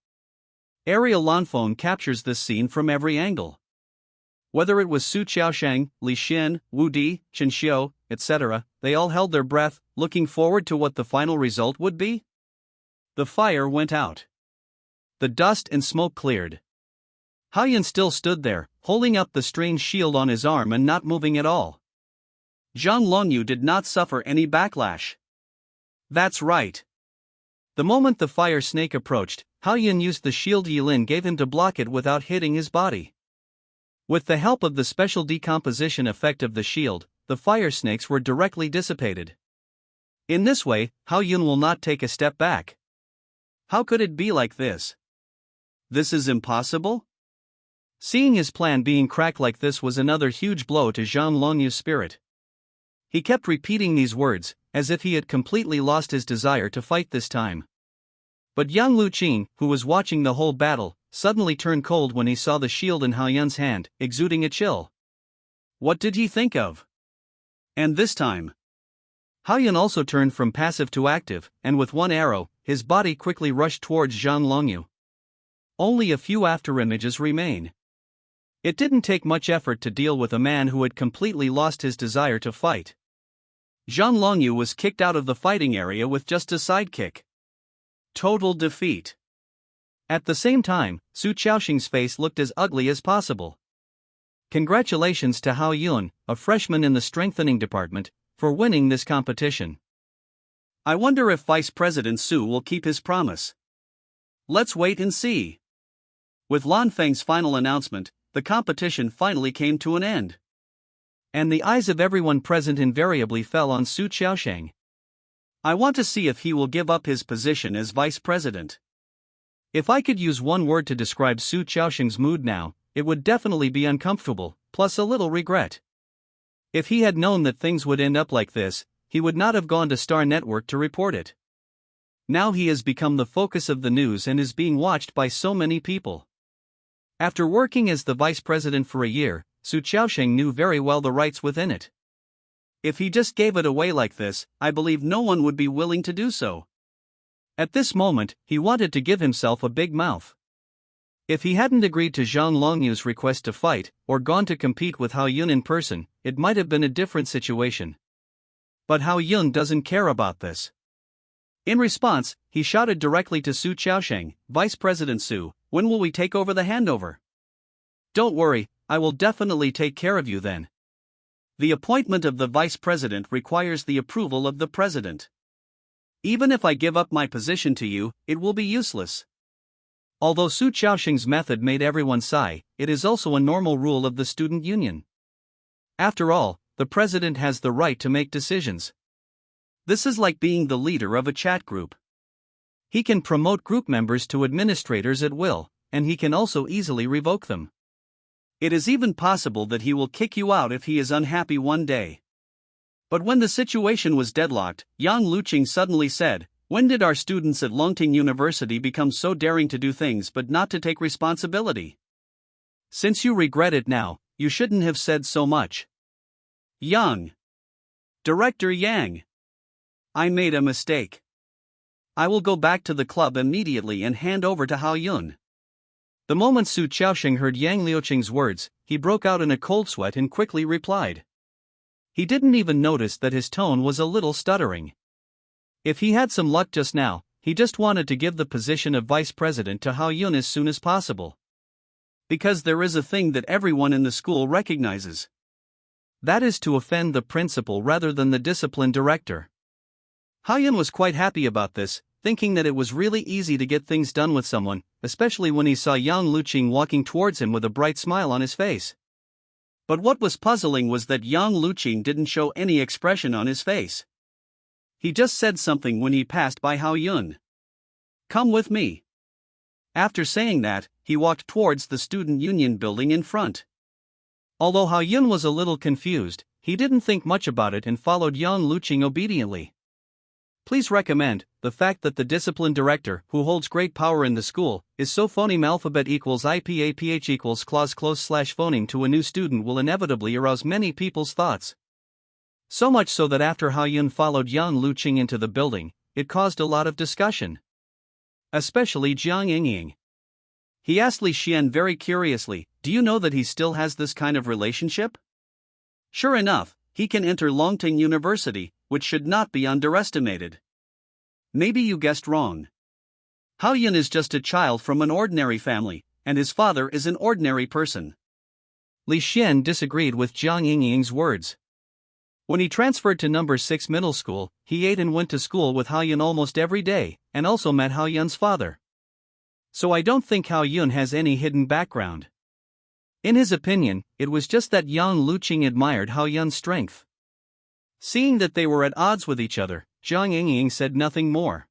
Aerial Lanfeng captures this scene from every angle. Whether it was Su Qiaoshang, Li Xian, Wu Di, Chen Xiu, etc., they all held their breath, looking forward to what the final result would be. The fire went out. The dust and smoke cleared. Hao-yun still stood there, holding up the strange shield on his arm and not moving at all. Zhang Longyu did not suffer any backlash. That's right. The moment the fire snake approached, Hao-yun used the shield Yilin gave him to block it without hitting his body. With the help of the special decomposition effect of the shield, the fire snakes were directly dissipated. In this way, Hao Yun will not take a step back. How could it be like this? This is impossible? Seeing his plan being cracked like this was another huge blow to Zhang Longyu's spirit. He kept repeating these words, as if he had completely lost his desire to fight this time. But Yang Luqing, who was watching the whole battle, suddenly turned cold when he saw the shield in Hao Yun's hand, exuding a chill. What did he think of? And this time, Hao Yun also turned from passive to active, and with one arrow, his body quickly rushed towards Zhang Longyu. Only a few afterimages remain. It didn't take much effort to deal with a man who had completely lost his desire to fight. Zhang Longyu was kicked out of the fighting area with just a sidekick. Total defeat. At the same time, Su Qiaoxing's face looked as ugly as possible. Congratulations to Hao Yun, a freshman in the strengthening department, for winning this competition. I wonder if Vice President Su will keep his promise. Let's wait and see. With Lan Feng's final announcement, the competition finally came to an end. And the eyes of everyone present invariably fell on Su Qiaoxing. I want to see if he will give up his position as vice president. If I could use one word to describe Su Qiaoxing's mood now, it would definitely be uncomfortable, plus a little regret. If he had known that things would end up like this, he would not have gone to Star Network to report it. Now he has become the focus of the news and is being watched by so many people. After working as the vice president for a year, Su Qiaoxing knew very well the rights within it. If he just gave it away like this, I believe no one would be willing to do so. At this moment, he wanted to give himself a big mouth. If he hadn't agreed to Zhang Longyu's request to fight, or gone to compete with Hao Yun in person, it might have been a different situation. But Hao Yun doesn't care about this. In response, he shouted directly to Su Qiaoxing, Vice President Su, when will we take over the handover? Don't worry, I will definitely take care of you then. The appointment of the vice president requires the approval of the president. Even if I give up my position to you, it will be useless. Although Su Qiaoxing's method made everyone sigh, it is also a normal rule of the student union. After all, the president has the right to make decisions. This is like being the leader of a chat group. He can promote group members to administrators at will, and he can also easily revoke them. It is even possible that he will kick you out if he is unhappy one day. But when the situation was deadlocked, Yang Luqing suddenly said, "When did our students at Longting University become so daring to do things but not to take responsibility? Since you regret it now, you shouldn't have said so much." Yang. Director Yang. I made a mistake. I will go back to the club immediately and hand over to Hao Yun. The moment Su Qiaoxing heard Yang Luqing's words, he broke out in a cold sweat and quickly replied. He didn't even notice that his tone was a little stuttering. If he had some luck just now, he just wanted to give the position of vice president to Hao Yun as soon as possible. Because there is a thing that everyone in the school recognizes. That is to offend the principal rather than the discipline director. Hao Yun was quite happy about this, thinking that it was really easy to get things done with someone, especially when he saw Yang Luqing walking towards him with a bright smile on his face. But what was puzzling was that Yang Luqing didn't show any expression on his face. He just said something when he passed by Hao Yun. "Come with me." After saying that, he walked towards the student union building in front. Although Hao Yun was a little confused, he didn't think much about it and followed Yang Luqing obediently. Please recommend the fact that the discipline director, who holds great power in the school, is so phoneme alphabet equals IPAPH equals clause close slash phoneme to a new student will inevitably arouse many people's thoughts. So much so that after Hao Yun followed Yang Luqing into the building, it caused a lot of discussion. Especially Jiang Yingying. He asked Li Xian very curiously, "Do you know that he still has this kind of relationship?" Sure enough, he can enter Longting University, which should not be underestimated. Maybe you guessed wrong. Hao Yun is just a child from an ordinary family, and his father is an ordinary person. Li Xian disagreed with Jiang Yingying's words. When he transferred to number 6 middle school, he ate and went to school with Hao Yun almost every day, and also met Hao Yun's father. So I don't think Hao Yun has any hidden background. In his opinion, it was just that Yang Luqing admired Hao Yun's strength. Seeing that they were at odds with each other, Jiang Yingying said nothing more.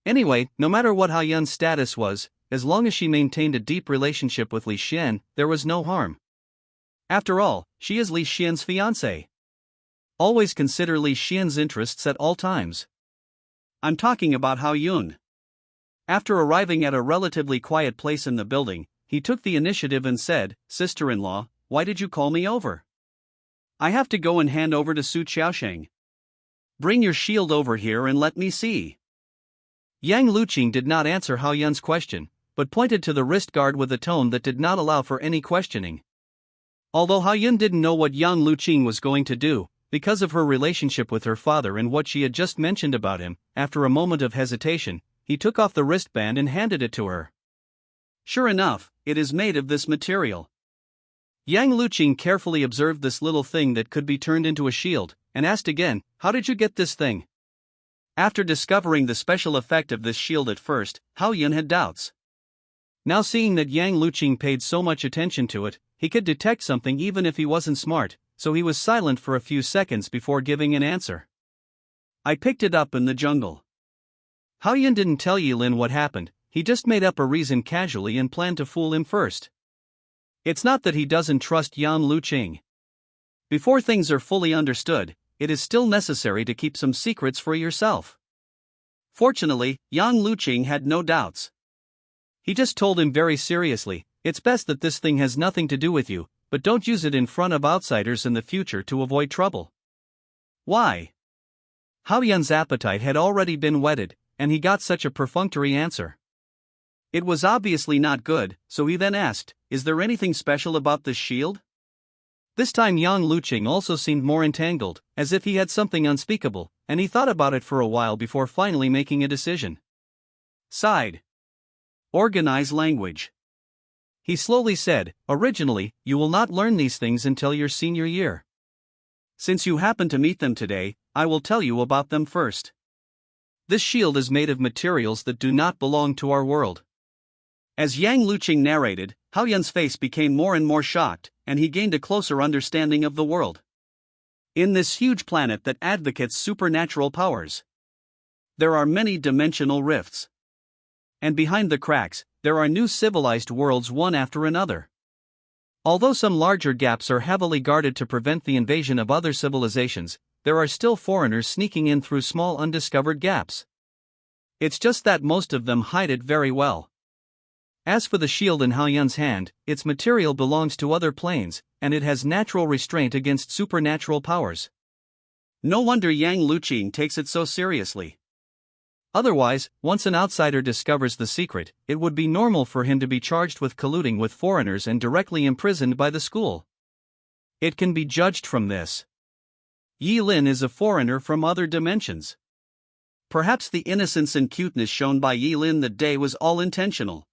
Anyway, no matter what Hao Yun's status was, as long as she maintained a deep relationship with Li Xian, there was no harm. After all, she is Li Xian's fiancée. Always consider Li Xian's interests at all times. I'm talking about Hao Yun. After arriving at a relatively quiet place in the building, he took the initiative and said, "Sister-in-law, why did you call me over? I have to go and hand over to Su Qiaosheng. Bring your shield over here and let me see." Yang Luqing did not answer Hao Yun's question, but pointed to the wrist guard with a tone that did not allow for any questioning. Although Hao Yun didn't know what Yang Luqing was going to do, because of her relationship with her father and what she had just mentioned about him, after a moment of hesitation, he took off the wristband and handed it to her. Sure enough, it is made of this material. Yang Luqing carefully observed this little thing that could be turned into a shield, and asked again, "How did you get this thing?" After discovering the special effect of this shield at first, Hao Yun had doubts. Now seeing that Yang Luqing paid so much attention to it, he could detect something even if he wasn't smart, so he was silent for a few seconds before giving an answer. "I picked it up in the jungle." Hao Yun didn't tell Yilin what happened, he just made up a reason casually and planned to fool him first. It's not that he doesn't trust Yang Luqing. Before things are fully understood, it is still necessary to keep some secrets for yourself. Fortunately, Yang Luqing had no doubts. He just told him very seriously, "It's best that this thing has nothing to do with you, but don't use it in front of outsiders in the future to avoid trouble." Why? Hao Yun's appetite had already been whetted, and he got such a perfunctory answer. It was obviously not good, so he then asked, "Is there anything special about this shield?" This time Yang Luqing also seemed more entangled, as if he had something unspeakable, and he thought about it for a while before finally making a decision. Sighed. Organize language. He slowly said, "Originally, you will not learn these things until your senior year. Since you happen to meet them today, I will tell you about them first. This shield is made of materials that do not belong to our world." As Yang Luqing narrated, Hao Yun's face became more and more shocked, and he gained a closer understanding of the world. In this huge planet that advocates supernatural powers, there are many dimensional rifts. And behind the cracks, there are new civilized worlds one after another. Although some larger gaps are heavily guarded to prevent the invasion of other civilizations, there are still foreigners sneaking in through small undiscovered gaps. It's just that most of them hide it very well. As for the shield in Hao Yun's hand, its material belongs to other planes, and it has natural restraint against supernatural powers. No wonder Yang Luqing takes it so seriously. Otherwise, once an outsider discovers the secret, it would be normal for him to be charged with colluding with foreigners and directly imprisoned by the school. It can be judged from this. Yilin is a foreigner from other dimensions. Perhaps the innocence and cuteness shown by Yilin that day was all intentional.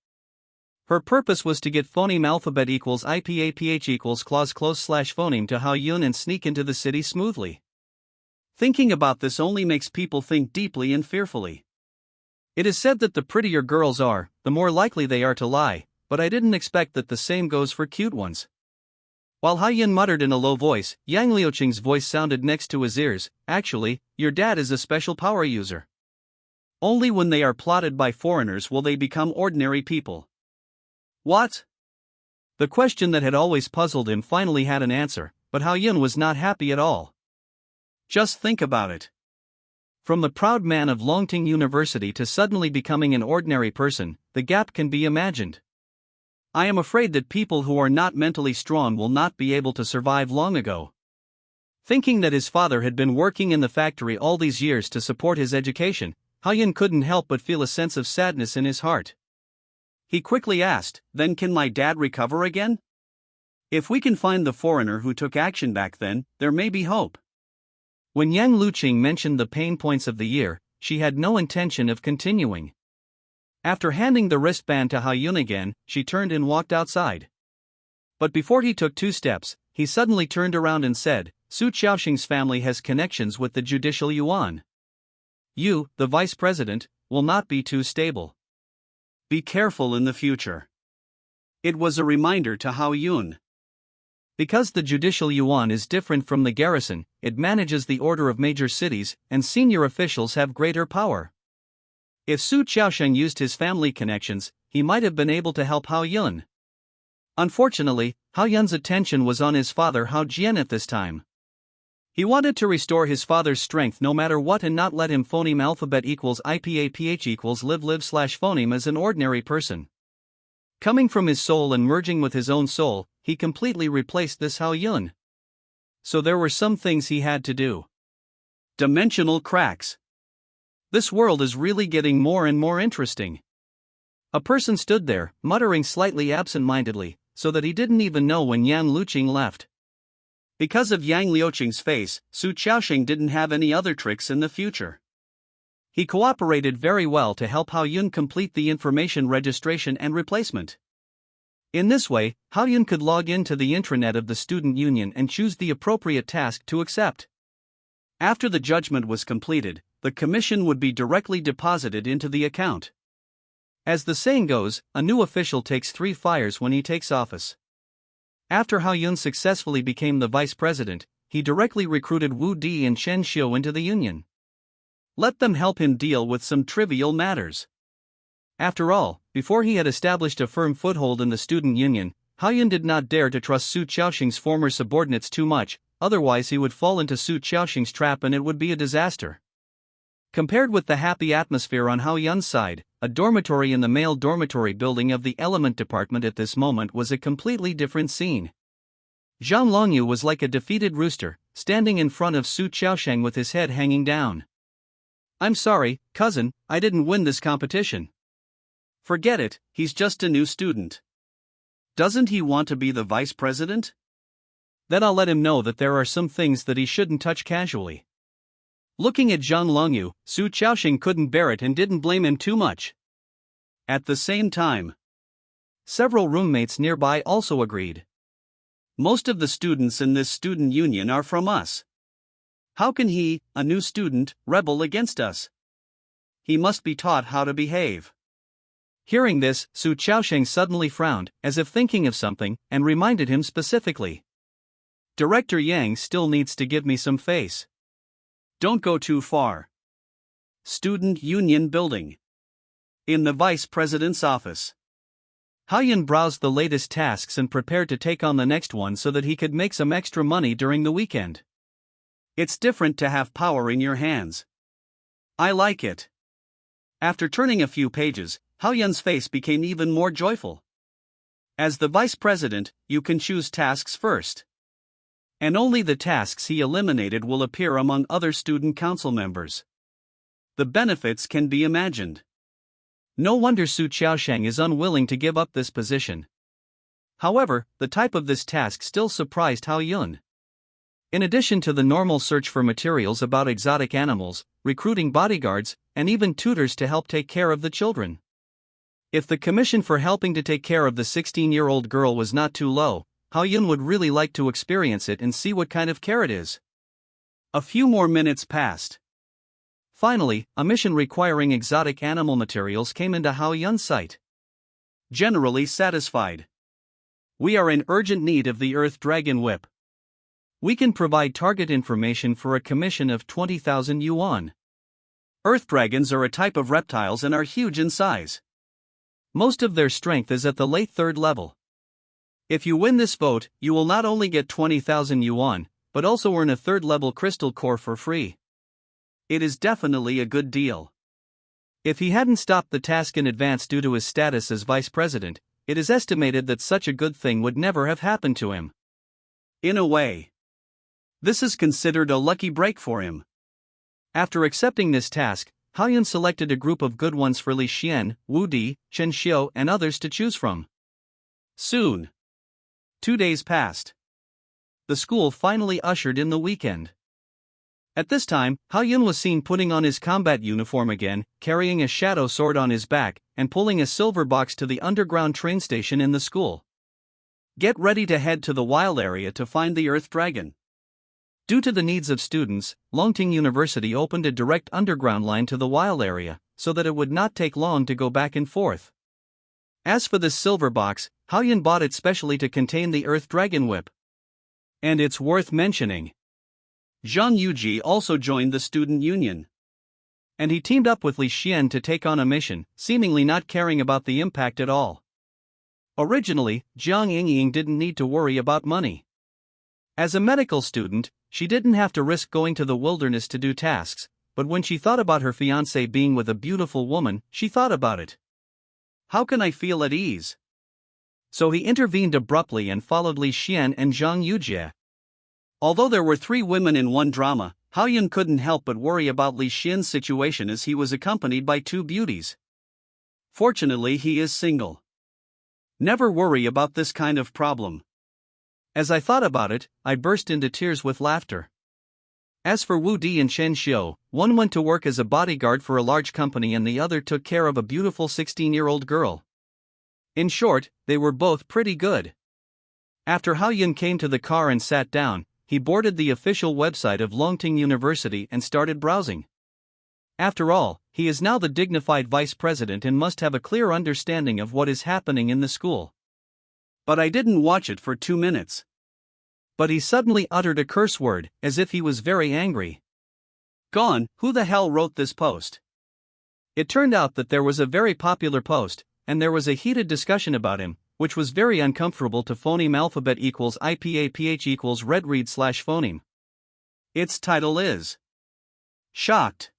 Her purpose was to get phoneme alphabet equals IPAPH equals clause close slash phoneme to Hao Yun and sneak into the city smoothly. Thinking about this only makes people think deeply and fearfully. It is said that the prettier girls are, the more likely they are to lie, but I didn't expect that the same goes for cute ones. While Hao Yun muttered in a low voice, Yang Luqing's voice sounded next to his ears, "Actually, your dad is a special power user. Only when they are plotted by foreigners will they become ordinary people." What? The question that had always puzzled him finally had an answer, but Hao Yun was not happy at all. Just think about it. From the proud man of Longting University to suddenly becoming an ordinary person, the gap can be imagined. I am afraid that people who are not mentally strong will not be able to survive long ago. Thinking that his father had been working in the factory all these years to support his education, Hao Yun couldn't help but feel a sense of sadness in his heart. He quickly asked, "Then can my dad recover again? If we can find the foreigner who took action back then, there may be hope." When Yang Luqing mentioned the pain points of the year, she had no intention of continuing. After handing the wristband to Hao Yun again, she turned and walked outside. But before he took 2 steps, he suddenly turned around and said, "Su Qiaosheng's family has connections with the judicial yuan. You, the vice president, will not be too stable. Be careful in the future." It was a reminder to Hao Yun. Because the judicial yuan is different from the garrison, it manages the order of major cities, and senior officials have greater power. If Su Qiaosheng used his family connections, he might have been able to help Hao Yun. Unfortunately, Hao Yun's attention was on his father Hao Jian at this time. He wanted to restore his father's strength no matter what and not let him phoneme alphabet equals IPAPH equals live/phoneme as an ordinary person. Coming from his soul and merging with his own soul, he completely replaced this Hao Yun. So there were some things he had to do. Dimensional cracks. This world is really getting more and more interesting. A person stood there, muttering slightly absent-mindedly, so that he didn't even know when Yang Luqing left. Because of Yang Liuqing's face, Su Qiaosheng didn't have any other tricks in the future. He cooperated very well to help Hao Yun complete the information registration and replacement. In this way, Hao Yun could log into the intranet of the student union and choose the appropriate task to accept. After the judgment was completed, the commission would be directly deposited into the account. As the saying goes, a new official takes 3 fires when he takes office. After Hao Yun successfully became the vice president, he directly recruited Wu Di and Chen Xiu into the union. Let them help him deal with some trivial matters. After all, before he had established a firm foothold in the student union, Hao Yun did not dare to trust Su Qiaosheng's former subordinates too much, otherwise he would fall into Su Qiaosheng's trap and it would be a disaster. Compared with the happy atmosphere on Hao Yun's side, a dormitory in the male dormitory building of the element department at this moment was a completely different scene. Zhang Longyu was like a defeated rooster, standing in front of Su Qiaosheng with his head hanging down. "I'm sorry, cousin, I didn't win this competition." "Forget it, he's just a new student. Doesn't he want to be the vice president? Then I'll let him know that there are some things that he shouldn't touch casually." Looking at Zhang Longyu, Su Qiaosheng couldn't bear it and didn't blame him too much. At the same time, several roommates nearby also agreed. "Most of the students in this student union are from us. How can he, a new student, rebel against us? He must be taught how to behave." Hearing this, Su Qiaosheng suddenly frowned, as if thinking of something, and reminded him specifically. "Director Yang still needs to give me some face. Don't go too far." Student Union Building. In the Vice President's office. Hao Yun browsed the latest tasks and prepared to take on the next one so that he could make some extra money during the weekend. It's different to have power in your hands. I like it. After turning a few pages, Hao Yun's face became even more joyful. As the Vice President, you can choose tasks first. And only the tasks he eliminated will appear among other student council members. The benefits can be imagined. No wonder Su Qiaosheng is unwilling to give up this position. However, the type of this task still surprised Hao Yun. In addition to the normal search for materials about exotic animals, recruiting bodyguards, and even tutors to help take care of the children. If the commission for helping to take care of the 16-year-old girl was not too low, Hao Yun would really like to experience it and see what kind of care it is. A few more minutes passed. Finally, a mission requiring exotic animal materials came into Hao Yun's sight. Generally satisfied. We are in urgent need of the Earth Dragon Whip. We can provide target information for a commission of 20,000 yuan. Earth dragons are a type of reptiles and are huge in size. Most of their strength is at the late 3rd level. If you win this vote, you will not only get 20,000 yuan, but also earn a 3rd level crystal core for free. It is definitely a good deal. If he hadn't stopped the task in advance due to his status as vice president, it is estimated that such a good thing would never have happened to him. In a way, this is considered a lucky break for him. After accepting this task, Hao Yun selected a group of good ones for Li Xian, Wu Di, Chen Xiu, and others to choose from. Soon. 2 days passed. The school finally ushered in the weekend. At this time, Hao Yun was seen putting on his combat uniform again, carrying a shadow sword on his back, and pulling a silver box to the underground train station in the school. Get ready to head to the wild area to find the Earth Dragon. Due to the needs of students, Longting University opened a direct underground line to the wild area, so that it would not take long to go back and forth. As for this silver box, Hao Yun bought it specially to contain the Earth Dragon Whip. And it's worth mentioning, Zhang Yuji also joined the student union. And he teamed up with Li Xian to take on a mission, seemingly not caring about the impact at all. Originally, Jiang Yingying didn't need to worry about money. As a medical student, she didn't have to risk going to the wilderness to do tasks, but when she thought about her fiancé being with a beautiful woman, she thought about it. How can I feel at ease? So he intervened abruptly and followed Li Xian and Zhang Yujie. Although there were 3 women in one drama, Hao Yun couldn't help but worry about Li Xian's situation as he was accompanied by 2 beauties. Fortunately, he is single. Never worry about this kind of problem. As I thought about it, I burst into tears with laughter. As for Wu Di and Chen Xiu, one went to work as a bodyguard for a large company and the other took care of a beautiful 16-year-old girl. In short, they were both pretty good. After Hao Yun came to the car and sat down, he boarded the official website of Longting University and started browsing. After all, he is now the dignified vice president and must have a clear understanding of what is happening in the school. But I didn't watch it for 2 minutes. But he suddenly uttered a curse word, as if he was very angry. Gone, who the hell wrote this post? It turned out that there was a very popular post, and there was a heated discussion about him, which was very uncomfortable to phoneme alphabet equals IPAPH equals redread/phoneme. Its title is Shocked.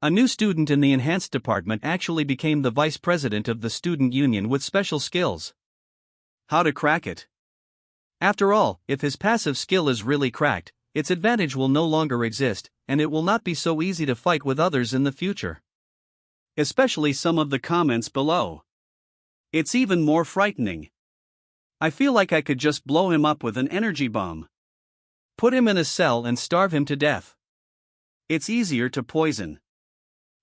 A new student in the enhanced department actually became the vice president of the student union with special skills. How to crack it? After all, if his passive skill is really cracked, its advantage will no longer exist, and it will not be so easy to fight with others in the future. Especially some of the comments below. It's even more frightening. I feel like I could just blow him up with an energy bomb. Put him in a cell and starve him to death. It's easier to poison.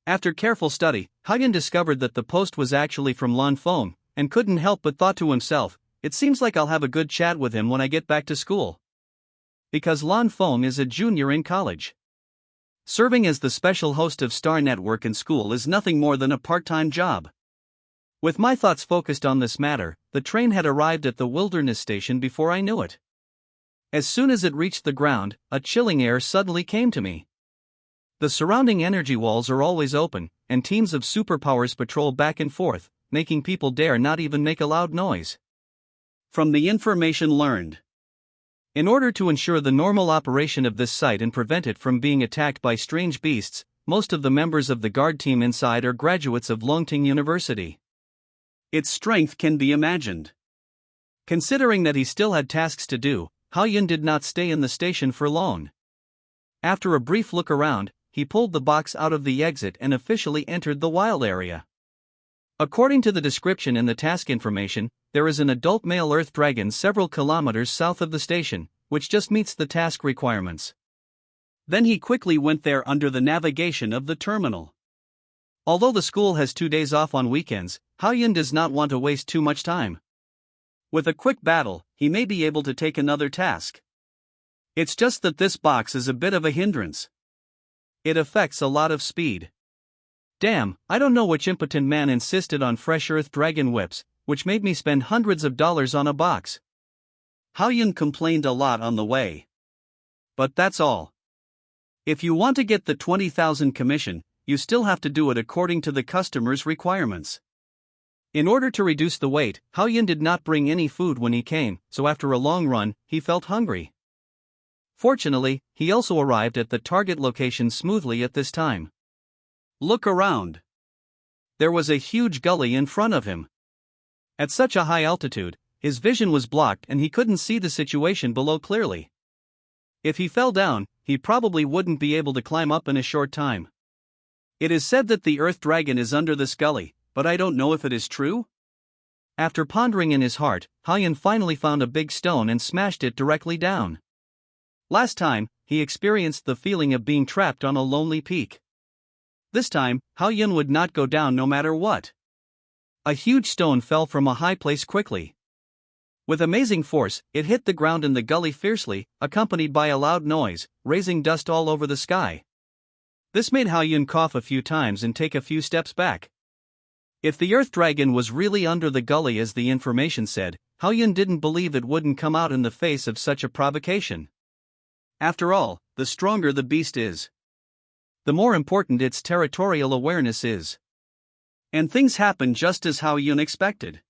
After careful study, Hao Yun discovered that the post was actually from Lan Feng, and couldn't help but thought to himself, it seems like I'll have a good chat with him when I get back to school. Because Lan Feng is a junior in college. Serving as the special host of Star Network in school is nothing more than a part-time job. With my thoughts focused on this matter, the train had arrived at the wilderness station before I knew it. As soon as it reached the ground, a chilling air suddenly came to me. The surrounding energy walls are always open, and teams of superpowers patrol back and forth, making people dare not even make a loud noise. From the information learned, in order to ensure the normal operation of this site and prevent it from being attacked by strange beasts, most of the members of the guard team inside are graduates of Longting University. Its strength can be imagined. Considering that he still had tasks to do, Hao Yun did not stay in the station for long. After a brief look around, he pulled the box out of the exit and officially entered the wild area. According to the description in the task information, there is an adult male earth dragon several kilometers south of the station, which just meets the task requirements. Then he quickly went there under the navigation of the terminal. Although the school has 2 days off on weekends, Hao Yun does not want to waste too much time. With a quick battle, he may be able to take another task. It's just that this box is a bit of a hindrance. It affects a lot of speed. Damn, I don't know which impotent man insisted on fresh earth dragon whips, which made me spend hundreds of dollars on a box. Hao Yun complained a lot on the way. But that's all. If you want to get the 20,000 commission, you still have to do it according to the customer's requirements. In order to reduce the weight, Hao Yun did not bring any food when he came, so after a long run, he felt hungry. Fortunately, he also arrived at the target location smoothly at this time. Look around. There was a huge gully in front of him. At such a high altitude, his vision was blocked and he couldn't see the situation below clearly. If he fell down, he probably wouldn't be able to climb up in a short time. It is said that the earth dragon is under this gully, but I don't know if it is true. After pondering in his heart, Hao Yun finally found a big stone and smashed it directly down. Last time, he experienced the feeling of being trapped on a lonely peak. This time, Hao Yun would not go down no matter what. A huge stone fell from a high place quickly. With amazing force, it hit the ground in the gully fiercely, accompanied by a loud noise, raising dust all over the sky. This made Hao Yun cough a few times and take a few steps back. If the earth dragon was really under the gully as the information said, Hao-yun didn't believe it wouldn't come out in the face of such a provocation. After all, the stronger the beast is, the more important its territorial awareness is. And things happened just as Hao-yun expected.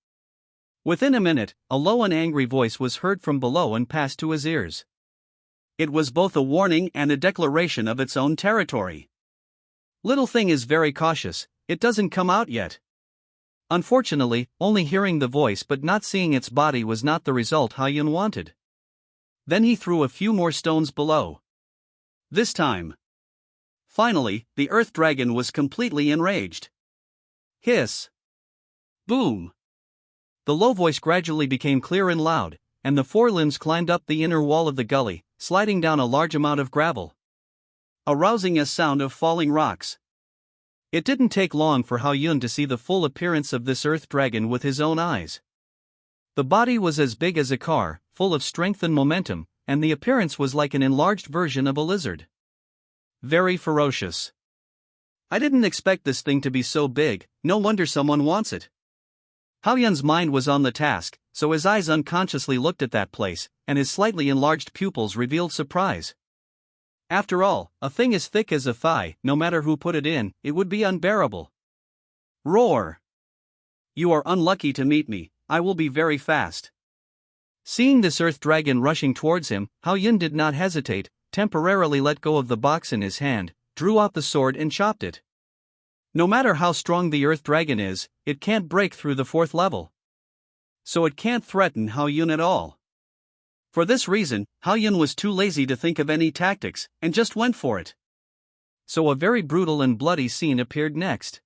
Within a minute, a low and angry voice was heard from below and passed to his ears. It was both a warning and a declaration of its own territory. Little thing is very cautious, it doesn't come out yet. Unfortunately, only hearing the voice but not seeing its body was not the result Hao-yun wanted. Then he threw a few more stones below. This time. Finally, the earth dragon was completely enraged. Hiss. Boom. The low voice gradually became clear and loud, and the four limbs climbed up the inner wall of the gully, sliding down a large amount of gravel, arousing a sound of falling rocks. It didn't take long for Hao-yun to see the full appearance of this earth dragon with his own eyes. The body was as big as a car, full of strength and momentum, and the appearance was like an enlarged version of a lizard. Very ferocious. I didn't expect this thing to be so big, no wonder someone wants it. Hao-yun's mind was on the task, so his eyes unconsciously looked at that place, and his slightly enlarged pupils revealed surprise. After all, a thing as thick as a thigh, no matter who put it in, it would be unbearable. Roar! You are unlucky to meet me, I will be very fast. Seeing this earth dragon rushing towards him, Hao-yun did not hesitate, temporarily let go of the box in his hand, drew out the sword and chopped it. No matter how strong the earth dragon is, it can't break through the fourth level. So it can't threaten Hao-yun at all. For this reason, Hao-yun was too lazy to think of any tactics, and just went for it. So a very brutal and bloody scene appeared next.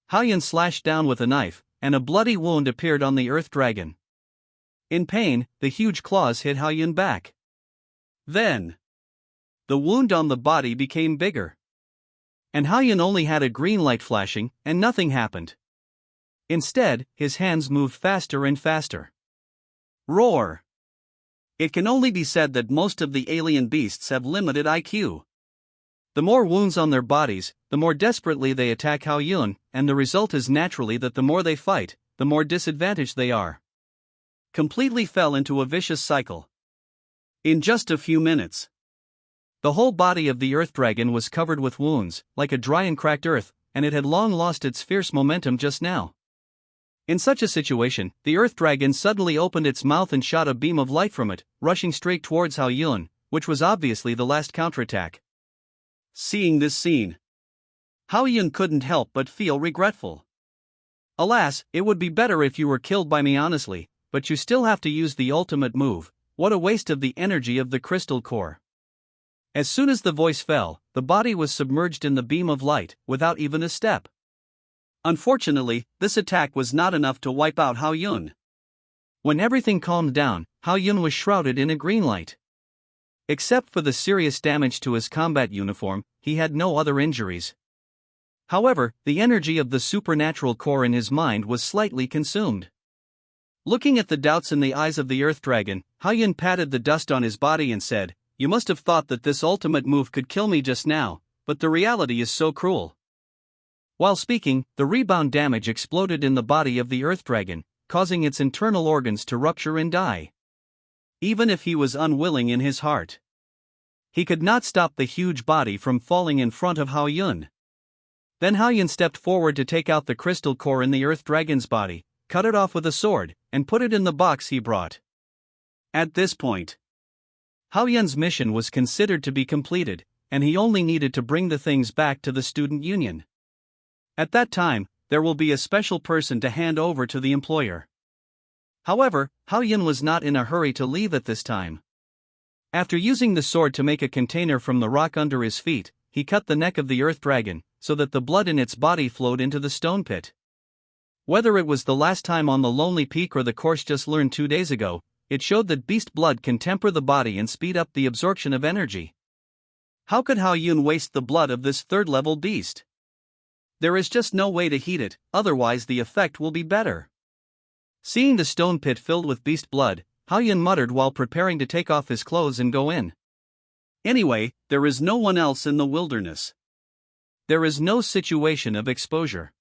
Hao-yun slashed down with a knife, and a bloody wound appeared on the earth dragon. In pain, the huge claws hit Hao-yun back. Then, the wound on the body became bigger. And Hao-yun only had a green light flashing, and nothing happened. Instead, his hands moved faster and faster. Roar! It can only be said that most of the alien beasts have limited IQ. The more wounds on their bodies, the more desperately they attack Hao-yun, and the result is naturally that the more they fight, the more disadvantaged they are. Completely fell into a vicious cycle. In just a few minutes, the whole body of the earth dragon was covered with wounds, like a dry and cracked earth, and it had long lost its fierce momentum just now. In such a situation, the earth dragon suddenly opened its mouth and shot a beam of light from it, rushing straight towards Hao-yun, which was obviously the last counterattack. Seeing this scene, Hao-yun couldn't help but feel regretful. Alas, it would be better if you were killed by me honestly, but you still have to use the ultimate move. What a waste of the energy of the crystal core. As soon as the voice fell, the body was submerged in the beam of light, without even a step. Unfortunately, this attack was not enough to wipe out Hao-yun. When everything calmed down, Hao-yun was shrouded in a green light. Except for the serious damage to his combat uniform, he had no other injuries. However, the energy of the supernatural core in his mind was slightly consumed. Looking at the doubts in the eyes of the earth dragon, Hao-yun patted the dust on his body and said, "You must have thought that this ultimate move could kill me just now, but the reality is so cruel." While speaking, the rebound damage exploded in the body of the earth dragon, causing its internal organs to rupture and die. Even if he was unwilling in his heart, he could not stop the huge body from falling in front of Hao-yun. Then Hao-yun stepped forward to take out the crystal core in the earth dragon's body, cut it off with a sword, and put it in the box he brought. At this point, Hao-yun's mission was considered to be completed, and he only needed to bring the things back to the student union. At that time, there will be a special person to hand over to the employer. However, Hao-yun was not in a hurry to leave at this time. After using the sword to make a container from the rock under his feet, he cut the neck of the earth dragon, so that the blood in its body flowed into the stone pit. Whether it was the last time on the Lonely Peak or the course just learned 2 days ago, it showed that beast blood can temper the body and speed up the absorption of energy. How could Hao-yun waste the blood of this third-level beast? There is just no way to heat it, otherwise the effect will be better. Seeing the stone pit filled with beast blood, Hao-yun muttered while preparing to take off his clothes and go in. Anyway, there is no one else in the wilderness. There is no situation of exposure.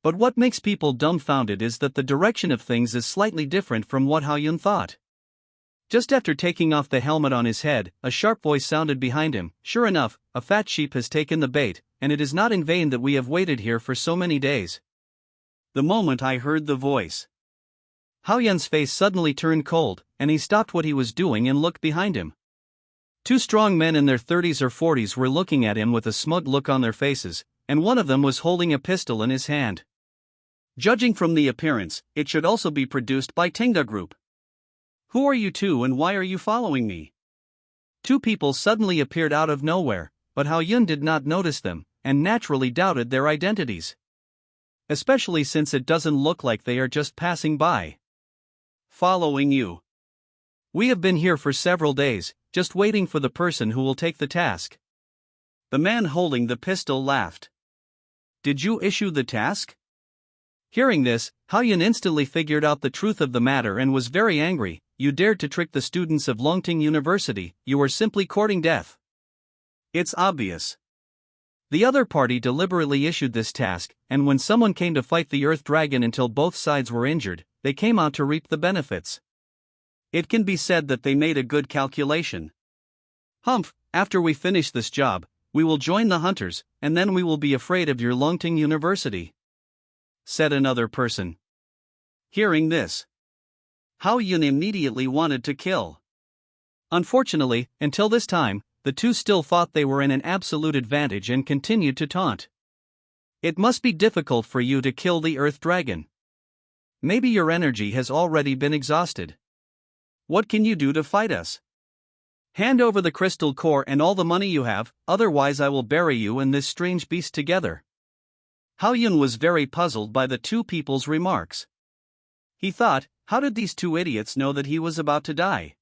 But what makes people dumbfounded is that the direction of things is slightly different from what Hao Yun thought. Just after taking off the helmet on his head, a sharp voice sounded behind him. Sure enough, a fat sheep has taken the bait, and it is not in vain that we have waited here for so many days. The moment I heard the voice, Hao Yun's face suddenly turned cold, and he stopped what he was doing and looked behind him. Two strong men in their 30s or 40s were looking at him with a smug look on their faces, and one of them was holding a pistol in his hand. Judging from the appearance, it should also be produced by Tinga Group. Who are you two and why are you following me? Two people suddenly appeared out of nowhere, but Hao Yun did not notice them, and naturally doubted their identities. Especially since it doesn't look like they are just passing by. Following you. We have been here for several days, just waiting for the person who will take the task. The man holding the pistol laughed. Did you issue the task? Hearing this, Hao Yun instantly figured out the truth of the matter and was very angry. You dared to trick the students of Longting University, you are simply courting death. It's obvious. The other party deliberately issued this task, and when someone came to fight the Earth Dragon until both sides were injured, they came out to reap the benefits. It can be said that they made a good calculation. Humph, after we finish this job, we will join the hunters, and then we will be afraid of your Longting University, said another person. Hearing this, Hao Yun immediately wanted to kill. Unfortunately, until this time, the two still thought they were in an absolute advantage and continued to taunt. It must be difficult for you to kill the Earth Dragon. Maybe your energy has already been exhausted. What can you do to fight us? Hand over the crystal core and all the money you have, otherwise I will bury you and this strange beast together. Hao Yun was very puzzled by the two people's remarks. He thought, how did these two idiots know that he was about to die?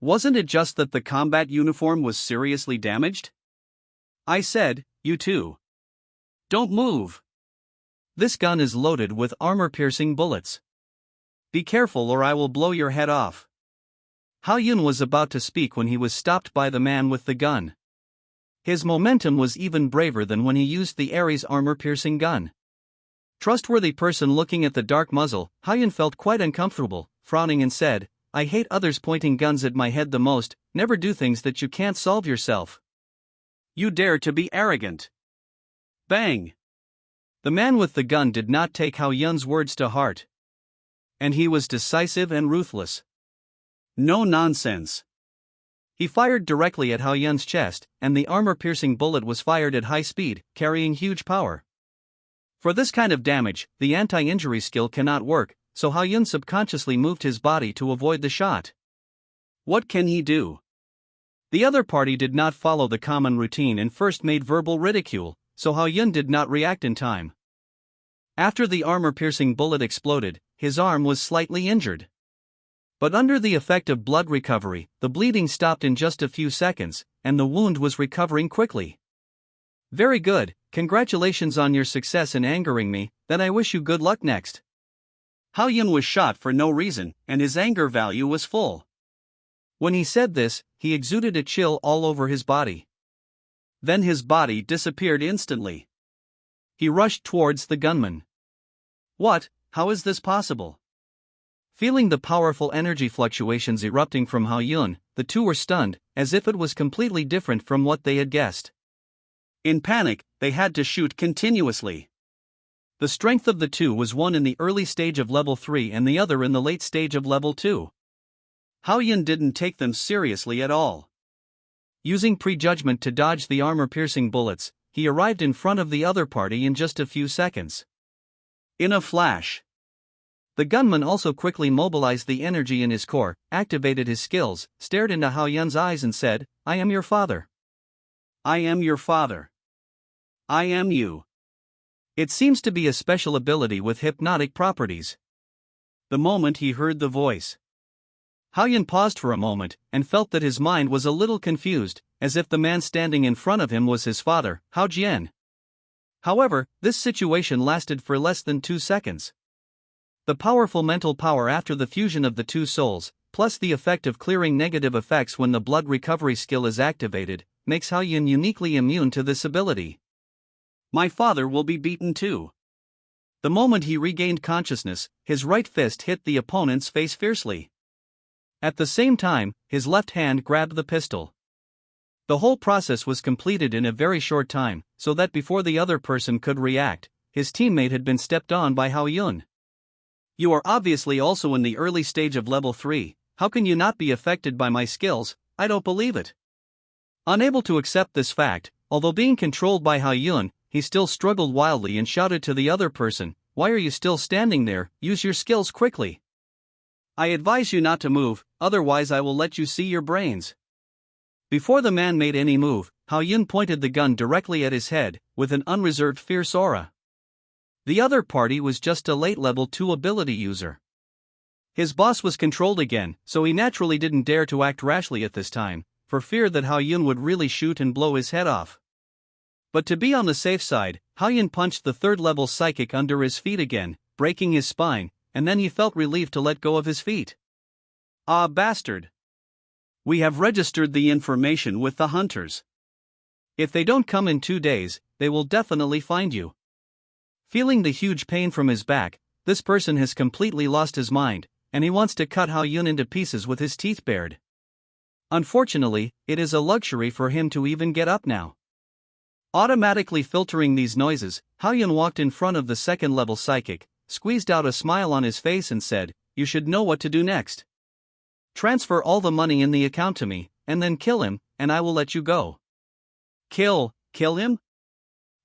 Wasn't it just that the combat uniform was seriously damaged? I said, you two. Don't move. This gun is loaded with armor-piercing bullets. Be careful or I will blow your head off. Hao Yun was about to speak when he was stopped by the man with the gun. His momentum was even braver than when he used the Ares armor-piercing gun. Trustworthy person looking at the dark muzzle, Hao Yun felt quite uncomfortable, frowning and said, I hate others pointing guns at my head the most, never do things that you can't solve yourself. You dare to be arrogant. Bang! The man with the gun did not take Hao Yun's words to heart. And he was decisive and ruthless. No nonsense. He fired directly at Hao Yun's chest, and the armor-piercing bullet was fired at high speed, carrying huge power. For this kind of damage, the anti-injury skill cannot work, so Hao Yun subconsciously moved his body to avoid the shot. What can he do? The other party did not follow the common routine and first made verbal ridicule, so Hao Yun did not react in time. After the armor-piercing bullet exploded, his arm was slightly injured. But under the effect of blood recovery, the bleeding stopped in just a few seconds, and the wound was recovering quickly. Very good, congratulations on your success in angering me, then I wish you good luck next. Hao Yun was shot for no reason, and his anger value was full. When he said this, he exuded a chill all over his body. Then his body disappeared instantly. He rushed towards the gunman. What? How is this possible? Feeling the powerful energy fluctuations erupting from Hao Yun, the two were stunned, as if it was completely different from what they had guessed. In panic, they had to shoot continuously. The strength of the two was one in the early stage of level 3 and the other in the late stage of level 2. Hao Yun didn't take them seriously at all. Using prejudgment to dodge the armor-piercing bullets, he arrived in front of the other party in just a few seconds. In a flash. The gunman also quickly mobilized the energy in his core, activated his skills, stared into Hao Yun's eyes and said, I am your father. I am your father. I am you. It seems to be a special ability with hypnotic properties. The moment he heard the voice, Hao Yun paused for a moment, and felt that his mind was a little confused, as if the man standing in front of him was his father, Hao Jian. However, this situation lasted for less than 2 seconds. The powerful mental power after the fusion of the two souls, plus the effect of clearing negative effects when the blood recovery skill is activated, makes Hao Yun uniquely immune to this ability. My father will be beaten too. The moment he regained consciousness, his right fist hit the opponent's face fiercely. At the same time, his left hand grabbed the pistol. The whole process was completed in a very short time, so that before the other person could react, his teammate had been stepped on by Hao Yun. You are obviously also in the early stage of level 3, how can you not be affected by my skills? I don't believe it. Unable to accept this fact, although being controlled by Hao Yun, he still struggled wildly and shouted to the other person, "Why are you still standing there? Use your skills quickly. I advise you not to move, otherwise I will let you see your brains." Before the man made any move, Hao Yun pointed the gun directly at his head, with an unreserved fierce aura. The other party was just a late level 2 ability user. His boss was controlled again, so he naturally didn't dare to act rashly at this time, for fear that Hao Yun would really shoot and blow his head off. But to be on the safe side, Hao Yun punched the 3rd level psychic under his feet again, breaking his spine, and then he felt relieved to let go of his feet. Ah, bastard! We have registered the information with the hunters. If they don't come in 2 days, they will definitely find you. Feeling the huge pain from his back, this person has completely lost his mind, and he wants to cut Hao Yun into pieces with his teeth bared. Unfortunately, it is a luxury for him to even get up now. Automatically filtering these noises, Hao Yun walked in front of the 2nd level psychic, squeezed out a smile on his face and said, "You should know what to do next. Transfer all the money in the account to me, and then kill him, and I will let you go." Kill him?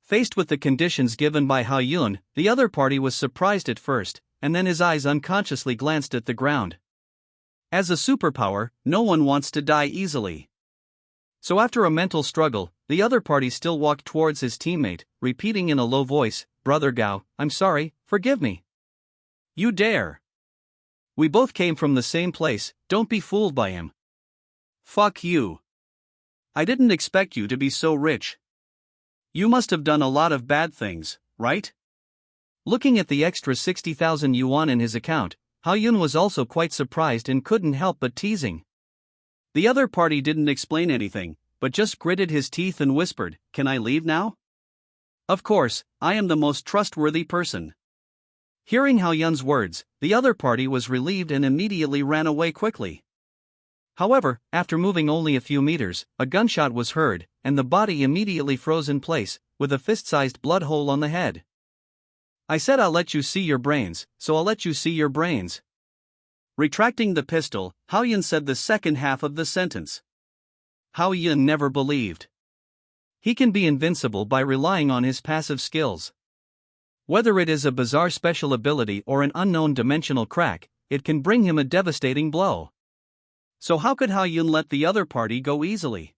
Faced with the conditions given by Hao Yun, the other party was surprised at first, and then his eyes unconsciously glanced at the ground. As a superpower, no one wants to die easily. So after a mental struggle, the other party still walked towards his teammate, repeating in a low voice, "Brother Gao, I'm sorry, forgive me." "You dare? We both came from the same place, don't be fooled by him." "Fuck you. I didn't expect you to be so rich. You must have done a lot of bad things, right?" Looking at the extra 60,000 yuan in his account, Hao Yun was also quite surprised and couldn't help but teasing. The other party didn't explain anything, but just gritted his teeth and whispered, "Can I leave now? Of course, I am the most trustworthy person." Hearing Hao Yun's words, the other party was relieved and immediately ran away quickly. However, after moving only a few meters, a gunshot was heard, and the body immediately froze in place, with a fist-sized blood hole on the head. "I said I'll let you see your brains, so I'll let you see your brains." Retracting the pistol, Hao Yun said the second half of the sentence. Hao Yun never believed. He can be invincible by relying on his passive skills. Whether it is a bizarre special ability or an unknown dimensional crack, it can bring him a devastating blow. So how could Hao Yun let the other party go easily?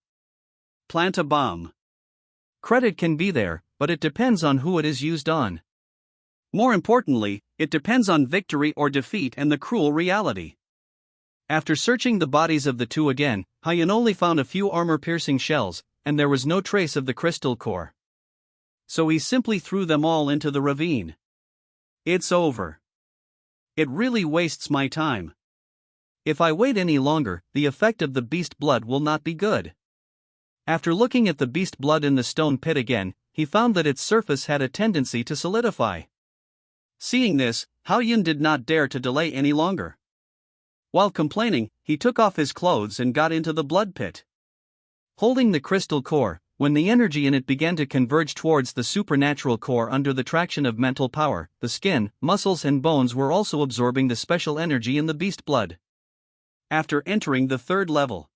Plant a bomb. Credit can be there, but it depends on who it is used on. More importantly, it depends on victory or defeat and the cruel reality. After searching the bodies of the two again, Hao Yun only found a few armor-piercing shells, and there was no trace of the crystal core. So he simply threw them all into the ravine. It's over. It really wastes my time. If I wait any longer, the effect of the beast blood will not be good. After looking at the beast blood in the stone pit again, he found that its surface had a tendency to solidify. Seeing this, Hao Yun did not dare to delay any longer. While complaining, he took off his clothes and got into the blood pit. Holding the crystal core, when the energy in it began to converge towards the supernatural core under the traction of mental power, the skin, muscles and bones were also absorbing the special energy in the beast blood. After entering the 3rd level.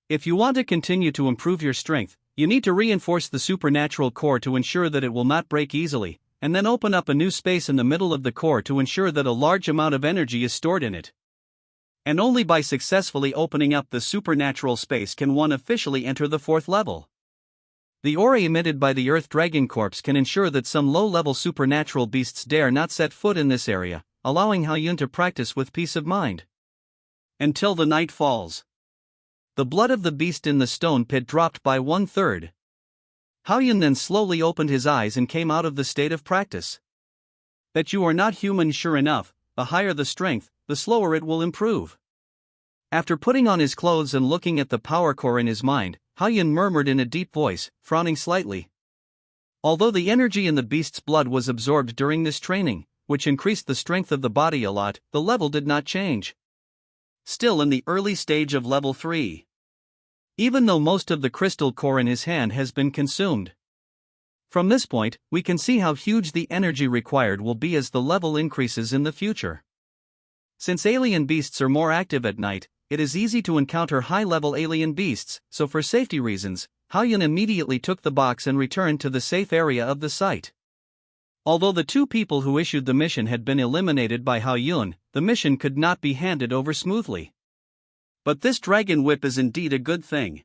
If you want to continue to improve your strength, you need to reinforce the supernatural core to ensure that it will not break easily, and then open up a new space in the middle of the core to ensure that a large amount of energy is stored in it. And only by successfully opening up the supernatural space can one officially enter the 4th level. The aura emitted by the Earth Dragon Corpse can ensure that some low-level supernatural beasts dare not set foot in this area, allowing Hao Yun to practice with peace of mind. Until the night falls. The blood of the beast in the stone pit dropped by 1/3. Hao Yun then slowly opened his eyes and came out of the state of practice. That you are not human, sure enough, the higher the strength, the slower it will improve. After putting on his clothes and looking at the power core in his mind, Hao Yun murmured in a deep voice, frowning slightly. Although the energy in the beast's blood was absorbed during this training, which increased the strength of the body a lot, the level did not change. Still in the early stage of level 3. Even though most of the crystal core in his hand has been consumed. From this point, we can see how huge the energy required will be as the level increases in the future. Since alien beasts are more active at night, it is easy to encounter high-level alien beasts, so for safety reasons, Hao-Yun immediately took the box and returned to the safe area of the site. Although the two people who issued the mission had been eliminated by Hao-Yun, the mission could not be handed over smoothly. But this dragon whip is indeed a good thing.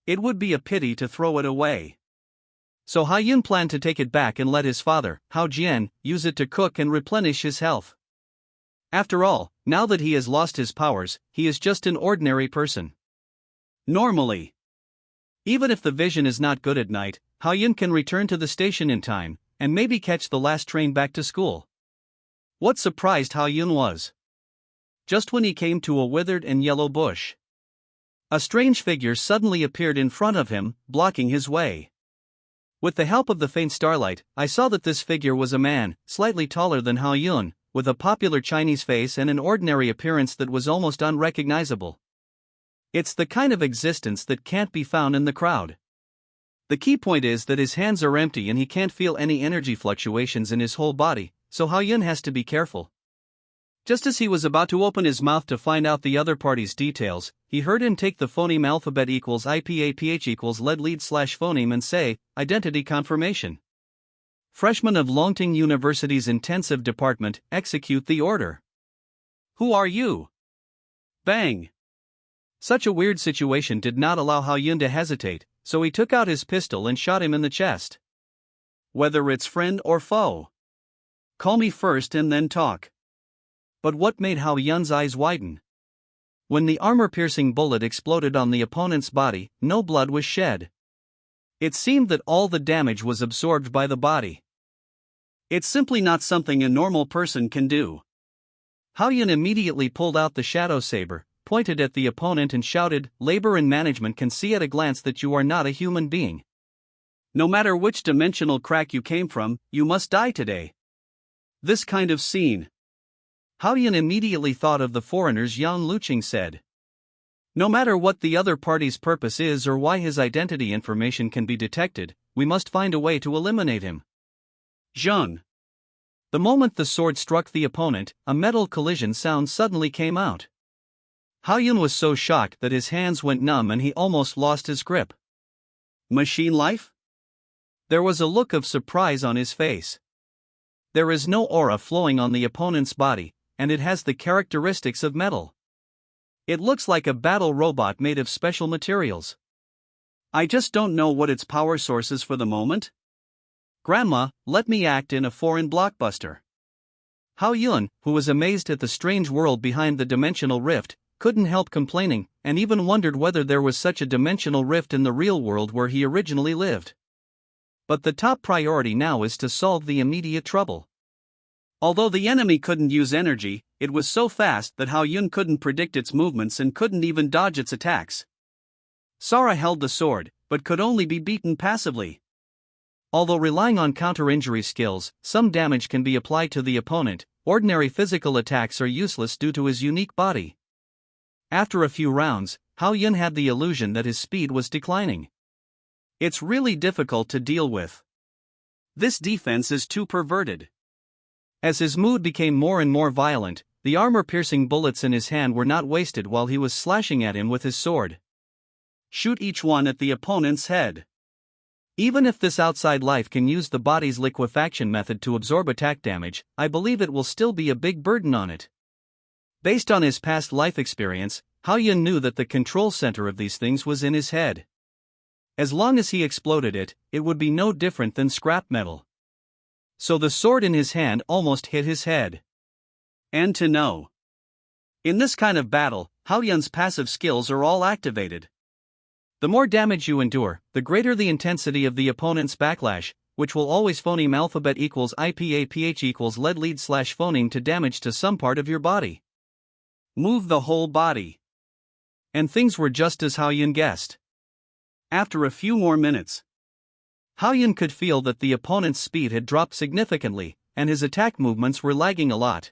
It would be a pity to throw it away. So Hao-Yun planned to take it back and let his father, Hao Jian, use it to cook and replenish his health. After all, now that he has lost his powers, he is just an ordinary person. Normally, even if the vision is not good at night, Hao-Yun can return to the station in time, and maybe catch the last train back to school. What surprised Hao-Yun was, just when he came to a withered and yellow bush, a strange figure suddenly appeared in front of him, blocking his way. With the help of the faint starlight, I saw that this figure was a man, slightly taller than Hao-Yun, with a popular Chinese face and an ordinary appearance that was almost unrecognizable. It's the kind of existence that can't be found in the crowd. The key point is that his hands are empty and he can't feel any energy fluctuations in his whole body, so Hao-Yun has to be careful. Just as he was about to open his mouth to find out the other party's details, he heard him take the phoneme alphabet equals IPAPH equals lead/phoneme and say, "Identity confirmation. Freshman of Longting University's Intensive Department, execute the order." "Who are you?" Bang! Such a weird situation did not allow Hao-Yun to hesitate, so he took out his pistol and shot him in the chest. "Whether it's friend or foe, call me first and then talk." But what made Hao-Yun's eyes widen? When the armor-piercing bullet exploded on the opponent's body, no blood was shed. It seemed that all the damage was absorbed by the body. It's simply not something a normal person can do. Hao-Yun immediately pulled out the shadow saber, pointed at the opponent and shouted, "Labor and management can see at a glance that you are not a human being. No matter which dimensional crack you came from, you must die today." This kind of scene. Hao-Yun immediately thought of the foreigners Yang Luqing said. No matter what the other party's purpose is or why his identity information can be detected, we must find a way to eliminate him. Zheng. The moment the sword struck the opponent, a metal collision sound suddenly came out. Hao-Yun was so shocked that his hands went numb and he almost lost his grip. Machine life? There was a look of surprise on his face. There is no aura flowing on the opponent's body, and it has the characteristics of metal. It looks like a battle robot made of special materials. I just don't know what its power source is for the moment. Grandma, let me act in a foreign blockbuster. Hao-Yun, who was amazed at the strange world behind the dimensional rift, couldn't help complaining, and even wondered whether there was such a dimensional rift in the real world where he originally lived. But the top priority now is to solve the immediate trouble. Although the enemy couldn't use energy, it was so fast that Hao-Yun couldn't predict its movements and couldn't even dodge its attacks. Sara held the sword, but could only be beaten passively. Although relying on counter-injury skills, some damage can be applied to the opponent, ordinary physical attacks are useless due to his unique body. After a few rounds, Hao-Yun had the illusion that his speed was declining. It's really difficult to deal with. This defense is too perverted. As his mood became more and more violent, the armor-piercing bullets in his hand were not wasted while he was slashing at him with his sword. Shoot each one at the opponent's head. Even if this outside life can use the body's liquefaction method to absorb attack damage, I believe it will still be a big burden on it. Based on his past life experience, Hao-Yun knew that the control center of these things was in his head. As long as he exploded it, it would be no different than scrap metal. So the sword in his hand almost hit his head. And to know. In this kind of battle, Hao-Yun's passive skills are all activated. The more damage you endure, the greater the intensity of the opponent's backlash, which will always phoneme alphabet equals IPAPH equals lead/phoneme to damage to some part of your body. Move the whole body. And things were just as Hao-Yun guessed. After a few more minutes, Hao Yun could feel that the opponent's speed had dropped significantly, and his attack movements were lagging a lot.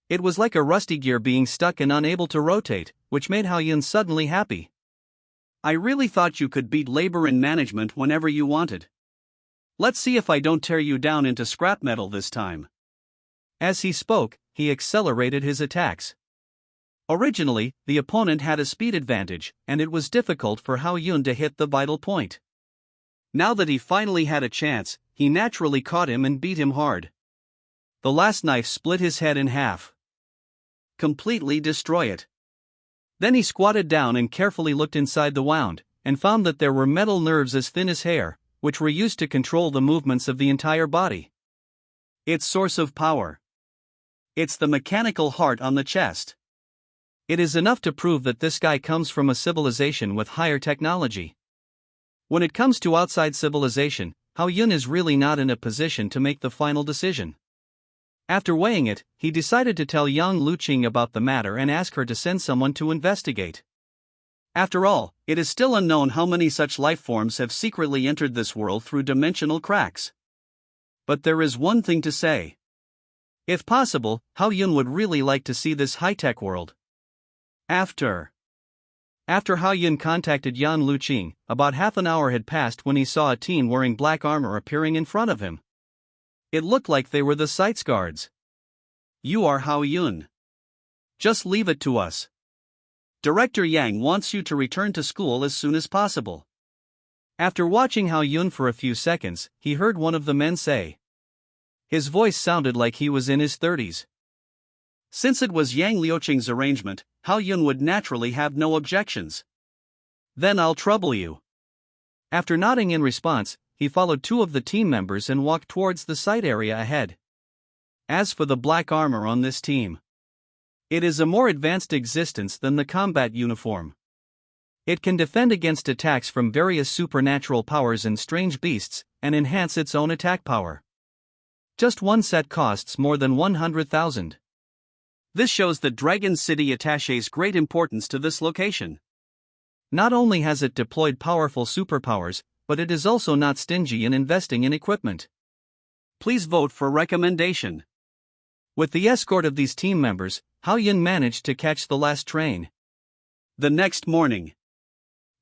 It was like a rusty gear being stuck and unable to rotate, which made Hao Yun suddenly happy. I really thought you could beat labor and management whenever you wanted. Let's see if I don't tear you down into scrap metal this time. As he spoke, he accelerated his attacks. Originally, the opponent had a speed advantage, and it was difficult for Hao Yun to hit the vital point. Now that he finally had a chance, he naturally caught him and beat him hard. The last knife split his head in half. Completely destroy it. Then he squatted down and carefully looked inside the wound, and found that there were metal nerves as thin as hair, which were used to control the movements of the entire body. Its source of power. It's the mechanical heart on the chest. It is enough to prove that this guy comes from a civilization with higher technology. When it comes to outside civilization, Hao Yun is really not in a position to make the final decision. After weighing it, he decided to tell Yang Luqing about the matter and ask her to send someone to investigate. After all, it is still unknown how many such life forms have secretly entered this world through dimensional cracks. But there is one thing to say. If possible, Hao Yun would really like to see this high-tech world. After Hao Yun contacted Yan Luqing, about half an hour had passed when he saw a teen wearing black armor appearing in front of him. It looked like they were the sites guards. You are Hao Yun. Just leave it to us. Director Yang wants you to return to school as soon as possible. After watching Hao Yun for a few seconds, he heard one of the men say. His voice sounded like he was in his 30s. Since it was Yang Liuqing's arrangement, Hao Yun would naturally have no objections. Then I'll trouble you. After nodding in response, he followed two of the team members and walked towards the site area ahead. As for the black armor on this team, it is a more advanced existence than the combat uniform. It can defend against attacks from various supernatural powers and strange beasts, and enhance its own attack power. Just one set costs more than 100,000. This shows that Dragon City attaches great importance to this location. Not only has it deployed powerful superpowers, but it is also not stingy in investing in equipment. Please vote for recommendation. With the escort of these team members, Hao Yun managed to catch the last train. The next morning,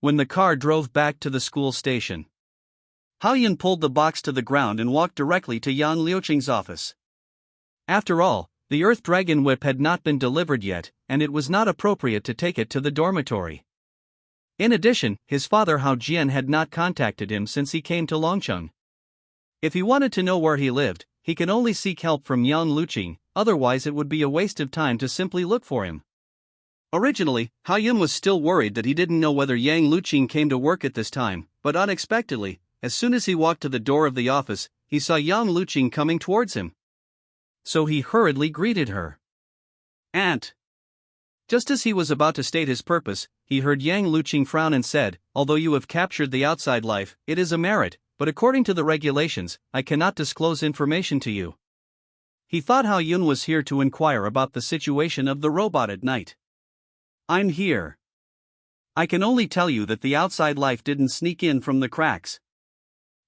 when the car drove back to the school station, Hao Yun pulled the box to the ground and walked directly to Yang Liuqing's office. After all, the Earth Dragon Whip had not been delivered yet, and it was not appropriate to take it to the dormitory. In addition, his father Hao Jian had not contacted him since he came to Longcheng. If he wanted to know where he lived, he could only seek help from Yang Luqing, otherwise it would be a waste of time to simply look for him. Originally, Hao Yun was still worried that he didn't know whether Yang Luqing came to work at this time, but unexpectedly, as soon as he walked to the door of the office, he saw Yang Luqing coming towards him. So he hurriedly greeted her. Aunt. Just as he was about to state his purpose, he heard Yang Luqing frown and said, although you have captured the outside life, it is a merit, but according to the regulations, I cannot disclose information to you. He thought Hao Yun was here to inquire about the situation of the robot at night. I'm here. I can only tell you that the outside life didn't sneak in from the cracks.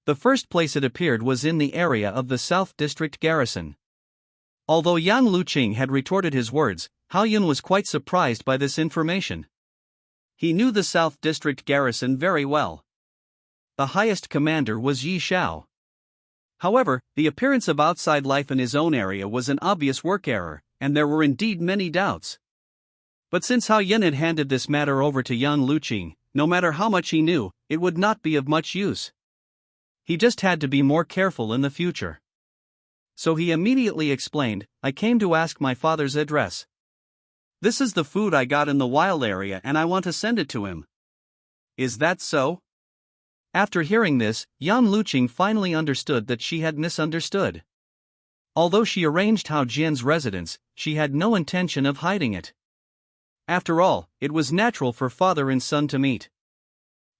The first place it appeared was in the area of the South District Garrison. Although Yang Luqing had retorted his words, Hao Yun was quite surprised by this information. He knew the South District Garrison very well. The highest commander was Yi Xiao. However, the appearance of outside life in his own area was an obvious work error, and there were indeed many doubts. But since Hao Yun had handed this matter over to Yang Luqing, no matter how much he knew, it would not be of much use. He just had to be more careful in the future. So he immediately explained, I came to ask my father's address. This is the food I got in the wild area and I want to send it to him. Is that so? After hearing this, Yang Luqing finally understood that she had misunderstood. Although she arranged Hao Jian's residence, she had no intention of hiding it. After all, it was natural for father and son to meet.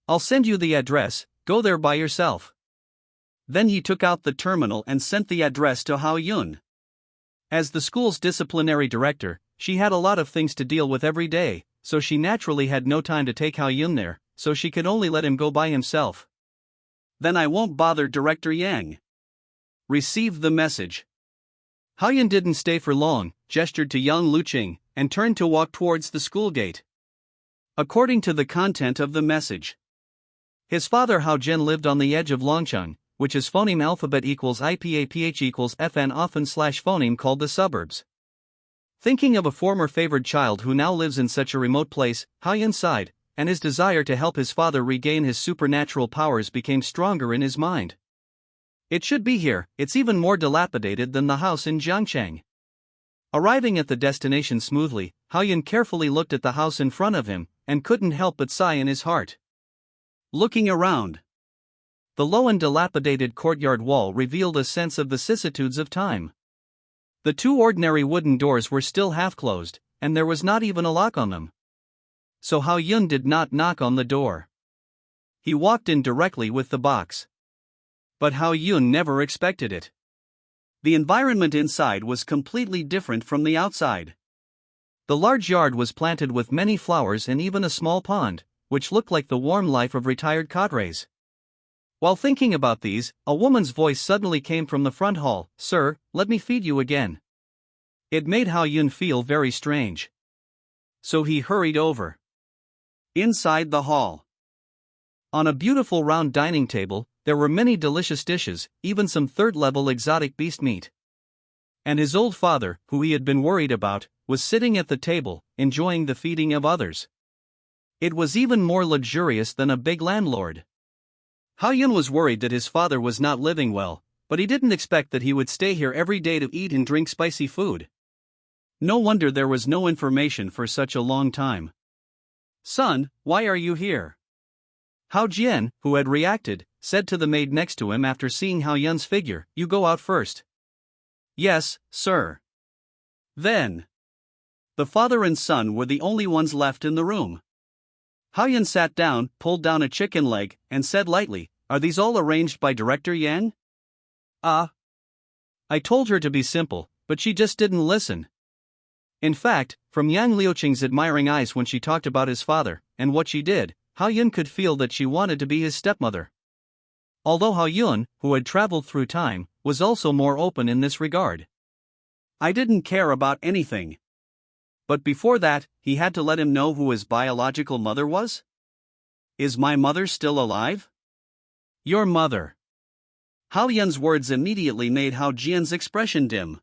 I'll send you the address, go there by yourself. Then he took out the terminal and sent the address to Hao Yun. As the school's disciplinary director, she had a lot of things to deal with every day, so she naturally had no time to take Hao Yun there, so she could only let him go by himself. Then I won't bother Director Yang. Receive the message. Haoyun didn't stay for long, gestured to young Luqing, and turned to walk towards the school gate. According to the content of the message, his father Hao Jian lived on the edge of Longcheng, which is phoneme alphabet equals IPAPH equals FN often slash phoneme called the suburbs. Thinking of a former favored child who now lives in such a remote place, Haoyun sighed, and his desire to help his father regain his supernatural powers became stronger in his mind. It should be here, it's even more dilapidated than the house in Jiangcheng. Arriving at the destination smoothly, Haoyun carefully looked at the house in front of him, and couldn't help but sigh in his heart. Looking around, the low and dilapidated courtyard wall revealed a sense of vicissitudes of time. The two ordinary wooden doors were still half closed, and there was not even a lock on them. So Haoyun did not knock on the door. He walked in directly with the box. But Haoyun never expected it. The environment inside was completely different from the outside. The large yard was planted with many flowers and even a small pond, which looked like the warm life of retired cadres. While thinking about these, a woman's voice suddenly came from the front hall. "Sir, let me feed you again." It made Haoyun feel very strange. So he hurried over. Inside the hall, on a beautiful round dining table, there were many delicious dishes, even some third-level exotic beast meat. And his old father, who he had been worried about, was sitting at the table, enjoying the feeding of others. It was even more luxurious than a big landlord. Haoyun was worried that his father was not living well, but he didn't expect that he would stay here every day to eat and drink spicy food. No wonder there was no information for such a long time. "Son, why are you here?" Hao Jian, who had reacted, said to the maid next to him after seeing Haoyun's figure, "You go out first." "Yes, sir." Then, the father and son were the only ones left in the room. Haoyun sat down, pulled down a chicken leg, and said lightly, "Are these all arranged by Director Yang?" I told her to be simple, but she just didn't listen. In fact, from Yang Liuqing's admiring eyes when she talked about his father, and what she did, Haoyun could feel that she wanted to be his stepmother. Although Haoyun, who had traveled through time, was also more open in this regard. I didn't care about anything. But before that, he had to let him know who his biological mother was? Is my mother still alive? Your mother. Haoyun's words immediately made Hao Jian's expression dim.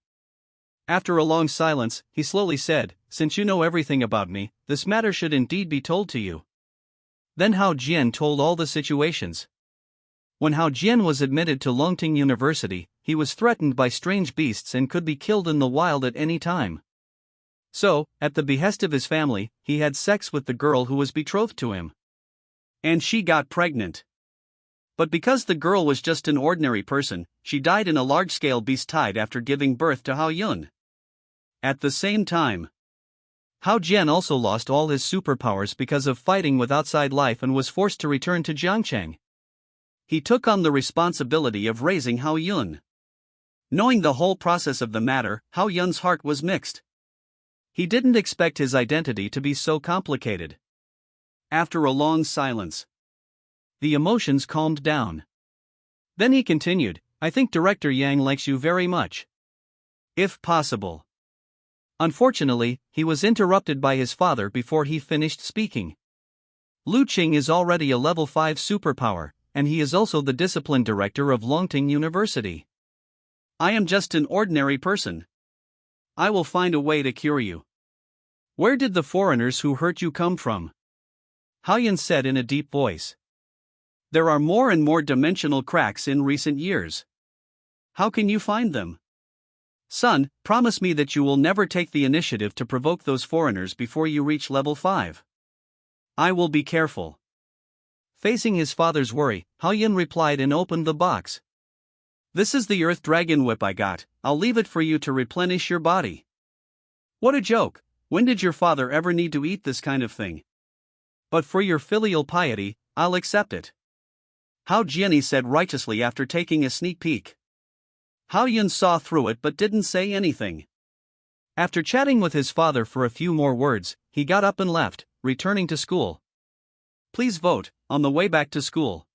After a long silence, he slowly said, "Since you know everything about me, this matter should indeed be told to you." Then Hao Jian told all the situations. When Hao Jian was admitted to Longting University, he was threatened by strange beasts and could be killed in the wild at any time. So, at the behest of his family, he had sex with the girl who was betrothed to him. And she got pregnant. But because the girl was just an ordinary person, she died in a large-scale beast-tide after giving birth to Haoyun. At the same time, Hao Jian also lost all his superpowers because of fighting with outside life and was forced to return to Jiangcheng. He took on the responsibility of raising Haoyun. Knowing the whole process of the matter, Haoyun's heart was mixed. He didn't expect his identity to be so complicated. After a long silence, the emotions calmed down. Then he continued, "I think Director Yang likes you very much. If possible." Unfortunately, he was interrupted by his father before he finished speaking. Luqing is already a level 5 superpower, and he is also the discipline director of Longting University. I am just an ordinary person. I will find a way to cure you. Where did the foreigners who hurt you come from? Haoyun said in a deep voice. There are more and more dimensional cracks in recent years. How can you find them? Son, promise me that you will never take the initiative to provoke those foreigners before you reach level 5. I will be careful. Facing his father's worry, Haoyun replied and opened the box. This is the Earth Dragon Whip I got, I'll leave it for you to replenish your body. What a joke, when did your father ever need to eat this kind of thing? But for your filial piety, I'll accept it. Hao Jian said righteously after taking a sneak peek. Haoyun saw through it but didn't say anything. After chatting with his father for a few more words, he got up and left, returning to school. Please vote, on the way back to school.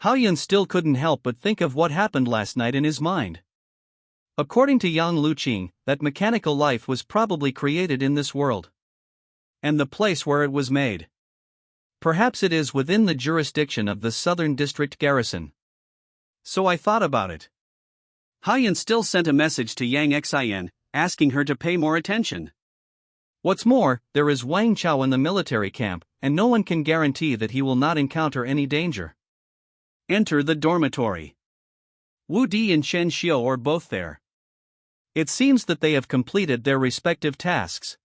Hao Yun still couldn't help but think of what happened last night in his mind. According to Yang Luqing, that mechanical life was probably created in this world. And the place where it was made. Perhaps it is within the jurisdiction of the Southern District Garrison. So I thought about it. Hao Yun still sent a message to Yang Xin, asking her to pay more attention. What's more, there is Wang Chao in the military camp, and no one can guarantee that he will not encounter any danger. Enter the dormitory. Wu Di and Chen Xiu are both there. It seems that they have completed their respective tasks.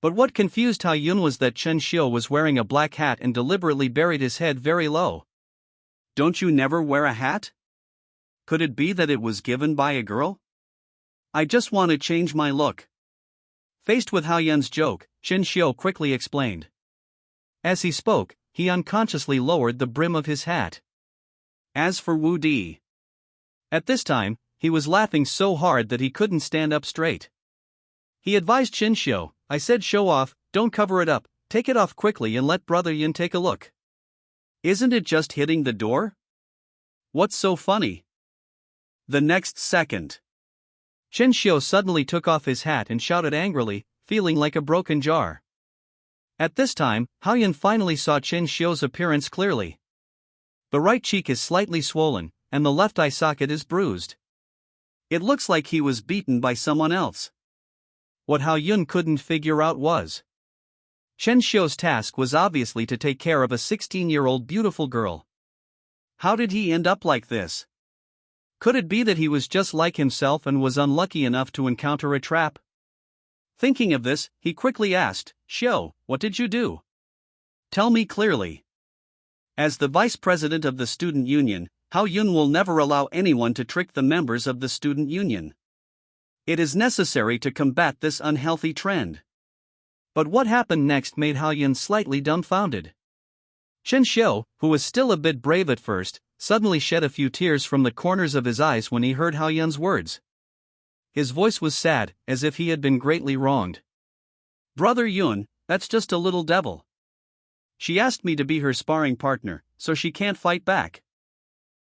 But what confused Hao Yun was that Chen Xiu was wearing a black hat and deliberately buried his head very low. Don't you never wear a hat? Could it be that it was given by a girl? I just want to change my look. Faced with Hao Yun's joke, Chen Xiu quickly explained. As he spoke, he unconsciously lowered the brim of his hat. As for Wu Di, at this time, he was laughing so hard that he couldn't stand up straight. He advised Chen Xiu, I said show off, don't cover it up, take it off quickly and let Brother Yun take a look. Isn't it just hitting the door? What's so funny? The next second, Chen Xiu suddenly took off his hat and shouted angrily, feeling like a broken jar. At this time, Hao Yun finally saw Chen Xiu's appearance clearly. The right cheek is slightly swollen, and the left eye socket is bruised. It looks like he was beaten by someone else. What Hao Yun couldn't figure out was, Chen Xiu's task was obviously to take care of a 16-year-old beautiful girl. How did he end up like this? Could it be that he was just like himself and was unlucky enough to encounter a trap? Thinking of this, he quickly asked, Xiu, what did you do? Tell me clearly. As the vice president of the student union, Hao Yun will never allow anyone to trick the members of the student union. It is necessary to combat this unhealthy trend. But what happened next made Hao Yun slightly dumbfounded. Chen Xiu, who was still a bit brave at first, suddenly shed a few tears from the corners of his eyes when he heard Hao Yun's words. His voice was sad, as if he had been greatly wronged. Brother Yun, that's just a little devil. She asked me to be her sparring partner, so she can't fight back.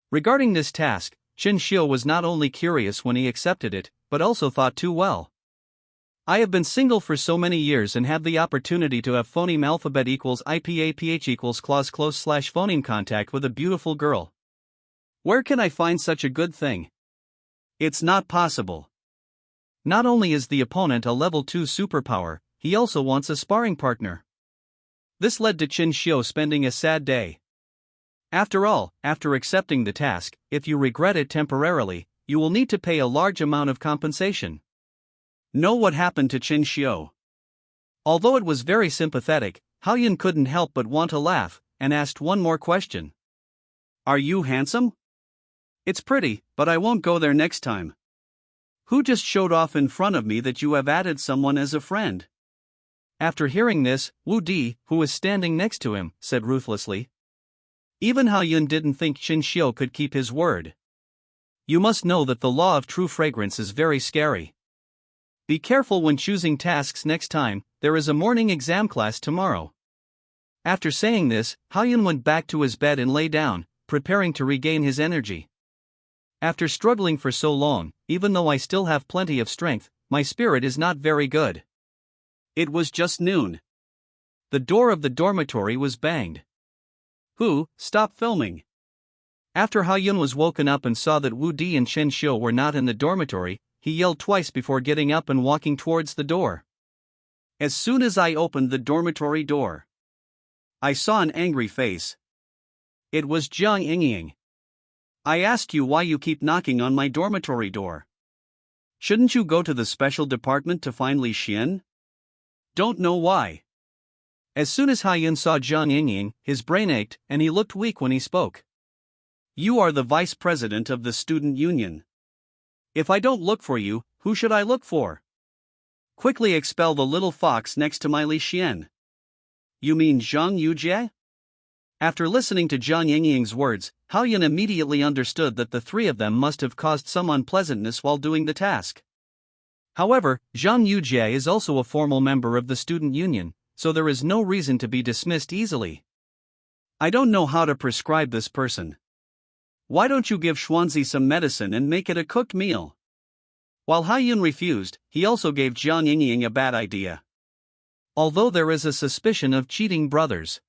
Regarding this task, Chen Xiu was not only curious when he accepted it, but also thought too well. I have been single for so many years and have the opportunity to have phoneme alphabet equals IPAPH equals clause close / phoneme contact with a beautiful girl. Where can I find such a good thing? It's not possible. Not only is the opponent a level 2 superpower, he also wants a sparring partner. This led to Chen Xiu spending a sad day. After all, after accepting the task, if you regret it temporarily, you will need to pay a large amount of compensation. Know what happened to Chen Xiu? Although it was very sympathetic, Hao Yun couldn't help but want to laugh, and asked one more question. Are you handsome? It's pretty, but I won't go there next time. Who just showed off in front of me that you have added someone as a friend? After hearing this, Wu Di, who was standing next to him, said ruthlessly. Even Hao Yun didn't think Chen Xiu could keep his word. You must know that the law of true fragrance is very scary. Be careful when choosing tasks next time, there is a morning exam class tomorrow. After saying this, Hao Yun went back to his bed and lay down, preparing to regain his energy. After struggling for so long, even though I still have plenty of strength, my spirit is not very good. It was just noon. The door of the dormitory was banged. Who? Stop filming. After Hao Yun was woken up and saw that Wu Di and Chen Xiu were not in the dormitory, he yelled twice before getting up and walking towards the door. As soon as I opened the dormitory door, I saw an angry face. It was Jiang Yingying. I ask you why you keep knocking on my dormitory door. Shouldn't you go to the special department to find Li Xian? Don't know why. As soon as Hao Yun saw Jiang Yingying, his brain ached, and he looked weak when he spoke. You are the vice president of the student union. If I don't look for you, who should I look for? Quickly expel the little fox next to my Li Xian. You mean Zhang Yujie? After listening to Jiang Yingying's words, Hao Yun immediately understood that the three of them must have caused some unpleasantness while doing the task. However, Zhang Yujie is also a formal member of the student union, so there is no reason to be dismissed easily. I don't know how to prescribe this person. Why don't you give Xuanzi some medicine and make it a cooked meal? While Haiyun refused, he also gave Jiang Yingying a bad idea. Although there is a suspicion of cheating brothers.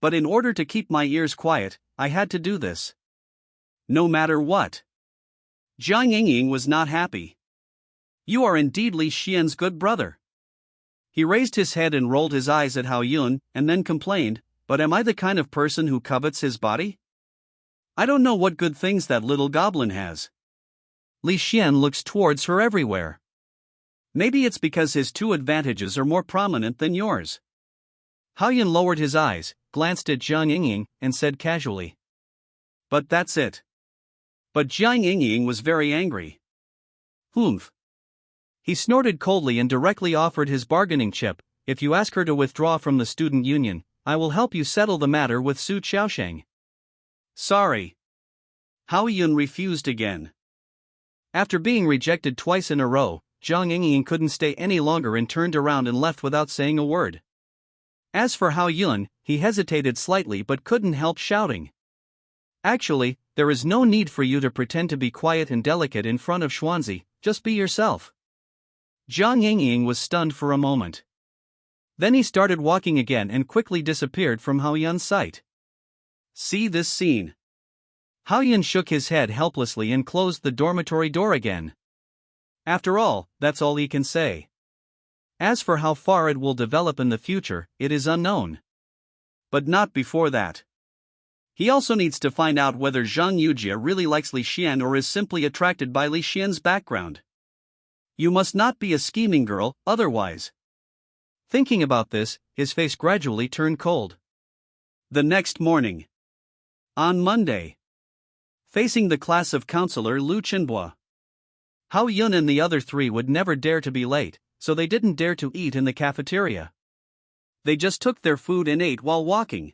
But in order to keep my ears quiet, I had to do this. No matter what. Jiang Yingying was not happy. You are indeed Li Xian's good brother. He raised his head and rolled his eyes at Haiyun, and then complained, but am I the kind of person who covets his body? I don't know what good things that little goblin has. Li Xian looks towards her everywhere. Maybe it's because his two advantages are more prominent than yours. Haiyun lowered his eyes, glanced at Jiang Yingying, and said casually. But that's it. But Jiang Yingying was very angry. Humph. He snorted coldly and directly offered his bargaining chip. If you ask her to withdraw from the student union, I will help you settle the matter with Su Qiaosheng. Sorry. Haiyun refused again. After being rejected twice in a row, Jiang Yingying couldn't stay any longer and turned around and left without saying a word. As for Haiyun, he hesitated slightly but couldn't help shouting. Actually, there is no need for you to pretend to be quiet and delicate in front of Xuanzi, just be yourself. Jiang Yingying was stunned for a moment. Then he started walking again and quickly disappeared from Haiyun's sight. See this scene. Haiyun shook his head helplessly and closed the dormitory door again. After all, that's all he can say. As for how far it will develop in the future, it is unknown. But not before that. He also needs to find out whether Zhang Yujie really likes Li Xian or is simply attracted by Li Xian's background. You must not be a scheming girl, otherwise. Thinking about this, his face gradually turned cold. The next morning. On Monday. Facing the class of Counselor Lu Chenhua. Haiyun and the other three would never dare to be late, so they didn't dare to eat in the cafeteria. They just took their food and ate while walking.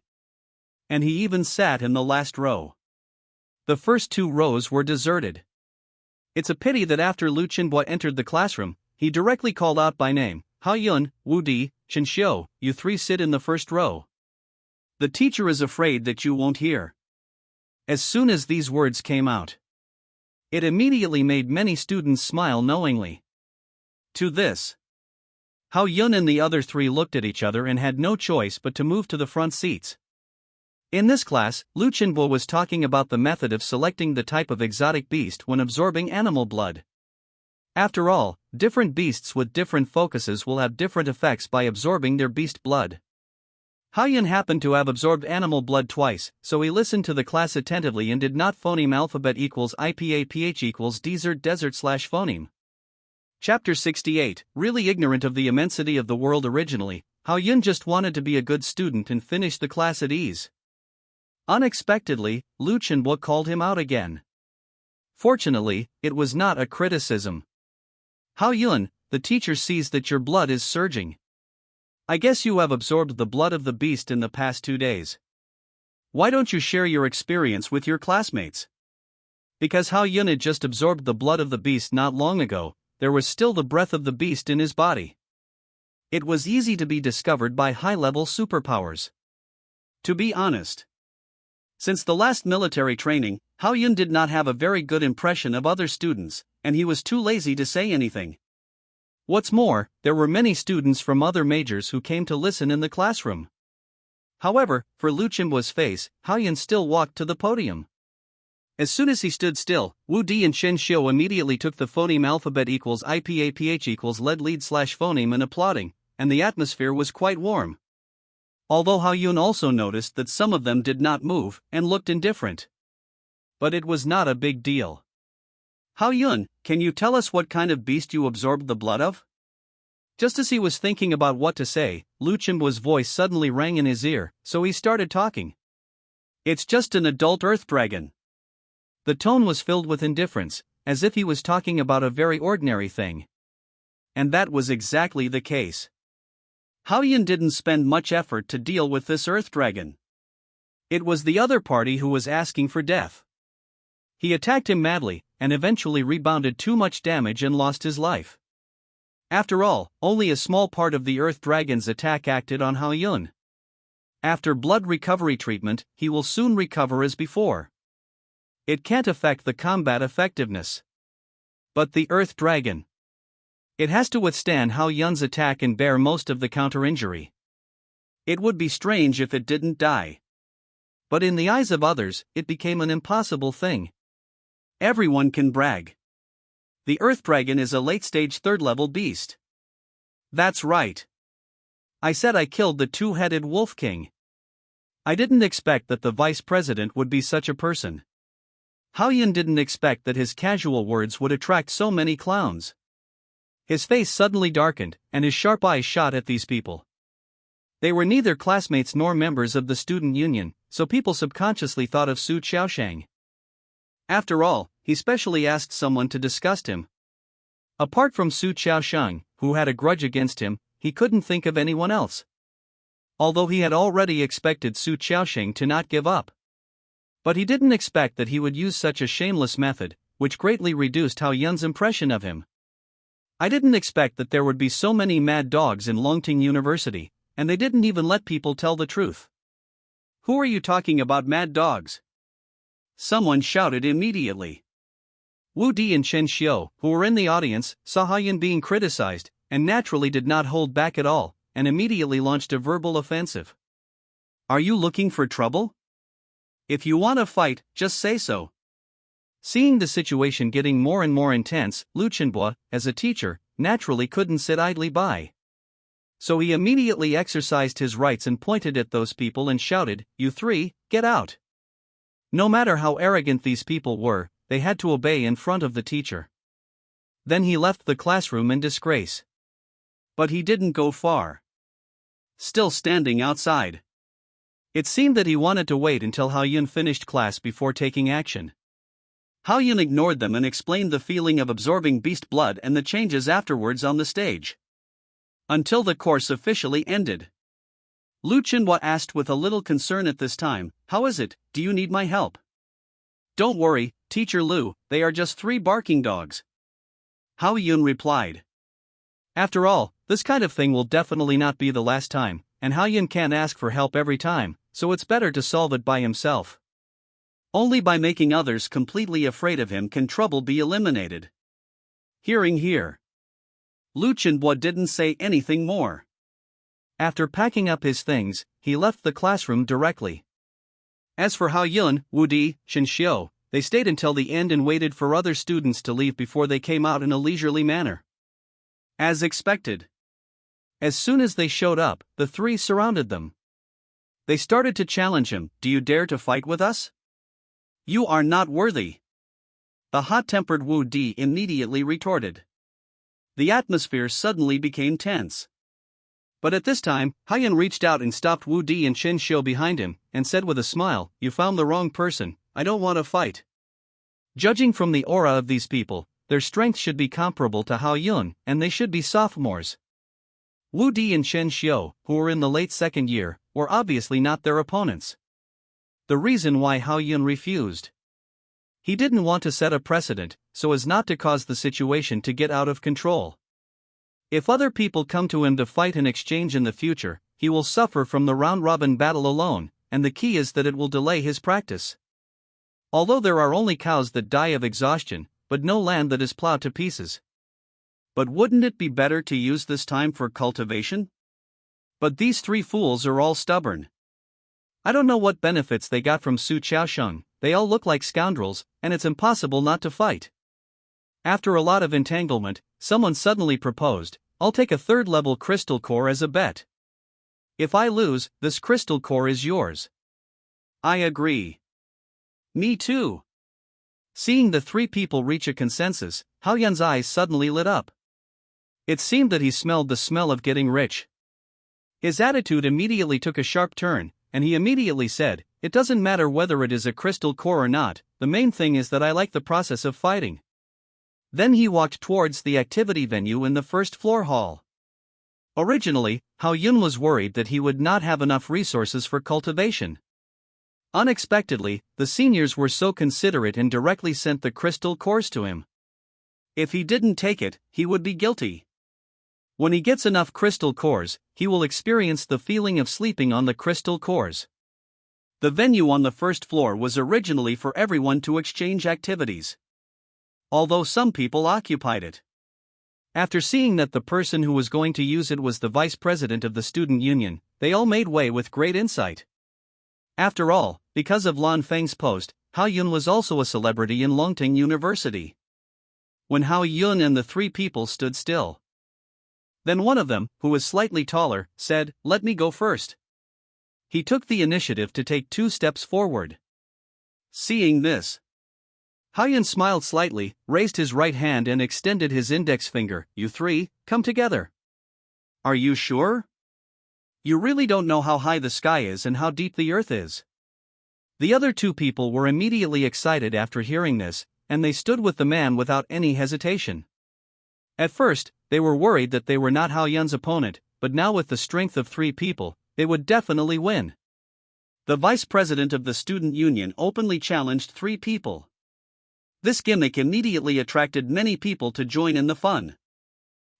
And he even sat in the last row. The first two rows were deserted. It's a pity that after Lu Chenhua entered the classroom, he directly called out by name, Haiyun, Wu Di, Chen Xiu, you three sit in the first row. The teacher is afraid that you won't hear. As soon as these words came out, it immediately made many students smile knowingly. To this, Haiyun and the other three looked at each other and had no choice but to move to the front seats. In this class, Lu Chenhua was talking about the method of selecting the type of exotic beast when absorbing animal blood. After all, different beasts with different focuses will have different effects by absorbing their beast blood. Haiyun happened to have absorbed animal blood twice, so he listened to the class attentively and did not phoneme alphabet equals IPA PH equals desert slash phoneme. Chapter 68, really ignorant of the immensity of the world originally, Haiyun just wanted to be a good student and finish the class at ease. Unexpectedly, Lu Chenhua called him out again. Fortunately, it was not a criticism. Haiyun, the teacher sees that your blood is surging. I guess you have absorbed the blood of the beast in the past 2 days. Why don't you share your experience with your classmates? Because Haiyun had just absorbed the blood of the beast not long ago, there was still the breath of the beast in his body. It was easy to be discovered by high-level superpowers. To be honest, since the last military training, Haiyun did not have a very good impression of other students, and he was too lazy to say anything. What's more, there were many students from other majors who came to listen in the classroom. However, for Lu Chenhua's face, Haiyun still walked to the podium. As soon as he stood still, Wu Di and Chen Xiu immediately took the phoneme alphabet equals IPA PH equals lead slash phoneme and applauding, and the atmosphere was quite warm. Although Haiyun also noticed that some of them did not move and looked indifferent. But it was not a big deal. Haiyun, can you tell us what kind of beast you absorbed the blood of? Just as he was thinking about what to say, Lu Chenhua's voice suddenly rang in his ear, so he started talking. It's just an adult earth dragon. The tone was filled with indifference, as if he was talking about a very ordinary thing. And that was exactly the case. Haiyun didn't spend much effort to deal with this earth dragon. It was the other party who was asking for death. He attacked him madly, and eventually rebounded too much damage and lost his life. After all, only a small part of the earth dragon's attack acted on Haiyun. After blood recovery treatment, he will soon recover as before. It can't affect the combat effectiveness. But the Earth Dragon. It has to withstand Hao Yun's attack and bear most of the counter-injury. It would be strange if it didn't die. But in the eyes of others, it became an impossible thing. Everyone can brag. The Earth Dragon is a late-stage third-level beast. That's right. I said I killed the two-headed Wolf King. I didn't expect that the vice president would be such a person. Hao Yun didn't expect that his casual words would attract so many clowns. His face suddenly darkened, and his sharp eyes shot at these people. They were neither classmates nor members of the student union, so people subconsciously thought of Su Xiaoshang. After all, he specially asked someone to disgust him. Apart from Su Xiaoshang, who had a grudge against him, he couldn't think of anyone else. Although he had already expected Su Xiaoshang to not give up. But he didn't expect that he would use such a shameless method, which greatly reduced Hao Yun's impression of him. I didn't expect that there would be so many mad dogs in Longting University, and they didn't even let people tell the truth. Who are you talking about, mad dogs? Someone shouted immediately. Wu Di and Chen Xiu, who were in the audience, saw Hao Yun being criticized, and naturally did not hold back at all, and immediately launched a verbal offensive. Are you looking for trouble? If you want to fight, just say so. Seeing the situation getting more and more intense, Lu Chenbo, as a teacher, naturally couldn't sit idly by. So he immediately exercised his rights and pointed at those people and shouted, "You three, get out!" No matter how arrogant these people were, they had to obey in front of the teacher. Then he left the classroom in disgrace. But he didn't go far. Still standing outside. It seemed that he wanted to wait until Hao Yun finished class before taking action. Hao Yun ignored them and explained the feeling of absorbing beast blood and the changes afterwards on the stage. Until the course officially ended. Lu Chenhua asked with a little concern at this time, "How is it, do you need my help?" "Don't worry, Teacher Lu, they are just 3 barking dogs." Hao Yun replied. After all, this kind of thing will definitely not be the last time, and Hao Yun can't ask for help every time, so it's better to solve it by himself. Only by making others completely afraid of him can trouble be eliminated. Hearing here. Lu Chenhua didn't say anything more. After packing up his things, he left the classroom directly. As for Hao Yun, Wu Di, Chen Xiu, they stayed until the end and waited for other students to leave before they came out in a leisurely manner. As expected. As soon as they showed up, the 3 surrounded them. They started to challenge him, "Do you dare to fight with us? You are not worthy." The hot-tempered Wu Di immediately retorted. The atmosphere suddenly became tense. But at this time, Hao Yun reached out and stopped Wu Di and Chen Xiu behind him, and said with a smile, "You found the wrong person, I don't want to fight." Judging from the aura of these people, their strength should be comparable to Hao Yun, and they should be sophomores. Wu Di and Chen Xiu, who were in the late second year, were obviously not their opponents. The reason why Hao Yun refused. He didn't want to set a precedent, so as not to cause the situation to get out of control. If other people come to him to fight and exchange in the future, he will suffer from the round-robin battle alone, and the key is that it will delay his practice. Although there are only cows that die of exhaustion, but no land that is plowed to pieces. But wouldn't it be better to use this time for cultivation? But these 3 fools are all stubborn. I don't know what benefits they got from Su Xiaoshang, they all look like scoundrels, and it's impossible not to fight. After a lot of entanglement, someone suddenly proposed, "I'll take a 3rd-level crystal core as a bet. If I lose, this crystal core is yours." I agree. Me too. Seeing the 3 people reach a consensus, Hao Yun's eyes suddenly lit up. It seemed that he smelled the smell of getting rich. His attitude immediately took a sharp turn, and he immediately said, "It doesn't matter whether it is a crystal core or not, the main thing is that I like the process of fighting." Then he walked towards the activity venue in the 1st floor hall. Originally, Hao Yun was worried that he would not have enough resources for cultivation. Unexpectedly, the seniors were so considerate and directly sent the crystal cores to him. If he didn't take it, he would be guilty. When he gets enough crystal cores, he will experience the feeling of sleeping on the crystal cores. The venue on the first floor was originally for everyone to exchange activities, although some people occupied it. After seeing that the person who was going to use it was the vice president of the student union, they all made way with great insight. After all, because of Lan Feng's post, Hao Yun was also a celebrity in Longting University. When Hao Yun and the three people stood still, then one of them, who was slightly taller, said, "Let me go first." He took the initiative to take 2 steps forward. Seeing this, Hao Yun smiled slightly, raised his right hand and extended his index finger. "You three, come together." "Are you sure? You really don't know how high the sky is and how deep the earth is." The other 2 people were immediately excited after hearing this, and they stood with the man without any hesitation. At first, they were worried that they were not Hao Yun's opponent, but now with the strength of 3 people, they would definitely win. The vice president of the student union openly challenged 3 people. This gimmick immediately attracted many people to join in the fun.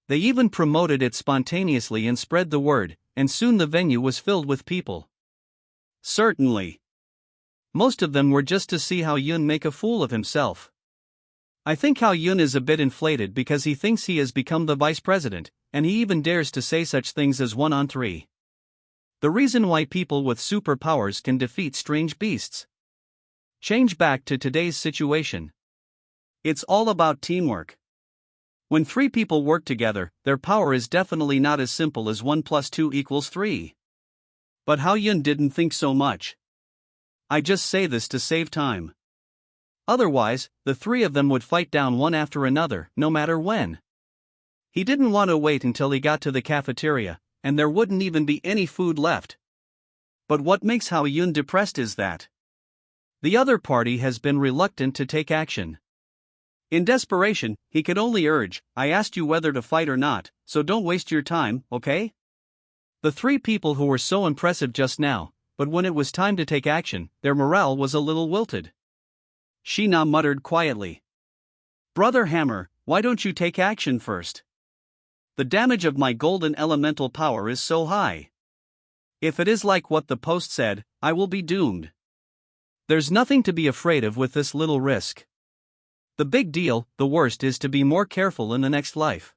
They even promoted it spontaneously and spread the word, and soon the venue was filled with people. Certainly, most of them were just to see Hao Yun make a fool of himself. I think Hao Yun is a bit inflated because he thinks he has become the vice president, and he even dares to say such things as 1 on 3. The reason why people with superpowers can defeat strange beasts. Change back to today's situation. It's all about teamwork. When 3 people work together, their power is definitely not as simple as 1 + 2 = 3. But Hao Yun didn't think so much. I just say this to save time. Otherwise, the 3 of them would fight down one after another, no matter when. He didn't want to wait until he got to the cafeteria, and there wouldn't even be any food left. But what makes Hao Yun depressed is that the other party has been reluctant to take action. In desperation, he could only urge, "I asked you whether to fight or not, so don't waste your time, okay?" The 3 people who were so impressive just now, but when it was time to take action, their morale was a little wilted. Shina muttered quietly, "Brother Hammer, why don't you take action first? The damage of my golden elemental power is so high. If it is like what the post said, I will be doomed." There's nothing to be afraid of with this little risk. The big deal, the worst, is to be more careful in the next life.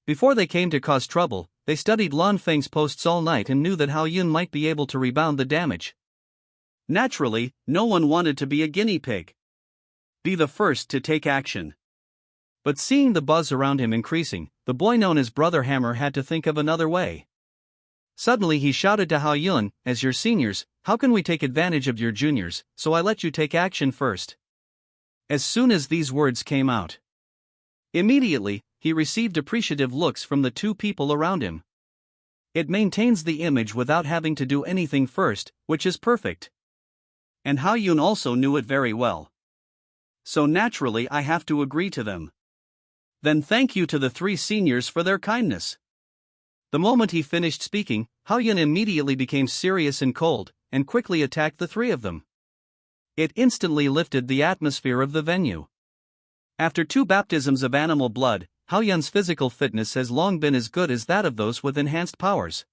Before they came to cause trouble, they studied Lan Feng's posts all night and knew that Hao Yun might be able to rebound the damage. Naturally, no one wanted to be a guinea pig. Be the first to take action. But seeing the buzz around him increasing, the boy known as Brother Hammer had to think of another way. Suddenly he shouted to Hao Yun, "As your seniors, how can we take advantage of your juniors, so I let you take action first." As soon as these words came out, immediately, he received appreciative looks from the 2 people around him. It maintains the image without having to do anything first, which is perfect. And Hao Yun also knew it very well. So naturally I have to agree to them. Then thank you to the 3 seniors for their kindness. The moment he finished speaking, Hao Yun immediately became serious and cold, and quickly attacked the 3 of them. It instantly lifted the atmosphere of the venue. After 2 baptisms of animal blood, Hao Yun's physical fitness has long been as good as that of those with enhanced powers.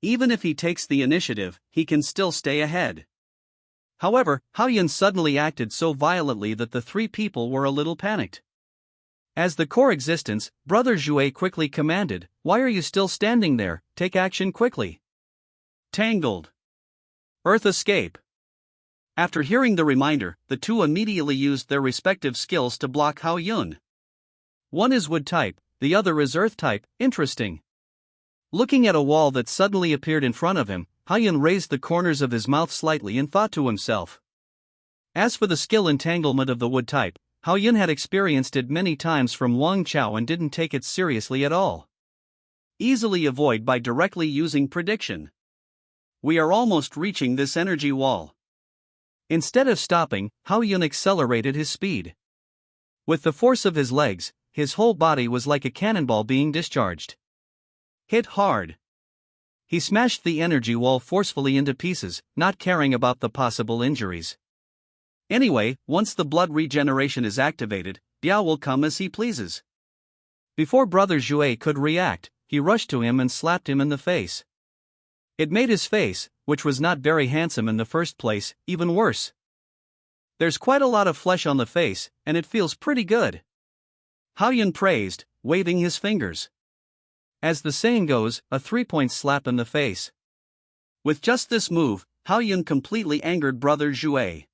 Even if he takes the initiative, he can still stay ahead. However, Hao Yun suddenly acted so violently that the 3 people were a little panicked. As the core existence, Brother Zhui quickly commanded, "Why are you still standing there? Take action quickly." Tangled. Earth escape. After hearing the reminder, the 2 immediately used their respective skills to block Hao Yun. One is wood type, the other is earth type. Interesting. Looking at a wall that suddenly appeared in front of him, Hao Yun raised the corners of his mouth slightly and thought to himself. As for the skill entanglement of the wood type, Hao Yun had experienced it many times from Wang Chao and didn't take it seriously at all. Easily avoid by directly using prediction. We are almost reaching this energy wall. Instead of stopping, Hao Yun accelerated his speed. With the force of his legs, his whole body was like a cannonball being discharged. Hit hard. He smashed the energy wall forcefully into pieces, not caring about the possible injuries. Anyway, once the blood regeneration is activated, Diao will come as he pleases. Before Brother Zhui could react, he rushed to him and slapped him in the face. It made his face, which was not very handsome in the first place, even worse. There's quite a lot of flesh on the face, and it feels pretty good. Hao-yun praised, waving his fingers. As the saying goes, a 3-point slap in the face. With just this move, Hao-yun completely angered Brother Zhuai.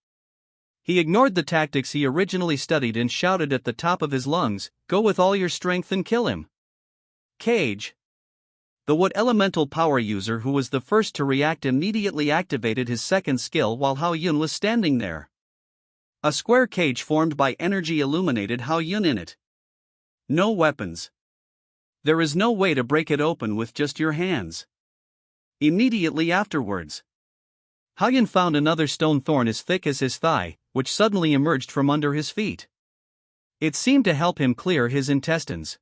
He ignored the tactics he originally studied and shouted at the top of his lungs, "Go with all your strength and kill him!" Cage. The wood elemental power user who was the first to react immediately activated his second skill while Hao-yun was standing there. A square cage formed by energy illuminated Hao-yun in it. No weapons. There is no way to break it open with just your hands. Immediately afterwards, Hao-yun found another stone thorn as thick as his thigh, which suddenly emerged from under his feet. It seemed to help him clear his intestines.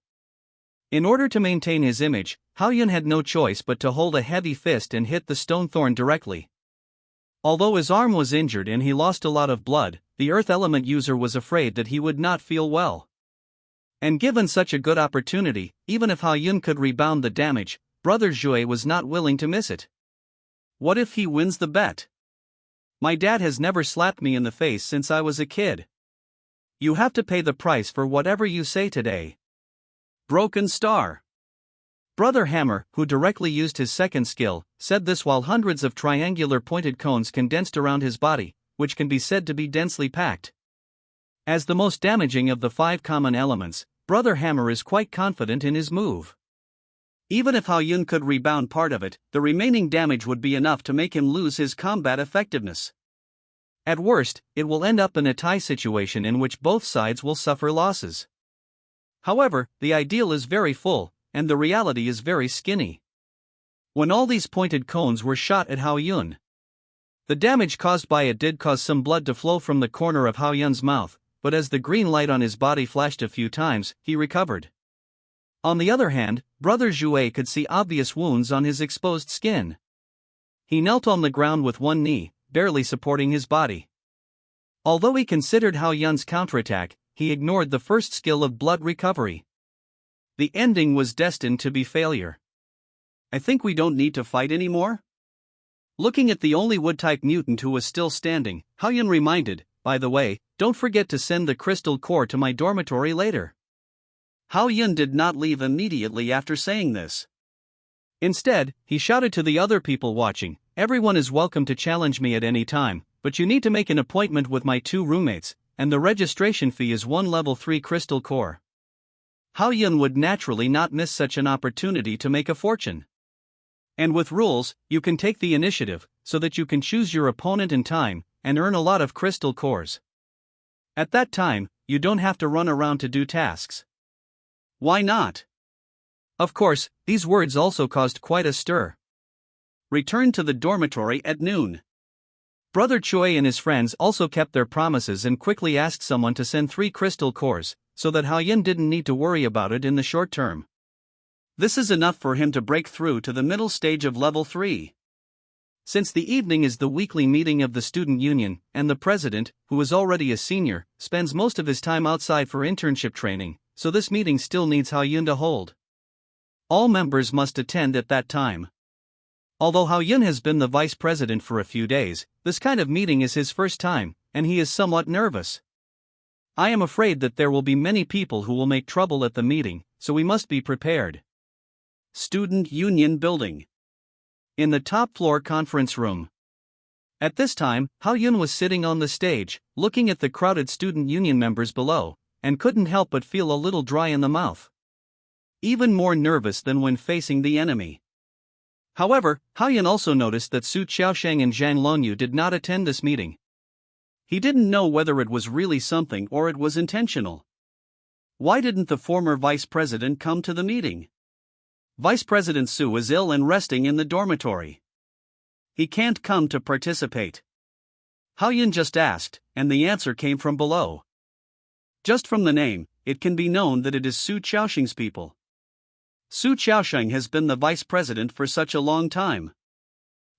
In order to maintain his image, Hao-yun had no choice but to hold a heavy fist and hit the stone thorn directly. Although his arm was injured and he lost a lot of blood, the earth element user was afraid that he would not feel well. And given such a good opportunity, even if Hao-yun could rebound the damage, Brother Zhuai was not willing to miss it. What if he wins the bet? My dad has never slapped me in the face since I was a kid. You have to pay the price for whatever you say today. Broken Star. Brother Hammer, who directly used his second skill, said this while hundreds of triangular pointed cones condensed around his body, which can be said to be densely packed. As the most damaging of the 5 common elements, Brother Hammer is quite confident in his move. Even if Hao-yun could rebound part of it, the remaining damage would be enough to make him lose his combat effectiveness. At worst, it will end up in a tie situation in which both sides will suffer losses. However, the ideal is very full, and the reality is very skinny. When all these pointed cones were shot at Hao-yun, the damage caused by it did cause some blood to flow from the corner of Hao-yun's mouth, but as the green light on his body flashed a few times, he recovered. On the other hand, Brother Zhuai could see obvious wounds on his exposed skin. He knelt on the ground with one knee, barely supporting his body. Although he considered Hao-yun's counterattack, he ignored the first skill of blood recovery. The ending was destined to be failure. I think we don't need to fight anymore? Looking at the only wood-type mutant who was still standing, Hao-yun reminded, by the way, don't forget to send the crystal core to my dormitory later. Hao-yun did not leave immediately after saying this. Instead, he shouted to the other people watching, everyone is welcome to challenge me at any time, but you need to make an appointment with my 2 roommates, and the registration fee is 1 level 3 crystal core. Hao-yun would naturally not miss such an opportunity to make a fortune. And with rules, you can take the initiative, so that you can choose your opponent in time, and earn a lot of crystal cores. At that time, you don't have to run around to do tasks. Why not? Of course, these words also caused quite a stir. Returned to the dormitory at noon. Brother Choi and his friends also kept their promises and quickly asked someone to send 3 crystal cores, so that Hao-yun didn't need to worry about it in the short term. This is enough for him to break through to the middle stage of level 3. Since the evening is the weekly meeting of the student union, and the president, who is already a senior, spends most of his time outside for internship training, so this meeting still needs Hao-yun to hold. All members must attend at that time. Although Hao-yun has been the vice president for a few days, this kind of meeting is his first time, and he is somewhat nervous. I am afraid that there will be many people who will make trouble at the meeting, so we must be prepared. Student Union Building. In the top floor conference room. At this time, Hao-yun was sitting on the stage, looking at the crowded student union members below, and couldn't help but feel a little dry in the mouth. Even more nervous than when facing the enemy. However, Hao-yun also noticed that Su Xiaosheng and Zhang Lonyu did not attend this meeting. He didn't know whether it was really something or it was intentional. Why didn't the former vice president come to the meeting? Vice President Su is ill and resting in the dormitory. He can't come to participate. Hao-yun just asked, and the answer came from below. Just from the name, it can be known that it is Su Xiaosheng's people. Su Xiaosheng has been the vice president for such a long time.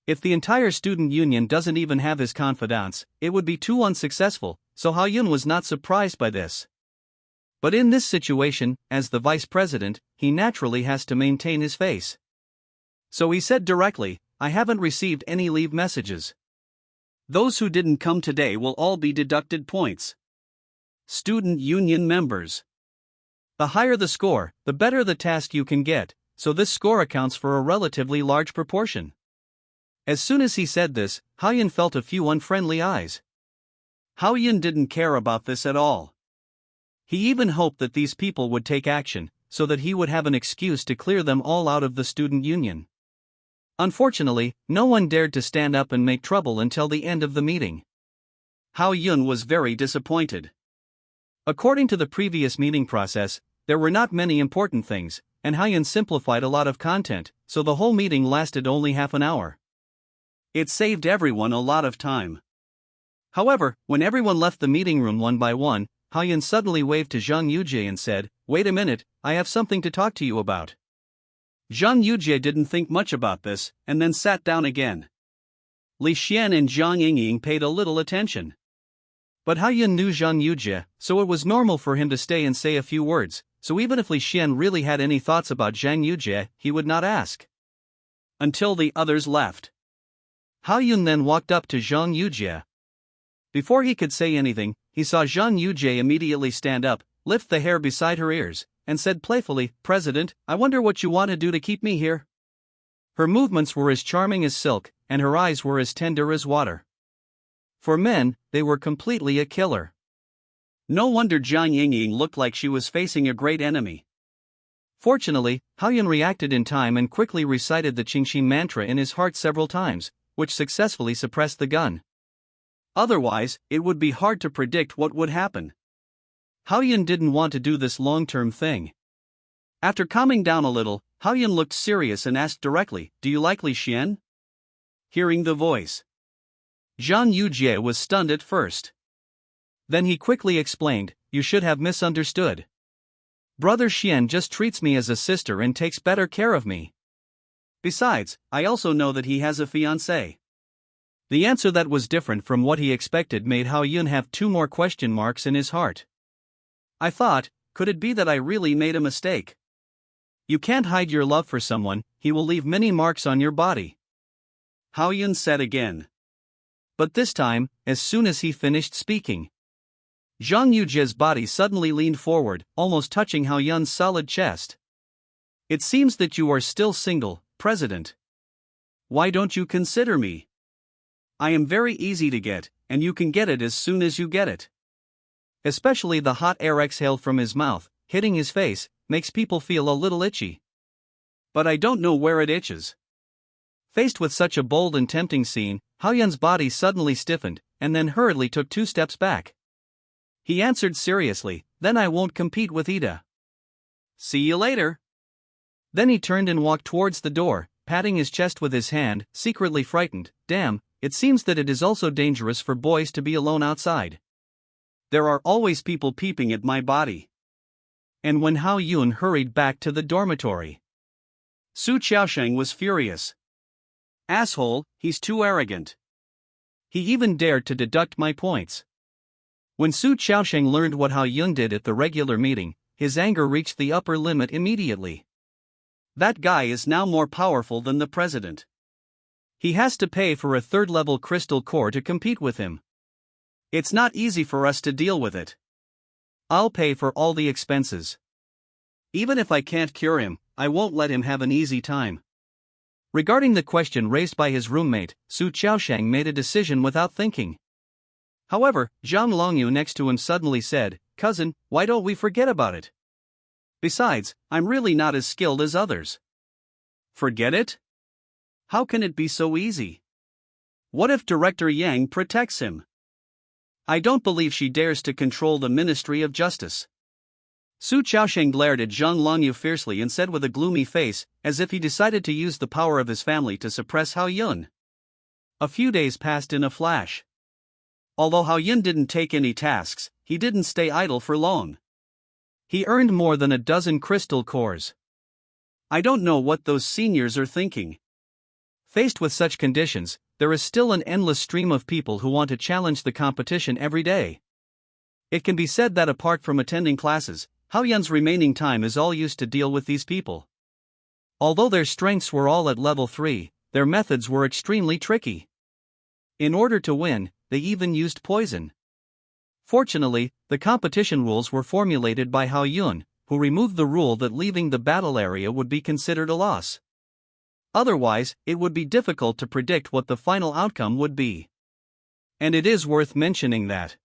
If the entire student union doesn't even have his confidants, it would be too unsuccessful, so Hao-yun was not surprised by this. But in this situation, as the vice president, he naturally has to maintain his face. So he said directly, I haven't received any leave messages. Those who didn't come today will all be deducted points. Student union members. The higher the score, the better the task you can get, so this score accounts for a relatively large proportion. As soon as he said this, Haoyun felt a few unfriendly eyes. Haoyun didn't care about this at all. He even hoped that these people would take action, so that he would have an excuse to clear them all out of the student union. Unfortunately, no one dared to stand up and make trouble until the end of the meeting. Haoyun was very disappointed. According to the previous meeting process, there were not many important things, and Haoyun simplified a lot of content, so the whole meeting lasted only half an hour. It saved everyone a lot of time. However, when everyone left the meeting room one by one, Haoyun suddenly waved to Zhang Yujie and said, "Wait a minute, I have something to talk to you about." Zhang Yujie didn't think much about this, and then sat down again. Li Xian and Zhang Yingying paid a little attention. But Haoyun knew Zhang Yujie, so it was normal for him to stay and say a few words, so even if Li Xian really had any thoughts about Zhang Yujie, he would not ask. Until the others left. Haoyun then walked up to Zhang Yujie. Before he could say anything, he saw Zhang Yujie immediately stand up, lift the hair beside her ears, and said playfully, "President, I wonder what you want to do to keep me here?" Her movements were as charming as silk, and her eyes were as tender as water. For men, they were completely a killer. No wonder Zhang Yingying looked like she was facing a great enemy. Fortunately, Haoyun reacted in time and quickly recited the Qingxin mantra in his heart several times, which successfully suppressed the gun. Otherwise, it would be hard to predict what would happen. Haoyun didn't want to do this long-term thing. After calming down a little, Haoyun looked serious and asked directly, "Do you like Li Xian?" Hearing the voice, Zhang Yujie was stunned at first. Then he quickly explained, "You should have misunderstood. Brother Xian just treats me as a sister and takes better care of me. Besides, I also know that he has a fiancée." The answer that was different from what he expected made Haoyun have two more question marks in his heart. "I thought, could it be that I really made a mistake? You can't hide your love for someone, he will leave many marks on your body," Haoyun said again. But this time, as soon as he finished speaking, Zhang Yujie's body suddenly leaned forward, almost touching Haoyun's solid chest. "It seems that you are still single, President. Why don't you consider me? I am very easy to get, and you can get it as soon as you get it." Especially the hot air exhaled from his mouth, hitting his face, makes people feel a little itchy. But I don't know where it itches. Faced with such a bold and tempting scene, Haoyun's body suddenly stiffened, and then hurriedly took 2 steps back. He answered seriously, "Then I won't compete with Ida. See you later." Then he turned and walked towards the door, patting his chest with his hand, secretly frightened. Damn, it seems that it is also dangerous for boys to be alone outside. There are always people peeping at my body. And when Haoyun hurried back to the dormitory, Su Qiaosheng was furious. "Asshole, he's too arrogant. He even dared to deduct my points." When Su Qiaosheng learned what Haoyun did at the regular meeting, his anger reached the upper limit immediately. That guy is now more powerful than the president. He has to pay for a 3rd-level crystal core to compete with him. It's not easy for us to deal with it. I'll pay for all the expenses. Even if I can't cure him, I won't let him have an easy time. Regarding the question raised by his roommate, Su Qiaosheng made a decision without thinking. However, Zhang Longyu next to him suddenly said, "Cousin, why don't we forget about it? Besides, I'm really not as skilled as others." Forget it? How can it be so easy? What if Director Yang protects him? I don't believe she dares to control the Ministry of Justice. Su Qiaosheng glared at Zhang Longyu fiercely and said with a gloomy face, as if he decided to use the power of his family to suppress Haoyun. A few days passed in a flash. Although Haoyun didn't take any tasks, he didn't stay idle for long. He earned more than a dozen crystal cores. I don't know what those seniors are thinking. Faced with such conditions, there is still an endless stream of people who want to challenge the competition every day. It can be said that apart from attending classes, Haoyun's remaining time is all used to deal with these people. Although their strengths were all at level 3, their methods were extremely tricky. In order to win, they even used poison. Fortunately, the competition rules were formulated by Hao Yun, who removed the rule that leaving the battle area would be considered a loss. Otherwise, it would be difficult to predict what the final outcome would be. And it is worth mentioning that,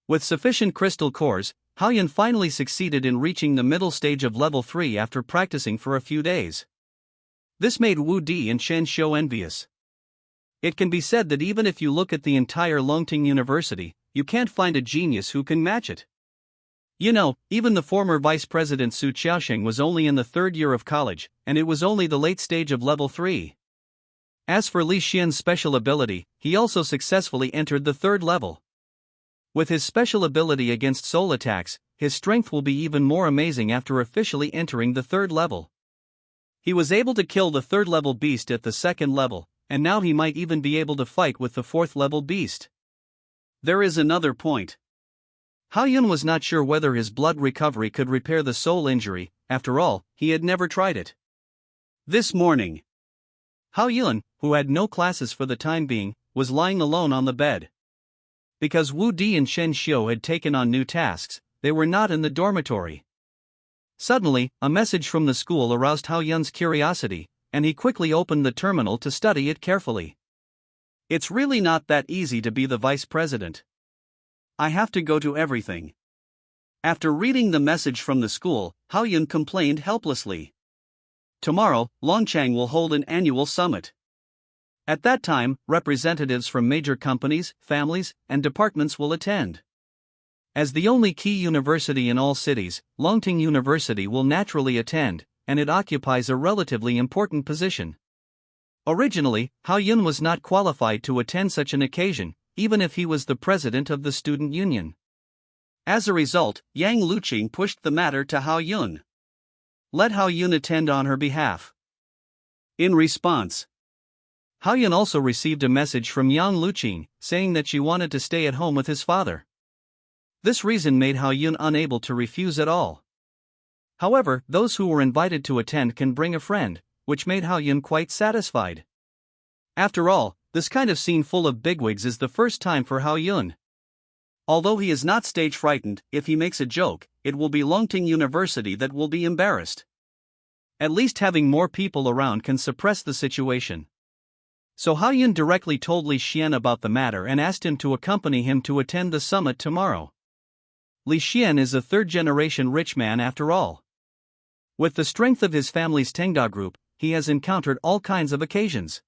with sufficient crystal cores, Hao Yun finally succeeded in reaching the middle stage of level 3 after practicing for a few days. This made Wu Di and Shen Xiu envious. It can be said that even if you look at the entire Longting University, you can't find a genius who can match it. You know, even the former vice president Su Qiaosheng was only in the third year of college, and it was only the late stage of level 3. As for Li Xian's special ability, he also successfully entered the third level. With his special ability against soul attacks, his strength will be even more amazing after officially entering the third level. He was able to kill the third level beast at the second level, and now he might even be able to fight with the fourth level beast. There is another point. Hao Yun was not sure whether his blood recovery could repair the soul injury. After all, he had never tried it. This morning, Hao Yun, who had no classes for the time being, was lying alone on the bed. Because Wu Di and Shen Xiu had taken on new tasks, they were not in the dormitory. Suddenly, a message from the school aroused Hao Yun's curiosity, and he quickly opened the terminal to study it carefully. It's really not that easy to be the vice president. I have to go to everything. After reading the message from the school, Hao Yun complained helplessly. Tomorrow, Longchang will hold an annual summit. At that time, representatives from major companies, families, and departments will attend. As the only key university in all cities, Longting University will naturally attend, and it occupies a relatively important position. Originally, Hao Yun was not qualified to attend such an occasion, even if he was the president of the student union. As a result, Yang Luqing pushed the matter to Hao Yun. Let Hao Yun attend on her behalf. In response, Hao Yun also received a message from Yang Luqing, saying that she wanted to stay at home with his father. This reason made Hao Yun unable to refuse at all. However, those who were invited to attend can bring a friend, which made Hao Yun quite satisfied. After all, this kind of scene full of bigwigs is the first time for Hao Yun. Although he is not stage frightened, if he makes a joke, it will be Longting University that will be embarrassed. At least having more people around can suppress the situation. So Hao Yun directly told Li Xian about the matter and asked him to accompany him to attend the summit tomorrow. Li Xian is a third-generation rich man after all. With the strength of his family's Tengda group, he has encountered all kinds of occasions.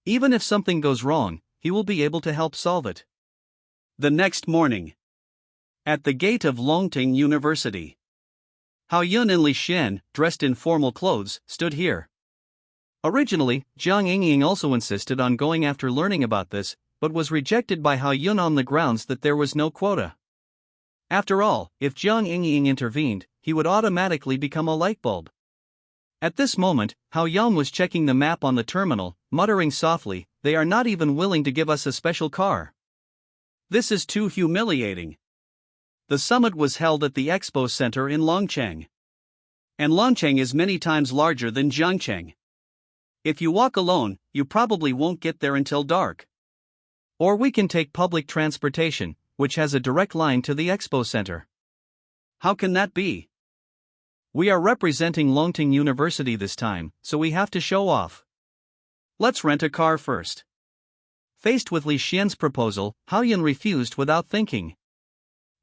Even if something goes wrong, he will be able to help solve it. The next morning, at the gate of Longting University, Hao Yun and Li Xian, dressed in formal clothes, stood here. Originally, Jiang Yingying also insisted on going after learning about this, but was rejected by Hao Yun on the grounds that there was no quota. After all, if Jiang Yingying intervened, he would automatically become a light bulb. At this moment, Hao Yun was checking the map on the terminal, muttering softly, "They are not even willing to give us a special car. This is too humiliating." The summit was held at the Expo Center in Longcheng. And Longcheng is many times larger than Jiangcheng. If you walk alone, you probably won't get there until dark. Or we can take public transportation, which has a direct line to the Expo Center. How can that be? We are representing Longting University this time, so we have to show off. Let's rent a car first. Faced with Li Xian's proposal, Hao Yun refused without thinking.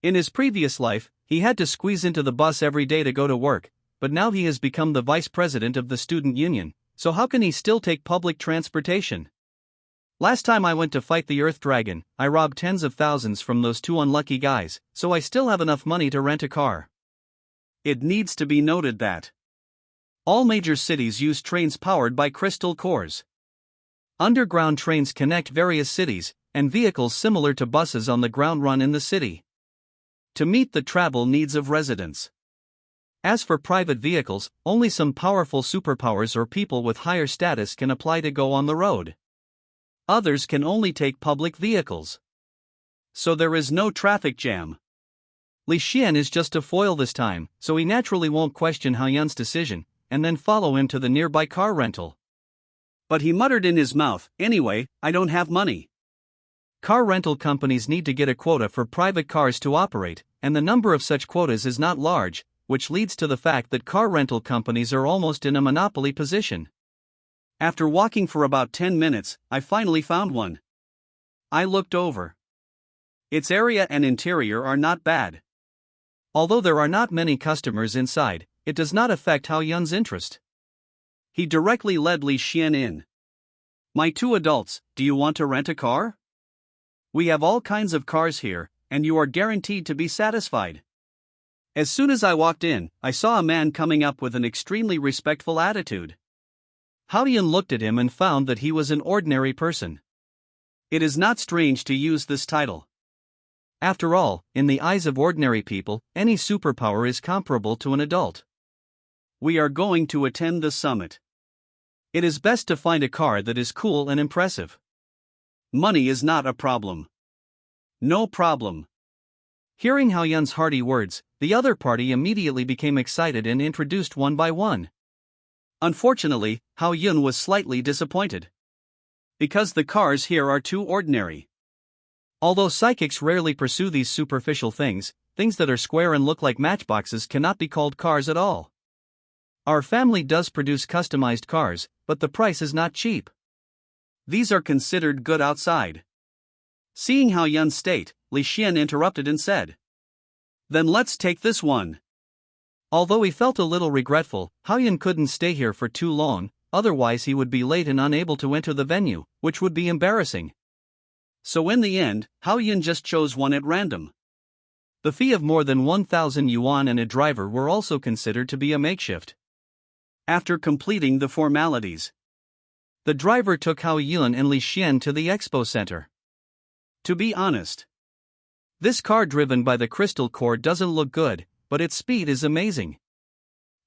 In his previous life, he had to squeeze into the bus every day to go to work, but now he has become the vice president of the student union, so how can he still take public transportation? Last time I went to fight the Earth Dragon, I robbed tens of thousands from those two unlucky guys, so I still have enough money to rent a car. It needs to be noted that all major cities use trains powered by crystal cores. Underground trains connect various cities, and vehicles similar to buses on the ground run in the city to meet the travel needs of residents. As for private vehicles, only some powerful superpowers or people with higher status can apply to go on the road. Others can only take public vehicles. So there is no traffic jam. Li Xian is just a foil this time, so he naturally won't question Hao Yun's decision, and then follow him to the nearby car rental. But he muttered in his mouth, "Anyway, I don't have money." Car rental companies need to get a quota for private cars to operate, and the number of such quotas is not large, which leads to the fact that car rental companies are almost in a monopoly position. After walking for about 10 minutes, I finally found one. I looked over. Its area and interior are not bad. Although there are not many customers inside, it does not affect Hao Yun's interest. He directly led Li Xian in. "My two adults, do you want to rent a car? We have all kinds of cars here, and you are guaranteed to be satisfied." As soon as I walked in, I saw a man coming up with an extremely respectful attitude. Hao Yun looked at him and found that he was an ordinary person. It is not strange to use this title. After all, in the eyes of ordinary people, any superpower is comparable to an adult. "We are going to attend the summit. It is best to find a car that is cool and impressive. Money is not a problem." "No problem." Hearing Hao Yun's hearty words, the other party immediately became excited and introduced one by one. Unfortunately, Hao Yun was slightly disappointed. Because the cars here are too ordinary. Although psychics rarely pursue these superficial things, things that are square and look like matchboxes cannot be called cars at all. Our family does produce customized cars, but the price is not cheap. These are considered good outside. Seeing Hao Yun's state, Li Xian interrupted and said, "Then let's take this one." Although he felt a little regretful, Hao Yun couldn't stay here for too long, otherwise he would be late and unable to enter the venue, which would be embarrassing. So in the end, Hao Yun just chose one at random. The fee of more than 1,000 yuan and a driver were also considered to be a makeshift. After completing the formalities, the driver took Hao Yun and Li Xian to the expo center. To be honest, this car driven by the crystal core doesn't look good, but its speed is amazing.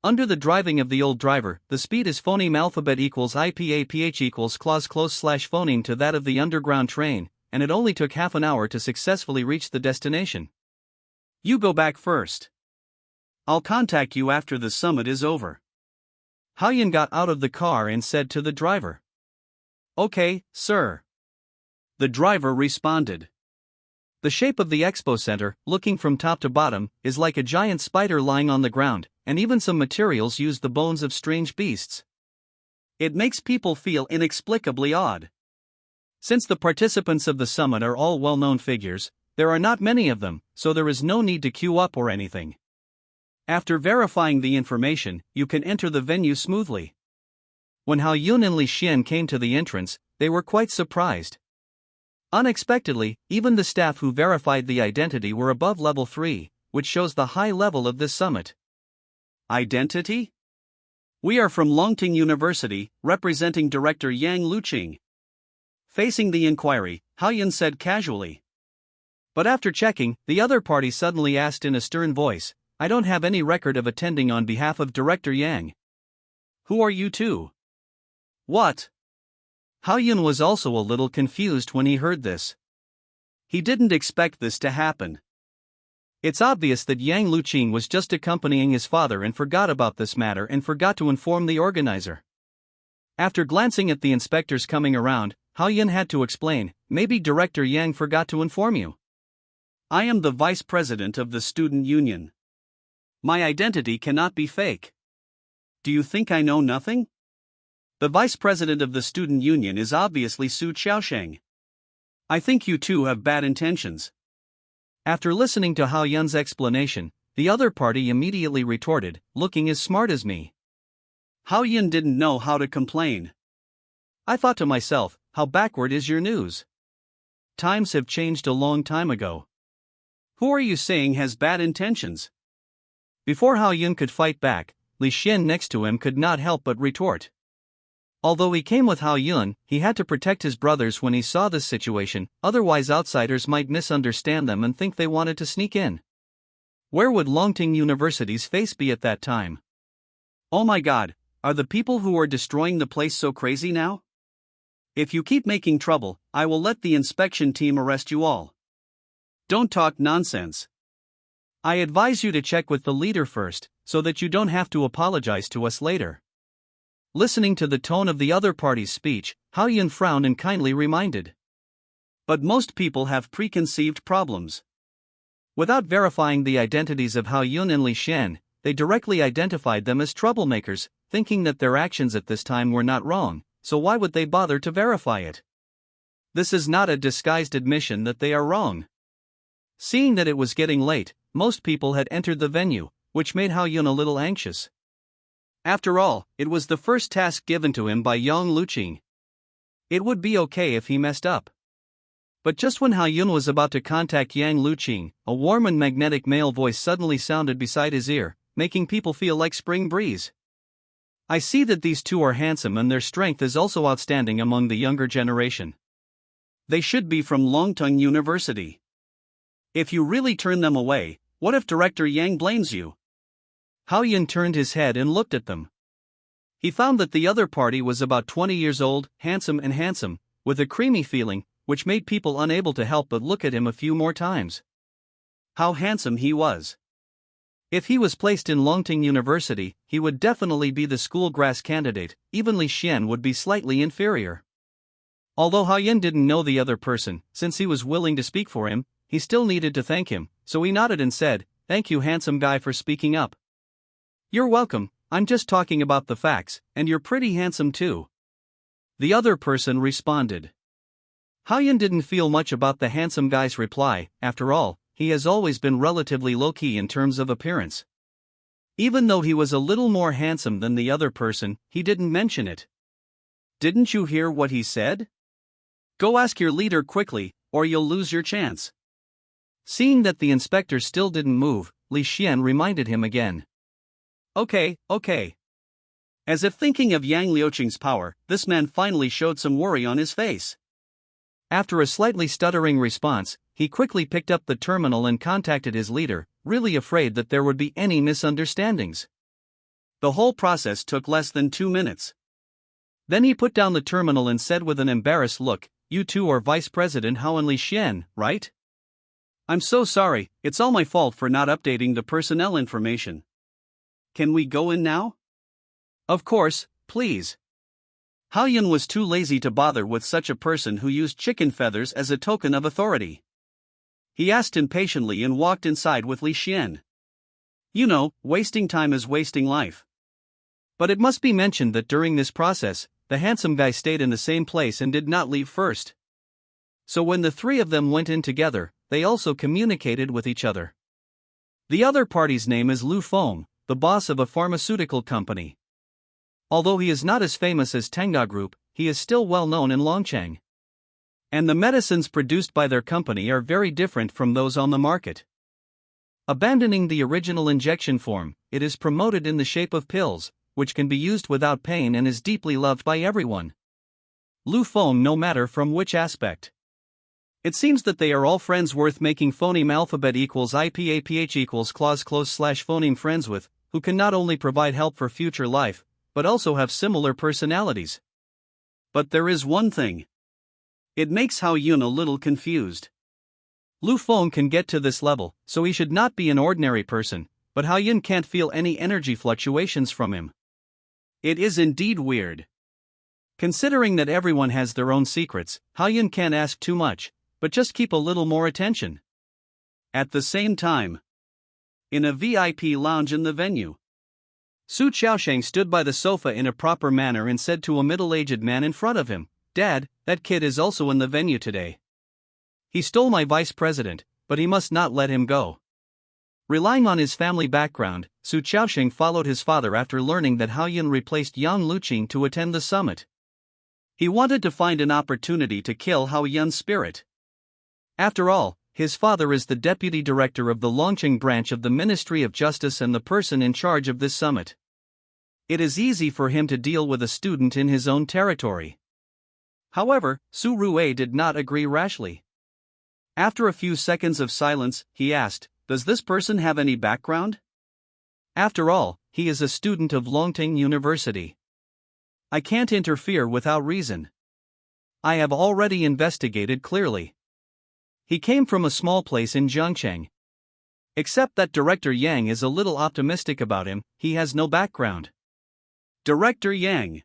Under the driving of the old driver, the speed is phoneme alphabet equals IPAPH equals clause close slash phoneme to that of the underground train, and it only took half an hour to successfully reach the destination. "You go back first. I'll contact you after the summit is over." Hao Yun got out of the car and said to the driver, "Okay, sir." The driver responded. The shape of the expo center, looking from top to bottom, is like a giant spider lying on the ground, and even some materials use the bones of strange beasts. It makes people feel inexplicably odd. Since the participants of the summit are all well-known figures, there are not many of them, so there is no need to queue up or anything. After verifying the information, you can enter the venue smoothly. When Hao Yun and Li Xian came to the entrance, they were quite surprised. Unexpectedly, even the staff who verified the identity were above level 3, which shows the high level of this summit. Identity? "We are from Longting University, representing Director Yang Luqing." Facing the inquiry, Hao Yun said casually. But after checking, the other party suddenly asked in a stern voice, "I don't have any record of attending on behalf of Director Yang." "Who are you two?" "What?" Hao Yun was also a little confused when he heard this. He didn't expect this to happen. It's obvious that Yang Luqing was just accompanying his father and forgot about this matter and forgot to inform the organizer. After glancing at the inspectors coming around, Hao Yun had to explain, "Maybe Director Yang forgot to inform you. I am the vice president of the student union. My identity cannot be fake. Do you think I know nothing?" The vice president of the student union is obviously Su Xiaosheng. "I think you two have bad intentions." After listening to Hao Yun's explanation, the other party immediately retorted, "Looking as smart as me." Hao Yun didn't know how to complain. I thought to myself, how backward is your news? Times have changed a long time ago. Who are you saying has bad intentions? Before Hao Yun could fight back, Li Xian next to him could not help but retort. Although he came with Hao Yun, he had to protect his brothers when he saw this situation, otherwise outsiders might misunderstand them and think they wanted to sneak in. Where would Longting University's face be at that time? Oh my god, are the people who are destroying the place so crazy now? If you keep making trouble, I will let the inspection team arrest you all. Don't talk nonsense. I advise you to check with the leader first, so that you don't have to apologize to us later. Listening to the tone of the other party's speech, Hao Yun frowned and kindly reminded. But most people have preconceived problems. Without verifying the identities of Hao Yun and Li Xian, they directly identified them as troublemakers, thinking that their actions at this time were not wrong, so why would they bother to verify it? This is not a disguised admission that they are wrong. Seeing that it was getting late, most people had entered the venue, which made Hao Yun a little anxious. After all, it was the first task given to him by Yang Luqing. It would be okay if he messed up. But just when Hao Yun was about to contact Yang Luqing, a warm and magnetic male voice suddenly sounded beside his ear, making people feel like spring breeze. I see that these two are handsome and their strength is also outstanding among the younger generation. They should be from Longtung University. If you really turn them away, what if Director Yang blames you? Hao Yun turned his head and looked at them. He found that the other party was about 20 years old, handsome, with a creamy feeling, which made people unable to help but look at him a few more times. How handsome he was. If he was placed in Longting University, he would definitely be the school grass candidate, even Li Xian would be slightly inferior. Although Hao Yun didn't know the other person, since he was willing to speak for him, he still needed to thank him, so he nodded and said, "Thank you, handsome guy, for speaking up." "You're welcome, I'm just talking about the facts, and you're pretty handsome too," the other person responded. Hao Yun didn't feel much about the handsome guy's reply. After all, he has always been relatively low-key in terms of appearance. Even though he was a little more handsome than the other person, he didn't mention it. "Didn't you hear what he said? Go ask your leader quickly, or you'll lose your chance." Seeing that the inspector still didn't move, Li Xian reminded him again. Okay. As if thinking of Yang Liuqing's power, this man finally showed some worry on his face. After a slightly stuttering response, he quickly picked up the terminal and contacted his leader, really afraid that there would be any misunderstandings. The whole process took less than 2 minutes. Then he put down the terminal and said with an embarrassed look, "You two are Vice President Hao and Li Xian, right?" "I'm so sorry, it's all my fault for not updating the personnel information. Can we go in now?" "Of course, please." Hao Yun was too lazy to bother with such a person who used chicken feathers as a token of authority. He asked impatiently and walked inside with Li Xian. You know, wasting time is wasting life. But it must be mentioned that during this process, the handsome guy stayed in the same place and did not leave first. So when the three of them went in together, they also communicated with each other. The other party's name is Lu Feng, the boss of a pharmaceutical company. Although he is not as famous as Tenga Group, he is still well known in Longcheng. And the medicines produced by their company are very different from those on the market. Abandoning the original injection form, it is promoted in the shape of pills, which can be used without pain and is deeply loved by everyone. Lu Feng, no matter from which aspect. It seems that they are all friends worth making phoneme alphabet equals IPAPH equals clause close slash phoneme friends with, who can not only provide help for future life, but also have similar personalities. But there is one thing. It makes Hao Yun a little confused. Lu Feng can get to this level, so he should not be an ordinary person, but Hao Yun can't feel any energy fluctuations from him. It is indeed weird. Considering that everyone has their own secrets, Hao Yun can't ask too much, but just keep a little more attention. At the same time, in a VIP lounge in the venue, Su Xiaosheng stood by the sofa in a proper manner and said to a middle-aged man in front of him, "Dad, that kid is also in the venue today. He stole my vice president, but he must not let him go." Relying on his family background, Su Xiaosheng followed his father after learning that Hao Yun replaced Yang Luqing to attend the summit. He wanted to find an opportunity to kill Hao Yun's spirit. After all, his father is the deputy director of the Longcheng branch of the Ministry of Justice and the person in charge of this summit. It is easy for him to deal with a student in his own territory. However, Su Rue did not agree rashly. After a few seconds of silence, he asked, "Does this person have any background?" After all, he is a student of Longting University. I can't interfere without reason. I have already investigated clearly. He came from a small place in Zhangcheng. Except that Director Yang is a little optimistic about him, he has no background. Director Yang.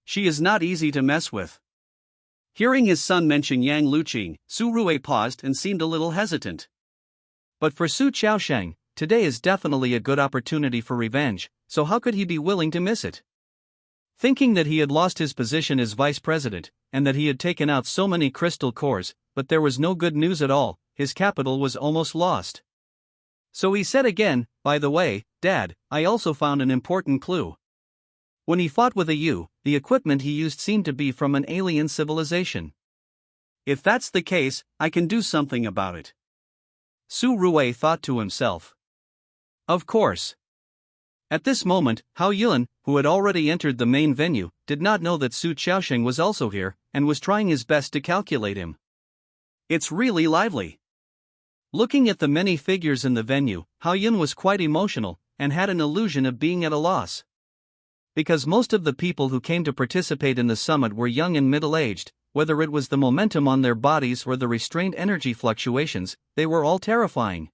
She is not easy to mess with. Hearing his son mention Yang Luqing, Su Rui paused and seemed a little hesitant. But for Su Qiaosheng, today is definitely a good opportunity for revenge, so how could he be willing to miss it? Thinking that he had lost his position as vice president, and that he had taken out so many crystal cores, but there was no good news at all, his capital was almost lost. So he said again, "By the way, Dad, I also found an important clue." When he fought with a Yu, the equipment he used seemed to be from an alien civilization. If that's the case, I can do something about it. Su Rui thought to himself. Of course. At this moment, Hao Yun, who had already entered the main venue, did not know that Su Qiaosheng was also here, and was trying his best to calculate him. It's really lively. Looking at the many figures in the venue, Hao Yun was quite emotional, and had an illusion of being at a loss. Because most of the people who came to participate in the summit were young and middle-aged, whether it was the momentum on their bodies or the restrained energy fluctuations, they were all terrifying.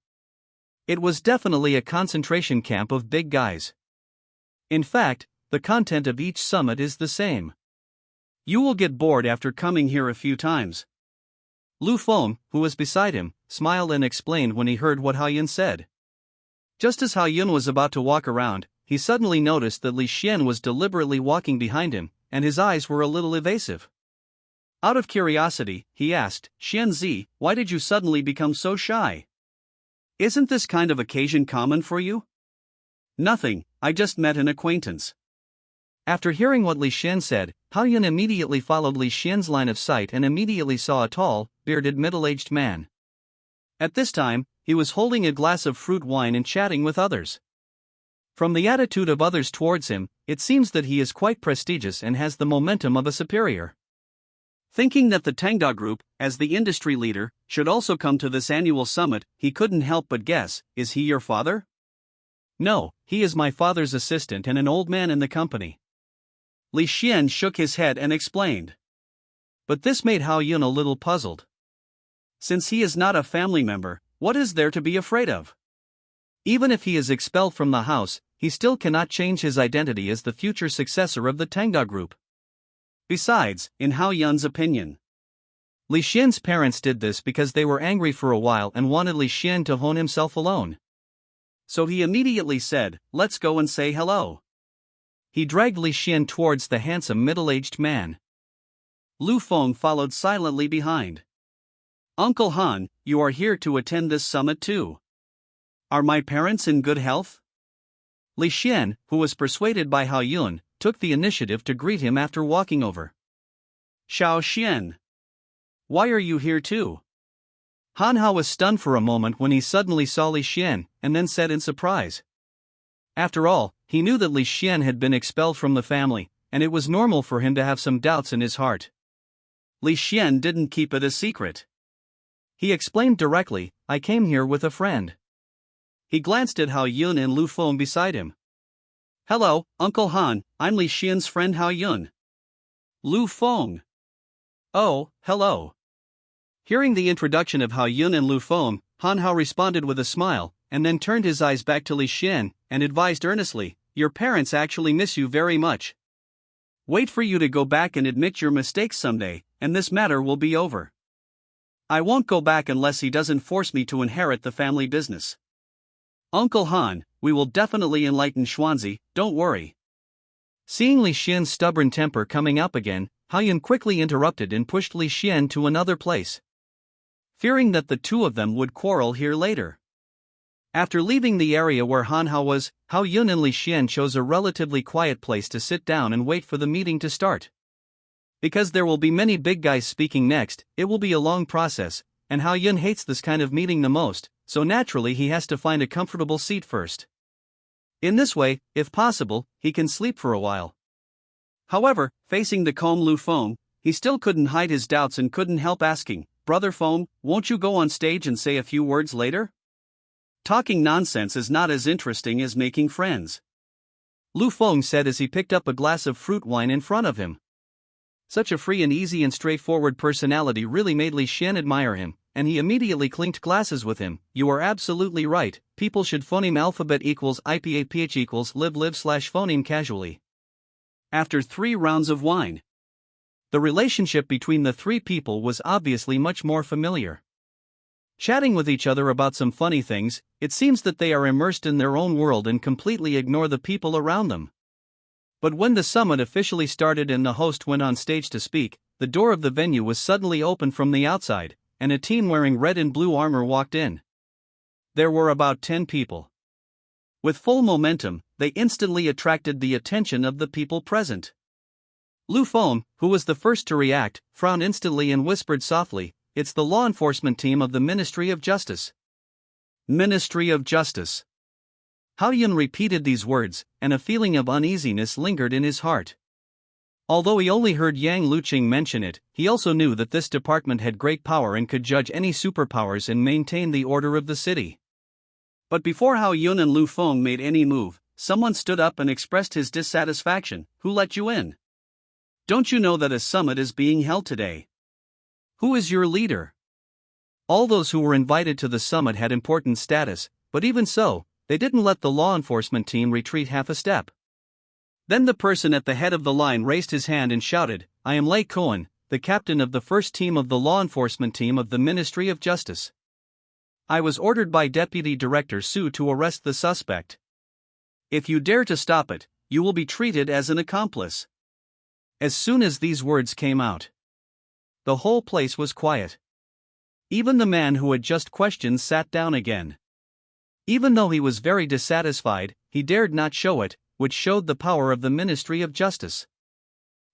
It was definitely a concentration camp of big guys. In fact, the content of each summit is the same. You will get bored after coming here a few times. Lu Feng, who was beside him, smiled and explained when he heard what Hao Yun said. Just as Hao Yun was about to walk around, he suddenly noticed that Li Xian was deliberately walking behind him, and his eyes were a little evasive. Out of curiosity, he asked, "Xian Zi, why did you suddenly become so shy? Isn't this kind of occasion common for you?" "Nothing, I just met an acquaintance." After hearing what Li Xian said, Hao Yun immediately followed Li Xian's line of sight and immediately saw a tall, bearded middle-aged man. At this time, he was holding a glass of fruit wine and chatting with others. From the attitude of others towards him, it seems that he is quite prestigious and has the momentum of a superior. Thinking that the Tengda Group, as the industry leader, should also come to this annual summit, he couldn't help but guess, "Is he your father?" "No, he is my father's assistant and an old man in the company." Li Xian shook his head and explained. But this made Hao Yun a little puzzled. Since he is not a family member, what is there to be afraid of? Even if he is expelled from the house, he still cannot change his identity as the future successor of the Tengda Group. Besides, in Hao Yun's opinion, Li Xian's parents did this because they were angry for a while and wanted Li Xian to hone himself alone. So he immediately said, "Let's go and say hello." He dragged Li Xian towards the handsome middle-aged man. Lu Feng followed silently behind. "Uncle Han, you are here to attend this summit too. Are my parents in good health?" Li Xian, who was persuaded by Hao Yun, took the initiative to greet him after walking over. "Xiao Xian, why are you here too?" Han Hao was stunned for a moment when he suddenly saw Li Xian, and then said in surprise. After all, he knew that Li Xian had been expelled from the family, and it was normal for him to have some doubts in his heart. Li Xian didn't keep it a secret. He explained directly, "I came here with a friend." He glanced at Hao Yun and Lu Feng beside him. "Hello, Uncle Han, I'm Li Xian's friend Hao Yun." Lu Feng. "Oh, hello." Hearing the introduction of Hao Yun and Lu Feng, Han Hao responded with a smile, and then turned his eyes back to Li Xian, and advised earnestly, "Your parents actually miss you very much. Wait for you to go back and admit your mistakes someday, and this matter will be over." "I won't go back unless he doesn't force me to inherit the family business." "Uncle Han, we will definitely enlighten Xuanzi, don't worry." Seeing Li Xian's stubborn temper coming up again, Hao Yun quickly interrupted and pushed Li Xian to another place, fearing that the two of them would quarrel here later. After leaving the area where Han Hao was, Hao Yun and Li Xian chose a relatively quiet place to sit down and wait for the meeting to start. Because there will be many big guys speaking next, it will be a long process, and Hao Yun hates this kind of meeting the most, so naturally he has to find a comfortable seat first. In this way, if possible, he can sleep for a while. However, facing the calm Lu Feng, he still couldn't hide his doubts and couldn't help asking, "Brother Feng, won't you go on stage and say a few words later? Talking nonsense is not as interesting as making friends." Lu Feng said as he picked up a glass of fruit wine in front of him. Such a free and easy and straightforward personality really made Li Xian admire him, and he immediately clinked glasses with him. "You are absolutely right, people should phoneme alphabet equals IPAPH equals live/phoneme casually. After 3 rounds of wine, the relationship between the 3 people was obviously much more familiar. Chatting with each other about some funny things, it seems that they are immersed in their own world and completely ignore the people around them. But when the summit officially started and the host went on stage to speak, the door of the venue was suddenly opened from the outside, and a team wearing red and blue armor walked in. There were about 10 people. With full momentum, they instantly attracted the attention of the people present. Lu Feng, who was the first to react, frowned instantly and whispered softly, "It's the law enforcement team of the Ministry of Justice." Ministry of Justice. Hao Yun repeated these words, and a feeling of uneasiness lingered in his heart. Although he only heard Yang Luqing mention it, he also knew that this department had great power and could judge any superpowers and maintain the order of the city. But before Hao Yun and Lu Feng made any move, someone stood up and expressed his dissatisfaction. "Who let you in? Don't you know that a summit is being held today? Who is your leader?" All those who were invited to the summit had important status, but even so, they didn't let the law enforcement team retreat half a step. Then the person at the head of the line raised his hand and shouted, "I am Lei Cohen, the captain of the first team of the law enforcement team of the Ministry of Justice. I was ordered by Deputy Director Su to arrest the suspect. If you dare to stop it, you will be treated as an accomplice." As soon as these words came out, the whole place was quiet. Even the man who had just questioned sat down again. Even though he was very dissatisfied, he dared not show it, which showed the power of the Ministry of Justice.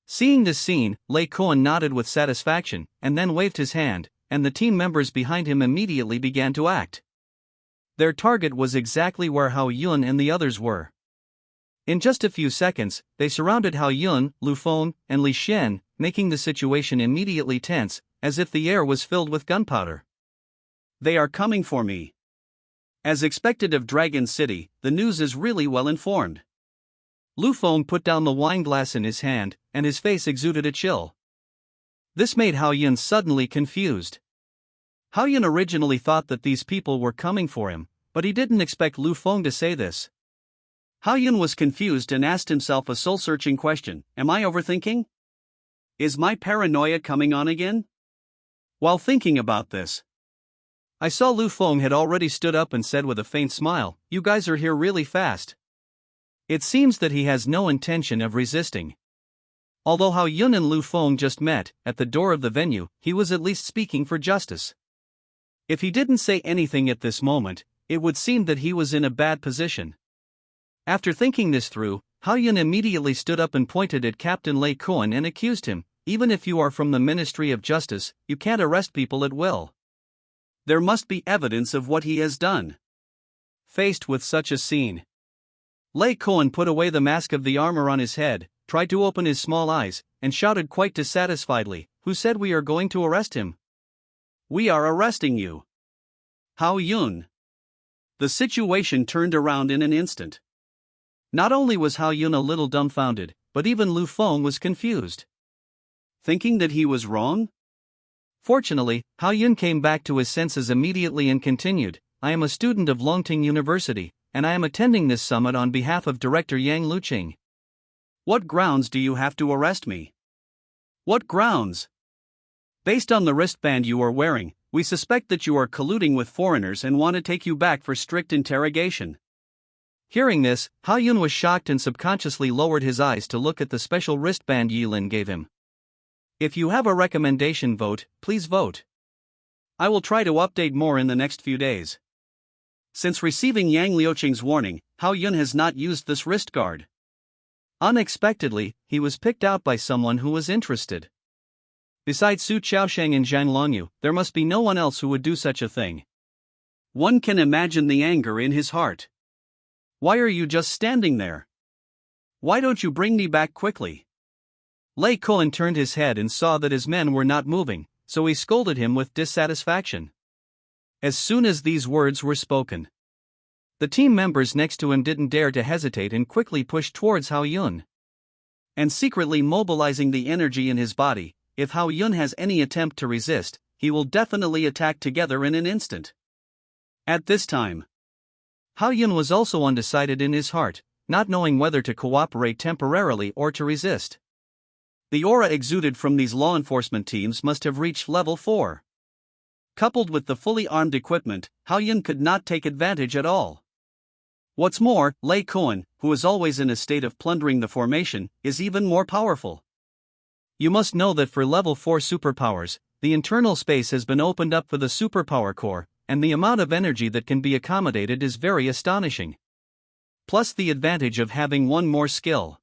Seeing this scene, Lei Cohen nodded with satisfaction, and then waved his hand, and the team members behind him immediately began to act. Their target was exactly where Hao Yun and the others were. In just a few seconds, they surrounded Hao Yun, Lu Feng, and Li Xian, making the situation immediately tense, as if the air was filled with gunpowder. "They are coming for me." As expected of Dragon City, the news is really well informed. Lu Feng put down the wine glass in his hand, and his face exuded a chill. This made Hao Yun suddenly confused. Hao Yun originally thought that these people were coming for him, but he didn't expect Lu Feng to say this. Hao Yun was confused and asked himself a soul-searching question: "Am I overthinking? Is my paranoia coming on again?" While thinking about this, I saw Lu Feng had already stood up and said with a faint smile, "You guys are here really fast." It seems that he has no intention of resisting. Although Hao Yun and Lu Feng just met at the door of the venue, he was at least speaking for justice. If he didn't say anything at this moment, it would seem that he was in a bad position. After thinking this through, Hao Yun immediately stood up and pointed at Captain Lei Cohen and accused him, "Even if you are from the Ministry of Justice, you can't arrest people at will. There must be evidence of what he has done." Faced with such a scene, Lei Cohen put away the mask of the armor on his head, tried to open his small eyes, and shouted quite dissatisfiedly, "Who said we are going to arrest him? We are arresting you, Hao Yun." The situation turned around in an instant. Not only was Hao Yun a little dumbfounded, but even Lu Feng was confused. Thinking that he was wrong? Fortunately, Hao Yun came back to his senses immediately and continued, "I am a student of Longting University, and I am attending this summit on behalf of Director Yang Luqing. What grounds do you have to arrest me?" "What grounds?" "Based on the wristband you are wearing, we suspect that you are colluding with foreigners and want to take you back for strict interrogation." Hearing this, Hao Yun was shocked and subconsciously lowered his eyes to look at the special wristband Yilin gave him. "If you have a recommendation vote, please vote. I will try to update more in the next few days." Since receiving Yang Liuqing's warning, Hao Yun has not used this wrist guard. Unexpectedly, he was picked out by someone who was interested. Besides Su Chaosheng and Zhang Longyu, there must be no one else who would do such a thing. One can imagine the anger in his heart. "Why are you just standing there? Why don't you bring me back quickly?" Lei Cohen turned his head and saw that his men were not moving, so he scolded him with dissatisfaction. As soon as these words were spoken, the team members next to him didn't dare to hesitate and quickly pushed towards Hao Yun. And secretly mobilizing the energy in his body, if Hao Yun has any attempt to resist, he will definitely attack together in an instant. At this time, Hao Yun was also undecided in his heart, not knowing whether to cooperate temporarily or to resist. The aura exuded from these law enforcement teams must have reached level 4. Coupled with the fully armed equipment, Hao Yun could not take advantage at all. What's more, Lei Cohen, who is always in a state of plundering the formation, is even more powerful. You must know that for level 4 superpowers, the internal space has been opened up for the superpower core, and the amount of energy that can be accommodated is very astonishing. Plus the advantage of having one more skill.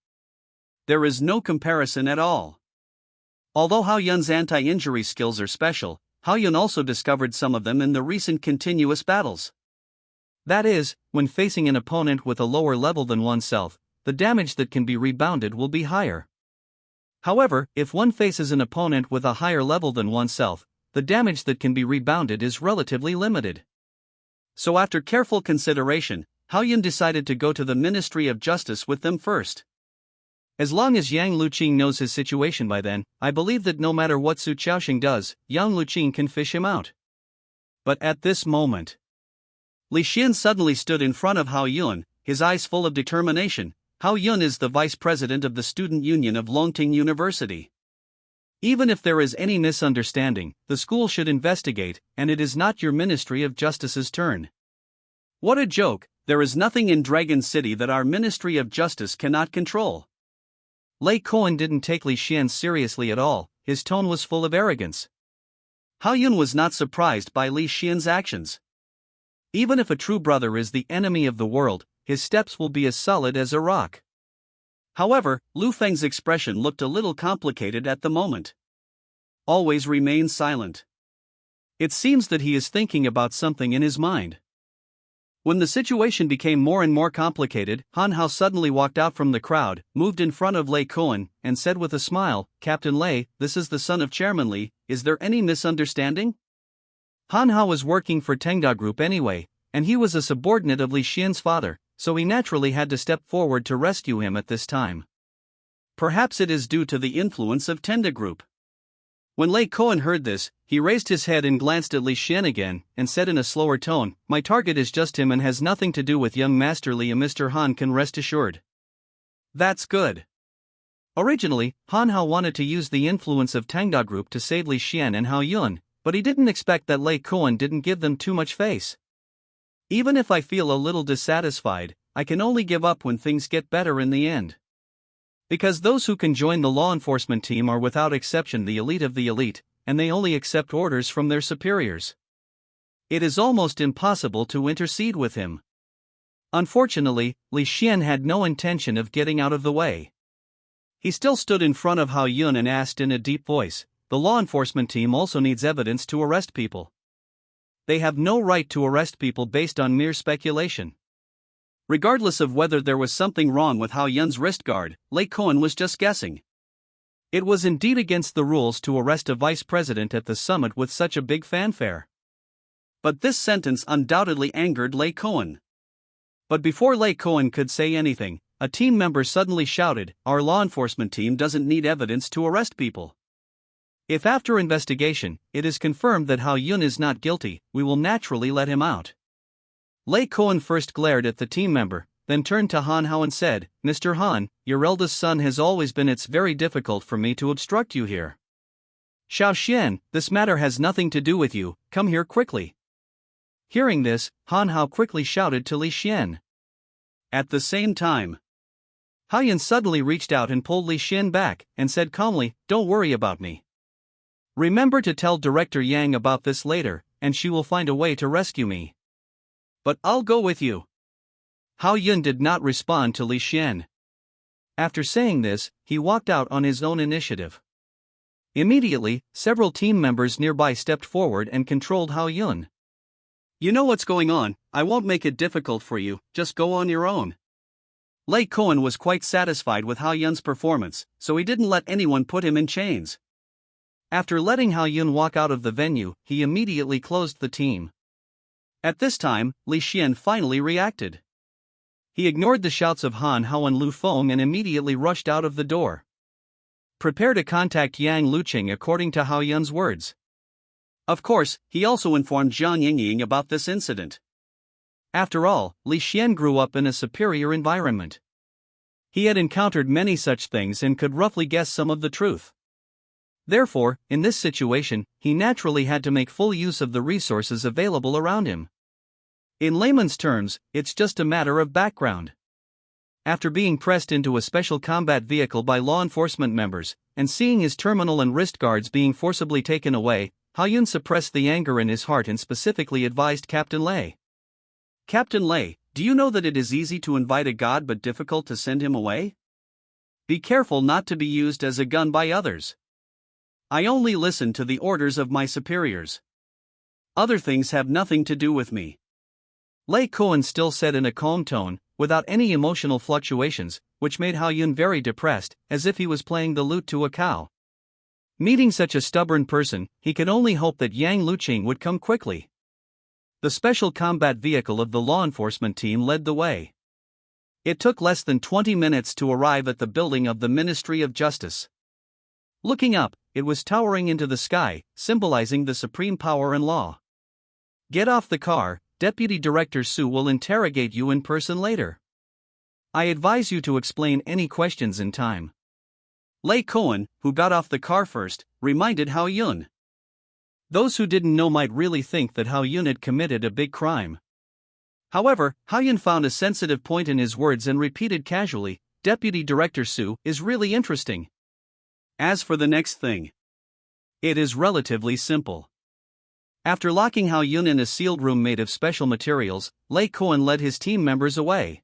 There is no comparison at all. Although Hao Yun's anti-injury skills are special, Hao Yun also discovered some of them in the recent continuous battles. That is, when facing an opponent with a lower level than oneself, the damage that can be rebounded will be higher. However, if one faces an opponent with a higher level than oneself, the damage that can be rebounded is relatively limited. So after careful consideration, Hao Yun decided to go to the Ministry of Justice with them first. As long as Yang Luqing knows his situation by then, I believe that no matter what Su Chaoxing does, Yang Luqing can fish him out. But at this moment, Li Xian suddenly stood in front of Hao Yun, his eyes full of determination. Hao Yun is the vice president of the Student Union of Longting University. Even if there is any misunderstanding, the school should investigate, and it is not your Ministry of Justice's turn. What a joke, there is nothing in Dragon City that our Ministry of Justice cannot control. Lei Cohen didn't take Li Xian seriously at all, his tone was full of arrogance. Hao Yun was not surprised by Li Xian's actions. Even if a true brother is the enemy of the world, his steps will be as solid as a rock. However, Lu Feng's expression looked a little complicated at the moment. Always remain silent. It seems that he is thinking about something in his mind. When the situation became more and more complicated, Han Hao suddenly walked out from the crowd, moved in front of Lei Cohen, and said with a smile, "Captain Lei, this is the son of Chairman Li, is there any misunderstanding?" Han Hao was working for Tengda Group anyway, and he was a subordinate of Li Xian's father, so he naturally had to step forward to rescue him at this time. Perhaps it is due to the influence of Tengda Group. When Lei Cohen heard this, he raised his head and glanced at Li Xian again, and said in a slower tone, "My target is just him and has nothing to do with young Master Li, and Mr. Han can rest assured." That's good. Originally, Han Hao wanted to use the influence of Tengda Group to save Li Xian and Hao Yun, but he didn't expect that Lei Cohen didn't give them too much face. Even if I feel a little dissatisfied, I can only give up when things get better in the end. Because those who can join the law enforcement team are without exception the elite of the elite, and they only accept orders from their superiors. It is almost impossible to intercede with him. Unfortunately, Li Xian had no intention of getting out of the way. He still stood in front of Hao Yun and asked in a deep voice, "The law enforcement team also needs evidence to arrest people. They have no right to arrest people based on mere speculation." Regardless of whether there was something wrong with Hao Yun's wrist guard, Lei Cohen was just guessing. It was indeed against the rules to arrest a vice president at the summit with such a big fanfare. But this sentence undoubtedly angered Lei Cohen. But before Lei Cohen could say anything, a team member suddenly shouted, "Our law enforcement team doesn't need evidence to arrest people. If after investigation, it is confirmed that Hao Yun is not guilty, we will naturally let him out." Lei Cohen first glared at the team member, then turned to Han Hao and said, "Mr. Han, your eldest son has always been. It's very difficult for me to obstruct you here. Xiao Xian, this matter has nothing to do with you, come here quickly." Hearing this, Han Hao quickly shouted to Li Xian. At the same time, Hao Yun suddenly reached out and pulled Li Xian back, and said calmly, "Don't worry about me. Remember to tell Director Yang about this later, and she will find a way to rescue me. But I'll go with you." Hao Yun did not respond to Li Xian. After saying this, he walked out on his own initiative. Immediately, several team members nearby stepped forward and controlled Hao Yun. "You know what's going on, I won't make it difficult for you, just go on your own." Lei Cohen was quite satisfied with Hao Yun's performance, so he didn't let anyone put him in chains. After letting Hao Yun walk out of the venue, he immediately closed the team. At this time, Li Xian finally reacted. He ignored the shouts of Han Hao and Lu Feng and immediately rushed out of the door. Prepare to contact Yang Luqing according to Hao Yun's words. Of course, he also informed Zhang Yingying about this incident. After all, Li Xian grew up in a superior environment. He had encountered many such things and could roughly guess some of the truth. Therefore, in this situation, he naturally had to make full use of the resources available around him. In layman's terms, it's just a matter of background. After being pressed into a special combat vehicle by law enforcement members, and seeing his terminal and wrist guards being forcibly taken away, Ha-yun suppressed the anger in his heart and specifically advised Captain Lei. "Captain Lei, do you know that it is easy to invite a god but difficult to send him away? Be careful not to be used as a gun by others. I only listen to the orders of my superiors. Other things have nothing to do with me." Lei Koen still said in a calm tone, without any emotional fluctuations, which made Ha-yun very depressed, as if he was playing the lute to a cow. Meeting such a stubborn person, he could only hope that Yang Luqing would come quickly. The special combat vehicle of the law enforcement team led the way. It took less than 20 minutes to arrive at the building of the Ministry of Justice. Looking up, it was towering into the sky, symbolizing the supreme power and law. "Get off the car, Deputy Director Su will interrogate you in person later. I advise you to explain any questions in time." Lei Koen, who got off the car first, reminded Ha-yun. Those who didn't know might really think that Ha-yun had committed a big crime. However, Ha-yun found a sensitive point in his words and repeated casually, "Deputy Director Su is really interesting." As for the next thing, it is relatively simple. After locking Ha-yun in a sealed room made of special materials, Lei Koen led his team members away.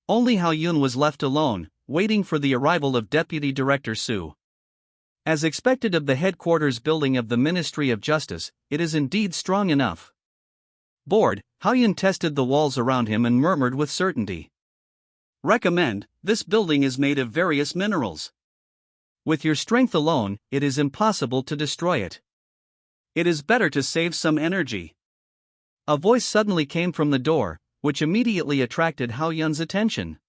Only Ha-yun was left alone, waiting for the arrival of Deputy Director Su. As expected of the headquarters building of the Ministry of Justice, it is indeed strong enough. Bored, Ha-yun tested the walls around him and murmured with certainty. "Recommend, this building is made of various minerals. With your strength alone, it is impossible to destroy it. It is better to save some energy." A voice suddenly came from the door, which immediately attracted Ha-yun's attention.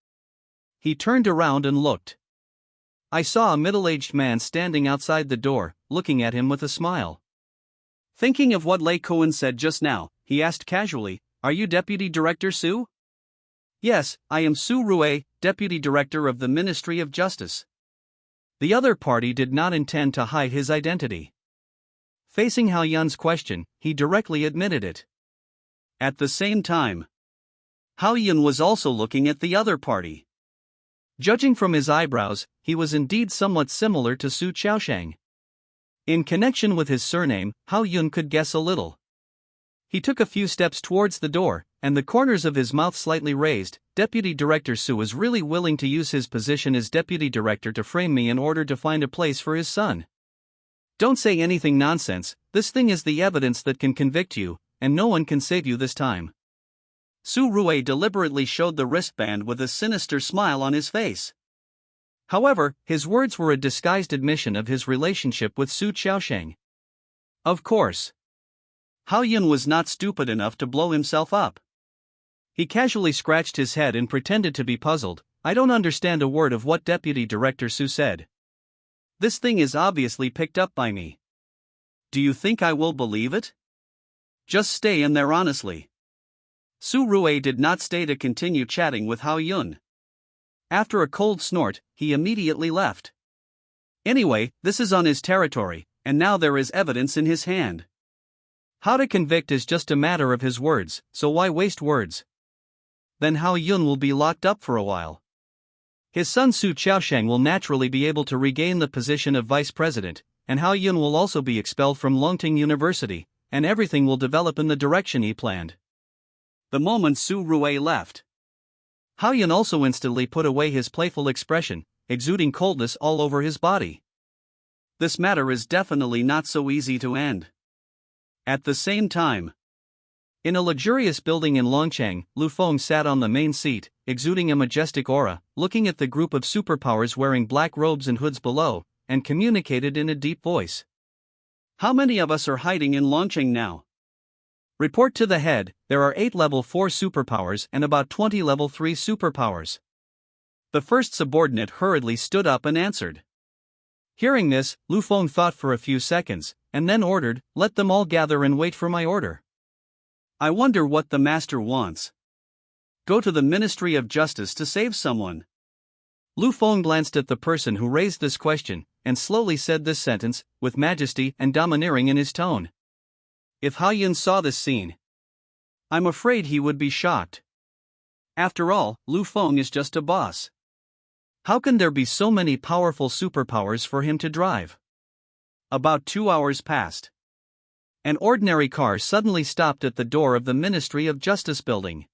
He turned around and looked. I saw a middle-aged man standing outside the door, looking at him with a smile. Thinking of what Lei Koen said just now, he asked casually, "Are you Deputy Director Su?" "Yes, I am Su Rue, Deputy Director of the Ministry of Justice." The other party did not intend to hide his identity. Facing Ha-yun's question, he directly admitted it. At the same time, Ha-yun was also looking at the other party. Judging from his eyebrows, he was indeed somewhat similar to Su Qiaoshang. In connection with his surname, Ha-yun could guess a little. He took a few steps towards the door, and the corners of his mouth slightly raised. "Deputy Director Su is really willing to use his position as Deputy Director to frame me in order to find a place for his son. Don't say anything nonsense, this thing is the evidence that can convict you, and no one can save you this time." Su Rue deliberately showed the wristband with a sinister smile on his face. However, his words were a disguised admission of his relationship with Su Qiaoshang. Of course, Ha-yun was not stupid enough to blow himself up. He casually scratched his head and pretended to be puzzled. "I don't understand a word of what Deputy Director Su said. This thing is obviously picked up by me. Do you think I will believe it? Just stay in there honestly." Su Rue did not stay to continue chatting with Ha-yun. After a cold snort, he immediately left. Anyway, this is on his territory, and now there is evidence in his hand. How to convict is just a matter of his words, so why waste words? Then Ha-yun will be locked up for a while. His son Su Qiaoshang will naturally be able to regain the position of vice president, and Ha-yun will also be expelled from Longting University, and everything will develop in the direction he planned. The moment Su Rue left, Ha-yun also instantly put away his playful expression, exuding coldness all over his body. This matter is definitely not so easy to end. At the same time, in a luxurious building in Longchang, Lu Feng sat on the main seat, exuding a majestic aura, looking at the group of superpowers wearing black robes and hoods below, and communicated in a deep voice. "How many of us are hiding in Longchang now?" Report to the head, there are 8 level 4 superpowers and about 20 level 3 superpowers. The first subordinate hurriedly stood up and answered. Hearing this, Lu Feng thought for a few seconds, and then ordered, "Let them all gather and wait for my order." I wonder what the master wants. Go to the Ministry of Justice to save someone. Lu Feng glanced at the person who raised this question, and slowly said this sentence, with majesty and domineering in his tone. If Hao Yun saw this scene, I'm afraid he would be shocked. After all, Lu Feng is just a boss. How can there be so many powerful superpowers for him to drive? About 2 hours passed. An ordinary car suddenly stopped at the door of the Ministry of Justice building.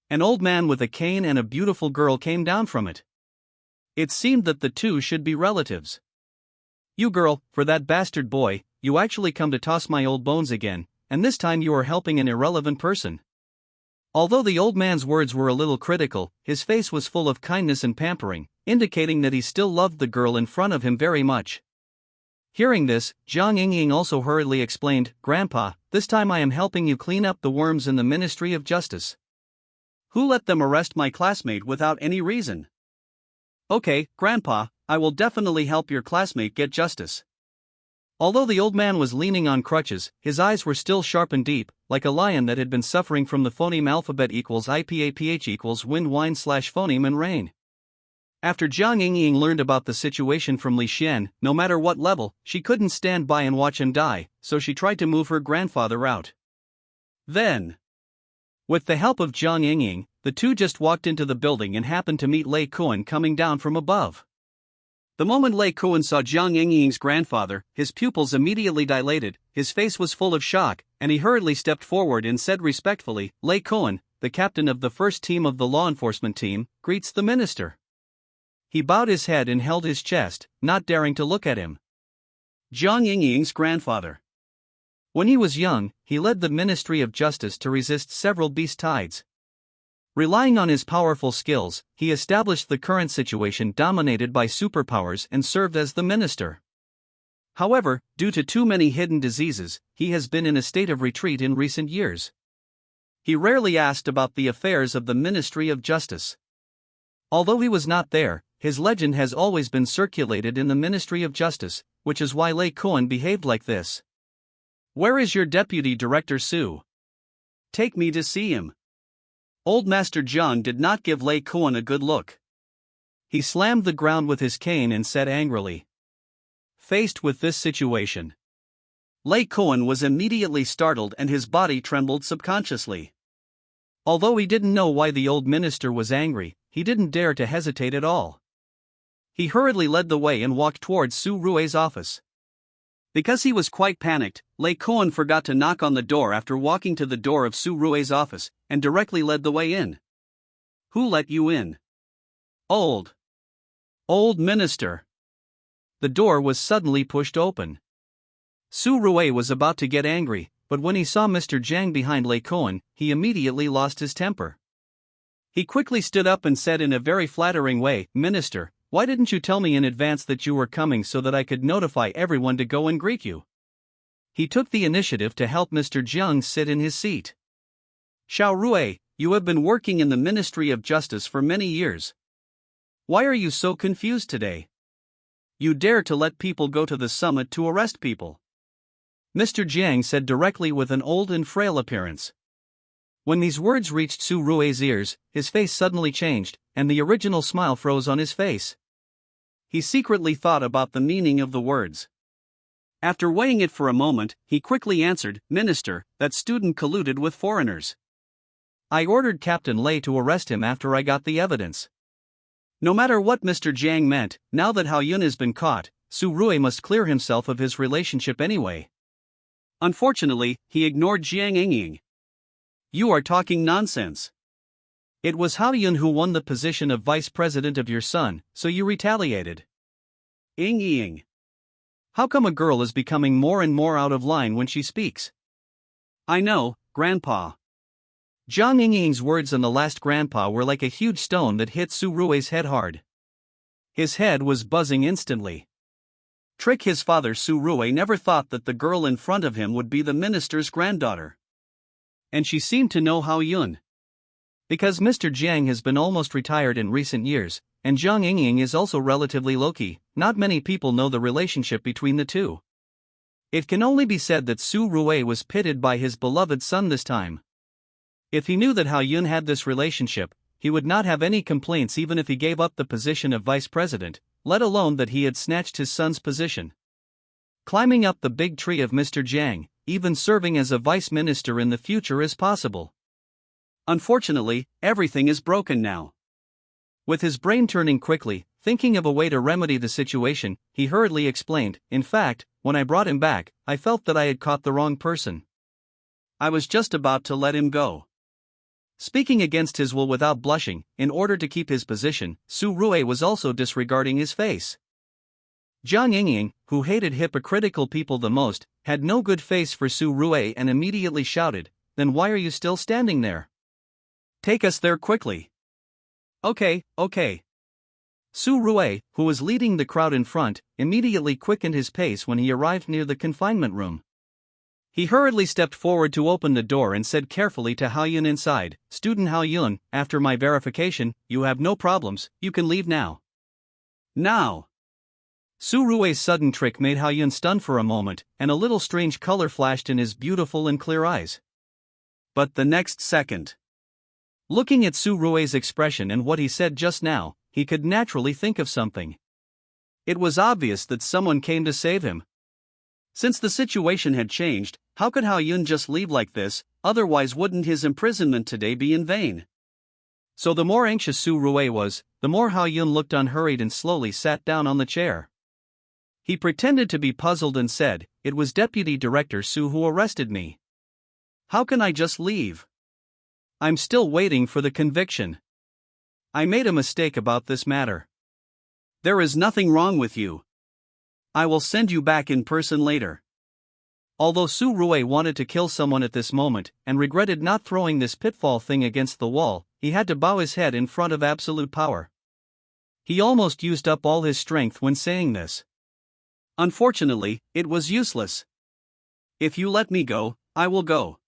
An old man with a cane and a beautiful girl came down from it. It seemed that the two should be relatives. You girl, for that bastard boy, you actually come to toss my old bones again, and this time you are helping an irrelevant person. Although the old man's words were a little critical, his face was full of kindness and pampering, indicating that he still loved the girl in front of him very much. Hearing this, Jiang Yingying also hurriedly explained, Grandpa, this time I am helping you clean up the worms in the Ministry of Justice. Who let them arrest my classmate without any reason? Okay, Grandpa, I will definitely help your classmate get justice. Although the old man was leaning on crutches, his eyes were still sharp and deep, like a lion that had been suffering from the phoneme alphabet equals IPAPH equals wind wine / phoneme and rain. After Jiang Yingying learned about the situation from Li Xian, no matter what level, she couldn't stand by and watch him die, so she tried to move her grandfather out. Then, with the help of Jiang Yingying, the two just walked into the building and happened to meet Lei Kuan coming down from above. The moment Lei Kuan saw Jiang Yingying's grandfather, his pupils immediately dilated, his face was full of shock, and he hurriedly stepped forward and said respectfully, Lei Kuan, the captain of the first team of the law enforcement team, greets the minister. He bowed his head and held his chest, not daring to look at him. Jiang Yingying's grandfather. When he was young, he led the Ministry of Justice to resist several beast tides. Relying on his powerful skills, he established the current situation dominated by superpowers and served as the minister. However, due to too many hidden diseases, he has been in a state of retreat in recent years. He rarely asked about the affairs of the Ministry of Justice. Although he was not there, his legend has always been circulated in the Ministry of Justice, which is why Lei Kuan behaved like this. Where is your deputy director Su? Take me to see him. Old Master Jiang did not give Lei Kuan a good look. He slammed the ground with his cane and said angrily. Faced with this situation, Lei Kuan was immediately startled and his body trembled subconsciously. Although he didn't know why the old minister was angry, he didn't dare to hesitate at all. He hurriedly led the way and walked towards Su Rui's office. Because he was quite panicked, Lei Kuan forgot to knock on the door after walking to the door of Su Rui's office, and directly led the way in. Who let you in? Old minister. The door was suddenly pushed open. Su Rui was about to get angry, but when he saw Mr. Jiang behind Lei Kuan, he immediately lost his temper. He quickly stood up and said in a very flattering way, Minister, why didn't you tell me in advance that you were coming so that I could notify everyone to go and greet you? He took the initiative to help Mr. Jiang sit in his seat. Xiao Rui, you have been working in the Ministry of Justice for many years. Why are you so confused today? You dare to let people go to the summit to arrest people? Mr. Jiang said directly with an old and frail appearance. When these words reached Su Rui's ears, his face suddenly changed, and the original smile froze on his face. He secretly thought about the meaning of the words. After weighing it for a moment, he quickly answered, Minister, that student colluded with foreigners. I ordered Captain Lei to arrest him after I got the evidence. No matter what Mr. Jiang meant, now that Hao Yun has been caught, Su Rui must clear himself of his relationship anyway. Unfortunately, he ignored Jiang Yingying. You are talking nonsense. It was Hao Yun who won the position of vice president of your son, so you retaliated. Yingying. How come a girl is becoming more and more out of line when she speaks? I know, Grandpa. Jiang Yingying's words on the last grandpa were like a huge stone that hit Su Rui's head hard. His head was buzzing instantly. Trick his father Su Rui never thought that the girl in front of him would be the minister's granddaughter. And she seemed to know Hao Yun. Because Mr. Jiang has been almost retired in recent years, and Jiang Yingying is also relatively low-key, not many people know the relationship between the two. It can only be said that Su Rui was pitted by his beloved son this time. If he knew that Hao Yun had this relationship, he would not have any complaints even if he gave up the position of vice president, let alone that he had snatched his son's position. Climbing up the big tree of Mr. Jiang, even serving as a vice minister in the future is possible. Unfortunately, everything is broken now. With his brain turning quickly, thinking of a way to remedy the situation, he hurriedly explained, "In fact, when I brought him back, I felt that I had caught the wrong person. I was just about to let him go." Speaking against his will without blushing, in order to keep his position, Su Rui was also disregarding his face. Jiang Yingying, who hated hypocritical people the most, had no good face for Su Rui and immediately shouted, "Then why are you still standing there? Take us there quickly." Okay. Su Rui, who was leading the crowd in front, immediately quickened his pace when he arrived near the confinement room. He hurriedly stepped forward to open the door and said carefully to Hao Yun inside, "Student Hao Yun, after my verification, you have no problems, you can leave now." Now! Su Rui's sudden trick made Hao Yun stun for a moment, and a little strange color flashed in his beautiful and clear eyes. But the next second, looking at Su Rui's expression and what he said just now, he could naturally think of something. It was obvious that someone came to save him. Since the situation had changed, how could Hao Yun just leave like this, otherwise wouldn't his imprisonment today be in vain? So the more anxious Su Rui was, the more Hao Yun looked unhurried and slowly sat down on the chair. He pretended to be puzzled and said, "It was Deputy Director Su who arrested me. How can I just leave? I'm still waiting for the conviction. I made a mistake about this matter. There is nothing wrong with you. I will send you back in person later." Although Su Rui wanted to kill someone at this moment, and regretted not throwing this pitfall thing against the wall, he had to bow his head in front of absolute power. He almost used up all his strength when saying this. Unfortunately, it was useless. "If you let me go, I will go.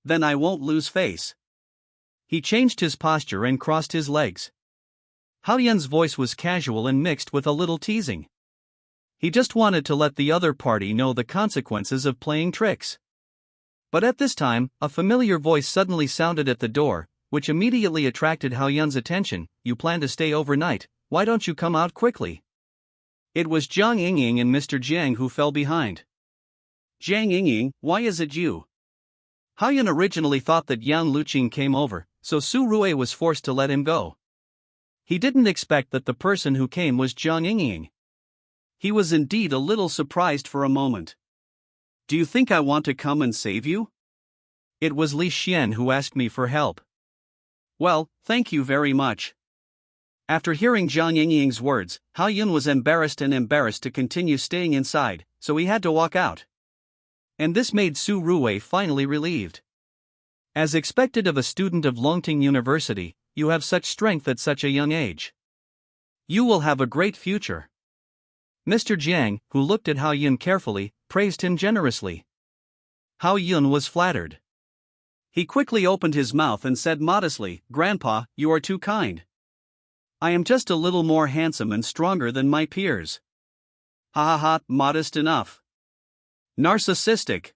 Then I won't lose face." He changed his posture and crossed his legs. Hao Yun's voice was casual and mixed with a little teasing. He just wanted to let the other party know the consequences of playing tricks. But at this time, a familiar voice suddenly sounded at the door, which immediately attracted Hao Yun's attention. "You plan to stay overnight, why don't you come out quickly?" It was Jiang Yingying and Mr. Jiang who fell behind. "Jiang Yingying, why is it you?" Hao Yun originally thought that Yang Luqing came over, so Su Rui was forced to let him go. He didn't expect that the person who came was Jiang Yingying. He was indeed a little surprised for a moment. "Do you think I want to come and save you? It was Li Xian who asked me for help." "Well, thank you very much." After hearing Jiang Yingying's words, Hao Yun was embarrassed to continue staying inside, so he had to walk out. And this made Su Rui finally relieved. As expected of a student of Longting University, you have such strength at such a young age. You will have a great future. Mr. Jiang, who looked at Hao Yun carefully, praised him generously. Hao Yun was flattered. He quickly opened his mouth and said modestly, "Grandpa, you are too kind. I am just a little more handsome and stronger than my peers." Ha ha ha, modest enough. Narcissistic.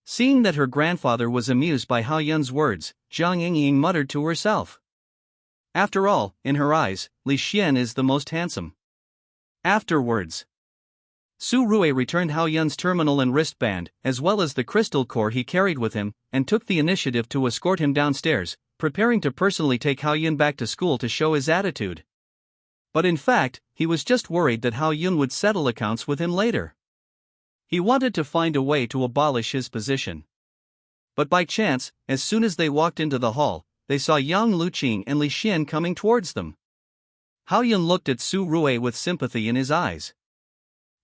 Seeing that her grandfather was amused by Hao Yun's words, Jiang Yingying muttered to herself. After all, in her eyes, Li Xian is the most handsome. Afterwards, Su Rui returned Hao Yun's terminal and wristband, as well as the crystal core he carried with him, and took the initiative to escort him downstairs, preparing to personally take Hao Yun back to school to show his attitude. But in fact, he was just worried that Hao Yun would settle accounts with him later. He wanted to find a way to abolish his position. But by chance, as soon as they walked into the hall, they saw Yang Luqing and Li Xian coming towards them. Hao Yun looked at Su Rui with sympathy in his eyes.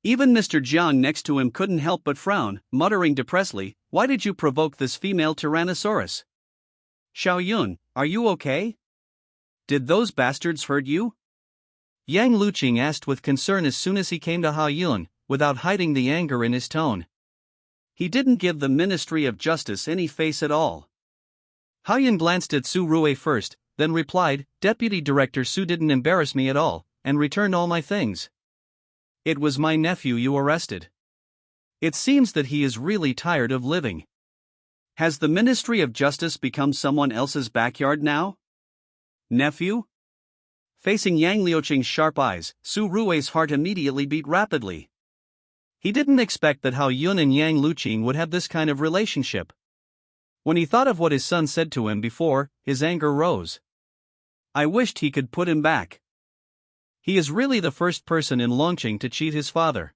Even Mr. Jiang next to him couldn't help but frown, muttering depressedly, "Why did you provoke this female Tyrannosaurus? Xiao Yun, are you okay? Did those bastards hurt you?" Yang Luqing asked with concern as soon as he came to Hao Yun, without hiding the anger in his tone. He didn't give the Ministry of Justice any face at all. Hao Yun glanced at Su Rui first, then replied, "Deputy Director Su didn't embarrass me at all, and returned all my things. It was my nephew you arrested. It seems that he is really tired of living. Has the Ministry of Justice become someone else's backyard now?" Nephew? Facing Yang Liuqing's sharp eyes, Su Rui's heart immediately beat rapidly. He didn't expect that Hao Yun and Yang Liuqing would have this kind of relationship. When he thought of what his son said to him before, his anger rose. I wished he could put him back. He is really the first person in Longqing to cheat his father.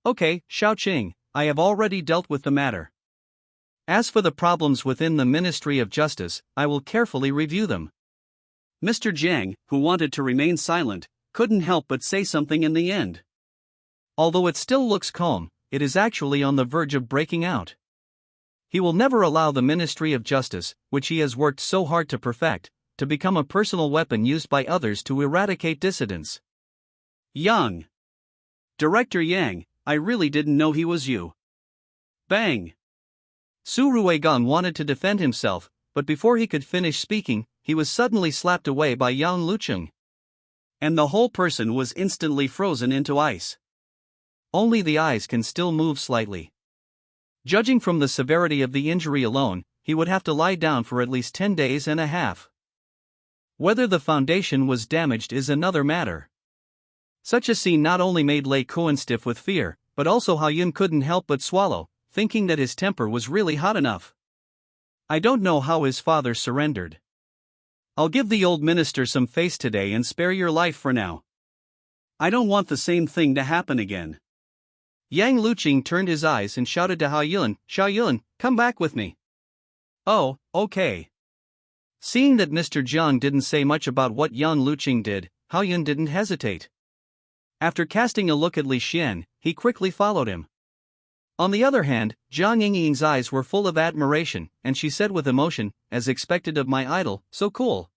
Okay, Shaoqing, I have already dealt with the matter. As for the problems within the Ministry of Justice, I will carefully review them. Mr. Jiang, who wanted to remain silent, couldn't help but say something in the end. Although it still looks calm, it is actually on the verge of breaking out. He will never allow the Ministry of Justice, which he has worked so hard to perfect, to become a personal weapon used by others to eradicate dissidents. Yang. Director Yang, I really didn't know he was you. Bang. Su Ruigang wanted to defend himself, but before he could finish speaking, he was suddenly slapped away by Yang Liuqing. And the whole person was instantly frozen into ice. Only the eyes can still move slightly. Judging from the severity of the injury alone, he would have to lie down for at least 10 days and a half. Whether the foundation was damaged is another matter. Such a scene not only made Lei Kuan stiff with fear, but also Hao Yun couldn't help but swallow, thinking that his temper was really hot enough. I don't know how his father surrendered. I'll give the old minister some face today and spare your life for now. I don't want the same thing to happen again. Yang Liuqing turned his eyes and shouted to Hao Yun, Xiao Yun, come back with me. Oh, okay. Seeing that Mr. Jiang didn't say much about what Yang Liuqing did, Hao Yun didn't hesitate. After casting a look at Li Xian, he quickly followed him. On the other hand, Zhang Yingying's eyes were full of admiration, and she said with emotion, as expected of my idol, so cool.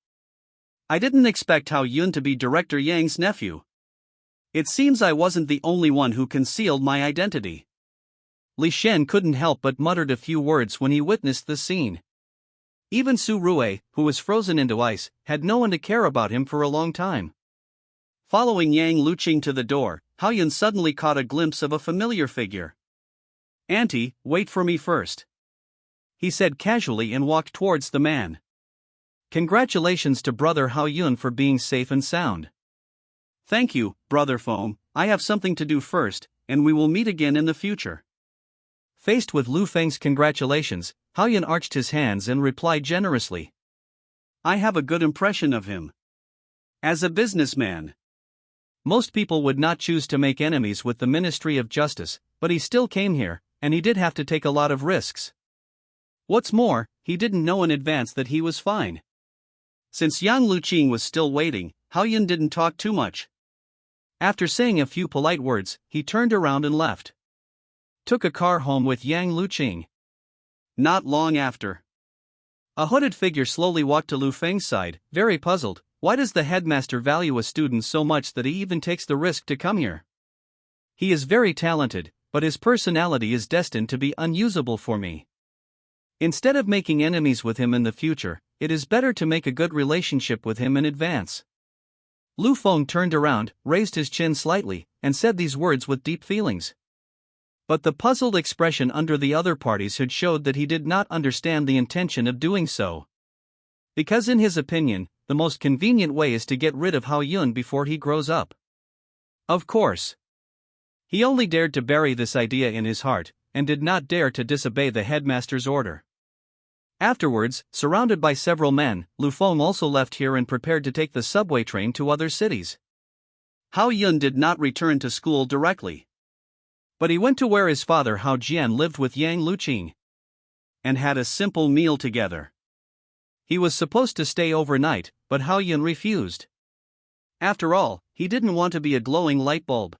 I didn't expect Hao Yun to be Director Yang's nephew. It seems I wasn't the only one who concealed my identity. Li Xian couldn't help but muttered a few words when he witnessed the scene. Even Su Rui, who was frozen into ice, had no one to care about him for a long time. Following Yang Liuqing to the door, Hao Yun suddenly caught a glimpse of a familiar figure. Auntie, wait for me first. He said casually and walked towards the man. Congratulations to brother Hao Yun for being safe and sound. Thank you, brother Foam, I have something to do first, and we will meet again in the future. Faced with Lu Feng's congratulations, Hao Yun arched his hands and replied generously. I have a good impression of him. As a businessman. Most people would not choose to make enemies with the Ministry of Justice, but he still came here, and he did have to take a lot of risks. What's more, he didn't know in advance that he was fine. Since Yang Liuqing was still waiting, Hao Yun didn't talk too much. After saying a few polite words, he turned around and left. Took a car home with Yang Liuqing. Not long after, a hooded figure slowly walked to Lu Feng's side, very puzzled. Why does the headmaster value a student so much that he even takes the risk to come here? He is very talented, but his personality is destined to be unusable for me. Instead of making enemies with him in the future, it is better to make a good relationship with him in advance. Lu Feng turned around, raised his chin slightly, and said these words with deep feelings. But the puzzled expression under the other party's hood showed that he did not understand the intention of doing so. Because in his opinion, the most convenient way is to get rid of Hao Yun before he grows up. Of course. He only dared to bury this idea in his heart, and did not dare to disobey the headmaster's order. Afterwards, surrounded by several men, Lu Feng also left here and prepared to take the subway train to other cities. Hao Yun did not return to school directly. But he went to where his father Hao Jian lived with Yang Liuqing, and had a simple meal together. He was supposed to stay overnight, but Hao Yun refused. After all, he didn't want to be a glowing light bulb.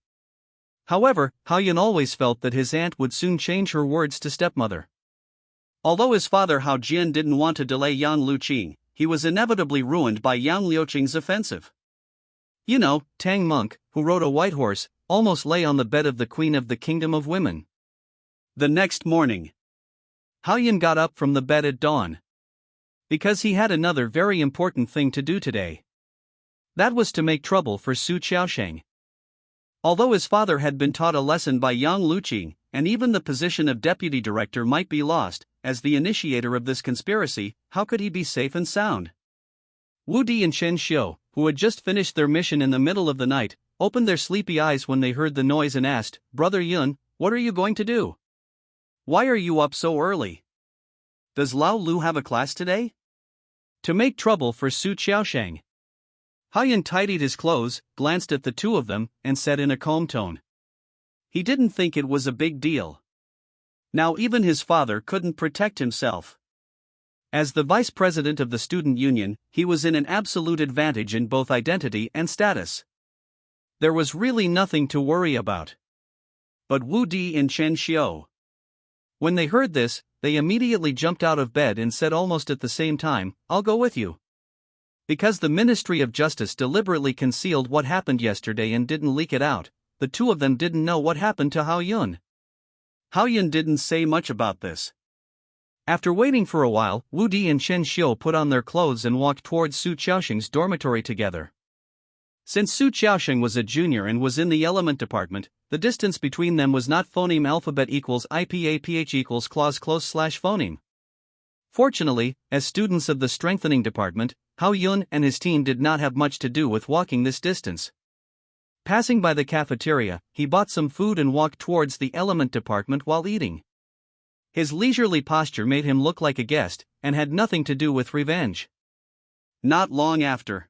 However, Hao Yun always felt that his aunt would soon change her words to stepmother. Although his father Hao Jian didn't want to delay Yang Liuqing, he was inevitably ruined by Yang Liuqing's offensive. You know, Tang Monk, who rode a white horse, almost lay on the bed of the queen of the kingdom of women. The next morning, Hao Yun got up from the bed at dawn. Because he had another very important thing to do today. That was to make trouble for Su Qiaosheng. Although his father had been taught a lesson by Yang Liuqing, and even the position of deputy director might be lost, as the initiator of this conspiracy, how could he be safe and sound? Wu Di and Chen Xiu, who had just finished their mission in the middle of the night, opened their sleepy eyes when they heard the noise and asked, "Brother Yun, what are you going to do? Why are you up so early? Does Lao Lu have a class today?" To make trouble for Su Qiaosheng. Haoyun tidied his clothes, glanced at the two of them, and said in a calm tone. He didn't think it was a big deal. Now even his father couldn't protect himself. As the vice president of the student union, he was in an absolute advantage in both identity and status. There was really nothing to worry about. But Wu Di and Chen Xiu. When they heard this, they immediately jumped out of bed and said almost at the same time, "I'll go with you." Because the Ministry of Justice deliberately concealed what happened yesterday and didn't leak it out, the two of them didn't know what happened to Haoyun. Haoyun didn't say much about this. After waiting for a while, Wu Di and Chen Xiu put on their clothes and walked towards Su Qiaosheng's dormitory together. Since Su Qiaosheng was a junior and was in the element department, the distance between them was not phoneme alphabet equals IPAPH equals clause close slash phoneme. Fortunately, as students of the strengthening department, Haoyun and his team did not have much to do with walking this distance. Passing by the cafeteria, he bought some food and walked towards the element department while eating. His leisurely posture made him look like a guest, and had nothing to do with revenge. Not long after,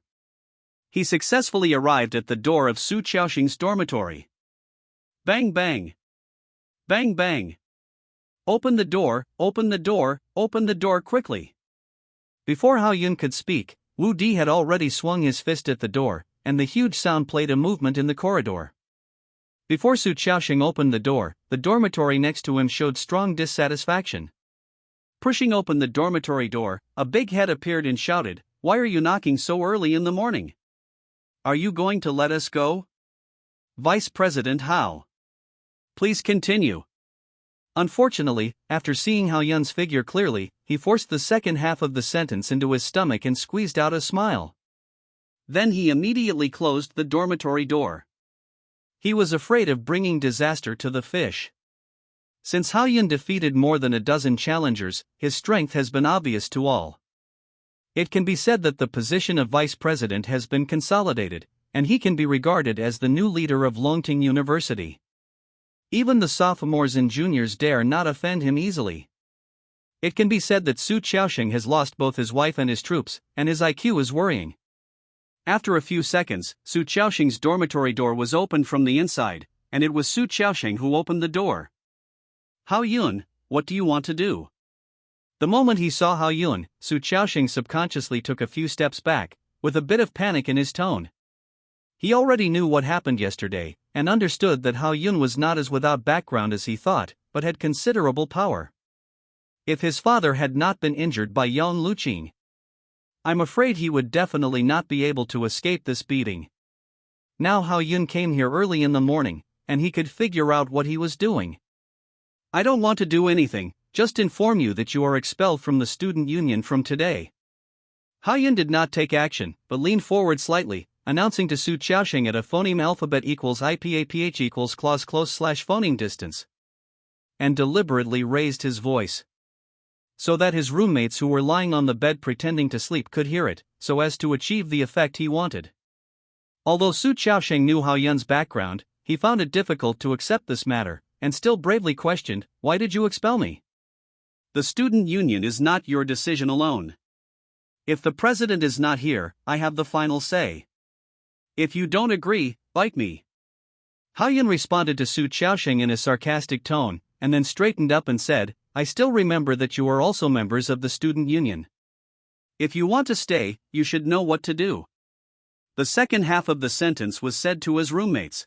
he successfully arrived at the door of Su Qiaosheng's dormitory. Bang bang! Bang bang! Open the door, open the door, open the door quickly! Before Haoyun could speak, Wu Di had already swung his fist at the door, and the huge sound played a movement in the corridor. Before Su Qiaosheng opened the door, the dormitory next to him showed strong dissatisfaction. Pushing open the dormitory door, a big head appeared and shouted, "Why are you knocking so early in the morning? Are you going to let us go? Vice President Hao. Please continue." Unfortunately, after seeing Haoyun's figure clearly, he forced the second half of the sentence into his stomach and squeezed out a smile. Then he immediately closed the dormitory door. He was afraid of bringing disaster to the fish. Since Haoyun defeated more than a dozen challengers, his strength has been obvious to all. It can be said that the position of vice president has been consolidated, and he can be regarded as the new leader of Longting University. Even the sophomores and juniors dare not offend him easily. It can be said that Su Qiaosheng has lost both his wife and his troops, and his IQ is worrying. After a few seconds, Su Qiaosheng's dormitory door was opened from the inside, and it was Su Qiaosheng who opened the door. "Haoyun, what do you want to do?" The moment he saw Haoyun, Su Qiaosheng subconsciously took a few steps back, with a bit of panic in his tone. He already knew what happened yesterday, and understood that Haoyun was not as without background as he thought, but had considerable power. If his father had not been injured by Yang Luqing, I'm afraid he would definitely not be able to escape this beating. Now Haoyun came here early in the morning, and he could figure out what he was doing. "I don't want to do anything, just inform you that you are expelled from the student union from today." Haoyun did not take action, but leaned forward slightly, announcing to Su Qiaosheng at a phoneme alphabet equals IPAPH equals clause close slash phoneme distance. And deliberately raised his voice, so that his roommates who were lying on the bed pretending to sleep could hear it, so as to achieve the effect he wanted. Although Su Qiaosheng knew Haoyun's background, he found it difficult to accept this matter, and still bravely questioned, "Why did you expel me?" "The student union is not your decision alone. If the president is not here, I have the final say. If you don't agree, bite me." Haoyun responded to Su Qiaosheng in a sarcastic tone, and then straightened up and said, "I still remember that you are also members of the student union. If you want to stay, you should know what to do." The second half of the sentence was said to his roommates.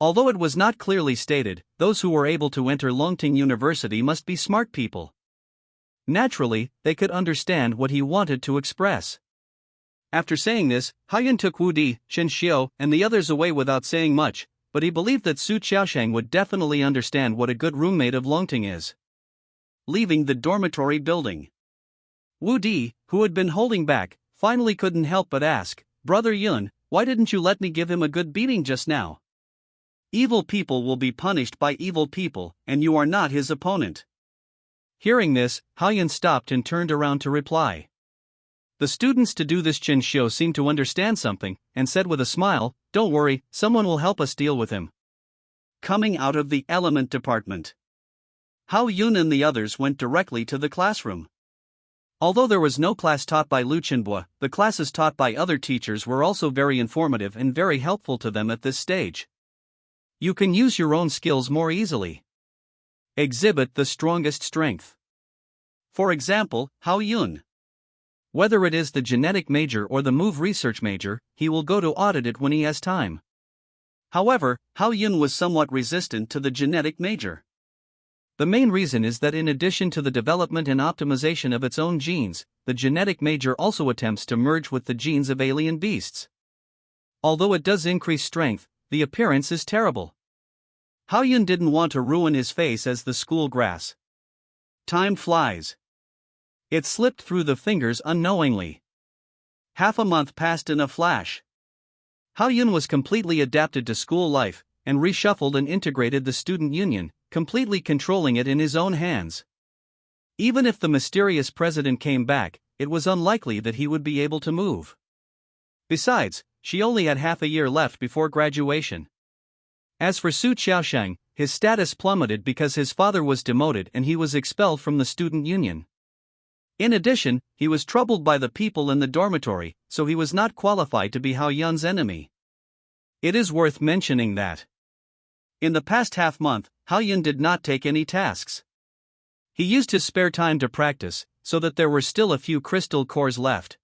Although it was not clearly stated, those who were able to enter Longting University must be smart people. Naturally, they could understand what he wanted to express. After saying this, Haoyun took Wu Di, Chen Xiu, and the others away without saying much, but he believed that Su Qiaosheng would definitely understand what a good roommate of Longting is. Leaving the dormitory building, Wu Di, who had been holding back, finally couldn't help but ask, "Brother Yun, why didn't you let me give him a good beating just now? Evil people will be punished by evil people, and you are not his opponent." Hearing this, Haoyun stopped and turned around to reply. The students to do this Chen Xiu seemed to understand something, and said with a smile, "Don't worry, someone will help us deal with him." Coming out of the element department, Hao Yun and the others went directly to the classroom. Although there was no class taught by Lu Chenbo, the classes taught by other teachers were also very informative and very helpful to them at this stage. You can use your own skills more easily. Exhibit the strongest strength. For example, Hao Yun. Whether it is the genetic major or the move research major, he will go to audit it when he has time. However, Hao Yun was somewhat resistant to the genetic major. The main reason is that in addition to the development and optimization of its own genes, the genetic major also attempts to merge with the genes of alien beasts. Although it does increase strength, the appearance is terrible. Hao Yun didn't want to ruin his face as the school grass. Time flies. It slipped through the fingers unknowingly. Half a month passed in a flash. Hao Yun was completely adapted to school life, and reshuffled and integrated the student union, completely controlling it in his own hands. Even if the mysterious president came back, it was unlikely that he would be able to move. Besides, she only had half a year left before graduation. As for Su Qiaosheng, his status plummeted because his father was demoted and he was expelled from the student union. In addition, he was troubled by the people in the dormitory, so he was not qualified to be Hao Yun's enemy. It is worth mentioning that in the past half month, Hao Yun did not take any tasks. He used his spare time to practice, so that there were still a few crystal cores left.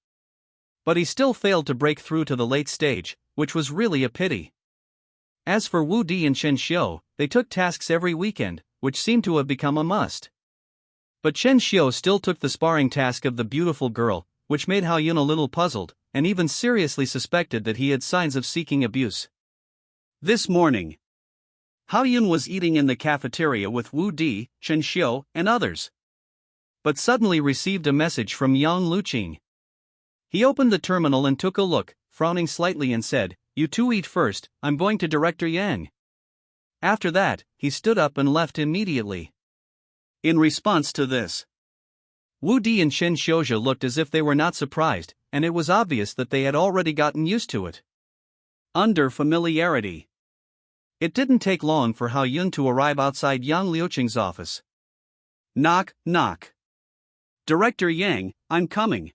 But he still failed to break through to the late stage, which was really a pity. As for Wu Di and Chen Xiu, they took tasks every weekend, which seemed to have become a must. But Chen Xiu still took the sparring task of the beautiful girl, which made Hao Yun a little puzzled, and even seriously suspected that he had signs of seeking abuse. This morning, Hao Yun was eating in the cafeteria with Wu Di, Chen Xiu, and others. But suddenly received a message from Yang Luqing. He opened the terminal and took a look, frowning slightly and said, "You two eat first, I'm going to Director Yang." After that, he stood up and left immediately. In response to this, Wu Di and Chen Xiuzhe looked as if they were not surprised, and it was obvious that they had already gotten used to it. Under familiarity. It didn't take long for Hao Yun to arrive outside Yang Liuqing's office. Knock, knock. Director Yang, I'm coming.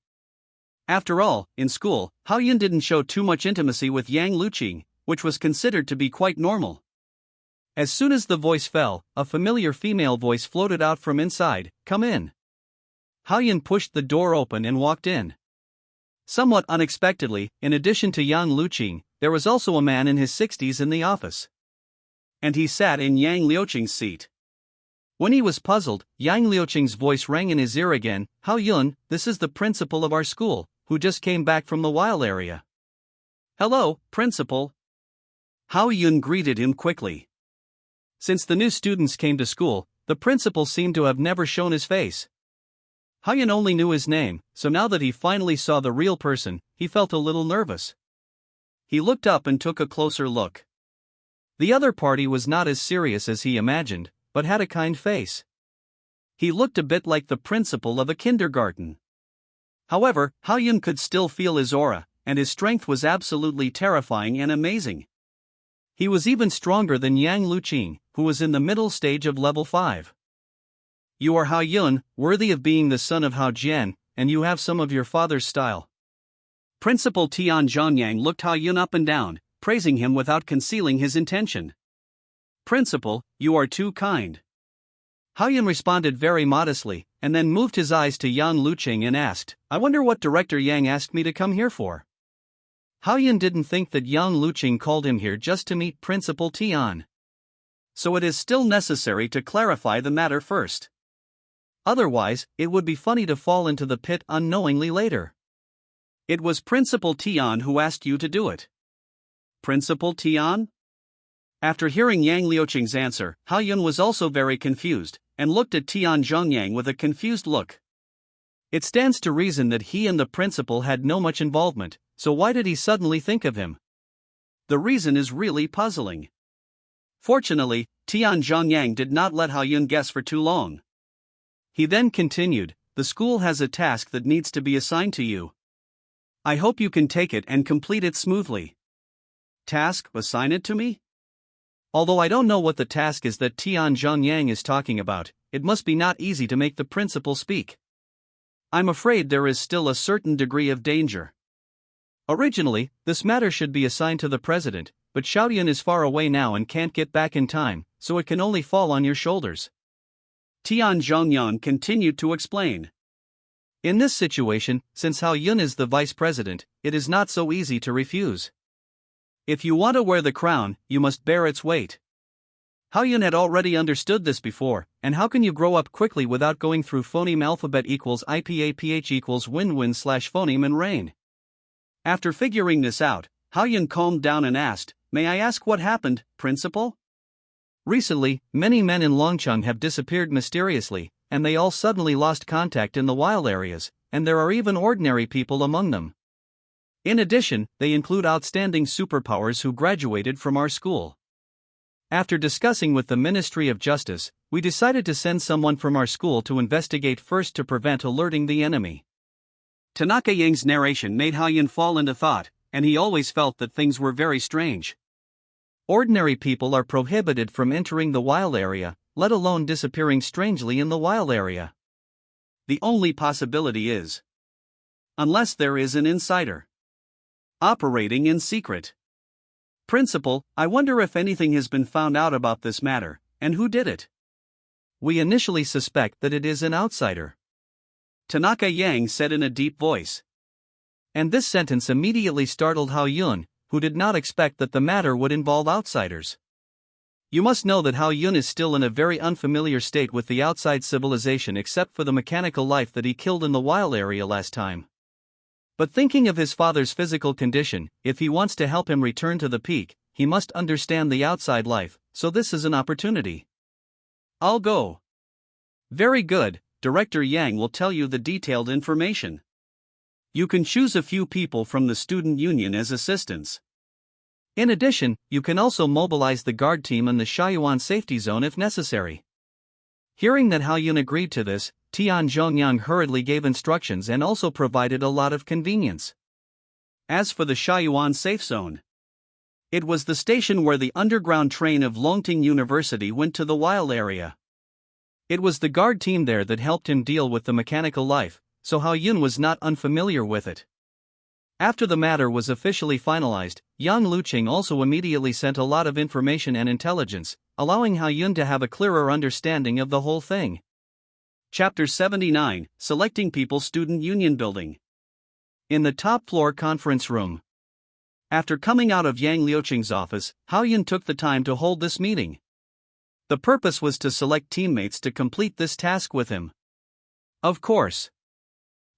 After all, in school, Hao Yun didn't show too much intimacy with Yang Luqing, which was considered to be quite normal. As soon as the voice fell, a familiar female voice floated out from inside, "Come in." Hao Yun pushed the door open and walked in. Somewhat unexpectedly, in addition to Yang Luqing, there was also a man in his 60s in the office. And he sat in Yang Liuqing's seat. When he was puzzled, Yang Liuqing's voice rang in his ear again, "Hao Yun, this is the principal of our school, who just came back from the wild area." "Hello, principal." Hao Yun greeted him quickly. Since the new students came to school, the principal seemed to have never shown his face. Hao Yun only knew his name, so now that he finally saw the real person, he felt a little nervous. He looked up and took a closer look. The other party was not as serious as he imagined, but had a kind face. He looked a bit like the principal of a kindergarten. However, Hao Yun could still feel his aura, and his strength was absolutely terrifying and amazing. He was even stronger than Yang Luqing, who was in the middle stage of level 5. "You are Hao Yun, worthy of being the son of Hao Jian, and you have some of your father's style." Principal Tian Zhongyang looked Hao Yun up and down, praising him without concealing his intention. "Principal, you are too kind." Hao Yun responded very modestly, and then moved his eyes to Yang Luqing and asked, "I wonder what Director Yang asked me to come here for?" Hao Yun didn't think that Yang Luqing called him here just to meet Principal Tian. So it is still necessary to clarify the matter first. Otherwise, it would be funny to fall into the pit unknowingly later. "It was Principal Tian who asked you to do it." "Principal Tian?" After hearing Yang Liuqing's answer, Hao Yun was also very confused, and looked at Tian Zhongyang with a confused look. It stands to reason that he and the principal had no much involvement, so why did he suddenly think of him? The reason is really puzzling. Fortunately, Tian Zhongyang did not let Hao Yun guess for too long. He then continued, "The school has a task that needs to be assigned to you. I hope you can take it and complete it smoothly. Task, assign it to me? Although I don't know what the task is that Tian Zhongyang is talking about, it must be not easy to make the principal speak. I'm afraid there is still a certain degree of danger. Originally, this matter should be assigned to the president, but Xiaoyun is far away now and can't get back in time, so it can only fall on your shoulders. Tian Zhongyang continued to explain. In this situation, since Hao Yun is the vice president, it is not so easy to refuse. If you want to wear the crown, you must bear its weight. Hao Yun had already understood this before, and how can you grow up quickly without going through phoneme alphabet equals IPAPH equals win-win/phoneme and rain? After figuring this out, Hao Yun calmed down and asked, "May I ask what happened, principal?" Recently, many men in Longcheng have disappeared mysteriously, and they all suddenly lost contact in the wild areas, and there are even ordinary people among them. In addition, they include outstanding superpowers who graduated from our school. After discussing with the Ministry of Justice, we decided to send someone from our school to investigate first to prevent alerting the enemy. Tanaka Yang's narration made Hao Yun fall into thought, and he always felt that things were very strange. Ordinary people are prohibited from entering the wild area, let alone disappearing strangely in the wild area. The only possibility is, unless there is an insider operating in secret. Principal, I wonder if anything has been found out about this matter, and who did it? We initially suspect that it is an outsider, Tanaka Yang said in a deep voice. And this sentence immediately startled Hao Yun, who did not expect that the matter would involve outsiders. You must know that Hao Yun is still in a very unfamiliar state with the outside civilization except for the mechanical life that he killed in the wild area last time. But thinking of his father's physical condition, if he wants to help him return to the peak, he must understand the outside life, so this is an opportunity. I'll go. Very good, Director Yang will tell you the detailed information. You can choose a few people from the student union as assistants. In addition, you can also mobilize the guard team in the Shaiyuan safety zone if necessary. Hearing that Hao Yun agreed to this, Tian Zhongyang hurriedly gave instructions and also provided a lot of convenience. As for the Shaiyuan safe zone, it was the station where the underground train of Longting University went to the wild area. It was the guard team there that helped him deal with the mechanical life, so Hao Yun was not unfamiliar with it. After the matter was officially finalized, Yang Luqing also immediately sent a lot of information and intelligence, allowing Hao Yun to have a clearer understanding of the whole thing. Chapter 79, Selecting People Student Union Building. In the top floor conference room. After coming out of Yang Liuqing's office, Hao Yun took the time to hold this meeting. The purpose was to select teammates to complete this task with him. Of course,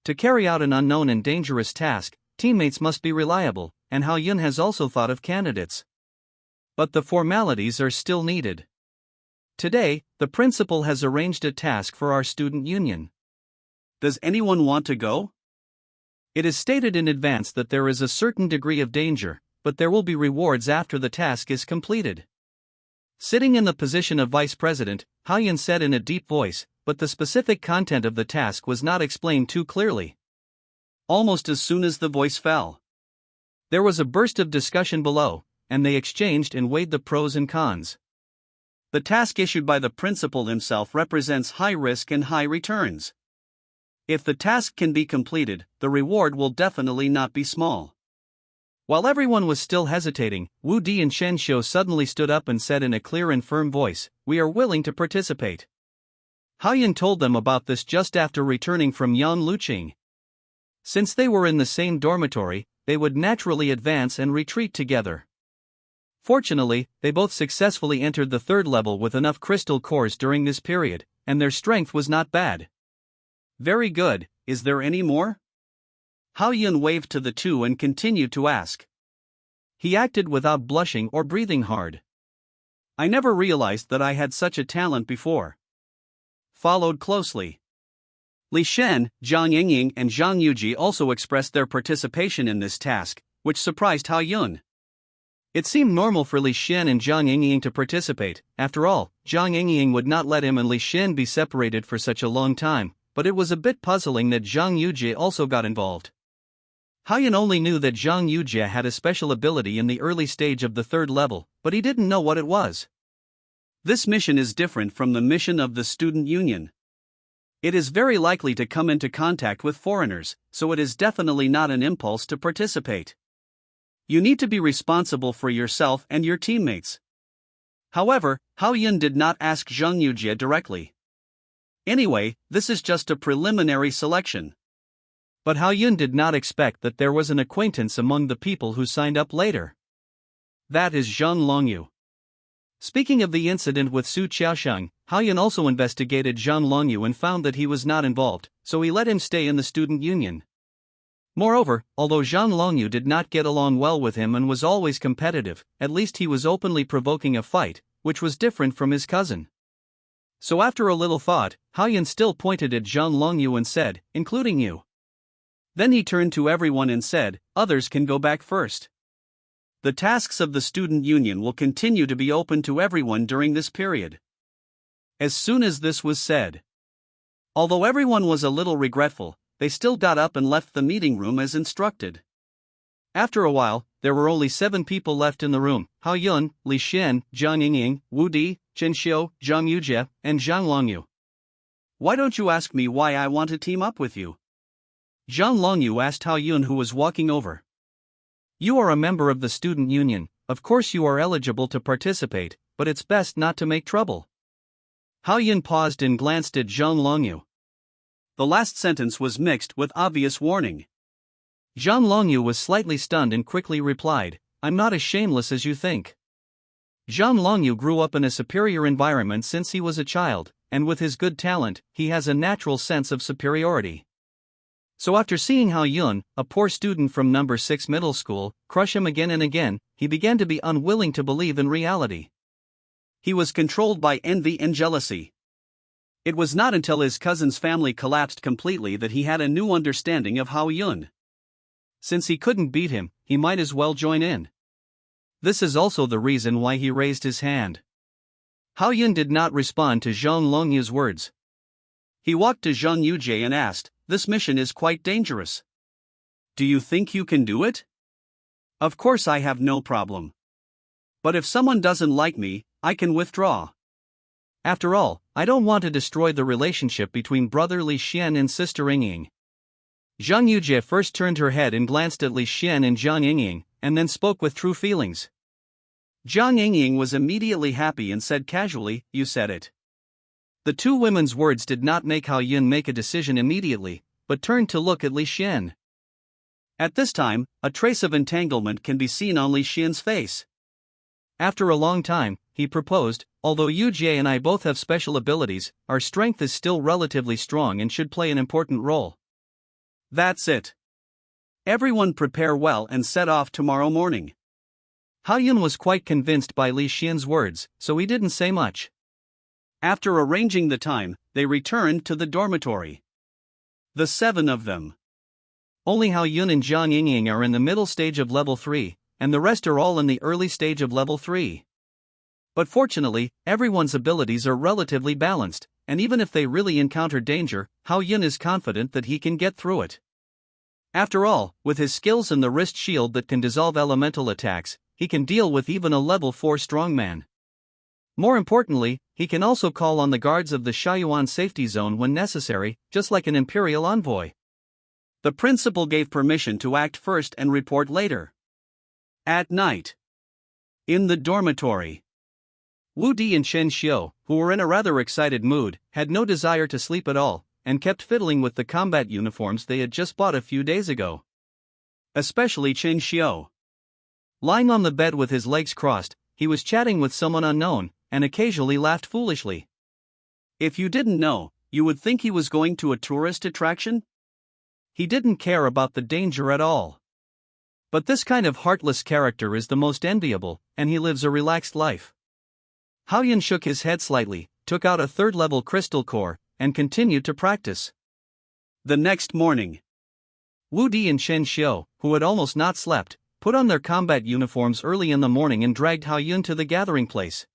to carry out an unknown and dangerous task, teammates must be reliable, and Hao Yun has also thought of candidates. But the formalities are still needed. Today, the principal has arranged a task for our student union. Does anyone want to go? It is stated in advance that there is a certain degree of danger, but there will be rewards after the task is completed. Sitting in the position of vice president, Hao Yun said in a deep voice, but the specific content of the task was not explained too clearly. Almost as soon as the voice fell, there was a burst of discussion below, and they exchanged and weighed the pros and cons. The task issued by the principal himself represents high risk and high returns. If the task can be completed, the reward will definitely not be small. While everyone was still hesitating, Wu Di and Shen Xiu suddenly stood up and said in a clear and firm voice, "We are willing to participate." Hao Yun told them about this just after returning from Yang Luqing. Since they were in the same dormitory, they would naturally advance and retreat together. Fortunately, they both successfully entered the third level with enough crystal cores during this period, and their strength was not bad. Very good, is there any more? Hao Yun waved to the two and continued to ask. He acted without blushing or breathing hard. I never realized that I had such a talent before. Followed closely. Li Shen, Zhang Yingying and Zhang Yuji also expressed their participation in this task, which surprised Hao Yun. It seemed normal for Li Shen and Zhang Yingying to participate. After all, Zhang Yingying would not let him and Li Shen be separated for such a long time, but it was a bit puzzling that Zhang Yuji also got involved. Haoyun only knew that Zhang Yujie had a special ability in the early stage of the third level, but he didn't know what it was. This mission is different from the mission of the student union. It is very likely to come into contact with foreigners, so it is definitely not an impulse to participate. You need to be responsible for yourself and your teammates. However, Haoyun did not ask Zhang Yujie directly. Anyway, this is just a preliminary selection. But Haoyun did not expect that there was an acquaintance among the people who signed up later. That is Zhang Longyu. Speaking of the incident with Su Qiaosheng, Haoyun also investigated Zhang Longyu and found that he was not involved, so he let him stay in the student union. Moreover, although Zhang Longyu did not get along well with him and was always competitive, at least he was openly provoking a fight, which was different from his cousin. So after a little thought, Haoyun still pointed at Zhang Longyu and said, "Including you." Then he turned to everyone and said, "Others can go back first. The tasks of the student union will continue to be open to everyone during this period." As soon as this was said, although everyone was a little regretful, they still got up and left the meeting room as instructed. After a while, there were only 7 people left in the room: Haoyun, Li Xian, Jiang Yingying, Wu Di, Chen Xiu, Zhang Yujie, and Zhang Longyu. "Why don't you ask me why I want to team up with you?" Zhang Longyu asked Haoyun, who was walking over. "You are a member of the student union, of course you are eligible to participate, but it's best not to make trouble." Haoyun paused and glanced at Zhang Longyu. The last sentence was mixed with obvious warning. Zhang Longyu was slightly stunned and quickly replied, "I'm not as shameless as you think." Zhang Longyu grew up in a superior environment since he was a child, and with his good talent, he has a natural sense of superiority. So after seeing Haoyun, a poor student from number 6 middle school, crush him again and again, he began to be unwilling to believe in reality. He was controlled by envy and jealousy. It was not until his cousin's family collapsed completely that he had a new understanding of Haoyun. Since he couldn't beat him, he might as well join in. This is also the reason why he raised his hand. Haoyun did not respond to Zhang Longyu's words. He walked to Zhang Yujie and asked, "This mission is quite dangerous. Do you think you can do it?" "Of course I have no problem. But if someone doesn't like me, I can withdraw. After all, I don't want to destroy the relationship between brother Li Xian and sister Yingying." Zhang Yujie first turned her head and glanced at Li Xian and Zhang Yingying, and then spoke with true feelings. Zhang Yingying was immediately happy and said casually, "You said it." The two women's words did not make Haoyun make a decision immediately, but turned to look at Li Xian. At this time, a trace of entanglement can be seen on Li Xian's face. After a long time, he proposed, "Although Yujie and I both have special abilities, our strength is still relatively strong and should play an important role. That's it. Everyone prepare well and set off tomorrow morning." Haoyun was quite convinced by Li Xian's words, so he didn't say much. After arranging the time, they returned to the dormitory. The 7 of them. Only Haoyun and Zhang Yingying are in the middle stage of level 3, and the rest are all in the early stage of level 3. But fortunately, everyone's abilities are relatively balanced, and even if they really encounter danger, Haoyun is confident that he can get through it. After all, with his skills and the wrist shield that can dissolve elemental attacks, he can deal with even a level 4 strongman. More importantly, he can also call on the guards of the Shaoyuan safety zone when necessary, just like an imperial envoy. The principal gave permission to act first and report later. At night, in the dormitory, Wu Di and Chen Xiu, who were in a rather excited mood, had no desire to sleep at all, and kept fiddling with the combat uniforms they had just bought a few days ago. Especially Chen Xiu. Lying on the bed with his legs crossed, he was chatting with someone unknown, and occasionally laughed foolishly. If you didn't know, you would think he was going to a tourist attraction. He didn't care about the danger at all. But this kind of heartless character is the most enviable, and he lives a relaxed life. Haoyun shook his head slightly, took out a 3rd-level crystal core, and continued to practice. The next morning, Wu Di and Chen Xiu, who had almost not slept, put on their combat uniforms early in the morning and dragged Haoyun to the gathering place.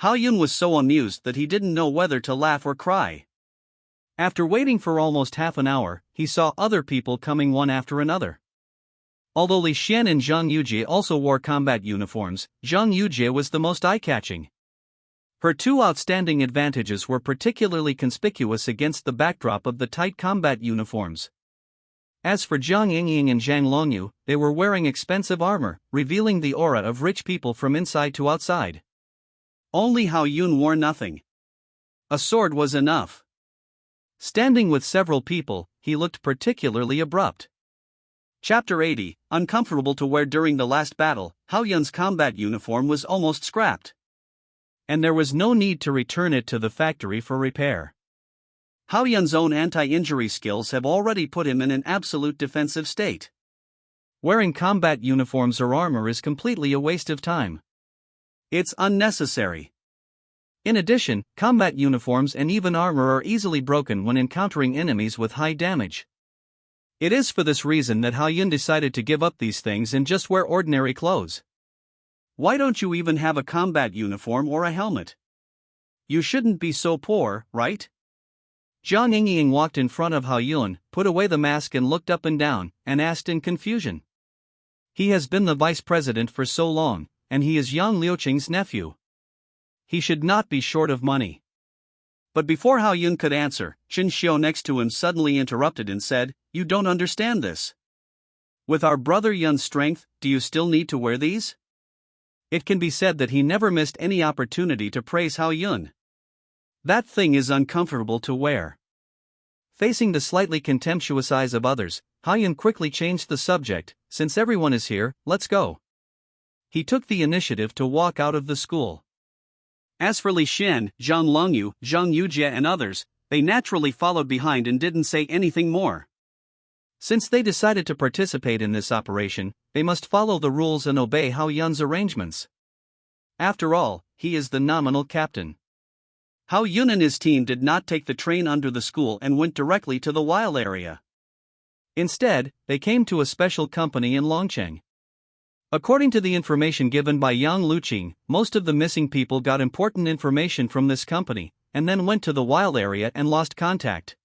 Haoyun was so amused that he didn't know whether to laugh or cry. After waiting for almost half an hour, he saw other people coming one after another. Although Li Xian and Zhang Yujie also wore combat uniforms, Zhang Yujie was the most eye-catching. Her two outstanding advantages were particularly conspicuous against the backdrop of the tight combat uniforms. As for Zhang Yingying and Zhang Longyu, they were wearing expensive armor, revealing the aura of rich people from inside to outside. Only Hao Yun wore nothing. A sword was enough. Standing with several people, he looked particularly abrupt. Chapter 80, uncomfortable to wear during the last battle, Hao Yun's combat uniform was almost scrapped. And there was no need to return it to the factory for repair. Hao Yun's own anti-injury skills have already put him in an absolute defensive state. Wearing combat uniforms or armor is completely a waste of time. It's unnecessary. In addition, combat uniforms and even armor are easily broken when encountering enemies with high damage. It is for this reason that Hao Yun decided to give up these things and just wear ordinary clothes. Why don't you even have a combat uniform or a helmet? You shouldn't be so poor, right? Zhang Yingying walked in front of Hao Yun, put away the mask and looked up and down, and asked in confusion. He has been the vice president for so long, and he is Yang Liuqing's nephew. He should not be short of money. But before Hao Yun could answer, Chen Xiao next to him suddenly interrupted and said, "You don't understand this. With our brother Yun's strength, do you still need to wear these?" It can be said that he never missed any opportunity to praise Hao Yun. That thing is uncomfortable to wear. Facing the slightly contemptuous eyes of others, Hao Yun quickly changed the subject. Since everyone is here, let's go. He took the initiative to walk out of the school. As for Li Xian, Zhang Longyu, Zhang Yujie and others, they naturally followed behind and didn't say anything more. Since they decided to participate in this operation, they must follow the rules and obey Hao Yun's arrangements. After all, he is the nominal captain. Hao Yun and his team did not take the train under the school and went directly to the wild area. Instead, they came to a special company in Longcheng. According to the information given by Yang Luqing, most of the missing people got important information from this company, and then went to the wild area and lost contact.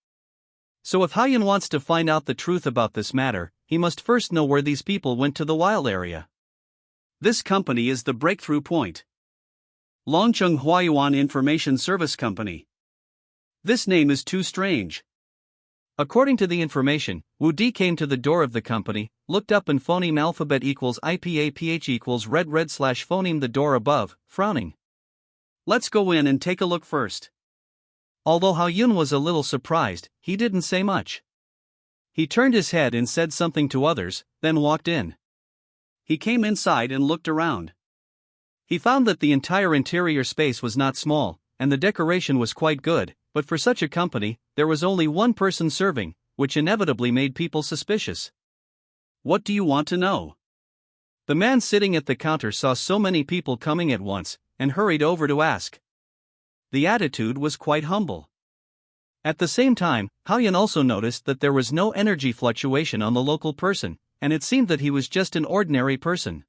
So if Hao Yun wants to find out the truth about this matter, he must first know where these people went to the wild area. This company is the breakthrough point. Longcheng Huayuan Information Service Company. This name is too strange. According to the information, Wu Di came to the door of the company, looked up and phoneme alphabet equals IPAPH equals red / phoneme the door above, frowning. Let's go in and take a look first. Although Hao Yun was a little surprised, he didn't say much. He turned his head and said something to others, then walked in. He came inside and looked around. He found that the entire interior space was not small, and the decoration was quite good, but for such a company, there was only one person serving, which inevitably made people suspicious. What do you want to know? The man sitting at the counter saw so many people coming at once, and hurried over to ask. The attitude was quite humble. At the same time, Hao Yun also noticed that there was no energy fluctuation on the local person, and it seemed that he was just an ordinary person.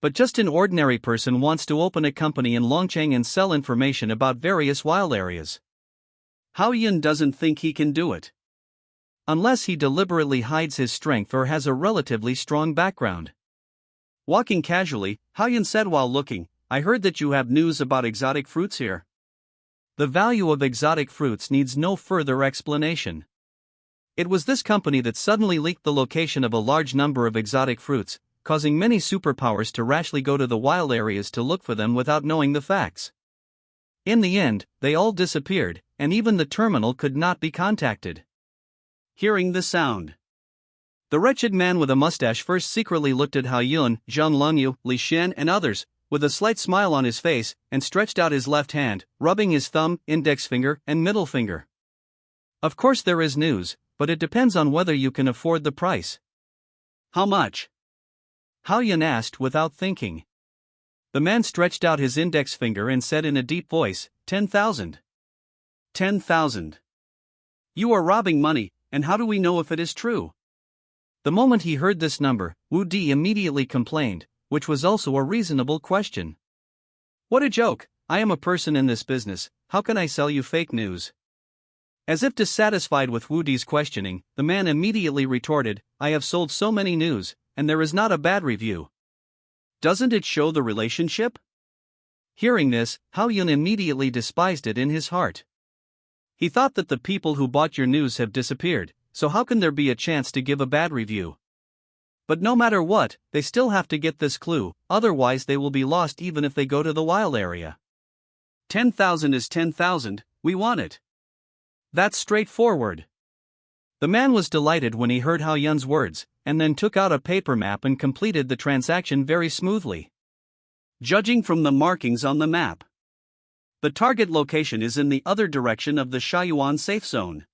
But just an ordinary person wants to open a company in Longcheng and sell information about various wild areas. Hao Yun doesn't think he can do it. Unless he deliberately hides his strength or has a relatively strong background. Walking casually, Hao Yun said while looking, "I heard that you have news about exotic fruits here." The value of exotic fruits needs no further explanation. It was this company that suddenly leaked the location of a large number of exotic fruits, causing many superpowers to rashly go to the wild areas to look for them without knowing the facts. In the end, they all disappeared, and even the terminal could not be contacted. Hearing the sound, the wretched man with a mustache first secretly looked at Hao Yun, Zhang Longyu, Li Xian and others, with a slight smile on his face, and stretched out his left hand, rubbing his thumb, index finger, and middle finger. Of course there is news, but it depends on whether you can afford the price. How much? Hao Yun asked without thinking. The man stretched out his index finger and said in a deep voice, 10,000. 10,000. You are robbing money, and how do we know if it is true? The moment he heard this number, Wu Di immediately complained, which was also a reasonable question. What a joke, I am a person in this business, how can I sell you fake news? As if dissatisfied with Wu Di's questioning, the man immediately retorted, I have sold so many news, and there is not a bad review. Doesn't it show the relationship? Hearing this, Hao-yun immediately despised it in his heart. He thought that the people who bought your news have disappeared, so how can there be a chance to give a bad review? But no matter what, they still have to get this clue, otherwise they will be lost even if they go to the wild area. 10,000 is 10,000, we want it. That's straightforward. The man was delighted when he heard Hao-yun's words, and then took out a paper map and completed the transaction very smoothly. Judging from the markings on the map, the target location is in the other direction of the Shaoyuan safe zone.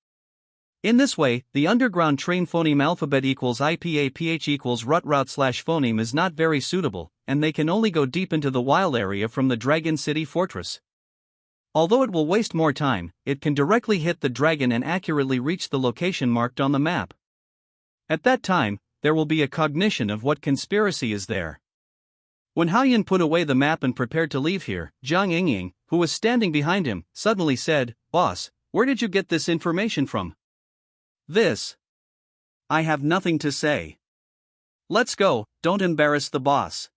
In this way, the underground train phoneme alphabet equals IPAPH equals route/phoneme is not very suitable, and they can only go deep into the wild area from the Dragon City Fortress. Although it will waste more time, it can directly hit the dragon and accurately reach the location marked on the map. At that time, there will be a cognition of what conspiracy is there. When Hao-yun put away the map and prepared to leave here, Jiang Yingying, who was standing behind him, suddenly said, "Boss, where did you get this information from?" "This. I have nothing to say. Let's go, don't embarrass the boss."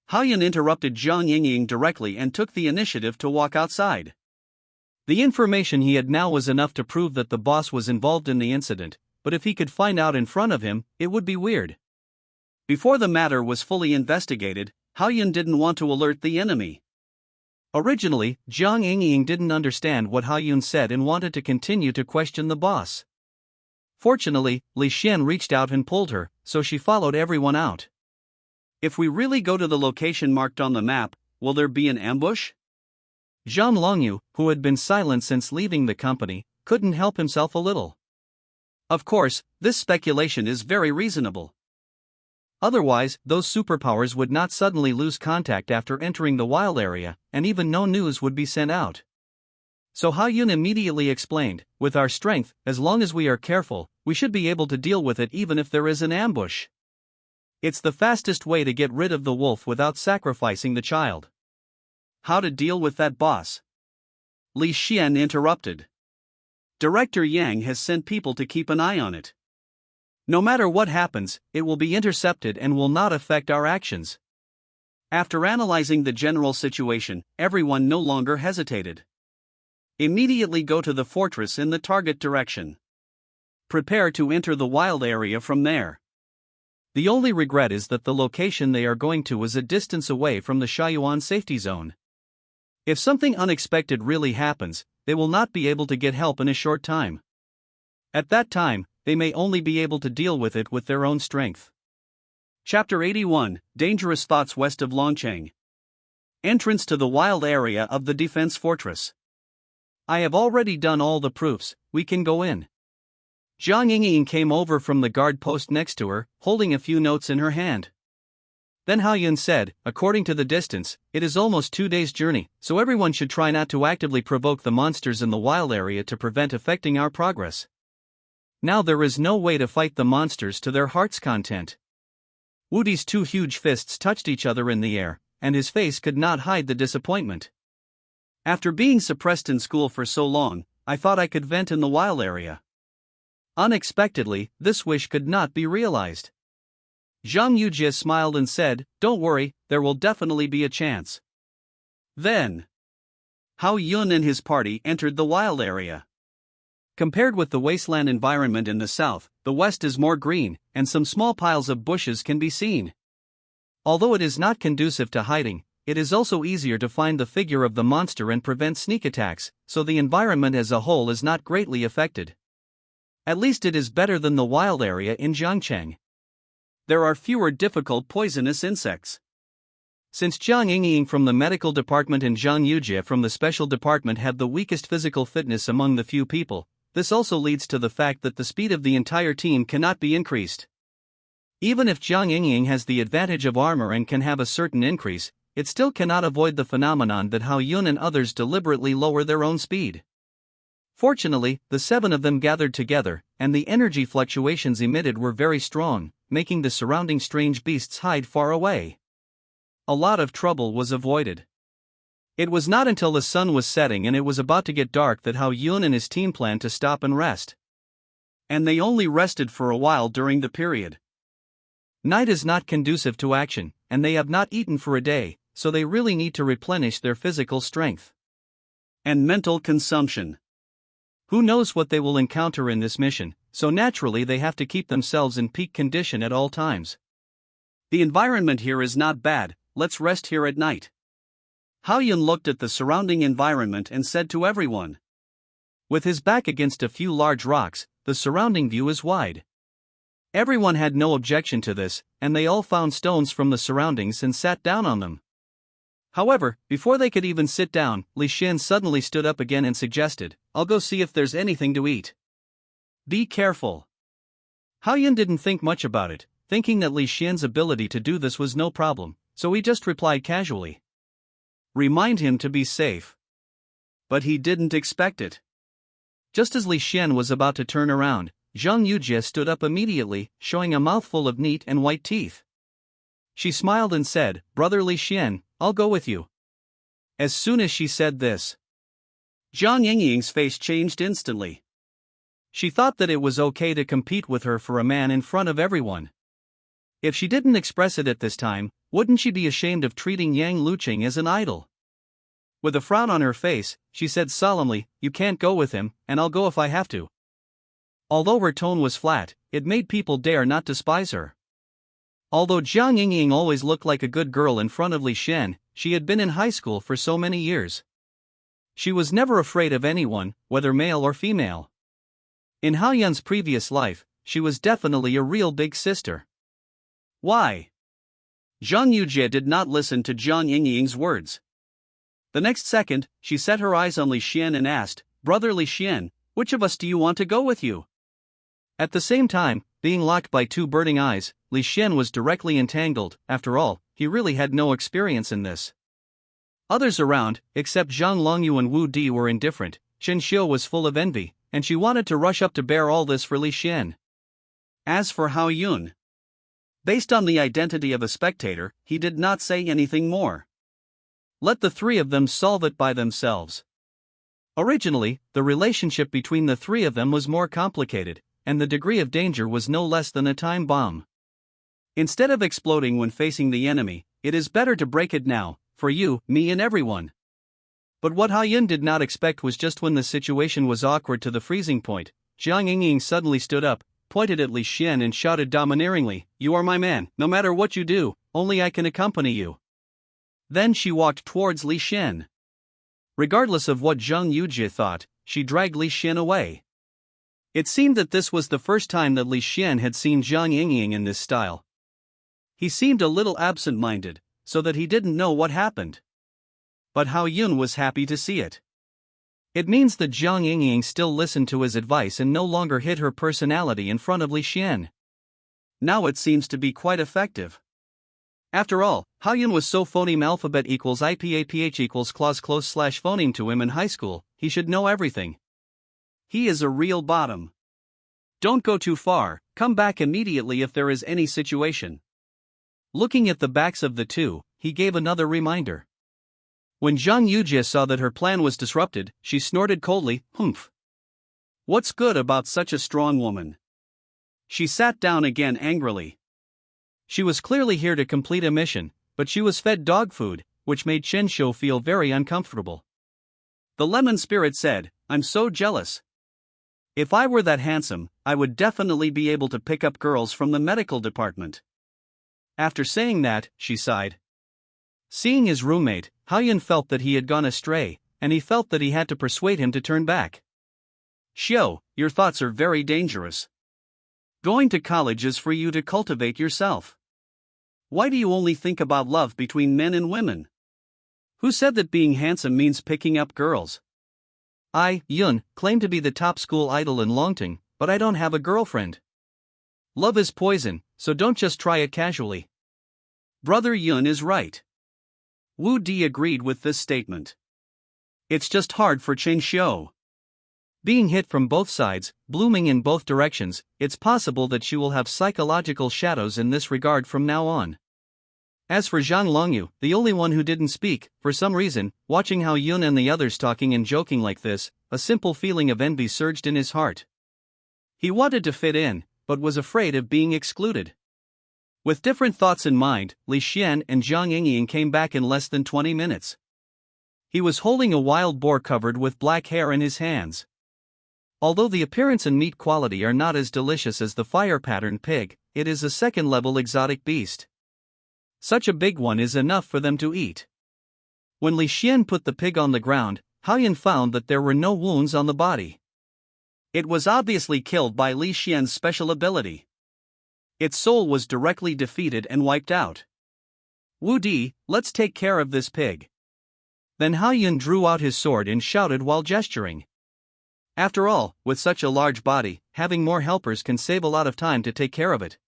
Hao-yun interrupted Jiang Yingying directly and took the initiative to walk outside. The information he had now was enough to prove that the boss was involved in the incident, but if he could find out in front of him, it would be weird. Before the matter was fully investigated, Hao-yun didn't want to alert the enemy. Originally, Jiang Yingying didn't understand what Hao-yun said and wanted to continue to question the boss. Fortunately, Li Xian reached out and pulled her, so she followed everyone out. "If we really go to the location marked on the map, will there be an ambush?" Zhang Longyu, who had been silent since leaving the company, couldn't help himself a little. Of course, this speculation is very reasonable. Otherwise, those superpowers would not suddenly lose contact after entering the wild area, and even no news would be sent out. So Hao-yun immediately explained, "With our strength, as long as we are careful, we should be able to deal with it even if there is an ambush. It's the fastest way to get rid of the wolf without sacrificing the child." "How to deal with that boss?" Li Xian interrupted. "Director Yang has sent people to keep an eye on it. No matter what happens, it will be intercepted and will not affect our actions." After analyzing the general situation, everyone no longer hesitated. Immediately go to the fortress in the target direction. Prepare to enter the wild area from there. The only regret is that the location they are going to is a distance away from the Shaoyuan safety zone. If something unexpected really happens, they will not be able to get help in a short time. At that time, they may only be able to deal with it with their own strength. Chapter 81, Dangerous Thoughts West of Longcheng. Entrance to the wild area of the defense fortress. "I have already done all the proofs, we can go in." Jiang Yingying came over from the guard post next to her, holding a few notes in her hand. Then Hao-yun said, "According to the distance, it is almost 2 days' journey, so everyone should try not to actively provoke the monsters in the wild area to prevent affecting our progress. Now there is no way to fight the monsters to their heart's content." Wudi's two huge fists touched each other in the air, and his face could not hide the disappointment. "After being suppressed in school for so long, I thought I could vent in the wild area. Unexpectedly, this wish could not be realized." Zhang Yujie smiled and said, "Don't worry, there will definitely be a chance." Then, Hao-yun and his party entered the wild area. Compared with the wasteland environment in the south, the west is more green, and some small piles of bushes can be seen. Although it is not conducive to hiding, it is also easier to find the figure of the monster and prevent sneak attacks, so the environment as a whole is not greatly affected. At least it is better than the wild area in Jiangcheng. There are fewer difficult poisonous insects. Since Jiang Yingying from the medical department and Zhang Yujie from the special department have the weakest physical fitness among the few people, this also leads to the fact that the speed of the entire team cannot be increased. Even if Jiang Yingying has the advantage of armor and can have a certain increase, it still cannot avoid the phenomenon that Hao-yun and others deliberately lower their own speed. Fortunately, the 7 of them gathered together, and the energy fluctuations emitted were very strong, making the surrounding strange beasts hide far away. A lot of trouble was avoided. It was not until the sun was setting and it was about to get dark that Hao-yun and his team planned to stop and rest. And they only rested for a while during the period. Night is not conducive to action, and they have not eaten for a day, so they really need to replenish their physical strength and mental consumption. Who knows what they will encounter in this mission, so naturally they have to keep themselves in peak condition at all times. The environment here is not bad, let's rest here at night. Hao-yun looked at the surrounding environment and said to everyone. With his back against a few large rocks, the surrounding view is wide. Everyone had no objection to this, and they all found stones from the surroundings and sat down on them. However, before they could even sit down, Li Xian suddenly stood up again and suggested, "I'll go see if there's anything to eat." Be careful. Hao-yun didn't think much about it, thinking that Li Xian's ability to do this was no problem, so he just replied casually. Remind him to be safe. But he didn't expect it. Just as Li Xian was about to turn around, Zhang Yujie stood up immediately, showing a mouthful of neat and white teeth. She smiled and said, "Brother Li Xian, I'll go with you." As soon as she said this, Zhang Yingying's face changed instantly. She thought that it was okay to compete with her for a man in front of everyone. If she didn't express it at this time, wouldn't she be ashamed of treating Yang Luqing as an idol? With a frown on her face, she said solemnly, "You can't go with him, and I'll go if I have to." Although her tone was flat, it made people dare not despise her. Although Zhang Yingying always looked like a good girl in front of Li Xian, she had been in high school for so many years. She was never afraid of anyone, whether male or female. In Hao-yun's previous life, she was definitely a real big sister. Why? Zhang Yujie did not listen to Zhang Yingying's words. The next second, she set her eyes on Li Xian and asked, "Brother Li Xian, which of us do you want to go with you?" At the same time, being locked by two burning eyes, Li Xian was directly entangled. After all, he really had no experience in this. Others around, except Zhang Longyu and Wu Di, were indifferent. Chen Xiu was full of envy, and she wanted to rush up to bear all this for Li Xian. As for Hao-yun, based on the identity of a spectator, he did not say anything more. Let the three of them solve it by themselves. Originally, the relationship between the three of them was more complicated, and the degree of danger was no less than a time bomb. Instead of exploding when facing the enemy, it is better to break it now, for you, me and everyone. But what Hao-yun did not expect was just when the situation was awkward to the freezing point, Zhang Yingying suddenly stood up, pointed at Li Xian and shouted domineeringly, "You are my man, no matter what you do, only I can accompany you." Then she walked towards Li Xian. Regardless of what Zhang Yujie thought, she dragged Li Xian away. It seemed that this was the first time that Li Xian had seen Zhang Yingying in this style. He seemed a little absent-minded, so that he didn't know what happened. But Hao-yun was happy to see it. It means that Zhang Yingying still listened to his advice and no longer hid her personality in front of Li Xian. Now it seems to be quite effective. After all, Hao-yun was so phoneme alphabet equals IPAPH equals clause close / phoneme to him in high school, he should know everything. He is a real bottom. Don't go too far, come back immediately if there is any situation. Looking at the backs of the two, he gave another reminder. When Zhang Yujie saw that her plan was disrupted, she snorted coldly, "Humph. What's good about such a strong woman?" She sat down again angrily. She was clearly here to complete a mission, but she was fed dog food, which made Chen Xiu feel very uncomfortable. The lemon spirit said, "I'm so jealous. If I were that handsome, I would definitely be able to pick up girls from the medical department." After saying that, she sighed. Seeing his roommate, Hao-yun felt that he had gone astray, and he felt that he had to persuade him to turn back. "Xiu, your thoughts are very dangerous. Going to college is for you to cultivate yourself. Why do you only think about love between men and women? Who said that being handsome means picking up girls? I, Yun, claim to be the top school idol in Longting, but I don't have a girlfriend. Love is poison, so don't just try it casually." Brother Yun is right. Wu Di agreed with this statement. It's just hard for Chen Xiu. Being hit from both sides, blooming in both directions, it's possible that she will have psychological shadows in this regard from now on. As for Zhang Longyu, the only one who didn't speak, for some reason, watching how Yun and the others talking and joking like this, a simple feeling of envy surged in his heart. He wanted to fit in, but was afraid of being excluded. With different thoughts in mind, Li Xian and Zhang Yingying came back in less than 20 minutes. He was holding a wild boar covered with black hair in his hands. Although the appearance and meat quality are not as delicious as the fire-patterned pig, it is a second-level exotic beast. Such a big one is enough for them to eat. When Li Xian put the pig on the ground, Haoyan found that there were no wounds on the body. It was obviously killed by Li Xian's special ability. Its soul was directly defeated and wiped out. Wu Di, let's take care of this pig. Then Haoyan drew out his sword and shouted while gesturing. After all, with such a large body, having more helpers can save a lot of time to take care of it.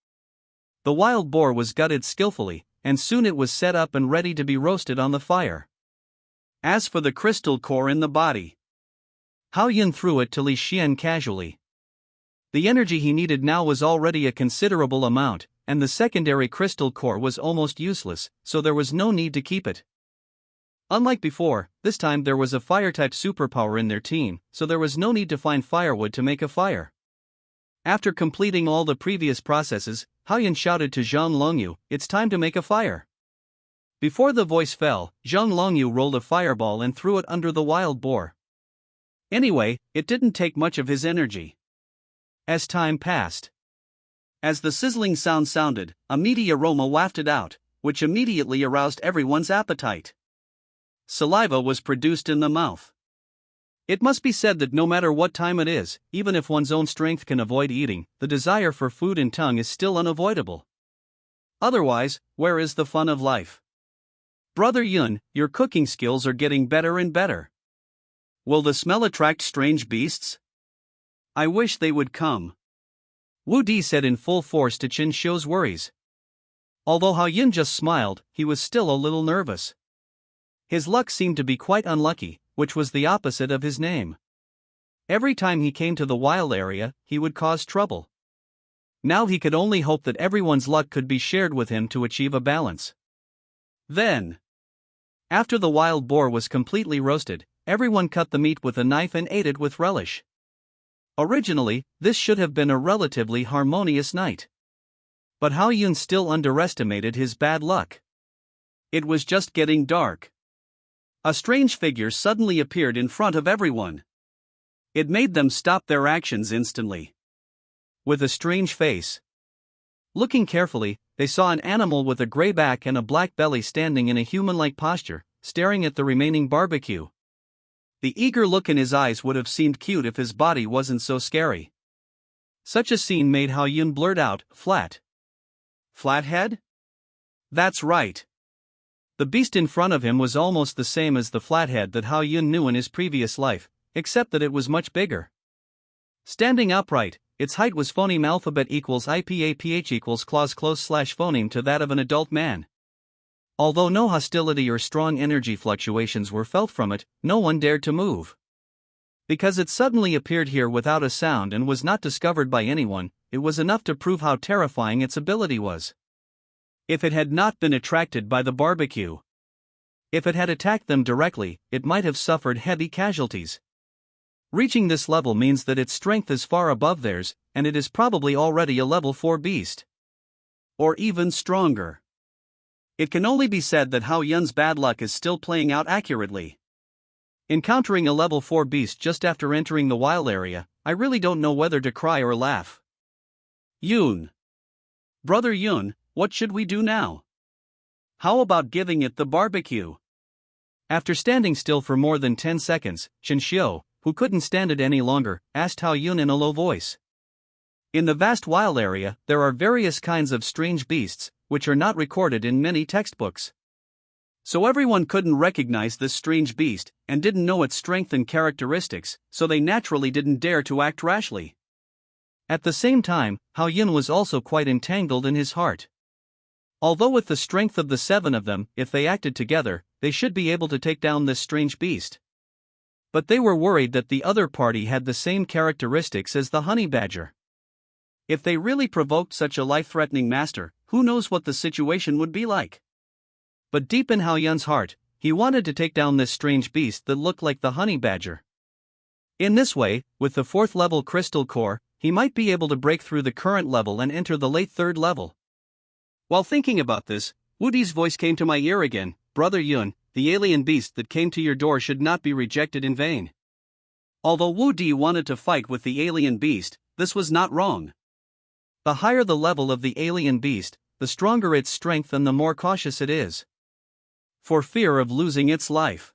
The wild boar was gutted skillfully, and soon it was set up and ready to be roasted on the fire. As for the crystal core in the body, Haoyan threw it to Li Xian casually. The energy he needed now was already a considerable amount, and the secondary crystal core was almost useless, so there was no need to keep it. Unlike before, this time there was a fire-type superpower in their team, so there was no need to find firewood to make a fire. After completing all the previous processes, Haoyan shouted to Zhang Longyu, "It's time to make a fire." Before the voice fell, Zhang Longyu rolled a fireball and threw it under the wild boar. Anyway, it didn't take much of his energy. As time passed, as the sizzling sound sounded, a meaty aroma wafted out, which immediately aroused everyone's appetite. Saliva was produced in the mouth. It must be said that no matter what time it is, even if one's own strength can avoid eating, the desire for food in tongue is still unavoidable. Otherwise, where is the fun of life? Brother Yun, your cooking skills are getting better and better. Will the smell attract strange beasts? I wish they would come. Wu Di said in full force to Qin Xiu's worries. Although Haoyan just smiled, he was still a little nervous. His luck seemed to be quite unlucky, which was the opposite of his name. Every time he came to the wild area, he would cause trouble. Now he could only hope that everyone's luck could be shared with him to achieve a balance. Then, after the wild boar was completely roasted, everyone cut the meat with a knife and ate it with relish. Originally, this should have been a relatively harmonious night. But Haoyan still underestimated his bad luck. It was just getting dark. A strange figure suddenly appeared in front of everyone. It made them stop their actions instantly. With a strange face. Looking carefully, they saw an animal with a gray back and a black belly standing in a human-like posture, staring at the remaining barbecue. The eager look in his eyes would have seemed cute if his body wasn't so scary. Such a scene made Haoyan blurt out, "Flat. Flathead?" That's right. The beast in front of him was almost the same as the flathead that Haoyan knew in his previous life, except that it was much bigger. Standing upright, its height was phoneme alphabet equals IPAPH equals clause close / phoneme to that of an adult man. Although no hostility or strong energy fluctuations were felt from it, no one dared to move. Because it suddenly appeared here without a sound and was not discovered by anyone, it was enough to prove how terrifying its ability was. If it had not been attracted by the barbecue, if it had attacked them directly, it might have suffered heavy casualties. Reaching this level means that its strength is far above theirs, and it is probably already a level 4 beast. Or even stronger. It can only be said that Haoyan's bad luck is still playing out accurately. Encountering a level 4 beast just after entering the wild area, I really don't know whether to cry or laugh. Yun. Brother Yun, what should we do now? How about giving it the barbecue? After standing still for more than 10 seconds, Qin Xiu, who couldn't stand it any longer, asked Haoyan in a low voice. In the vast wild area, there are various kinds of strange beasts, which are not recorded in many textbooks. So everyone couldn't recognize this strange beast, and didn't know its strength and characteristics, so they naturally didn't dare to act rashly. At the same time, Haoyan was also quite entangled in his heart. Although with the strength of the 7 of them, if they acted together, they should be able to take down this strange beast. But they were worried that the other party had the same characteristics as the honey badger. If they really provoked such a life-threatening master, who knows what the situation would be like? But deep in Haoyan's heart, he wanted to take down this strange beast that looked like the honey badger. In this way, with the 4th level crystal core, he might be able to break through the current level and enter the late 3rd level. While thinking about this, Woody's voice came to my ear again. Brother Yun, the alien beast that came to your door should not be rejected in vain. Although Woody wanted to fight with the alien beast, this was not wrong. The higher the level of the alien beast, the stronger its strength and the more cautious it is, for fear of losing its life.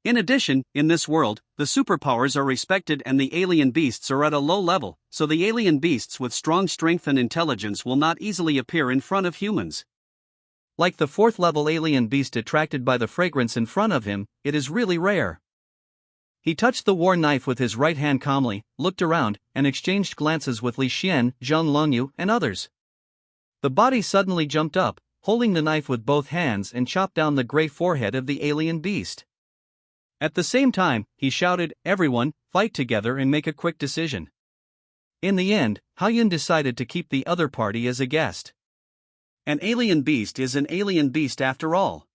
In addition, in this world, the superpowers are respected and the alien beasts are at a low level, so the alien beasts with strong strength and intelligence will not easily appear in front of humans. Like the 4th level alien beast attracted by the fragrance in front of him, it is really rare. He touched the war knife with his right hand calmly, looked around, and exchanged glances with Li Xian, Zhang Longyu, and others. The body suddenly jumped up, holding the knife with both hands and chopped down the gray forehead of the alien beast. At the same time, he shouted, "Everyone, fight together and make a quick decision." In the end, Haoyun decided to keep the other party as a guest. An alien beast is an alien beast after all.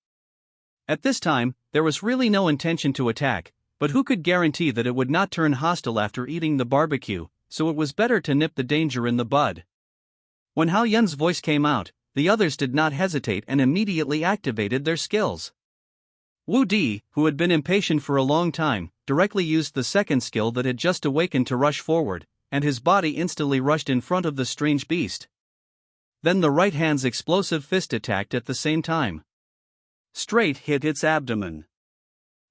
At this time, there was really no intention to attack, but who could guarantee that it would not turn hostile after eating the barbecue, so it was better to nip the danger in the bud. When Haoyun's voice came out, the others did not hesitate and immediately activated their skills. Wu Di, who had been impatient for a long time, directly used the second skill that had just awakened to rush forward, and his body instantly rushed in front of the strange beast. Then the right hand's explosive fist attacked at the same time. Straight hit its abdomen.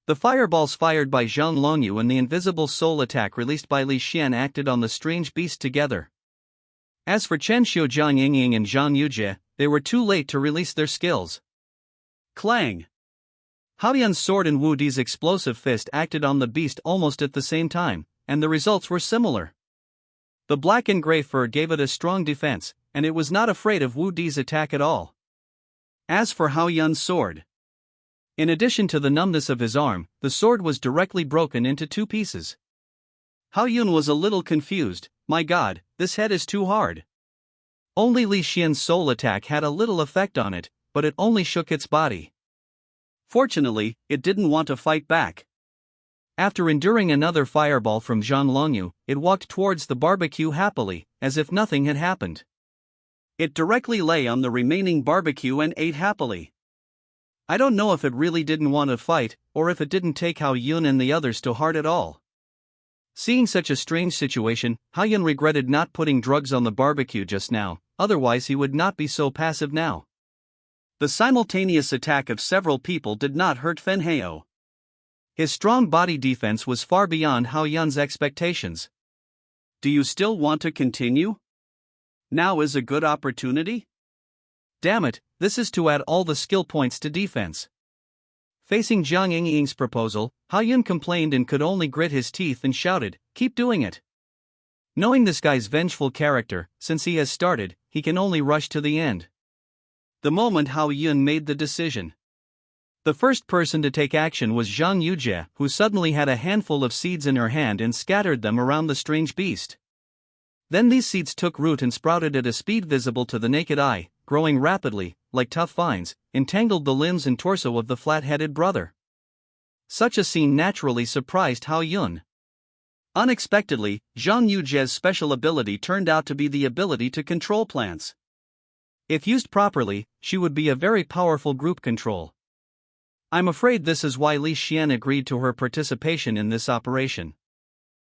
The fireballs fired by Zhang Longyu and the invisible soul attack released by Li Xian acted on the strange beast together. As for Chen Xiu, Zhang Yingying and Zhang Yujie, they were too late to release their skills. Clang! Haoyun's sword and Wu Di's explosive fist acted on the beast almost at the same time, and the results were similar. The black and gray fur gave it a strong defense, and it was not afraid of Wu Di's attack at all. As for Haoyun's sword, in addition to the numbness of his arm, the sword was directly broken into 2 pieces. Haoyun was a little confused. My god, this head is too hard. Only Li Xian's soul attack had a little effect on it, but it only shook its body. Fortunately, it didn't want to fight back. After enduring another fireball from Zhang Longyu, it walked towards the barbecue happily, as if nothing had happened. It directly lay on the remaining barbecue and ate happily. I don't know if it really didn't want to fight, or if it didn't take Haoyun and the others to heart at all. Seeing such a strange situation, Haoyun regretted not putting drugs on the barbecue just now, otherwise he would not be so passive now. The simultaneous attack of several people did not hurt Fen Hao. His strong body defense was far beyond Haoyun's expectations. Do you still want to continue? Now is a good opportunity? Damn it, this is to add all the skill points to defense. Facing Zhang Yingying's proposal, Haoyun complained and could only grit his teeth and shouted, "Keep doing it." Knowing this guy's vengeful character, since he has started, he can only rush to the end. The moment Haoyun made the decision, the first person to take action was Zhang Yujie, who suddenly had a handful of seeds in her hand and scattered them around the strange beast. Then these seeds took root and sprouted at a speed visible to the naked eye, growing rapidly, like tough vines, entangled the limbs and torso of the flat-headed brother. Such a scene naturally surprised Haoyun. Unexpectedly, Zhang Yujie's special ability turned out to be the ability to control plants. If used properly, she would be a very powerful group control. I'm afraid this is why Li Xian agreed to her participation in this operation.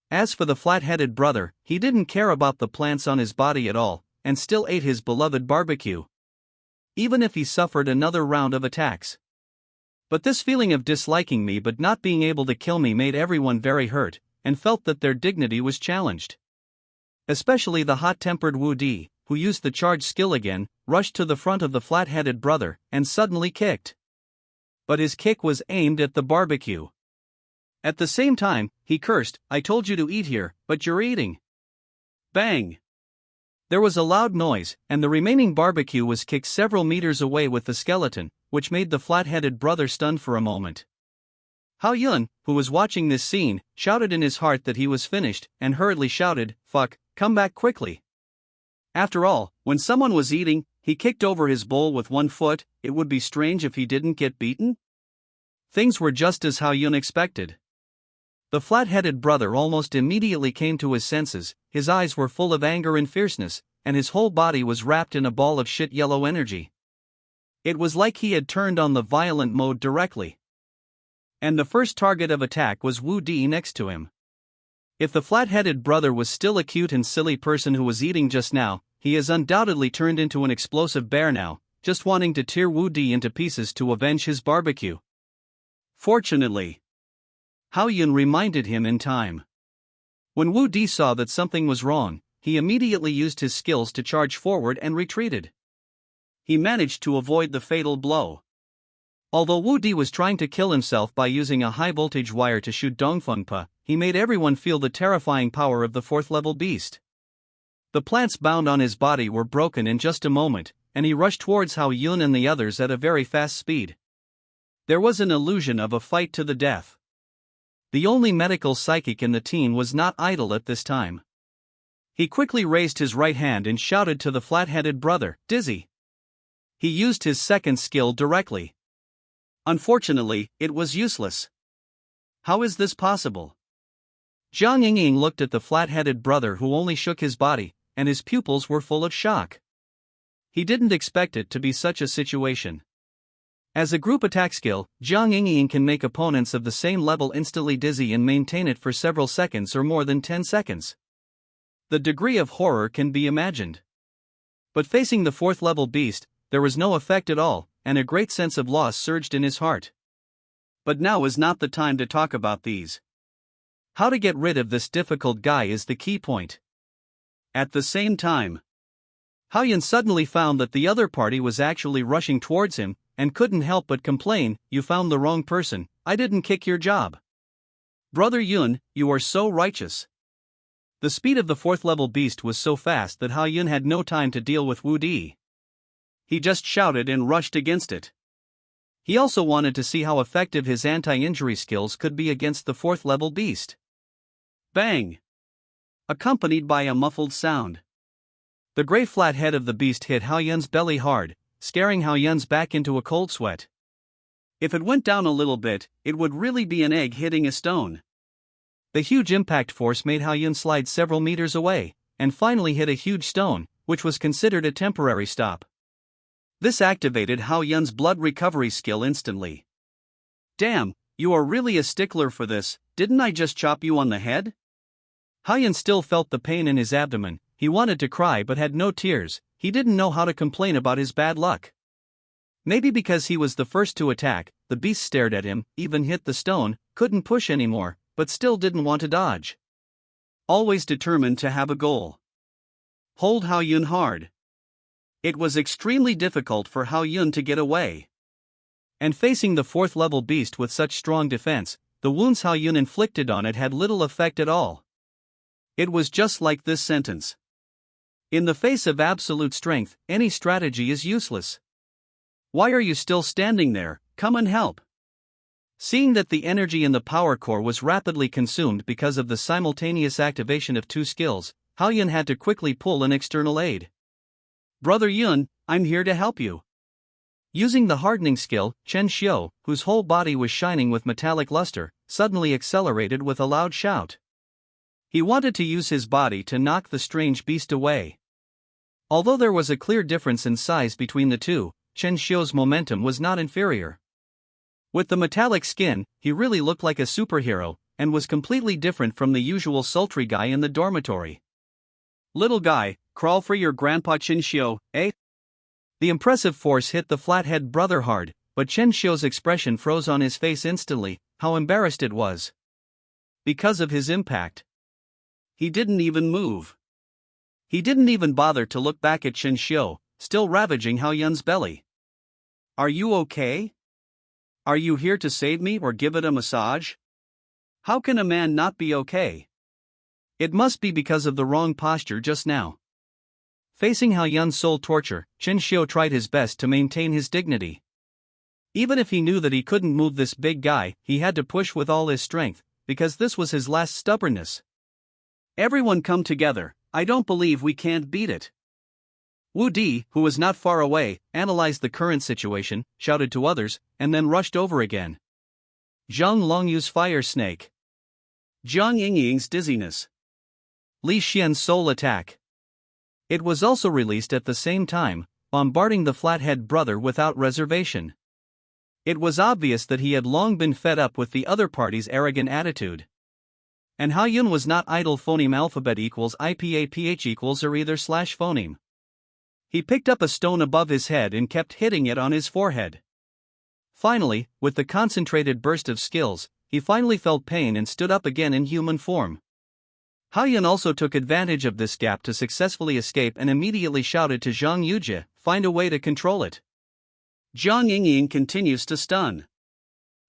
As for the flat-headed brother, he didn't care about the plants on his body at all, and still ate his beloved barbecue, even if he suffered another round of attacks. But this feeling of disliking me but not being able to kill me made everyone very hurt, and felt that their dignity was challenged. Especially the hot-tempered Wu Di, who used the charge skill again, rushed to the front of the flat-headed brother, and suddenly kicked. But his kick was aimed at the barbecue. At the same time, he cursed, "I told you to eat here, but you're eating." Bang! There was a loud noise, and the remaining barbecue was kicked several meters away with the skeleton, which made the flat-headed brother stunned for a moment. Haoyun, who was watching this scene, shouted in his heart that he was finished, and hurriedly shouted, "Fuck, come back quickly." After all, when someone was eating, he kicked over his bowl with one foot. It would be strange if he didn't get beaten. Things were just as Haoyun expected. The flat-headed brother almost immediately came to his senses, his eyes were full of anger and fierceness, and his whole body was wrapped in a ball of shit yellow energy. It was like he had turned on the violent mode directly. And the first target of attack was Wu Di next to him. If the flat-headed brother was still a cute and silly person who was eating just now, he has undoubtedly turned into an explosive bear now, just wanting to tear Wu Di into pieces to avenge his barbecue. Fortunately, Hao Yun reminded him in time. When Wu Di saw that something was wrong, he immediately used his skills to charge forward and retreated. He managed to avoid the fatal blow. Although Wu Di was trying to kill himself by using a high-voltage wire to shoot Dongfeng Pa, he made everyone feel the terrifying power of the fourth-level beast. The plants bound on his body were broken in just a moment, and he rushed towards Hao Yun and the others at a very fast speed. There was an illusion of a fight to the death. The only medical psychic in the team was not idle at this time. He quickly raised his right hand and shouted to the flat-headed brother, "Dizzy!" He used his second skill directly. Unfortunately, it was useless. How is this possible? Zhang Yingying looked at the flat-headed brother who only shook his body, and his pupils were full of shock. He didn't expect it to be such a situation. As a group attack skill, Zhang Yingying can make opponents of the same level instantly dizzy and maintain it for several seconds or more than 10 seconds. The degree of horror can be imagined. But facing the fourth-level beast, there was no effect at all, and a great sense of loss surged in his heart. But now is not the time to talk about these. How to get rid of this difficult guy is the key point. At the same time, Hao Yun suddenly found that the other party was actually rushing towards him, and couldn't help but complain, "You found the wrong person, I didn't kick your job. Brother Yun, you are so righteous." The speed of the fourth-level beast was so fast that Hao Yun had no time to deal with Wu Di. He just shouted and rushed against it. He also wanted to see how effective his anti-injury skills could be against the fourth-level beast. Bang! Accompanied by a muffled sound. The gray flat head of the beast hit Hao Yun's belly hard, scaring Hao Yun's back into a cold sweat. If it went down a little bit, it would really be an egg hitting a stone. The huge impact force made Hao Yun slide several meters away, and finally hit a huge stone, which was considered a temporary stop. This activated Hao Yun's blood recovery skill instantly. "Damn, you are really a stickler for this, didn't I just chop you on the head?" Hao Yun still felt the pain in his abdomen. He wanted to cry but had no tears. He didn't know how to complain about his bad luck. Maybe because he was the first to attack, the beast stared at him, even hit the stone, couldn't push anymore, but still didn't want to dodge. Always determined to have a goal. Hold Hao Yun hard. It was extremely difficult for Hao Yun to get away. And facing the fourth-level beast with such strong defense, the wounds Hao Yun inflicted on it had little effect at all. It was just like this sentence. In the face of absolute strength, any strategy is useless. Why are you still standing there? Come and help. Seeing that the energy in the power core was rapidly consumed because of the simultaneous activation of two skills, Hao Yun had to quickly pull an external aid. "Brother Yun, I'm here to help you." Using the hardening skill, Chen Xiu, whose whole body was shining with metallic luster, suddenly accelerated with a loud shout. He wanted to use his body to knock the strange beast away. Although there was a clear difference in size between the two, Chen Xiu's momentum was not inferior. With the metallic skin, he really looked like a superhero, and was completely different from the usual sultry guy in the dormitory. "Little guy, crawl for your grandpa Chen Xiu, eh?" The impressive force hit the flathead brother hard, but Chen Xiu's expression froze on his face instantly. How embarrassed it was. Because of his impact, he didn't even move. He didn't even bother to look back at Chen Xiu, still ravaging Hao Yun's belly. "Are you okay? Are you here to save me or give it a massage? How can a man not be okay?" It must be because of the wrong posture just now. Facing Hao Yun's soul torture, Chen Xiu tried his best to maintain his dignity. Even if he knew that he couldn't move this big guy, he had to push with all his strength, because this was his last stubbornness. "Everyone come together, I don't believe we can't beat it." Wu Di, who was not far away, analyzed the current situation, shouted to others, and then rushed over again. Zhang Longyu's fire snake. Zhang Yingying's dizziness. Li Xian's soul attack. It was also released at the same time, bombarding the flathead brother without reservation. It was obvious that he had long been fed up with the other party's arrogant attitude. And Ha-yun was not idle. Phoneme alphabet equals IPAPH equals or either slash phoneme. He picked up a stone above his head and kept hitting it on his forehead. Finally, with the concentrated burst of skills, he finally felt pain and stood up again in human form. Ha-yun also took advantage of this gap to successfully escape and immediately shouted to Zhang Yujie, "Find a way to control it." Zhang Yingying continues to stun.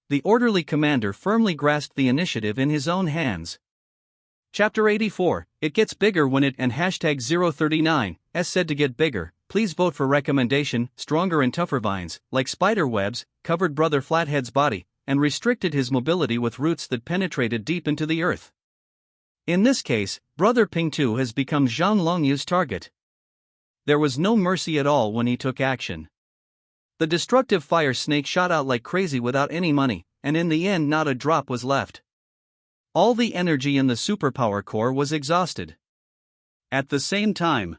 The orderly commander firmly grasped the initiative in his own hands. Chapter 84, It Gets Bigger When It and #039, S said to get bigger, please vote for recommendation, stronger and tougher vines, like spider webs, covered Brother Flathead's body, and restricted his mobility with roots that penetrated deep into the earth. In this case, Brother Ping-tu has become Zhang Longyu's target. There was no mercy at all when he took action. The destructive fire snake shot out like crazy without any money, and in the end not a drop was left. All the energy in the superpower core was exhausted. At the same time,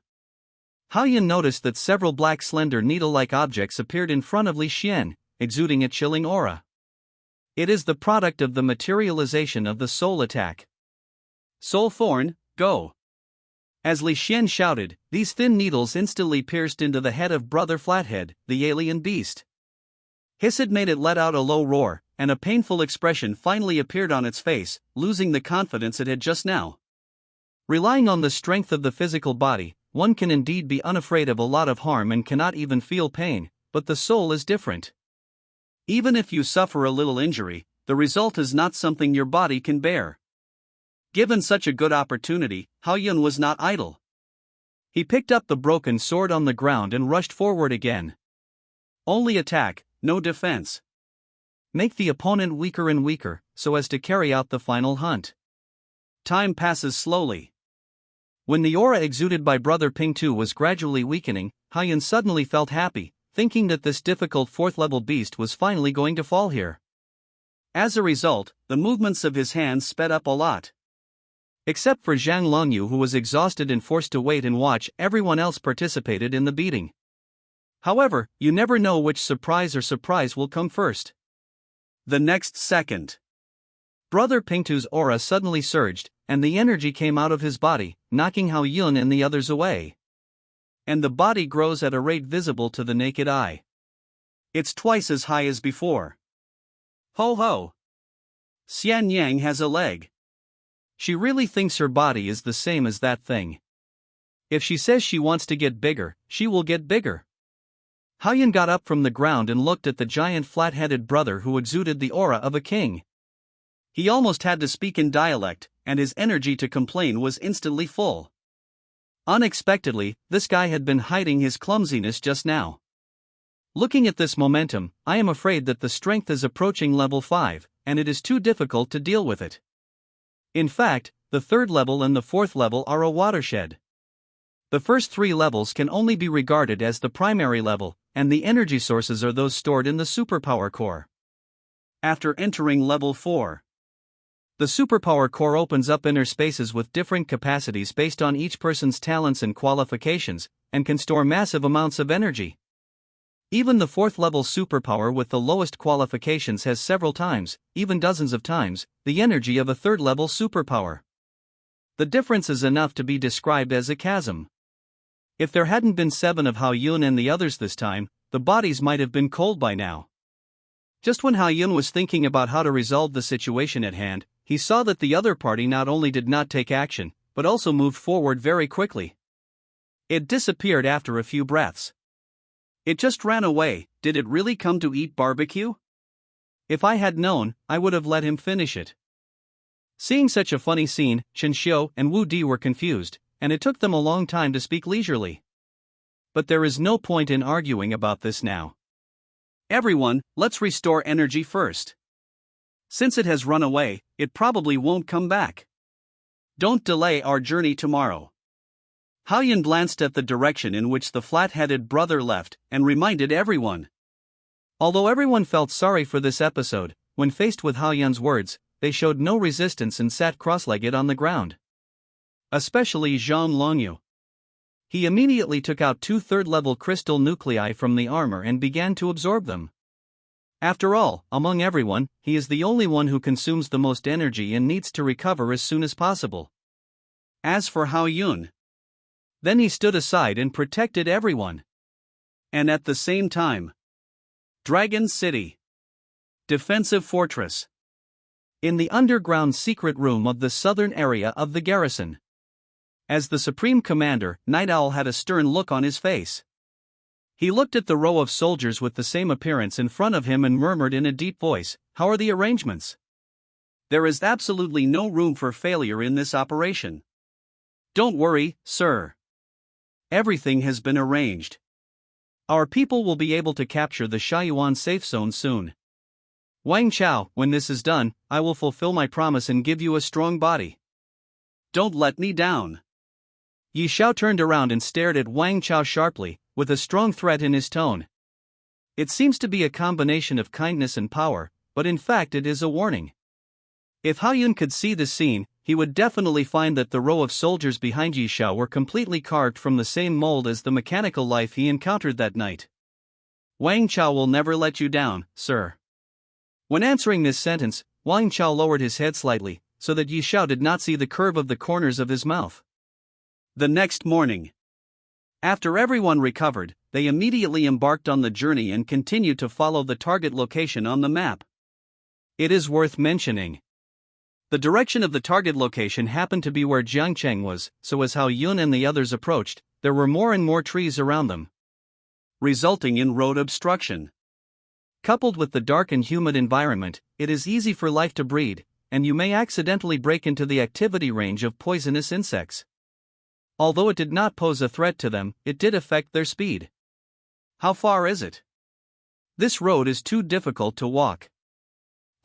Ha-yun noticed that several black slender needle-like objects appeared in front of Li Xian, exuding a chilling aura. It is the product of the materialization of the soul attack. Soul Thorn, go! As Li Xian shouted, these thin needles instantly pierced into the head of Brother Flathead, the alien beast. Hissed made it let out a low roar, and a painful expression finally appeared on its face, losing the confidence it had just now. Relying on the strength of the physical body, one can indeed be unafraid of a lot of harm and cannot even feel pain, but the soul is different. Even if you suffer a little injury, the result is not something your body can bear. Given such a good opportunity, Ha-yun was not idle. He picked up the broken sword on the ground and rushed forward again. Only attack, no defense. Make the opponent weaker and weaker, so as to carry out the final hunt. Time passes slowly. When the aura exuded by Brother Ping-tu was gradually weakening, Ha-yun suddenly felt happy, thinking that this difficult fourth-level beast was finally going to fall here. As a result, the movements of his hands sped up a lot. Except for Zhang Longyu, who was exhausted and forced to wait and watch, everyone else participated in the beating. However, you never know which surprise will come first. The next second, Brother Ping-tu's aura suddenly surged, and the energy came out of his body, knocking Ha-yun and the others away. And the body grows at a rate visible to the naked eye. It's twice as high as before. Ho ho! Xian Yang has a leg. She really thinks her body is the same as that thing. If she says she wants to get bigger, she will get bigger. Ha-yun got up from the ground and looked at the giant flat-headed brother who exuded the aura of a king. He almost had to speak in dialect, and his energy to complain was instantly full. Unexpectedly, this guy had been hiding his clumsiness just now. Looking at this momentum, I am afraid that the strength is approaching level 5, and it is too difficult to deal with it. In fact, the third level and the fourth level are a watershed. The first 3 levels can only be regarded as the primary level, and the energy sources are those stored in the superpower core. After entering level 4, the superpower core opens up inner spaces with different capacities based on each person's talents and qualifications, and can store massive amounts of energy. Even the 4th level superpower with the lowest qualifications has several times, even dozens of times, the energy of a 3rd level superpower. The difference is enough to be described as a chasm. If there hadn't been 7 of Ha-yun and the others this time, the bodies might have been cold by now. Just when Ha-yun was thinking about how to resolve the situation at hand, he saw that the other party not only did not take action, but also moved forward very quickly. It disappeared after a few breaths. It just ran away. Did it really come to eat barbecue? If I had known, I would have let him finish it. Seeing such a funny scene, Chen Xiu and Wu Di were confused, and it took them a long time to speak leisurely. But there is no point in arguing about this now. Everyone, let's restore energy first. Since it has run away, it probably won't come back. Don't delay our journey tomorrow. Ha-yun glanced at the direction in which the flat-headed brother left, and reminded everyone. Although everyone felt sorry for this episode, when faced with Ha-yun's words, they showed no resistance and sat cross-legged on the ground. Especially Zhang Longyu. He immediately took out 2 third-level crystal nuclei from the armor and began to absorb them. After all, among everyone, he is the only one who consumes the most energy and needs to recover as soon as possible. As for Hao Yun, then he stood aside and protected everyone. And at the same time, Dragon City, defensive fortress. In the underground secret room of the southern area of the garrison. As the Supreme Commander, Night Owl had a stern look on his face. He looked at the row of soldiers with the same appearance in front of him and murmured in a deep voice, "How are the arrangements? There is absolutely no room for failure in this operation. Don't worry, sir. Everything has been arranged. Our people will be able to capture the Shaiyuan safe zone soon. Wang Chao, when this is done, I will fulfill my promise and give you a strong body. Don't let me down." Yi Xiao turned around and stared at Wang Chao sharply, with a strong threat in his tone. It seems to be a combination of kindness and power, but in fact it is a warning. If Hao Yun could see this scene, he would definitely find that the row of soldiers behind Yi Xiao were completely carved from the same mold as the mechanical life he encountered that night. "Wang Chao will never let you down, sir." When answering this sentence, Wang Chao lowered his head slightly, so that Yi Xiao did not see the curve of the corners of his mouth. The next morning, after everyone recovered, they immediately embarked on the journey and continued to follow the target location on the map. It is worth mentioning. The direction of the target location happened to be where Jiang Cheng was, so as Hao Yun and the others approached, there were more and more trees around them, resulting in road obstruction. Coupled with the dark and humid environment, it is easy for life to breed, and you may accidentally break into the activity range of poisonous insects. Although it did not pose a threat to them, it did affect their speed. "How far is it? This road is too difficult to walk.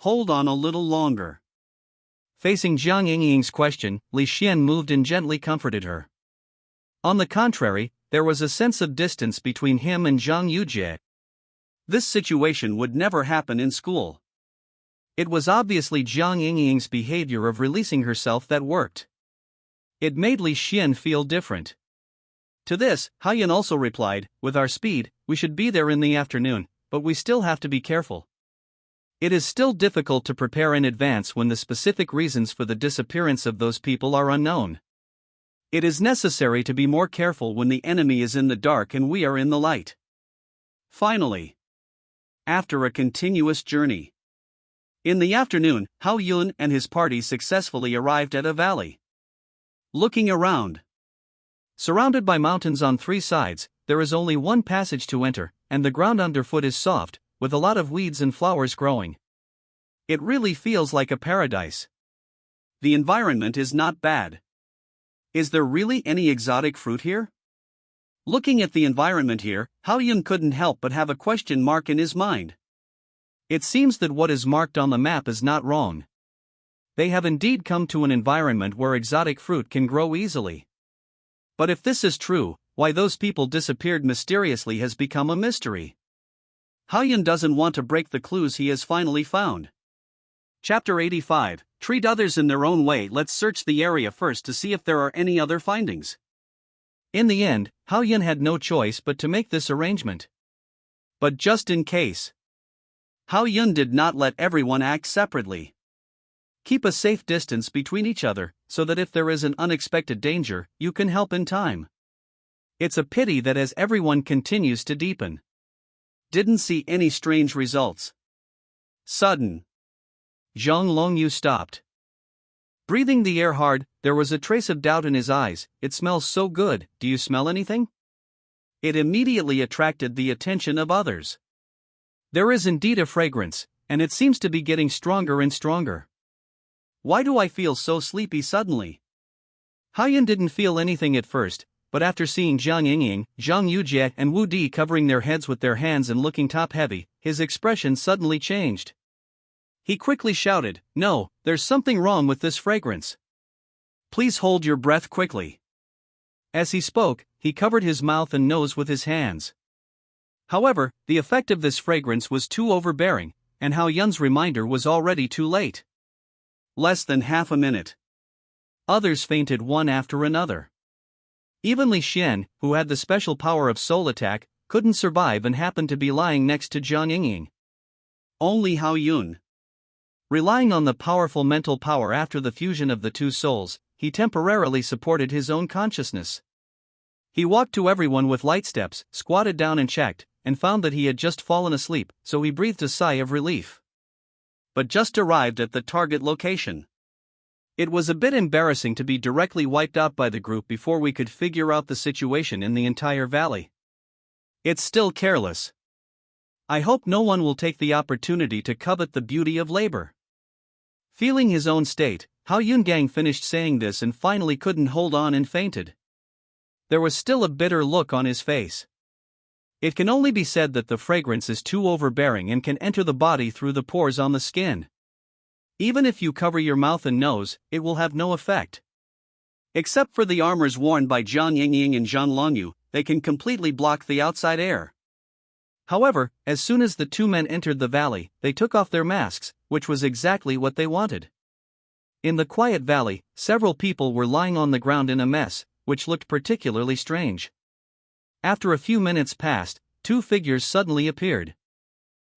Hold on a little longer." Facing Jiang Yingying's question, Li Xian moved and gently comforted her. On the contrary, there was a sense of distance between him and Zhang Yujie. This situation would never happen in school. It was obviously Jiang Yingying's behavior of releasing herself that worked. It made Li Xian feel different. To this, Hao Yun also replied, "With our speed, we should be there in the afternoon, but we still have to be careful. It is still difficult to prepare in advance when the specific reasons for the disappearance of those people are unknown. It is necessary to be more careful when the enemy is in the dark and we are in the light." Finally, after a continuous journey, in the afternoon, Hao Yun and his party successfully arrived at a valley. Looking around, surrounded by mountains on 3 sides, there is only one passage to enter, and the ground underfoot is soft, with a lot of weeds and flowers growing. It really feels like a paradise. The environment is not bad. Is there really any exotic fruit here? Looking at the environment here, Hao Yun couldn't help but have a question mark in his mind. It seems that what is marked on the map is not wrong. They have indeed come to an environment where exotic fruit can grow easily. But if this is true, why those people disappeared mysteriously has become a mystery. Hao Yun doesn't want to break the clues he has finally found. Chapter 85, Treat others in their own way. Let's search the area first to see if there are any other findings. In the end, Hao Yun had no choice but to make this arrangement. But just in case, Hao Yun did not let everyone act separately. Keep a safe distance between each other, so that if there is an unexpected danger, you can help in time. It's a pity that as everyone continues to deepen, didn't see any strange results. Sudden. Zhang Longyu stopped. Breathing the air hard, there was a trace of doubt in his eyes. "It smells so good, do you smell anything?" It immediately attracted the attention of others. There is indeed a fragrance, and it seems to be getting stronger and stronger. Why do I feel so sleepy suddenly? Hao Yun didn't feel anything at first, but after seeing Jiang Yingying, Zhang Yujie and Wu Di covering their heads with their hands and looking top-heavy, his expression suddenly changed. He quickly shouted, "No, there's something wrong with this fragrance. Please hold your breath quickly." As he spoke, he covered his mouth and nose with his hands. However, the effect of this fragrance was too overbearing, and Hao Yun's reminder was already too late. Less than half a minute. Others fainted one after another. Even Li Xian, who had the special power of soul attack, couldn't survive and happened to be lying next to Jiang Yingying. Only Hao Yun. Relying on the powerful mental power after the fusion of the two souls, he temporarily supported his own consciousness. He walked to everyone with light steps, squatted down and checked, and found that he had just fallen asleep, so he breathed a sigh of relief. But just arrived at the target location. It was a bit embarrassing to be directly wiped out by the group before we could figure out the situation in the entire valley. It's still careless. I hope no one will take the opportunity to covet the beauty of labor. Feeling his own state, Hao Yungang finished saying this and finally couldn't hold on and fainted. There was still a bitter look on his face. It can only be said that the fragrance is too overbearing and can enter the body through the pores on the skin. Even if you cover your mouth and nose, it will have no effect. Except for the armors worn by Jiang Yingying and Zhang Longyu, they can completely block the outside air. However, as soon as the two men entered the valley, they took off their masks, which was exactly what they wanted. In the quiet valley, several people were lying on the ground in a mess, which looked particularly strange. After a few minutes passed, two figures suddenly appeared.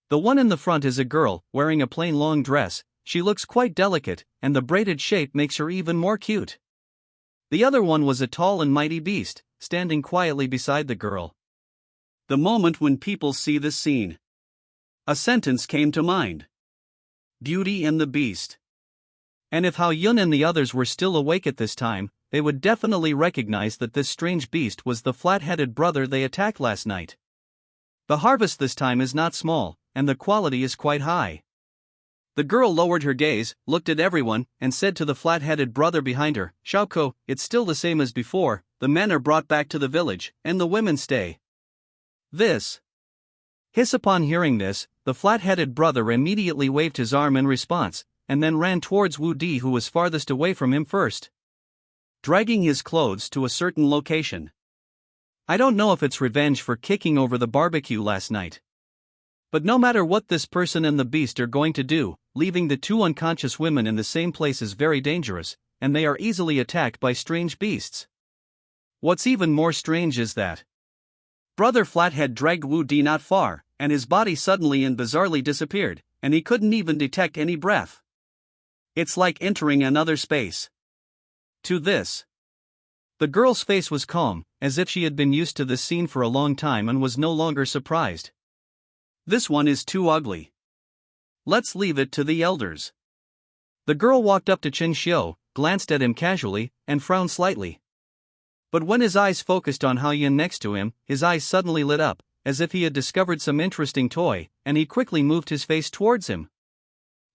The one in the front is a girl, wearing a plain long dress. She looks quite delicate, and the braided shape makes her even more cute. The other one was a tall and mighty beast, standing quietly beside the girl. The moment when people see this scene, a sentence came to mind. Beauty and the Beast. And if Hao Yun and the others were still awake at this time, they would definitely recognize that this strange beast was the flat-headed brother they attacked last night. The harvest this time is not small, and the quality is quite high. The girl lowered her gaze, looked at everyone, and said to the flat-headed brother behind her, "Xiaoko, it's still the same as before, the men are brought back to the village, and the women stay." This. Hiss. Upon hearing this, the flat-headed brother immediately waved his arm in response, and then ran towards Wu Di, who was farthest away from him first, dragging his clothes to a certain location. I don't know if it's revenge for kicking over the barbecue last night. But no matter what this person and the beast are going to do, leaving the two unconscious women in the same place is very dangerous, and they are easily attacked by strange beasts. What's even more strange is that Brother Flathead dragged Wu Di not far, and his body suddenly and bizarrely disappeared, and he couldn't even detect any breath. It's like entering another space. To this, the girl's face was calm, as if she had been used to this scene for a long time and was no longer surprised. This one is too ugly. Let's leave it to the elders. The girl walked up to Chen Xiu, glanced at him casually, and frowned slightly. But when his eyes focused on Hao Yun next to him, his eyes suddenly lit up, as if he had discovered some interesting toy, and he quickly moved his face towards him.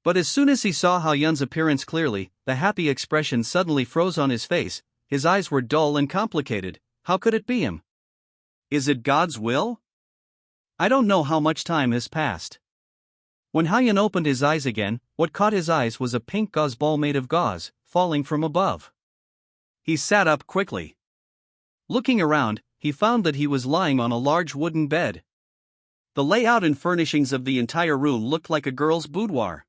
But as soon as he saw Hao Yun's appearance clearly, the happy expression suddenly froze on his face. His eyes were dull and complicated. How could it be him? Is it God's will? I don't know how much time has passed. When Hao Yun opened his eyes again, what caught his eyes was a pink gauze ball made of gauze, falling from above. He sat up quickly. Looking around, he found that he was lying on a large wooden bed. The layout and furnishings of the entire room looked like a girl's boudoir.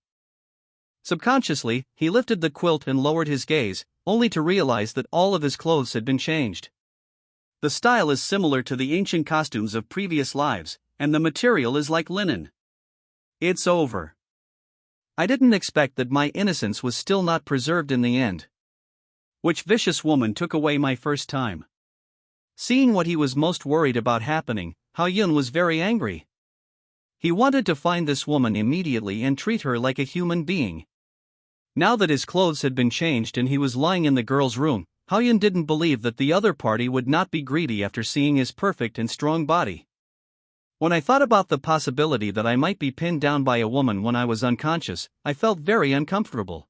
Subconsciously, he lifted the quilt and lowered his gaze, only to realize that all of his clothes had been changed. The style is similar to the ancient costumes of previous lives, and the material is like linen. It's over. I didn't expect that my innocence was still not preserved in the end. Which vicious woman took away my first time? Seeing what he was most worried about happening, Hao Yun was very angry. He wanted to find this woman immediately and treat her like a human being. Now that his clothes had been changed and he was lying in the girl's room, Hao Yun didn't believe that the other party would not be greedy after seeing his perfect and strong body. When I thought about the possibility that I might be pinned down by a woman when I was unconscious, I felt very uncomfortable.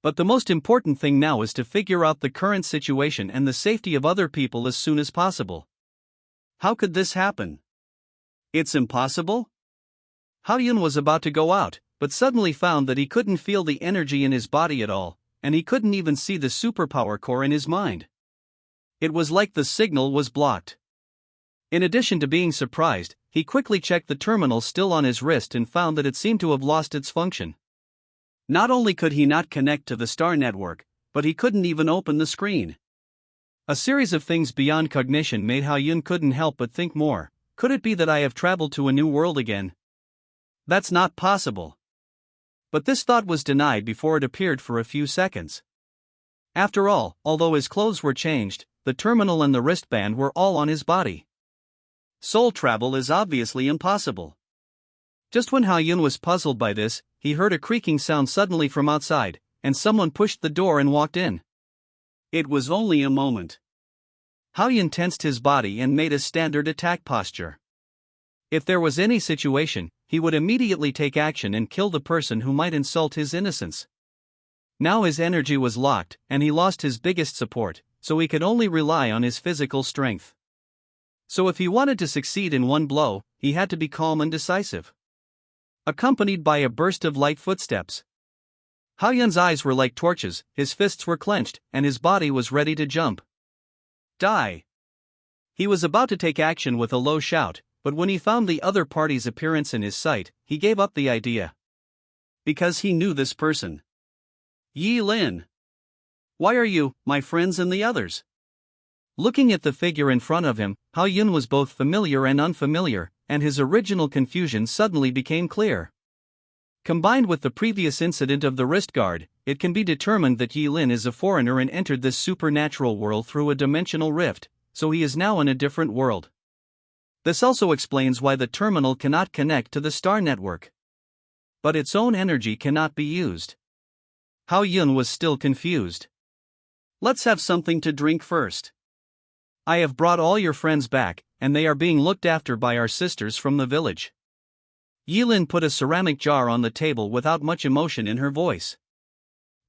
But the most important thing now is to figure out the current situation and the safety of other people as soon as possible. How could this happen? It's impossible? Hao Yun was about to go out, but suddenly found that he couldn't feel the energy in his body at all, and he couldn't even see the superpower core in his mind. It was like the signal was blocked. In addition to being surprised, he quickly checked the terminal still on his wrist and found that it seemed to have lost its function. Not only could he not connect to the star network, but he couldn't even open the screen. A series of things beyond cognition made Hao Yun couldn't help but think more. Could it be that I have traveled to a new world again? That's not possible. But this thought was denied before it appeared for a few seconds. After all, although his clothes were changed, the terminal and the wristband were all on his body. Soul travel is obviously impossible. Just when Hao Yun was puzzled by this, he heard a creaking sound suddenly from outside, and someone pushed the door and walked in. It was only a moment. Hao Yun tensed his body and made a standard attack posture. If there was any situation, he would immediately take action and kill the person who might insult his innocence. Now his energy was locked, and he lost his biggest support, so he could only rely on his physical strength. So if he wanted to succeed in one blow, he had to be calm and decisive. Accompanied by a burst of light footsteps. Hao Yun's eyes were like torches, his fists were clenched, and his body was ready to jump. Die! He was about to take action with a low shout, but when he found the other party's appearance in his sight, he gave up the idea. Because he knew this person. Yi Lin. Why are you, my friends and the others? Looking at the figure in front of him, Hao Yun was both familiar and unfamiliar, and his original confusion suddenly became clear. Combined with the previous incident of the wrist guard, it can be determined that Yi Lin is a foreigner and entered this supernatural world through a dimensional rift, so he is now in a different world. This also explains why the terminal cannot connect to the star network. But its own energy cannot be used. Hao Yun was still confused. Let's have something to drink first. I have brought all your friends back, and they are being looked after by our sisters from the village. Yi Lin put a ceramic jar on the table without much emotion in her voice.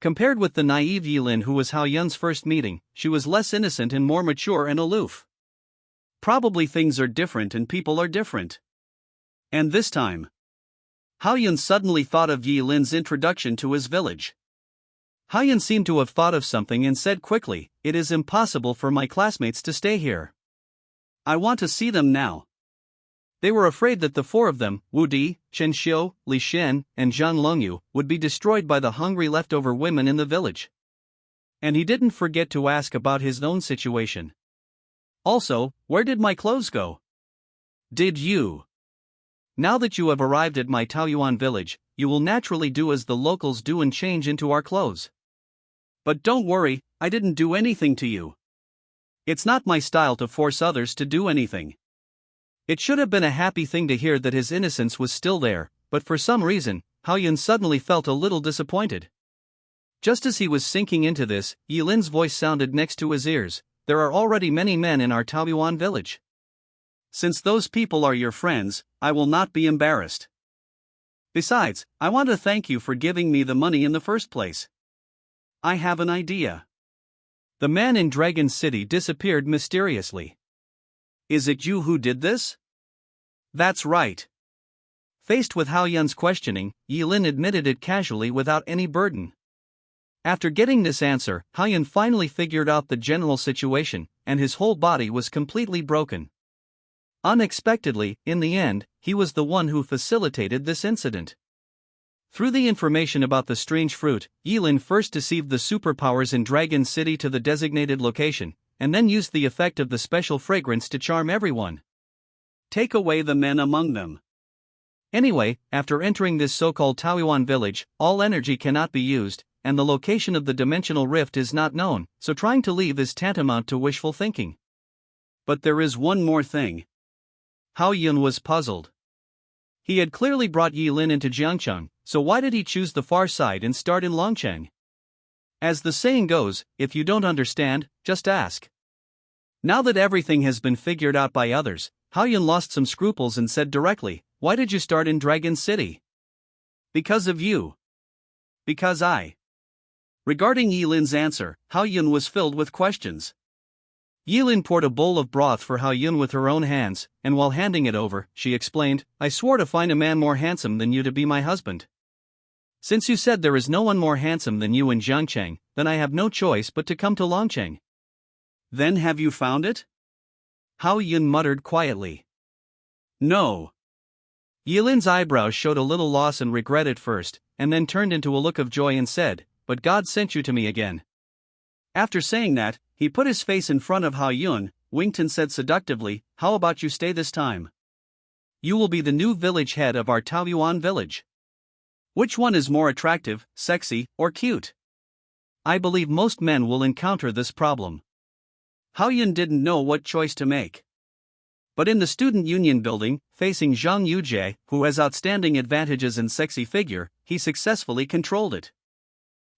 Compared with the naive Yi Lin who was Hao Yun's first meeting, she was less innocent and more mature and aloof. Probably things are different and people are different. And this time, Hao Yun suddenly thought of Yi Lin's introduction to his village. Hao Yun seemed to have thought of something and said quickly, "It is impossible for my classmates to stay here. I want to see them now." They were afraid that the four of them, Wu Di, Chen Xiu, Li Shen, and Zhang Longyu, would be destroyed by the hungry leftover women in the village. And he didn't forget to ask about his own situation. Also, where did my clothes go? Did you? Now that you have arrived at my Taoyuan village, you will naturally do as the locals do and change into our clothes. But don't worry, I didn't do anything to you. It's not my style to force others to do anything. It should have been a happy thing to hear that his innocence was still there, but for some reason, Hao Yun suddenly felt a little disappointed. Just as he was sinking into this, Yi Lin's voice sounded next to his ears. There are already many men in our Taoyuan village. Since those people are your friends, I will not be embarrassed. Besides, I want to thank you for giving me the money in the first place. I have an idea. The man in Dragon City disappeared mysteriously. Is it you who did this? That's right. Faced with Hao Yun's questioning, Yi Lin admitted it casually without any burden. After getting this answer, Hao Yun finally figured out the general situation, and his whole body was completely broken. Unexpectedly, in the end, he was the one who facilitated this incident. Through the information about the strange fruit, Yi Lin first deceived the superpowers in Dragon City to the designated location, and then used the effect of the special fragrance to charm everyone. Take away the men among them. Anyway, after entering this so-called Taoyuan village, all energy cannot be used, and the location of the dimensional rift is not known, so trying to leave is tantamount to wishful thinking. But there is one more thing. Hao Yun was puzzled. He had clearly brought Yi Lin into Jiangcheng, so why did he choose the far side and start in Longcheng? As the saying goes, if you don't understand, just ask. Now that everything has been figured out by others, Hao Yun lost some scruples and said directly, "Why did you start in Dragon City?" Because of you. Because I. Regarding Yi Lin's answer, Hao Yun was filled with questions. Yi Lin poured a bowl of broth for Hao Yun with her own hands, and while handing it over, she explained, "I swore to find a man more handsome than you to be my husband. Since you said there is no one more handsome than you in Jiangcheng, then I have no choice but to come to Longcheng." Then have you found it? Hao Yun muttered quietly. No. Yi Lin's eyebrows showed a little loss and regret at first, and then turned into a look of joy and said, "But God sent you to me again." After saying that, He put his face in front of Hao Yun, winked and said seductively, "How about you stay this time? You will be the new village head of our Taoyuan village. Which one is more attractive, sexy, or cute?" I believe most men will encounter this problem. Hao Yun didn't know what choice to make. But in the student union building, facing Zhang Yujie, who has outstanding advantages and sexy figure, he successfully controlled it.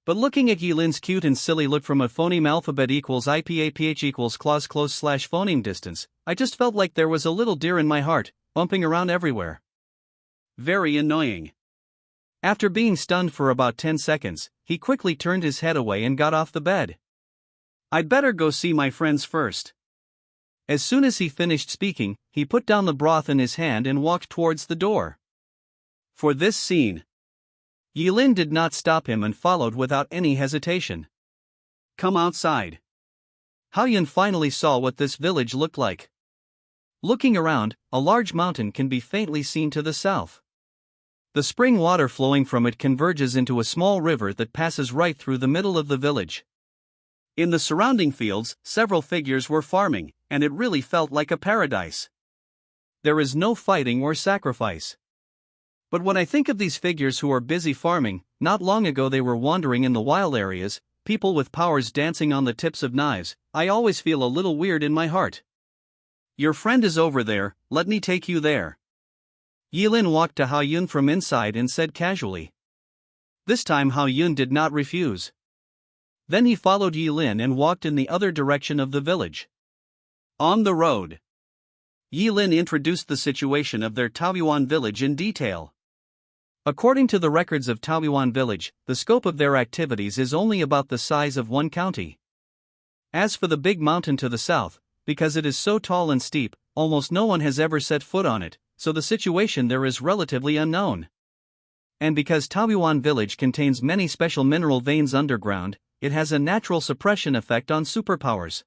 But looking at Yilin's cute and silly look from a phoneme alphabet equals IPAPH equals clause close slash phoneme distance, I just felt like there was a little deer in my heart, bumping around everywhere. Very annoying. After being stunned for about 10 seconds, he quickly turned his head away and got off the bed. "I'd better go see my friends first." As soon as he finished speaking, he put down the broth in his hand and walked towards the door. For this scene, Yilin did not stop him and followed without any hesitation. "Come outside." Hao Yun finally saw what this village looked like. Looking around, a large mountain can be faintly seen to the south. The spring water flowing from it converges into a small river that passes right through the middle of the village. In the surrounding fields, several figures were farming, and it really felt like a paradise. There is no fighting or sacrifice. But when I think of these figures who are busy farming, not long ago they were wandering in the wild areas, people with powers dancing on the tips of knives, I always feel a little weird in my heart. "Your friend is over there, let me take you there." Yilin walked to Hao Yun from inside and said casually. This time Hao Yun did not refuse. Then he followed Yilin and walked in the other direction of the village. On the road, Yilin introduced the situation of their Taoyuan village in detail. According to the records of Taoyuan village, the scope of their activities is only about the size of one county. As for the big mountain to the south, because it is so tall and steep, almost no one has ever set foot on it, so the situation there is relatively unknown. And because Taoyuan village contains many special mineral veins underground, it has a natural suppression effect on superpowers.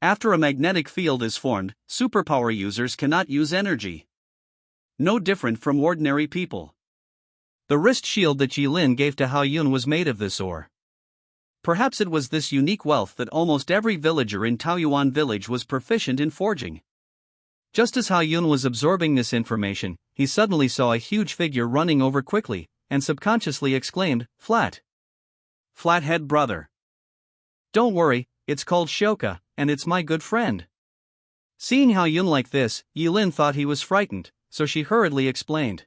After a magnetic field is formed, superpower users cannot use energy. No different from ordinary people. The wrist shield that Yilin gave to Hao Yun was made of this ore. Perhaps it was this unique wealth that almost every villager in Taoyuan village was proficient in forging. Just as Hao Yun was absorbing this information, he suddenly saw a huge figure running over quickly, and subconsciously exclaimed, Flathead brother. Don't worry, it's called Shoka, and it's my good friend." Seeing Hao Yun like this, Yilin thought he was frightened, so she hurriedly explained.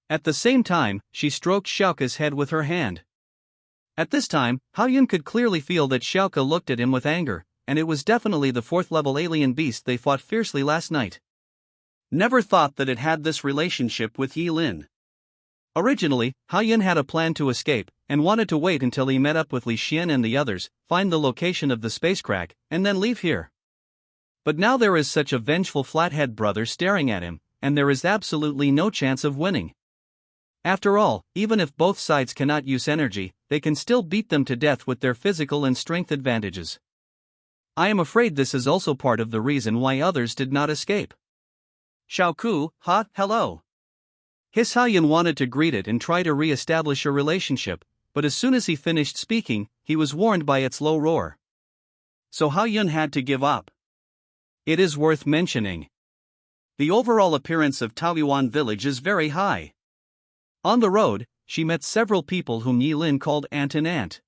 At the same time, she stroked Xiaoka's head with her hand. At this time, Hao Yun could clearly feel that Xiaoka looked at him with anger, and it was definitely the fourth-level alien beast they fought fiercely last night. Never thought that it had this relationship with Yilin. Originally, Hao Yun had a plan to escape, and wanted to wait until he met up with Li Xian and the others, find the location of the spacecraft, and then leave here. But now there is such a vengeful flathead brother staring at him, and there is absolutely no chance of winning. After all, even if both sides cannot use energy, they can still beat them to death with their physical and strength advantages. I am afraid this is also part of the reason why others did not escape. "Xiaoku, hello." His Hao Yun wanted to greet it and try to re-establish a relationship, but as soon as he finished speaking, he was warned by its low roar. So Hao Yun had to give up. It is worth mentioning. The overall appearance of Taoyuan village is very high. On the road, she met several people whom Yilin called aunt and aunt.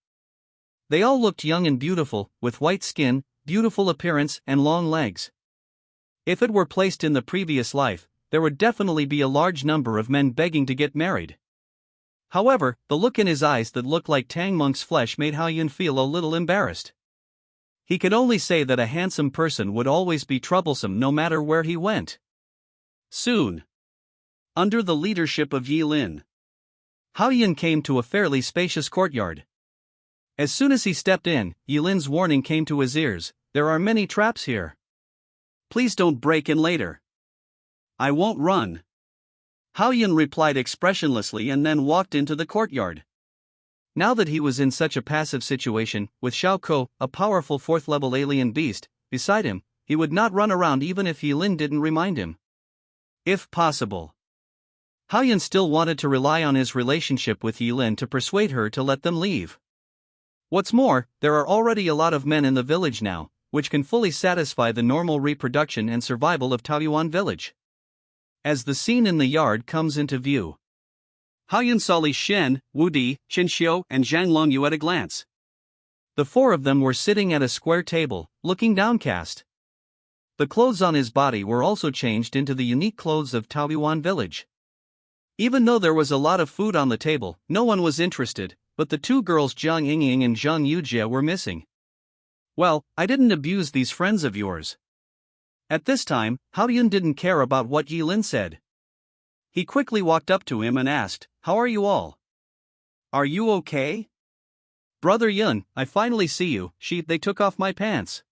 They all looked young and beautiful, with white skin, beautiful appearance, and long legs. If it were placed in the previous life, there would definitely be a large number of men begging to get married. However, the look in his eyes that looked like Tang Monk's flesh made Hao Yun feel a little embarrassed. He could only say that a handsome person would always be troublesome no matter where he went. Soon, under the leadership of Yilin, Hao Yun came to a fairly spacious courtyard. As soon as he stepped in, Yilin's warning came to his ears: "There are many traps here. Please don't break in later." "I won't run." Hao Yun replied expressionlessly and then walked into the courtyard. Now that he was in such a passive situation, with Xiao Ko, a powerful fourth-level alien beast, beside him, he would not run around even if Yilin didn't remind him. If possible. Hao Yun still wanted to rely on his relationship with Yilin to persuade her to let them leave. What's more, there are already a lot of men in the village now, which can fully satisfy the normal reproduction and survival of Taoyuan village. As the scene in the yard comes into view, Haoyun saw Li Xian, Wu Di, Chen Xiu, and Zhang Longyu at a glance. The four of them were sitting at a square table, looking downcast. The clothes on his body were also changed into the unique clothes of Taoyuan village. Even though there was a lot of food on the table, no one was interested, but the two girls Jiang Yingying and Zhang Yujie were missing. Well, I didn't abuse these friends of yours. At this time, Haoyun didn't care about what Yilin said. He quickly walked up to him and asked, "How are you all? Are you okay? Brother Yun, I finally see you." They took off my pants.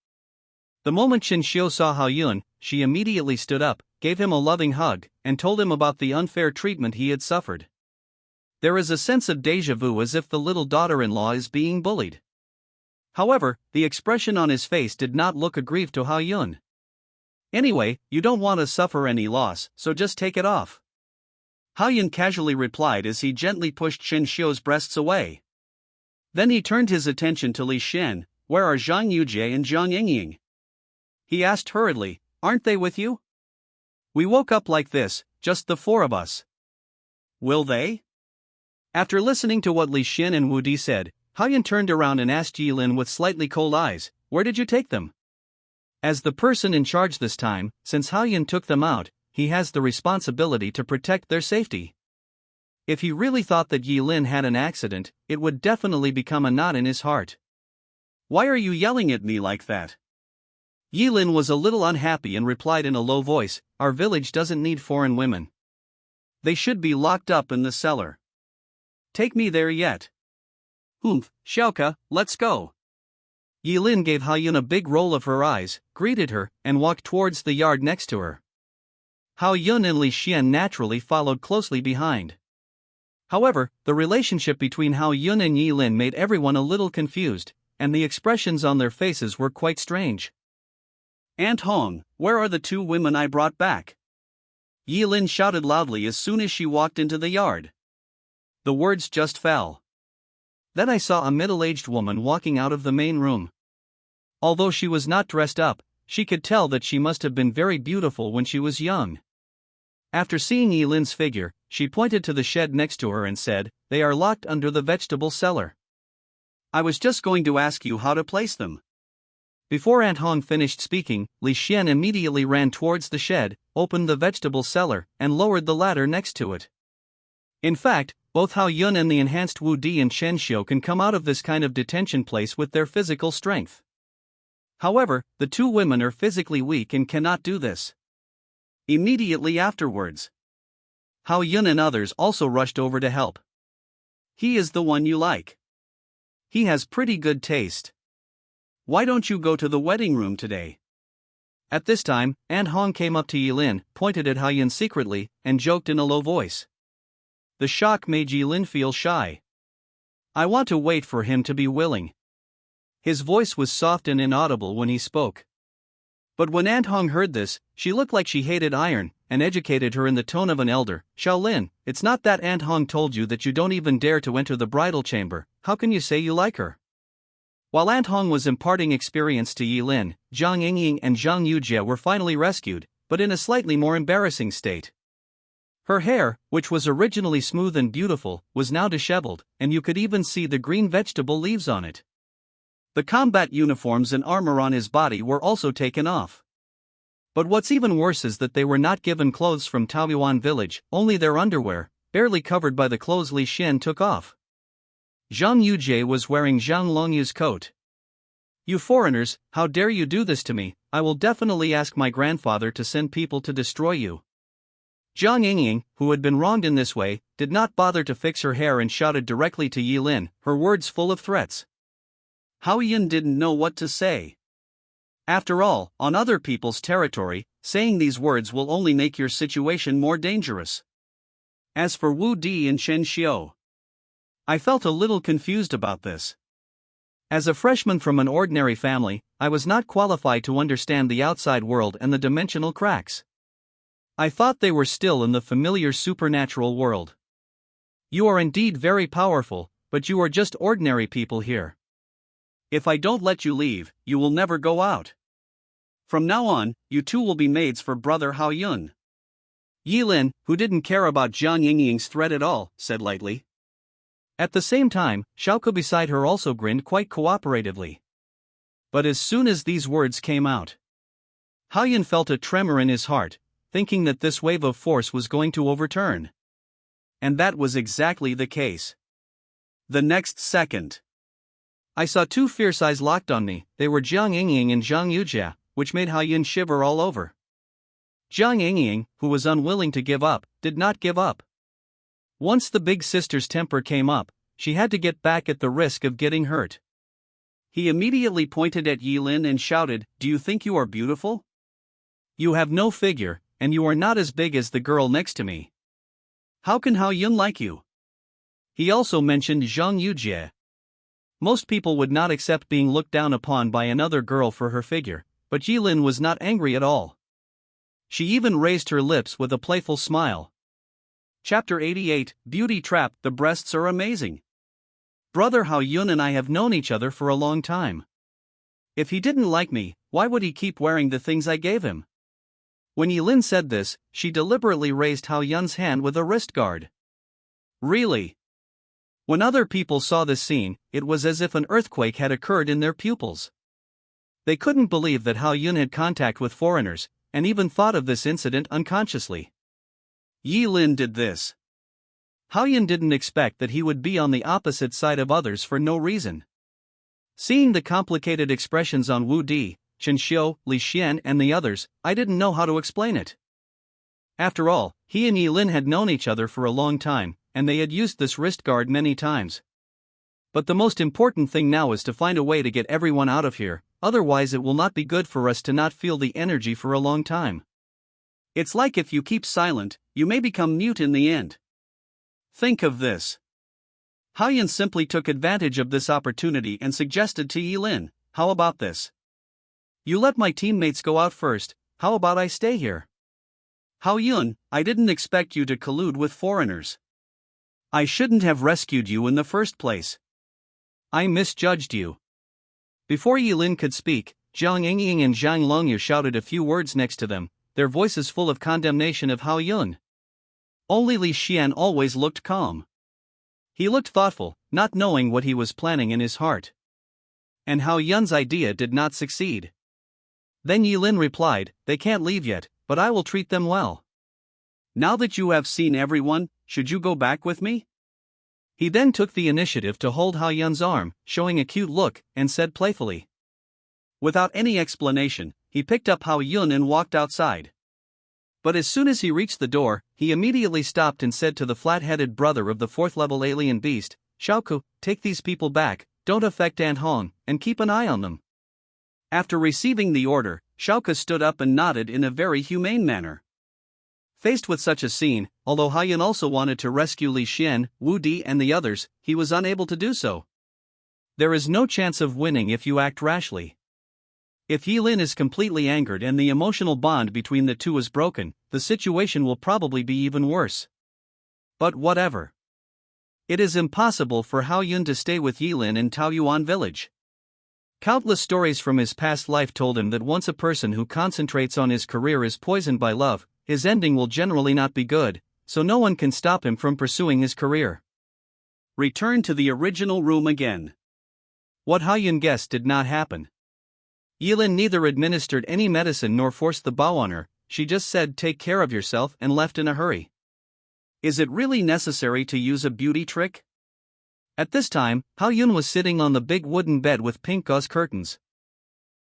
The moment Chen Xiu saw Haoyun, she immediately stood up, gave him a loving hug, and told him about the unfair treatment he had suffered. There is a sense of déjà vu as if the little daughter-in-law is being bullied. However, the expression on his face did not look aggrieved to Haoyun. "Anyway, you don't want to suffer any loss, so just take it off," Haoyun casually replied as he gently pushed Chen Xiu's breasts away. Then he turned his attention to Li Xian. "Where are Zhang Yujie and Zhang Yingying?" he asked hurriedly. "Aren't they with you? We woke up like this, just the four of us." "Will they?" After listening to what Li Xian and Wu Di said, Haoyun turned around and asked Yilin with slightly cold eyes, "Where did you take them?" As the person in charge this time, since Haoyun took them out, he has the responsibility to protect their safety. If he really thought that Yilin had an accident, it would definitely become a knot in his heart. "Why are you yelling at me like that?" Yilin was a little unhappy and replied in a low voice, "Our village doesn't need foreign women. They should be locked up in the cellar. Take me there yet." Xiaoka, let's go." Yilin gave Haoyun a big roll of her eyes, greeted her, and walked towards the yard next to her. Haoyun and Li Xian naturally followed closely behind. However, the relationship between Haoyun and Yilin made everyone a little confused, and the expressions on their faces were quite strange. "Aunt Hong, where are the two women I brought back?" Yilin shouted loudly as soon as she walked into the yard. The words just fell. Then I saw a middle-aged woman walking out of the main room. Although she was not dressed up, she could tell that she must have been very beautiful when she was young. After seeing Yilin's figure, she pointed to the shed next to her and said, "They are locked under the vegetable cellar. I was just going to ask you how to place them." Before Aunt Hong finished speaking, Li Xian immediately ran towards the shed, opened the vegetable cellar, and lowered the ladder next to it. In fact, both Haoyun and the enhanced Wu Di and Chen Xiu can come out of this kind of detention place with their physical strength. However, the two women are physically weak and cannot do this. Immediately afterwards, Haoyun and others also rushed over to help. "He is the one you like. He has pretty good taste. Why don't you go to the wedding room today?" At this time, Aunt Hong came up to Yilin, pointed at Haoyun secretly, and joked in a low voice. The shock made Yilin feel shy. "I want to wait for him to be willing." His voice was soft and inaudible when he spoke. But when Aunt Hong heard this, she looked like she hated iron, and educated her in the tone of an elder. "Shaolin, it's not that Aunt Hong told you that you don't even dare to enter the bridal chamber, how can you say you like her?" While Aunt Hong was imparting experience to Yilin, Zhang Yingying and Zhang Yujie were finally rescued, but in a slightly more embarrassing state. Her hair, which was originally smooth and beautiful, was now disheveled, and you could even see the green vegetable leaves on it. The combat uniforms and armor on his body were also taken off. But what's even worse is that they were not given clothes from Taoyuan village, only their underwear, barely covered by the clothes Li Xian took off. Zhang Yujie was wearing Zhang Longyu's coat. "You foreigners, how dare you do this to me? I will definitely ask my grandfather to send people to destroy you." Zhang Yingying, who had been wronged in this way, did not bother to fix her hair and shouted directly to Yilin, her words full of threats. Haoyun didn't know what to say. After all, on other people's territory, saying these words will only make your situation more dangerous. As for Wu Di and Chen Xiu, I felt a little confused about this. As a freshman from an ordinary family, I was not qualified to understand the outside world and the dimensional cracks. I thought they were still in the familiar supernatural world. "You are indeed very powerful, but you are just ordinary people here. If I don't let you leave, you will never go out. From now on, you two will be maids for brother Hao Yun. Yilin, who didn't care about Jiang Yingying's threat at all, said lightly. At the same time, Xiaoke beside her also grinned quite cooperatively. But as soon as these words came out, Hao Yun felt a tremor in his heart, thinking that this wave of force was going to overturn. And that was exactly the case. The next second, I saw two fierce eyes locked on me. They were Jiang Yingying and Zhang Yujia, which made Hao Yun shiver all over. Jiang Yingying, who was unwilling to give up, did not give up. Once the big sister's temper came up, she had to get back at the risk of getting hurt. He immediately pointed at Yilin and shouted, "Do you think you are beautiful? You have no figure, and you are not as big as the girl next to me. How can Hao Yun like you?" He also mentioned Zhang Yujie. Most people would not accept being looked down upon by another girl for her figure, but Yilin was not angry at all. She even raised her lips with a playful smile. Chapter 88, Beauty Trap. The breasts are amazing. Brother Hao Yun and I have known each other for a long time. If he didn't like me, why would he keep wearing the things I gave him? When Yilin said this, she deliberately raised Hao Yun's hand with a wrist guard. Really? When other people saw this scene, it was as if an earthquake had occurred in their pupils. They couldn't believe that Hao Yun had contact with foreigners, and even thought of this incident unconsciously. Yilin did this. Hao Yun didn't expect that he would be on the opposite side of others for no reason. Seeing the complicated expressions on Wu Di, Chen Xiu, Li Xian and the others, I didn't know how to explain it. After all, he and Yilin had known each other for a long time, and they had used this wrist guard many times. But the most important thing now is to find a way to get everyone out of here, otherwise it will not be good for us to not feel the energy for a long time. It's like if you keep silent, you may become mute in the end. Think of this. Hao Yun simply took advantage of this opportunity and suggested to Yilin, "How about this? You let my teammates go out first, how about I stay here?" Hao Yun, I didn't expect you to collude with foreigners. I shouldn't have rescued you in the first place. I misjudged you. Before Yilin could speak, Jiang Yingying and Zhang Longyu shouted a few words next to them, their voices full of condemnation of Hao Yun. Only Li Xian always looked calm. He looked thoughtful, not knowing what he was planning in his heart. And Hao Yun's idea did not succeed. Then Yilin replied, "They can't leave yet, but I will treat them well." Now that you have seen everyone, should you go back with me? He then took the initiative to hold Hao Yun's arm, showing a cute look, and said playfully. Without any explanation, he picked up Hao Yun and walked outside. But as soon as he reached the door, he immediately stopped and said to the flat-headed brother of the fourth-level alien beast, "Xiaoke, take these people back, don't affect Aunt Hong, and keep an eye on them." After receiving the order, Xiaoke stood up and nodded in a very humane manner. Faced with such a scene, although Hao Yun also wanted to rescue Li Xian, Wu Di and the others, he was unable to do so. There is no chance of winning if you act rashly. If Yilin is completely angered and the emotional bond between the two is broken, the situation will probably be even worse. But whatever. It is impossible for Hao Yun to stay with Yilin in Taoyuan village. Countless stories from his past life told him that once a person who concentrates on his career is poisoned by love, his ending will generally not be good, so no one can stop him from pursuing his career. Return to the original room again. What Hao Yun guessed did not happen. Yilin neither administered any medicine nor forced the bow on her, she just said take care of yourself and left in a hurry. Is it really necessary to use a beauty trick? At this time, Hao Yun was sitting on the big wooden bed with pink gauze curtains.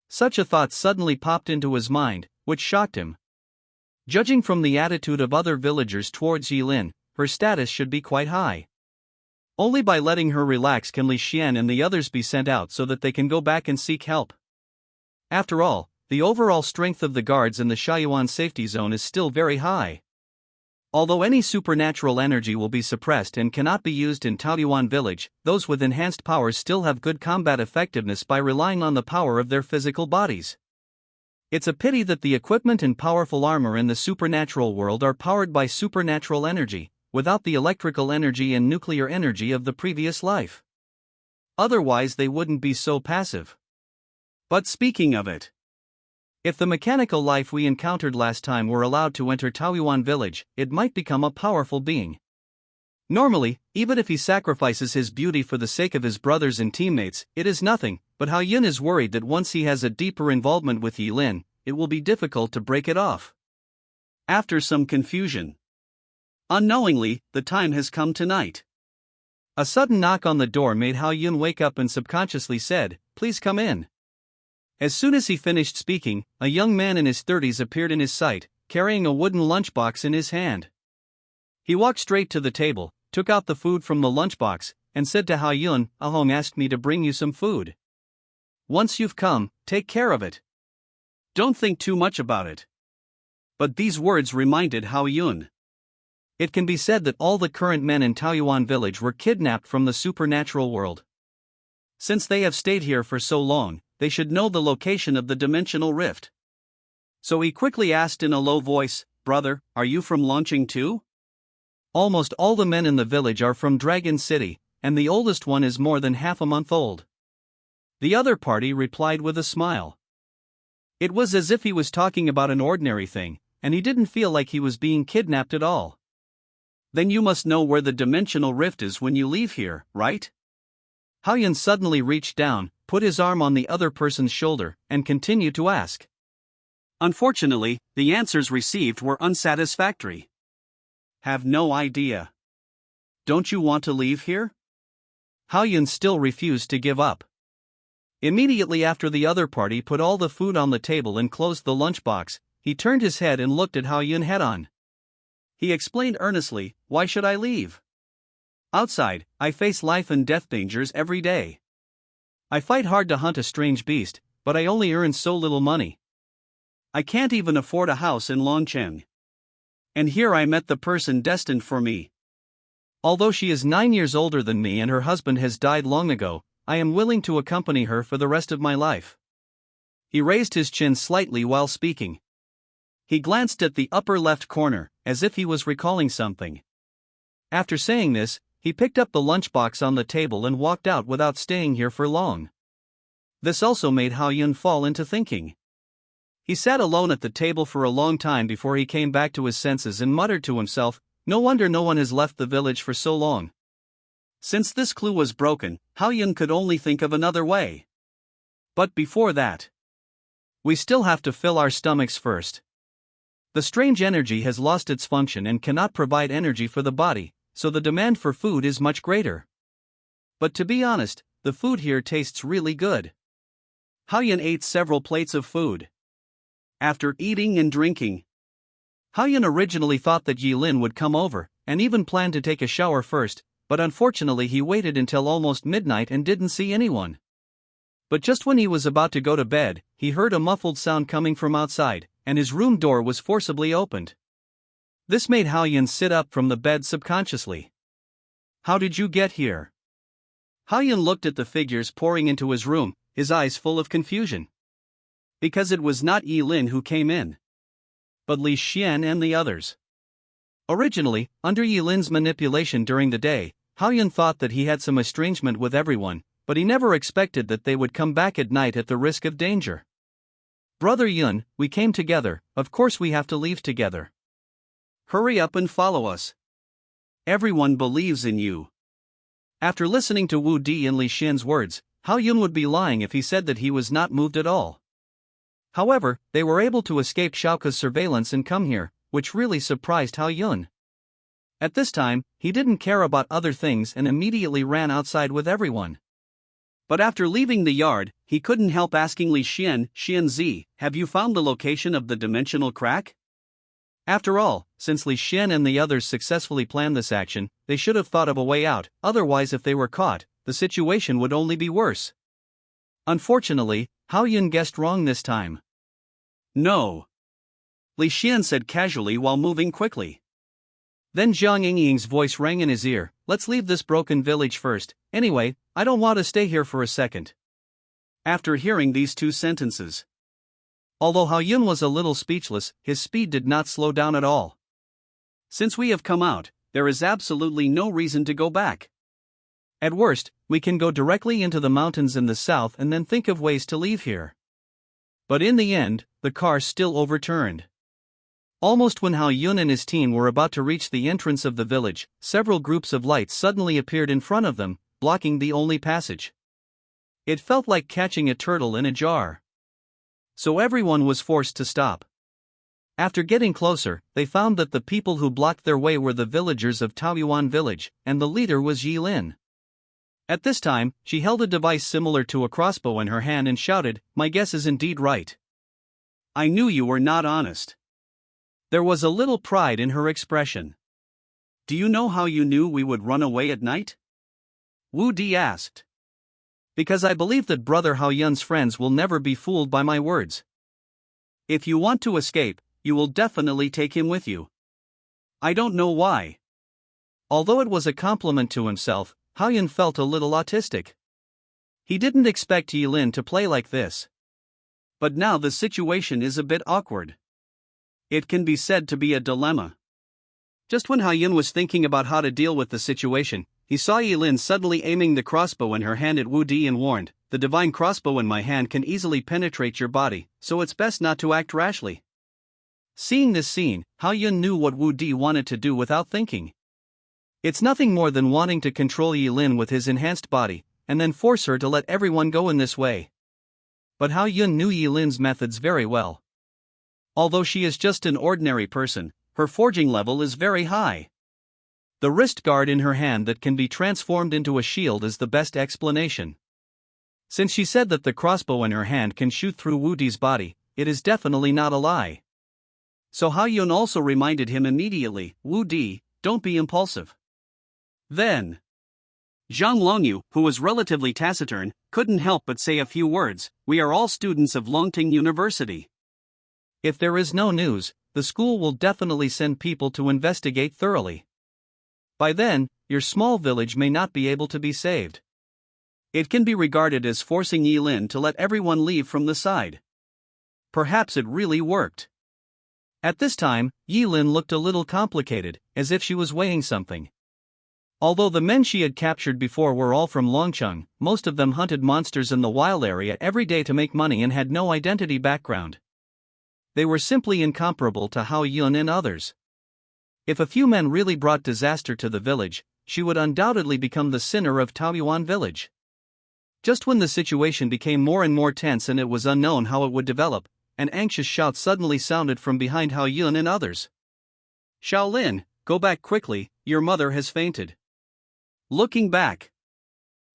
Such a thought suddenly popped into his mind, which shocked him. Judging from the attitude of other villagers towards Yilin, her status should be quite high. Only by letting her relax can Li Xian and the others be sent out so that they can go back and seek help. After all, the overall strength of the guards in the Shaoyuan safety zone is still very high. Although any supernatural energy will be suppressed and cannot be used in Taoyuan village, those with enhanced powers still have good combat effectiveness by relying on the power of their physical bodies. It's a pity that the equipment and powerful armor in the supernatural world are powered by supernatural energy, without the electrical energy and nuclear energy of the previous life. Otherwise they wouldn't be so passive. But speaking of it, if the mechanical life we encountered last time were allowed to enter Taoyuan village, it might become a powerful being. Normally, even if he sacrifices his beauty for the sake of his brothers and teammates, it is nothing, but Hao Yun is worried that once he has a deeper involvement with Yi Lin, it will be difficult to break it off. After some confusion, unknowingly, the time has come tonight. A sudden knock on the door made Hao Yun wake up and subconsciously said, "Please come in." As soon as he finished speaking, a young man in his 30s appeared in his sight, carrying a wooden lunchbox in his hand. He walked straight to the table, took out the food from the lunchbox, and said to Hao Yun, "Ahong asked me to bring you some food. Once you've come, take care of it. Don't think too much about it." But these words reminded Hao Yun. It can be said that all the current men in Taoyuan village were kidnapped from the supernatural world. Since they have stayed here for so long, they should know the location of the dimensional rift. So he quickly asked in a low voice, "Brother, are you from Launching too?" Almost all the men in the village are from Dragon City, and the oldest one is more than half a month old. The other party replied with a smile. It was as if he was talking about an ordinary thing, and he didn't feel like he was being kidnapped at all. "Then you must know where the dimensional rift is when you leave here, right?" Hao Yun suddenly reached down, put his arm on the other person's shoulder, and continued to ask. Unfortunately, the answers received were unsatisfactory. "Have no idea." "Don't you want to leave here?" Hao Yun still refused to give up. Immediately after the other party put all the food on the table and closed the lunchbox, he turned his head and looked at Hao Yun head on. He explained earnestly, "Why should I leave? Outside, I face life and death dangers every day. I fight hard to hunt a strange beast, but I only earn so little money. I can't even afford a house in Longcheng. And here I met the person destined for me. Although she is 9 years older than me and her husband has died long ago, I am willing to accompany her for the rest of my life." He raised his chin slightly while speaking. He glanced at the upper left corner, as if he was recalling something. After saying this, he picked up the lunchbox on the table and walked out without staying here for long. This also made Hao Yun fall into thinking. He sat alone at the table for a long time before he came back to his senses and muttered to himself, "No wonder no one has left the village for so long." Since this clue was broken, Hao Yun could only think of another way. But before that, we still have to fill our stomachs first. The strange energy has lost its function and cannot provide energy for the body, so the demand for food is much greater. But to be honest, the food here tastes really good. Hao Yun ate several plates of food. After eating and drinking, Hao Yun originally thought that Yi Lin would come over, and even planned to take a shower first, but unfortunately he waited until almost midnight and didn't see anyone. But just when he was about to go to bed, he heard a muffled sound coming from outside, and his room door was forcibly opened. This made Hao Yun sit up from the bed subconsciously. "How did you get here?" Hao Yun looked at the figures pouring into his room, his eyes full of confusion. Because it was not Yi Lin who came in, but Li Xian and the others. Originally, under Yi Lin's manipulation during the day, Hao Yun thought that he had some estrangement with everyone, but he never expected that they would come back at night at the risk of danger. "Brother Yun, we came together, of course we have to leave together. Hurry up and follow us. Everyone believes in you." After listening to Wu Di and Li Xian's words, Hao Yun would be lying if he said that he was not moved at all. However, they were able to escape Xiaoke's surveillance and come here, which really surprised Hao Yun. At this time, he didn't care about other things and immediately ran outside with everyone. But after leaving the yard, he couldn't help asking Li Xian, "Xianzi, have you found the location of the dimensional crack?" After all, since Li Xian and the others successfully planned this action, they should have thought of a way out, otherwise if they were caught, the situation would only be worse. Unfortunately, Hao Yun guessed wrong this time. "No," Li Xian said casually while moving quickly. Then Zhang Yingying's voice rang in his ear, "Let's leave this broken village first, anyway, I don't want to stay here for a second." After hearing these two sentences, although Hao Yun was a little speechless, his speed did not slow down at all. "Since we have come out, there is absolutely no reason to go back. At worst, we can go directly into the mountains in the south and then think of ways to leave here. But in the end, the car still overturned. Almost when Hao Yun and his team were about to reach the entrance of the village, several groups of lights suddenly appeared in front of them, blocking the only passage. It felt like catching a turtle in a jar. So everyone was forced to stop. After getting closer, they found that the people who blocked their way were the villagers of Taoyuan village, and the leader was Yi Lin. At this time, she held a device similar to a crossbow in her hand and shouted, "My guess is indeed right. I knew you were not honest." There was a little pride in her expression. "Do you know how you knew we would run away at night?" Wu Di asked. "Because I believe that Brother Hao Yun's friends will never be fooled by my words. If you want to escape, you will definitely take him with you." I don't know why. Although it was a compliment to himself, Hao Yun felt a little autistic. He didn't expect Yi Lin to play like this. But now the situation is a bit awkward. It can be said to be a dilemma. Just when Hao Yun was thinking about how to deal with the situation, he saw Yi Lin suddenly aiming the crossbow in her hand at Wu Di and warned, "The divine crossbow in my hand can easily penetrate your body, so it's best not to act rashly." Seeing this scene, Hao Yun knew what Wu Di wanted to do without thinking. It's nothing more than wanting to control Yi Lin with his enhanced body, and then force her to let everyone go in this way. But Hao Yun knew Yi Lin's methods very well. Although she is just an ordinary person, her forging level is very high. The wrist guard in her hand that can be transformed into a shield is the best explanation. Since she said that the crossbow in her hand can shoot through Wu Di's body, it is definitely not a lie. So Hao Yun also reminded him immediately, "Wu Di, don't be impulsive." Then, Zhang Longyu, who was relatively taciturn, couldn't help but say a few words. "We are all students of Longting University. If there is no news, the school will definitely send people to investigate thoroughly. By then, your small village may not be able to be saved. It can be regarded as forcing Yi Lin to let everyone leave from the side." Perhaps it really worked. At this time, Yi Lin looked a little complicated, as if she was weighing something. Although the men she had captured before were all from Longcheng, most of them hunted monsters in the wild area every day to make money and had no identity background. They were simply incomparable to Hao Yun and others. If a few men really brought disaster to the village, she would undoubtedly become the sinner of Taoyuan village. Just when the situation became more and more tense and it was unknown how it would develop, an anxious shout suddenly sounded from behind Hao Yun and others. "Shaolin, go back quickly, your mother has fainted." Looking back,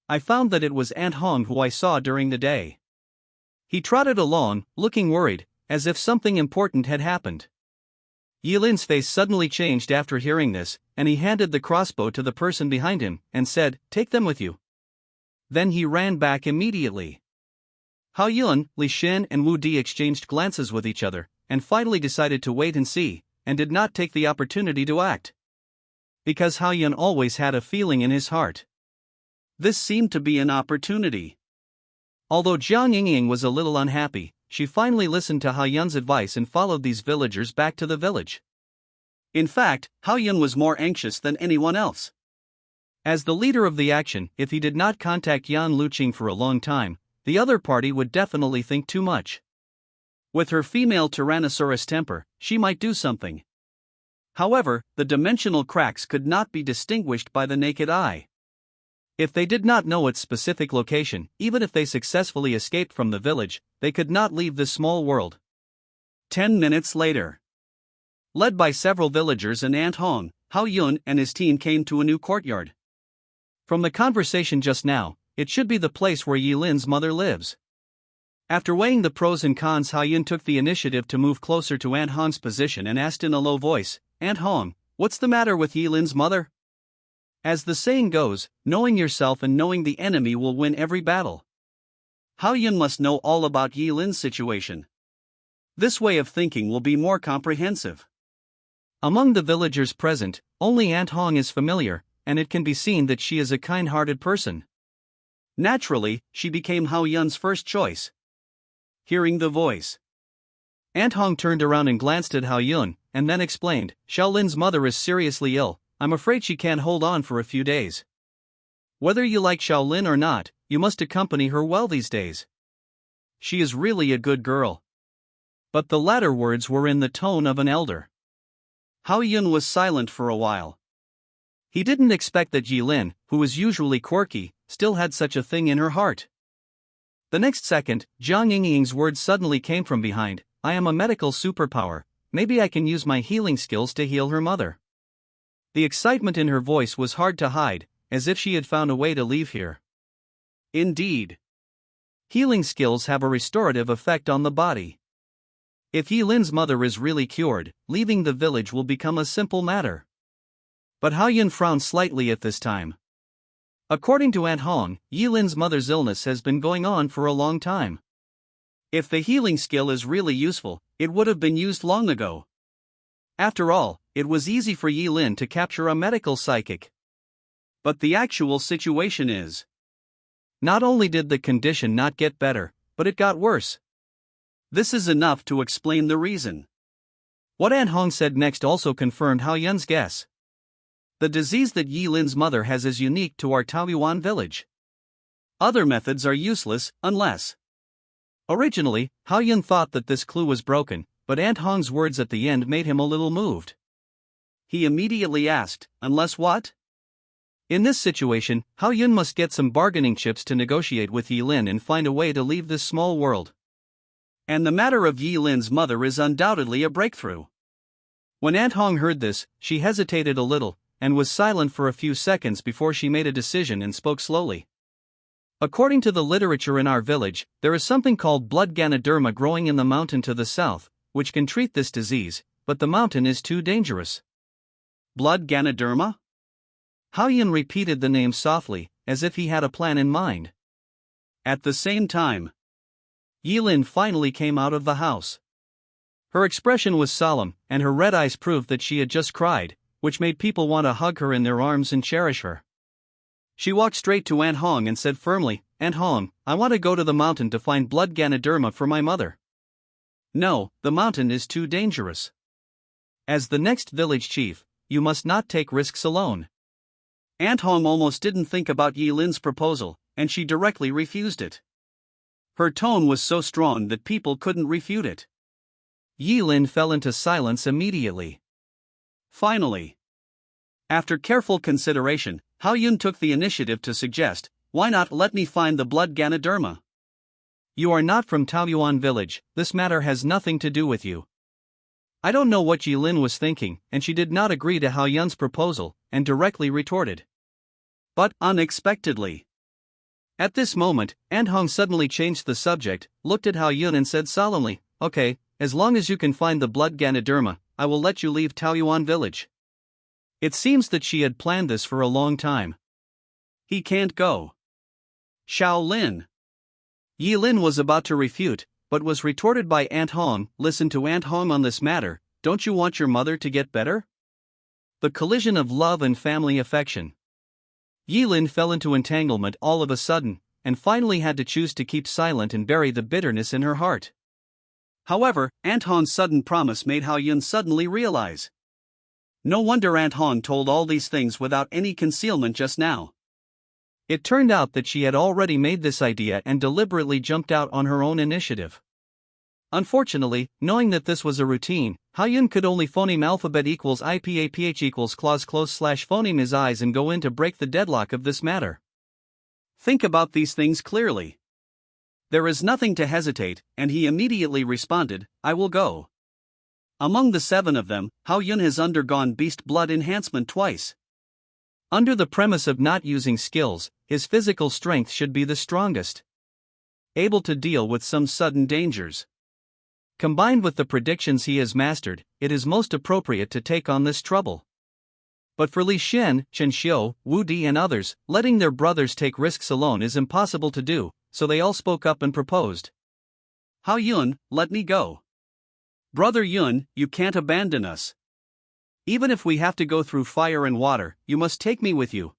I found that it was Aunt Hong who I saw during the day. He trotted along, looking worried, as if something important had happened. Yi Lin's face suddenly changed after hearing this, and he handed the crossbow to the person behind him, and said, "Take them with you." Then he ran back immediately. Hao Yun, Li Xin and Wu Di exchanged glances with each other, and finally decided to wait and see, and did not take the opportunity to act. Because Hao Yun always had a feeling in his heart. This seemed to be an opportunity. Although Jiang Yingying was a little unhappy, she finally listened to Hao Yun's advice and followed these villagers back to the village. In fact, Hao Yun was more anxious than anyone else. As the leader of the action, if he did not contact Yan Luqing for a long time, the other party would definitely think too much. With her female Tyrannosaurus temper, she might do something. However, the dimensional cracks could not be distinguished by the naked eye. If they did not know its specific location, even if they successfully escaped from the village, they could not leave this small world. 10 minutes later, led by several villagers and Aunt Hong, Hao Yun and his team came to a new courtyard. From the conversation just now, it should be the place where Yi Lin's mother lives. After weighing the pros and cons, Hao Yun took the initiative to move closer to Aunt Hong's position and asked in a low voice, "Aunt Hong, what's the matter with Yi Lin's mother?" As the saying goes, knowing yourself and knowing the enemy will win every battle. Hao Yun must know all about Yi Lin's situation. This way of thinking will be more comprehensive. Among the villagers present, only Aunt Hong is familiar, and it can be seen that she is a kind-hearted person. Naturally, she became Hao Yun's first choice. Hearing the voice, Aunt Hong turned around and glanced at Hao Yun, and then explained, "Xiaolin's mother is seriously ill. I'm afraid she can't hold on for a few days." Whether you like Shaolin or not, you must accompany her well these days. She is really a good girl. But the latter words were in the tone of an elder. Hao Yun was silent for a while. He didn't expect that Jilin, who was usually quirky, still had such a thing in her heart. The next second, Jiang Yingying's words suddenly came from behind. I am a medical superpower, maybe I can use my healing skills to heal her mother. The excitement in her voice was hard to hide, as if she had found a way to leave here. Indeed. Healing skills have a restorative effect on the body. If Yilin's mother is really cured, leaving the village will become a simple matter. But Hao Yun frowned slightly at this time. According to Aunt Hong, Yilin's mother's illness has been going on for a long time. If the healing skill is really useful, it would have been used long ago. After all, it was easy for Yilin to capture a medical psychic. But the actual situation is, not only did the condition not get better, but it got worse. This is enough to explain the reason. What Aunt Hong said next also confirmed Hao Yun's guess. The disease that Yilin's mother has is unique to our Taoyuan village. Other methods are useless, unless. Originally, Hao Yun thought that this clue was broken, but Aunt Hong's words at the end made him a little moved. He immediately asked, unless what? In this situation, Hao Yun must get some bargaining chips to negotiate with Yilin and find a way to leave this small world. And the matter of Yilin's mother is undoubtedly a breakthrough. When Aunt Hong heard this, she hesitated a little, and was silent for a few seconds before she made a decision and spoke slowly. According to the literature in our village, there is something called blood ganoderma growing in the mountain to the south, which can treat this disease, but the mountain is too dangerous. Blood ganoderma? Hao Yun repeated the name softly, as if he had a plan in mind. At the same time, Yilin finally came out of the house. Her expression was solemn, and her red eyes proved that she had just cried, which made people want to hug her in their arms and cherish her. She walked straight to Aunt Hong and said firmly, Aunt Hong, I want to go to the mountain to find blood ganoderma for my mother. No, the mountain is too dangerous. As the next village chief, you must not take risks alone. Aunt Hong almost didn't think about Yilin's proposal, and she directly refused it. Her tone was so strong that people couldn't refute it. Yilin fell into silence immediately. Finally, after careful consideration, Hao Yun took the initiative to suggest, why not let me find the blood ganoderma? You are not from Taoyuan village, this matter has nothing to do with you. I don't know what Yilin was thinking, and she did not agree to Hao Yun's proposal, and directly retorted. But unexpectedly. At this moment, Aunt Hong suddenly changed the subject, looked at Hao Yun and said solemnly, okay, as long as you can find the blood ganoderma, I will let you leave Taoyuan village. It seems that she had planned this for a long time. He can't go. Shaolin. Yilin was about to refute, but was retorted by Aunt Hong, listen to Aunt Hong on this matter, don't you want your mother to get better? The collision of love and family affection. Yilin fell into entanglement all of a sudden, and finally had to choose to keep silent and bury the bitterness in her heart. However, Aunt Hong's sudden promise made Hao Yun suddenly realize. No wonder Aunt Hong told all these things without any concealment just now. It turned out that she had already made this idea and deliberately jumped out on her own initiative. Unfortunately, knowing that this was a routine, Hao Yun could only phoneme alphabet equals IPAPH equals clause close slash phoneme his eyes and go in to break the deadlock of this matter. Think about these things clearly. There is nothing to hesitate, and he immediately responded, I will go. Among the 7 of them, Hao Yun has undergone beast blood enhancement twice. Under the premise of not using skills, his physical strength should be the strongest. Able to deal with some sudden dangers. Combined with the predictions he has mastered, it is most appropriate to take on this trouble. But for Li Shen, Chen Xiu, Wu Di and others, letting their brothers take risks alone is impossible to do, so they all spoke up and proposed. Hao Yun, let me go. Brother Yun, you can't abandon us. Even if we have to go through fire and water, you must take me with you.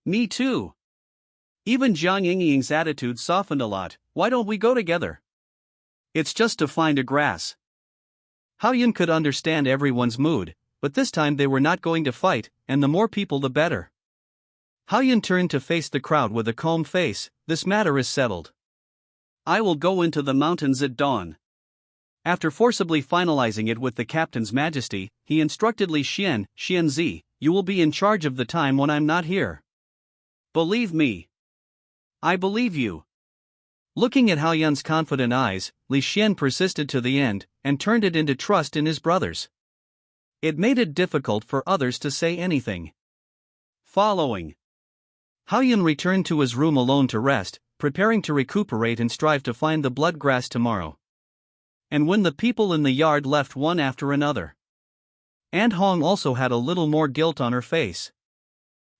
Me too. Even Jiang Yingying's attitude softened a lot, why don't we go together? It's just to find a grass. Hao Yun could understand everyone's mood, but this time they were not going to fight, and the more people the better. Hao Yun turned to face the crowd with a calm face. "This matter is settled. I will go into the mountains at dawn." After forcibly finalizing it with the captain's majesty, he instructed Li Xianzi, "You will be in charge of the time when I'm not here." "Believe me. I believe you." Looking at Hao Yun's confident eyes, Li Xian persisted to the end, and turned it into trust in his brothers. It made it difficult for others to say anything. Following, Hao Yun returned to his room alone to rest, preparing to recuperate and strive to find the blood grass tomorrow. And when the people in the yard left one after another, Aunt Hong also had a little more guilt on her face.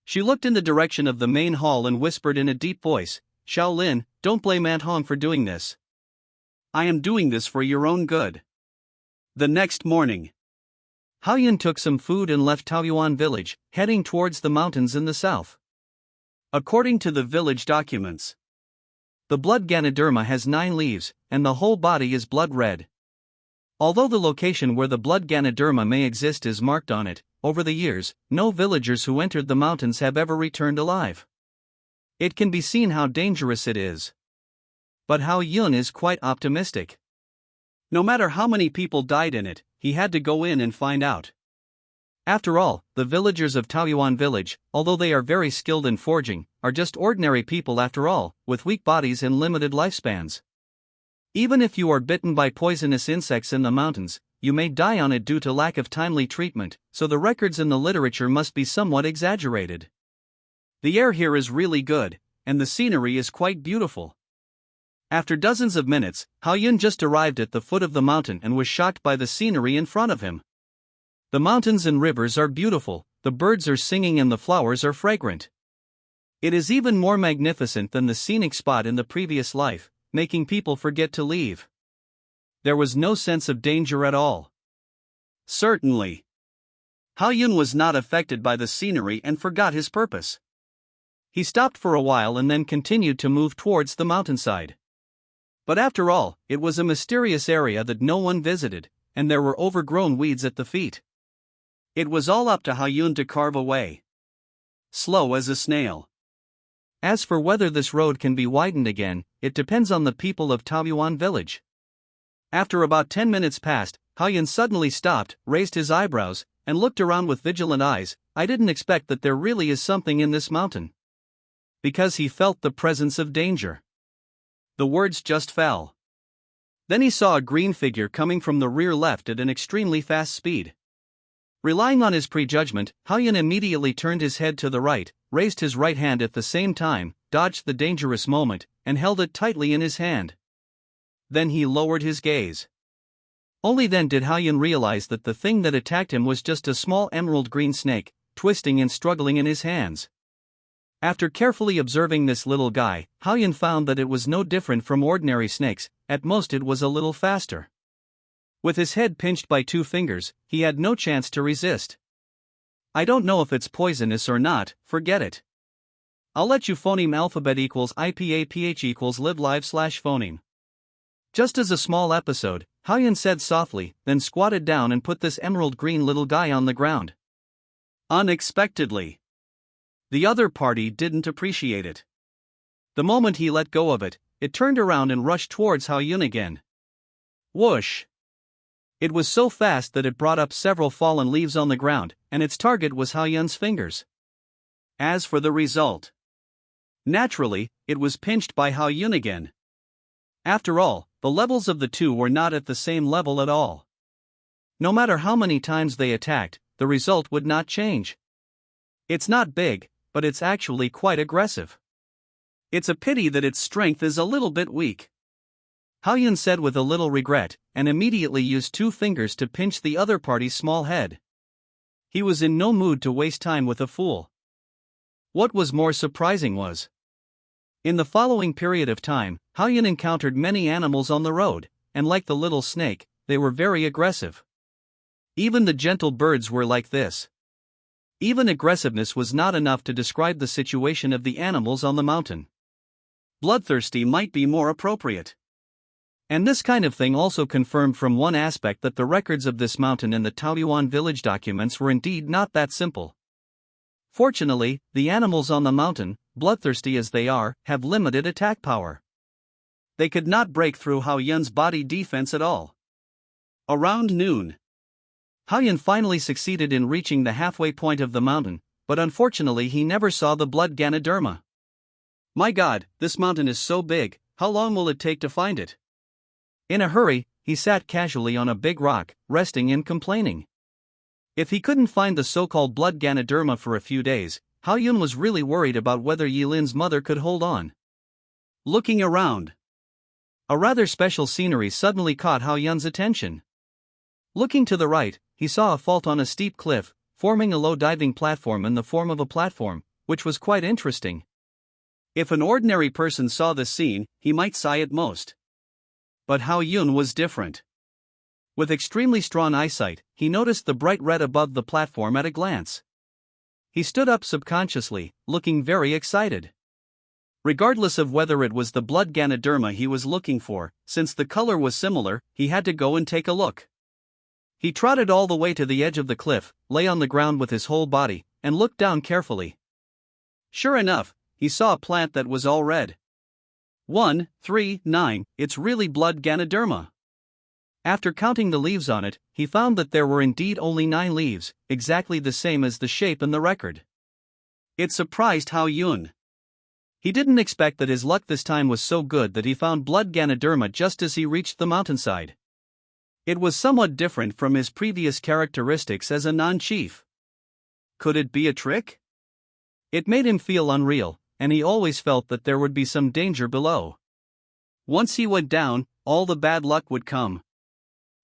She looked in the direction of the main hall and whispered in a deep voice, "Shaolin, don't blame Aunt Hong for doing this. I am doing this for your own good." The next morning, Hao Yun took some food and left Taoyuan village, heading towards the mountains in the south. According to the village documents, the blood Ganoderma has 9 leaves, and the whole body is blood red. Although the location where the blood Ganoderma may exist is marked on it, over the years, no villagers who entered the mountains have ever returned alive. It can be seen how dangerous it is. But Hao Yun is quite optimistic. No matter how many people died in it, he had to go in and find out. After all, the villagers of Taoyuan village, although they are very skilled in forging, are just ordinary people after all, with weak bodies and limited lifespans. Even if you are bitten by poisonous insects in the mountains, you may die on it due to lack of timely treatment, so the records in the literature must be somewhat exaggerated. The air here is really good, and the scenery is quite beautiful. After dozens of minutes, Hao Yun just arrived at the foot of the mountain and was shocked by the scenery in front of him. The mountains and rivers are beautiful, the birds are singing and the flowers are fragrant. It is even more magnificent than the scenic spot in the previous life, making people forget to leave. There was no sense of danger at all. Certainly, Hao Yun was not affected by the scenery and forgot his purpose. He stopped for a while and then continued to move towards the mountainside. But after all, it was a mysterious area that no one visited, and there were overgrown weeds at the feet. It was all up to Hao Yun to carve away. Slow as a snail. As for whether this road can be widened again, it depends on the people of Taoyuan village. After about 10 minutes passed, Hao Yun suddenly stopped, raised his eyebrows, and looked around with vigilant eyes. "I didn't expect that there really is something in this mountain." Because he felt the presence of danger. The words just fell. Then he saw a green figure coming from the rear left at an extremely fast speed. Relying on his prejudgment, Hao Yun immediately turned his head to the right, raised his right hand at the same time, dodged the dangerous moment, and held it tightly in his hand. Then he lowered his gaze. Only then did Hao Yun realize that the thing that attacked him was just a small emerald green snake, twisting and struggling in his hands. After carefully observing this little guy, Hao Yun found that it was no different from ordinary snakes, at most it was a little faster. With his head pinched by 2 fingers, he had no chance to resist. "I don't know if it's poisonous or not, forget it. I'll let you phoneme alphabet equals IPAPH equals live live/phoneme." Just as a small episode, Hao Yun said softly, then squatted down and put this emerald green little guy on the ground. Unexpectedly, the other party didn't appreciate it. The moment he let go of it, it turned around and rushed towards Hao Yun again. Whoosh! It was so fast that it brought up several fallen leaves on the ground, and its target was Hao Yun's fingers. As for the result, naturally, it was pinched by Hao Yun again. After all, the levels of the two were not at the same level at all. No matter how many times they attacked, the result would not change. It's not big, but it's actually quite aggressive. It's a pity that its strength is a little bit weak, Hao Yun said with a little regret, and immediately used 2 fingers to pinch the other party's small head. He was in no mood to waste time with a fool. What was more surprising was, in the following period of time, Hao Yun encountered many animals on the road, and like the little snake, they were very aggressive. Even the gentle birds were like this. Even aggressiveness was not enough to describe the situation of the animals on the mountain. Bloodthirsty might be more appropriate. And this kind of thing also confirmed from one aspect that the records of this mountain in the Taoyuan village documents were indeed not that simple. Fortunately, the animals on the mountain, bloodthirsty as they are, have limited attack power. They could not break through Hao Yun's body defense at all. Around noon, Hao Yun finally succeeded in reaching the halfway point of the mountain, but unfortunately he never saw the blood Ganoderma. My God, this mountain is so big, how long will it take to find it? In a hurry, he sat casually on a big rock, resting and complaining. If he couldn't find the so-called blood Ganoderma for a few days, Hao Yun was really worried about whether Yilin's mother could hold on. Looking around, a rather special scenery suddenly caught Hao Yun's attention. Looking to the right, he saw a fault on a steep cliff, forming a low diving platform in the form of a platform, which was quite interesting. If an ordinary person saw this scene, he might sigh at most. But Hao Yun was different. With extremely strong eyesight, he noticed the bright red above the platform at a glance. He stood up subconsciously, looking very excited. Regardless of whether it was the blood Ganoderma he was looking for, since the color was similar, he had to go and take a look. He trotted all the way to the edge of the cliff, lay on the ground with his whole body, and looked down carefully. Sure enough, he saw a plant that was all red. 1, 3, 9, it's really blood Ganoderma. After counting the leaves on it, he found that there were indeed only 9 leaves, exactly the same as the shape in the record. It surprised Hao Yun. He didn't expect that his luck this time was so good that he found blood Ganoderma just as he reached the mountainside. It was somewhat different from his previous characteristics as a non-chief. Could it be a trick? It made him feel unreal, and he always felt that there would be some danger below. Once he went down, all the bad luck would come.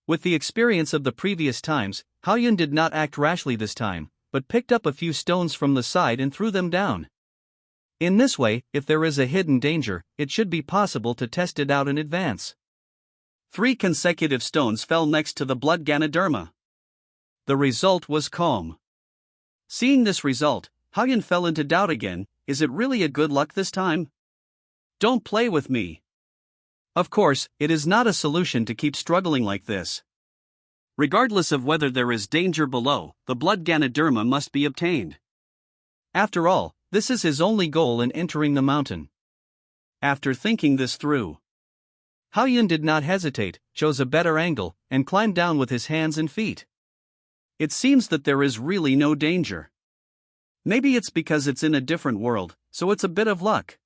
With the experience of the previous times, Hao Yun did not act rashly this time, but picked up a few stones from the side and threw them down. In this way, if there is a hidden danger, it should be possible to test it out in advance. 3 consecutive stones fell next to the blood Ganoderma. The result was calm. Seeing this result, Hao Yun fell into doubt again. Is it really a good luck this time? Don't play with me. Of course, it is not a solution to keep struggling like this. Regardless of whether there is danger below, the blood Ganoderma must be obtained. After all, this is his only goal in entering the mountain. After thinking this through, Hao Yun did not hesitate, chose a better angle, and climbed down with his hands and feet. It seems that there is really no danger. Maybe it's because it's in a different world, so it's a bit of luck.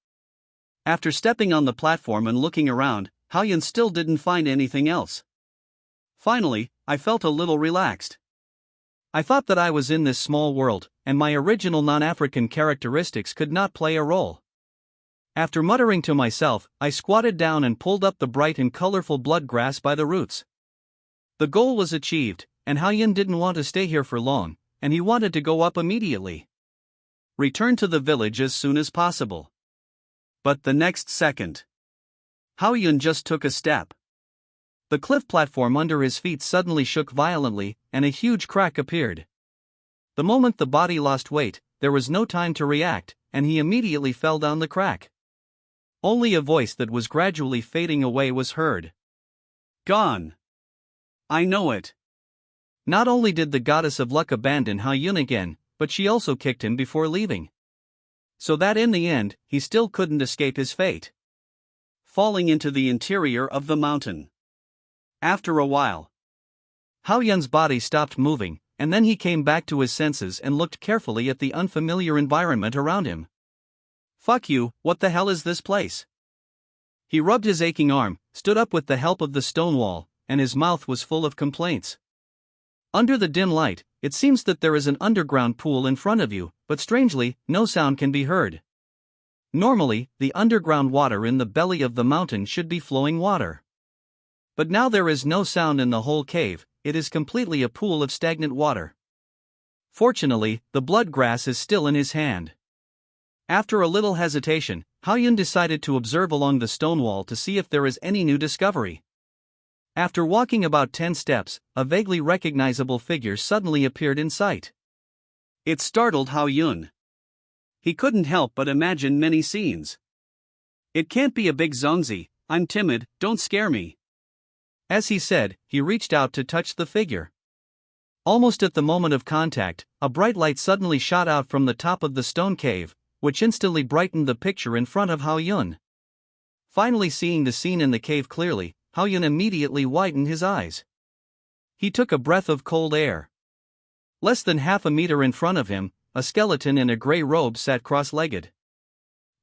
After stepping on the platform and looking around, Hao Yun still didn't find anything else. Finally, I felt a little relaxed. I thought that I was in this small world, and my original non-African characteristics could not play a role. After muttering to myself, I squatted down and pulled up the bright and colorful blood grass by the roots. The goal was achieved, and Hao Yun didn't want to stay here for long, and he wanted to go up immediately. Return to the village as soon as possible. But the next second, Hao Yun just took a step. The cliff platform under his feet suddenly shook violently, and a huge crack appeared. The moment the body lost weight, there was no time to react, and he immediately fell down the crack. Only a voice that was gradually fading away was heard. Gone. I know it. Not only did the goddess of luck abandon Hao Yun again, but she also kicked him before leaving. So that in the end, he still couldn't escape his fate. Falling into the interior of the mountain. After a while, Hao Yun's body stopped moving, and then he came back to his senses and looked carefully at the unfamiliar environment around him. Fuck you, what the hell is this place? He rubbed his aching arm, stood up with the help of the stone wall, and his mouth was full of complaints. Under the dim light, it seems that there is an underground pool in front of you, but strangely, no sound can be heard. Normally, the underground water in the belly of the mountain should be flowing water. But now there is no sound in the whole cave, it is completely a pool of stagnant water. Fortunately, the blood grass is still in his hand. After a little hesitation, Hao Yun decided to observe along the stone wall to see if there is any new discovery. After walking about 10 steps, a vaguely recognizable figure suddenly appeared in sight. It startled Hao Yun. He couldn't help but imagine many scenes. It can't be a big Zongzi, I'm timid, don't scare me. As he said, he reached out to touch the figure. Almost at the moment of contact, a bright light suddenly shot out from the top of the stone cave, which instantly brightened the picture in front of Hao Yun. Finally seeing the scene in the cave clearly, Hao Yun immediately widened his eyes. He took a breath of cold air. Less than half a meter in front of him, a skeleton in a gray robe sat cross-legged.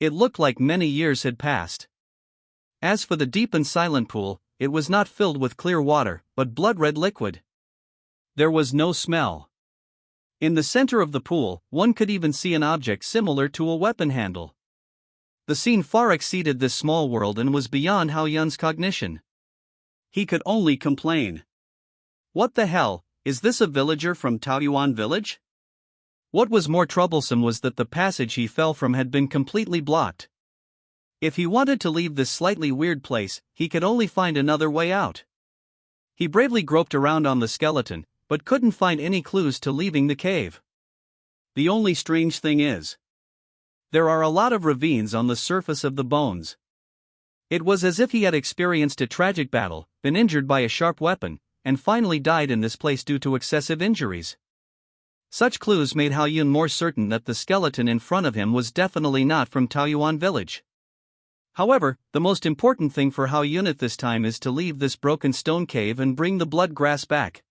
It looked like many years had passed. As for the deep and silent pool, it was not filled with clear water, but blood-red liquid. There was no smell. In the center of the pool, one could even see an object similar to a weapon handle. The scene far exceeded this small world and was beyond Hao Yun's cognition. He could only complain. What the hell, is this a villager from Taoyuan village? What was more troublesome was that the passage he fell from had been completely blocked. If he wanted to leave this slightly weird place, he could only find another way out. He bravely groped around on the skeleton, but couldn't find any clues to leaving the cave. The only strange thing is, there are a lot of ravines on the surface of the bones. It was as if he had experienced a tragic battle, been injured by a sharp weapon, and finally died in this place due to excessive injuries. Such clues made Hao Yun more certain that the skeleton in front of him was definitely not from Taoyuan village. However, the most important thing for Hao Yun at this time is to leave this broken stone cave and bring the blood grass back.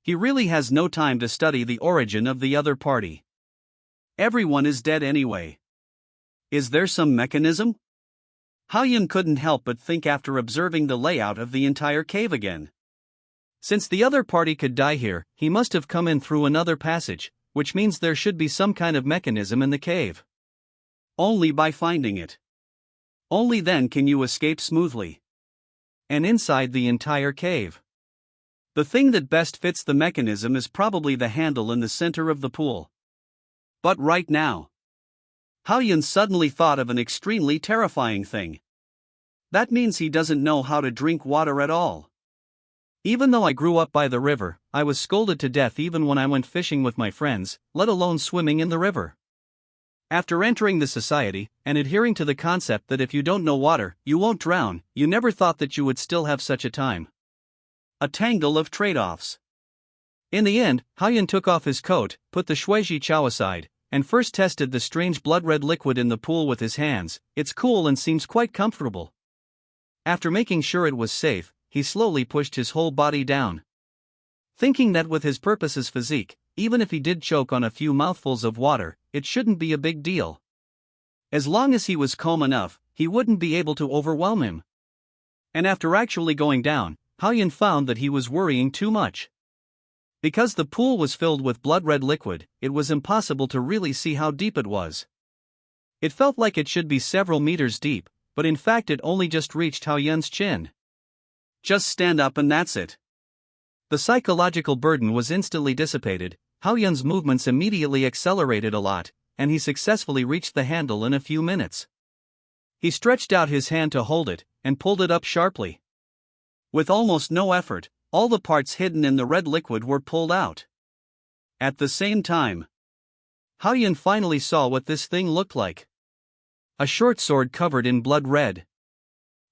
He really has no time to study the origin of the other party. Everyone is dead anyway. Is there some mechanism? Hao Yun couldn't help but think after observing the layout of the entire cave again. Since the other party could die here, he must have come in through another passage, which means there should be some kind of mechanism in the cave. Only by finding it. Only then can you escape smoothly. And inside the entire cave, the thing that best fits the mechanism is probably the handle in the center of the pool. But right now, Hao Yun suddenly thought of an extremely terrifying thing. That means he doesn't know how to drink water at all. Even though I grew up by the river, I was scolded to death even when I went fishing with my friends, let alone swimming in the river. After entering the society, and adhering to the concept that if you don't know water, you won't drown, you never thought that you would still have such a time. A tangle of trade-offs. In the end, Hao Yun took off his coat, put the shuiji chow aside, and first tested the strange blood-red liquid in the pool with his hands. It's cool and seems quite comfortable. After making sure it was safe, he slowly pushed his whole body down. Thinking that with his purpose's physique, even if he did choke on a few mouthfuls of water, it shouldn't be a big deal. As long as he was calm enough, he wouldn't be able to overwhelm him. And after actually going down, Hao Yun found that he was worrying too much. Because the pool was filled with blood-red liquid, it was impossible to really see how deep it was. It felt like it should be several meters deep, but in fact it only just reached Hao Yun's chin. Just stand up and that's it. The psychological burden was instantly dissipated. Hao Yun's movements immediately accelerated a lot, and he successfully reached the handle in a few minutes. He stretched out his hand to hold it, and pulled it up sharply. With almost no effort, all the parts hidden in the red liquid were pulled out. At the same time, Hao Yun finally saw what this thing looked like. A short sword covered in blood red.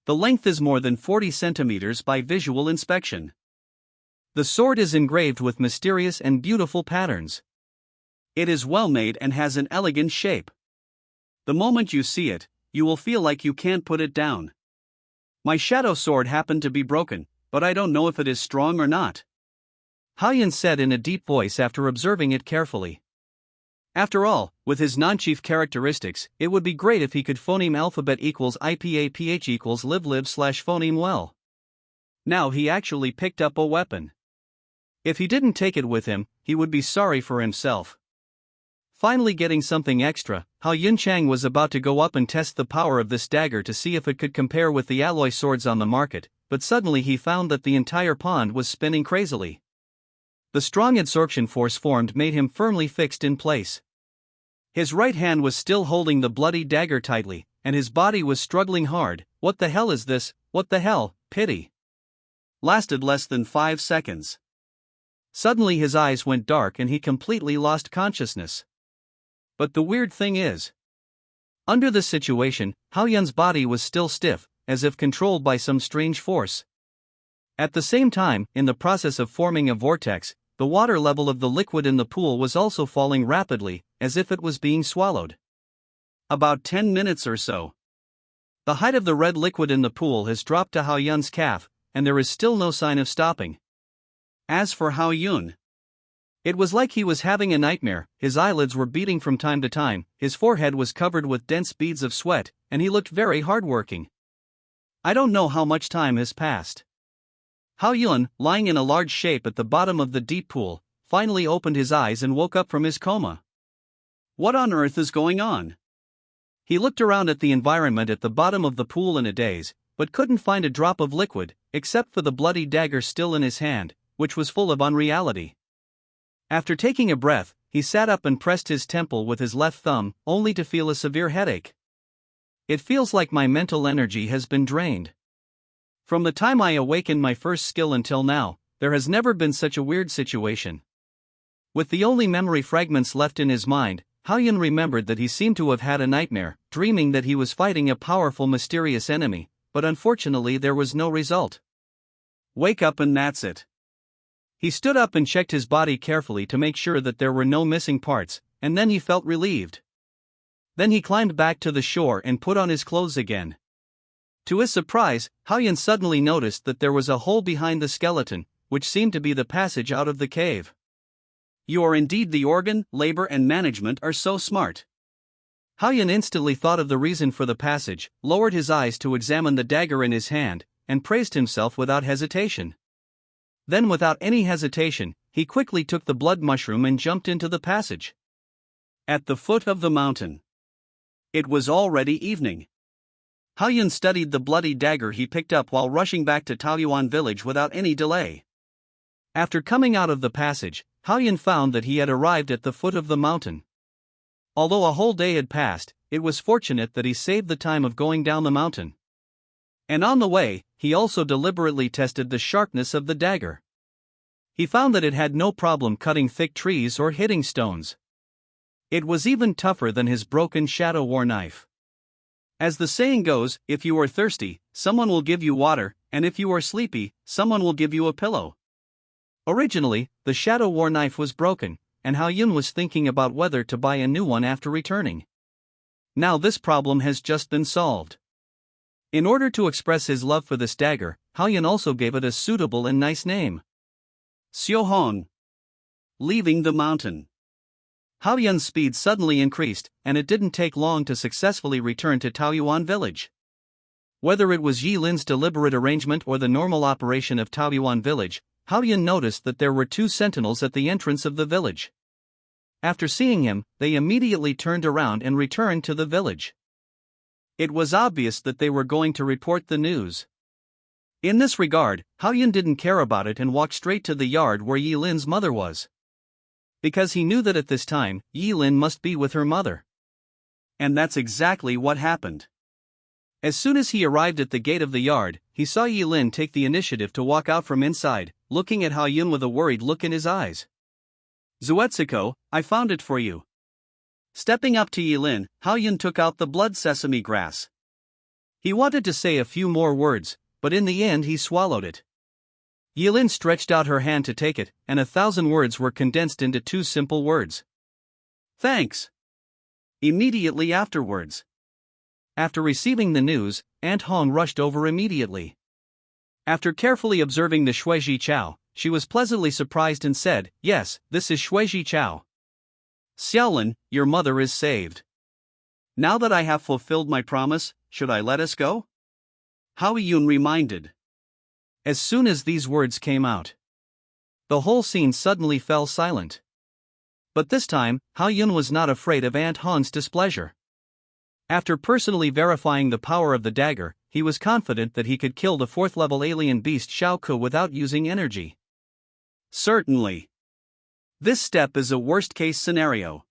The length is more than 40 centimeters by visual inspection. The sword is engraved with mysterious and beautiful patterns. It is well made and has an elegant shape. The moment you see it, you will feel like you can't put it down. My shadow sword happened to be broken, but I don't know if it is strong or not, Hao Yun said in a deep voice after observing it carefully. After all, with his non-chief characteristics, it would be great if he could phoneme alphabet equals IPA PH equals live/phoneme well. Now he actually picked up a weapon. If he didn't take it with him, he would be sorry for himself. Finally getting something extra, Hao Yun Chang was about to go up and test the power of this dagger to see if it could compare with the alloy swords on the market, but suddenly he found that the entire pond was spinning crazily. The strong adsorption force formed made him firmly fixed in place. His right hand was still holding the bloody dagger tightly, and his body was struggling hard. What the hell is this? What the hell? Pity. Lasted less than 5 seconds. Suddenly his eyes went dark and he completely lost consciousness. But the weird thing is, under this situation, Hao Yun's body was still stiff, as if controlled by some strange force. At the same time, in the process of forming a vortex, the water level of the liquid in the pool was also falling rapidly, as if it was being swallowed. About 10 minutes or so. The height of the red liquid in the pool has dropped to Hao Yun's calf, and there is still no sign of stopping. As for Hao Yun, it was like he was having a nightmare. His eyelids were beating from time to time, his forehead was covered with dense beads of sweat, and he looked very hardworking. I don't know how much time has passed. Hao Yun, lying in a large shape at the bottom of the deep pool, finally opened his eyes and woke up from his coma. What on earth is going on? He looked around at the environment at the bottom of the pool in a daze, but couldn't find a drop of liquid, except for the bloody dagger still in his hand, which was full of unreality. After taking a breath, he sat up and pressed his temple with his left thumb, only to feel a severe headache. It feels like my mental energy has been drained. From the time I awakened my first skill until now, there has never been such a weird situation. With the only memory fragments left in his mind, Hao Yun remembered that he seemed to have had a nightmare, dreaming that he was fighting a powerful mysterious enemy, but unfortunately there was no result. Wake up and that's it. He stood up and checked his body carefully to make sure that there were no missing parts, and then he felt relieved. Then he climbed back to the shore and put on his clothes again. To his surprise, Hao Yun suddenly noticed that there was a hole behind the skeleton, which seemed to be the passage out of the cave. You are indeed the organ, labor and management are so smart. Hao Yun instantly thought of the reason for the passage, lowered his eyes to examine the dagger in his hand, and praised himself without hesitation. Then without any hesitation, he quickly took the blood mushroom and jumped into the passage. At the foot of the mountain. It was already evening. Hao Yun studied the bloody dagger he picked up while rushing back to Taoyuan village without any delay. After coming out of the passage, Hao Yun found that he had arrived at the foot of the mountain. Although a whole day had passed, it was fortunate that he saved the time of going down the mountain. And on the way, he also deliberately tested the sharpness of the dagger. He found that it had no problem cutting thick trees or hitting stones. It was even tougher than his broken shadow war knife. As the saying goes, if you are thirsty, someone will give you water, and if you are sleepy, someone will give you a pillow. Originally, the shadow war knife was broken, and Hao Yun was thinking about whether to buy a new one after returning. Now this problem has just been solved. In order to express his love for this dagger, Hao Yun also gave it a suitable and nice name. Xiuhong. Leaving the mountain. Hao Yun's speed suddenly increased, and it didn't take long to successfully return to Taoyuan village. Whether it was Yi Lin's deliberate arrangement or the normal operation of Taoyuan village, Hao Yun noticed that there were 2 sentinels at the entrance of the village. After seeing him, they immediately turned around and returned to the village. It was obvious that they were going to report the news. In this regard, Hao Yun didn't care about it and walked straight to the yard where Yi Lin's mother was. Because he knew that at this time, Yi Lin must be with her mother. And that's exactly what happened. As soon as he arrived at the gate of the yard, he saw Yi Lin take the initiative to walk out from inside, looking at Hao Yun with a worried look in his eyes. Zuetsuko, I found it for you. Stepping up to Yi Lin, Hao Yun took out the blood sesame grass. He wanted to say a few more words, but in the end he swallowed it. Yi Lin stretched out her hand to take it, and 1,000 words were condensed into 2 simple words. Thanks. Immediately afterwards. After receiving the news, Aunt Hong rushed over immediately. After carefully observing the Shuiji Chao, she was pleasantly surprised and said, "Yes, this is Shuiji Chao. Xiaolin, your mother is saved. Now that I have fulfilled my promise, should I let us go?" Hao Yun reminded. As soon as these words came out, the whole scene suddenly fell silent. But this time, Hao Yun was not afraid of Aunt Hong's displeasure. After personally verifying the power of the dagger, he was confident that he could kill the 4th-level alien beast Shao Ku without using energy. Certainly. This step is a worst-case scenario.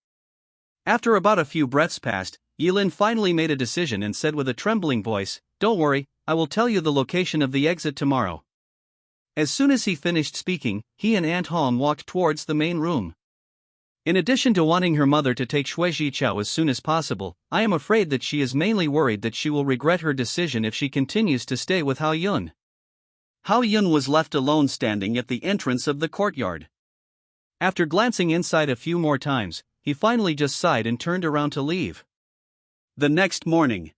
After about a few breaths passed, Yi Lin finally made a decision and said with a trembling voice, "Don't worry, I will tell you the location of the exit tomorrow." As soon as he finished speaking, he and Aunt Hong walked towards the main room. In addition to wanting her mother to take Shuiji Chao as soon as possible, I am afraid that she is mainly worried that she will regret her decision if she continues to stay with Hao Yun. Hao Yun was left alone standing at the entrance of the courtyard. After glancing inside a few more times, he finally just sighed and turned around to leave. The next morning,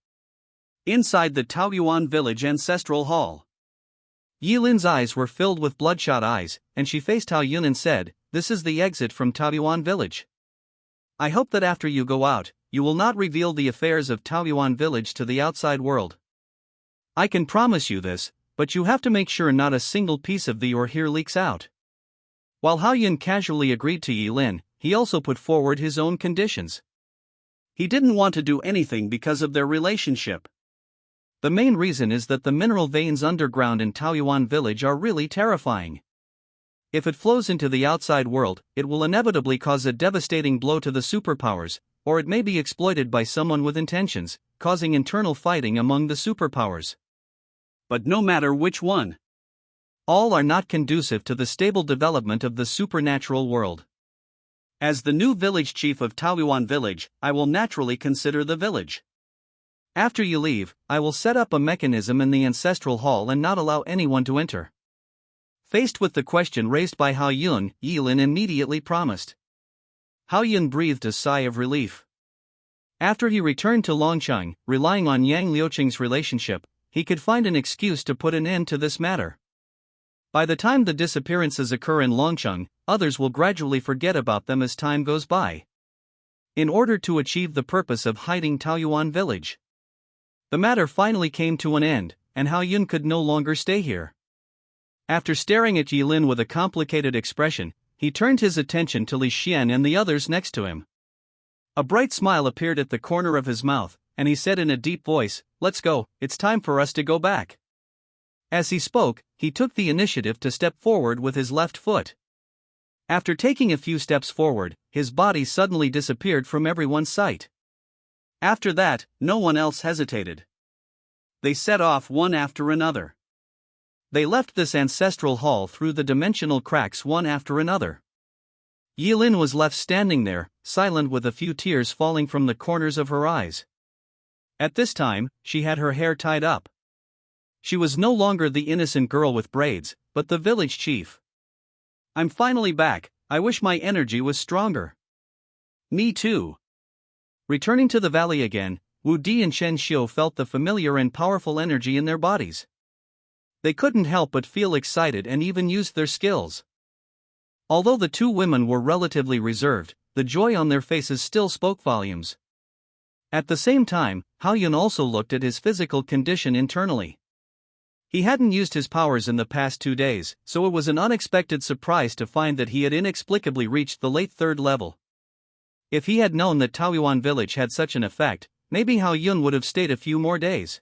inside the Taoyuan village ancestral hall, Yilin's eyes were filled with bloodshot eyes, and she faced Hao Yun and said, "This is the exit from Taoyuan village. I hope that after you go out, you will not reveal the affairs of Taoyuan village to the outside world. I can promise you this, but you have to make sure not a single piece of the your here leaks out." While Hao Yun casually agreed to Yilin, he also put forward his own conditions. He didn't want to do anything because of their relationship. The main reason is that the mineral veins underground in Taoyuan village are really terrifying. If it flows into the outside world, it will inevitably cause a devastating blow to the superpowers, or it may be exploited by someone with intentions, causing internal fighting among the superpowers. But no matter which one, all are not conducive to the stable development of the supernatural world. As the new village chief of Taoyuan village, I will naturally consider the village. After you leave, I will set up a mechanism in the ancestral hall and not allow anyone to enter. Faced with the question raised by Hao Yun, Yilin immediately promised. Hao Yun breathed a sigh of relief. After he returned to Longcheng, relying on Yang Liuqing's relationship, he could find an excuse to put an end to this matter. By the time the disappearances occur in Longcheng, others will gradually forget about them as time goes by. In order to achieve the purpose of hiding Taoyuan village, the matter finally came to an end, and Hao Yun could no longer stay here. After staring at Yilin with a complicated expression, he turned his attention to Li Xian and the others next to him. A bright smile appeared at the corner of his mouth, and he said in a deep voice, "Let's go, it's time for us to go back." As he spoke, he took the initiative to step forward with his left foot. After taking a few steps forward, his body suddenly disappeared from everyone's sight. After that, no one else hesitated. They set off one after another. They left this ancestral hall through the dimensional cracks one after another. Yilin was left standing there, silent with a few tears falling from the corners of her eyes. At this time, she had her hair tied up. She was no longer the innocent girl with braids, but the village chief. "I'm finally back, I wish my energy was stronger." "Me too." Returning to the valley again, Wu Di and Chen Xiu felt the familiar and powerful energy in their bodies. They couldn't help but feel excited and even used their skills. Although the two women were relatively reserved, the joy on their faces still spoke volumes. At the same time, Hao Yun also looked at his physical condition internally. He hadn't used his powers in the past 2 days, so it was an unexpected surprise to find that he had inexplicably reached the late 3rd level. If he had known that Taoyuan village had such an effect, maybe Hao Yun would have stayed a few more days.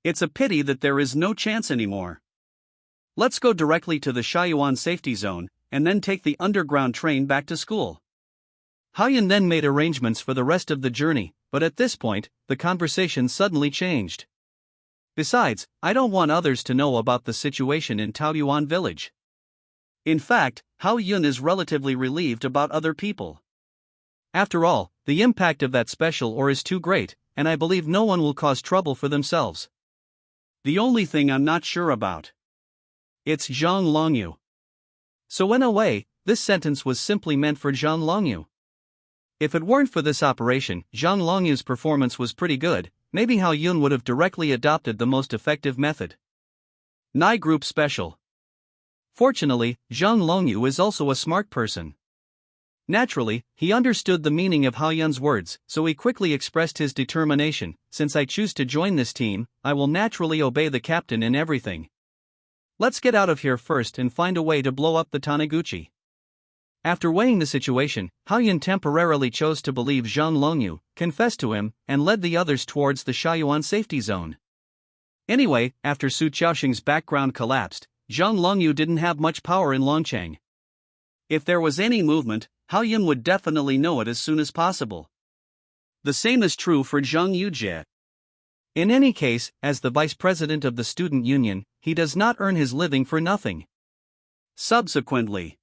It's a pity that there is no chance anymore. Let's go directly to the Shaiyuan safety zone, and then take the underground train back to school. Hao Yun then made arrangements for the rest of the journey, but at this point, the conversation suddenly changed. Besides, I don't want others to know about the situation in Taoyuan village. In fact, Hao Yun is relatively relieved about other people. After all, the impact of that special ore is too great, and I believe no one will cause trouble for themselves. The only thing I'm not sure about. It's Zhang Longyu. So in a way, this sentence was simply meant for Zhang Longyu. If it weren't for this operation, Zhang Longyu's performance was pretty good, maybe Hao Yun would have directly adopted the most effective method. Nai Group Special. Fortunately, Zhang Longyu is also a smart person. Naturally, he understood the meaning of Hao Yun's words, so he quickly expressed his determination. "Since I choose to join this team, I will naturally obey the captain in everything. Let's get out of here first and find a way to blow up the Taniguchi." After weighing the situation, Hao Yun temporarily chose to believe Zhang Longyu, confessed to him, and led the others towards the Shaiyuan safety zone. Anyway, after Su Qiaoxing's background collapsed, Zhang Longyu didn't have much power in Longcheng. If there was any movement, Hao Yun would definitely know it as soon as possible. The same is true for Zhang Yujie. In any case, as the vice president of the student union, he does not earn his living for nothing. Subsequently,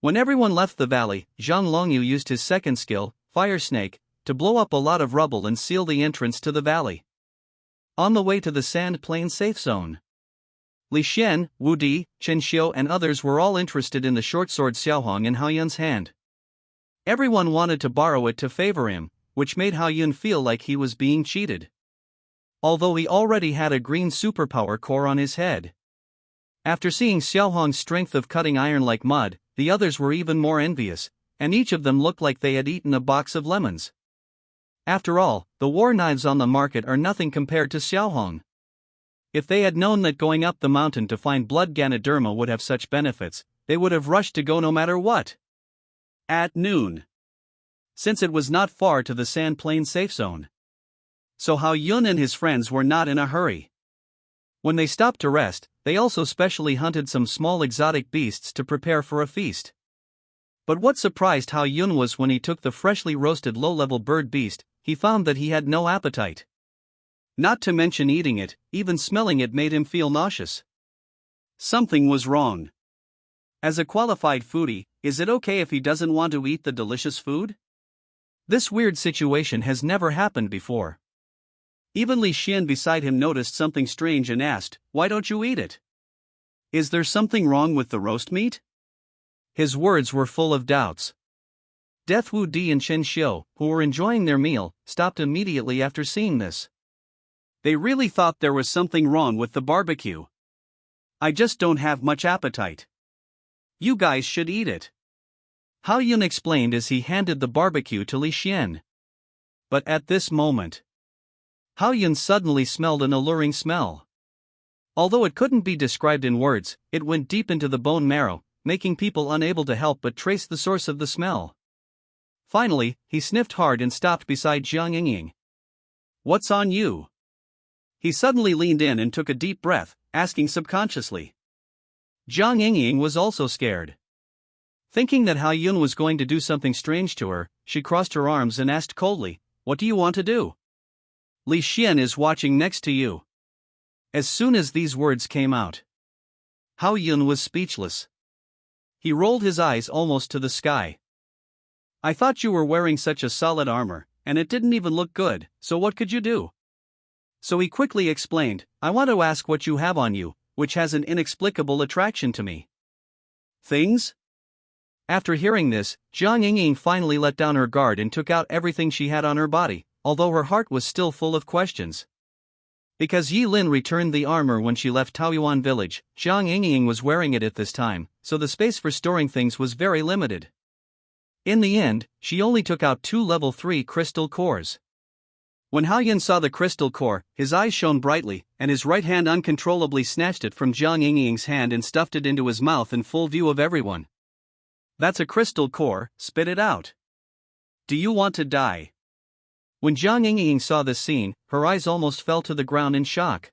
when everyone left the valley, Zhang Longyu used his second skill, Fire Snake, to blow up a lot of rubble and seal the entrance to the valley. On the way to the Sand Plain safe zone, Li Xian, Wu Di, Chen Xiu and others were all interested in the short sword Xiaohong in Hao Yun's hand. Everyone wanted to borrow it to favor him, which made Hao Yun feel like he was being cheated. Although he already had a green superpower core on his head. After seeing Xiaohong's strength of cutting iron like mud, the others were even more envious, and each of them looked like they had eaten a box of lemons. After all, the war knives on the market are nothing compared to Xiaohong. If they had known that going up the mountain to find blood Ganoderma would have such benefits, they would have rushed to go no matter what. At noon. Since it was not far to the Sand Plain safe zone. So Hao Yun and his friends were not in a hurry. When they stopped to rest, they also specially hunted some small exotic beasts to prepare for a feast. But what surprised Hao Yun was when he took the freshly roasted low-level bird beast, he found that he had no appetite. Not to mention eating it, even smelling it made him feel nauseous. Something was wrong. As a qualified foodie, is it okay if he doesn't want to eat the delicious food? This weird situation has never happened before. Even Li Xian beside him noticed something strange and asked, "Why don't you eat it? Is there something wrong with the roast meat?" His words were full of doubts. Death Wu Di and Chen Xiu, who were enjoying their meal, stopped immediately after seeing this. They really thought there was something wrong with the barbecue. "I just don't have much appetite. You guys should eat it," Hao Yun explained as he handed the barbecue to Li Xian. But at this moment, Hao Yun suddenly smelled an alluring smell. Although it couldn't be described in words, it went deep into the bone marrow, making people unable to help but trace the source of the smell. Finally, he sniffed hard and stopped beside Jiang Yingying. "What's on you?" He suddenly leaned in and took a deep breath, asking subconsciously. Jiang Yingying was also scared. Thinking that Hao Yun was going to do something strange to her, she crossed her arms and asked coldly, "What do you want to do?" "Li Xian is watching next to you." As soon as these words came out, Hao Yun was speechless. He rolled his eyes almost to the sky. "I thought you were wearing such a solid armor, and it didn't even look good, so what could you do?" So he quickly explained, "I want to ask what you have on you, which has an inexplicable attraction to me." "Things?" After hearing this, Jiang Yingying finally let down her guard and took out everything she had on her body, although her heart was still full of questions. Because Yi Lin returned the armor when she left Taoyuan village, Jiang Yingying was wearing it at this time, so the space for storing things was very limited. In the end, she only took out 2 level 3 crystal cores. When Hao Yun saw the crystal core, his eyes shone brightly, and his right hand uncontrollably snatched it from Jiang Yingying's hand and stuffed it into his mouth in full view of everyone. "That's a crystal core, spit it out. Do you want to die?" When Jiang Yingying saw this scene, her eyes almost fell to the ground in shock.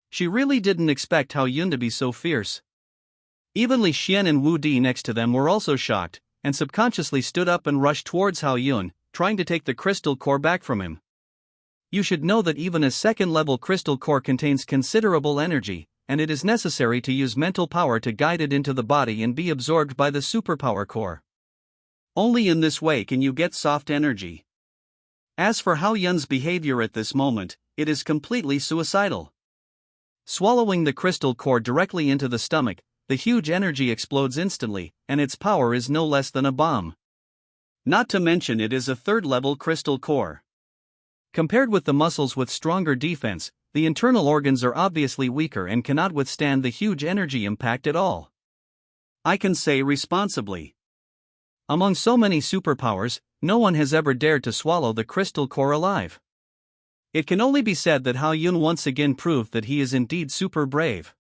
She really didn't expect Hao Yun to be so fierce. Even Li Xian and Wu Di next to them were also shocked, and subconsciously stood up and rushed towards Hao Yun, trying to take the crystal core back from him. You should know that even a second-level crystal core contains considerable energy, and it is necessary to use mental power to guide it into the body and be absorbed by the superpower core. Only in this way can you get soft energy. As for Hao Yun's behavior at this moment, it is completely suicidal. Swallowing the crystal core directly into the stomach, the huge energy explodes instantly, and its power is no less than a bomb. Not to mention it is a third-level crystal core. Compared with the muscles with stronger defense, the internal organs are obviously weaker and cannot withstand the huge energy impact at all. I can say responsibly. Among so many superpowers, no one has ever dared to swallow the crystal core alive. It can only be said that Hao Yun once again proved that he is indeed super brave.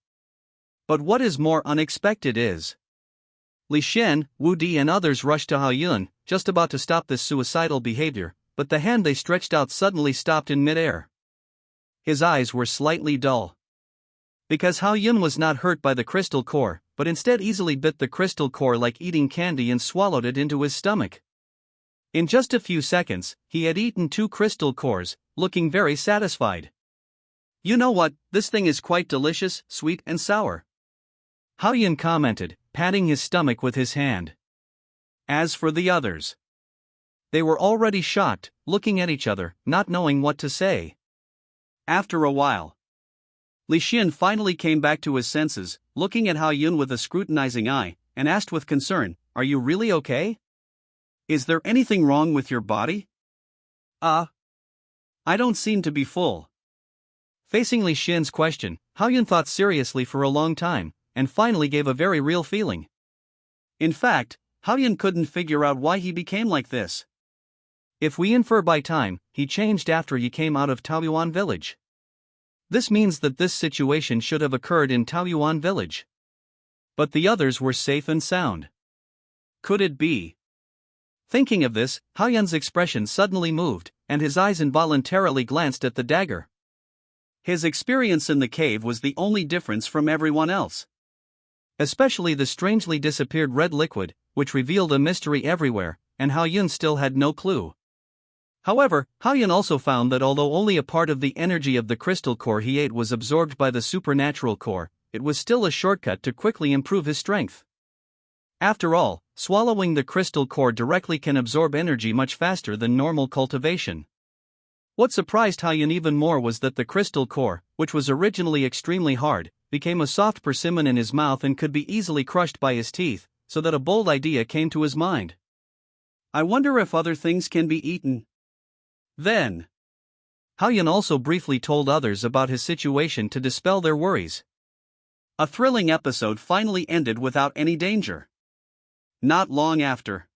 But what is more unexpected is Li Xian, Wu Di and others rushed to Hao Yun, just about to stop this suicidal behavior, but the hand they stretched out suddenly stopped in midair. His eyes were slightly dull. Because Hao Yun was not hurt by the crystal core, but instead easily bit the crystal core like eating candy and swallowed it into his stomach. In just a few seconds, he had eaten 2 crystal cores, looking very satisfied. "You know what, this thing is quite delicious, sweet and sour," Hao Yun commented, patting his stomach with his hand. As for the others, they were already shocked, looking at each other, not knowing what to say. After a while, Li Xian finally came back to his senses, looking at Hao Yun with a scrutinizing eye, and asked with concern, "Are you really okay? Is there anything wrong with your body?" I don't seem to be full." Facing Li Xian's question, Hao Yun thought seriously for a long time, and finally gave a very real feeling. In fact, Hao Yun couldn't figure out why he became like this. If we infer by time, he changed after he came out of Taoyuan village. This means that this situation should have occurred in Taoyuan village. But the others were safe and sound. Could it be? Thinking of this, Hao Yun's expression suddenly moved, and his eyes involuntarily glanced at the dagger. His experience in the cave was the only difference from everyone else. Especially the strangely disappeared red liquid, which revealed a mystery everywhere, and Hao Yun still had no clue. However, Hao Yun also found that although only a part of the energy of the crystal core he ate was absorbed by the supernatural core, it was still a shortcut to quickly improve his strength. After all, swallowing the crystal core directly can absorb energy much faster than normal cultivation. What surprised Hao Yun even more was that the crystal core, which was originally extremely hard, became a soft persimmon in his mouth and could be easily crushed by his teeth, so that a bold idea came to his mind. I wonder if other things can be eaten. Then, Hao Yun also briefly told others about his situation to dispel their worries. A thrilling episode finally ended without any danger. Not long after,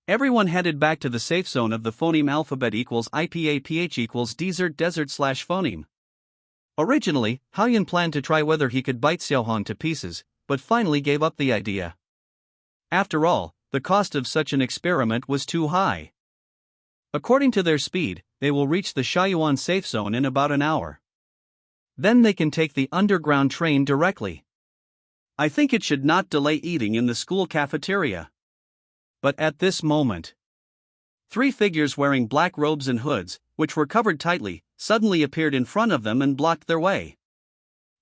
everyone headed back to the safe zone of the phoneme alphabet equals IPAPH equals desert/phoneme. Originally, Hao Yun planned to try whether he could bite Xiaohong to pieces, but finally gave up the idea. After all, the cost of such an experiment was too high. According to their speed, they will reach the Shaoyuan safe zone in about an hour. Then they can take the underground train directly. I think it should not delay eating in the school cafeteria. But at this moment, 3 figures wearing black robes and hoods, which were covered tightly, suddenly appeared in front of them and blocked their way.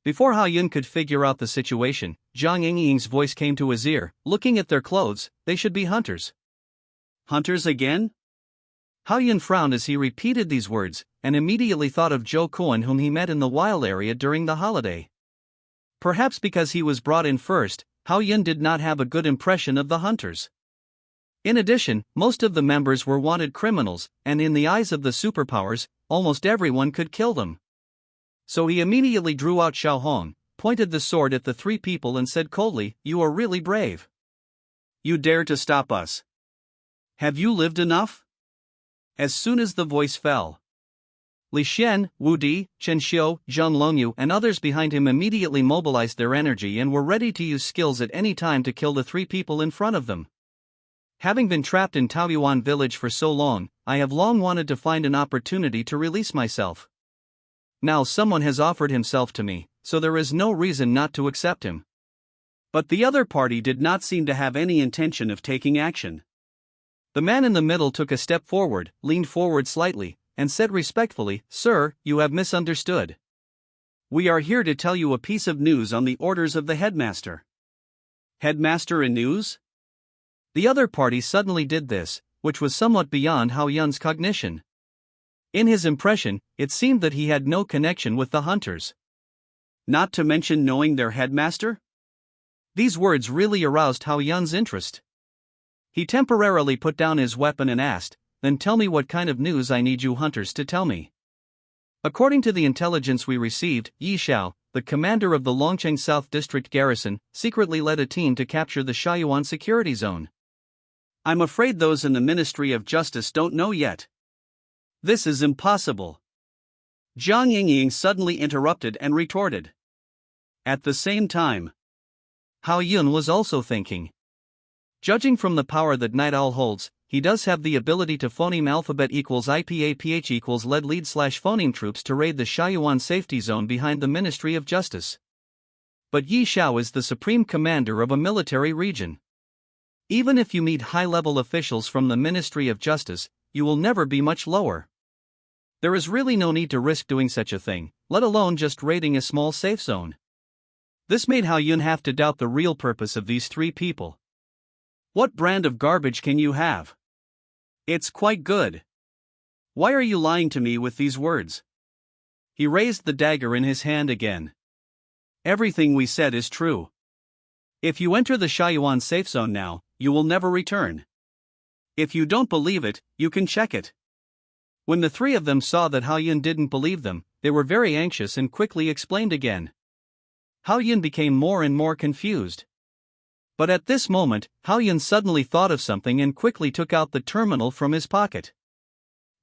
Before Hao Yun could figure out the situation, Zhang Yingying's voice came to his ear. Looking at their clothes, they should be hunters. Hunters again? Hao Yun frowned as he repeated these words, and immediately thought of Zhou Kuan whom he met in the wild area during the holiday. Perhaps because he was brought in first, Hao Yun did not have a good impression of the hunters. In addition, most of the members were wanted criminals, and in the eyes of the superpowers, almost everyone could kill them. So he immediately drew out Xiaohong, pointed the sword at the 3 people and said coldly, "You are really brave. You dare to stop us. Have you lived enough?" As soon as the voice fell, Li Xian, Wu Di, Chen Xiu, Zhang Longyu and others behind him immediately mobilized their energy and were ready to use skills at any time to kill the 3 people in front of them. Having been trapped in Taoyuan village for so long, I have long wanted to find an opportunity to release myself. Now someone has offered himself to me, so there is no reason not to accept him. But the other party did not seem to have any intention of taking action. The man in the middle took a step forward, leaned forward slightly, and said respectfully, "Sir, you have misunderstood. We are here to tell you a piece of news on the orders of the headmaster." Headmaster in news? The other party suddenly did this, which was somewhat beyond Hao Yun's cognition. In his impression, it seemed that he had no connection with the hunters. Not to mention knowing their headmaster? These words really aroused Hao Yun's interest. He temporarily put down his weapon and asked, "Then tell me what kind of news I need you hunters to tell me." According to the intelligence we received, Yi Xiao, the commander of the Longcheng South District garrison, secretly led a team to capture the Shaoyuan security zone. I'm afraid those in the Ministry of Justice don't know yet. This is impossible. Zhang Yingying suddenly interrupted and retorted. At the same time, Hao Yun was also thinking. Judging from the power that Night Owl holds, he does have the ability to phoneme alphabet equals IPAPH equals lead/phoneme troops to raid the Shaoyuan safety zone behind the Ministry of Justice. But Yi Xiao is the supreme commander of a military region. Even if you meet high-level officials from the Ministry of Justice, you will never be much lower. There is really no need to risk doing such a thing, let alone just raiding a small safe zone. This made Hao Yun have to doubt the real purpose of these 3 people. What brand of garbage can you have? It's quite good. Why are you lying to me with these words? He raised the dagger in his hand again. Everything we said is true. If you enter the Shaiyuan safe zone now, you will never return. If you don't believe it, you can check it. When the three of them saw that Hao Yun didn't believe them, they were very anxious and quickly explained again. Hao Yun became more and more confused. But at this moment, Hao Yun suddenly thought of something and quickly took out the terminal from his pocket.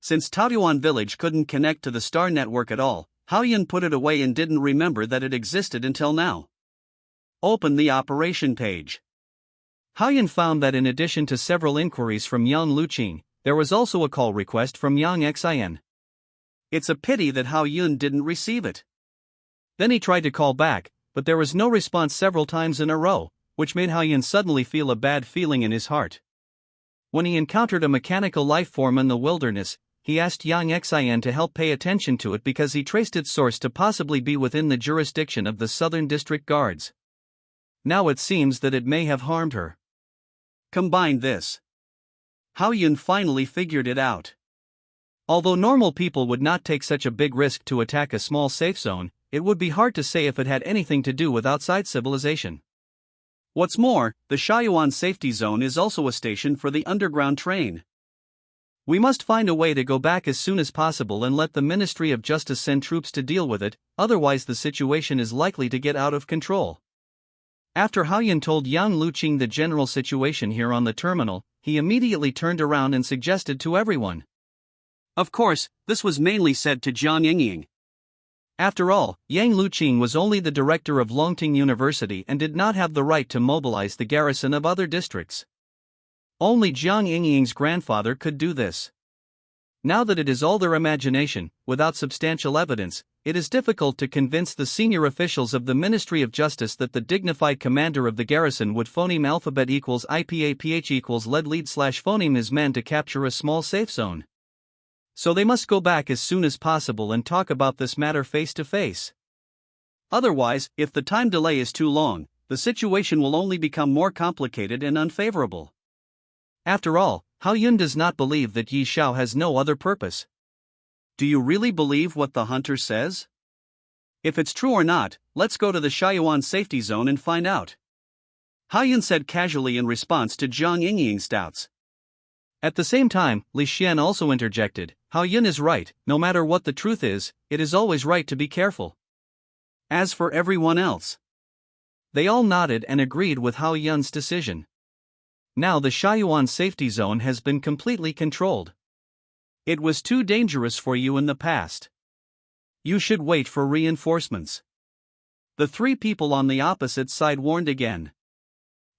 Since Taoyuan village couldn't connect to the star network at all, Hao Yun put it away and didn't remember that it existed until now. Open the operation page. Hao Yun found that in addition to several inquiries from Yang Luqing, there was also a call request from Yang Xin. It's a pity that Hao Yun didn't receive it. Then he tried to call back, but there was no response several times in a row, which made Hao Yun suddenly feel a bad feeling in his heart. When he encountered a mechanical life form in the wilderness, he asked Yang Xin to help pay attention to it because he traced its source to possibly be within the jurisdiction of the Southern District Guards. Now it seems that it may have harmed her. Combine this. Hao Yun finally figured it out. Although normal people would not take such a big risk to attack a small safe zone, it would be hard to say if it had anything to do with outside civilization. What's more, the Shaiyuan safety zone is also a station for the underground train. We must find a way to go back as soon as possible and let the Ministry of Justice send troops to deal with it, otherwise the situation is likely to get out of control. After Hao Yun told Yang Luqing the general situation here on the terminal, he immediately turned around and suggested to everyone. Of course, this was mainly said to Jiang Yingying. After all, Yang Luqing was only the director of Longting University and did not have the right to mobilize the garrison of other districts. Only Jiang Yingying's grandfather could do this. Now that it is all their imagination, without substantial evidence, it is difficult to convince the senior officials of the Ministry of Justice that the dignified commander of the garrison would phoneme alphabet equals IPAPH equals lead slash phoneme his men to capture a small safe zone. So they must go back as soon as possible and talk about this matter face to face. Otherwise, if the time delay is too long, the situation will only become more complicated and unfavorable. After all, Hao Yun does not believe that Yi Xiao has no other purpose. Do you really believe what the hunter says? If it's true or not, let's go to the Shaiyuan safety zone and find out. Hao Yun said casually in response to Jiang Yingying's doubts. At the same time, Li Xian also interjected, Hao Yun is right, no matter what the truth is, it is always right to be careful. As for everyone else, they all nodded and agreed with Hao Yun's decision. Now the Shaiyuan safety zone has been completely controlled. It was too dangerous for you in the past. You should wait for reinforcements. The three people on the opposite side warned again.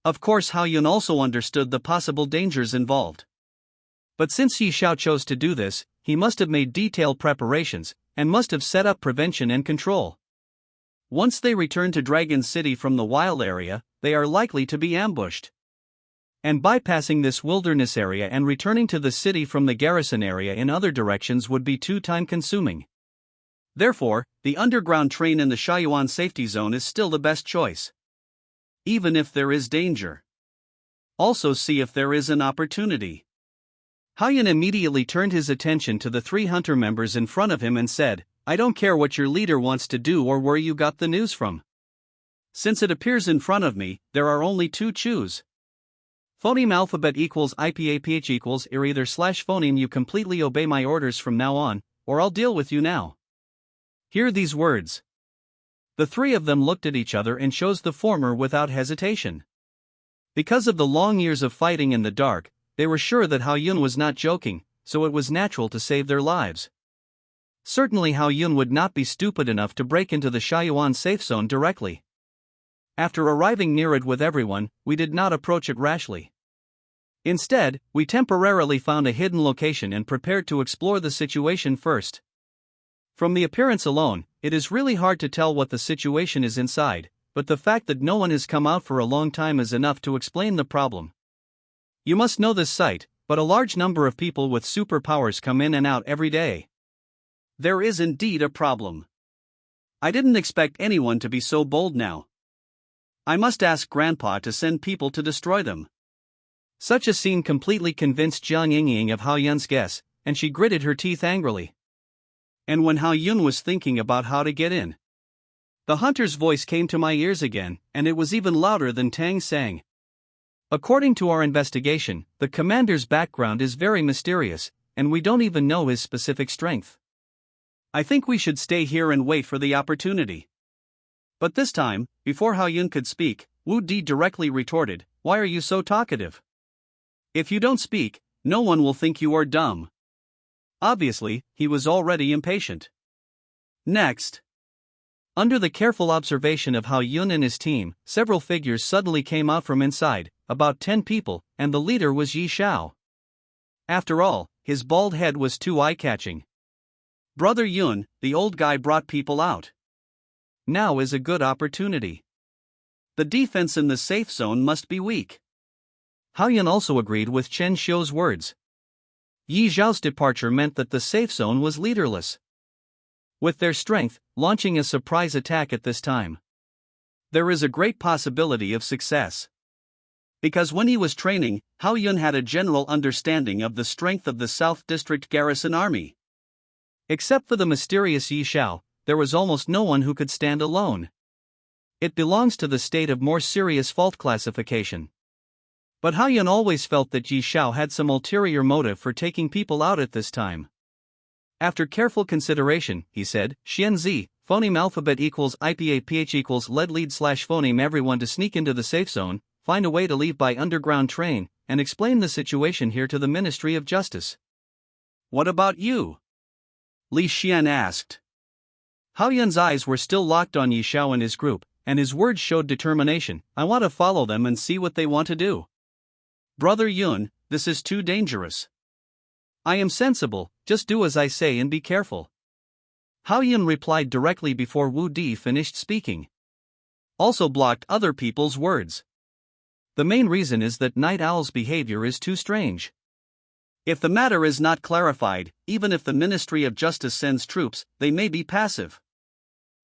Of course Hao Yun also understood the possible dangers involved. But since Yi Xiao chose to do this, he must have made detailed preparations, and must have set up prevention and control. Once they return to Dragon City from the wild area, they are likely to be ambushed. And bypassing this wilderness area and returning to the city from the garrison area in other directions would be too time-consuming. Therefore, the underground train in the Shaiyuan safety zone is still the best choice. Even if there is danger. Also see if there is an opportunity. Hao Yun immediately turned his attention to the three hunter members in front of him and said, I don't care what your leader wants to do or where you got the news from. Since it appears in front of me, there are only two choose. Phoneme alphabet equals IPAPH equals IR either slash phoneme you completely obey my orders from now on, or I'll deal with you now. Hear these words. The three of them looked at each other and chose the former without hesitation. Because of the long years of fighting in the dark, they were sure that Hao Yun was not joking, so it was natural to save their lives. Certainly Hao Yun would not be stupid enough to break into the Shaiyuan safe zone directly. After arriving near it with everyone, we did not approach it rashly. Instead, we temporarily found a hidden location and prepared to explore the situation first. From the appearance alone, it is really hard to tell what the situation is inside, but the fact that no one has come out for a long time is enough to explain the problem. You must know this site, but a large number of people with superpowers come in and out every day. There is indeed a problem. I didn't expect anyone to be so bold now. I must ask Grandpa to send people to destroy them. Such a scene completely convinced Jiang Yingying of Hao Yun's guess, and she gritted her teeth angrily. and when Hao Yun was thinking about how to get in. The hunter's voice came to my ears again, and it was even louder than Tang sang. According to our investigation, the commander's background is very mysterious, and we don't even know his specific strength. I think we should stay here and wait for the opportunity. But this time, before Hao Yun could speak, Wu Di directly retorted, "Why are you so talkative? If you don't speak, no one will think you are dumb." Obviously, he was already impatient. Next. Under the careful observation of Hao Yun and his team, several figures suddenly came out from inside, about 10 people, and the leader was Yi Xiao. After all, his bald head was too eye-catching. Brother Yun, the old guy, brought people out. Now is a good opportunity. The defense in the safe zone must be weak. Hao Yun also agreed with Chen Xiu's words. Yi Xiao's departure meant that the safe zone was leaderless. With their strength, launching a surprise attack at this time, there is a great possibility of success. Because when he was training, Hao Yun had a general understanding of the strength of the South District Garrison Army. Except for the mysterious Yi Xiao, there was almost no one who could stand alone. It belongs to the state of more serious fault classification. But Hao Yun always felt that Yi Xiao had some ulterior motive for taking people out at this time. After careful consideration, he said, "Xian phoneme alphabet equals IPA equals lead slash phoneme everyone to sneak into the safe zone, find a way to leave by underground train, and explain the situation here to the Ministry of Justice." "What about you?" Li Xian asked. Hao Yun's eyes were still locked on Yi Xiao and his group, and his words showed determination. "I want to follow them and see what they want to do. Brother Yun, this is too dangerous." "I am sensible, just do as I say and be careful." Hao Yun replied directly before Wu Di finished speaking. Also blocked other people's words. The main reason is that Night Owl's behavior is too strange. If the matter is not clarified, even if the Ministry of Justice sends troops, they may be passive.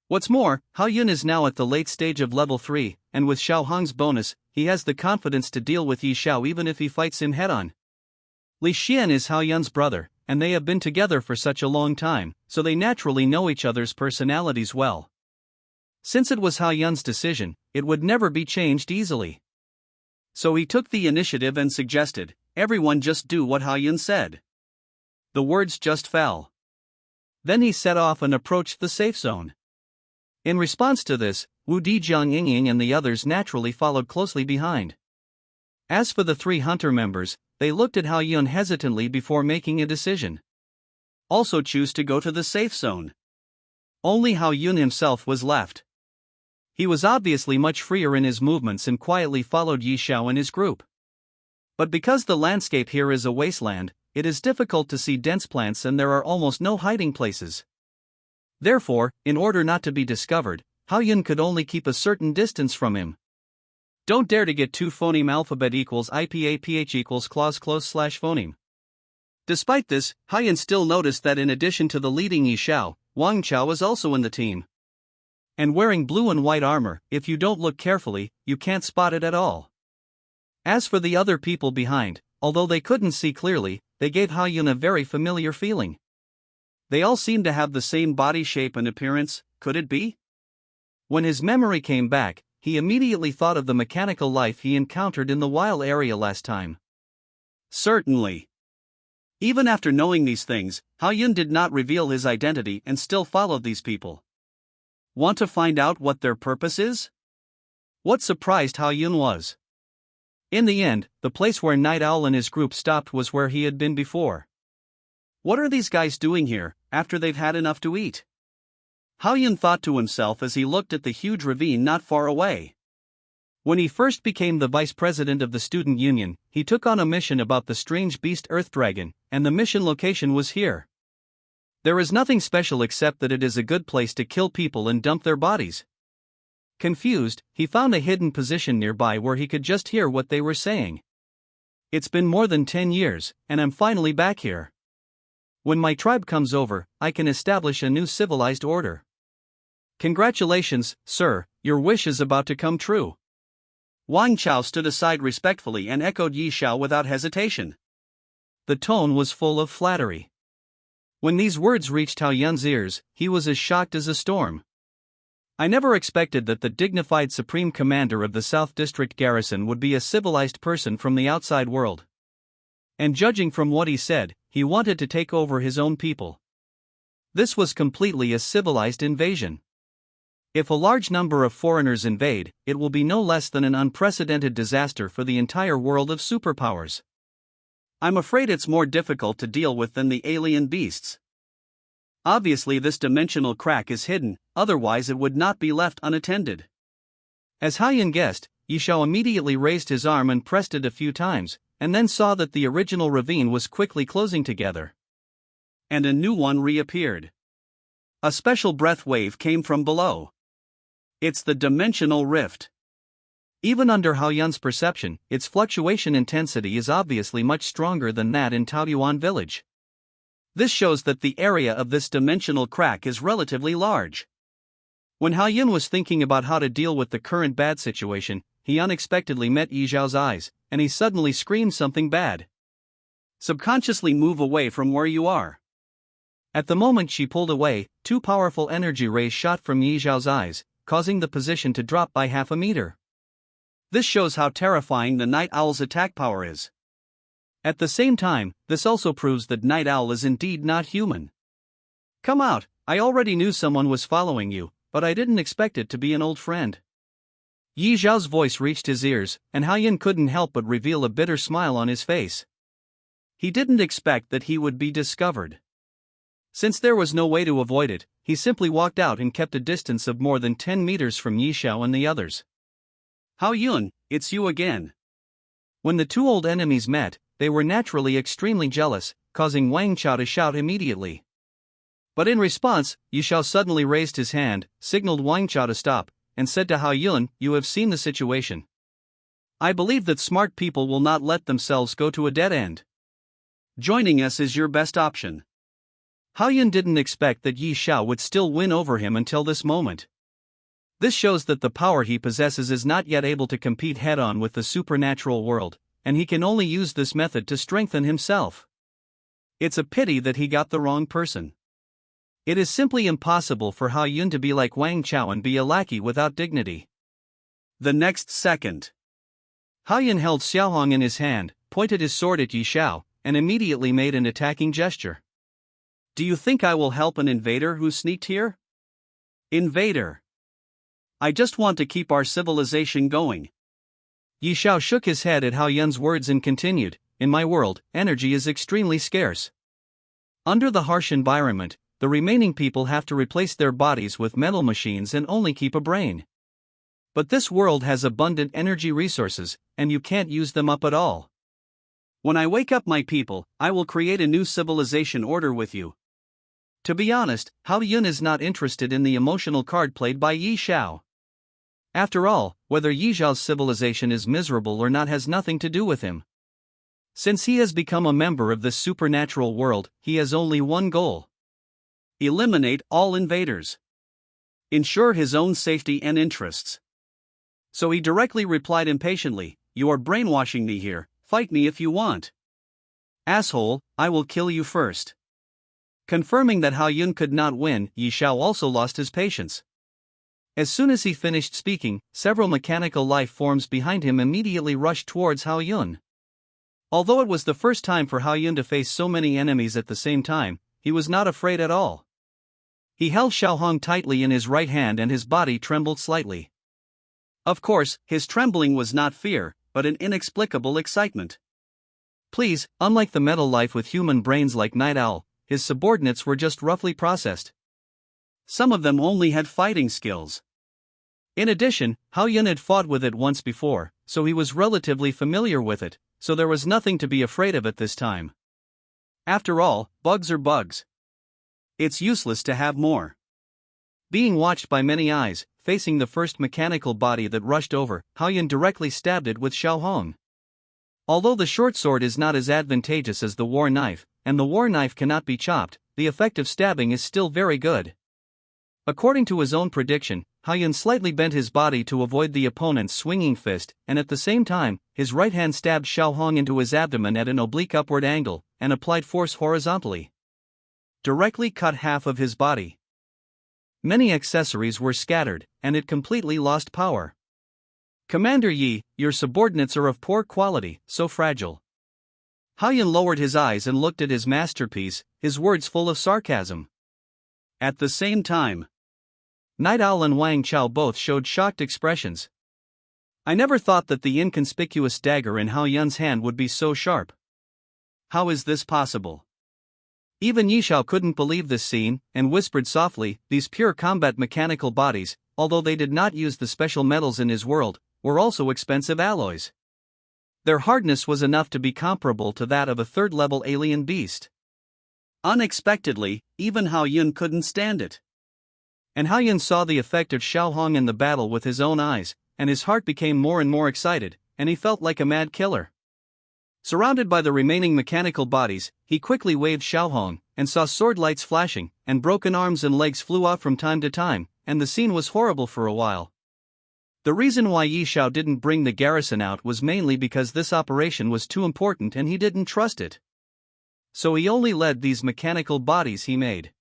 What's more, Hao Yun is now at the late stage of level 3, and with Xiao Hong's bonus, he has the confidence to deal with Yi Xiao even if he fights him head-on. Li Xian is Hao Yun's brother, and they have been together for such a long time, so they naturally know each other's personalities well. Since it was Hao Yun's decision, it would never be changed easily. So he took the initiative and suggested, "Everyone just do what Hao Yun said." The words just fell. Then he set off and approached the safe zone. In response to this, Wu Di, Jiang Yingying and the others naturally followed closely behind. As for the 3 hunter members, they looked at Hao Yun hesitantly before making a decision. Also choose to go to the safe zone. Only Hao Yun himself was left. He was obviously much freer in his movements and quietly followed Yi Xiao and his group. But because the landscape here is a wasteland, it is difficult to see dense plants and there are almost no hiding places. Therefore, in order not to be discovered, Hao Yun could only keep a certain distance from him. Don't dare to get too phoneme alphabet equals IPA equals clause close slash phoneme. Despite this, Hao Yun still noticed that in addition to the leading Yi Xiao, Wang Chao was also in the team. And wearing blue and white armor, if you don't look carefully, you can't spot it at all. As for the other people behind, although they couldn't see clearly, they gave Hao Yun a very familiar feeling. They all seemed to have the same body shape and appearance. Could it be? When his memory came back, he immediately thought of the mechanical life he encountered in the wild area last time. Certainly. Even after knowing these things, Hao Yun did not reveal his identity and still followed these people. Want to find out what their purpose is? What surprised Hao Yun was, in the end, the place where Night Owl and his group stopped was where he had been before. What are these guys doing here, after they've had enough to eat? Hao Yun thought to himself as he looked at the huge ravine not far away. When he first became the vice president of the student union, he took on a mission about the strange beast Earth Dragon, and the mission location was here. There is nothing special except that it is a good place to kill people and dump their bodies. Confused, he found a hidden position nearby where he could just hear what they were saying. It's been more than 10 years, and I'm finally back here. When my tribe comes over, I can establish a new civilized order. Congratulations, sir, your wish is about to come true. Wang Chao stood aside respectfully and echoed Yi Xiao without hesitation. The tone was full of flattery. When these words reached Hao Yun's ears, he was as shocked as a storm. I never expected that the dignified supreme commander of the South District Garrison would be a civilized person from the outside world. And judging from what he said, he wanted to take over his own people. This was completely a civilized invasion. If a large number of foreigners invade, it will be no less than an unprecedented disaster for the entire world of superpowers. I'm afraid it's more difficult to deal with than the alien beasts. Obviously, this dimensional crack is hidden, otherwise it would not be left unattended. As Hao Yun guessed, Yi Xiao immediately raised his arm and pressed it a few times, and then saw that the original ravine was quickly closing together. And a new one reappeared. A special breath wave came from below. It's the dimensional rift. Even under Hao Yun's perception, its fluctuation intensity is obviously much stronger than that in Taoyuan village. This shows that the area of this dimensional crack is relatively large. When Hao Yun was thinking about how to deal with the current bad situation, he unexpectedly met Yi Xiao's eyes, and he suddenly screamed something bad. Subconsciously move away from where you are. At the moment she pulled away, two powerful energy rays shot from Yi Xiao's eyes, causing the position to drop by half a meter. This shows how terrifying the Night Owl's attack power is. At the same time, this also proves that Night Owl is indeed not human. Come out, I already knew someone was following you, but I didn't expect it to be an old friend. Yi Xiao's voice reached his ears, and Hao Yun couldn't help but reveal a bitter smile on his face. He didn't expect that he would be discovered. Since there was no way to avoid it, he simply walked out and kept a distance of more than 10 meters from Yi Xiao and the others. Hao Yun, it's you again. When the two old enemies met, they were naturally extremely jealous, causing Wang Chao to shout immediately. But in response, Yi Xiao suddenly raised his hand, signaled Wang Chao to stop, and said to Hao Yun, "You have seen the situation. I believe that smart people will not let themselves go to a dead end. Joining us is your best option." Hao Yun didn't expect that Yi Xiao would still win over him until this moment. This shows that the power he possesses is not yet able to compete head-on with the supernatural world, and he can only use this method to strengthen himself. It's a pity that he got the wrong person. It is simply impossible for Hao Yun to be like Wang Chao and be a lackey without dignity. The next second, Hao Yun held Xiaohong in his hand, pointed his sword at Yi Xiao, and immediately made an attacking gesture. Do you think I will help an invader who sneaked here? Invader. I just want to keep our civilization going. Yi Xiao shook his head at Hao Yun's words and continued, "In my world, energy is extremely scarce. Under the harsh environment, the remaining people have to replace their bodies with metal machines and only keep a brain. But this world has abundant energy resources, and you can't use them up at all. When I wake up my people, I will create a new civilization order with you." To be honest, Hao Yun is not interested in the emotional card played by Yi Xiao. After all, whether Yi Xiao's civilization is miserable or not has nothing to do with him. Since he has become a member of this supernatural world, he has only one goal: eliminate all invaders. Ensure his own safety and interests. So he directly replied impatiently, "You are brainwashing me here, fight me if you want. Asshole, I will kill you first." Confirming that Hao Yun could not win, Yi Xiao also lost his patience. As soon as he finished speaking, several mechanical life forms behind him immediately rushed towards Hao Yun. Although it was the first time for Hao Yun to face so many enemies at the same time, he was not afraid at all. He held Xiaohong tightly in his right hand and his body trembled slightly. Of course, his trembling was not fear, but an inexplicable excitement. Please, unlike the metal life with human brains like Night Owl, his subordinates were just roughly processed. Some of them only had fighting skills. In addition, Hao Yun had fought with it once before, so he was relatively familiar with it, so there was nothing to be afraid of at this time. After all, bugs are bugs. It's useless to have more. Being watched by many eyes, facing the first mechanical body that rushed over, Hao Yun directly stabbed it with Xiaohong. Although the short sword is not as advantageous as the war knife, and the war knife cannot be chopped, the effect of stabbing is still very good. According to his own prediction, Hao Yun slightly bent his body to avoid the opponent's swinging fist, and at the same time, his right hand stabbed Xiaohong into his abdomen at an oblique upward angle, and applied force horizontally. directly cut half of his body. Many accessories were scattered, and it completely lost power. Commander Yi, your subordinates are of poor quality, so fragile. Haoyun lowered his eyes and looked at his masterpiece, his words full of sarcasm. At the same time, Night Owl and Wang Chao both showed shocked expressions. I never thought that the inconspicuous dagger in Haoyun's hand would be so sharp. How is this possible? Even Yishao couldn't believe this scene, and whispered softly, these pure combat mechanical bodies, although they did not use the special metals in his world, were also expensive alloys. Their hardness was enough to be comparable to that of a third-level alien beast. Unexpectedly, even Haoyun couldn't stand it. And Haoyun saw the effect of Xiaohong in the battle with his own eyes, and his heart became more and more excited, and he felt like a mad killer. Surrounded by the remaining mechanical bodies, he quickly waved Xiaohong, and saw sword lights flashing, and broken arms and legs flew out from time to time, and the scene was horrible for a while. The reason why Yi Shao didn't bring the garrison out was mainly because this operation was too important and he didn't trust it. So he only led these mechanical bodies he made.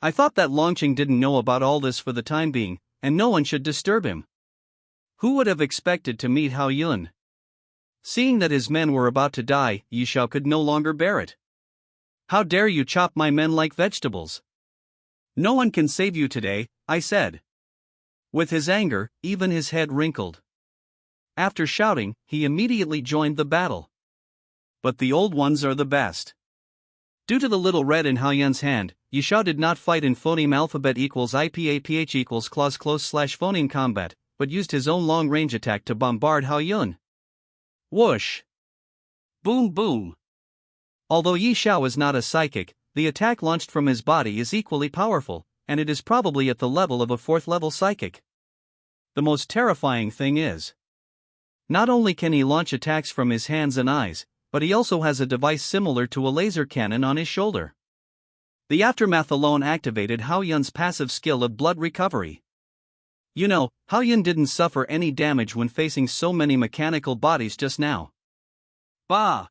I thought that Longqing didn't know about all this for the time being, and no one should disturb him. Who would have expected to meet Haoyun? Seeing that his men were about to die, Yi Shao could no longer bear it. How dare you chop my men like vegetables? No one can save you today, I said. With his anger, even his head wrinkled. After shouting, he immediately joined the battle. But the old ones are the best. Due to the little red in Haoyun's hand, Yi Shao did not fight in phoneme alphabet equals IPAPH equals clause close / phoneme combat, but used his own long-range attack to bombard Haoyun. Whoosh! Boom boom! Although Yi Shao is not a psychic, the attack launched from his body is equally powerful, and it is probably at the level of a 4th-level psychic. The most terrifying thing is, not only can he launch attacks from his hands and eyes, but he also has a device similar to a laser cannon on his shoulder. The aftermath alone activated Haoyun's passive skill of blood recovery. You know, Haoyun didn't suffer any damage when facing so many mechanical bodies just now. Bah!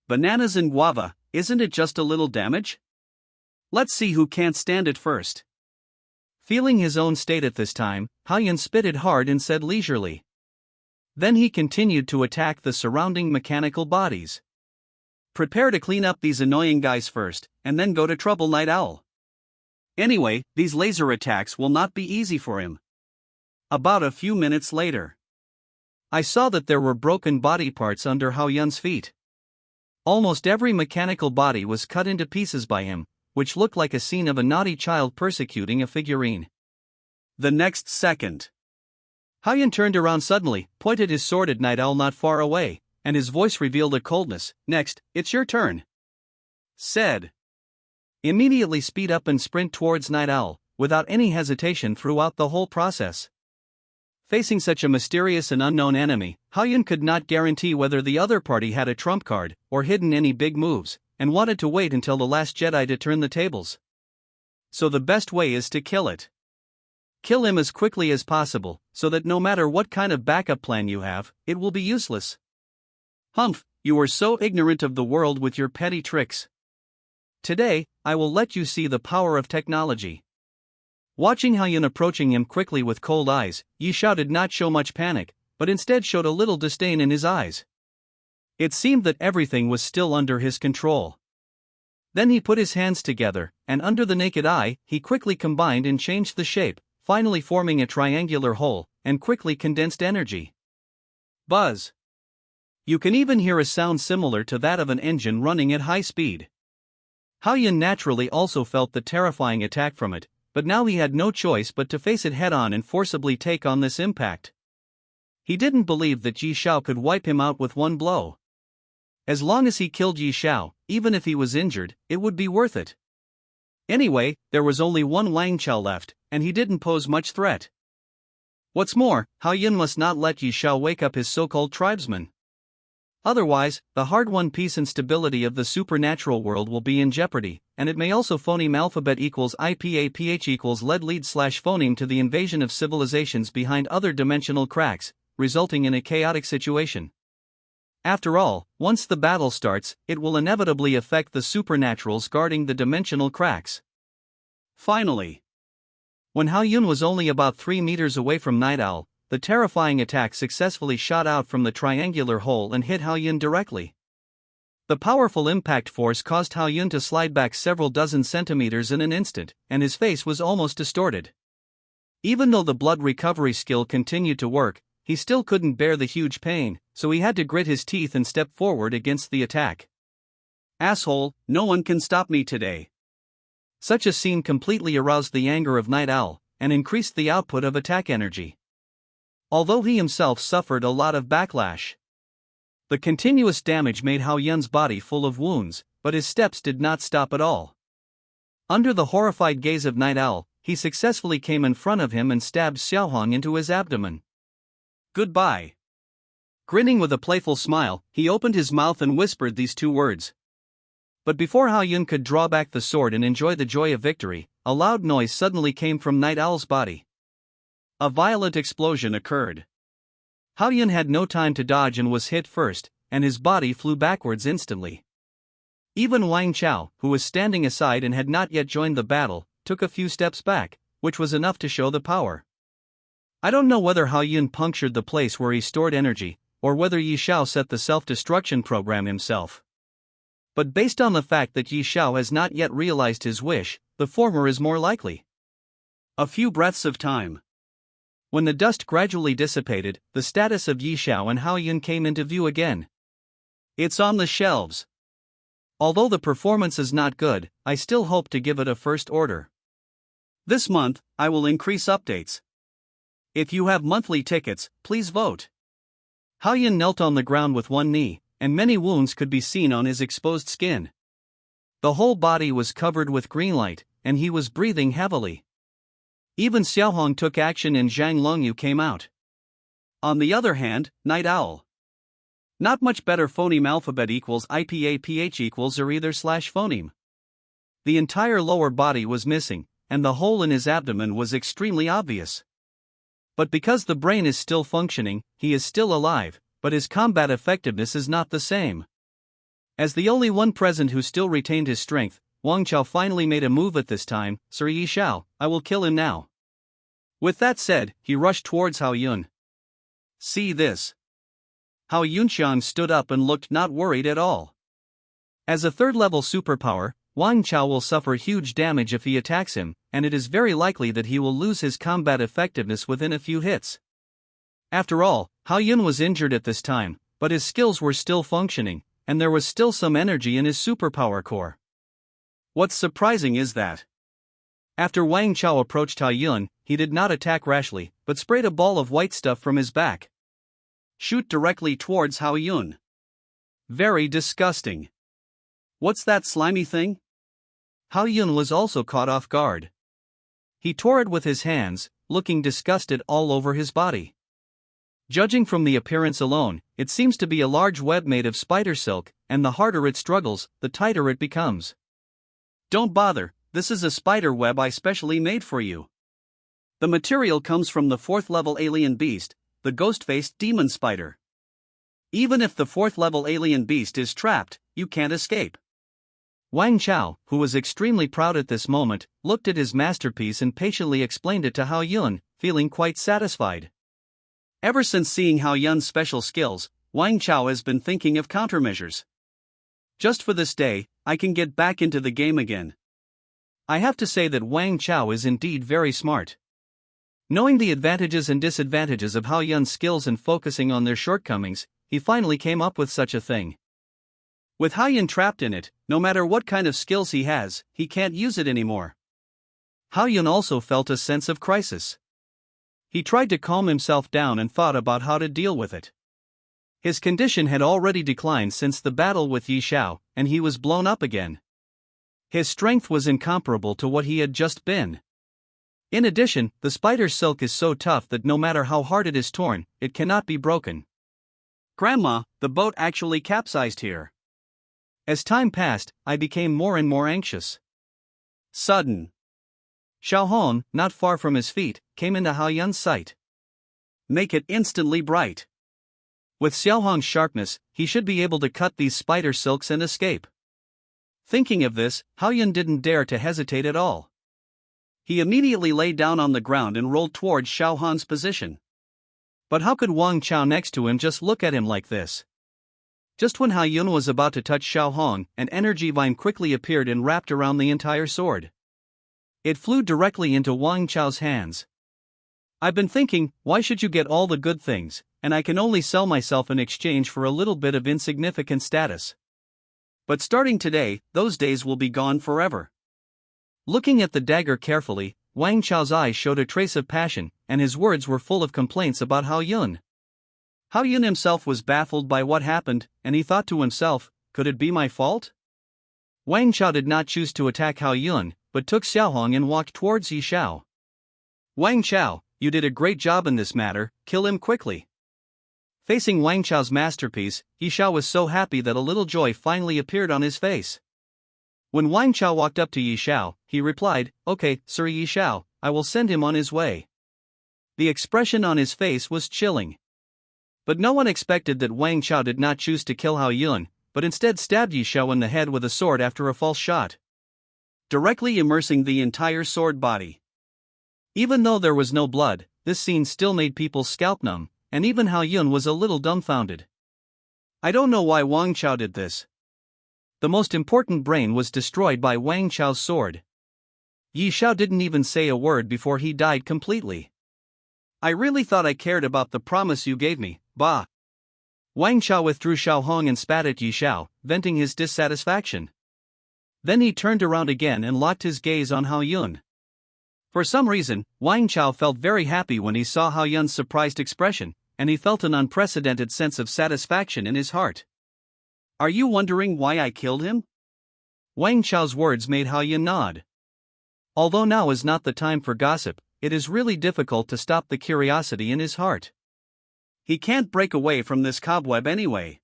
Bananas and guava, isn't it just a little damage? Let's see who can't stand it first. Feeling his own state at this time, Haoyun spitted hard and said leisurely. Then he continued to attack the surrounding mechanical bodies. Prepare to clean up these annoying guys first, and then go to trouble Night Owl. Anyway, these laser attacks will not be easy for him. About a few minutes later, I saw that there were broken body parts under Haoyun's feet. Almost every mechanical body was cut into pieces by him, which looked like a scene of a naughty child persecuting a figurine. The next second, Haoyun turned around suddenly, pointed his sword at Night Owl not far away, and his voice revealed a coldness. Next, it's your turn. Said. Immediately speed up and sprint towards Night Owl, without any hesitation throughout the whole process. Facing such a mysterious and unknown enemy, Haoyun could not guarantee whether the other party had a trump card, or hidden any big moves, and wanted to wait until the last Jedi to turn the tables. So the best way is to kill it. Kill him as quickly as possible, so that no matter what kind of backup plan you have, it will be useless. Humph, you are so ignorant of the world with your petty tricks. Today, I will let you see the power of technology. Watching Haoyun approaching him quickly with cold eyes, Yi Shao did not show much panic, but instead showed a little disdain in his eyes. It seemed that everything was still under his control. Then he put his hands together, and under the naked eye, he quickly combined and changed the shape, finally forming a triangular hole, and quickly condensed energy. Buzz! You can even hear a sound similar to that of an engine running at high speed. Haoyun naturally also felt the terrifying attack from it, but now he had no choice but to face it head-on and forcibly take on this impact. He didn't believe that Yi Shao could wipe him out with one blow. As long as he killed Yi Shao, even if he was injured, it would be worth it. Anyway, there was only one Wang Chao left, and he didn't pose much threat. What's more, Haoyun must not let Yi Shao wake up his so-called tribesmen. Otherwise, the hard-won peace and stability of the supernatural world will be in jeopardy, and it may also phoneme alphabet equals IPAPH equals lead lead / phoneme to the invasion of civilizations behind other dimensional cracks, resulting in a chaotic situation. After all, once the battle starts, it will inevitably affect the supernaturals guarding the dimensional cracks. Finally, when Hao Yun was only about 3 meters away from Night Owl, the terrifying attack successfully shot out from the triangular hole and hit Hao Yun directly. The powerful impact force caused Hao Yun to slide back several dozen centimeters in an instant, and his face was almost distorted. Even though the blood recovery skill continued to work, he still couldn't bear the huge pain, so he had to grit his teeth and step forward against the attack. Asshole, no one can stop me today. Such a scene completely aroused the anger of Night Owl, and increased the output of attack energy. Although he himself suffered a lot of backlash. The continuous damage made Hao Yun's body full of wounds, but his steps did not stop at all. Under the horrified gaze of Night Owl, he successfully came in front of him and stabbed Xiaohong into his abdomen. Goodbye. Grinning with a playful smile, he opened his mouth and whispered these 2 words. But before Hao Yun could draw back the sword and enjoy the joy of victory, a loud noise suddenly came from Night Owl's body. A violent explosion occurred. Hao Yun had no time to dodge and was hit first, and his body flew backwards instantly. Even Wang Chao, who was standing aside and had not yet joined the battle, took a few steps back, which was enough to show the power. I don't know whether Hao Yun punctured the place where he stored energy, or whether Yi Xiao set the self-destruction program himself. But based on the fact that Yi Xiao has not yet realized his wish, the former is more likely. A few breaths of time. When the dust gradually dissipated, the status of Yi Xiao and Hao Yun came into view again. It's on the shelves. Although the performance is not good, I still hope to give it a first order. This month, I will increase updates. If you have monthly tickets, please vote. Hao Yun knelt on the ground with one knee, and many wounds could be seen on his exposed skin. The whole body was covered with green light, and he was breathing heavily. Even Xiaohong took action and Zhang Longyu came out. On the other hand, Night Owl. Not much better. Phoneme alphabet equals IPA PH equals or either/phoneme. The entire lower body was missing, and the hole in his abdomen was extremely obvious. But because the brain is still functioning, he is still alive, but his combat effectiveness is not the same. As the only one present who still retained his strength, Wang Chao finally made a move at this time. Sir Yi Xiao, I will kill him now. With that said, he rushed towards Hao Yun. See this. Hao Yunxiang stood up and looked not worried at all. As a third-level superpower, Wang Chao will suffer huge damage if he attacks him, and it is very likely that he will lose his combat effectiveness within a few hits. After all, Hao Yun was injured at this time, but his skills were still functioning, and there was still some energy in his superpower core. What's surprising is that after Wang Chao approached Hao Yun, he did not attack rashly, but sprayed a ball of white stuff from his back. Shoot directly towards Hao Yun. Very disgusting. What's that slimy thing? Hao Yun was also caught off guard. He tore it with his hands, looking disgusted all over his body. Judging from the appearance alone, it seems to be a large web made of spider silk, and the harder it struggles, the tighter it becomes. Don't bother, this is a spider web I specially made for you. The material comes from the 4th level alien beast, the ghost-faced demon spider. Even if the 4th level alien beast is trapped, you can't escape. Wang Chao, who was extremely proud at this moment, looked at his masterpiece and patiently explained it to Hao Yun, feeling quite satisfied. Ever since seeing Hao Yun's special skills, Wang Chao has been thinking of countermeasures. Just for this day, I can get back into the game again. I have to say that Wang Chao is indeed very smart. Knowing the advantages and disadvantages of Hao Yun's skills and focusing on their shortcomings, he finally came up with such a thing. With Hao Yun trapped in it, no matter what kind of skills he has, he can't use it anymore. Hao Yun also felt a sense of crisis. He tried to calm himself down and thought about how to deal with it. His condition had already declined since the battle with Yi Xiao, and he was blown up again. His strength was incomparable to what he had just been. In addition, the spider silk is so tough that no matter how hard it is torn, it cannot be broken. Grandma, the boat actually capsized here. As time passed, I became more and more anxious. Sudden. Xiaohong, not far from his feet, came into Hao Yun's sight. Make it instantly bright. With Xiaohong's sharpness, he should be able to cut these spider silks and escape. Thinking of this, Haoyun didn't dare to hesitate at all. He immediately lay down on the ground and rolled towards Xiaohong's position. But how could Wang Chao next to him just look at him like this? Just when Haoyun was about to touch Xiaohong, an energy vine quickly appeared and wrapped around the entire sword. It flew directly into Wang Chao's hands. I've been thinking, why should you get all the good things, and I can only sell myself in exchange for a little bit of insignificant status? But starting today, those days will be gone forever. Looking at the dagger carefully, Wang Chao's eyes showed a trace of passion, and his words were full of complaints about Haoyun. Haoyun himself was baffled by what happened, and he thought to himself, could it be my fault? Wang Chao did not choose to attack Haoyun, but took Xiaohong and walked towards Yi Xiao. Wang Chao, you did a great job in this matter, kill him quickly. Facing Wang Chao's masterpiece, Yi Xiao was so happy that a little joy finally appeared on his face. When Wang Chao walked up to Yi Xiao, he replied, okay, Sir Yi Xiao, I will send him on his way. The expression on his face was chilling. But no one expected that Wang Chao did not choose to kill Haoyun, but instead stabbed Yi Xiao in the head with a sword after a false shot, directly immersing the entire sword body. Even though there was no blood, this scene still made people's scalp numb, and even Haoyun was a little dumbfounded. I don't know why Wang Chao did this. The most important brain was destroyed by Wang Chao's sword. Yi Xiao didn't even say a word before he died completely. I really thought I cared about the promise you gave me, bah. Wang Chao withdrew Xiaohong and spat at Yi Xiao, venting his dissatisfaction. Then he turned around again and locked his gaze on Haoyun. For some reason, Wang Chao felt very happy when he saw Haoyun's surprised expression, and he felt an unprecedented sense of satisfaction in his heart. Are you wondering why I killed him? Wang Chao's words made Haoyun nod. Although now is not the time for gossip, it is really difficult to stop the curiosity in his heart. He can't break away from this cobweb anyway.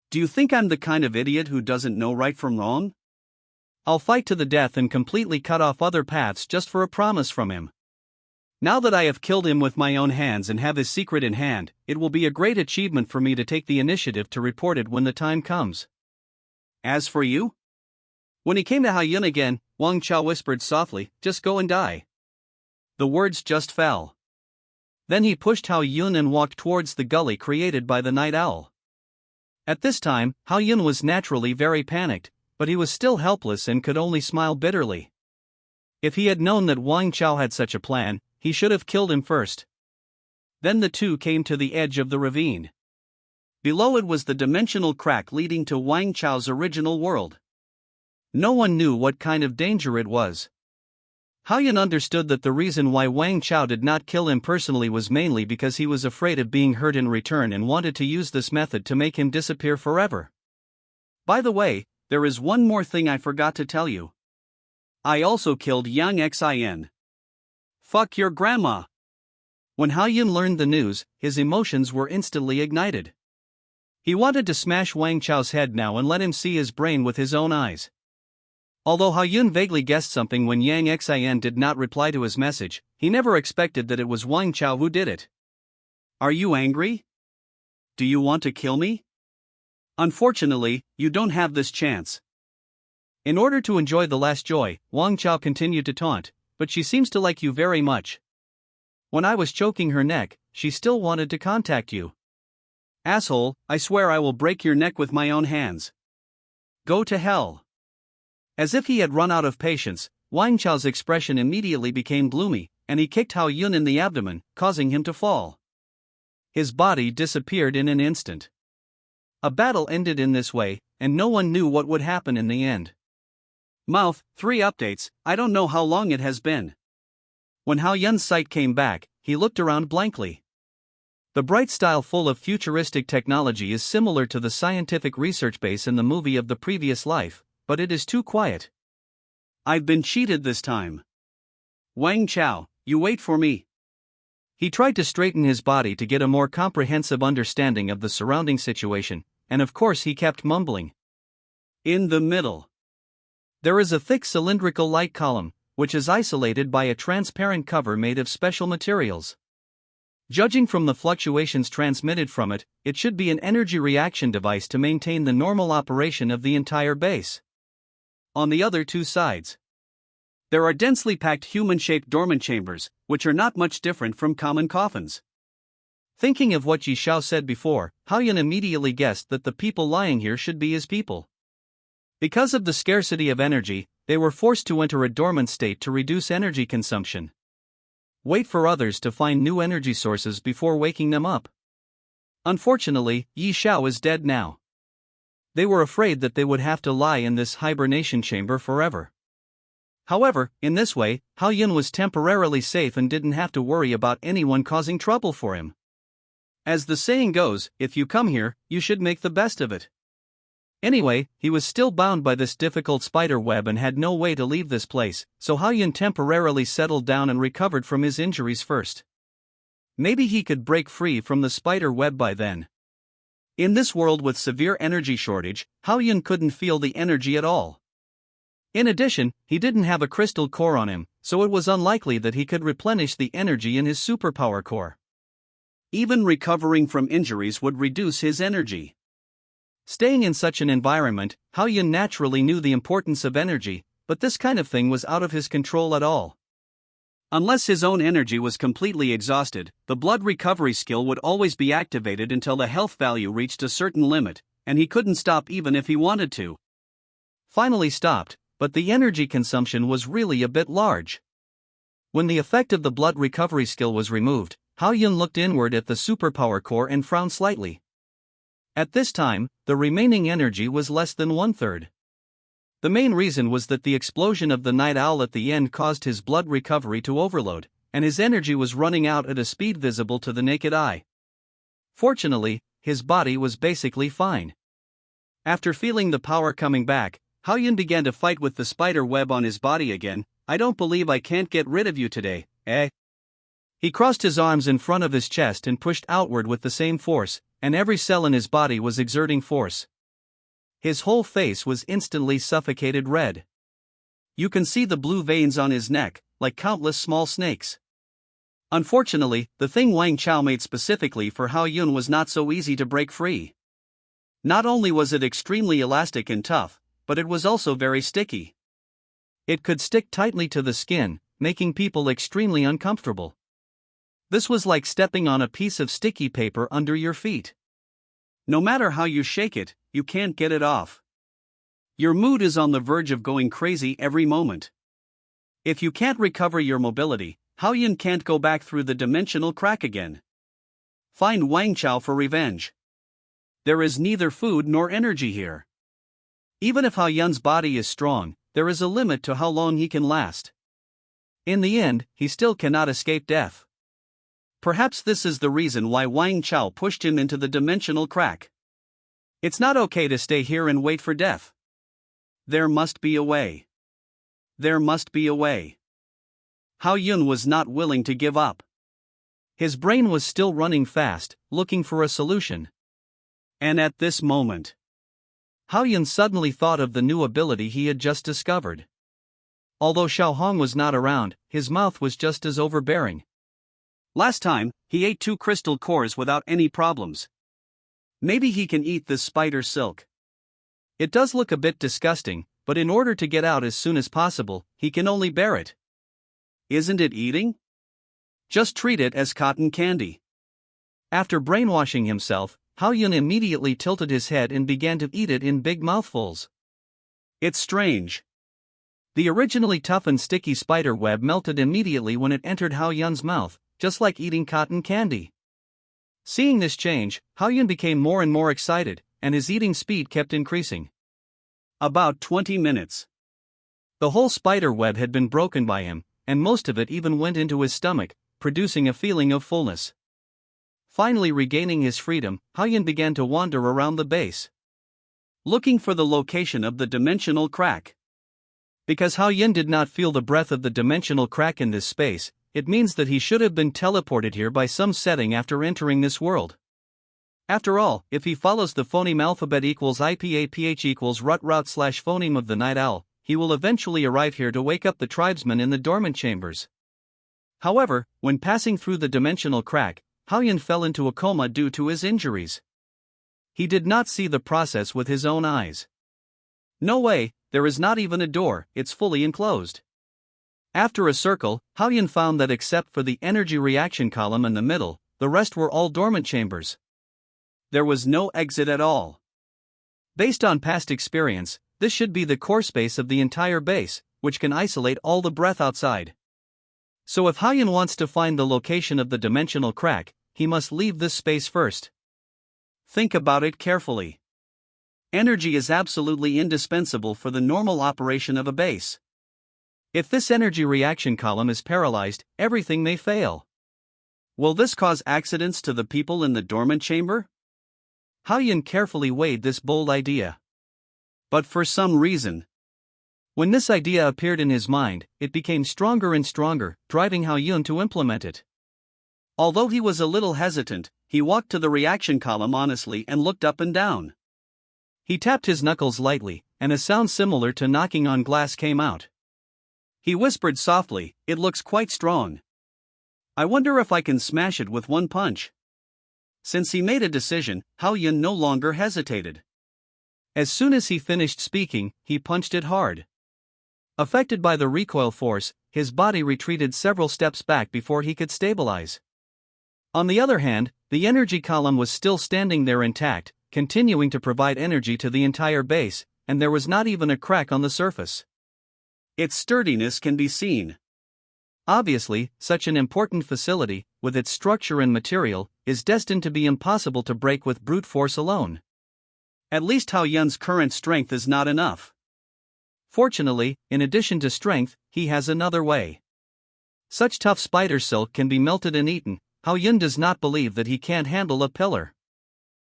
Do you think I'm the kind of idiot who doesn't know right from wrong? I'll fight to the death and completely cut off other paths just for a promise from him. Now that I have killed him with my own hands and have his secret in hand, it will be a great achievement for me to take the initiative to report it when the time comes. As for you? When he came to Haoyun again, Wang Chao whispered softly, just go and die. The words just fell. Then he pushed Haoyun and walked towards the gully created by the night owl. At this time, Haoyun was naturally very panicked, but he was still helpless and could only smile bitterly. If he had known that Wang Chao had such a plan, he should have killed him first. Then the two came to the edge of the ravine. Below it was the dimensional crack leading to Wang Chao's original world. No one knew what kind of danger it was. Haoyun understood that the reason why Wang Chao did not kill him personally was mainly because he was afraid of being hurt in return and wanted to use this method to make him disappear forever. By the way, there is one more thing I forgot to tell you. I also killed Yang Xin. Fuck your grandma. When Haoyun learned the news, his emotions were instantly ignited. He wanted to smash Wang Chao's head now and let him see his brain with his own eyes. Although Haoyun vaguely guessed something when Yang Xin did not reply to his message, he never expected that it was Wang Chao who did it. Are you angry? Do you want to kill me? Unfortunately, you don't have this chance. In order to enjoy the last joy, Wang Chao continued to taunt, but she seems to like you very much. When I was choking her neck, she still wanted to contact you. Asshole, I swear I will break your neck with my own hands. Go to hell. As if he had run out of patience, Wang Chao's expression immediately became gloomy, and he kicked Haoyun in the abdomen, causing him to fall. His body disappeared in an instant. A battle ended in this way, and no one knew what would happen in the end. Mouth, 3 updates, I don't know how long it has been. When Haoyun's sight came back, he looked around blankly. The bright style full of futuristic technology is similar to the scientific research base in the movie of the previous life, but it is too quiet. I've been cheated this time. Wang Chao, you wait for me. He tried to straighten his body to get a more comprehensive understanding of the surrounding situation, and of course he kept mumbling. In the middle, there is a thick cylindrical light column, which is isolated by a transparent cover made of special materials. Judging from the fluctuations transmitted from it, it should be an energy reaction device to maintain the normal operation of the entire base. On the other two sides, there are densely packed human-shaped dormant chambers, which are not much different from common coffins. Thinking of what Yi Xiao said before, Haoyun immediately guessed that the people lying here should be his people. Because of the scarcity of energy, they were forced to enter a dormant state to reduce energy consumption. Wait for others to find new energy sources before waking them up. Unfortunately, Yi Xiao is dead now. They were afraid that they would have to lie in this hibernation chamber forever. However, in this way, Haoyun was temporarily safe and didn't have to worry about anyone causing trouble for him. As the saying goes, if you come here, you should make the best of it. Anyway, he was still bound by this difficult spider web and had no way to leave this place, so Haoyun temporarily settled down and recovered from his injuries first. Maybe he could break free from the spider web by then. In this world with severe energy shortage, Haoyun couldn't feel the energy at all. In addition, he didn't have a crystal core on him, so it was unlikely that he could replenish the energy in his superpower core. Even recovering from injuries would reduce his energy. Staying in such an environment, Haoyun naturally knew the importance of energy, but this kind of thing was out of his control at all. Unless his own energy was completely exhausted, the blood recovery skill would always be activated until the health value reached a certain limit, and he couldn't stop even if he wanted to. Finally stopped, but the energy consumption was really a bit large. When the effect of the blood recovery skill was removed, Haoyun looked inward at the superpower core and frowned slightly. At this time, the remaining energy was less than 1/3. The main reason was that the explosion of the night owl at the end caused his blood recovery to overload, and his energy was running out at a speed visible to the naked eye. Fortunately, his body was basically fine. After feeling the power coming back, Haoyun began to fight with the spider web on his body again. "I don't believe I can't get rid of you today, eh?" He crossed his arms in front of his chest and pushed outward with the same force, and every cell in his body was exerting force. His whole face was instantly suffocated red. You can see the blue veins on his neck, like countless small snakes. Unfortunately, the thing Wang Chao made specifically for Haoyun was not so easy to break free. Not only was it extremely elastic and tough, but it was also very sticky. It could stick tightly to the skin, making people extremely uncomfortable. This was like stepping on a piece of sticky paper under your feet. No matter how you shake it, you can't get it off. Your mood is on the verge of going crazy every moment. If you can't recover your mobility, Haoyun can't go back through the dimensional crack again. Find Wang Chao for revenge. There is neither food nor energy here. Even if Haoyun's body is strong, there is a limit to how long he can last. In the end, he still cannot escape death. Perhaps this is the reason why Wang Chao pushed him into the dimensional crack. It's not okay to stay here and wait for death. There must be a way. There must be a way. Haoyun was not willing to give up. His brain was still running fast, looking for a solution. And at this moment, Haoyun suddenly thought of the new ability he had just discovered. Although Xiaohong was not around, his mouth was just as overbearing. Last time, he ate 2 crystal cores without any problems. Maybe he can eat this spider silk. It does look a bit disgusting, but in order to get out as soon as possible, he can only bear it. Isn't it eating? Just treat it as cotton candy. After brainwashing himself, Haoyun immediately tilted his head and began to eat it in big mouthfuls. It's strange. The originally tough and sticky spider web melted immediately when it entered Haoyun's mouth, just like eating cotton candy. Seeing this change, Haoyun became more and more excited, and his eating speed kept increasing. About 20 minutes. The whole spider web had been broken by him, and most of it even went into his stomach, producing a feeling of fullness. Finally regaining his freedom, Haoyun began to wander around the base, looking for the location of the dimensional crack. Because Haoyun did not feel the breath of the dimensional crack in this space, it means that he should have been teleported here by some setting after entering this world. After all, if he follows the phoneme alphabet equals IPAPH equals route/phoneme of the night owl, he will eventually arrive here to wake up the tribesmen in the dormant chambers. However, when passing through the dimensional crack, Hao-yun fell into a coma due to his injuries. He did not see the process with his own eyes. No way, there is not even a door, it's fully enclosed. After a circle, Hao-yun found that except for the energy reaction column in the middle, the rest were all dormant chambers. There was no exit at all. Based on past experience, this should be the core space of the entire base, which can isolate all the breath outside. So if Hao-yun wants to find the location of the dimensional crack, he must leave this space first. Think about it carefully. Energy is absolutely indispensable for the normal operation of a base. If this energy reaction column is paralyzed, everything may fail. Will this cause accidents to the people in the dormant chamber? Hao-yun carefully weighed this bold idea. But for some reason, when this idea appeared in his mind, it became stronger and stronger, driving Hao-yun to implement it. Although he was a little hesitant, he walked to the reaction column honestly and looked up and down. He tapped his knuckles lightly, and a sound similar to knocking on glass came out. He whispered softly, "It looks quite strong. I wonder if I can smash it with one punch." Since he made a decision, Hao-yun no longer hesitated. As soon as he finished speaking, he punched it hard. Affected by the recoil force, his body retreated several steps back before he could stabilize. On the other hand, the energy column was still standing there intact, continuing to provide energy to the entire base, and there was not even a crack on the surface. Its sturdiness can be seen. Obviously, such an important facility, with its structure and material, is destined to be impossible to break with brute force alone. At least Hao-yun's current strength is not enough. Fortunately, in addition to strength, he has another way. Such tough spider silk can be melted and eaten. Hao-yun does not believe that he can't handle a pillar.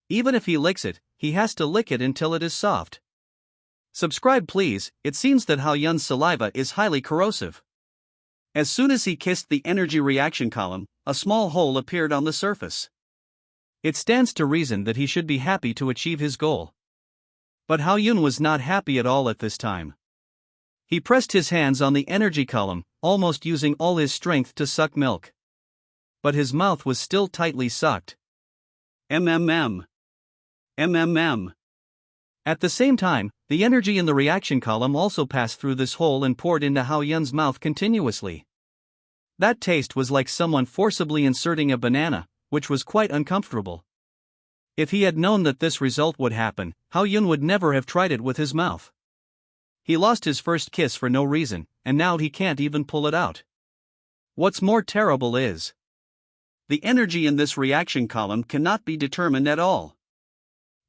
Even if he licks it, he has to lick it until it is soft. Subscribe please. It seems that Hao-yun's saliva is highly corrosive. As soon as he kissed the energy reaction column, a small hole appeared on the surface. It stands to reason that he should be happy to achieve his goal. But Hao-yun was not happy at all at this time. He pressed his hands on the energy column, almost using all his strength to suck milk. But his mouth was still tightly sucked. MMM. MMM. At the same time, the energy in the reaction column also passed through this hole and poured into Hao-yun's mouth continuously. That taste was like someone forcibly inserting a banana, which was quite uncomfortable. If he had known that this result would happen, Hao-yun would never have tried it with his mouth. He lost his first kiss for no reason, and now he can't even pull it out. What's more terrible is, the energy in this reaction column cannot be determined at all.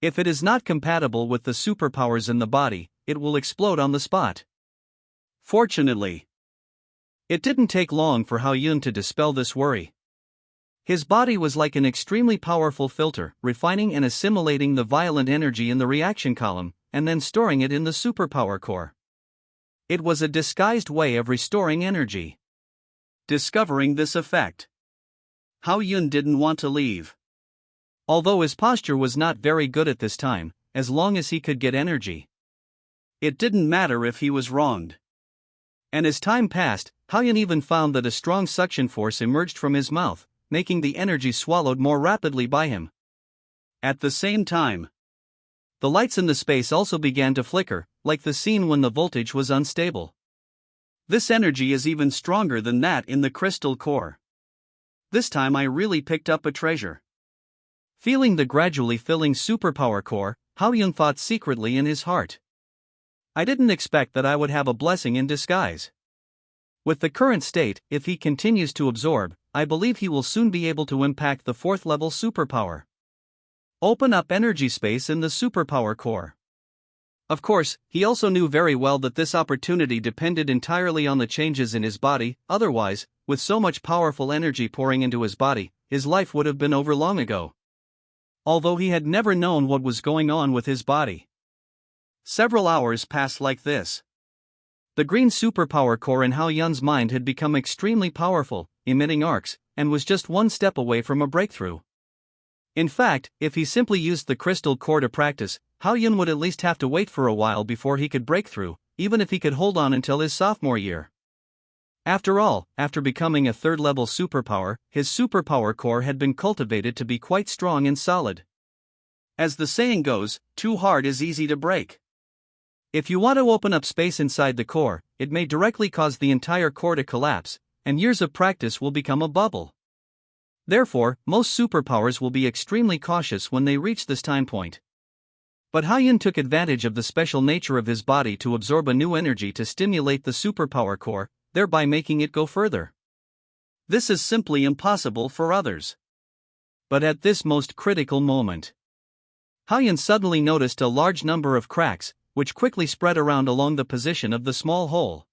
If it is not compatible with the superpowers in the body, it will explode on the spot. Fortunately, it didn't take long for Hao-yun to dispel this worry. His body was like an extremely powerful filter, refining and assimilating the violent energy in the reaction column, and then storing it in the superpower core. It was a disguised way of restoring energy. Discovering this effect, Hao-yun didn't want to leave. Although his posture was not very good at this time, as long as he could get energy, it didn't matter if he was wronged. And as time passed, Hao-yun even found that a strong suction force emerged from his mouth, making the energy swallowed more rapidly by him. At the same time, the lights in the space also began to flicker, like the scene when the voltage was unstable. This energy is even stronger than that in the crystal core. This time I really picked up a treasure. Feeling the gradually filling superpower core, Hao-yun thought secretly in his heart. I didn't expect that I would have a blessing in disguise. With the current state, if he continues to absorb, I believe he will soon be able to impact the 4th level superpower. Open up energy space in the superpower core. Of course, he also knew very well that this opportunity depended entirely on the changes in his body, otherwise, with so much powerful energy pouring into his body, his life would have been over long ago. Although he had never known what was going on with his body. Several hours passed like this. The green superpower core in Hao-yun's mind had become extremely powerful, emitting arcs, and was just one step away from a breakthrough. In fact, if he simply used the crystal core to practice, Hao-yun would at least have to wait for a while before he could break through, even if he could hold on until his sophomore year. After all, after becoming a third-level superpower, his superpower core had been cultivated to be quite strong and solid. As the saying goes, too hard is easy to break. If you want to open up space inside the core, it may directly cause the entire core to collapse, and years of practice will become a bubble. Therefore, most superpowers will be extremely cautious when they reach this time point. But Hao-yun took advantage of the special nature of his body to absorb a new energy to stimulate the superpower core, thereby making it go further. This is simply impossible for others. But at this most critical moment, Hao-yun suddenly noticed a large number of cracks, which quickly spread around along the position of the small hole.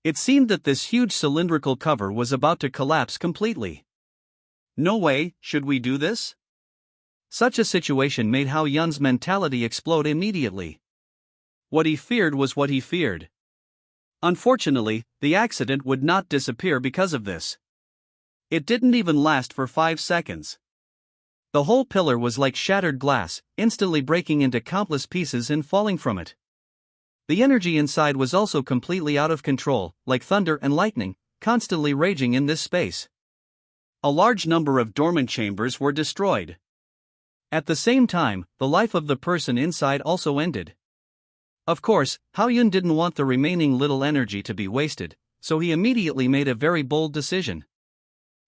It seemed that this huge cylindrical cover was about to collapse completely. No way, should we do this? Such a situation made Hao-yun's mentality explode immediately. What he feared was what he feared. Unfortunately, the accident would not disappear because of this. It didn't even last for 5 seconds. The whole pillar was like shattered glass, instantly breaking into countless pieces and falling from it. The energy inside was also completely out of control, like thunder and lightning, constantly raging in this space. A large number of dormant chambers were destroyed. At the same time, the life of the person inside also ended. Of course, Hao-yun didn't want the remaining little energy to be wasted, so he immediately made a very bold decision.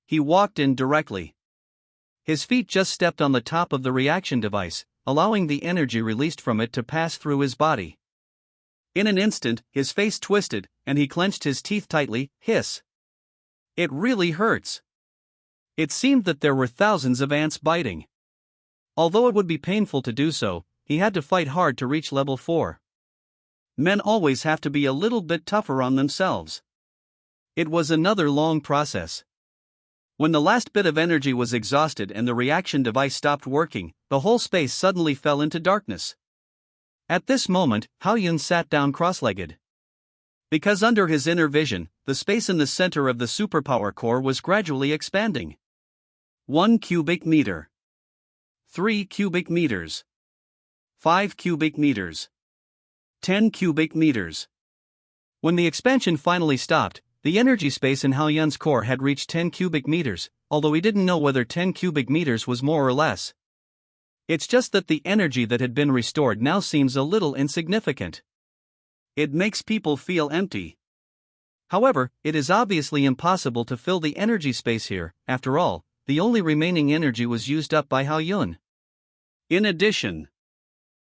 He walked in directly. His feet just stepped on the top of the reaction device, allowing the energy released from it to pass through his body. In an instant, his face twisted, and he clenched his teeth tightly. Hiss. It really hurts. It seemed that there were thousands of ants biting. Although it would be painful to do so, he had to fight hard to reach level 4. Men always have to be a little bit tougher on themselves. It was another long process. When the last bit of energy was exhausted and the reaction device stopped working, the whole space suddenly fell into darkness. At this moment, Hao-yun sat down cross-legged. Because under his inner vision, the space in the center of the superpower core was gradually expanding. 1 cubic meter. 3 cubic meters. 5 cubic meters. 10 cubic meters. When the expansion finally stopped, the energy space in Hao-yun's core had reached 10 cubic meters, although he didn't know whether 10 cubic meters was more or less. It's just that the energy that had been restored now seems a little insignificant. It makes people feel empty. However, it is obviously impossible to fill the energy space here. After all, the only remaining energy was used up by Hao-yun. In addition,